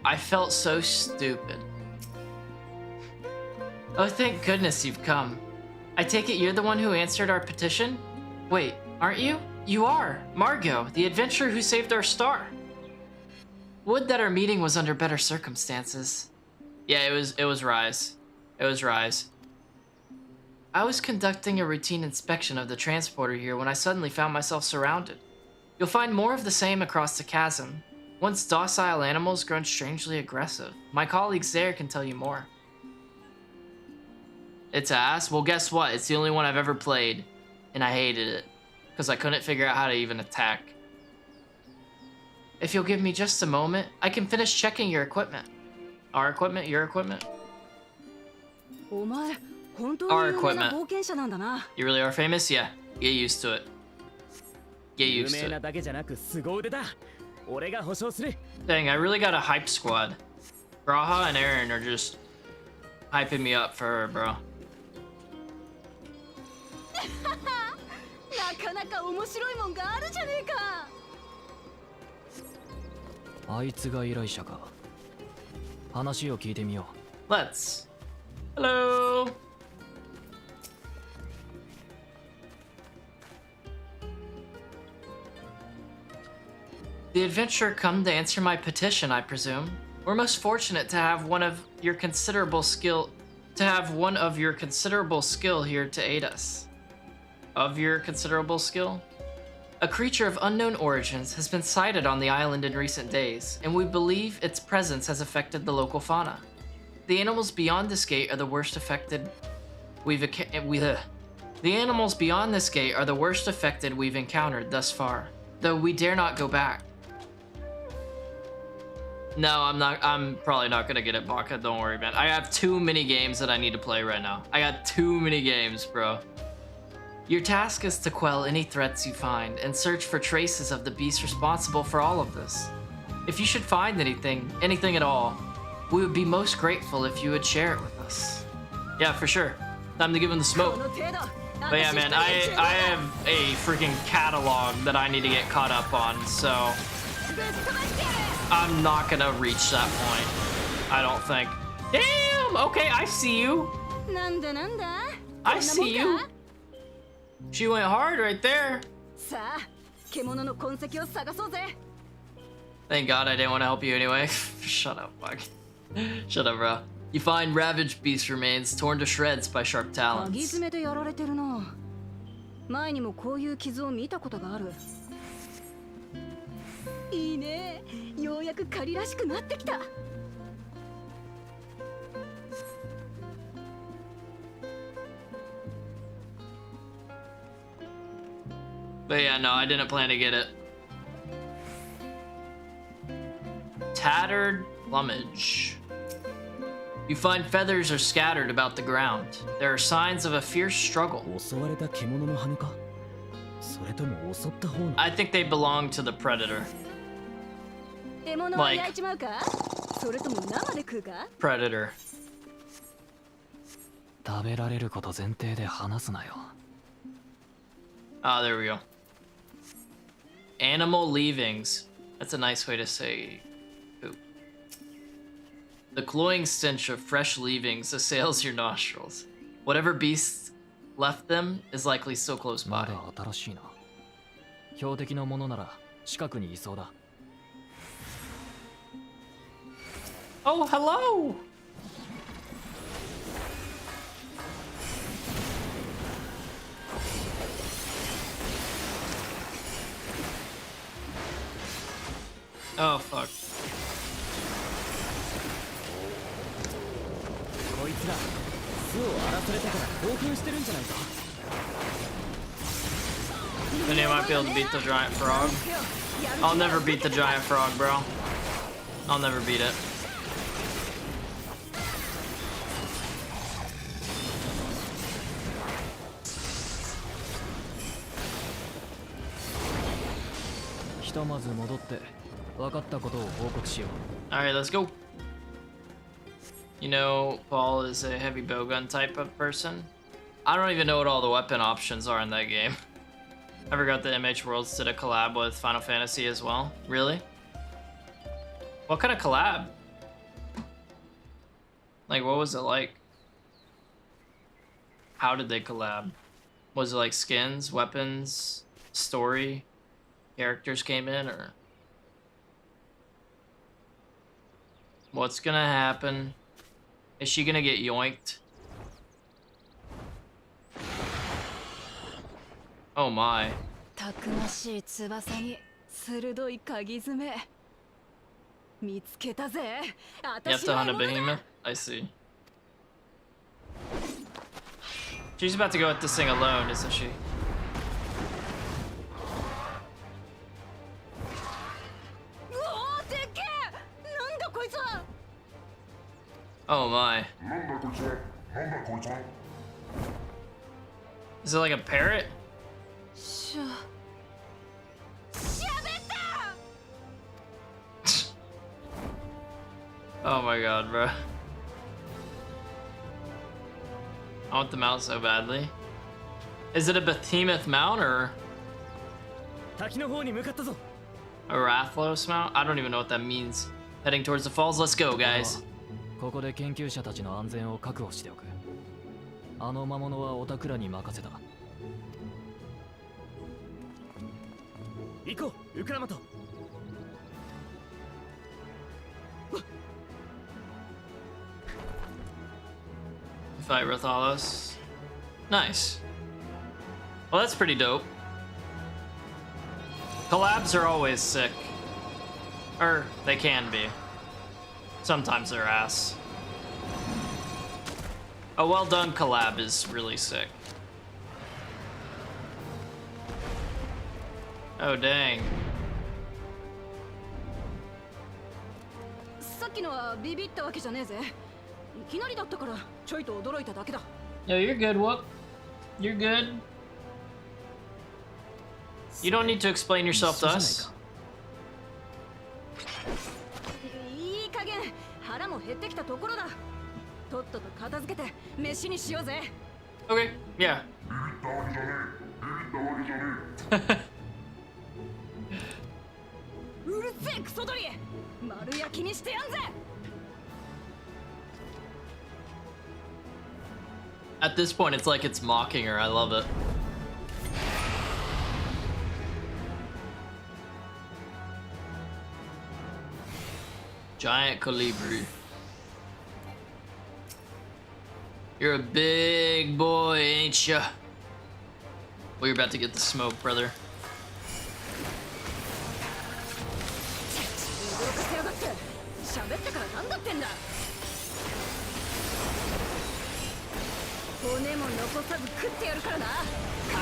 I felt so stupid. Oh, thank goodness you've come. I take it you're the one who answered our petition? Wait, aren't you? You are, Margot, the adventurer who saved our star. Would that our meeting was under better circumstances. Yeah, it was Rise. It was Rise. I was conducting a routine inspection of the transporter here when I suddenly found myself surrounded. You'll find more of the same across the chasm. Once docile animals grown strangely aggressive. My colleagues there can tell you more. It's ass? Well, guess what? It's the only one I've ever played, and I hated it because I couldn't figure out how to even attack. If you'll give me just a moment, I can finish checking your equipment. Our equipment? Your equipment? Our equipment. You really are famous? Yeah. Get used to it. Get used to it. Dang, I really got a hype squad. Graha and Aaron are just hyping me up for her, bro. なかなか面白いもんがあるじゃねえか。あいつが依頼者か。話を聞いてみよう。Let's. Hello. The adventurer come to answer my petition, I presume. We're most fortunate to have one of your considerable skill here to aid us. Of your considerable skill? A creature of unknown origins has been sighted on the island in recent days, and we believe its presence has affected the local fauna. The animals beyond this gate are the worst affected we've encountered thus far, though we dare not go back. No, I'm probably not gonna get it, Baka. Don't worry, man. I have too many games that I need to play right now. I got too many games, bro. Your task is to quell any threats you find and search for traces of the beast responsible for all of this. If you should find anything at all, we would be most grateful if you would share it with us. Yeah, for sure. Time to give him the smoke. But yeah, man, I have a freaking catalog that I need to get caught up on, so I'm not gonna reach that point, I don't think. Damn! Okay, I see you. I see you. She went hard right there. Thank God I didn't want to help you anyway. Shut up, bug. Shut up, bro. You find ravaged beast remains torn to shreds by sharp talons. But yeah, no, I didn't plan to get it. Tattered plumage. You find feathers are scattered about the ground. There are signs of a fierce struggle. I think they belong to the predator. Like, predator. 食べられること前提で話すなよ。 Ah, there we go. Animal leavings. That's a nice way to say poop. The cloying stench of fresh leavings assails your nostrils. Whatever beast left them is likely still close by. まだ新しいな。標的のものなら近くにいそうだ。Oh, hello! Oh, fuck. こいつら巣を荒らされたから興奮してるんじゃないか。 Then you might be able to beat the giant frog. I'll never beat the giant frog, bro. I'll never beat it. Alright, let's go. You know, Paul is a heavy bowgun type of person. I don't even know what all the weapon options are in that game. I forgot that MH Worlds did a collab with Final Fantasy as well. Really? What kind of collab? Like, what was it like? How did they collab? Was it like skins, weapons, story, characters came in, or what's gonna happen? Is she gonna get yoinked? Oh my. たくましい翼に鋭い鍵爪。見つけたぜ。 You have to hunt a behemoth? I see. She's about to go at this thing alone, isn't she? Oh my. Is it like a parrot? Oh my god, bro. I want the mount so badly. Is it a behemoth mount or a Rathlos mount? I don't even know what that means. Heading towards the falls. Let's go, guys. ここで研究者たちの安全を確保しておく。あの魔物はオタクらに任せた。行こう、ウクラマト。Fight Rathalos. Nice. Well, that's pretty dope. Collabs are always sick. Or, they can be. Sometimes they're ass. A well done collab is really sick. Oh, dang. さっきのはビビったわけじゃねえぜ。いきなりだったからちょいと驚いただけだ。Yo, you're good, Whoop. You're good. You don't need to explain yourself to us. いい加減腹も減ってきたところだ。とっとと片付けて飯にしようぜ。Okay, yeah. うるせえクソ鳥。丸焼きにしてやんぜ。At this point, it's like it's mocking her. I love it. Giant Colibri. You're a big boy, ain't ya? Well, you're about to get the smoke, brother. 驚かせやがって。喋ってからなんだってんだ。骨も残さず食ってやるからな。覚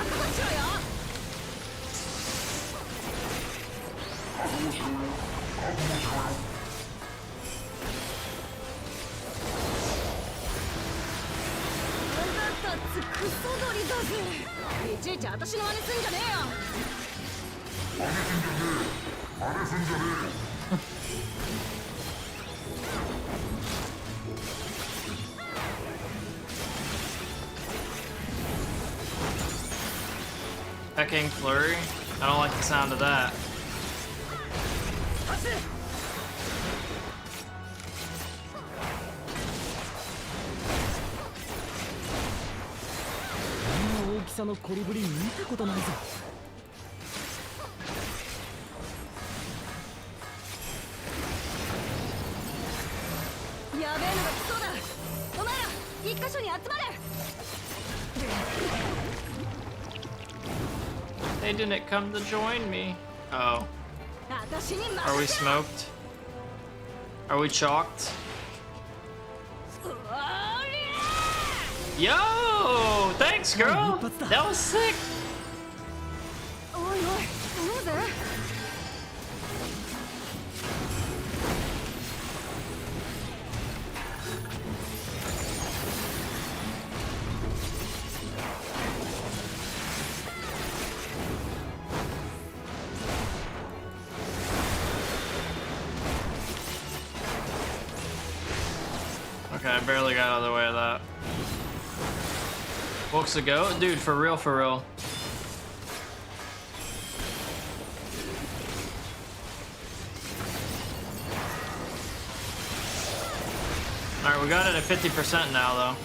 悟しろよ。あなたつクソ鳥だぜ。いちいち私の真似すんじゃねえよ。真似すんじゃねえ。 Pecking Flurry? I don't like the sound of that. They didn't come to join me. Oh. Are we smoked? Are we chalked? Yo! Thanks, girl! That was sick! Okay, I barely got out of the way of that. Books ago? Dude, for real, for real. Alright, we got it at 50% now, though.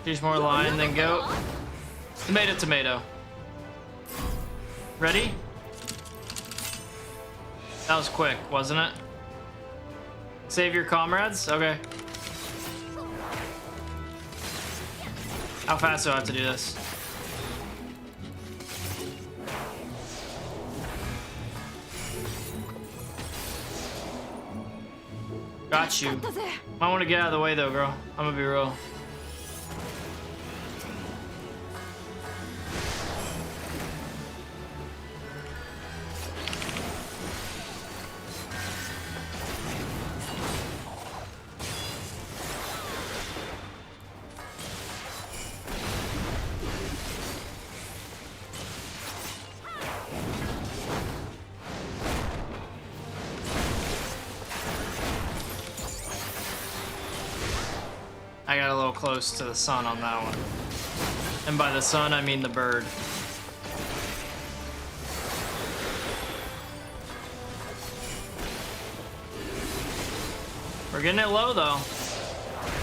Here's more line than goat. Tomato, tomato. Ready? That was quick, wasn't it? Save your comrades? Okay. How fast do I have to do this? got you. I want to get out of the way though, girl. I'm gonna be real. I got a little close to the sun on that one. And by the sun, I mean the bird. We're getting it low, though.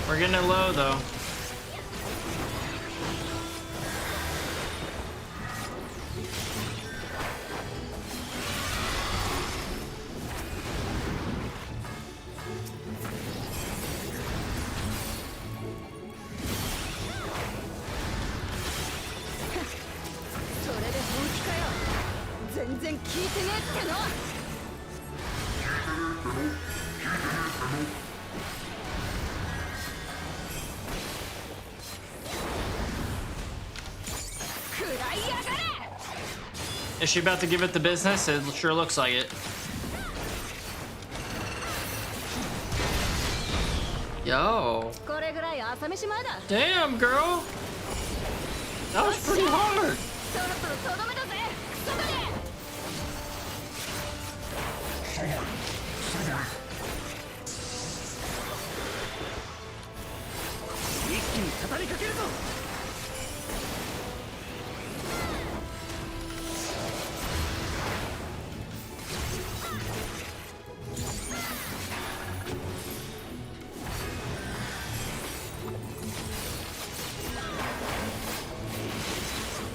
We're getting it low, though. Is she about to give it the business? It sure looks like it. Yo. Damn, girl. That was pretty hard.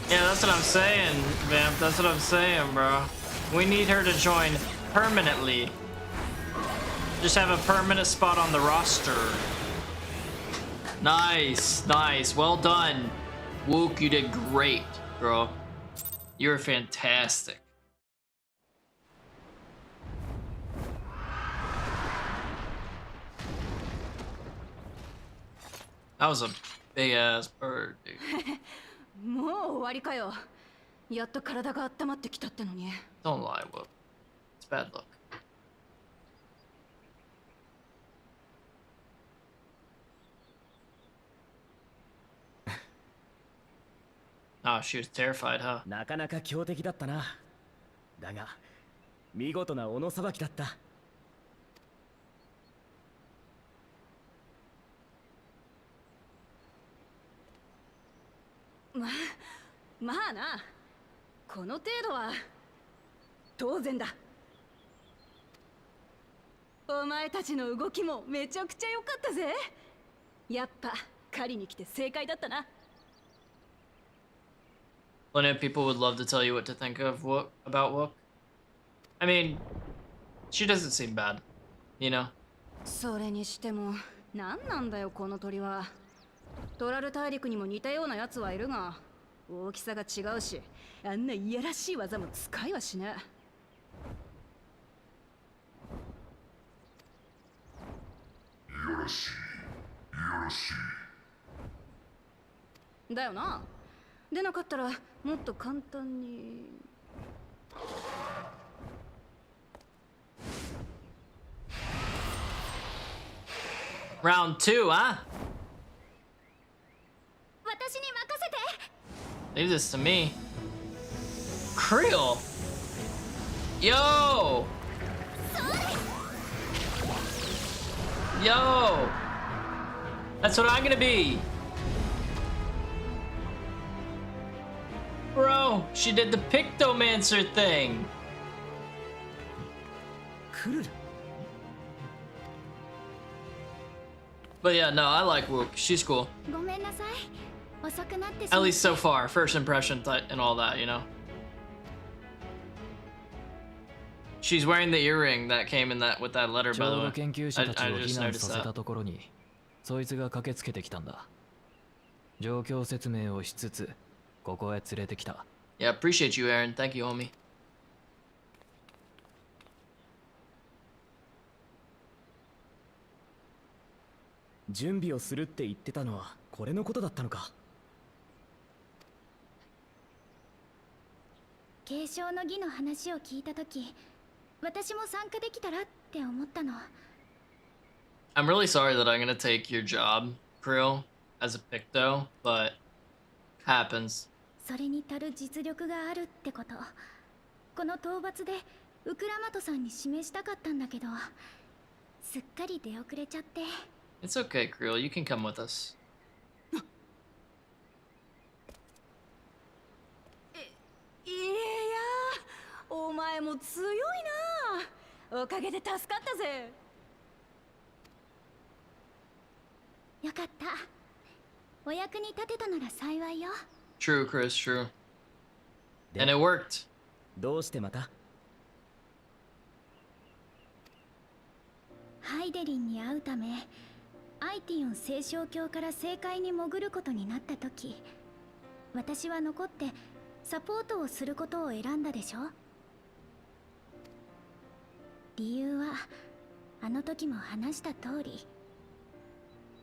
Yeah, that's what I'm saying, Vamp. That's what I'm saying, bro. We need her to join permanently. Just have a permanent spot on the roster. Nice, nice. Well done. Wook, you did great, bro. You're fantastic. That was a big ass bird, dude. もう終わりかよ。やっと体が温まってきたってのに。Don't lie, Wook. It's bad luck. Oh, she was terrified, huh? なかなか強敵だったな。だが、見事な斧さばきだった。まあな、この程度は当然だ。お前たちの動きもめちゃくちゃ良かったぜ。やっぱ狩りに来て正解だったな。Plenty of people would love to tell you what to think of Wook, about Wook. I mean, she doesn't seem bad, you know? それにしても、何なんだよこの鳥は。トラル大陸にも似たようなやつはいるが、大きさが違うし、あんないやらしい技も使いはしねいやらしい、いやらしい。だよな。でなかったらもっと簡単に。Round 2, huh? 私に任せて。Leave this to me. Creel! Yo! Yo! That's what I'm gonna be! Bro, she did the Pictomancer thing! But yeah, no, I like Wook. She's cool. ごめんなさい。遅くなってし At まっ least so far. First impression and all that, you know? She's wearing the earring that came in that with that letter, ち by ょ the う way. ど研究者たち I を避 just 難 noticed させた that. ところにそいつが駆けつけてきたんだ。状況説明をしつつここへ連れてきた。 Yeah, appreciate you, Aaron. Thank you, homie. 準備をするって言ってたのはこれのことだったのか。継承の儀の話を聞いたとき、私も参加できたらって思ったの。I'm really sorry that I'm gonna take your job, Krill, as a Picto, but happens. それに足る実力があるってこと、この討伐でウクラマトさんに示したかったんだけど、すっかり出遅れちゃって。It's okay, Krill. You can come with us. いや、お前も強いな。おかげで助かったぜ。よかった。お役に立てたなら幸いよ。True, Chris, true. And it worked. どうしてまた？ハイデリンに会うため、アイティオン聖唱教から正解に潜ることになった時、私は残ってサポートをすることを選んだでしょ。理由はあの時も話した通り、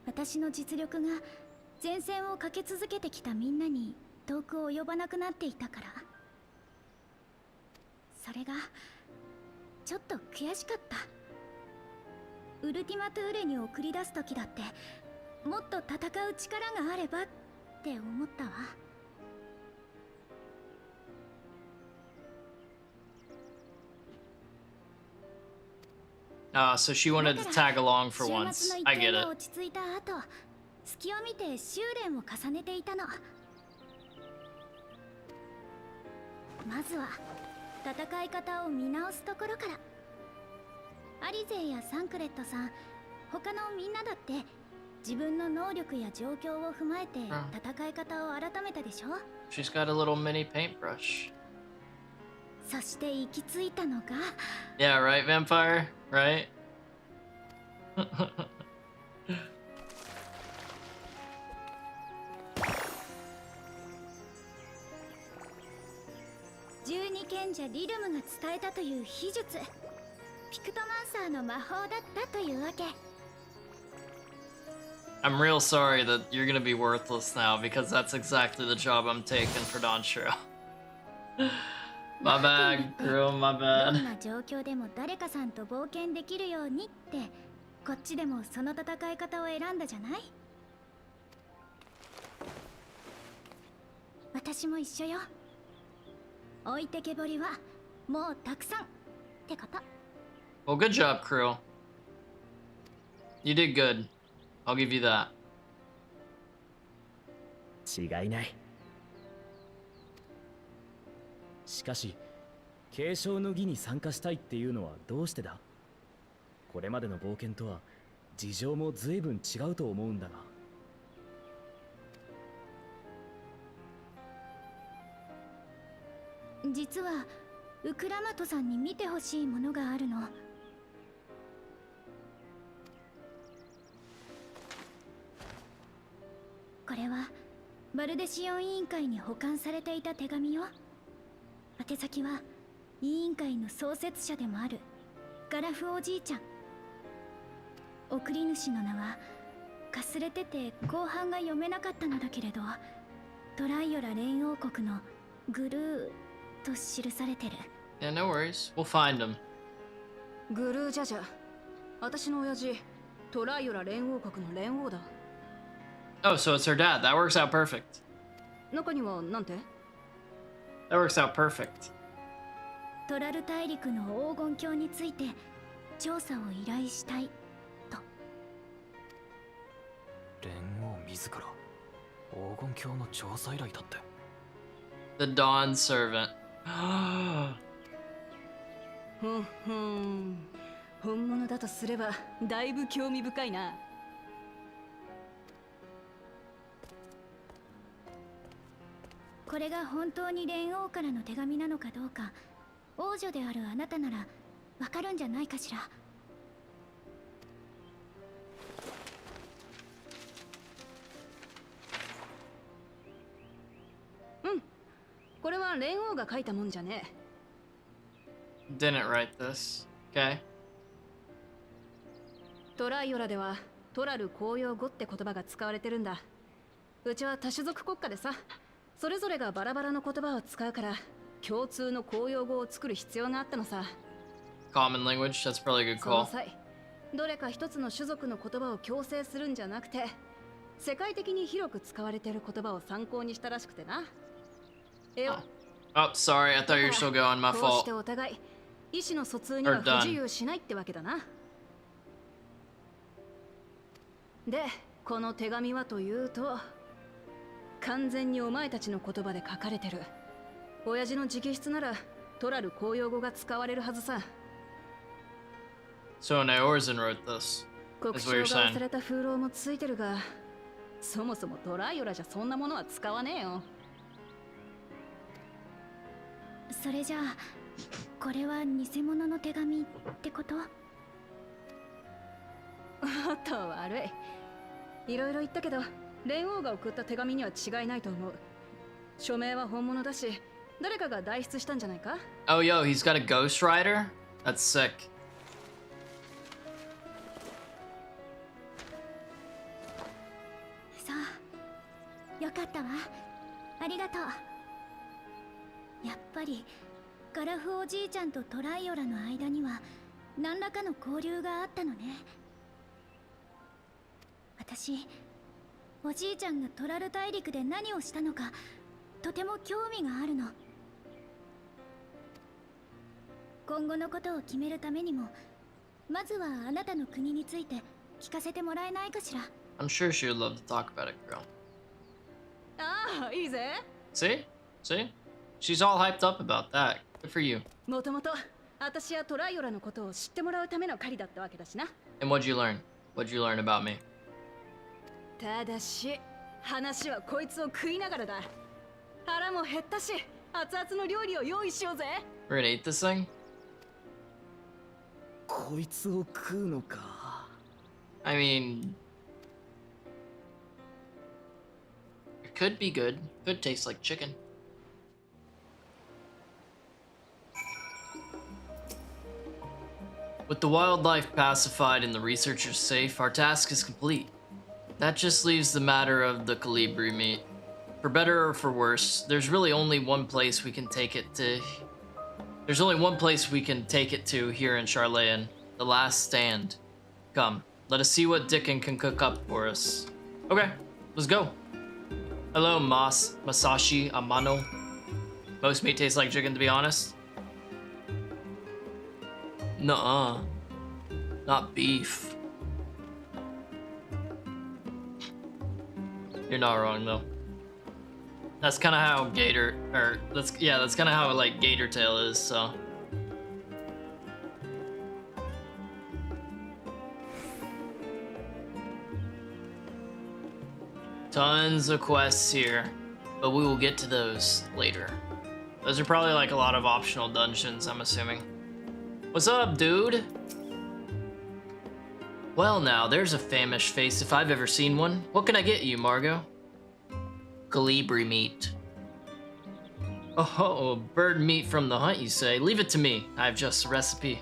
私の実力が前線を駆け続けてきたみんなに遠く及ばなくなっていたから。それがちょっと悔しかった。ウルティマトゥーレに送り出す時だって、もっと戦う力があればって思ったわ。So she wanted to tag along for once. I get it. 落ち着いた後、隙を見て修練を重ねていたの。まずは戦い方を見直すところから。アリゼやサンクレットさん、他のみんなだって自分の能力や状況を踏まえて戦い方を改めたでしょ。She's got a little mini paintbrush. そして行き着いたのが Yeah, right, Vampire? Right? 十二賢者リルムが伝えたという秘術、ピクトマンサーの魔法だったというわけ。I'm real sorry that you're gonna be worthless now because that's exactly the job I'm taking for Donshiro. My bad, girl, my ど bad. んな状況でも誰かさんと冒険できるようにって、こっちでもその戦い方を選んだじゃない。私も一緒よ。置いてけぼりはもうたくさんってこと。Well, good job, Krill. You did good. I'll give you that. 違いない。しかし、継承の儀に参加したいっていうのはどうしてだ？これまでの冒険とは事情も随分違うと思うんだが。実はウクラマトさんに見てほしいものがあるの。これはバルデシオン委員会に保管されていた手紙よ。宛先は委員会の創設者でもあるガラフおじいちゃん。送り主の名はかすれてて後半が読めなかったのだけれど、トライオラ連王国のグルーと記されてる。Yeah, no worries. We'll find him. グルージャジャ、私の親父トライオラ連王国の連王だ。Oh, so it's her dad. That works out perfect. 中にはなんて？ That works out perfect. トラル大陸の黄金鏡について調査を依頼したいと。連王自ら黄金鏡の調査依頼だって。 The Dawn Servant. ふんふん、本物だとすればだいぶ興味深いな。これが本当に連王からの手紙なのかどうか、王女であるあなたならわかるんじゃないかしら。うん、これは連王が書いたもんじゃねえ。 Didn't write this. Okay. トライオラではトラル公用語って言葉が使われてるんだ。うちは多種族国家でさ、それぞれがバラバラの言葉を使うから共通の公用語を作る必要があったのさ。Common language, that's probably a good その call. 際、どれか一つの種族の言葉を強制するんじゃなくて、世界的に広く使われている言葉を参考にしたらしくてな。Oh, sorry, I thought you were still going. My こうし fault. てお互い意思の疎通には不自由しないってわけだな。で、この手紙はというと、完全にお前たちの言葉で書かれてる。親父の直筆ならトラル公用語が使われるはずさ。So Naorzen wrote this. 国 Is 章 what が you're 押さ saying. れた風浪もついてるが、そもそもトライオラじゃそんなものは使わねえよ。それじゃあこれは偽物の手紙ってこと？おっと悪い。いろいろ言ったけど、連王が送った手紙には違いないと思う。署名は本物だし、誰かが代筆したんじゃないか？ Oh, yo, he's got a ghostwriter? That's sick. そう、よかったわ。ありがとう。やっぱりガラフおじいちゃんとトライオラの間には何らかの交流があったのね。私、おじいちゃんがトラル大陸で何をしたのかとても興味があるの。今後のことを決めるためにも、まずはあなたの国について聞かせてもらえないかしら。 I'm sure she would love to talk about it, girl. ああ、いいぜ。 See? See? She's all hyped up about that. Good for you. もともと私やトライオラのことを知ってもらうための狩りだったわけだしな。 And what'd you learn? What'd you learn about me? ただし、話はこいつを食いながらだ。腹も減ったし、熱々の料理を用意しようぜ。 We're gonna eat this thing? こいつを食うのか。 I mean... It could be good. Could taste like chicken. With the wildlife pacified and the researchers safe, our task is complete. That just leaves the matter of the Calibri meat. For better or for worse, there's really only one place we can take it to. There's only one place we can take it to here in Charlayan. The last stand. Come, let us see what Dickon can cook up for us. Okay, let's go. Hello, Masashi Amano. Most meat tastes like chicken, to be honest. Nuh-uh. Not beef. You're not wrong, though. That's kind of how that's kind of how like Gator Tail is, so. Tons of quests here, but we will get to those later. Those are probably like a lot of optional dungeons, I'm assuming. What's up, dude? Well now, there's a famished face if I've ever seen one. What can I get you, Margot? Calibri meat. Oh, bird meat from the hunt, you say? Leave it to me. I have just a recipe.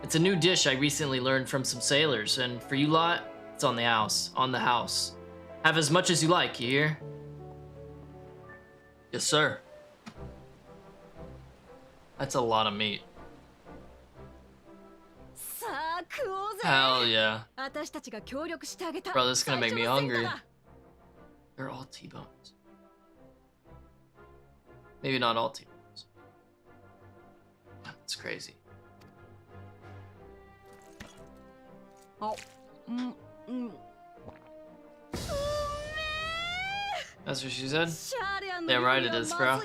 It's a new dish I recently learned from some sailors, and for you lot, it's on the house. On the house. Have as much as you like, you hear? Yes, sir. That's a lot of meat. Hell yeah. Bro, this is gonna make me hungry. They're all T-bones. Maybe not all T-bones. That's crazy. That's what she said? Damn right it is, bro.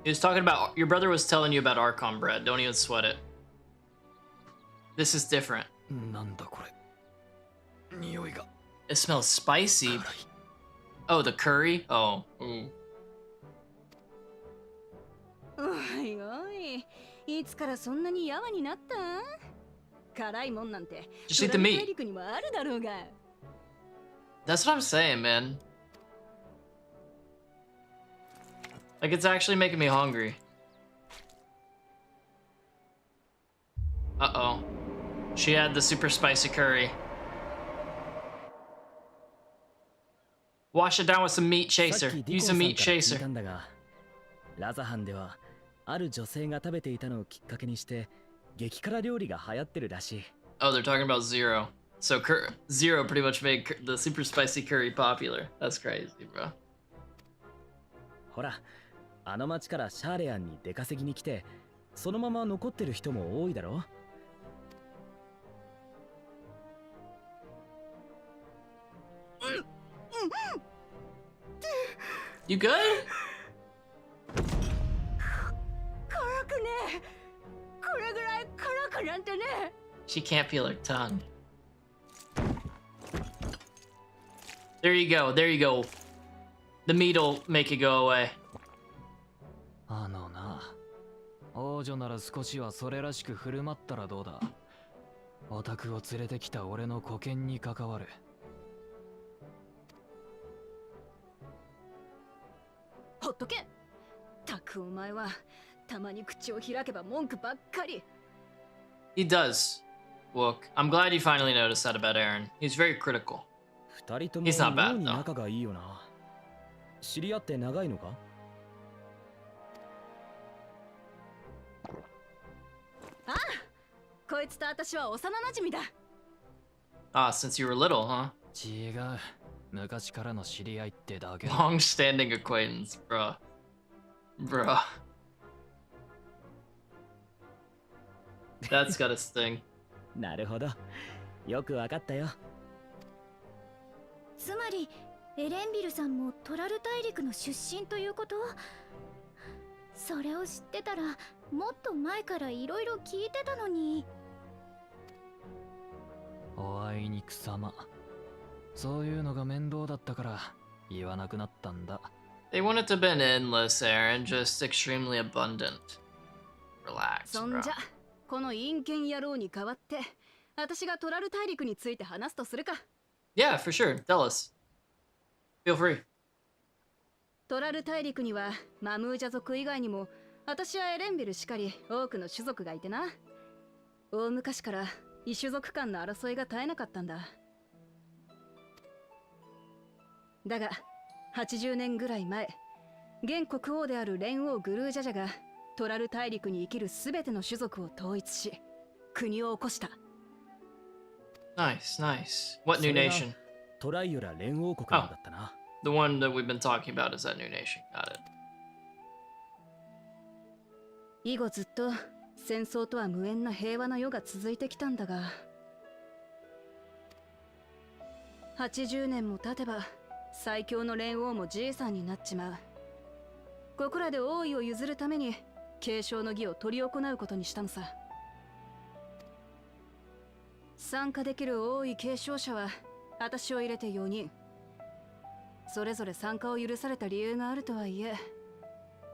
He was talking about, your brother was telling you about Archon bread. Don't even sweat it. This is different. It smells spicy. Oh, the curry? Oh. Ooh. おいおい、いつからそんなにやわになった？辛いもんなんて Just eat the meat. 大陸にもあるだろうが。That's what I'm saying, man. Like, it's actually making me hungry. Uh-oh. She had the super spicy curry. Wash it down with some meat chaser. Use a meat chaser. ラザハンではある女性が食べていたのをきっかけにして激辛料理が流行ってるらしい。Oh, they're talking about Zero. So Zero pretty much made the super spicy curry popular. That's crazy, bro. ほら、あの町からシャーレアンに出稼ぎに来て、そのまま残ってる人も多いだろ。You good? 辛くね。これぐらい辛くなんてね。She can't feel her tongue. There you go. There you go. The meat'll make it go away. あのな、王女なら少しはそれらしく振る舞ったらどうだ。オタクを連れてきた俺の保険に関わる。ほっとけ。たくお前はたまに口を開けば文句ばっかり。He does. Look, I'm glad you finally noticed that about Aaron. He's very critical. 二人とも He's not 妙 bad に though. 仲がいいよな。知り合って長いのか？ああ、こいつと私は幼馴染だ。Ah, since you were little, huh? 違う。昔からの知り合いってだけだ。Long-standing acquaintance, bruh. Bruh. That's gotta sting. なるほど。よくわかったよ。つまりエレンビルさんもトラル大陸の出身ということ？それを知ってたらもっと前からいろいろ聞いてたのに。おあいにくさま。そういうのが面倒だったから言わなくなったんだ。They wouldn't have been endless, Aaron, just extremely abundant. Relax, そん bro. じゃ、この陰険野郎に代わって、私がトラル大陸について話すとするか。Yeah, for sure. Tell us. Feel free. トラル大陸にはマムージャ族以外にも私やエレンビルしかり多くの種族がいてな。大昔から異種族間の争いが絶えなかったんだ。だが80年ぐらい前、現国王である連王グルージャジャがトラル大陸に生きるすべての種族を統一し国を起こした。 Nice, nice. What new nation? トライオラ連王国なんだったな。The one that we've been talking about is that new nation. Got it. 以後ずっと戦争とは無縁な平和な世が続いてきたんだが、80年も経てば最強の連王もじいさんになっちまう。ここらで王位を譲るために継承の儀を執り行うことにしたのさ。参加できる王位継承者は私を入れて4人。それぞれ参加を許された理由があるとはいえ、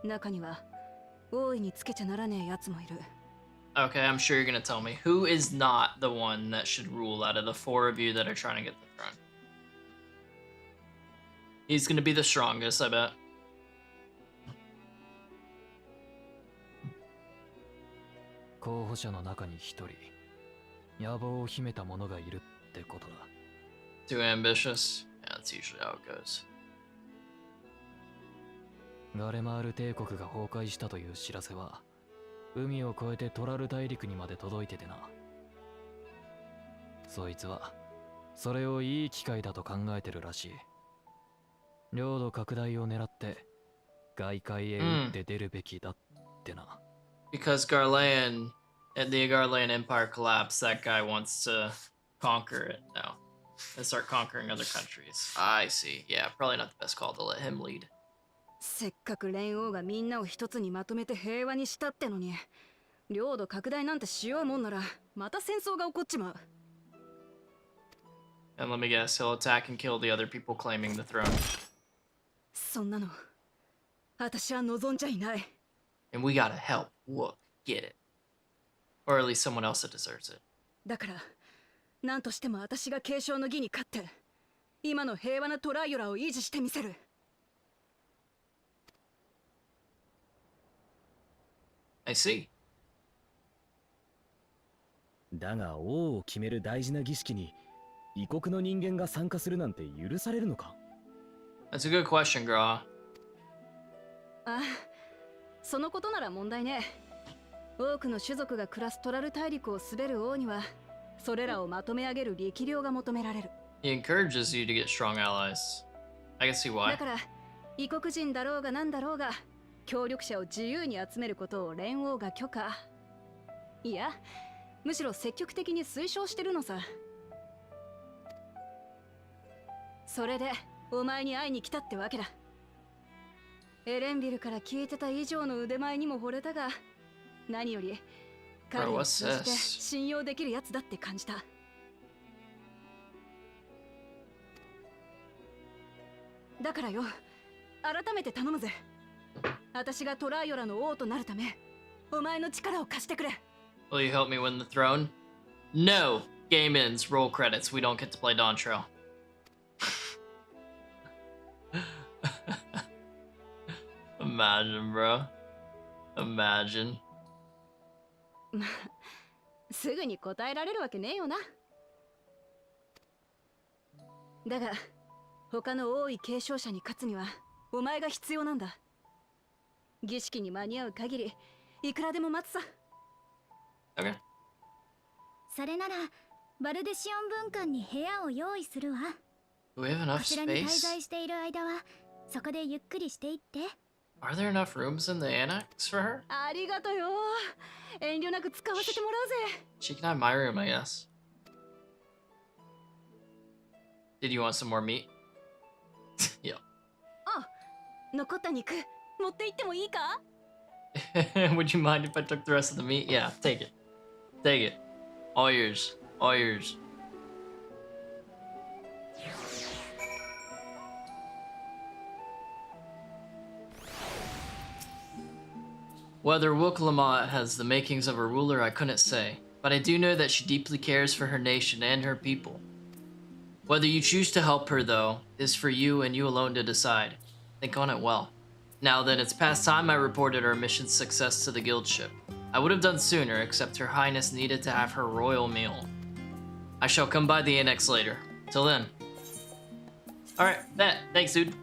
中には王位につけちゃならねえやつもいる。 Okay, I'm sure you're gonna tell me. Who is not the one that should rule out of the four of you that are trying to get the throne? He's gonna be the strongest, I bet. 候補者の中に一人、野望を秘めた者がいるってことだ。Too ambitious? Yeah, that's usually how it goes. ガレマール帝国が崩壊したという知らせは、海を越えてトラル大陸にまで届いててな。そいつは、それをいい機会だと考えてるらしい。領土拡大を狙って、外界へ打って出るべきだってな。Because Garlean and the Garlean Empire collapsed, that guy wants to conquer it now. And start conquering other countries. I see. Yeah, probably not the best call to let him lead. せっかく連王がみんなを一つにまとめて平和にしたってのに、領土拡大なんてしようもんならまた戦争が起こっちまう。 And let me guess, he'll attack and kill the other people claiming the throne. そんなの私は望んじゃいない。 And we gotta help Wook get it. Or at least someone else that deserves it. だから何としても私が継承の儀に勝って今の平和なトライオラを維持してみせる。 I see. だが王を決める大事な儀式に異国の人間が参加するなんて許されるのか？ That's a good question, Gra. ああ、そのことなら問題ね。多くの種族が暮らすトラル大陸を滑る王にはそれらをまとめ上げる力量が求められる。 He encourages you to get strong allies. I can see why. だから異国人だろうが何だろうが協力者を自由に集めることを連王が許可。いや、むしろ積極的に推奨してるのさ。それでお前に会いに来たってわけだ。エレンビルから聞いてた以上の腕前にも惚れたが、何より彼を通じて信用できるやつだって感じた。だからよ、改めて頼むぜ。私がトライオラの王となるため、お前の力を貸してくれ。Will you help me win the throne? No! Game ends, roll credits. We don't get to play Dawntrail. Imagine, bro. Imagine. すぐに答えられるわけねえよな。だが、他の王位継承者に勝つには、お前が必要なんだ。儀式に間に合う限り、いくらでも待つさ。Okay. それなら、バルデシオン文館に部屋を用意するわ。Do we have enough こちらに滞 space? 在している間は、そこでゆっくりしていって。Are there enough rooms in the annex for her? ありがとよ。遠慮なく使わせてもらうぜ。She can have my room, I guess. Did you want some more meat? Yeah. あ、残った肉、持って行ってもいいか？ Would you mind if I took the rest of the meat? Yeah, take it. Take it. All yours. All yours. Whether Wooklamot has the makings of a ruler, I couldn't say, but I do know that she deeply cares for her nation and her people. Whether you choose to help her, though, is for you and you alone to decide. Think on it well. Now then, it's past time I reported our mission's success to the guild ship. I would have done sooner, except Her Highness needed to have her royal meal. I shall come by the annex later. Till then. Alright, bet. Thanks, dude.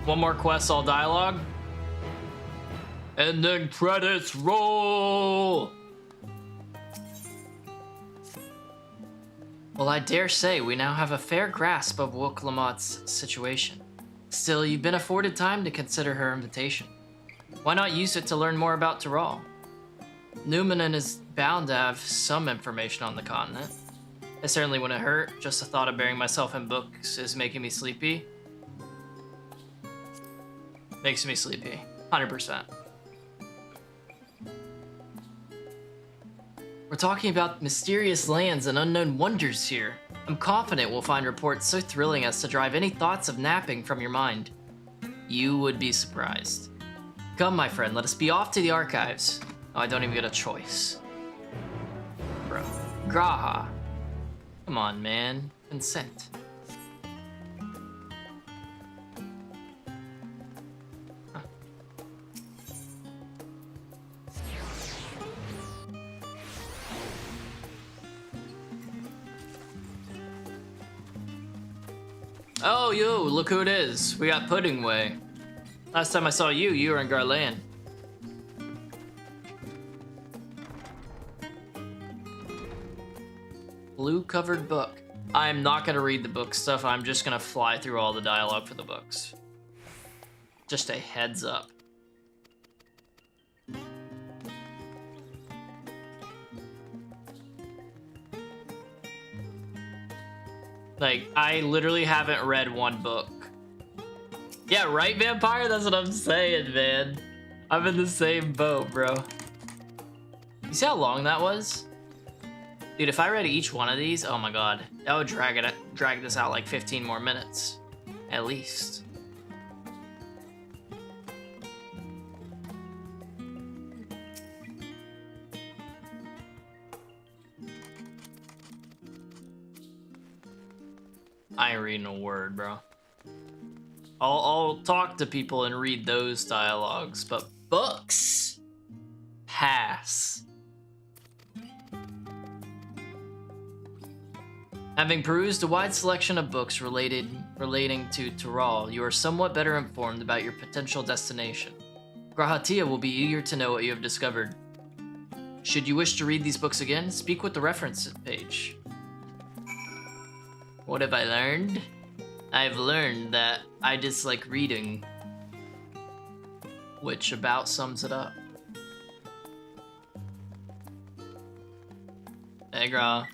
One more quest, all dialogue. And then credits roll! Well, I dare say we now have a fair grasp of Wooklamot's situation. Still, you've been afforded time to consider her invitation. Why not use it to learn more about Tyrol? Numenon is bound to have some information on the continent. It certainly wouldn't hurt. Just the thought of burying myself in books is making me sleepy. Makes me sleepy. 100%. We're talking about mysterious lands and unknown wonders here. I'm confident we'll find reports so thrilling as to drive any thoughts of napping from your mind. You would be surprised. Come, my friend, let us be off to the archives. Oh, I don't even get a choice. Bro. Graha. Come on, man. Consent. Oh, yo, look who it is. We got Pudding Way. Last time I saw you, you were in Garland. Blue-covered book. I'm not gonna read the book stuff. I'm just gonna fly through all the dialogue for the books. Just a heads up. Like, I literally haven't read one book. Yeah, right, Vampire? That's what I'm saying, man. I'm in the same boat, bro. You see how long that was? Dude, if I read each one of these, oh my god. That would drag this out like 15 more minutes. At least. I ain't reading a word, bro. I'll talk to people and read those dialogues, but books? Yes. Having perused a wide selection of books relating to Tyrol, you are somewhat better informed about your potential destination. Grahatia will be eager to know what you have discovered. Should you wish to read these books again, speak with the reference page. What have I learned? I've learned that I dislike reading, which about sums it up. Hey, Gra.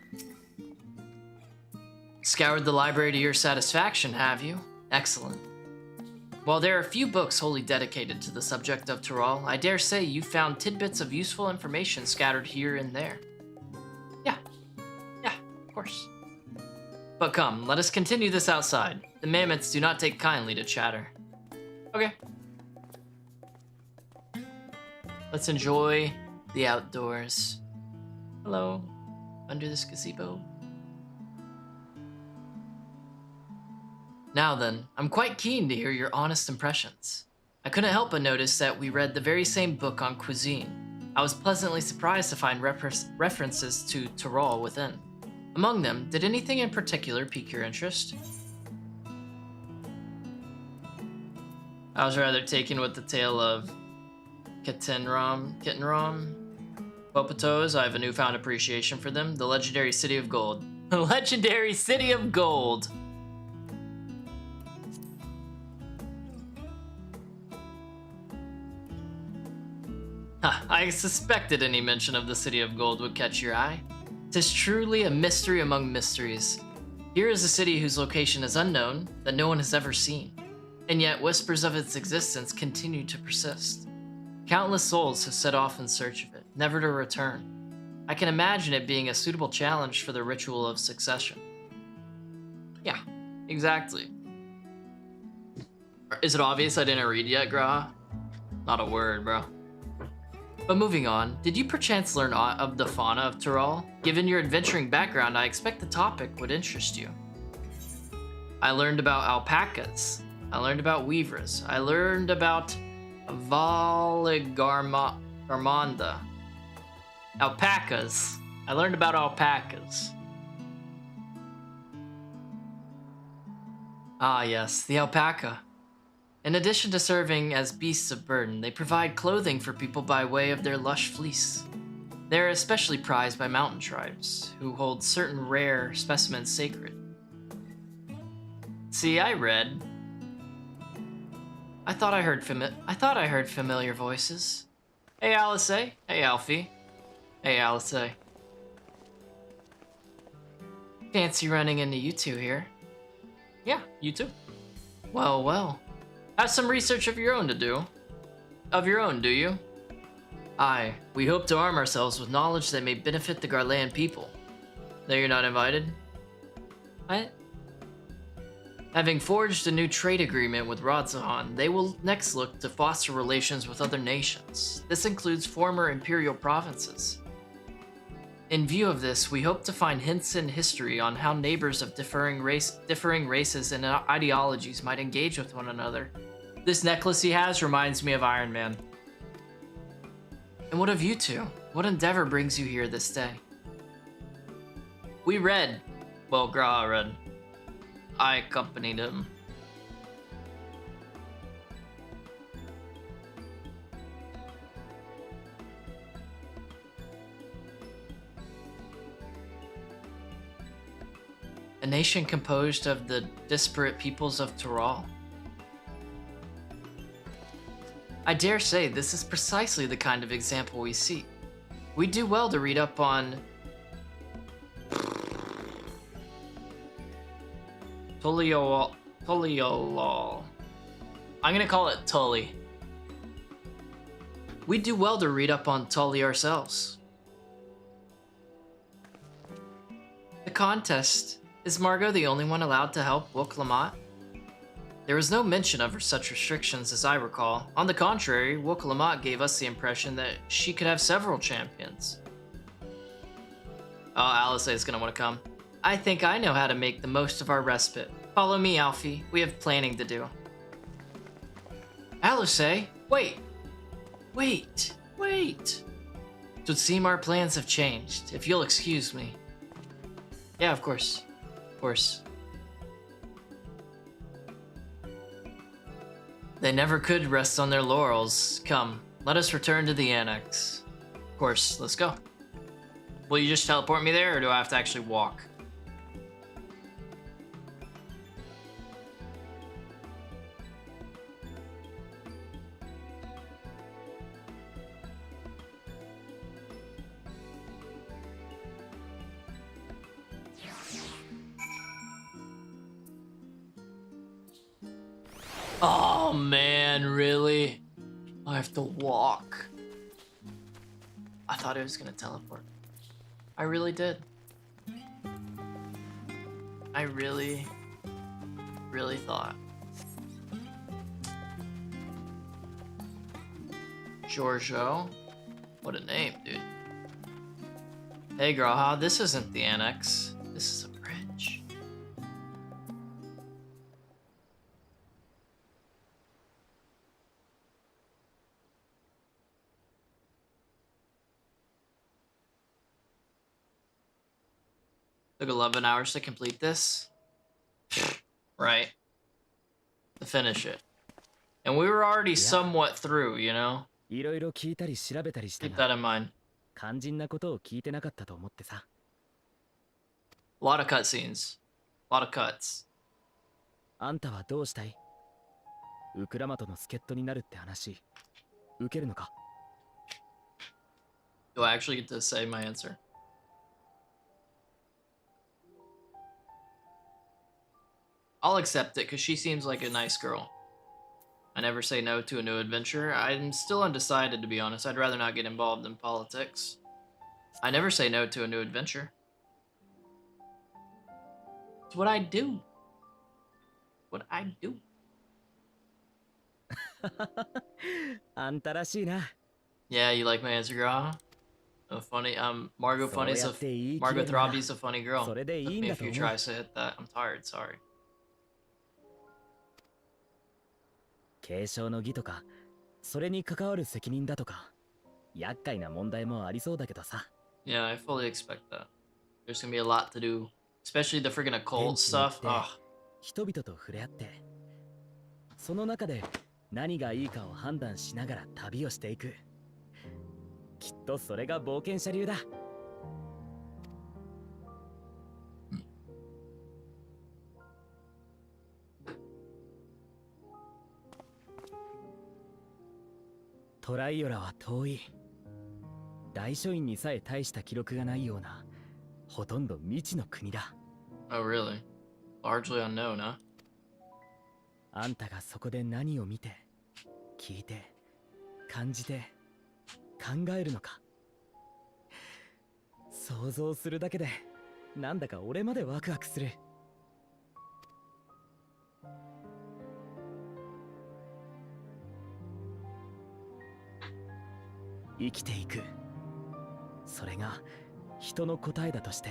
Scoured the library to your satisfaction, have you? Excellent. While there are few books wholly dedicated to the subject of Tyrol, I dare say you found tidbits of useful information scattered here and there. Yeah, of course. But come, let us continue this outside. The mammoths do not take kindly to chatter. Okay. Let's enjoy the outdoors. Hello, under this gazebo. Now then, I'm quite keen to hear your honest impressions. I couldn't help but notice that we read the very same book on cuisine. I was pleasantly surprised to find references to Tyrol within. Among them, did anything in particular pique your interest? I was rather taken with the tale of Kittenram. Popatos, I have a newfound appreciation for them. The legendary City of Gold. The legendary City of Gold! I suspected any mention of the City of Gold would catch your eye. 'Tis truly a mystery among mysteries. Here is a city whose location is unknown, that no one has ever seen, and yet whispers of its existence continue to persist. Countless souls have set off in search of it, never to return. I can imagine it being a suitable challenge for the ritual of succession. Yeah, exactly. Is it obvious I didn't read yet, Gra? Not a word, bro. But moving on, did you perchance learn aught of the fauna of Tyrol? Given your adventuring background, I expect the topic would interest you. I learned about alpacas. I learned about weavers. I learned about Valigarmanda. Alpacas. I learned about alpacas. Ah yes, the alpaca. In addition to serving as beasts of burden, they provide clothing for people by way of their lush fleece. They are especially prized by mountain tribes, who hold certain rare specimens sacred. See, I thought I heard familiar voices. Hey, Alice. Hey, Alfie. Hey, Alice. Fancy running into you two here. Yeah, you too. Well. Have some research of your own to do. Of your own, do you? Aye, we hope to arm ourselves with knowledge that may benefit the Garlean people. Though you're not invited? What? Having forged a new trade agreement with Radzahan, they will next look to foster relations with other nations. This includes former imperial provinces. In view of this, we hope to find hints in history on how neighbors of differing races and ideologies might engage with one another. This necklace he has reminds me of Iron Man. And what of you two? What endeavor brings you here this day? We read. Well, Gra read. I accompanied him. A nation composed of the disparate peoples of Tyrol. I dare say this is precisely the kind of example we seek. We do well to read up on Tuliolol. I'm gonna call it Tully. We do well to read up on Tully ourselves. The contest. Is Margot the only one allowed to help Wook Lamont? There was no mention of such restrictions as I recall. On the contrary, Wook Lamont gave us the impression that she could have several champions. Oh, Alice is gonna want to come. I think I know how to make the most of our respite. Follow me, Alfie. We have planning to do. Alice, wait. It would seem our plans have changed, if you'll excuse me. Yeah, of course. Of course. They never could rest on their laurels. Come, let us return to the annex. Of course, let's go. Will you just teleport me there, or do I have to actually walk? Oh man, really? I have to walk. I thought it was gonna teleport. I really did. I really thought. Giorgio? What a name, dude. Hey, Graha, this isn't the annex. This is a bridge. Took 11 hours to complete this. Right. To finish it. And we were already somewhat through, you know? いろいろ聞いたり調べたりした Keep が that in mind. 肝心なことを聞いてなかったと思ってさ。 A lot of cutscenes. A lot of cuts. あんたはどうしたい？ウクラマトの助っ人になるって話受けるのか？ Do I actually get to say my answer? I'll accept it, because she seems like a nice girl. I never say no to a new adventure. I'm still undecided, to be honest. I'd rather not get involved in politics. I never say no to a new adventure. It's what I do. What I do. あんたらしいな。 Yeah, you like my answer, girl? A funny, Margot Funny's a Margot Throbby's a funny girl. Took me a few tries to hit that. I'm tired, sorry. 継承の儀とか、それに関わる責任だとか、厄介な問題もありそうだけどさ。 Yeah, I fully expect that. There's gonna be a lot to do, especially the freaking occult stuff. Ugh. 人々と触れ合って、その中で何がいいかを判断しながら旅をしていく。きっとそれが冒険者流だ。トライオラは遠い。大書院にさえ大した記録がないような、ほとんど未知の国だ。Oh, really? Largely unknown, huh? あんたがそこで何を見て、聞いて、感じて、考えるのか。想像するだけで、なんだか俺までワクワクする。生きていく。それが人の答えだとして、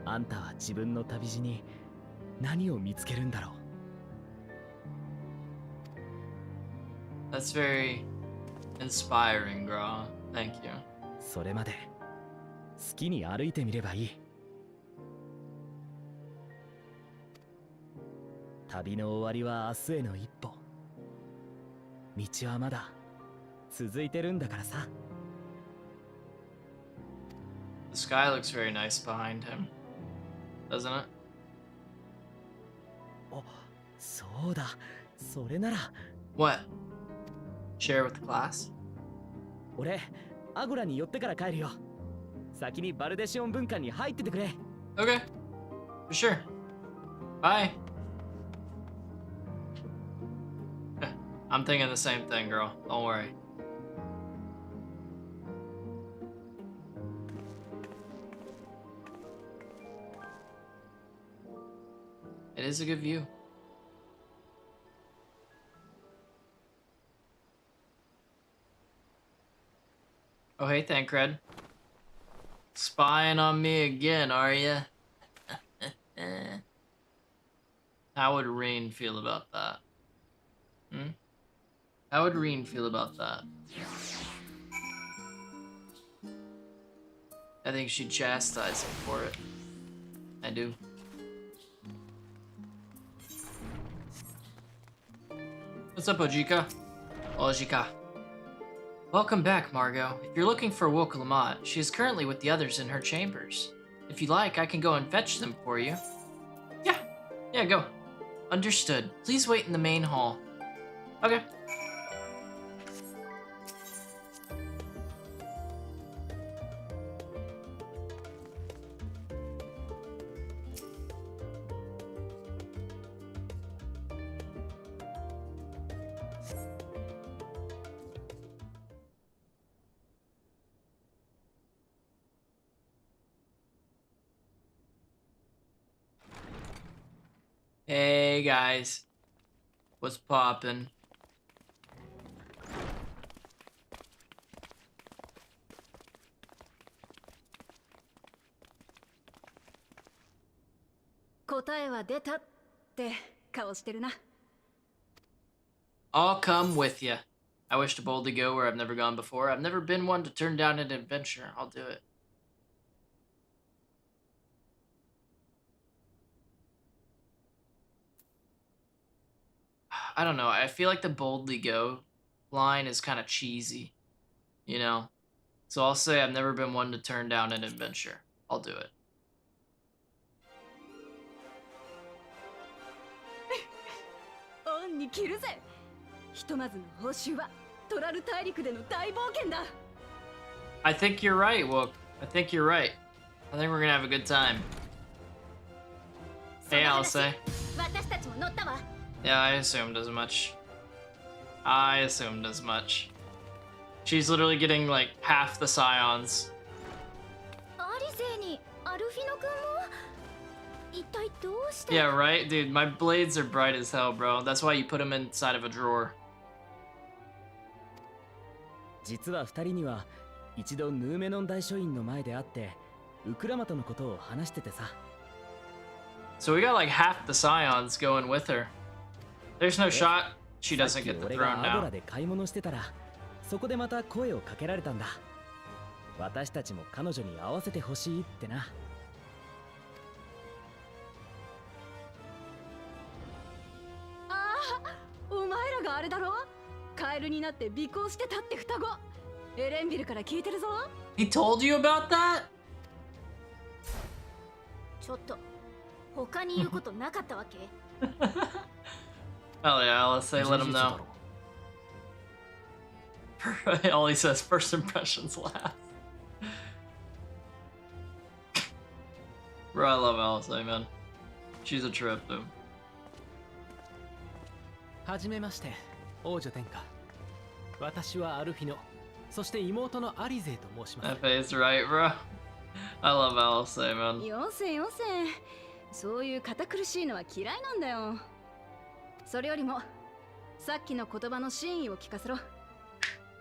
あんたは自分の旅路に何を見つけるんだろう。 That's very inspiring, girl. Thank you. それまで好きに歩いてみればいい。旅の終わりは明日への一歩。道はまだ続いてるんだからさ。 The sky looks very nice behind him, doesn't it? お、そうだ。それなら。 What? Share with the class? 俺、アゴラに寄ってから帰るよ。先にバルデシオン文館に入っててくれ。 Okay. For sure. Bye. I'm thinking the same thing, girl. Don't worry. It is a good view. Oh, hey, Thancred. Spying on me again, are ya? How would Reen feel about that? Hmm? How would Reen feel about that? I think she'd chastise him for it. I do. What's up, Ojika? Ojika. Welcome back, Margot. If you're looking for Woke Lamont, she is currently with the others in her chambers. If you like, I can go and fetch them for you. Yeah, go. Understood. Please wait in the main hall. Okay. Hey guys, what's poppin'? I'll come with you. I wish to boldly go where I've never gone before. I've never been one to turn down an adventure. I'll do it. I don't know. I feel like the boldly go line is kind of cheesy, you know? So I'll say I've never been one to turn down an adventure. I'll do it. I think you're right, Wook. I think you're right. I think we're gonna have a good time. Hey, Alice. Yeah, I assumed as much. I assumed as much. She's literally getting like half the scions. Yeah, right? Dude, my blades are bright as hell, bro. That's why you put them inside of a drawer. 実は二人には一度ヌーメノン大書院の前で会ってウクラマトのことを話しててさ。So we got like half the scions going with her. There's no shot she doesn't get the throne now. アドラで買い物してたらそこでまた声をかけられたんだ。私たちも彼女に合わせてほしいってな。お前らがあれだろ？カエルになって尾行してたって双子。エレンビルから聞いてるぞ。He told you about that? ちょっと他に言うことなかったわけ？ Oh yeah, let's say let him know. All he says, first impressions last. Bro, I love Alice, man. She's a trip, dude. はじめまして、王女殿下。私はアルフィノ、そして妹のアリゼと申します。That face right, bro. I love Alice, man. よせよせ。そういう堅苦しいのは嫌いなんだよ。それよりも、さっきの言葉の真意を聞かせろ。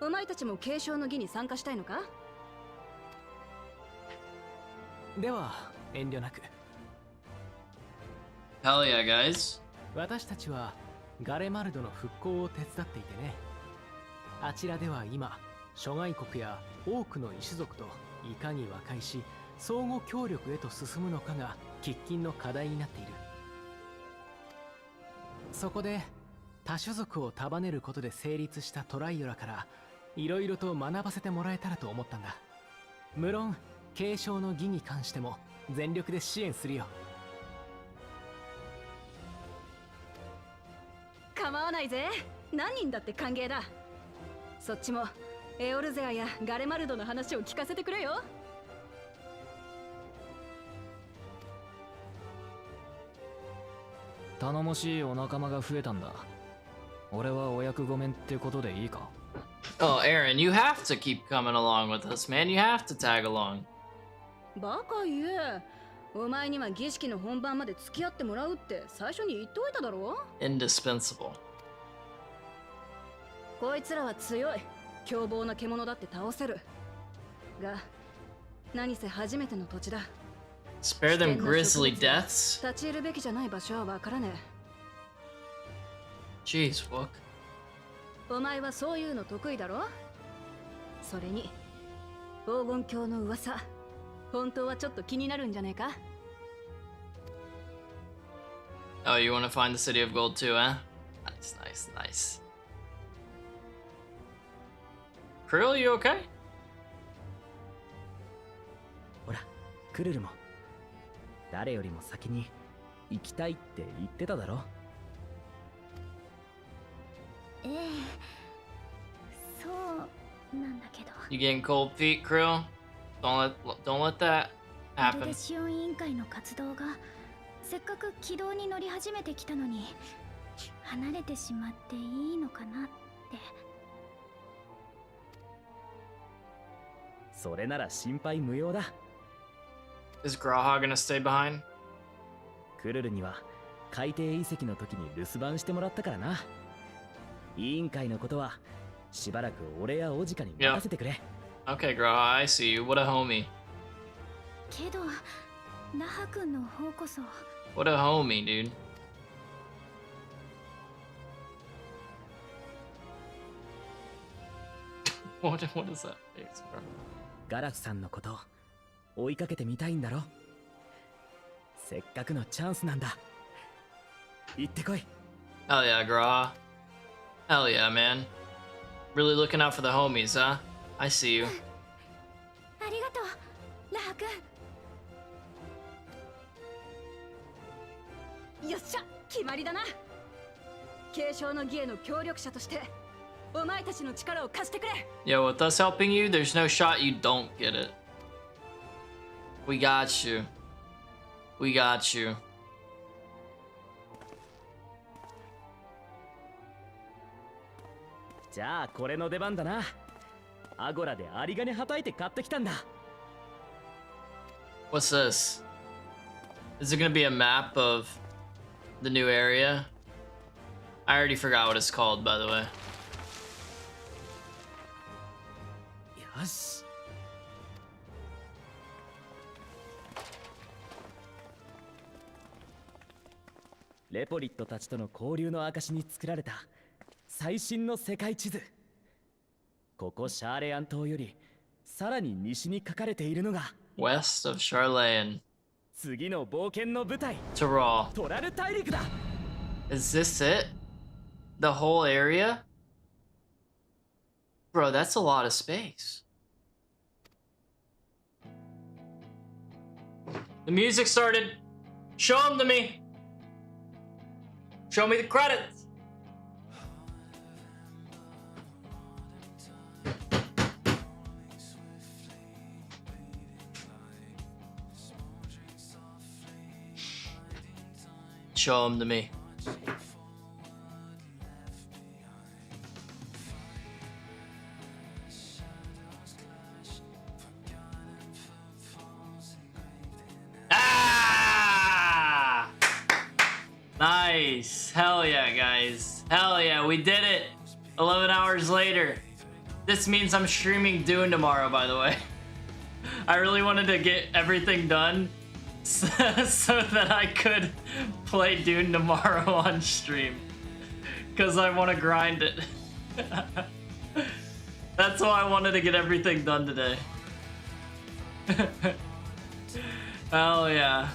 お前たちも継承の儀に参加したいのか？では、遠慮なく。Hell yeah, guys. 私たちはガレマルドの復興を手伝っていてね。あちらでは今、諸外国や多くの異種族といかに和解し、相互協力へと進むのかが喫緊の課題になっている。そこで多種族を束ねることで成立したトライオラからいろいろと学ばせてもらえたらと思ったんだ。無論継承の儀に関しても全力で支援するよ。構わないぜ。何人だって歓迎だ。そっちもエオルゼアやガレマルドの話を聞かせてくれよ。頼もしいお仲間が増えたんだ。俺はお役御免ってことでいいか？ Oh, Aaron, you have to keep coming along with us, man. You have to tag along. バカ言え。お前には儀式の本番まで付き合ってもらうって最初に言っておいただろう。 Indispensable. こいつらは強い。凶暴な獣だって倒せる。が、何せ初めての土地だ。Spare them grisly deaths? 立ち入るべきじゃない場所はわからねえ。 Jeez, Wook. お前はそういうの得意だろ？それに黄金鏡の噂本当はちょっと気になるんじゃねえか？ Oh, you want to find the city of gold too, eh? Nice, nice, nice. Krill, you okay? ほら、クルルも誰よりも先に行きたいって言ってただろ。ええ、そうなんだけど。You getting cold feet, Krill? Don't let that バル happen. デシオン委員会の活動がせっかく軌道に乗り始めてきたのに離れてしまっていいのかなって。それなら心配無用だ。Is Graha gonna stay behind? クルルには海底遺跡の時に留守番してもらったからな。委員会のことはしばらく俺やオジカに任せてくれ。Okay, Graha, I see you. What a homie. けどラハ君の方こそ。What a homie, dude. What is that face, bro? ガラフさんのこと追いかけてみたいんだろ。せっかくのチャンスなんだ。行ってこい。 Hell yeah, Graha. Hell yeah, man. Really looking out for the homies, huh? I see you. ありがとうラハ君。よっしゃ、決まりだな。継承の儀への協力者としてお前たちの力を貸してくれ。 Yo, with us helping you, there's no shot you don't get it. We got you. We got you. じゃあこれの出番だな。アゴラで有り金はたいて買ってきたんだ。What's this? Is it gonna be a map of the new area? I already forgot what it's called, by the way. よし。レポリットたちとの交流の証に作られた最新の世界地図。ここシャーレアン島よりさらに西に書かれているのが West of Charlayan. 次の冒険の舞台 Taral. トラル大陸だ。 Is this it? The whole area? Bro, that's a lot of space. The music started. Show them to me. Show me the credits. Show them to me. Ah! Nice. Hell yeah, guys. Hell yeah, we did it. 11 hours later. This means I'm streaming Dune tomorrow, by the way. I really wanted to get everything done so that I could play Dune tomorrow on stream. Because I want to grind it. That's why I wanted to get everything done today. Hell yeah.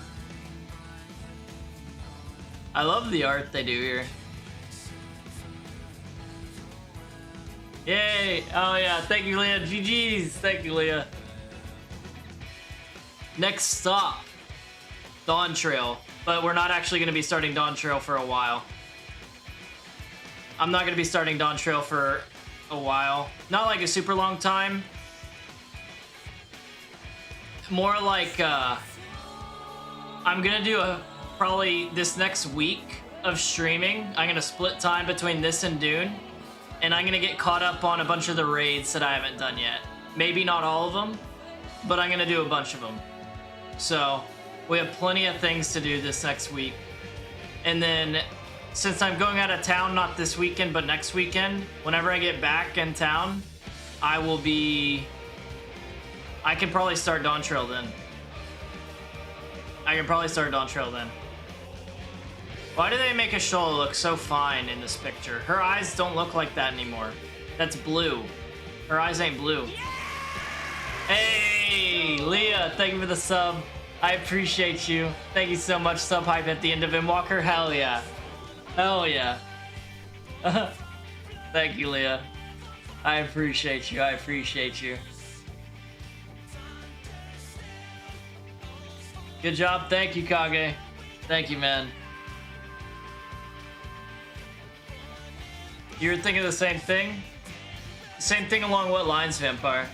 I love the art they do here. Yay! Oh yeah, thank you, Leah. GG's. Thank you, Leah. Next stop, Dawn Trail. But we're not actually going to be starting Dawn Trail for a while. I'm not going to be starting Dawn Trail for a while. Not like a super long time. More like, I'm going to do probably this next week of streaming. I'm going to split time between this and Dune. And I'm going to get caught up on a bunch of the raids that I haven't done yet. Maybe not all of them, but I'm going to do a bunch of them. So, we have plenty of things to do this next week. And then, since I'm going out of town, not this weekend, but next weekend, whenever I get back in town, I can probably start Dawn Trail then. Why do they make Ashola look so fine in this picture? Her eyes don't look like that anymore. That's blue. Her eyes ain't blue. Hey, Leah, Leah, thank you for the sub. I appreciate you. Thank you so much, sub hype at the end of Endwalker. Hell yeah. Hell yeah. Thank you, Leah. I appreciate you. I appreciate you. Good job. Thank you, Kage. Thank you, man. You were thinking the same thing? Same thing along what lines, Vampire?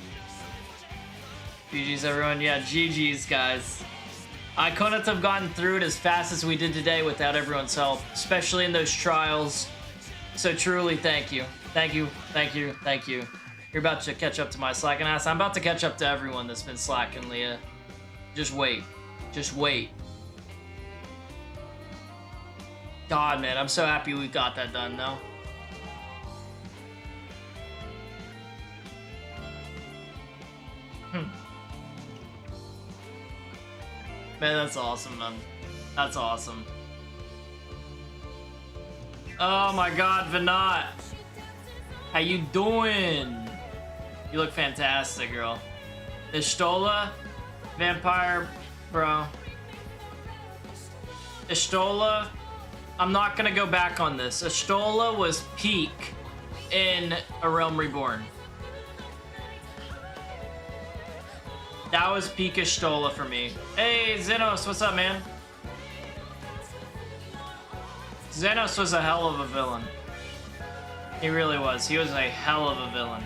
GG's, everyone. Yeah, GG's, guys. I couldn't have gotten through it as fast as we did today without everyone's help, especially in those trials. So truly, thank you. Thank you, thank you, thank you. You're about to catch up to my slacking ass. I'm about to catch up to everyone that's been slacking, Leah. Just wait. Just wait. God, man, I'm so happy we got that done, though. Man, that's awesome, man. That's awesome. Oh my god, Vinat. How you doing? You look fantastic, girl. Ishtola? Vampire, bro. Ishtola? I'm not gonna go back on this. Ishtola was peak in A Realm Reborn. That was peak Ishtola for me. Hey, Xenos, what's up, man? Xenos was a hell of a villain. He really was. He was a hell of a villain.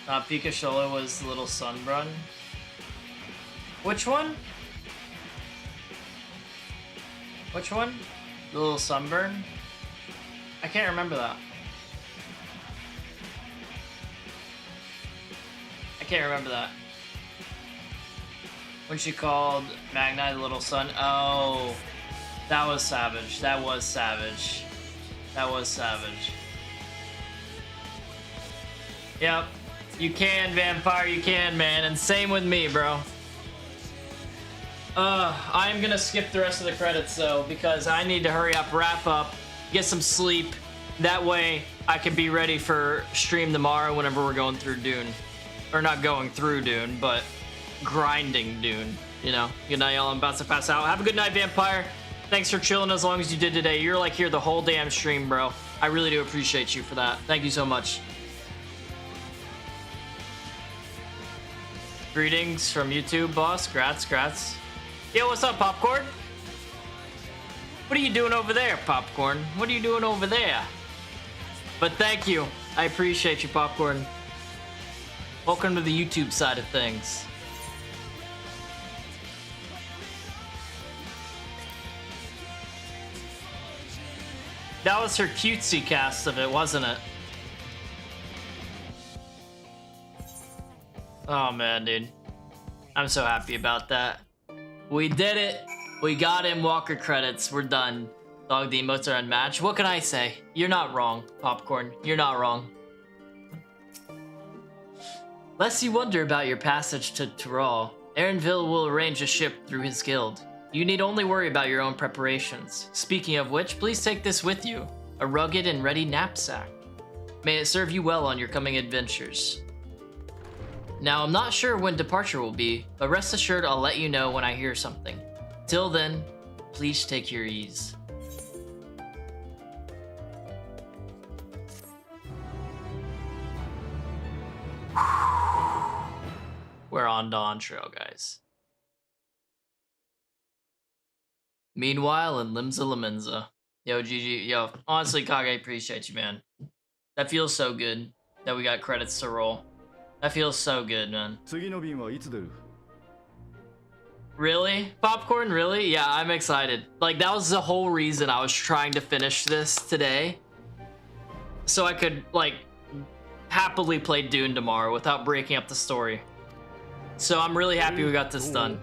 Pikachu was Little Sunbrun. Which one? Which one? The Little Sunburn? I can't remember that. I can't remember that. When she called Magni the Little Sun. Oh, that was savage. That was savage. That was savage. Yep. You can, Vampire, you can, man. And same with me, bro. I am gonna skip the rest of the credits, though, because I need to hurry up, wrap up, get some sleep. That way, I can be ready for stream tomorrow whenever we're going through Dune. Or not going through Dune, but grinding Dune. You know? Good night, y'all. I'm about to pass out. Have a good night, Vampire. Thanks for chilling as long as you did today. You're, like, here the whole damn stream, bro. I really do appreciate you for that. Thank you so much. Greetings from YouTube, boss. Grats. Yo, what's up, Popcorn? What are you doing over there, Popcorn? What are you doing over there? But thank you. I appreciate you, Popcorn. Welcome to the YouTube side of things. That was her cutesy cast of it, wasn't it? Oh man, dude. I'm so happy about that. We did it. We got Endwalker credits. We're done. Dog, the emotes are unmatched. What can I say? You're not wrong, Popcorn. You're not wrong. Lest you wonder about your passage to Tyrol, Aaronville will arrange a ship through his guild. You need only worry about your own preparations. Speaking of which, please take this with you. A rugged and ready knapsack. May it serve you well on your coming adventures. Now, I'm not sure when departure will be, but rest assured I'll let you know when I hear something. Till then, please take your ease. We're on Dawn Trail, guys. Meanwhile, in Limsa Lamenza. Yo, GG. Yo, honestly, Kage, appreciate you, man. That feels so good that we got credits to roll. That feels so good, man. Really? Popcorn, really? Yeah, I'm excited. Like, that was the whole reason I was trying to finish this today. So I could, like, happily play Dune tomorrow without breaking up the story. So I'm really happy we got this done.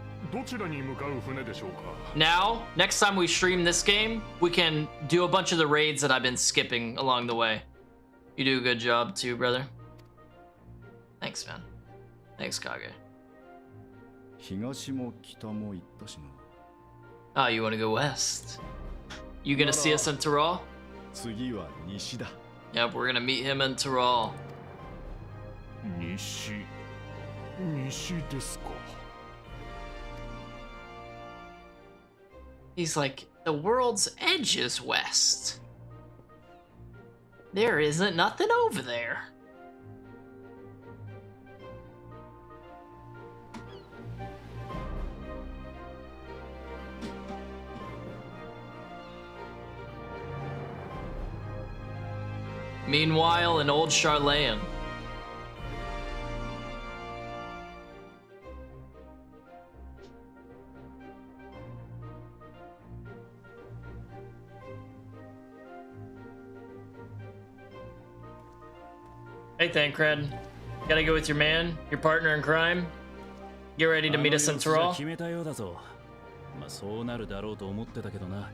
Now, next time we stream this game, we can do a bunch of the raids that I've been skipping along the way. You do a good job too, brother. Thanks, man. Thanks, Kage. Oh, you want to go west? You gonna see us in Tyrol? 次は西だ。 Yep, we're gonna meet him in Tyrol. 西ですか。 He's like, the world's edge is west. There isn't nothing over there. Meanwhile, in old Charlayan. Hey, Thancred. Gotta go with your man, your partner in crime. Get ready to meet us in Tyrol. 決めたようだぞ。まあそうなるだろうと思ってたけどな。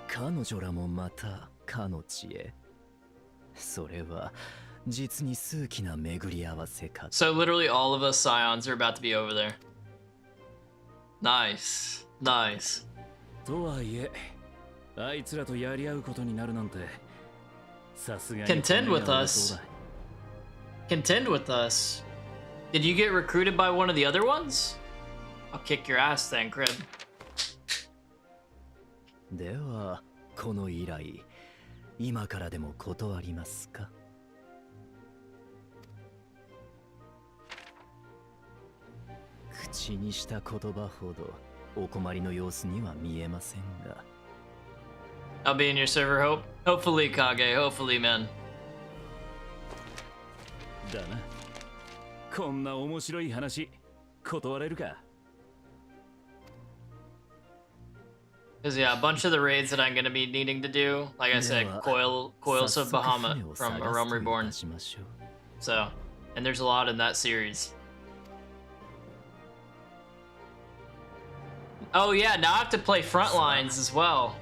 彼女らもまたかの地へ。それは実に数奇な巡り合わせか。 So literally all of us Scions are about to be over there. Nice. Nice. とはいえ、あいつらとやり合うことになるなんて、さすがに Contend with us. Contend with us. Did you get recruited by one of the other ones? I'll kick your ass, Thancred. では、この依頼、今からでも断りますか？口にした言葉ほどお困りの様子には見えませんが。I'll be in your server, hopefully, Kage. Hopefully, man. だな。こんな面白い話、断れるか？ Because yeah, a bunch of the raids that I'm gonna be needing to do, like I said, Coils of Bahamut from A Realm Reborn. So, and there's a lot in that series. Oh yeah, now I have to play Frontlines as well.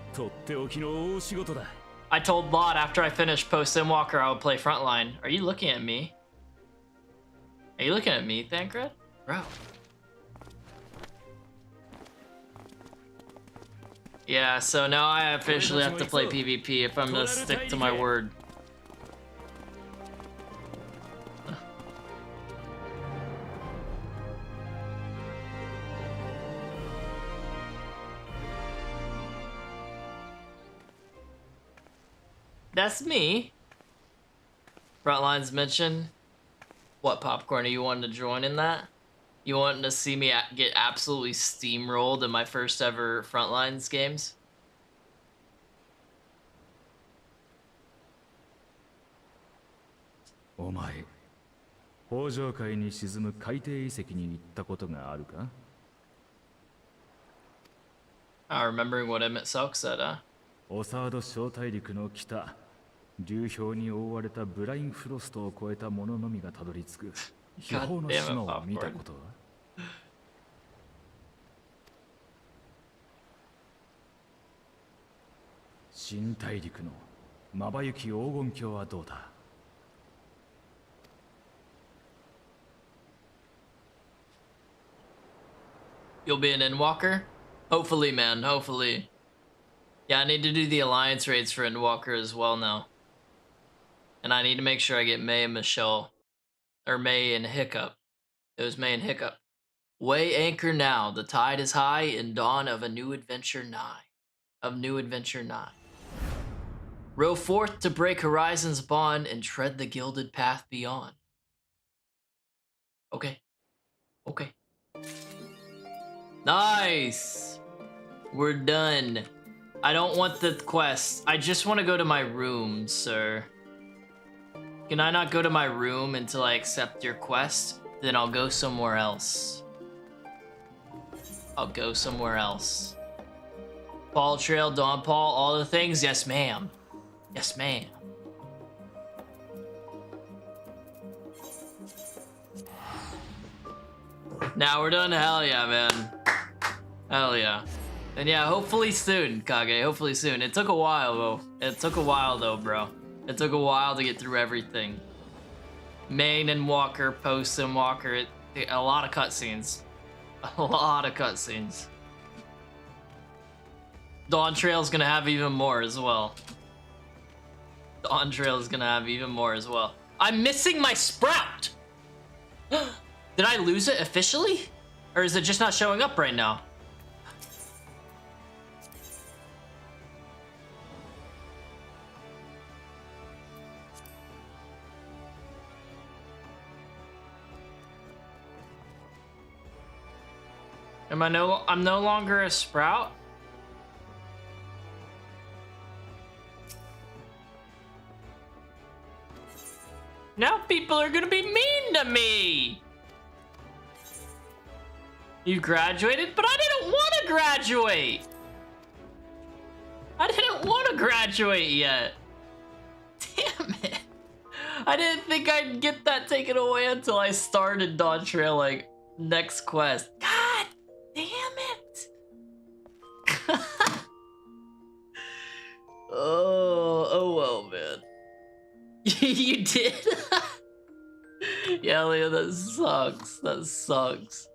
I told Lot after I finished Post-Endwalker I would play Frontline. Are you looking at me? Are you looking at me, Thancred? Bro. Yeah, so now I officially have to play PvP if I'm gonna stick to my word. That's me. Frontlines mention. What, Popcorn? Are you wanting to join in that? You wanting to see me get absolutely steamrolled in my first ever Frontlines games? Oh my. 北上海に沈む海底遺跡に行ったことがあるか? Remembering what Emmett Selk said, huh? オサード小大陸の北、流氷に覆われたブラインフロストを越えた者のみがたどり着く秘宝の島を見たことは? 新大陸のまばゆき黄金鏡はどうだ? You'll be an Endwalker? Hopefully, man. Hopefully. Yeah, I need to do the alliance raids for Endwalker as well now. And I need to make sure I get May and Michelle. Or May and Hiccup. It was May and Hiccup. Weigh anchor now. The tide is high and dawn of a new adventure nigh. Row forth to break horizon's bond and tread the gilded path beyond. Okay. Okay. Nice! We're done. I don't want the quest. I just want to go to my room, sir. Can I not go to my room until I accept your quest? Then I'll go somewhere else. I'll go somewhere else. Paul Trail, Dawn Paul, all the things? Yes, ma'am. Yes, ma'am. Now we're done. Hell yeah, man. Hell yeah. And yeah, hopefully soon, Kage. Hopefully soon. It took a while, though. It took a while, though, bro. It took a while to get through everything. Main and Walker, Post and Walker. A lot of cutscenes. A lot of cutscenes. Dawn Trail's gonna have even more as well. Dawn Trail's gonna have even more as well. I'm missing my sprout! Did I lose it officially? Or is it just not showing up right now? I'm no longer a sprout? Now people are gonna be mean to me! You graduated? But I didn't want to graduate! I didn't want to graduate yet! Damn it! I didn't think I'd get that taken away until I started Dawn Trail, like, next quest. God damn it! Oh well, man. You did? Yeah, Leah, that sucks. That sucks.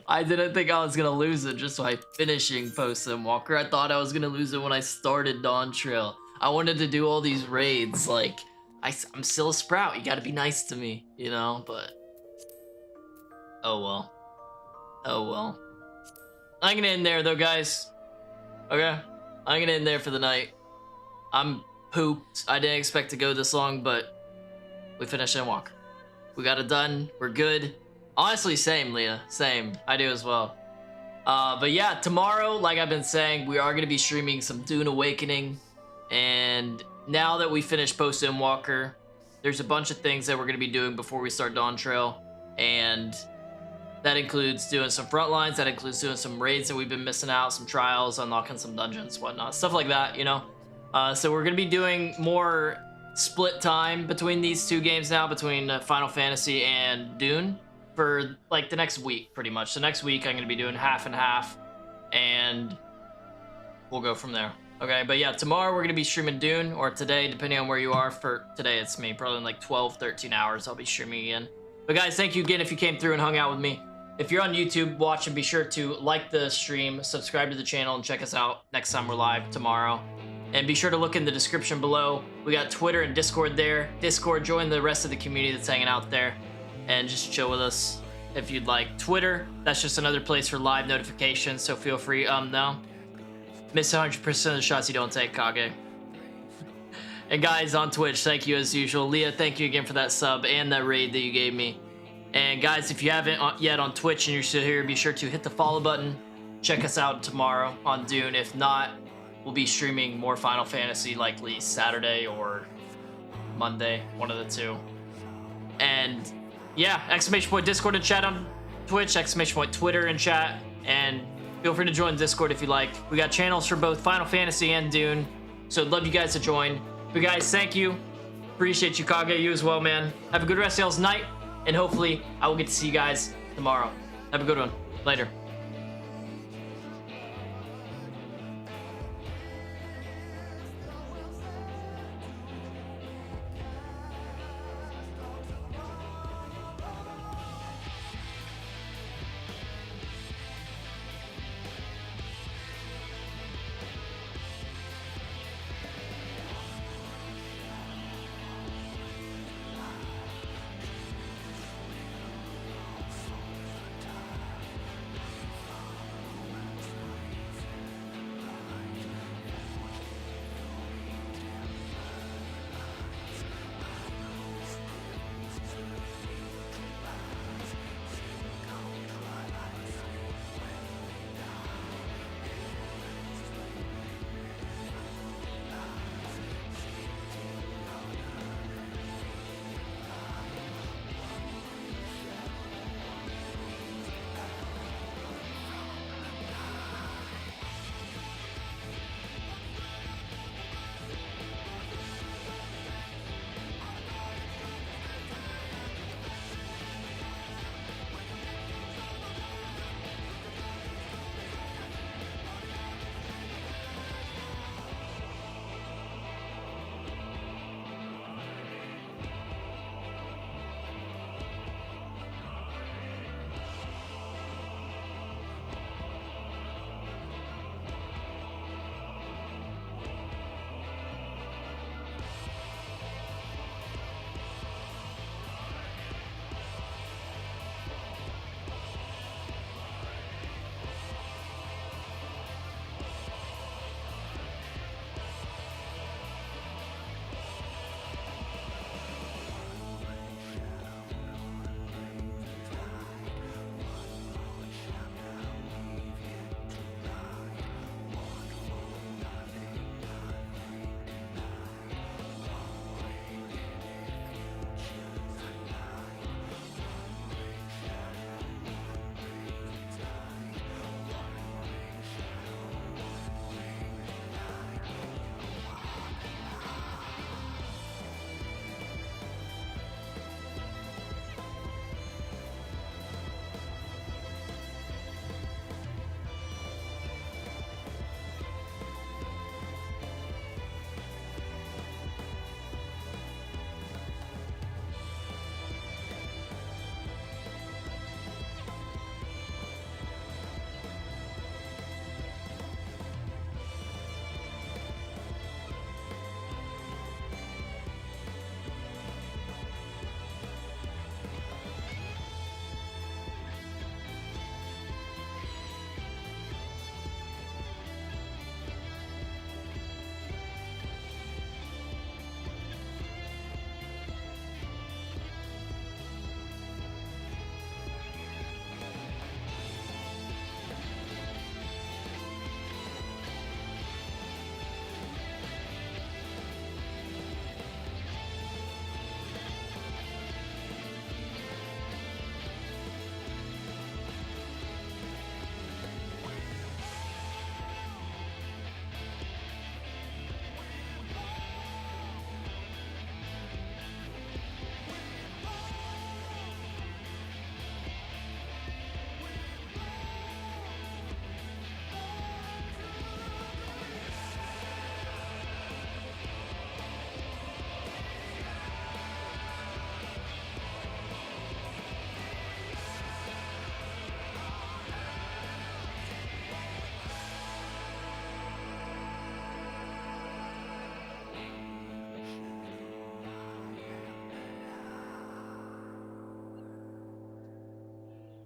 I didn't think I was gonna lose it just by finishing Post-Endwalker. I thought I was gonna lose it when I started Dawn Trail. I wanted to do all these raids, like, I'm still a sprout, you gotta be nice to me, you know, but... Oh well. Oh well. I'm gonna end there though, guys. Okay? I'm gonna end there for the night. I'm pooped. I didn't expect to go this long, but we finished Endwalker. We got it done, we're good. Honestly, same, Leah. Same. I do as well. But yeah, tomorrow, like I've been saying, we are going to be streaming some Dune Awakening. And now that we finished Post-Endwalker, there's a bunch of things that we're going to be doing before we start Dawn Trail. And that includes doing some front lines. That includes doing some raids that we've been missing out. Some trials, unlocking some dungeons, whatnot. Stuff like that, you know? So we're going to be doing more split time between these two games now, between Final Fantasy and Dune. For like the next week, pretty much. So next week I'm gonna be doing half and half, and we'll go from there. Okay, but yeah, tomorrow we're gonna be streaming Dune, or today, depending on where you are. For today, it's me. Probably in like 12, 13 hours I'll be streaming again. But guys, thank you again if you came through and hung out with me. If you're on YouTube watching, be sure to like the stream, subscribe to the channel, and check us out next time we're live tomorrow. And be sure to look in the description below. We got Twitter and Discord there. Discord, join the rest of the community that's hanging out there. And just chill with us if you'd like. Twitter, that's just another place for live notifications, so feel free. No. Miss 100% of the shots you don't take, Kage. And guys, on Twitch, thank you as usual. Leah, thank you again for that sub and that raid that you gave me. And guys, if you haven't yet on Twitch and you're still here, be sure to hit the follow button. Check us out tomorrow on Dune. If not, we'll be streaming more Final Fantasy, likely Saturday or Monday, one of the two. And yeah, ! Discord and chat on Twitch, ! Twitter and chat, and feel free to join Discord if you like. We got channels for both Final Fantasy and Dune, so I'd love you guys to join. But guys, thank you. Appreciate you, Kage, you as well, man. Have a good rest of y'all's night, and hopefully I will get to see you guys tomorrow. Have a good one. Later.